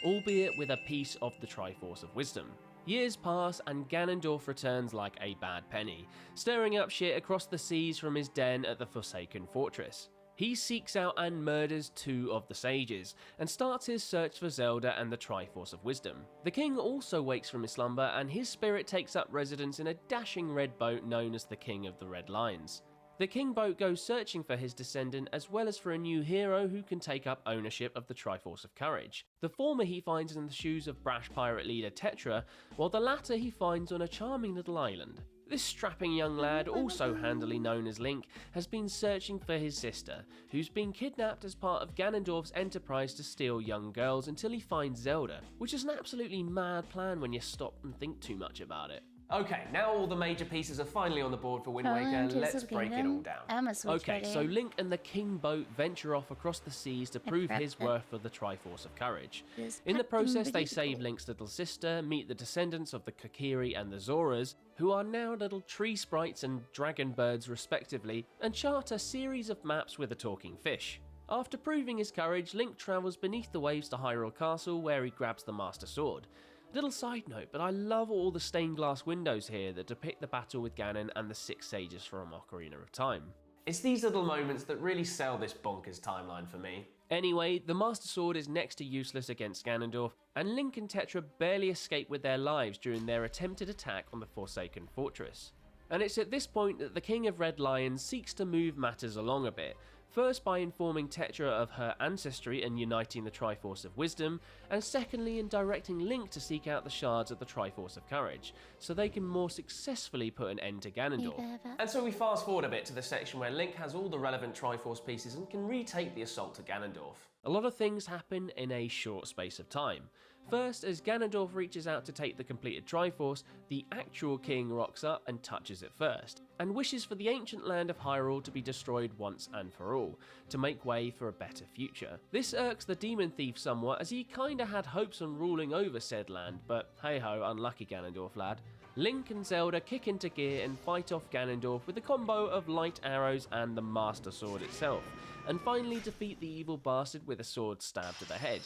[SPEAKER 19] albeit with a piece of the Triforce of Wisdom. Years pass and Ganondorf returns like a bad penny, stirring up shit across the seas from his den at the Forsaken Fortress. He seeks out and murders 2 of the sages, and starts his search for Zelda and the Triforce of Wisdom. The king also wakes from his slumber, and his spirit takes up residence in a dashing red boat known as the King of the Red Lions. The king boat goes searching for his descendant as well as for a new hero who can take up ownership of the Triforce of Courage. The former he finds in the shoes of brash pirate leader Tetra, while the latter he finds on a charming little island. This strapping young lad, also handily known as Link, has been searching for his sister, who's been kidnapped as part of Ganondorf's enterprise to steal young girls until he finds Zelda, which is an absolutely mad plan when you stop and think too much about it. Okay, now all the major pieces are finally on the board for Wind Waker, let's break it all down. Okay, so Link and the King Boat venture off across the seas to prove his worth for the Triforce of Courage. In the process, they save Link's little sister, meet the descendants of the Kokiri and the Zoras, who are now little tree sprites and dragon birds respectively, and chart a series of maps with a talking fish. After proving his courage, Link travels beneath the waves to Hyrule Castle, where he grabs the Master Sword. Little side note, but I love all the stained glass windows here that depict the battle with Ganon and the 6 sages from Ocarina of Time. It's these little moments that really sell this bonkers timeline for me. Anyway, the Master Sword is next to useless against Ganondorf, and Link and Tetra barely escape with their lives during their attempted attack on the Forsaken Fortress. And it's at this point that the King of Red Lions seeks to move matters along a bit, first by informing Tetra of her ancestry and uniting the Triforce of Wisdom, and secondly in directing Link to seek out the shards of the Triforce of Courage, so they can more successfully put an end to Ganondorf. And so we fast forward a bit to the section where Link has all the relevant Triforce pieces and can retake the assault to Ganondorf. A lot of things happen in a short space of time. First, as Ganondorf reaches out to take the completed Triforce, the actual king rocks up and touches it first, and wishes for the ancient land of Hyrule to be destroyed once and for all, to make way for a better future. This irks the Demon Thief somewhat, as he kinda had hopes on ruling over said land, but hey ho, unlucky Ganondorf lad. Link and Zelda kick into gear and fight off Ganondorf with a combo of light arrows and the Master Sword itself, and finally defeat the evil bastard with a sword stab to the head,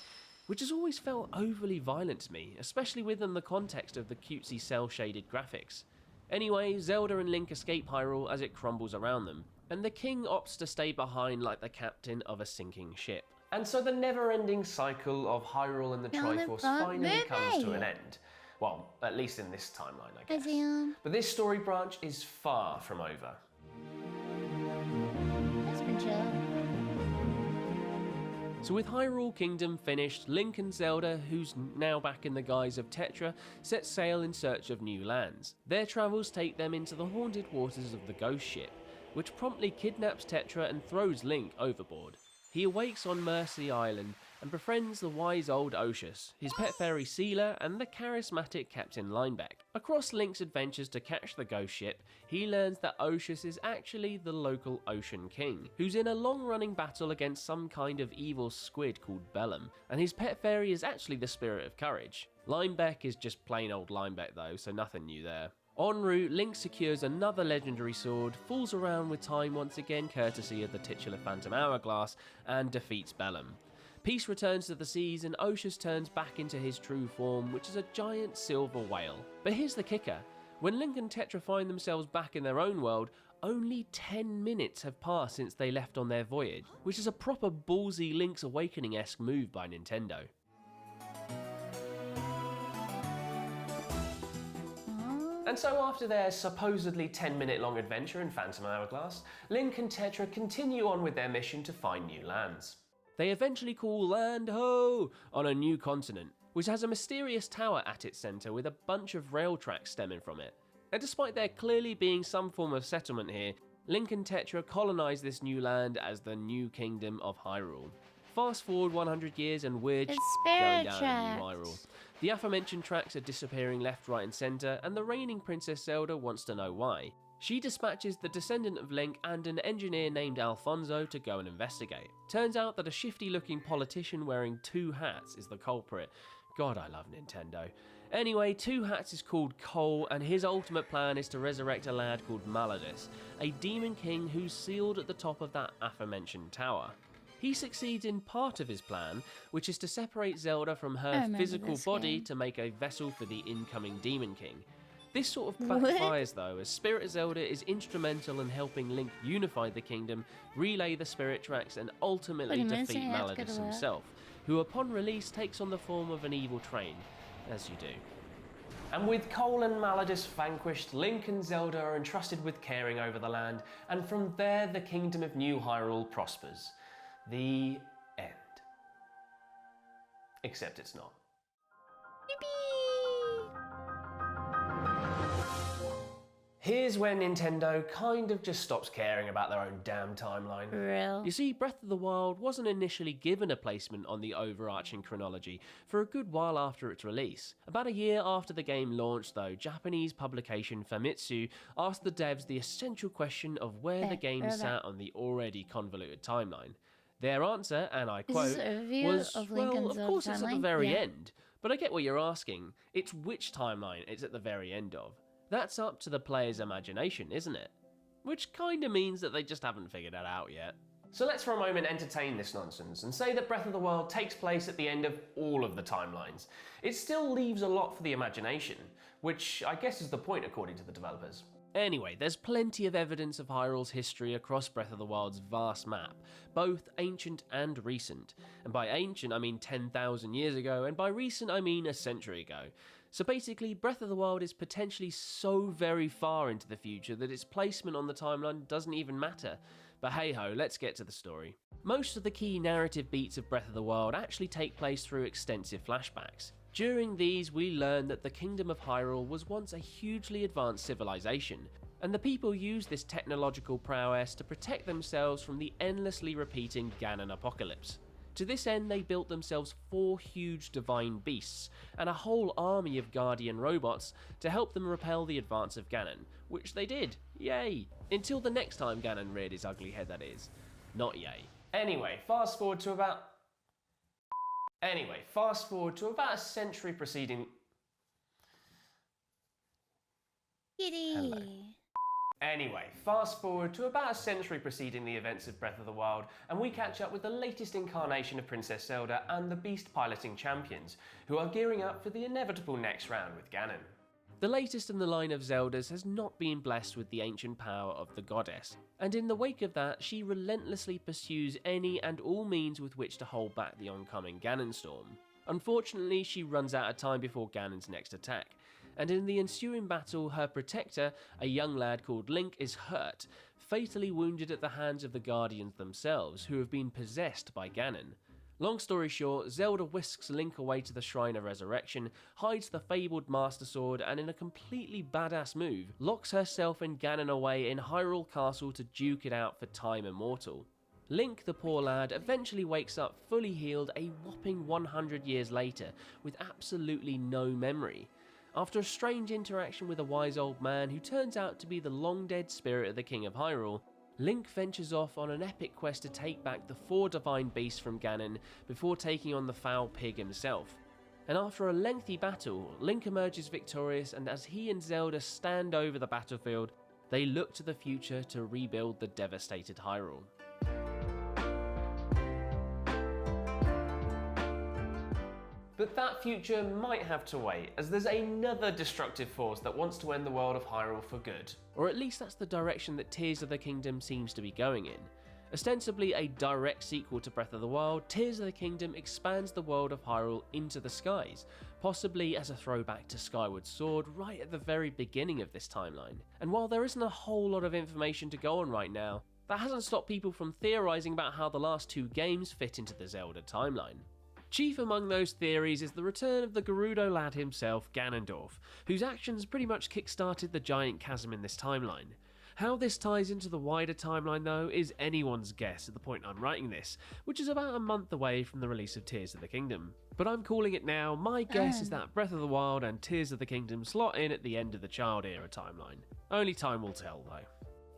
[SPEAKER 19] which has always felt overly violent to me, especially within the context of the cutesy cel-shaded graphics. Anyway, Zelda and Link escape Hyrule as it crumbles around them, and the king opts to stay behind like the captain of a sinking ship. And so the never-ending cycle of Hyrule and the Triforce finally comes to an end. Well, at least in this timeline, I guess. But this story branch is far from over.
[SPEAKER 2] That's been chill.
[SPEAKER 19] So with Hyrule Kingdom finished, Link and Zelda, who's now back in the guise of Tetra, set sail in search of new lands. Their travels take them into the haunted waters of the Ghost Ship, which promptly kidnaps Tetra and throws Link overboard. He awakes on Mercy Island and befriends the wise old Oshus, his pet fairy Sealer, and the charismatic Captain Linebeck. Across Link's adventures to catch the ghost ship, he learns that Oshus is actually the local Ocean King, who's in a long-running battle against some kind of evil squid called Bellum, and his pet fairy is actually the Spirit of Courage. Linebeck is just plain old Linebeck though, so nothing new there. En route, Link secures another legendary sword, fools around with time once again courtesy of the titular Phantom Hourglass, and defeats Bellum. Peace returns to the seas and Oshus turns back into his true form, which is a giant silver whale. But here's the kicker. When Link and Tetra find themselves back in their own world, only 10 minutes have passed since they left on their voyage, which is a proper ballsy Link's Awakening-esque move by Nintendo. And so after their supposedly 10-minute long adventure in Phantom Hourglass, Link and Tetra continue on with their mission to find new lands. They eventually call Land Ho on a new continent, which has a mysterious tower at its centre with a bunch of rail tracks stemming from it. And despite there clearly being some form of settlement here, Link and Tetra colonise this new land as the New Kingdom of Hyrule. Fast forward 100 years and we're going down in New Hyrule. The aforementioned tracks are disappearing left, right and centre, and the reigning Princess Zelda wants to know why. She dispatches the descendant of Link and an engineer named Alfonso to go and investigate. Turns out that a shifty-looking politician wearing 2 hats is the culprit. God, I love Nintendo. Anyway, 2 Hats is called Cole, and his ultimate plan is to resurrect a lad called Maladus, a demon king who's sealed at the top of that aforementioned tower. He succeeds in part of his plan, which is to separate Zelda from her physical body to make a vessel for the incoming Demon King. This sort of backfires though, as Spirit Zelda is instrumental in helping Link unify the kingdom, relay the spirit tracks, and ultimately defeat Maladus himself, who upon release takes on the form of an evil train, as you do. And with Cole and Maladus vanquished, Link and Zelda are entrusted with caring over the land, and from there the kingdom of New Hyrule prospers. The end. Except it's not. Here's where Nintendo kind of just stops caring about their own damn timeline. You see, Breath of the Wild wasn't initially given a placement on the overarching chronology for a good while after its release. About a year after the game launched though, Japanese publication Famitsu asked the devs the essential question of where the game sat on the already convoluted timeline. Their answer, and I quote, was, well, of course it's at the very end, but I get what you're asking. It's which timeline it's at the very end of. That's up to the player's imagination, isn't it? Which kinda means that they just haven't figured that out yet. So let's for a moment entertain this nonsense and say that Breath of the Wild takes place at the end of all of the timelines. It still leaves a lot for the imagination, which I guess is the point according to the developers. Anyway, there's plenty of evidence of Hyrule's history across Breath of the Wild's vast map, both ancient and recent. And by ancient I mean 10,000 years ago, and by recent I mean a century ago. So basically, Breath of the Wild is potentially so very far into the future that its placement on the timeline doesn't even matter. But hey ho, let's get to the story. Most of the key narrative beats of Breath of the Wild actually take place through extensive flashbacks. During these, we learn that the Kingdom of Hyrule was once a hugely advanced civilization, and the people used this technological prowess to protect themselves from the endlessly repeating Ganon apocalypse. To this end, they built themselves 4 huge divine beasts and a whole army of guardian robots to help them repel the advance of Ganon, which they did, yay! Until the next time Ganon reared his ugly head, that is. Not yay. Anyway, fast forward to about a century preceding...
[SPEAKER 2] Kitty.
[SPEAKER 19] Hello. Anyway, fast forward to about a century preceding the events of Breath of the Wild, and we catch up with the latest incarnation of Princess Zelda and the beast piloting champions, who are gearing up for the inevitable next round with Ganon. The latest in the line of Zeldas has not been blessed with the ancient power of the goddess, and in the wake of that, she relentlessly pursues any and all means with which to hold back the oncoming Ganon storm. Unfortunately, she runs out of time before Ganon's next attack, and in the ensuing battle, her protector, a young lad called Link, is hurt, fatally wounded at the hands of the Guardians themselves, who have been possessed by Ganon. Long story short, Zelda whisks Link away to the Shrine of Resurrection, hides the fabled Master Sword, and in a completely badass move, locks herself and Ganon away in Hyrule Castle to duke it out for time immortal. Link, the poor lad, eventually wakes up fully healed a whopping 100 years later, with absolutely no memory. After a strange interaction with a wise old man who turns out to be the long-dead spirit of the King of Hyrule, Link ventures off on an epic quest to take back the 4 divine beasts from Ganon before taking on the foul pig himself. And after a lengthy battle, Link emerges victorious, and as he and Zelda stand over the battlefield, they look to the future to rebuild the devastated Hyrule. But that future might have to wait, as there's another destructive force that wants to end the world of Hyrule for good. Or at least that's the direction that Tears of the Kingdom seems to be going in. Ostensibly a direct sequel to Breath of the Wild, Tears of the Kingdom expands the world of Hyrule into the skies, possibly as a throwback to Skyward Sword right at the very beginning of this timeline. And while there isn't a whole lot of information to go on right now, that hasn't stopped people from theorising about how the last 2 games fit into the Zelda timeline. Chief among those theories is the return of the Gerudo lad himself, Ganondorf, whose actions pretty much kick-started the giant chasm in this timeline. How this ties into the wider timeline though is anyone's guess at the point I'm writing this, which is about a month away from the release of Tears of the Kingdom. But I'm calling it now. My guess is that Breath of the Wild and Tears of the Kingdom slot in at the end of the Child Era timeline. Only time will tell though.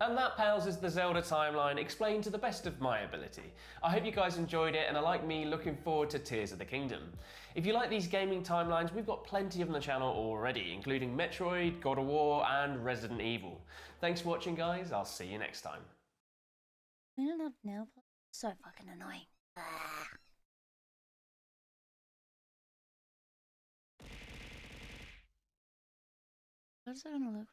[SPEAKER 19] And that, pals, is the Zelda timeline explained to the best of my ability. I hope you guys enjoyed it and are like me looking forward to Tears of the Kingdom. If you like these gaming timelines, we've got plenty of them on the channel already, including Metroid, God of War and Resident Evil. Thanks for watching guys, I'll see you next time.
[SPEAKER 2] I don't have nail polish. So fucking annoying. What's that gonna look?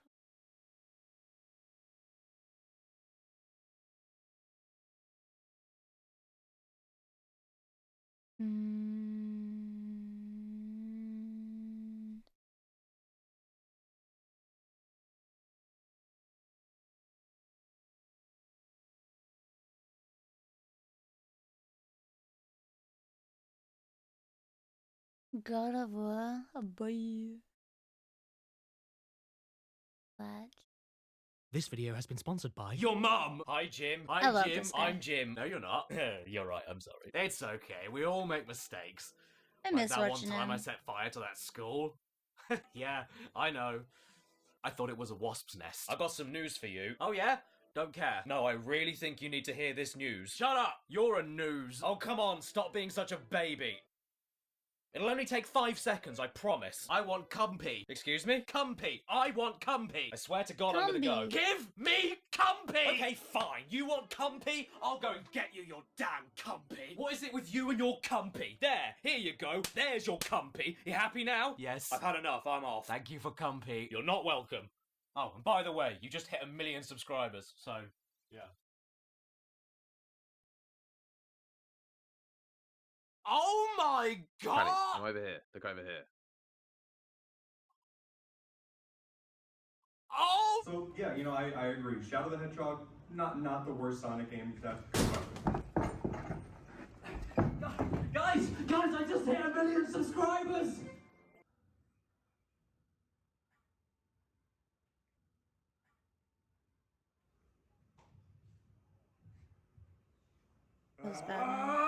[SPEAKER 2] God of War, a boy. What?
[SPEAKER 20] This video has been sponsored by
[SPEAKER 21] your mum. Hi, Jim.
[SPEAKER 2] I
[SPEAKER 21] Hi,
[SPEAKER 2] love
[SPEAKER 21] Jim.
[SPEAKER 2] this guy.
[SPEAKER 21] I'm Jim. No, you're not. You're right. I'm sorry. It's okay. We all make mistakes.
[SPEAKER 2] I
[SPEAKER 21] Like
[SPEAKER 2] miss
[SPEAKER 21] that one
[SPEAKER 2] watching
[SPEAKER 21] time I
[SPEAKER 2] him.
[SPEAKER 21] set fire to that school. Yeah, I know. I thought it was a wasp's nest. I got some news for you. Oh, yeah? Don't care. No, I really think you need to hear this news. Shut up! You're a news. Oh, come on. Stop being such a baby. It'll only take 5 seconds, I promise. I want Cumpy. Excuse me? Cumpy. I want Cumpy. I swear to God I'm gonna go.
[SPEAKER 2] Cumpy.
[SPEAKER 21] Give me Cumpy! Okay, fine. You want Cumpy? I'll go and get you your damn Cumpy. What is it with you and your Cumpy? There, here you go. There's your Cumpy. You happy now? Yes. I've had enough. I'm off. Thank you for Cumpy. You're not welcome. Oh, and by the way, you just hit 1 million subscribers, so, yeah. Oh my God!
[SPEAKER 7] Franny, I'm over here. Look over here.
[SPEAKER 21] Oh!
[SPEAKER 22] So yeah, you know, I agree. Shadow the Hedgehog, not the worst Sonic game.
[SPEAKER 21] Guys, I just hit 1 million subscribers!
[SPEAKER 2] That was bad.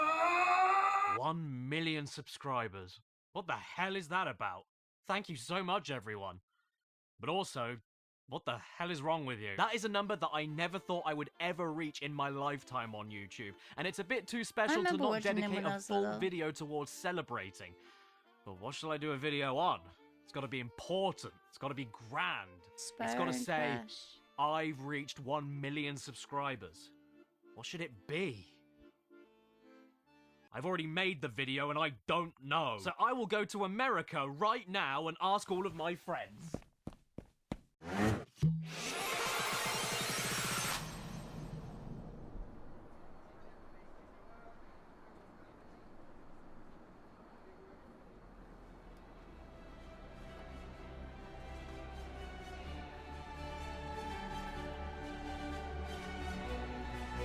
[SPEAKER 21] 1 million subscribers. What the hell is that about? Thank you so much, everyone. But also, what the hell is wrong with you? That is a number that I never thought I would ever reach in my lifetime on YouTube, and it's a bit too special to not dedicate a full video towards celebrating. But what shall I do a video on? It's got to be important. It's got to be grand. It's got to say, I've reached 1 million subscribers. What should it be? I've already made the video and I don't know. So I will go to America right now and ask all of my friends.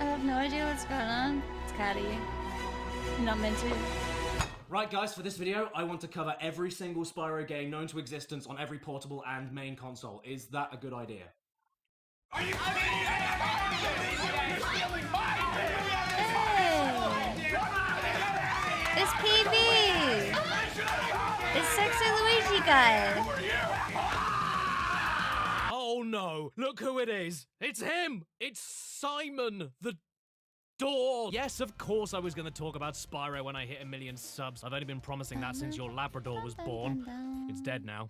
[SPEAKER 2] I have no idea what's going on. It's catty. Not meant to.
[SPEAKER 21] Right guys, for this video, I want to cover every single Spyro game known to existence on every portable and main console. Is that a good idea?
[SPEAKER 3] Are you
[SPEAKER 2] It's PB! It's Sexy Luigi guy!
[SPEAKER 21] Oh no, look who it is! It's him! It's Simon, the Door! Yes, of course I was going to talk about Spyro when I hit 1 million subs. I've only been promising that since your Labrador was born. It's dead now.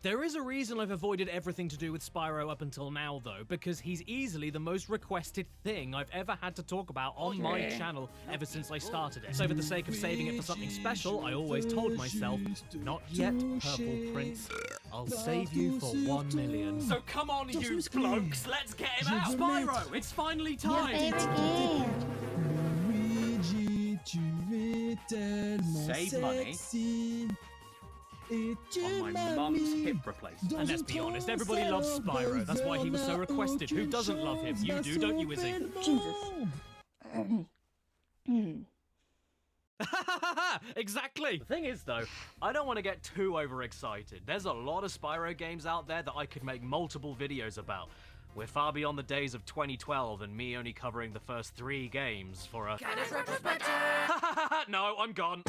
[SPEAKER 21] There is a reason I've avoided everything to do with Spyro up until now, though, because he's easily the most requested thing I've ever had to talk about on my channel ever since I started it. So for the sake of saving it for something special, I always told myself, not yet, Purple Prince. I'll save you for 1 million. So come on, you blokes, let's get him out! Spyro, it's finally time!
[SPEAKER 2] Your favorite game!
[SPEAKER 21] Save money. On my mum's hip replacement. And let's be honest, everybody loves Spyro. That's why he was so requested. Who doesn't love him? You do, don't you, Izzy?
[SPEAKER 2] Jesus.
[SPEAKER 21] Exactly! The thing is, though, I don't want to get too overexcited. There's a lot of Spyro games out there that I could make multiple videos about. We're far beyond the days of 2012 and me only covering the first 3 games for a... No, I'm gone.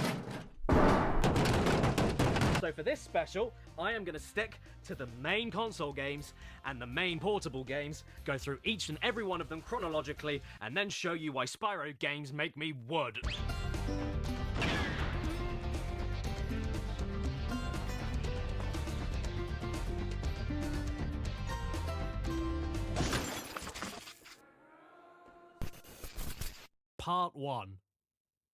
[SPEAKER 21] So for this special, I am going to stick to the main console games and the main portable games, go through each and every one of them chronologically, and then show you why Spyro games make me wood. Part 1.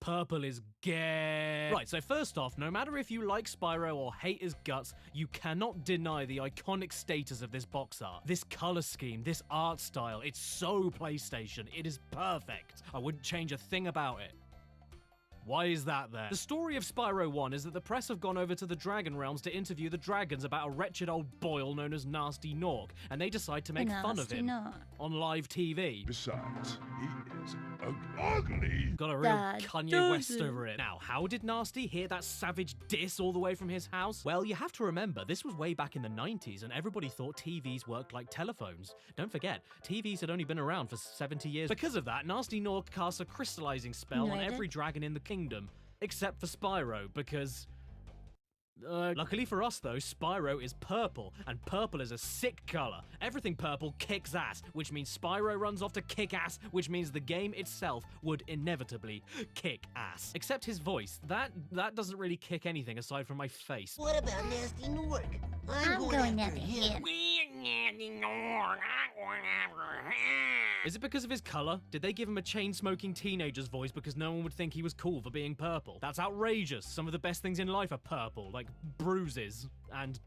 [SPEAKER 21] Purple is gay. Right, so first off, no matter if you like Spyro or hate his guts, you cannot deny the iconic status of this box art. This color scheme, this art style, it's so PlayStation. It is perfect. I wouldn't change a thing about it. Why is that there? The story of Spyro 1 is that the press have gone over to the Dragon Realms to interview the dragons about a wretched old boil known as Nasty Nork, and they decide to make fun of him on live TV.
[SPEAKER 4] Besides, he is ugly.
[SPEAKER 21] Got a real Kanye West over it. Now, how did Nasty hear that savage diss all the way from his house? Well, you have to remember, this was way back in the 90s, and everybody thought TVs worked like telephones. Don't forget, TVs had only been around for 70 years. Because of that, Nasty Nork casts a crystallizing spell on every dragon in the kingdom, except for Spyro, because... luckily for us though, Spyro is purple, and purple is a sick color. Everything purple kicks ass, which means Spyro runs off to kick ass, which means the game itself would inevitably kick ass. Except his voice, that doesn't really kick anything aside from my face.
[SPEAKER 5] What about Nasty Nork?
[SPEAKER 2] I'm going after him.
[SPEAKER 21] Is it because of his color? Did they give him a chain-smoking teenager's voice because no one would think he was cool for being purple? That's outrageous. Some of the best things in life are purple, like bruises and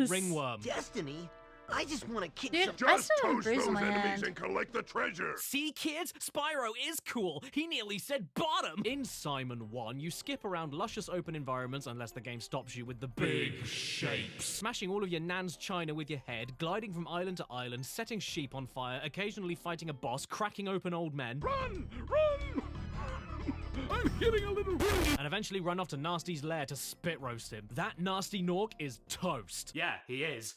[SPEAKER 21] ringworm.
[SPEAKER 5] Destiny? I just want to kick
[SPEAKER 2] Dude,
[SPEAKER 5] some...
[SPEAKER 2] I still have a bruise on my hand.
[SPEAKER 4] And collect the treasure.
[SPEAKER 21] See, kids? Spyro is cool. He nearly said bottom. In Simon 1, you skip around luscious open environments unless the game stops you with the big shapes. Smashing all of your nan's china with your head, gliding from island to island, setting sheep on fire, occasionally fighting a boss, cracking open old men.
[SPEAKER 4] Run! Run! I'm getting a little weak.
[SPEAKER 21] And eventually run off to Nasty's lair to spit roast him. That Nasty Nork is toast. Yeah, he is.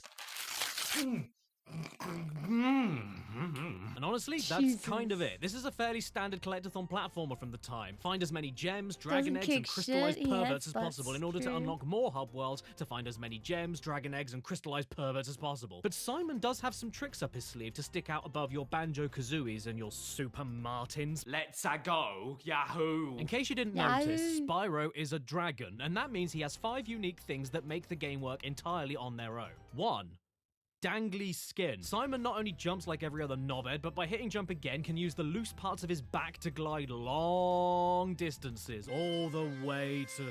[SPEAKER 20] And honestly, that's kind of it. This is a fairly standard collectathon platformer from the time. Find as many gems, dragon eggs, and crystallized perverts as possible in order to unlock more hub worlds to find as many gems, dragon eggs, and crystallized perverts as possible. But Simon does have some tricks up his sleeve to stick out above your Banjo-Kazooies and your Super Martins.
[SPEAKER 21] Let's-a go, Yahoo!
[SPEAKER 20] In case you didn't notice, Spyro is a dragon, and that means he has 5 unique things that make the game work entirely on their own. 1. Dangly skin. Simon not only jumps like every other knobhead, but by hitting jump again can use the loose parts of his back to glide long distances, all the way to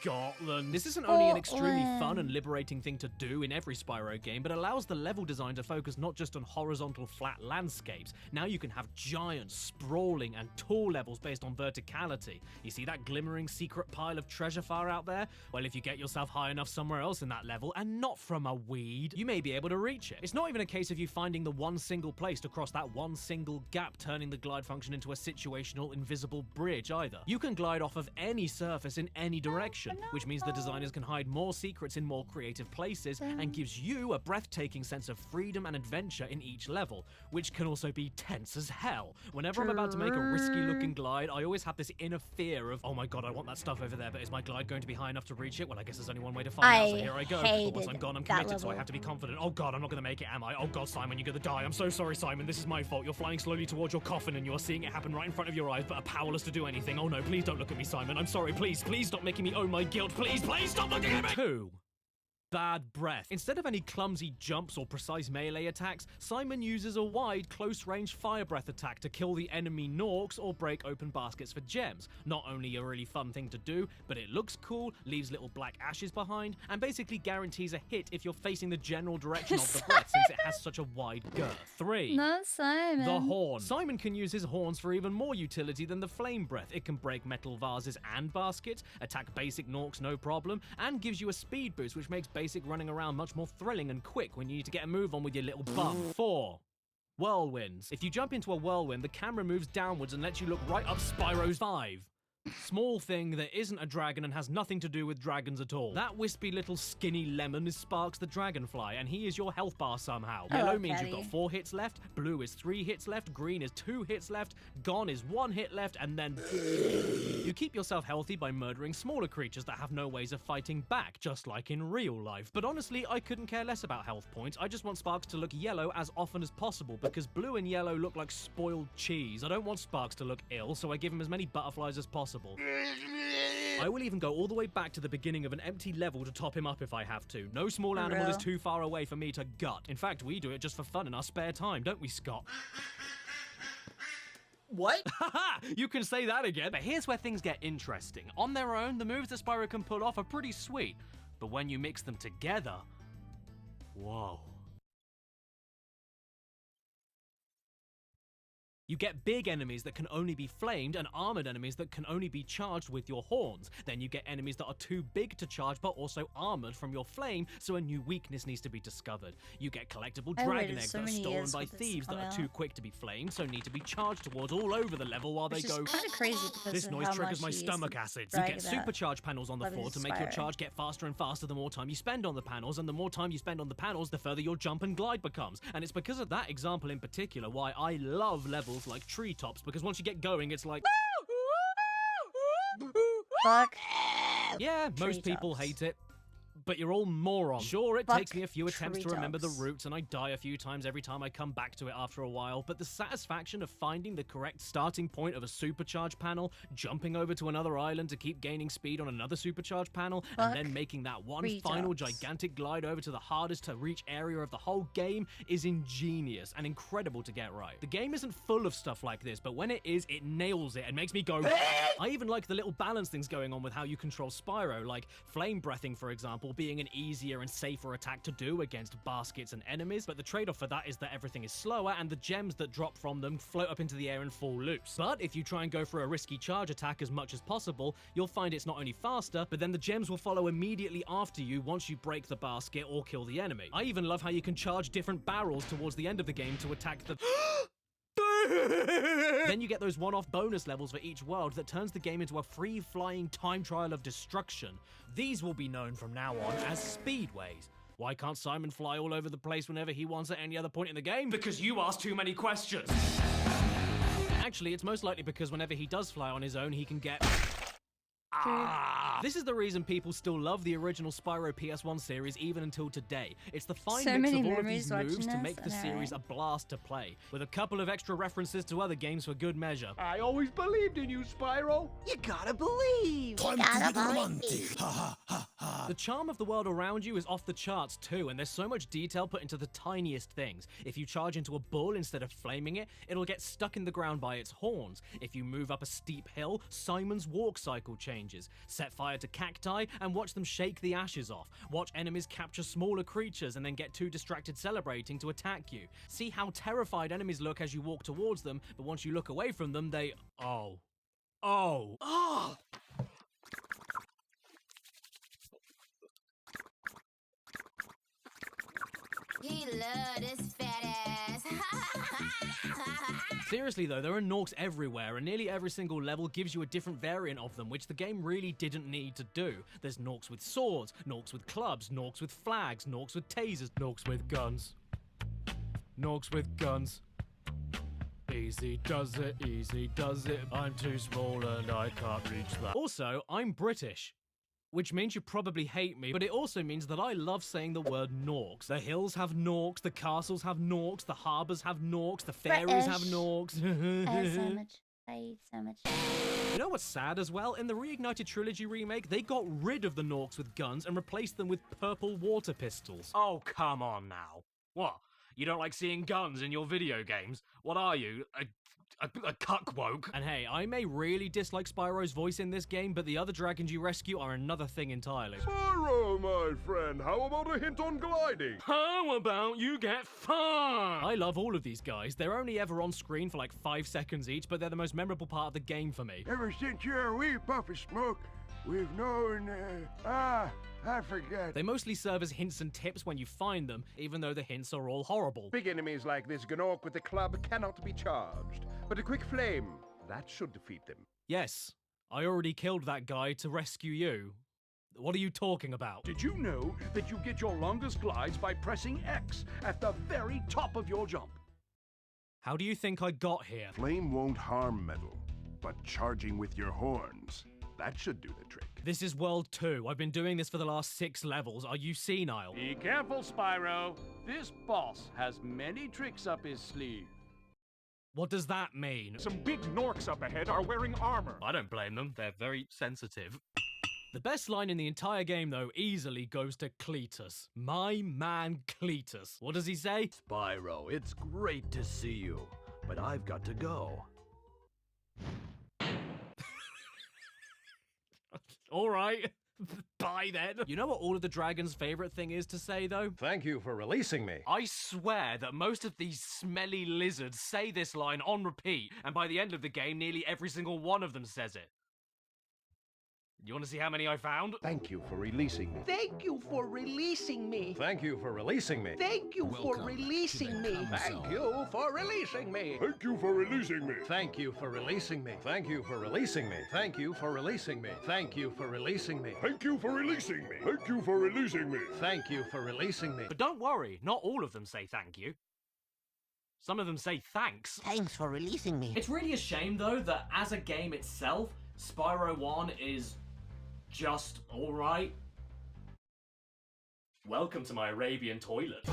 [SPEAKER 20] Scotland. This isn't only an extremely fun and liberating thing to do in every Spyro game, but allows the level design to focus not just on horizontal flat landscapes. Now you can have giant, sprawling, and tall levels based on verticality. You see that glimmering secret pile of treasure fire out there? Well, if you get yourself high enough somewhere else in that level, and not from a weed, you may be able to reach it. It's not even a case of you finding the one single place to cross that one single gap, turning the glide function into a situational invisible bridge either. You can glide off of any surface in any direction, which means the designers can hide more secrets in more creative places and gives you a breathtaking sense of freedom and adventure in each level, which can also be tense as hell. Whenever I'm about to make a risky looking glide, I always have this inner fear of, oh my god, I want that stuff over there, but is my glide going to be high enough to reach it? Well, I guess there's only one way to find out, so here I go. But once I'm gone, I'm committed, so I have to be confident. Oh god, I'm not going to make it, am I? Oh god, Simon, you're going to die. I'm so sorry, Simon, this is my fault. You're flying slowly towards your coffin and you're seeing it happen right in front of your eyes, but are powerless to do anything. Oh no, please don't look at me, Simon. I'm sorry, please stop making me own my guilt. Please stop looking at me! 2. Bad breath. Instead of any clumsy jumps or precise melee attacks, Simon uses a wide, close-range fire breath attack to kill the enemy Norks or break open baskets for gems. Not only a really fun thing to do, but it looks cool, leaves little black ashes behind, and basically guarantees a hit if you're facing the general direction of the breath, since it has such a wide girth. 3.
[SPEAKER 2] Not Simon.
[SPEAKER 20] The horn. Simon can use his horns for even more utility than the flame breath. It can break metal vases and baskets, attack basic Norks no problem, and gives you a speed boost, which makes basic running around much more thrilling and quick when you need to get a move on with your little bum. 4. Whirlwinds. If you jump into a whirlwind, the camera moves downwards and lets you look right up Spyro's 5. Small thing that isn't a dragon and has nothing to do with dragons at all. That wispy little skinny lemon is Sparks the Dragonfly, and he is your health bar somehow. Yellow means you've got 4 hits left, blue is 3 hits left, green is 2 hits left, gone is 1 hit left, and then you keep yourself healthy by murdering smaller creatures that have no ways of fighting back, just like in real life. But honestly, I couldn't care less about health points. I just want Sparks to look yellow as often as possible, because blue and yellow look like spoiled cheese. I don't want Sparks to look ill, so I give him as many butterflies as possible. I will even go all the way back to the beginning of an empty level to top him up if I have to. No small animal is too far away for me to gut. In fact, we do it just for fun in our spare time, don't we, Scott? What? Haha! You can say that again. But here's where things get interesting. On their own, the moves that Spyro can pull off are pretty sweet. But when you mix them together, whoa. You get big enemies that can only be flamed and armored enemies that can only be charged with your horns. Then you get enemies that are too big to charge but also armored from your flame, so a new weakness needs to be discovered. You get collectible dragon eggs that are stolen by thieves that are too quick to be flamed, so need to be charged towards all over the level while they go.
[SPEAKER 2] Kind of crazy because
[SPEAKER 20] This noise triggers my stomach acids. You get
[SPEAKER 2] about
[SPEAKER 20] supercharge panels on the floor to make your charge get faster and faster the more time you spend on the panels, and the more time you spend on the panels, the further your jump and glide becomes. And it's because of that example in particular why I love levels like treetops, because once you get going, it's like
[SPEAKER 2] fuck.
[SPEAKER 20] Yeah, most people hate it. But you're all morons. Sure, it takes me a few attempts to remember the routes, and I die a few times every time I come back to it after a while, but the satisfaction of finding the correct starting point of a supercharge panel, jumping over to another island to keep gaining speed on another supercharge panel, and then making that one final gigantic glide over to the hardest to reach area of the whole game is ingenious and incredible to get right. The game isn't full of stuff like this, but when it is, it nails it and makes me go I even like the little balance things going on with how you control Spyro, like flame breathing, for example, being an easier and safer attack to do against baskets and enemies, but the trade-off for that is that everything is slower and the gems that drop from them float up into the air and fall loose. But if you try and go for a risky charge attack as much as possible, you'll find it's not only faster, but then the gems will follow immediately after you once you break the basket or kill the enemy. I even love how you can charge different barrels towards the end of the game to attack the Then you get those one-off bonus levels for each world that turns the game into a free-flying time trial of destruction. These will be known from now on as speedways. Why can't Simon fly all over the place whenever he wants at any other point in the game?
[SPEAKER 21] Because you ask too many questions.
[SPEAKER 20] Actually, it's most likely because whenever he does fly on his own, he can get... This is the reason people still love the original Spyro PS1 series even until today. It's the fine mix of all of these moves to make the series a blast to play, with a couple of extra references to other games for good measure.
[SPEAKER 4] I always believed in you, Spyro.
[SPEAKER 5] You gotta believe.
[SPEAKER 6] Time to get romantic. Ha ha ha ha.
[SPEAKER 20] The charm of the world around you is off the charts too, and there's so much detail put into the tiniest things. If you charge into a bull instead of flaming it, it'll get stuck in the ground by its horns. If you move up a steep hill, Simon's walk cycle changes. Set fire to cacti and watch them shake the ashes off. Watch enemies capture smaller creatures and then get too distracted celebrating to attack you. See how terrified enemies look as you walk towards them, but once you look away from them, they... Oh.
[SPEAKER 9] He love this fat ass.
[SPEAKER 20] Seriously though, there are Norks everywhere, and nearly every single level gives you a different variant of them, which the game really didn't need to do. There's Norks with swords, Norks with clubs, Norks with flags, Norks with tasers, Norks with guns. Norks with guns. Easy does it, I'm too small and I can't reach that. Also, I'm British, which means you probably hate me, but it also means that I love saying the word Norks. The hills have Norks, the castles have Norks, the harbours have Norks, the fairies have Norks.
[SPEAKER 2] I eat so much.
[SPEAKER 20] You know what's sad as well? In the Reignited Trilogy remake, they got rid of the Norks with guns and replaced them with purple water pistols.
[SPEAKER 21] Oh, come on now. What? You don't like seeing guns in your video games? What are you, a cuckwoke?
[SPEAKER 20] And hey, I may really dislike Spyro's voice in this game, but the other dragons you rescue are another thing entirely.
[SPEAKER 4] Spyro, my friend, how about a hint on gliding?
[SPEAKER 21] How about you get fun?
[SPEAKER 20] I love all of these guys. They're only ever on screen for like 5 seconds each, but they're the most memorable part of the game for me.
[SPEAKER 6] Ever since you're a wee puff of smoke, we've known, I forget.
[SPEAKER 20] They mostly serve as hints and tips when you find them, even though the hints are all horrible.
[SPEAKER 4] Big enemies like this Gnorc with the club cannot be charged, but a quick flame, that should defeat them.
[SPEAKER 20] Yes, I already killed that guy to rescue you. What are you talking about?
[SPEAKER 4] Did you know that you get your longest glides by pressing X at the very top of your jump?
[SPEAKER 20] How do you think I got here?
[SPEAKER 6] Flame won't harm metal, but charging with your horns, that should do the trick.
[SPEAKER 20] This is World 2. I've been doing this for the last 6 levels. Are you senile?
[SPEAKER 4] Be careful, Spyro. This boss has many tricks up his sleeve.
[SPEAKER 20] What does that mean?
[SPEAKER 4] Some big Norks up ahead are wearing armor.
[SPEAKER 20] I don't blame them. They're very sensitive. The best line in the entire game, though, easily goes to Cletus. My man Cletus. What does he say?
[SPEAKER 23] Spyro, it's great to see you, but I've got to go.
[SPEAKER 20] All right. Bye then. You know what all of the dragons' favorite thing is to say, though?
[SPEAKER 23] Thank you for releasing me.
[SPEAKER 21] I swear that most of these smelly lizards say this line on repeat, and by the end of the game, nearly every single one of them says it. You want to see how many I found?
[SPEAKER 23] Thank you for releasing me.
[SPEAKER 3] Thank you for releasing me.
[SPEAKER 23] Thank you for releasing me.
[SPEAKER 3] Thank you for releasing me.
[SPEAKER 23] Thank you for releasing me.
[SPEAKER 4] Thank you for releasing me.
[SPEAKER 23] Thank you for releasing me. Thank you for releasing me. Thank you for releasing me. Thank you for releasing me.
[SPEAKER 4] Thank you for releasing me. Thank you for releasing me.
[SPEAKER 23] Thank you for releasing me.
[SPEAKER 21] But don't worry, not all of them say thank you. Some of them say thanks.
[SPEAKER 5] Thanks for releasing me.
[SPEAKER 21] It's really a shame, though, that as a game itself, Spyro 1 is just alright. Welcome to my Arabian toilet.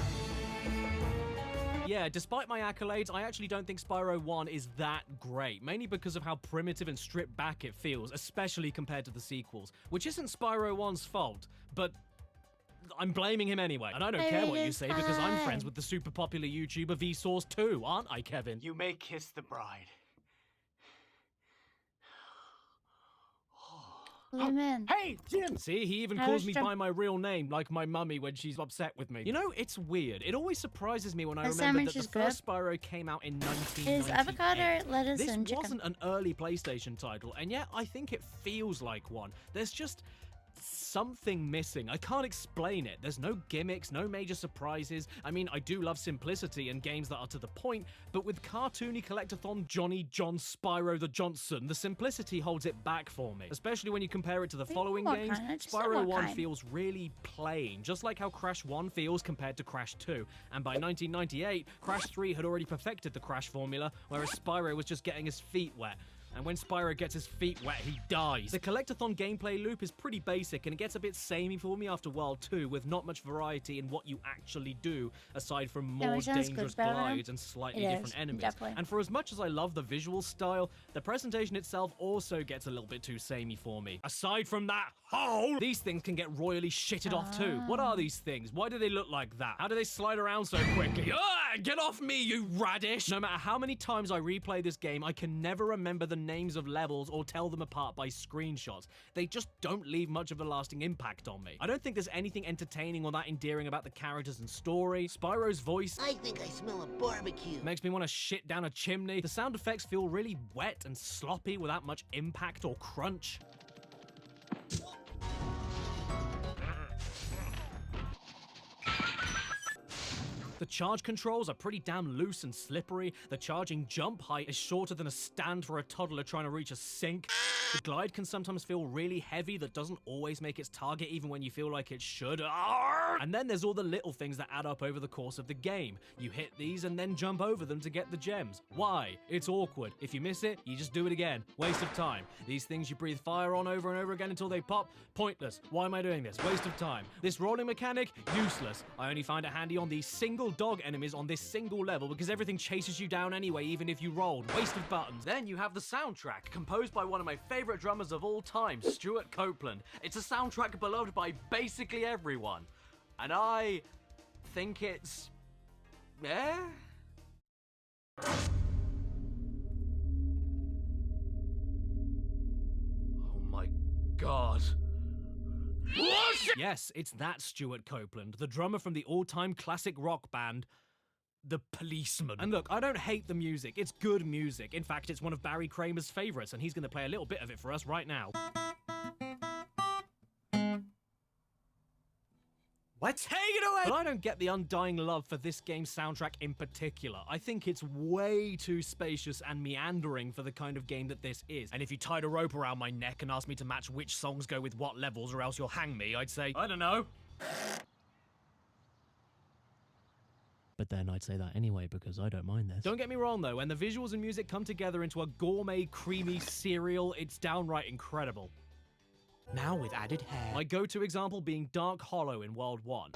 [SPEAKER 20] Yeah, despite my accolades, I actually don't think Spyro 1 is that great, mainly because of how primitive and stripped back it feels, especially compared to the sequels, which isn't Spyro 1's fault, but I'm blaming him anyway. And I don't care what you say because I'm friends with the super popular YouTuber Vsauce too, aren't I, Kevin?
[SPEAKER 24] You may kiss the bride.
[SPEAKER 2] Lemon.
[SPEAKER 4] Hey, Jim!
[SPEAKER 20] See, he even calls me by my real name, like my mummy when she's upset with me. You know, it's weird. It always surprises me when I remember that the first Spyro came out in 1998.
[SPEAKER 2] Is avocado, lettuce, and chicken.
[SPEAKER 20] This wasn't an early PlayStation title, and yet I think it feels like one. There's just something missing. I can't explain it. There's no gimmicks, no major surprises. I mean, I do love simplicity and games that are to the point, but with cartoony collectathon Johnny John Spyro the Johnson, the simplicity holds it back for me. Especially when you compare it to the following games. Spyro 1 feels really plain, just like how Crash 1 feels compared to Crash 2. And by 1998, Crash 3 had already perfected the Crash formula, whereas Spyro was just getting his feet wet. And when Spyro gets his feet wet, he dies. The collectathon gameplay loop is pretty basic, and it gets a bit samey for me after World 2, with not much variety in what you actually do, aside from more dangerous glides and slightly different enemies.
[SPEAKER 2] Definitely.
[SPEAKER 20] And for as much as I love the visual style, the presentation itself also gets a little bit too samey for me. Aside from that hole, these things can get royally shitted off too. What are these things? Why do they look like that? How do they slide around so quickly? Get off me, you radish! No matter how many times I replay this game, I can never remember the names of levels or tell them apart by screenshots. They just don't leave much of a lasting impact on me. I don't think there's anything entertaining or that endearing about the characters and story. Spyro's voice,
[SPEAKER 5] I think I smell a barbecue,
[SPEAKER 20] makes me want to shit down a chimney. The sound effects feel really wet and sloppy without much impact or crunch. The charge controls are pretty damn loose and slippery. The charging jump height is shorter than a stand for a toddler trying to reach a sink. The glide can sometimes feel really heavy that doesn't always make its target even when you feel like it should. And then there's all the little things that add up over the course of the game. You hit these and then jump over them to get the gems. Why? It's awkward. If you miss it, you just do it again. Waste of time. These things you breathe fire on over and over again until they pop. Pointless. Why am I doing this? Waste of time. This rolling mechanic? Useless. I only find it handy on these single dog enemies on this single level because everything chases you down anyway, even if you rolled. Waste of buttons. Then you have the soundtrack, composed by one of my favorite drummers of all time, Stuart Copeland. It's a soundtrack beloved by basically everyone. And I think it's... Oh my god. Yes, it's that Stuart Copeland, the drummer from the all-time classic rock band, The Policeman. And look, I don't hate the music. It's good music. In fact, it's one of Barry Kramer's favorites, and he's going to play a little bit of it for us right now. Let's take it away! But I don't get the undying love for this game's soundtrack in particular. I think it's way too spacious and meandering for the kind of game that this is. And if you tied a rope around my neck and asked me to match which songs go with what levels or else you'll hang me, I'd say, I don't know.
[SPEAKER 1] But then I'd say that anyway because I don't mind this.
[SPEAKER 20] Don't get me wrong though, when the visuals and music come together into a gourmet, creamy cereal, it's downright incredible.
[SPEAKER 16] Now with added hair.
[SPEAKER 20] My go-to example being Dark Hollow in World 1.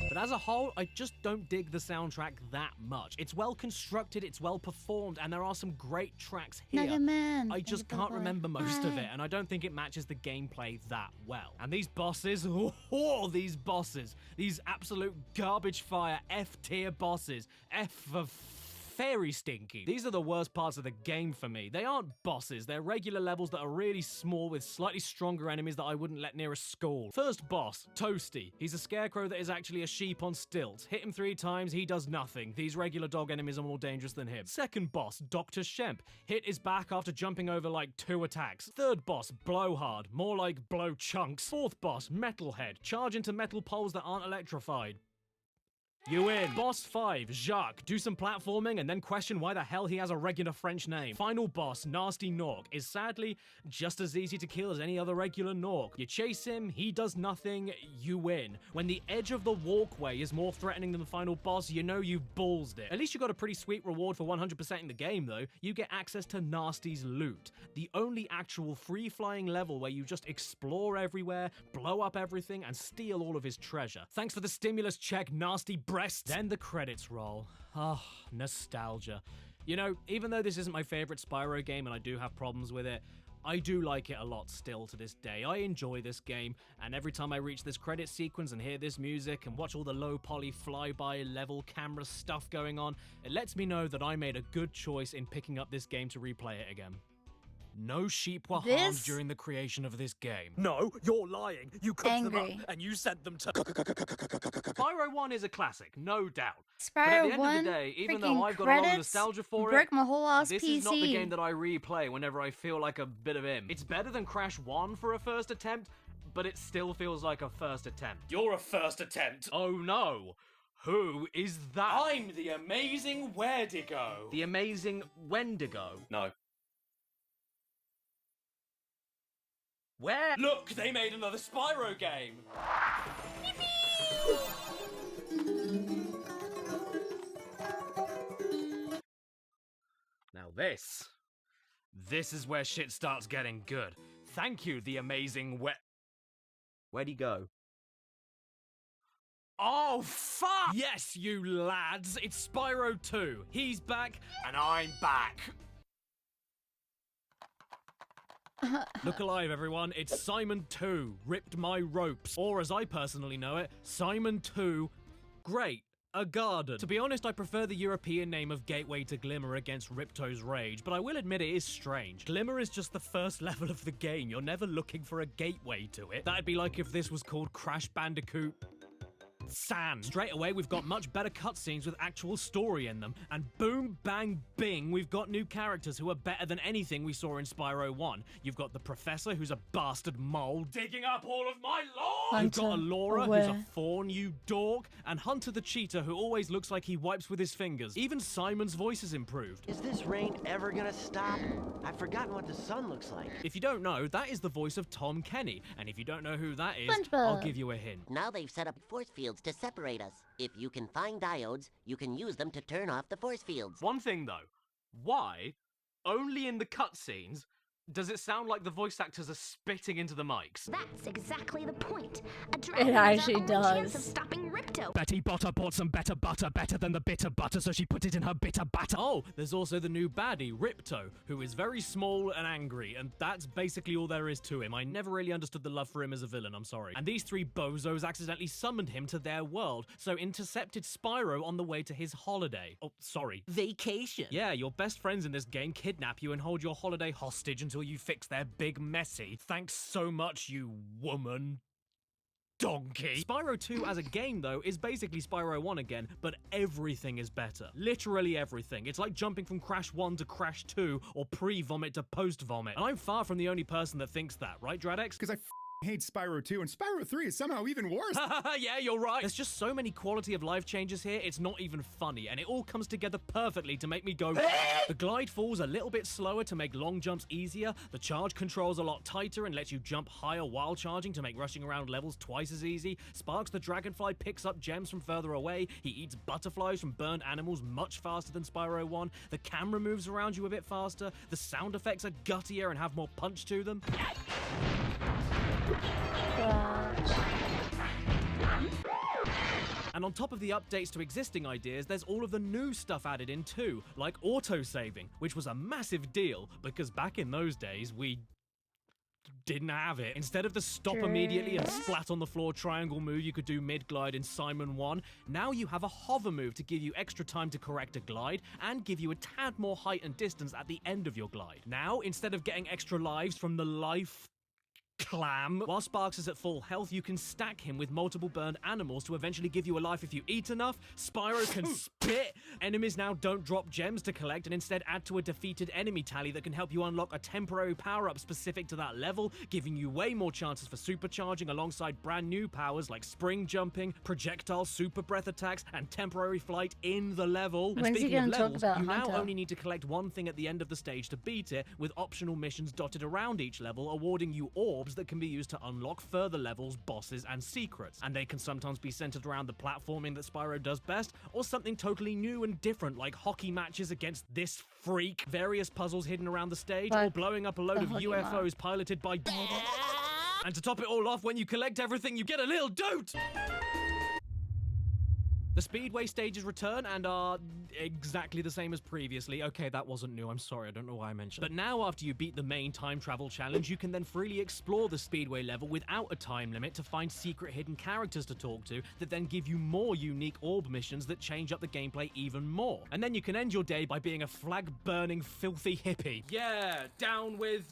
[SPEAKER 20] But as a whole, I just don't dig the soundtrack that much. It's well constructed, it's well performed, and there are some great tracks here. I just can't remember most of it, and I don't think it matches the gameplay that well. And these bosses, these absolute garbage fire F-tier bosses, F for very stinky. These are the worst parts of the game for me. They aren't bosses, they're regular levels that are really small with slightly stronger enemies that I wouldn't let near a school. First boss, Toasty. He's a scarecrow that is actually a sheep on stilts. Hit him 3 times, he does nothing. These regular dog enemies are more dangerous than him. Second boss, Dr. Shemp. Hit his back after jumping over like 2 attacks. Third boss, Blowhard. More like blow chunks. Fourth boss, Metalhead. Charge into metal poles that aren't electrified. You win. Boss 5, Jacques. Do some platforming and then question why the hell he has a regular French name. Final boss, Nasty Nork, is sadly just as easy to kill as any other regular Nork. You chase him, he does nothing, you win. When the edge of the walkway is more threatening than the final boss, you know you've ballsed it. At least you got a pretty sweet reward for 100% in the game though. You get access to Nasty's loot. The only actual free-flying level where you just explore everywhere, blow up everything, and steal all of his treasure. Thanks for the stimulus check, Nasty breasts. Then the credits roll. Ah, nostalgia. You know, even though this isn't my favorite Spyro game and I do have problems with it, I do like it a lot still to this day. I enjoy this game, and every time I reach this credit sequence and hear this music and watch all the low poly flyby level camera stuff going on, it lets me know that I made a good choice in picking up this game to replay it again. No sheep were harmed during the creation of this game.
[SPEAKER 18] No, you're lying. You cooked them up and you sent them to.
[SPEAKER 20] Spyro 1 is a classic, no doubt.
[SPEAKER 2] Spyro
[SPEAKER 20] but at the end
[SPEAKER 2] 1,
[SPEAKER 20] of the day, even though
[SPEAKER 2] freaking
[SPEAKER 20] I've got a lot of
[SPEAKER 2] credits,
[SPEAKER 20] nostalgia for
[SPEAKER 2] broke
[SPEAKER 20] it,
[SPEAKER 2] my whole ass
[SPEAKER 20] this
[SPEAKER 2] PC.
[SPEAKER 20] is not the game that I replay whenever I feel like a bit of him. It's better than Crash 1 for a first attempt, but it still feels like a first attempt.
[SPEAKER 21] You're a first attempt.
[SPEAKER 20] Oh no! Who is that?
[SPEAKER 21] I'm the amazing Wendigo.
[SPEAKER 20] The amazing Wendigo?
[SPEAKER 21] No.
[SPEAKER 20] Where?
[SPEAKER 21] Look, they made another Spyro game.
[SPEAKER 20] Now this is where shit starts getting good. Thank you, the amazing Where'd he go? Oh, fuck! Yes, you lads, it's Spyro 2. He's back, and I'm back. Look alive, everyone. It's Simon 2, Ripped My Ropes. Or as I personally know it, Simon 2, Great, a Garden. To be honest, I prefer the European name of Gateway to Glimmer against Ripto's Rage, but I will admit it is strange. Glimmer is just the first level of the game. You're never looking for a gateway to it. That'd be like if this was called Crash Bandicoot Sand. Straight away, we've got much better cutscenes with actual story in them, and boom, bang, bing, we've got new characters who are better than anything we saw in Spyro 1. You've got the Professor, who's a bastard mole,
[SPEAKER 21] Digging up all of my lore.
[SPEAKER 20] You've got Alora, who's a fawn, you dork, and Hunter the Cheetah, who always looks like he wipes with his fingers. Even Simon's voice is improved.
[SPEAKER 5] Is this rain ever gonna stop? I've forgotten what the sun looks like.
[SPEAKER 20] If you don't know, that is the voice of Tom Kenny, and if you don't know who that is, I'll give you a hint.
[SPEAKER 5] Now they've set up force fields to separate us. If you can find diodes, you can use them to turn off the force fields.
[SPEAKER 20] One thing though, why, only in the cutscenes, does it sound like the voice actors are spitting into the mics?
[SPEAKER 8] That's exactly the point. A
[SPEAKER 2] It
[SPEAKER 8] dragon
[SPEAKER 2] actually
[SPEAKER 8] has our only chance of
[SPEAKER 2] does.
[SPEAKER 8] stopping Ripto.
[SPEAKER 20] Betty Botter bought some better butter, better than the bitter butter, so she put it in her bitter batter. Oh, there's also the new baddie, Ripto, who is very small and angry, and that's basically all there is to him. I never really understood the love for him as a villain, I'm sorry. And these three bozos accidentally summoned him to their world, so intercepted Spyro on the way to his holiday. Oh, sorry.
[SPEAKER 16] Vacation.
[SPEAKER 20] Yeah, your best friends in this game kidnap you and hold your holiday hostage until you fix their big messy. Thanks so much, you woman. Donkey. Spyro 2 as a game, though, is basically Spyro 1 again, but everything is better. Literally everything. It's like jumping from Crash 1 to Crash 2, or pre-vomit to post-vomit. And I'm far from the only person that thinks that, right, Dradex?
[SPEAKER 10] Because I hate Spyro 2, and Spyro 3 is somehow even worse.
[SPEAKER 20] Yeah, you're right. There's just so many quality of life changes here, it's not even funny, and it all comes together perfectly to make me go. The glide falls a little bit slower to make long jumps easier, the charge control's a lot tighter and lets you jump higher while charging to make rushing around levels twice as easy. Sparks the Dragonfly picks up gems from further away, he eats butterflies from burned animals much faster than Spyro 1, the camera moves around you a bit faster, the sound effects are guttier and have more punch to them. And on top of the updates to existing ideas, there's all of the new stuff added in too, like auto-saving, which was a massive deal, because back in those days, we didn't have it. Instead of the stop immediately and splat on the floor triangle move you could do mid-glide in Simon 1, now you have a hover move to give you extra time to correct a glide and give you a tad more height and distance at the end of your glide. Now, instead of getting extra lives from the life clam, while Sparks is at full health, you can stack him with multiple burned animals to eventually give you a life if you eat enough. Spyro can spit. Enemies now don't drop gems to collect and instead add to a defeated enemy tally that can help you unlock a temporary power-up specific to that level, giving you way more chances for supercharging alongside brand new powers like spring jumping, projectile super breath attacks, and temporary flight in the level. And
[SPEAKER 2] When's he
[SPEAKER 20] speaking of
[SPEAKER 2] gonna talk
[SPEAKER 20] levels,
[SPEAKER 2] about
[SPEAKER 20] you now
[SPEAKER 2] Hunter?
[SPEAKER 20] only need to collect one thing at the end of the stage to beat it, with optional missions dotted around each level, awarding you orbs that can be used to unlock further levels, bosses, and secrets. And they can sometimes be centered around the platforming that Spyro does best, or something totally new and different, like hockey matches against this freak, various puzzles hidden around the stage, or blowing up a load of UFOs piloted by... And to top it all off, when you collect everything, you get a little doot! The Speedway stages return and are exactly the same as previously. Okay, that wasn't new. I'm sorry. I don't know why I mentioned it. But now, after you beat the main time travel challenge, you can then freely explore the Speedway level without a time limit to find secret hidden characters to talk to that then give you more unique orb missions that change up the gameplay even more. And then you can end your day by being a flag-burning, filthy hippie.
[SPEAKER 21] Yeah, down with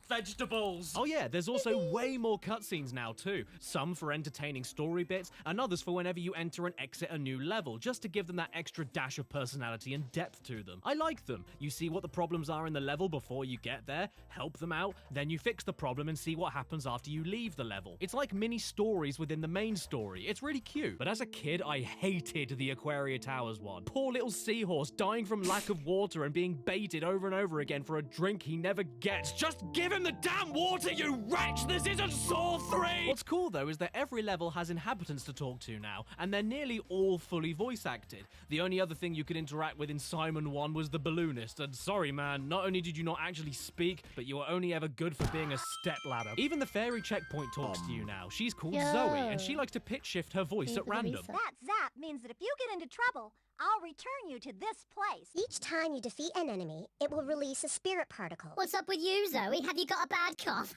[SPEAKER 21] vegetables.
[SPEAKER 20] Oh yeah, there's also way more cutscenes now too. Some for entertaining story bits, and others for whenever you enter and exit a new level, just to give them that extra dash of personality and depth to them. I like them. You see what the problems are in the level before you get there, help them out, then you fix the problem and see what happens after you leave the level. It's like mini stories within the main story. It's really cute. But as a kid, I hated the Aquaria Towers one. Poor little seahorse dying from lack of water and being baited over and over again for a drink he never gets. Just give him the damn water, you wretch! This isn't Saw 3! What's cool though is that every level has inhabitants to talk to now, and they're nearly all fully voice acted. The only other thing you could interact with in Simon 1 was the balloonist, and sorry man, not only did you not actually speak, but you were only ever good for being a stepladder. Even the fairy checkpoint talks to you now. She's called Zoe, and she likes to pitch shift her voice at random.
[SPEAKER 8] That zap means that if you get into trouble, I'll return you to this place. Each time you defeat an enemy, it will release a spirit particle.
[SPEAKER 11] What's up with you, Zoe? Have you got a bad cough?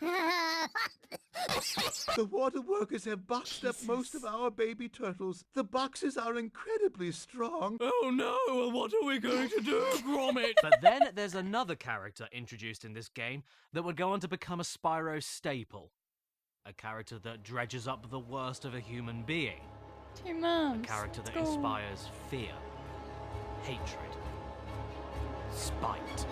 [SPEAKER 12] The water workers have boxed up most of our baby turtles. The boxes are incredibly strong.
[SPEAKER 20] Oh no, what are we going to do, Gromit?
[SPEAKER 21] But then there's another character introduced in this game that would go on to become a Spyro staple. A character that dredges up the worst of a human being. A character that inspires fear, hatred, spite.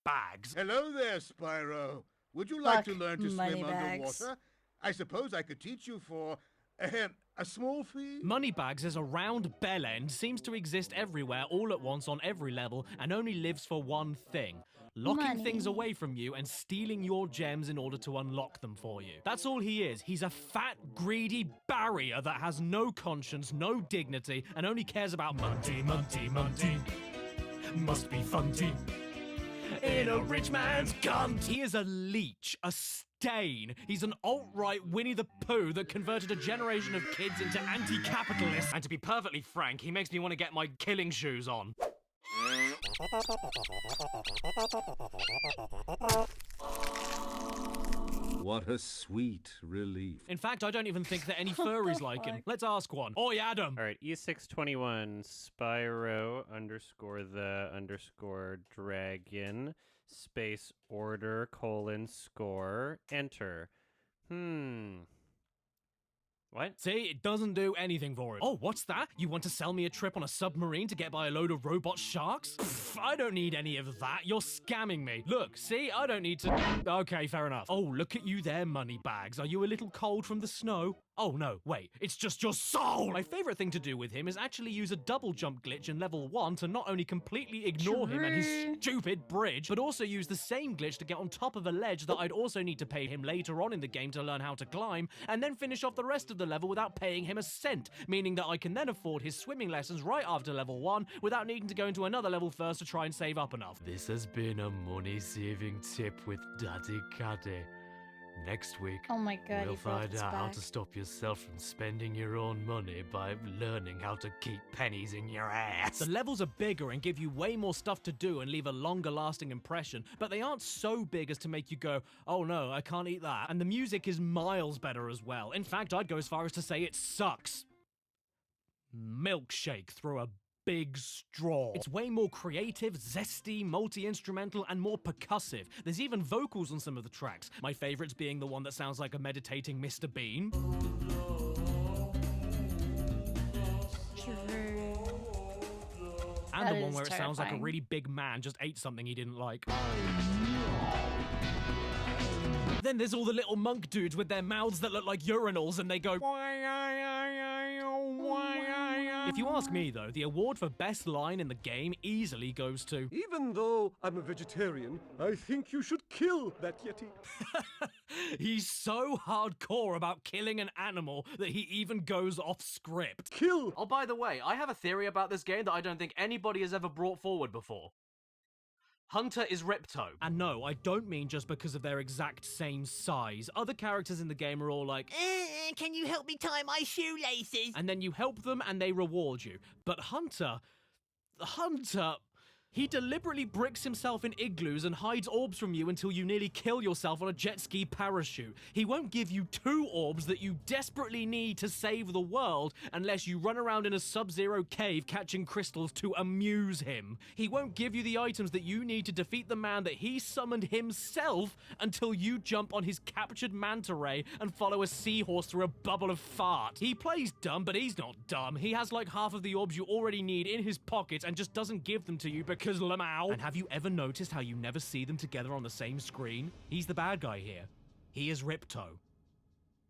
[SPEAKER 12] Bags. Hello there, Spyro. Would you like to learn to swim underwater? I suppose I could teach you for a small fee.
[SPEAKER 20] Moneybags is a round bell end, seems to exist everywhere all at once on every level, and only lives for one thing. Locking things away from you and stealing your gems in order to unlock them for you. That's all he is. He's a fat, greedy barrier that has no conscience, no dignity, and only cares about money. Must be funty. In a rich man's gunt. He is a leech, a stain. He's an alt-right Winnie the Pooh that converted a generation of kids into anti-capitalists. And to be perfectly frank, he makes me want to get my killing shoes on.
[SPEAKER 12] What a sweet relief.
[SPEAKER 20] In fact, I don't even think that any furries like him. Let's ask one. Oi, Adam!
[SPEAKER 13] Alright, E621, Spyro _the _dragon, space order, score, enter. What?
[SPEAKER 20] See, it doesn't do anything for it. Oh, what's that? You want to sell me a trip on a submarine to get by a load of robot sharks? Pfft, I don't need any of that. You're scamming me. Look, see, I don't need to... Okay, fair enough. Oh, look at you there, Moneybags. Are you a little cold from the snow? Oh, no, wait. It's just your soul! My favorite thing to do with him is actually use a double jump glitch in level 1 to not only completely ignore him and his stupid bridge, but also use the same glitch to get on top of a ledge that I'd also need to pay him later on in the game to learn how to climb, and then finish off the rest of the level without paying him a cent, meaning that I can then afford his swimming lessons right after level 1 without needing to go into another level first to try and save up enough. This has been a money-saving tip with Daddy Caddy. Next week,
[SPEAKER 2] oh my God,
[SPEAKER 20] we'll find out how to stop yourself from spending your own money by learning how to keep pennies in your ass. The levels are bigger and give you way more stuff to do and leave a longer lasting impression, but they aren't so big as to make you go, oh no, I can't eat that. And the music is miles better as well. In fact, I'd go as far as to say it sucks. Milkshake through a big straw. It's way more creative, zesty, multi-instrumental, and more percussive. There's even vocals on some of the tracks, my favorites being the one that sounds like a meditating Mr. Bean. And the one where it sounds like a really big man just ate something he didn't like. Then there's all the little monk dudes with their mouths that look like urinals and they go... If you ask me, though, the award for best line in the game easily goes to...
[SPEAKER 24] Even though I'm a vegetarian, I think you should kill that Yeti.
[SPEAKER 20] He's so hardcore about killing an animal that he even goes off script.
[SPEAKER 24] Kill!
[SPEAKER 21] Oh, by the way, I have a theory about this game that I don't think anybody has ever brought forward before.
[SPEAKER 20] Hunter is Ripto. And no, I don't mean just because of their exact same size. Other characters in the game are all like,
[SPEAKER 11] can you help me tie my shoelaces?
[SPEAKER 20] and then you help them and they reward you. But Hunter, he deliberately bricks himself in igloos and hides orbs from you until you nearly kill yourself on a jet ski parachute. He won't give you 2 orbs that you desperately need to save the world unless you run around in a sub-zero cave catching crystals to amuse him. He won't give you the items that you need to defeat the man that he summoned himself until you jump on his captured manta ray and follow a seahorse through a bubble of fart. He plays dumb, but he's not dumb. He has like half of the orbs you already need in his pockets and just doesn't give them to you because Lamau. And have you ever noticed how you never see them together on the same screen? He's the bad guy here. He is Ripto.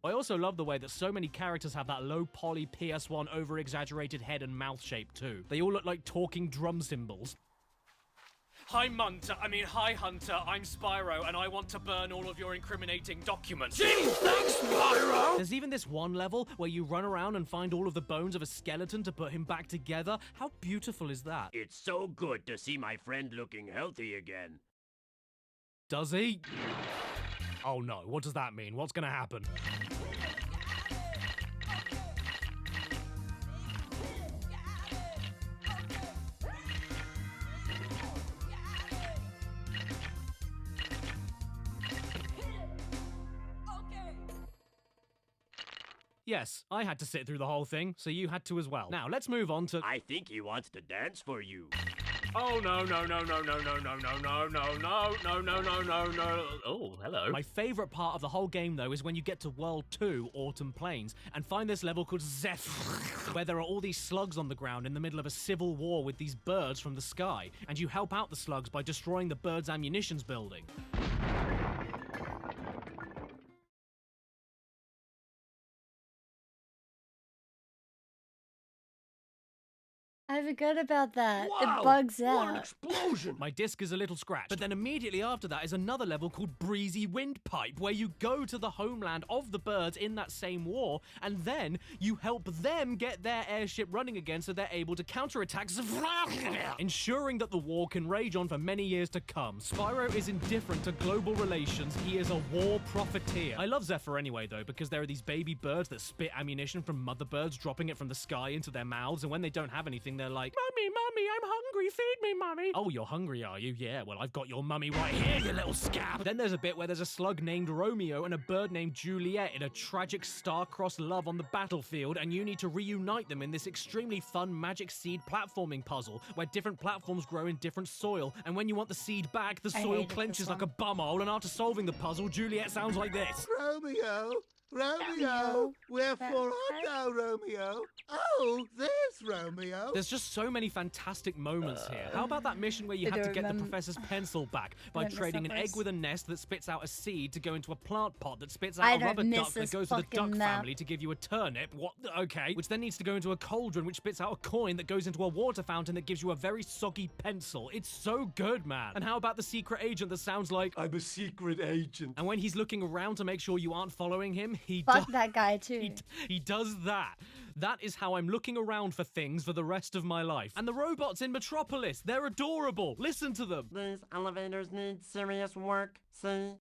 [SPEAKER 20] I also love the way that so many characters have that low poly PS1 over-exaggerated head and mouth shape too. They all look like talking drum cymbals. Hi Hunter, I'm Spyro, and I want to burn all of your incriminating documents.
[SPEAKER 3] Gee, thanks, Spyro!
[SPEAKER 20] There's even this one level where you run around and find all of the bones of a skeleton to put him back together. How beautiful is that?
[SPEAKER 14] It's so good to see my friend looking healthy again.
[SPEAKER 20] Does he? Oh no, what does that mean? What's gonna happen? Yes, I had to sit through the whole thing, so you had to as well. Now, let's move on to...
[SPEAKER 14] I think he wants to dance for you.
[SPEAKER 20] Oh, no. Oh, hello. My favorite part of the whole game, though, is when you get to World 2, Autumn Plains, and find this level called Zeph, where there are all these slugs on the ground in the middle of a civil war with these birds from the sky, and you help out the slugs by destroying the birds' ammunitions building.
[SPEAKER 2] I forgot about that.
[SPEAKER 3] Wow,
[SPEAKER 2] it bugs
[SPEAKER 3] what an
[SPEAKER 2] out.
[SPEAKER 3] explosion!
[SPEAKER 20] My disc is a little scratched. But then immediately after that is another level called Breezy Windpipe, where you go to the homeland of the birds in that same war, and then you help them get their airship running again so they're able to counterattack, ensuring that the war can rage on for many years to come. Spyro is indifferent to global relations. He is a war profiteer. I love Zephyr anyway, though, because there are these baby birds that spit ammunition from mother birds, dropping it from the sky into their mouths, and when they don't have anything, they're like, Mummy, I'm hungry, feed me, Mummy. Oh, you're hungry, are you? Yeah, well, I've got your mummy right here, you little scab. Then there's a bit where there's a slug named Romeo and a bird named Juliet in a tragic star-crossed love on the battlefield, and you need to reunite them in this extremely fun magic seed platforming puzzle, where different platforms grow in different soil, and when you want the seed back, the soil clenches like a bumhole, and after solving the puzzle, Juliet sounds like this.
[SPEAKER 12] Romeo, wherefore art thou, Romeo? Oh, there's Romeo.
[SPEAKER 20] There's just so many fantastic moments here. How about that mission where you had to get the professor's pencil back by trading an egg with a nest that spits out a seed to go into a plant pot that spits out a rubber duck that goes to the duck family to give you a turnip? What? Okay. Which then needs to go into a cauldron which spits out a coin that goes into a water fountain that gives you a very soggy pencil. It's so good, man. And how about the secret agent that sounds like,
[SPEAKER 24] I'm a secret agent.
[SPEAKER 20] And when he's looking around to make sure you aren't following him,
[SPEAKER 2] Fuck that guy too.
[SPEAKER 20] He does that. That is how I'm looking around for things for the rest of my life. And the robots in Metropolis, they're adorable. Listen to them.
[SPEAKER 5] These elevators need serious work, see?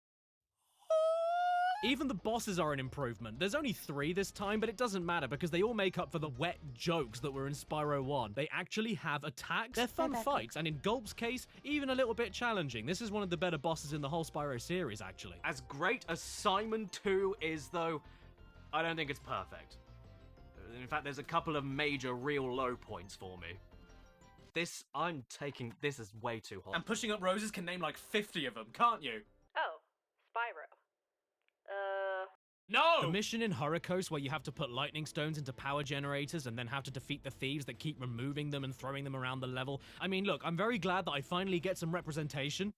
[SPEAKER 20] Even the bosses are an improvement. There's only 3 this time, but it doesn't matter because they all make up for the wet jokes that were in Spyro 1. They actually have attacks. They're fun fights, and in Gulp's case, even a little bit challenging. This is one of the better bosses in the whole Spyro series, actually. As great as Simon 2 is, though, I don't think it's perfect. In fact, there's a couple of major real low points for me. This is way too hot. And Pushing Up Roses can name like 50 of them, can't you?
[SPEAKER 15] Oh, Spyro.
[SPEAKER 20] No! The mission in Hurricos where you have to put lightning stones into power generators and then have to defeat the thieves that keep removing them and throwing them around the level. I mean, look, I'm very glad that I finally get some representation.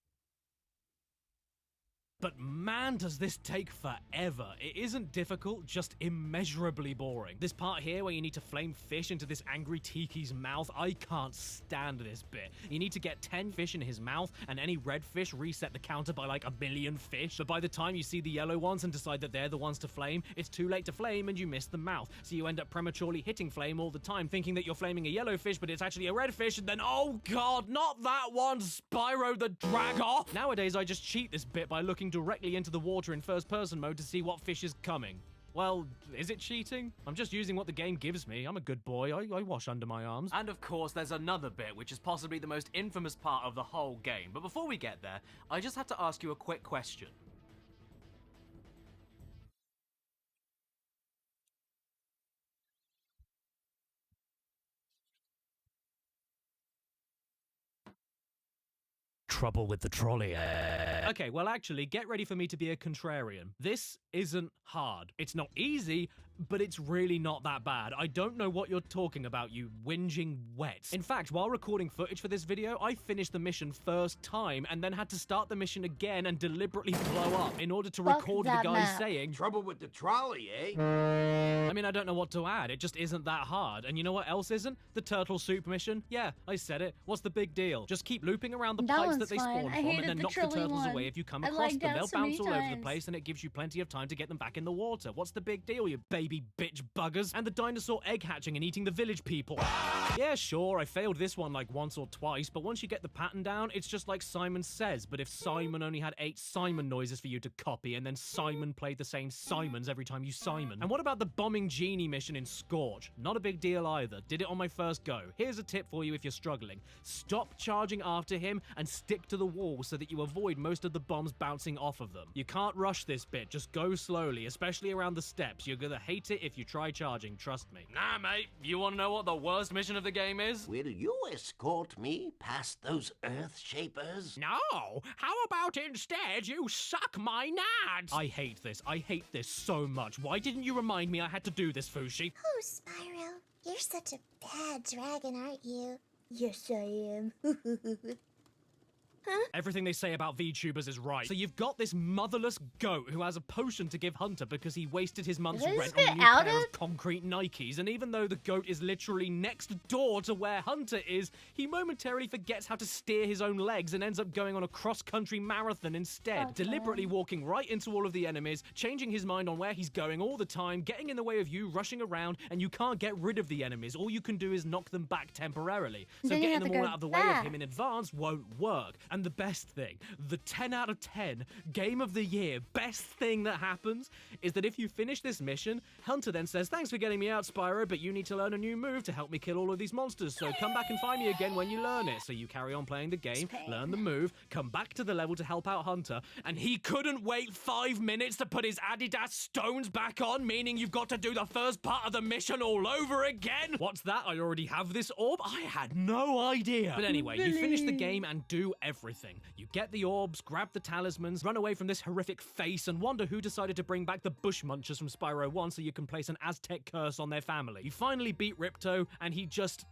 [SPEAKER 20] But man, does this take forever. It isn't difficult, just immeasurably boring. This part here where you need to flame fish into this angry tiki's mouth, I can't stand this bit. You need to get 10 fish in his mouth, and any red fish reset the counter by like 1,000,000 fish. But by the time you see the yellow ones and decide that they're the ones to flame, it's too late to flame and you miss the mouth. So you end up prematurely hitting flame all the time, thinking that you're flaming a yellow fish, but it's actually a red fish, and then, oh god, not that one, Spyro the Drag-Off! Nowadays, I just cheat this bit by looking directly into the water in first-person mode to see what fish is coming. Well, is it cheating? I'm just using what the game gives me. I'm a good boy. I wash under my arms.
[SPEAKER 21] And of course, there's another bit, which is possibly the most infamous part of the whole game. But before we get there, I just have to ask you a quick question.
[SPEAKER 20] Trouble with the trolley. Okay, well actually, get ready for me to be a contrarian. This isn't hard. It's not easy, but it's really not that bad. I don't know what you're talking about, you whinging wets. In fact, while recording footage for this video, I finished the mission first time and then had to start the mission again and deliberately blow up in order to record the guy saying,
[SPEAKER 14] "Trouble with the trolley, eh?"
[SPEAKER 20] I mean, I don't know what to add. It just isn't that hard. And you know what else isn't? The turtle soup mission. Yeah, I said it. What's the big deal? Just keep looping around the pipes that they spawn from and then knock the turtles away if you come across them. They'll bounce all over the place and it gives you plenty of time to get them back in the water. What's the big deal, you baby bitch buggers? And the dinosaur egg hatching and eating the village people. Yeah, sure, I failed this one like once or twice, but once you get the pattern down, it's just like Simon Says, but if Simon only had 8 Simon noises for you to copy, and then Simon played the same Simons every time you Simon. And what about the bombing genie mission in Scorch? Not a big deal either. Did it on my first go. Here's a tip for you if you're struggling. Stop charging after him and stick to the wall so that you avoid most of the bombs bouncing off of them. You can't rush this bit, just go slowly, especially around the steps. You're gonna hate it if you try charging, trust me.
[SPEAKER 21] Nah, mate, you wanna know what the worst mission of the game is?
[SPEAKER 5] Will you escort me past those Earth Shapers?
[SPEAKER 20] No! How about instead you suck my nads? I hate this. I hate this so much. Why didn't you remind me I had to do this, Fushi?
[SPEAKER 8] Oh, Spyro, you're such a bad dragon, aren't you? Yes, I am. Huh?
[SPEAKER 20] Everything they say about VTubers is right. So you've got this motherless goat who has a potion to give Hunter because he wasted his month's rent on a new pair of concrete Nikes, and even though the goat is literally next door to where Hunter is, he momentarily forgets how to steer his own legs and ends up going on a cross-country marathon instead, deliberately walking right into all of the enemies, changing his mind on where he's going all the time, getting in the way of you rushing around, and you can't get rid of the enemies. All you can do is knock them back temporarily. So getting them all out of the way of him in advance won't work. And the best thing, the 10 out of 10 game of the year, best thing that happens is that if you finish this mission, Hunter then says, "Thanks for getting me out, Spyro, but you need to learn a new move to help me kill all of these monsters, so come back and find me again when you learn it." So you carry on playing the game, learn the move, come back to the level to help out Hunter, and he couldn't wait 5 minutes to put his Adidas stones back on, meaning you've got to do the first part of the mission all over again? What's that? I already have this orb? I had no idea. But anyway, you finish the game and do everything. You get the orbs, grab the talismans, run away from this horrific face, and wonder who decided to bring back the bush munchers from Spyro 1 so you can place an Aztec curse on their family. You finally beat Ripto, and he just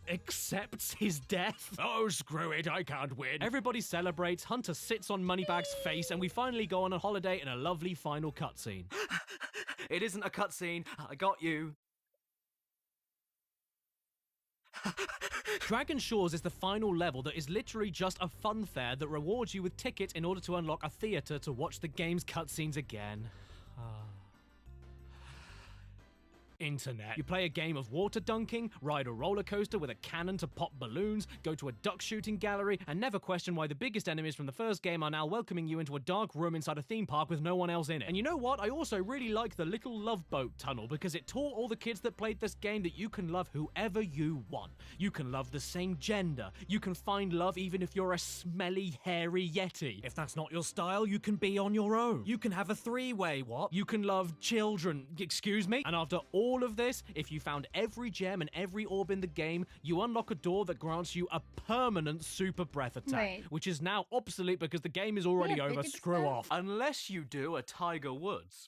[SPEAKER 20] accepts his death. Oh, screw it, I can't win. Everybody celebrates, Hunter sits on Moneybag's face, and we finally go on a holiday in a lovely final cutscene.
[SPEAKER 21] It isn't a cutscene, I got you.
[SPEAKER 20] Dragon Shores is the final level that is literally just a fun fair that rewards you with tickets in order to unlock a theater to watch the game's cutscenes again. Internet. You play a game of water dunking, ride a roller coaster with a cannon to pop balloons, go to a duck shooting gallery, and never question why the biggest enemies from the first game are now welcoming you into a dark room inside a theme park with no one else in it. And you know what? I also really like the little love boat tunnel because it taught all the kids that played this game that you can love whoever you want. You can love the same gender. You can find love even if you're a smelly, hairy yeti. If that's not your style, you can be on your own. You can have a three-way, what? You can love children, excuse me? And after all of this, if you found every gem and every orb in the game, you unlock a door that grants you a permanent super breath attack, which is now obsolete because the game is already over. Screw off.
[SPEAKER 21] Unless you do a Tiger Woods.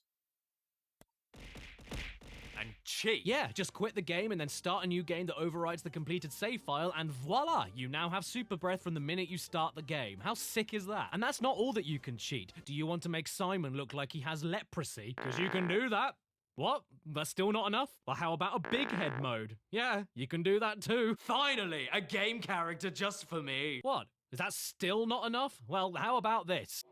[SPEAKER 21] and cheat.
[SPEAKER 20] Yeah, just quit the game and then start a new game that overwrites the completed save file, and voila, you now have super breath from the minute you start the game. How sick is that? And that's not all that you can cheat. Do you want to make Simon look like he has leprosy? Because you can do that. What? That's still not enough? Well, how about a big head mode? Yeah, you can do that too.
[SPEAKER 21] Finally, a game character just for me.
[SPEAKER 20] What? Is that still not enough? Well, how about this?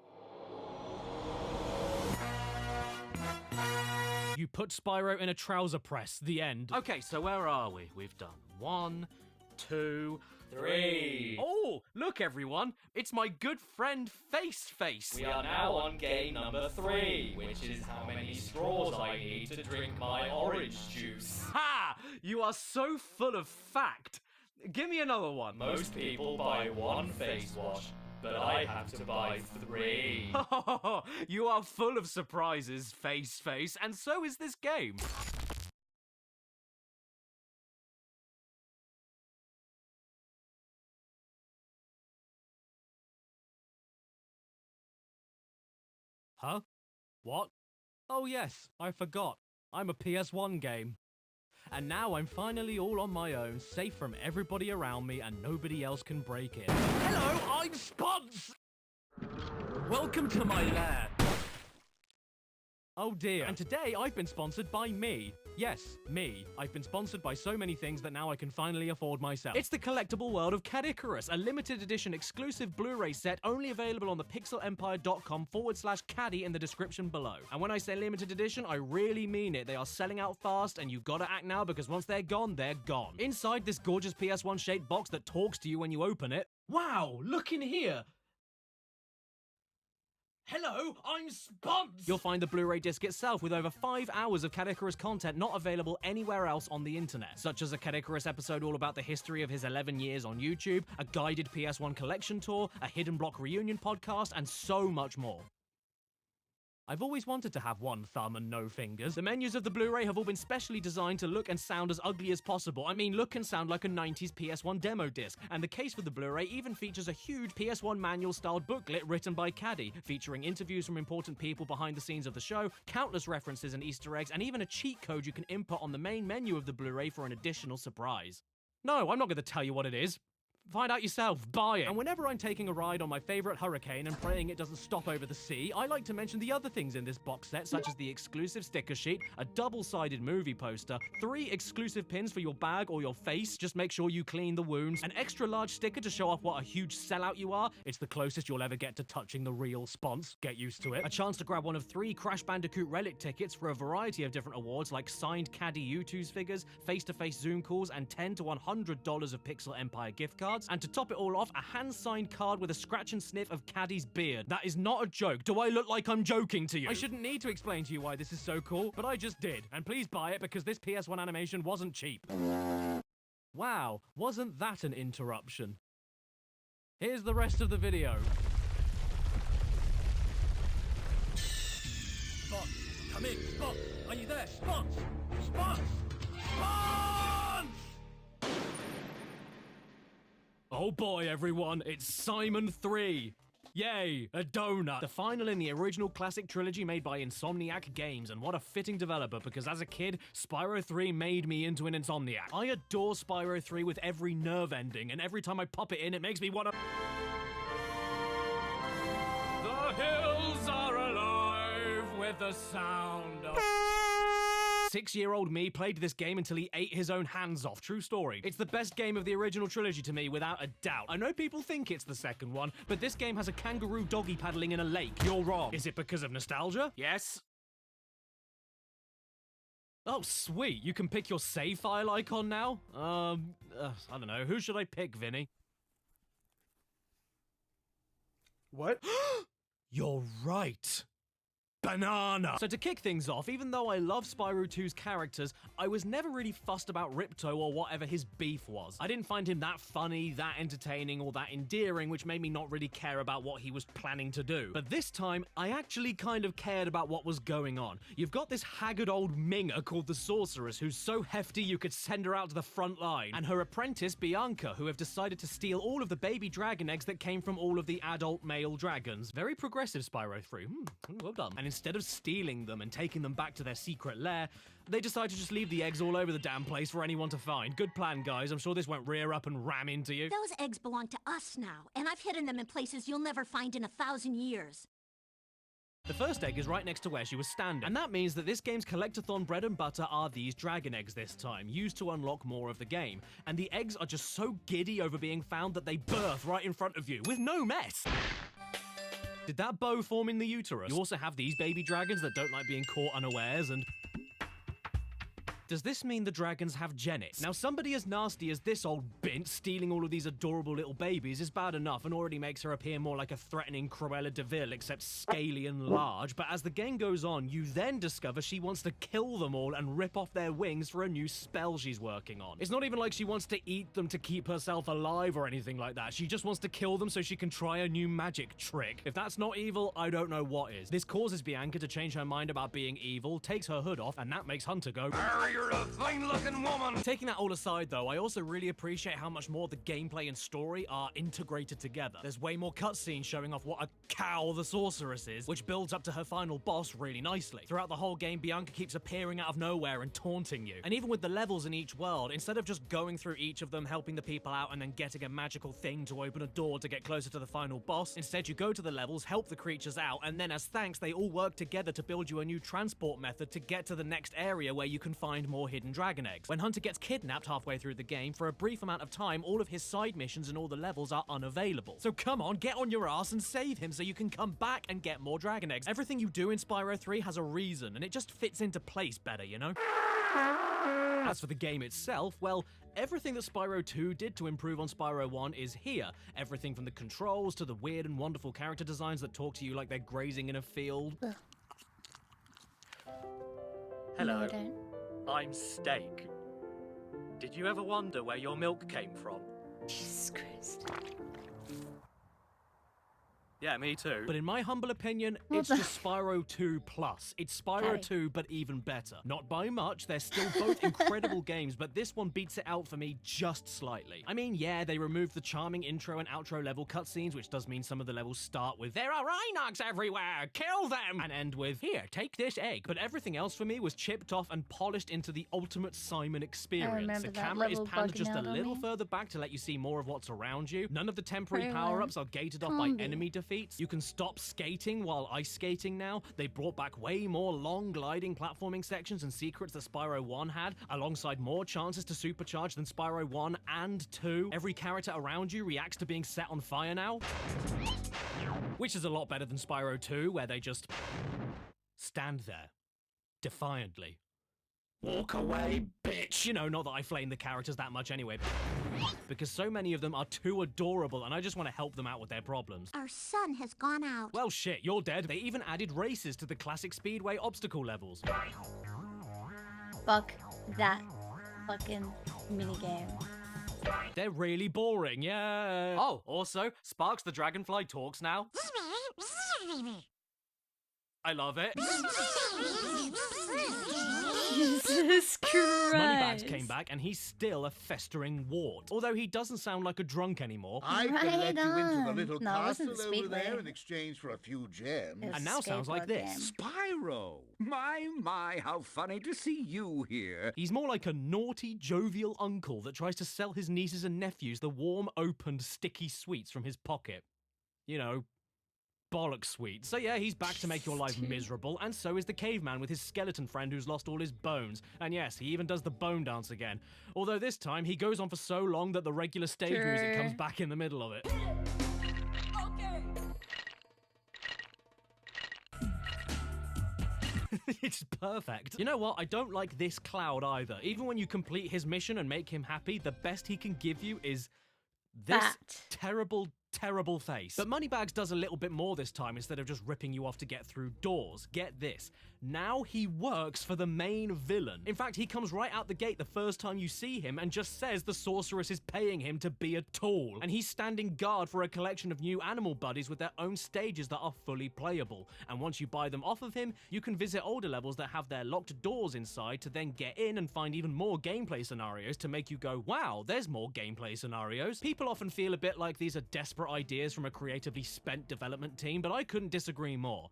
[SPEAKER 20] You put Spyro in a trouser press. The end.
[SPEAKER 21] Okay, so where are we? We've done 1, 2, 3. Oh, look everyone, it's my good friend Face. We are now on game number 3, which is how many straws I need to drink my orange juice.
[SPEAKER 20] Ha! You are so full of fact. Give me another one.
[SPEAKER 21] Most people buy 1 face wash, but I have to buy 3.
[SPEAKER 20] You are full of surprises, Face, and so is this game. Huh? What? Oh yes, I forgot. I'm a PS1 game. And now I'm finally all on my own, safe from everybody around me, and nobody else can break in. Hello, I'm Spons! Welcome to my lair. Oh dear. And today I've been sponsored by me. Yes, me. I've been sponsored by so many things that now I can finally afford myself. It's the collectible world of Cat Icarus, a limited edition exclusive Blu-ray set only available on the pixelempire.com/caddy in the description below. And when I say limited edition, I really mean it. They are selling out fast and you gotta act now because once they're gone, they're gone. Inside this gorgeous PS1 shaped box that talks to you when you open it. Wow, look in here. Hello, I'm Spons! You'll find the Blu-ray disc itself with over 5 hours of Cat Icarus content not available anywhere else on the internet, such as a Cat Icarus episode all about the history of his 11 years on YouTube, a guided PS1 collection tour, a Hidden Block reunion podcast, and so much more. I've always wanted to have one thumb and no fingers. The menus of the Blu-ray have all been specially designed to look and sound as ugly as possible. I mean, look and sound like a 90s PS1 demo disc. And the case for the Blu-ray even features a huge PS1 manual-styled booklet written by Caddy, featuring interviews from important people behind the scenes of the show, countless references and Easter eggs, and even a cheat code you can input on the main menu of the Blu-ray for an additional surprise. No, I'm not going to tell you what it is. Find out yourself, buy it. And whenever I'm taking a ride on my favorite hurricane and praying it doesn't stop over the sea, I like to mention the other things in this box set, such as the exclusive sticker sheet, a double-sided movie poster, 3 exclusive pins for your bag or your face, just make sure you clean the wounds, an extra large sticker to show off what a huge sellout you are, it's the closest you'll ever get to touching the real Spons, get used to it, a chance to grab one of 3 Crash Bandicoot Relic tickets for a variety of different awards like signed Caddy U2's figures, face-to-face Zoom calls, and $10 to $100 of Pixel Empire gift cards, and to top it all off, a hand-signed card with a scratch and sniff of Caddy's beard. That is not a joke. Do I look like I'm joking to you? I shouldn't need to explain to you why this is so cool, but I just did. And please buy it because this PS1 animation wasn't cheap. Wow, wasn't that an interruption? Here's the rest of the video. Spons, come in. Spons, are you there? Spons! Spons! Spons! Oh boy, everyone, it's Simon 3. Yay, a donut. The final in the original classic trilogy made by Insomniac Games, and what a fitting developer, because as a kid, Spyro 3 made me into an Insomniac. I adore Spyro 3 with every nerve ending, and every time I pop it in, it makes me want to... The hills are alive with the sound of... 6-year-old me played this game until he ate his own hands off. True story. It's the best game of the original trilogy to me, without a doubt. I know people think it's the second one, but this game has a kangaroo doggy paddling in a lake. You're wrong. Is it because of nostalgia? Yes. Oh, sweet. You can pick your save file icon now? I don't know. Who should I pick, Vinny? What? You're right. Banana! So to kick things off, even though I love Spyro 2's characters, I was never really fussed about Ripto or whatever his beef was. I didn't find him that funny, that entertaining, or that endearing, which made me not really care about what he was planning to do. But this time, I actually kind of cared about what was going on. You've got this haggard old Minger called the Sorceress, who's so hefty you could send her out to the front line, and her apprentice, Bianca, who have decided to steal all of the baby dragon eggs that came from all of the adult male dragons. Very progressive, Spyro 3. Well done. And instead of stealing them and taking them back to their secret lair, they decide to just leave the eggs all over the damn place for anyone to find. Good plan, guys. I'm sure this won't rear up and ram into you.
[SPEAKER 8] Those eggs belong to us now, and I've hidden them in places you'll never find in 1,000 years.
[SPEAKER 20] The first egg is right next to where she was standing, and that means that this game's collectathon bread and butter are these dragon eggs this time, used to unlock more of the game. And the eggs are just so giddy over being found that they birth right in front of you, with no mess! Did that bow form in the uterus? You also have these baby dragons that don't like being caught unawares, and... Does this mean the dragons have genets? Now, somebody as nasty as this old bint stealing all of these adorable little babies is bad enough and already makes her appear more like a threatening Cruella de Vil, except scaly and large. But as the game goes on, you then discover she wants to kill them all and rip off their wings for a new spell she's working on. It's not even like she wants to eat them to keep herself alive or anything like that. She just wants to kill them so she can try a new magic trick. If that's not evil, I don't know what is. This causes Bianca to change her mind about being evil, takes her hood off, and that makes Hunter go... You're a fine-looking woman! Taking that all aside, though, I also really appreciate how much more the gameplay and story are integrated together. There's way more cutscenes showing off what a cow the sorceress is, which builds up to her final boss really nicely. Throughout the whole game, Bianca keeps appearing out of nowhere and taunting you. And even with the levels in each world, instead of just going through each of them, helping the people out, and then getting a magical thing to open a door to get closer to the final boss, instead you go to the levels, help the creatures out, and then as thanks, they all work together to build you a new transport method to get to the next area where you can find more hidden dragon eggs. When Hunter gets kidnapped halfway through the game, for a brief amount of time, all of his side missions and all the levels are unavailable. So come on, get on your ass and save him so you can come back and get more dragon eggs. Everything you do in Spyro 3 has a reason, and it just fits into place better, you know? As for the game itself, well, everything that Spyro 2 did to improve on Spyro 1 is here. Everything from the controls to the weird and wonderful character designs that talk to you like they're grazing in a field.
[SPEAKER 2] Hello.
[SPEAKER 20] No, I'm Steak. Did you ever wonder where your milk came from?
[SPEAKER 2] Jesus Christ.
[SPEAKER 20] Yeah, me too. But in my humble opinion, it's just Spyro 2 Plus. It's Spyro 2, but even better. Not by much, they're still both incredible games, but this one beats it out for me just slightly. I mean, yeah, they removed the charming intro and outro level cutscenes, which does mean some of the levels start with, "There are Rhinox everywhere! Kill them!" and end with, "Here, take this egg." But everything else for me was chipped off and polished into the ultimate Simon experience. The camera is panned just a little further back to let you see more of what's around you. None of the temporary power-ups are gated off by enemy defeats. You can stop skating while ice skating now. They brought back way more long gliding platforming sections and secrets that Spyro 1 had, alongside more chances to supercharge than Spyro 1 and 2. Every character around you reacts to being set on fire now, which is a lot better than Spyro 2, where they just stand there, defiantly. Walk away, bitch! You know, not that I flame the characters that much anyway, because so many of them are too adorable and I just want to help them out with their problems.
[SPEAKER 8] Our sun has gone out.
[SPEAKER 20] Well, shit, you're dead. They even added races to the classic Speedway obstacle levels.
[SPEAKER 2] Fuck that fucking minigame.
[SPEAKER 20] They're really boring, yeah. Oh, also, Sparks the Dragonfly talks now. I love it.
[SPEAKER 2] Jesus Christ.
[SPEAKER 20] Moneybags came back and he's still a festering wart. Although he doesn't sound like a drunk anymore.
[SPEAKER 12] I can let you into the little castle over there in exchange for a few gems.
[SPEAKER 20] And now sounds like this.
[SPEAKER 7] Spyro! My, how funny to see you here.
[SPEAKER 20] He's more like a naughty, jovial uncle that tries to sell his nieces and nephews the warm, opened, sticky sweets from his pocket. You know, bollock sweet. So yeah, he's back to make your life miserable, and so is the caveman with his skeleton friend who's lost all his bones. And yes, he even does the bone dance again. Although this time, he goes on for so long that the regular stage music comes back in the middle of it. It's perfect. You know what? I don't like this Cloud either. Even when you complete his mission and make him happy, the best he can give you is this terrible face. But Moneybags does a little bit more this time instead of just ripping you off to get through doors. Get this. Now he works for the main villain. In fact, he comes right out the gate the first time you see him and just says the sorceress is paying him to be a tool. And he's standing guard for a collection of new animal buddies with their own stages that are fully playable. And once you buy them off of him, you can visit older levels that have their locked doors inside to then get in and find even more gameplay scenarios to make you go, wow, there's more gameplay scenarios. People often feel a bit like these are desperate ideas from a creatively spent development team, but I couldn't disagree more.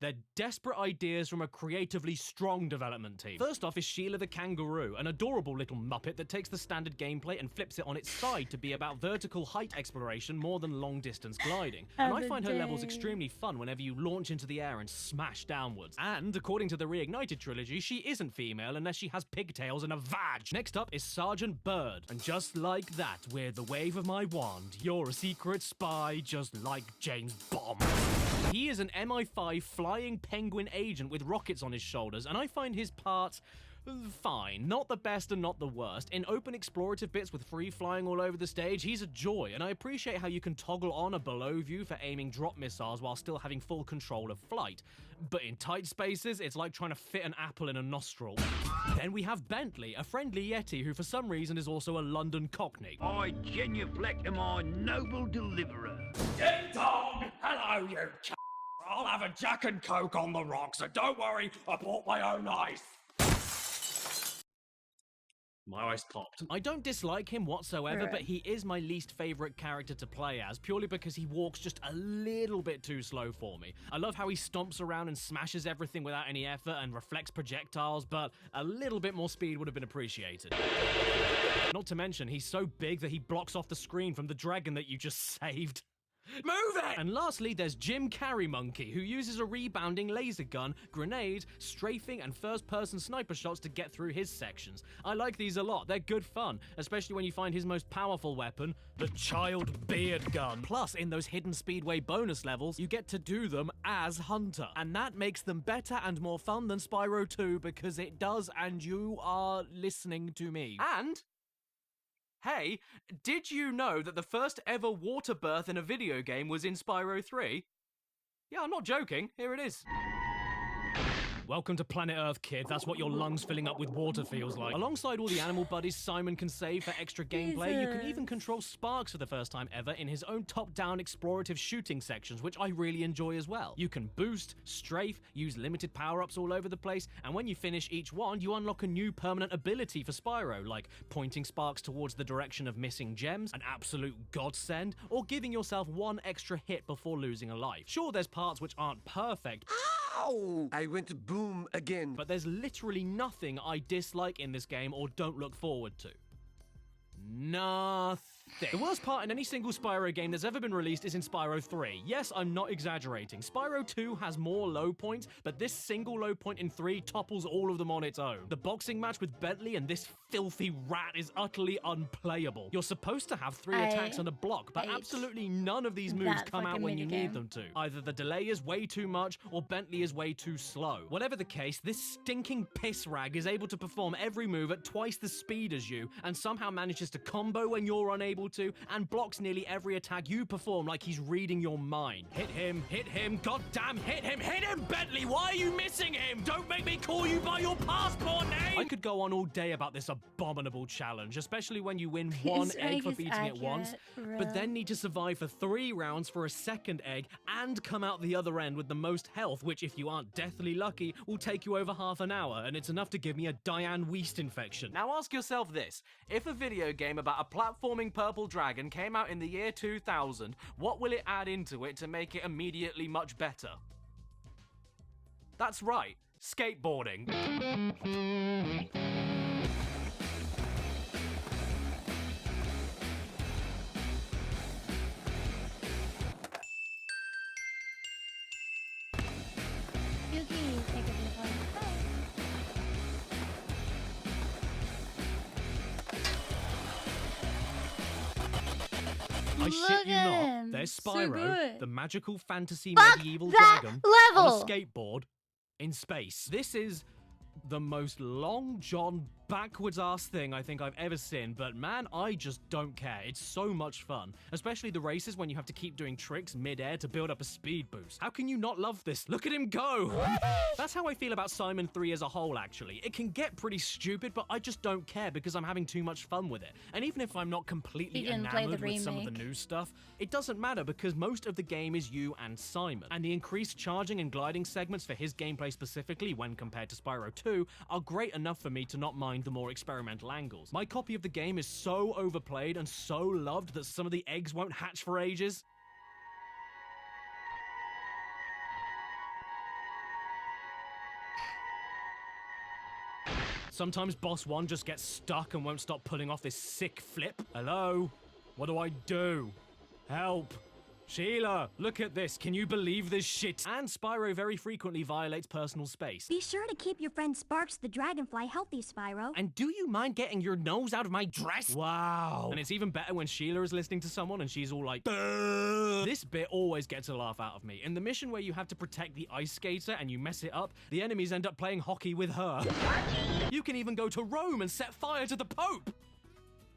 [SPEAKER 20] They're desperate ideas from a creatively strong development team. First off is Sheila the Kangaroo, an adorable little muppet that takes the standard gameplay and flips it on its side to be about vertical height exploration more than long-distance gliding. And I find her levels extremely fun whenever you launch into the air and smash downwards. And according to the Reignited trilogy, she isn't female unless she has pigtails and a vag. Next up is Sergeant Bird. And just like that, with the wave of my wand, you're a secret spy just like James Bond. He is an MI5 flying penguin agent with rockets on his shoulders, and I find his parts fine. Not the best and not the worst. In open explorative bits with free flying all over the stage, he's a joy, and I appreciate how you can toggle on a below view for aiming drop missiles while still having full control of flight. But in tight spaces, it's like trying to fit an apple in a nostril. Then we have Bentley, a friendly Yeti who for some reason is also a London Cockney.
[SPEAKER 14] I genuflect to my noble deliverer.
[SPEAKER 21] Ding dong! Hello, you c***. I'll have a Jack and Coke on the rocks, and don't worry, I bought my own ice. My ice popped. I don't dislike him whatsoever, but he is my least favorite character to play as, purely because he walks just a little bit too slow for me. I love how he stomps around and smashes everything without any effort and reflects projectiles, but a little bit more speed would have been appreciated. Not to mention, he's so big that he blocks off the screen from the dragon that you just saved. Move it! And lastly, there's Jim Carrey Monkey, who uses a rebounding laser gun, grenades, strafing, and first-person sniper shots to get through his sections. I like these a lot. They're good fun, especially when you find his most powerful weapon, the Child Beard Gun. Plus, in those hidden Speedway bonus levels, you get to do them as Hunter. And that makes them better and more fun than Spyro 2, because it does, and you are listening to me. And hey, did you know that the first ever water birth in a video game was in Spyro 3? Yeah, I'm not joking. Here it is. Welcome to Planet Earth, kid. That's what your lungs filling up with water feels like. Alongside all the animal buddies Simon can save for extra gameplay, you can even control Sparks for the first time ever in his own top-down explorative shooting sections, which I really enjoy as well. You can boost, strafe, use limited power-ups all over the place, and when you finish each one, you unlock a new permanent ability for Spyro, like pointing Sparks towards the direction of missing gems, an absolute godsend, or giving yourself one extra hit before losing a life. Sure, there's parts which aren't perfect.
[SPEAKER 6] Ow! I went boom again.
[SPEAKER 20] But there's literally nothing I dislike in this game or don't look forward to. Nothing. The worst part in any single Spyro game that's ever been released is in Spyro 3. Yes, I'm not exaggerating. Spyro 2 has more low points, but this single low point in 3 topples all of them on its own. The boxing match with Bentley and this filthy rat is utterly unplayable. You're supposed to have 3 attacks on a block, but absolutely none of these moves come out when you need them to. Either the delay is way too much, or Bentley is way too slow. Whatever the case, this stinking piss rag is able to perform every move at twice the speed as you, and somehow manages to combo when you're unable to, and blocks nearly every attack you perform like he's reading your mind. Hit him, goddamn hit him, Bentley, why are you missing him? Don't make me call you by your passport name! I could go on all day about this abominable challenge, especially when you win one egg for beating it once, but then need to survive for 3 rounds for a second egg, and come out the other end with the most health, which if you aren't deathly lucky, will take you over half an hour, and it's enough to give me a Diane Weist infection. Now ask yourself this, if a video game about a platforming purple dragon came out in the year 2000, what will it add into it to make it immediately much better? That's right, skateboarding.
[SPEAKER 2] Yuki, take a deep one.
[SPEAKER 20] I shit you not, there's Spyro,
[SPEAKER 2] so
[SPEAKER 20] the magical fantasy
[SPEAKER 2] Fuck
[SPEAKER 20] medieval
[SPEAKER 2] that
[SPEAKER 20] dragon,
[SPEAKER 2] level!
[SPEAKER 20] on a skateboard in space. This is the most long john backwards ass thing I think I've ever seen, but man, I just don't care. It's so much fun, especially the races when you have to keep doing tricks mid-air to build up a speed boost. How can you not love this? Look at him go! That's how I feel about Simon 3 as a whole, actually. It can get pretty stupid, but I just don't care because I'm having too much fun with it. And even if I'm not completely enamored with some of the new stuff, it doesn't matter because most of the game is you and Simon. And the increased charging and gliding segments for his gameplay specifically when compared to Spyro 2 are great enough for me to not mind the more experimental angles. My copy of the game is so overplayed and so loved that some of the eggs won't hatch for ages. Sometimes boss 1 just gets stuck and won't stop pulling off this sick flip. Hello? What do I do? Help. Sheila, look at this. Can you believe this shit? And Spyro very frequently violates personal space.
[SPEAKER 8] Be sure to keep your friend Sparks the Dragonfly healthy, Spyro.
[SPEAKER 20] And do you mind getting your nose out of my dress? Wow. And it's even better when Sheila is listening to someone and she's all like, "Duh." This bit always gets a laugh out of me. In the mission where you have to protect the ice skater and you mess it up, the enemies end up playing hockey with her. You can even go to Rome and set fire to the Pope.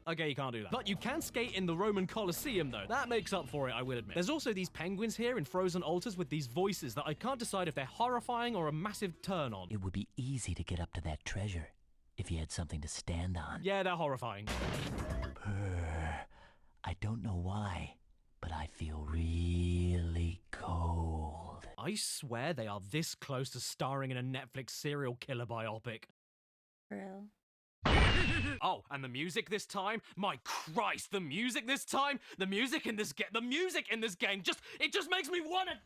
[SPEAKER 20] Okay, you can't do that. But you can skate in the Roman Colosseum, though. That makes up for it, I will admit. There's also these penguins here in frozen altars with these voices that I can't decide if they're horrifying or a massive turn-on.
[SPEAKER 9] It would be easy to get up to that treasure if you had something to stand on.
[SPEAKER 20] Yeah, they're horrifying.
[SPEAKER 9] Purr. I don't know why, but I feel really cold.
[SPEAKER 20] I swear they are this close to starring in a Netflix serial killer biopic.
[SPEAKER 2] Real.
[SPEAKER 20] Oh, and the music this time? My Christ, the music this time? The music in this game it just makes me want it.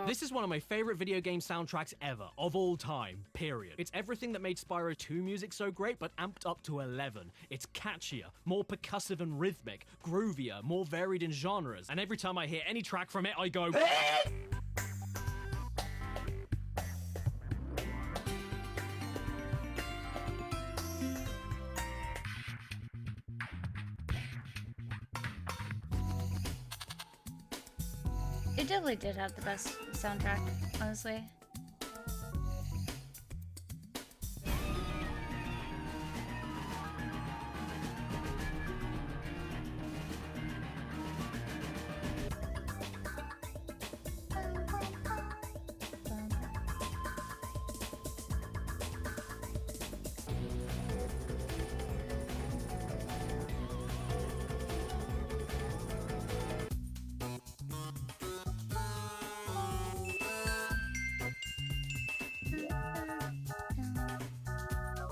[SPEAKER 20] This is one of my favorite video game soundtracks ever, of all time, period. It's everything that made Spyro 2 music so great, but amped up to 11. It's catchier, more percussive and rhythmic, groovier, more varied in genres, and every time I hear any track from it, I go...
[SPEAKER 2] It definitely did have the best soundtrack, honestly.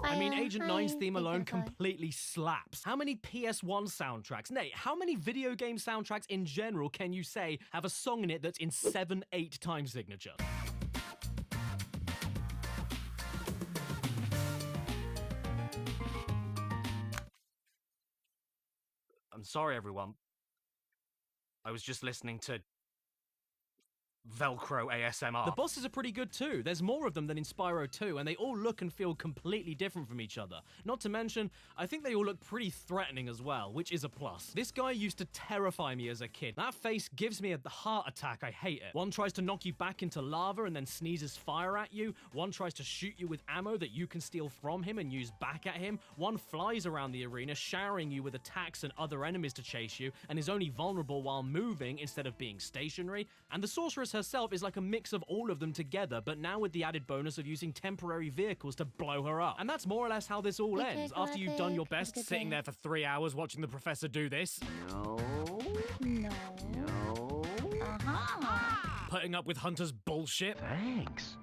[SPEAKER 20] I mean, Agent 9's theme alone completely slaps. How many PS1 soundtracks, nay, how many video game soundtracks in general can you say have a song in it that's in 7/8 time signature? I'm sorry, everyone. I was just listening to Velcro ASMR. The bosses are pretty good too. There's more of them than in Spyro 2, and they all look and feel completely different from each other. Not to mention, I think they all look pretty threatening as well, which is a plus. This guy used to terrify me as a kid. That face gives me a heart attack. I hate it. One tries to knock you back into lava and then sneezes fire at you. One tries to shoot you with ammo that you can steal from him and use back at him. One flies around the arena, showering you with attacks and other enemies to chase you, and is only vulnerable while moving instead of being stationary. And the sorceress herself is like a mix of all of them together, but now with the added bonus of using temporary vehicles to blow her up. And that's more or less how this all ends. After you've done your best sitting there for 3 hours watching the professor do this.
[SPEAKER 2] No.
[SPEAKER 20] Putting up with Hunter's bullshit.
[SPEAKER 23] Thanks.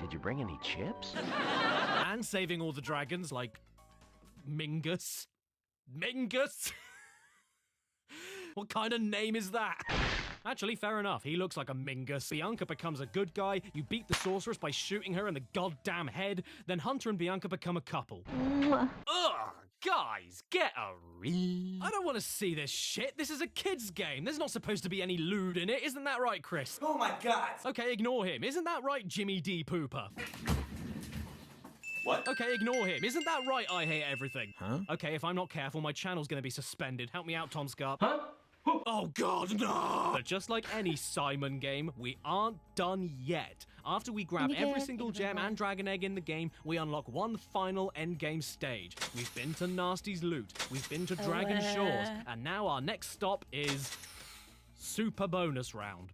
[SPEAKER 23] Did you bring any chips?
[SPEAKER 20] And saving all the dragons like Mingus. Mingus? What kind of name is that? Actually, fair enough. He looks like a Mingus. Bianca becomes a good guy. You beat the sorceress by shooting her in the goddamn head. Then Hunter and Bianca become a couple. Ugh! Guys, get a read. I don't want to see this shit. This is a kid's game. There's not supposed to be any lewd in it. Isn't that right, Chris?
[SPEAKER 11] Oh my god!
[SPEAKER 20] Okay, ignore him. Isn't that right, Jimmy D. Pooper?
[SPEAKER 11] What?
[SPEAKER 20] Okay, ignore him. Isn't that right, I Hate Everything? Huh? Okay, if I'm not careful, my channel's gonna be suspended. Help me out, Tom Scarp. Huh? Oh god, no! But just like any Simon game, we aren't done yet. After we grab every single gem and dragon egg in the game, we unlock one final endgame stage. We've been to Nasty's loot, we've been to Dragon Shores, and now our next stop is Super Bonus Round.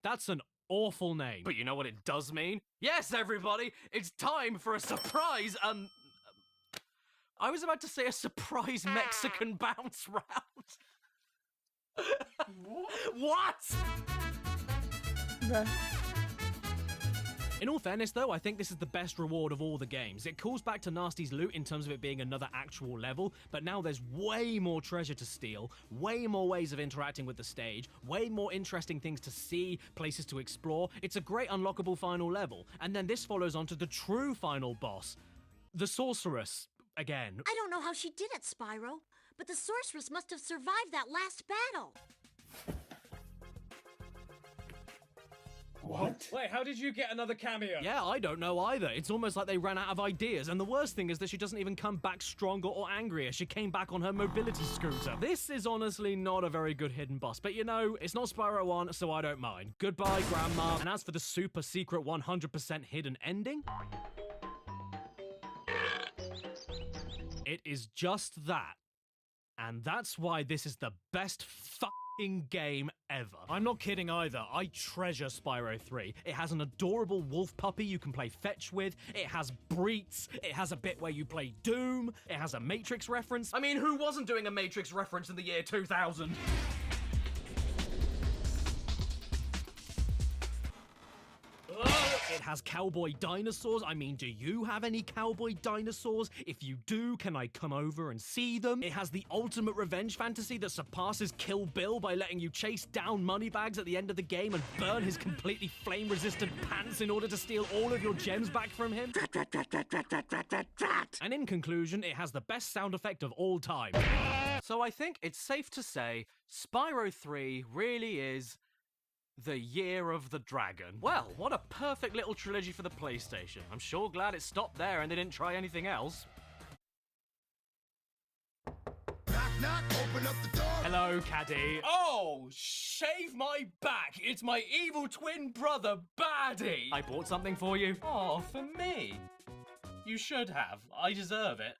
[SPEAKER 20] That's an awful name. But you know what it does mean? Yes, everybody, it's time for a surprise, I was about to say a surprise Mexican bounce round. What? In all fairness though, I think this is the best reward of all the games. It calls back to Nasty's loot in terms of it being another actual level, but now there's way more treasure to steal, way more ways of interacting with the stage, way more interesting things to see, places to explore. It's a great unlockable final level. And then this follows on to the true final boss, the Sorceress, again.
[SPEAKER 4] I don't know how she did it, Spyro, but the Sorceress must have survived that last battle.
[SPEAKER 20] What? Wait, how did you get another cameo? Yeah, I don't know either. It's almost like they ran out of ideas, and the worst thing is that she doesn't even come back stronger or angrier. She came back on her mobility scooter. This is honestly not a very good hidden boss, but you know, it's not Spyro 1, so I don't mind. Goodbye, Grandma. And as for the super secret 100% hidden ending, it is just that. And that's why this is the best fucking game ever. I'm not kidding either. I treasure Spyro 3. It has an adorable wolf puppy you can play fetch with. It has Breets. It has a bit where you play Doom. It has a Matrix reference. I mean, who wasn't doing a Matrix reference in the year 2000? It has cowboy dinosaurs. I mean, do you have any cowboy dinosaurs? If you do, can I come over and see them? It has the ultimate revenge fantasy that surpasses Kill Bill by letting you chase down moneybags at the end of the game and burn his completely flame-resistant pants in order to steal all of your gems back from him. And in conclusion, it has the best sound effect of all time. So I think it's safe to say Spyro 3 really is the Year of the Dragon. Well, what a perfect little trilogy for the PlayStation. I'm sure glad it stopped there and they didn't try anything else.
[SPEAKER 6] Knock, knock, open up the door.
[SPEAKER 20] Hello, Caddy. Oh, shave my back. It's my evil twin brother, Baddie. I bought something for you. Oh, for me. You should have. I deserve it.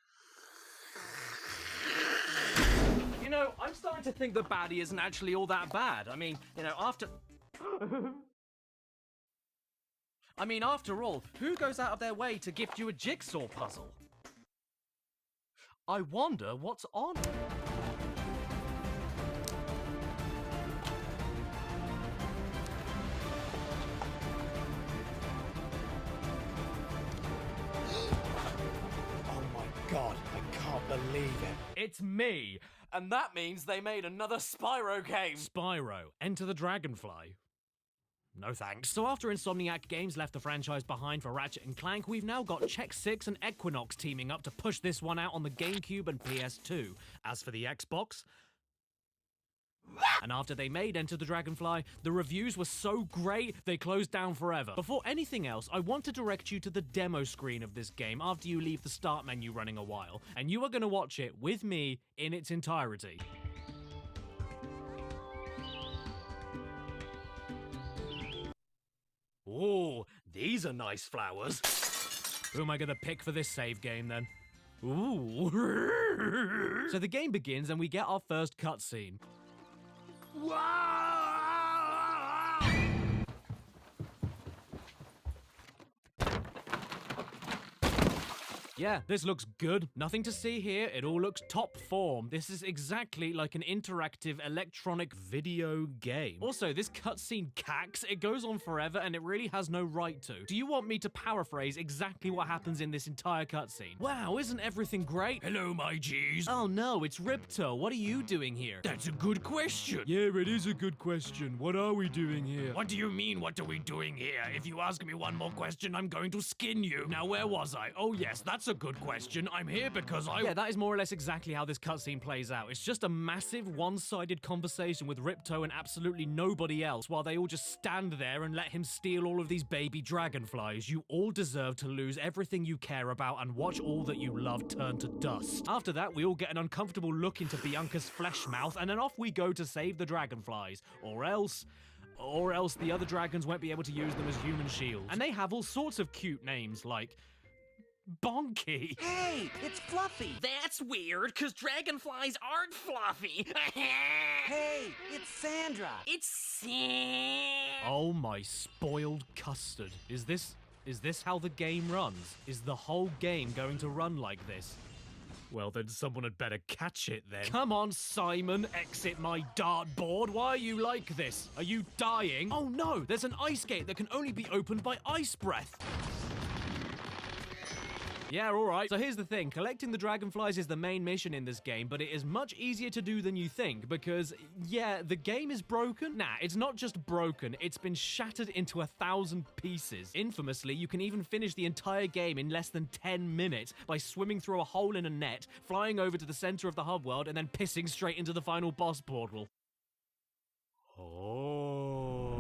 [SPEAKER 20] You know, I'm starting to think that Baddie isn't actually all that bad. I mean, you know, after all, who goes out of their way to gift you a jigsaw puzzle? I wonder what's on it. Oh my god, I can't believe it. It's me. And that means they made another Spyro game. Spyro, Enter the Dragonfly. No thanks. So after Insomniac Games left the franchise behind for Ratchet & Clank, we've now got Check 6 and Equinox teaming up to push this one out on the GameCube and PS2. As for the Xbox... And after they made Enter the Dragonfly, the reviews were so great, they closed down forever. Before anything else, I want to direct you to the demo screen of this game after you leave the start menu running a while, and you are going to watch it with me in its entirety. Ooh, these are nice flowers. Who am I going to pick for this save game then? Ooh. So the game begins and we get our first cutscene. Yeah, this looks good. Nothing to see here. It all looks top form. This is exactly like an interactive electronic video game. Also, this cutscene cacks. It goes on forever and it really has no right to. Do you want me to paraphrase exactly what happens in this entire cutscene? Wow, isn't everything great? Hello, my G's. Oh no, it's Ripto. What are you doing here? That's a good question. Yeah, it is a good question. What are we doing here? What do you mean, what are we doing here? If you ask me one more question, I'm going to skin you. Now, where was I? Oh yes, that's a good question. I'm here because Yeah, that is more or less exactly how this cutscene plays out. It's just a massive one-sided conversation with Ripto and absolutely nobody else while they all just stand there and let him steal all of these baby dragonflies. You all deserve to lose everything you care about and watch all that you love turn to dust. After that, we all get an uncomfortable look into Bianca's flesh mouth and then off we go to save the dragonflies. Or else the other dragons won't be able to use them as human shields. And they have all sorts of cute names like Bonky.
[SPEAKER 11] Hey, it's Fluffy. That's weird, because dragonflies aren't fluffy. Hey, it's Sandra. It's Sam.
[SPEAKER 20] Oh my spoiled custard. Is this how the game runs? Is the whole game going to run like this? Well, then someone had better catch it then. Come on, Simon, exit my dartboard. Why are you like this? Are you dying? Oh no, there's an ice gate that can only be opened by ice breath. Yeah, alright. So here's the thing. Collecting the dragonflies is the main mission in this game, but it is much easier to do than you think because, yeah, the game is broken. Nah, it's not just broken. It's been shattered into 1,000 pieces. Infamously, you can even finish the entire game in less than 10 minutes by swimming through a hole in a net, flying over to the center of the hub world, and then pissing straight into the final boss portal. Oh.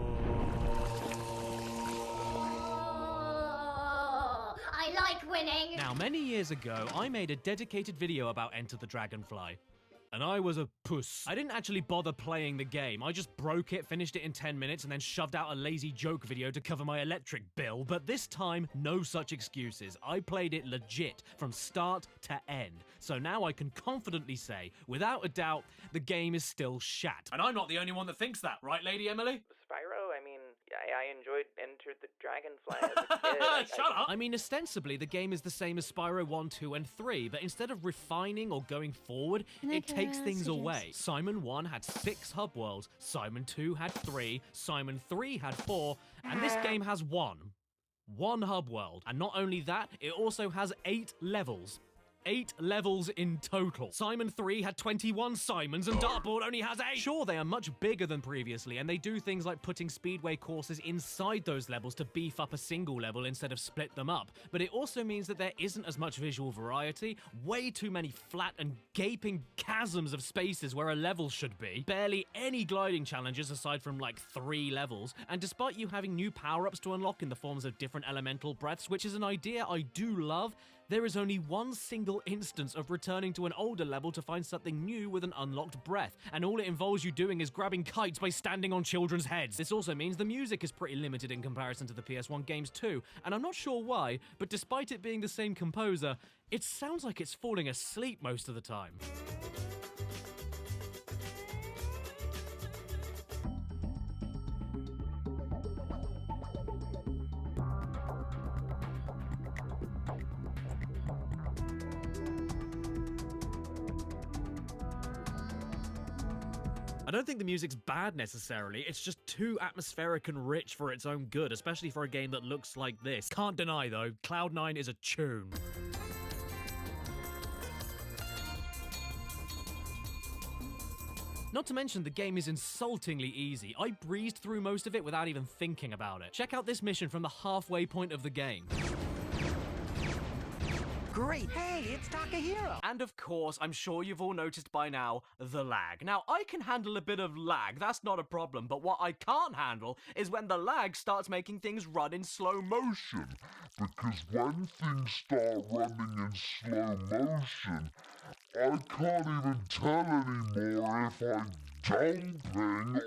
[SPEAKER 8] I like winning!
[SPEAKER 20] Now, many years ago, I made a dedicated video about Enter the Dragonfly. And I was a puss. I didn't actually bother playing the game. I just broke it, finished it in 10 minutes, and then shoved out a lazy joke video to cover my electric bill. But this time, no such excuses. I played it legit, from start to end. So now I can confidently say, without a doubt, the game is still shat. And I'm not the only one that thinks that, right, Lady Emily?
[SPEAKER 15] Spyro, I mean, I enjoyed Enter the Dragonfly as a kid.
[SPEAKER 20] Shut up! I mean, ostensibly, the game is the same as Spyro 1, 2, and 3, but instead of refining or going forward, it takes things away. Simon 1 had 6 hub worlds, Simon 2 had 3, Simon 3 had 4, and this game has 1. 1 hub world. And not only that, it also has 8 levels. 8 levels in total. Simon 3 had 21 Simons and Dartboard only has 8. Sure, they are much bigger than previously, and they do things like putting speedway courses inside those levels to beef up a single level instead of split them up. But it also means that there isn't as much visual variety, way too many flat and gaping chasms of spaces where a level should be, barely any gliding challenges aside from like 3 levels, and despite you having new power-ups to unlock in the forms of different elemental breaths, which is an idea I do love, there is only one single instance of returning to an older level to find something new with an unlocked breath, and all it involves you doing is grabbing kites by standing on children's heads. This also means the music is pretty limited in comparison to the PS1 games too, and I'm not sure why, but despite it being the same composer, it sounds like it's falling asleep most of the time. I don't think the music's bad necessarily, it's just too atmospheric and rich for its own good, especially for a game that looks like this. Can't deny though, Cloud9 is a tune. Not to mention, the game is insultingly easy. I breezed through most of it without even thinking about it. Check out this mission from the halfway point of the game.
[SPEAKER 11] Great! Hey, it's Takahiro!
[SPEAKER 20] And of course, I'm sure you've all noticed by now, the lag. Now, I can handle a bit of lag, that's not a problem, but what I can't handle is when the lag starts making things run in slow motion.
[SPEAKER 6] Because when things start running in slow motion, I can't even tell anymore if I'm jumping or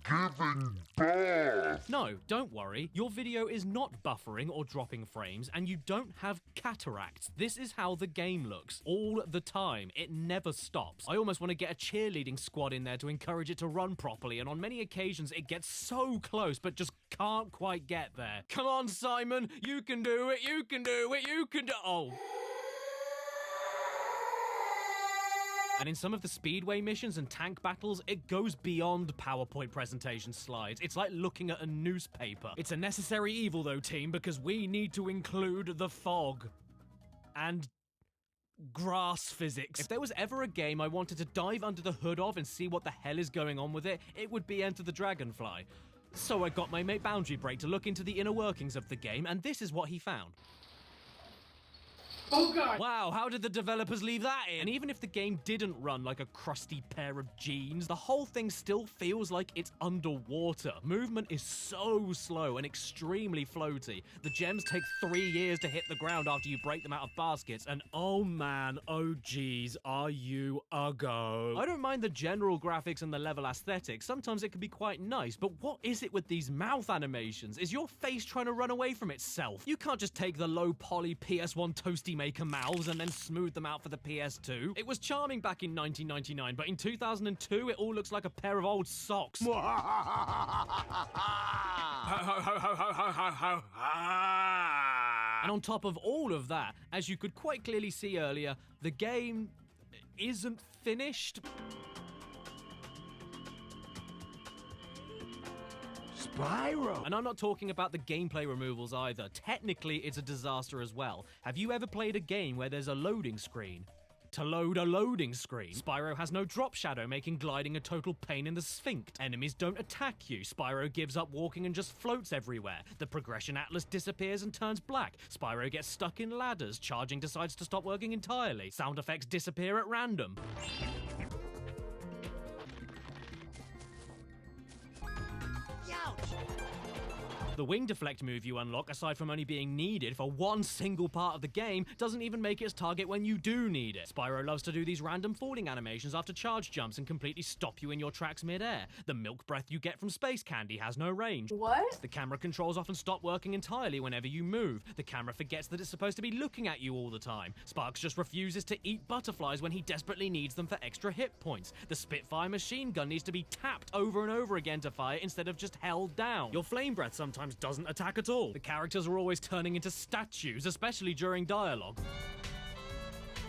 [SPEAKER 6] giving birth.
[SPEAKER 20] No, don't worry. Your video is not buffering or dropping frames, and you don't have cataracts. This is how the game looks, all the time. It never stops. I almost want to get a cheerleading squad in there to encourage it to run properly, and on many occasions it gets so close, but just can't quite get there. Come on, Simon! You can do it! You can do it! You can do— Oh. And in some of the speedway missions and tank battles, it goes beyond PowerPoint presentation slides. It's like looking at a newspaper. It's a necessary evil though, team, because we need to include the fog. And grass physics. If there was ever a game I wanted to dive under the hood of and see what the hell is going on with it, it would be Enter the Dragonfly. So I got my mate Boundary Break to look into the inner workings of the game, and this is what he found. Oh god! Wow, how did the developers leave that in? And even if the game didn't run like a crusty pair of jeans, the whole thing still feels like it's underwater. Movement is so slow and extremely floaty. The gems take 3 years to hit the ground after you break them out of baskets, and oh man, oh geez, are you a go. I don't mind the general graphics and the level aesthetics. Sometimes it can be quite nice, but what is it with these mouth animations? Is your face trying to run away from itself? You can't just take the low poly PS1 toasty maker mouths and then smooth them out for the PS2. It was charming back in 1999, but in 2002 it all looks like a pair of old socks. And on top of all of that, as you could quite clearly see earlier, the game isn't finished.
[SPEAKER 23] Spyro!
[SPEAKER 20] And I'm not talking about the gameplay removals either. Technically, it's a disaster as well. Have you ever played a game where there's a loading screen? To load a loading screen, Spyro has no drop shadow, making gliding a total pain in the sphinx. Enemies don't attack you. Spyro gives up walking and just floats everywhere. The progression atlas disappears and turns black. Spyro gets stuck in ladders. Charging decides to stop working entirely. Sound effects disappear at random. The wing deflect move you unlock, aside from only being needed for one single part of the game, doesn't even make its target when you do need it. Spyro loves to do these random falling animations after charge jumps and completely stop you in your tracks mid-air. The milk breath you get from space candy has no range.
[SPEAKER 2] What?
[SPEAKER 20] The camera controls often stop working entirely whenever you move. The camera forgets that it's supposed to be looking at you all the time. Sparks just refuses to eat butterflies when he desperately needs them for extra hit points. The Spitfire machine gun needs to be tapped over and over again to fire instead of just held down. Your flame breath sometimes doesn't attack at all. The characters are always turning into statues, especially during dialogue.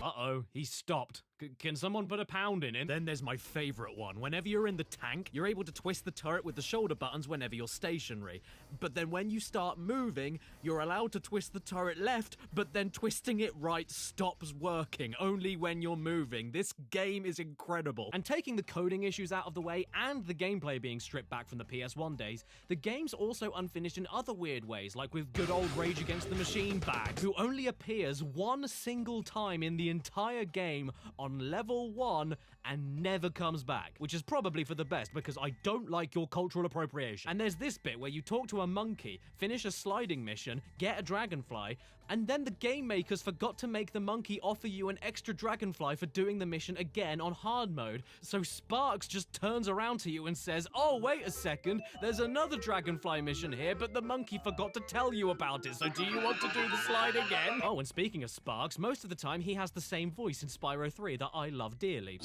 [SPEAKER 20] Uh-oh, he stopped. Can someone put a pound in him? Then there's my favorite one. Whenever you're in the tank, you're able to twist the turret with the shoulder buttons whenever you're stationary. But then when you start moving, you're allowed to twist the turret left, but then twisting it right stops working, only when you're moving. This game is incredible. And taking the coding issues out of the way and the gameplay being stripped back from the PS1 days, the game's also unfinished in other weird ways, like with good old Rage Against the Machine Bag, who only appears one single time in the entire game on level 1 and never comes back, which is probably for the best because I don't like your cultural appropriation. And there's this bit where you talk to a monkey, finish a sliding mission, get a dragonfly, and then the game makers forgot to make the monkey offer you an extra dragonfly for doing the mission again on hard mode, so Sparks just turns around to you and says, "Oh, wait a second, there's another dragonfly mission here, but the monkey forgot to tell you about it, so do you want to do the slide again?" Oh, and speaking of Sparks, most of the time he has the same voice in Spyro 3 that I love dearly.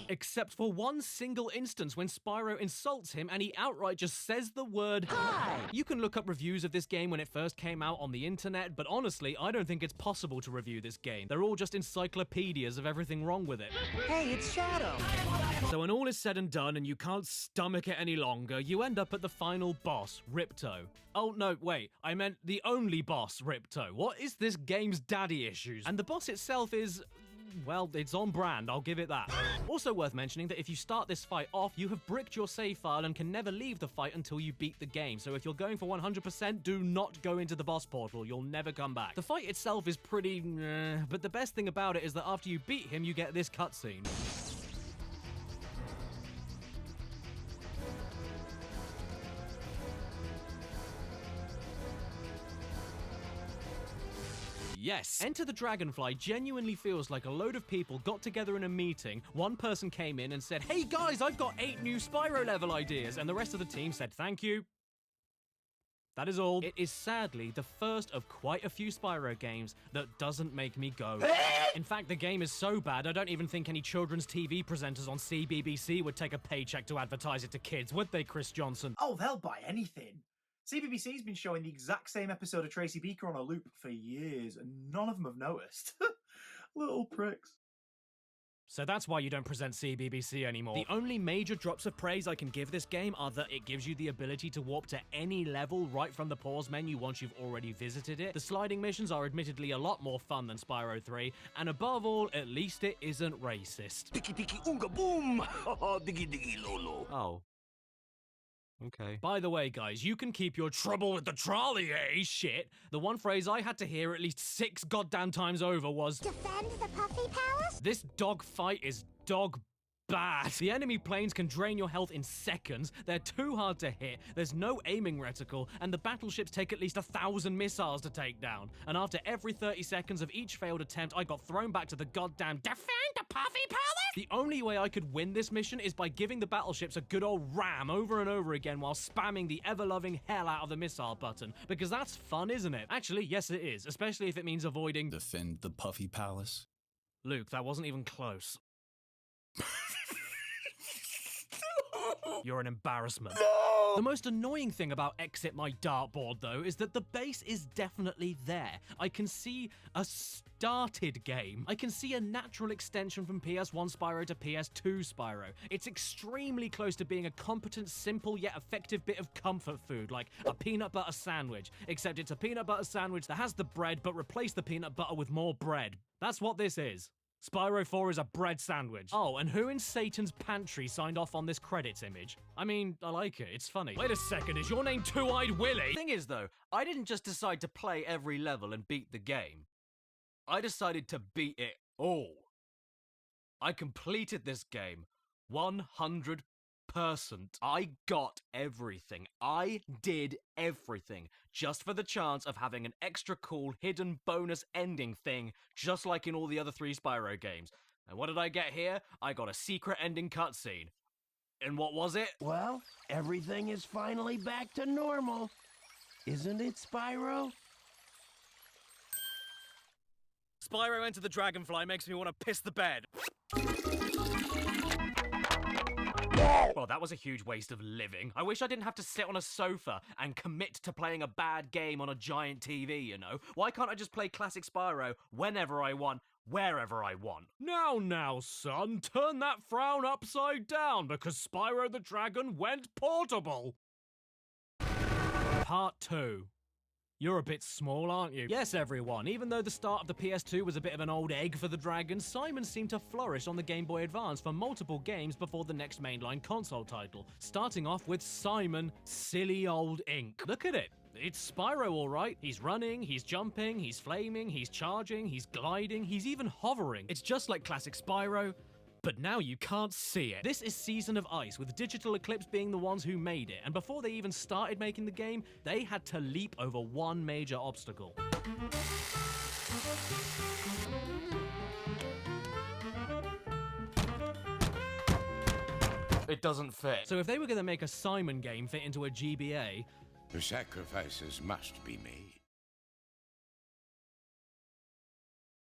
[SPEAKER 20] Except for one single instance when Spyro insults him and he outright just says the word "Hi!" You can look up reviews of this game when it first came out on the internet, but honestly, I don't think it's possible to review this game. They're all just encyclopedias of everything wrong with it.
[SPEAKER 11] Hey, it's Shadow!
[SPEAKER 20] So when all is said and done and you can't stomach it any longer, you end up at the final boss, Ripto. Oh no, wait, I meant the only boss, Ripto. What is this game's daddy issues? And the boss itself is... well, it's on brand, I'll give it that. Also worth mentioning that if you start this fight off, you have bricked your save file and can never leave the fight until you beat the game. So if you're going for 100%, do not go into the boss portal, you'll never come back. The fight itself is pretty but the best thing about it is that after you beat him, you get this cutscene. Yes. Enter the Dragonfly genuinely feels like a load of people got together in a meeting, one person came in and said, "Hey guys, I've got 8 new Spyro level ideas," and the rest of the team said, "Thank you." That is all. It is sadly the first of quite a few Spyro games that doesn't make me go. In fact, the game is so bad, I don't even think any children's TV presenters on CBBC would take a paycheck to advertise it to kids, would they, Chris Johnson?
[SPEAKER 1] Oh, they'll buy anything. CBBC's been showing the exact same episode of Tracy Beaker on a loop for years, and none of them have noticed. Little pricks.
[SPEAKER 20] So that's why you don't present CBBC anymore. The only major drops of praise I can give this game are that it gives you the ability to warp to any level right from the pause menu once you've already visited it. The sliding missions are admittedly a lot more fun than Spyro 3, and above all, at least it isn't racist.
[SPEAKER 14] Tiki tiki unga boom! Diggy diggy lolo.
[SPEAKER 20] Oh. Okay. By the way, guys, you can keep your trouble with the trolley, eh? Shit. The one phrase I had to hear at least 6 goddamn times over was...
[SPEAKER 8] Defend the Puffy Palace?
[SPEAKER 20] This dog fight is dog bad. The enemy planes can drain your health in seconds, they're too hard to hit, there's no aiming reticle, and the battleships take at least 1,000 missiles to take down. And after every 30 seconds of each failed attempt, I got thrown back to the goddamn Defend the Puffy Palace! The only way I could win this mission is by giving the battleships a good old ram over and over again while spamming the ever-loving hell out of the missile button, because that's fun, isn't it? Actually, yes it is, especially if it means avoiding...
[SPEAKER 17] Defend the Puffy Palace.
[SPEAKER 20] Luke, that wasn't even close. You're an embarrassment.
[SPEAKER 1] No!
[SPEAKER 20] The most annoying thing about Exit My Dartboard, though, is that the base is definitely there. I can see a started game. I can see a natural extension from PS1 Spyro to PS2 Spyro. It's extremely close to being a competent, simple, yet effective bit of comfort food, like a peanut butter sandwich, except it's a peanut butter sandwich that has the bread, but replace the peanut butter with more bread. That's what this is. Spyro 4 is a bread sandwich. Oh, and who in Satan's pantry signed off on this credits image? I mean, I like it. It's funny. Wait a second, is your name Two-Eyed Willy?
[SPEAKER 21] Thing is, though, I didn't just decide to play every level and beat the game. I decided to beat it all. I completed this game 100%. I got everything. I did everything just for the chance of having an extra cool hidden bonus ending thing, just like in all the other 3 Spyro games. And what did I get here? I got a secret ending cutscene. And what was it?
[SPEAKER 14] Well, everything is finally back to normal. Isn't it, Spyro?
[SPEAKER 21] Spyro Enter the Dragonfly makes me want to piss the bed. Well, that was a huge waste of living. I wish I didn't have to sit on a sofa and commit to playing a bad game on a giant TV, you know? Why can't I just play classic Spyro whenever I want, wherever I want?
[SPEAKER 20] Now, son, turn that frown upside down because Spyro the Dragon went portable. Part 2. You're a bit small, aren't you? Yes, everyone. Even though the start of the PS2 was a bit of an old egg for the Dragon, Simon seemed to flourish on the Game Boy Advance for multiple games before the next mainline console title, starting off with Simon Silly Old Ink. Look at it. It's Spyro, all right. He's running, he's jumping, he's flaming, he's charging, he's gliding, he's even hovering. It's just like classic Spyro, but now you can't see it. This is Season of Ice, with Digital Eclipse being the ones who made it, and before they even started making the game, they had to leap over one major obstacle.
[SPEAKER 21] It doesn't fit.
[SPEAKER 20] So if they were going to make a Simon game fit into a GBA,
[SPEAKER 16] the sacrifices must be made.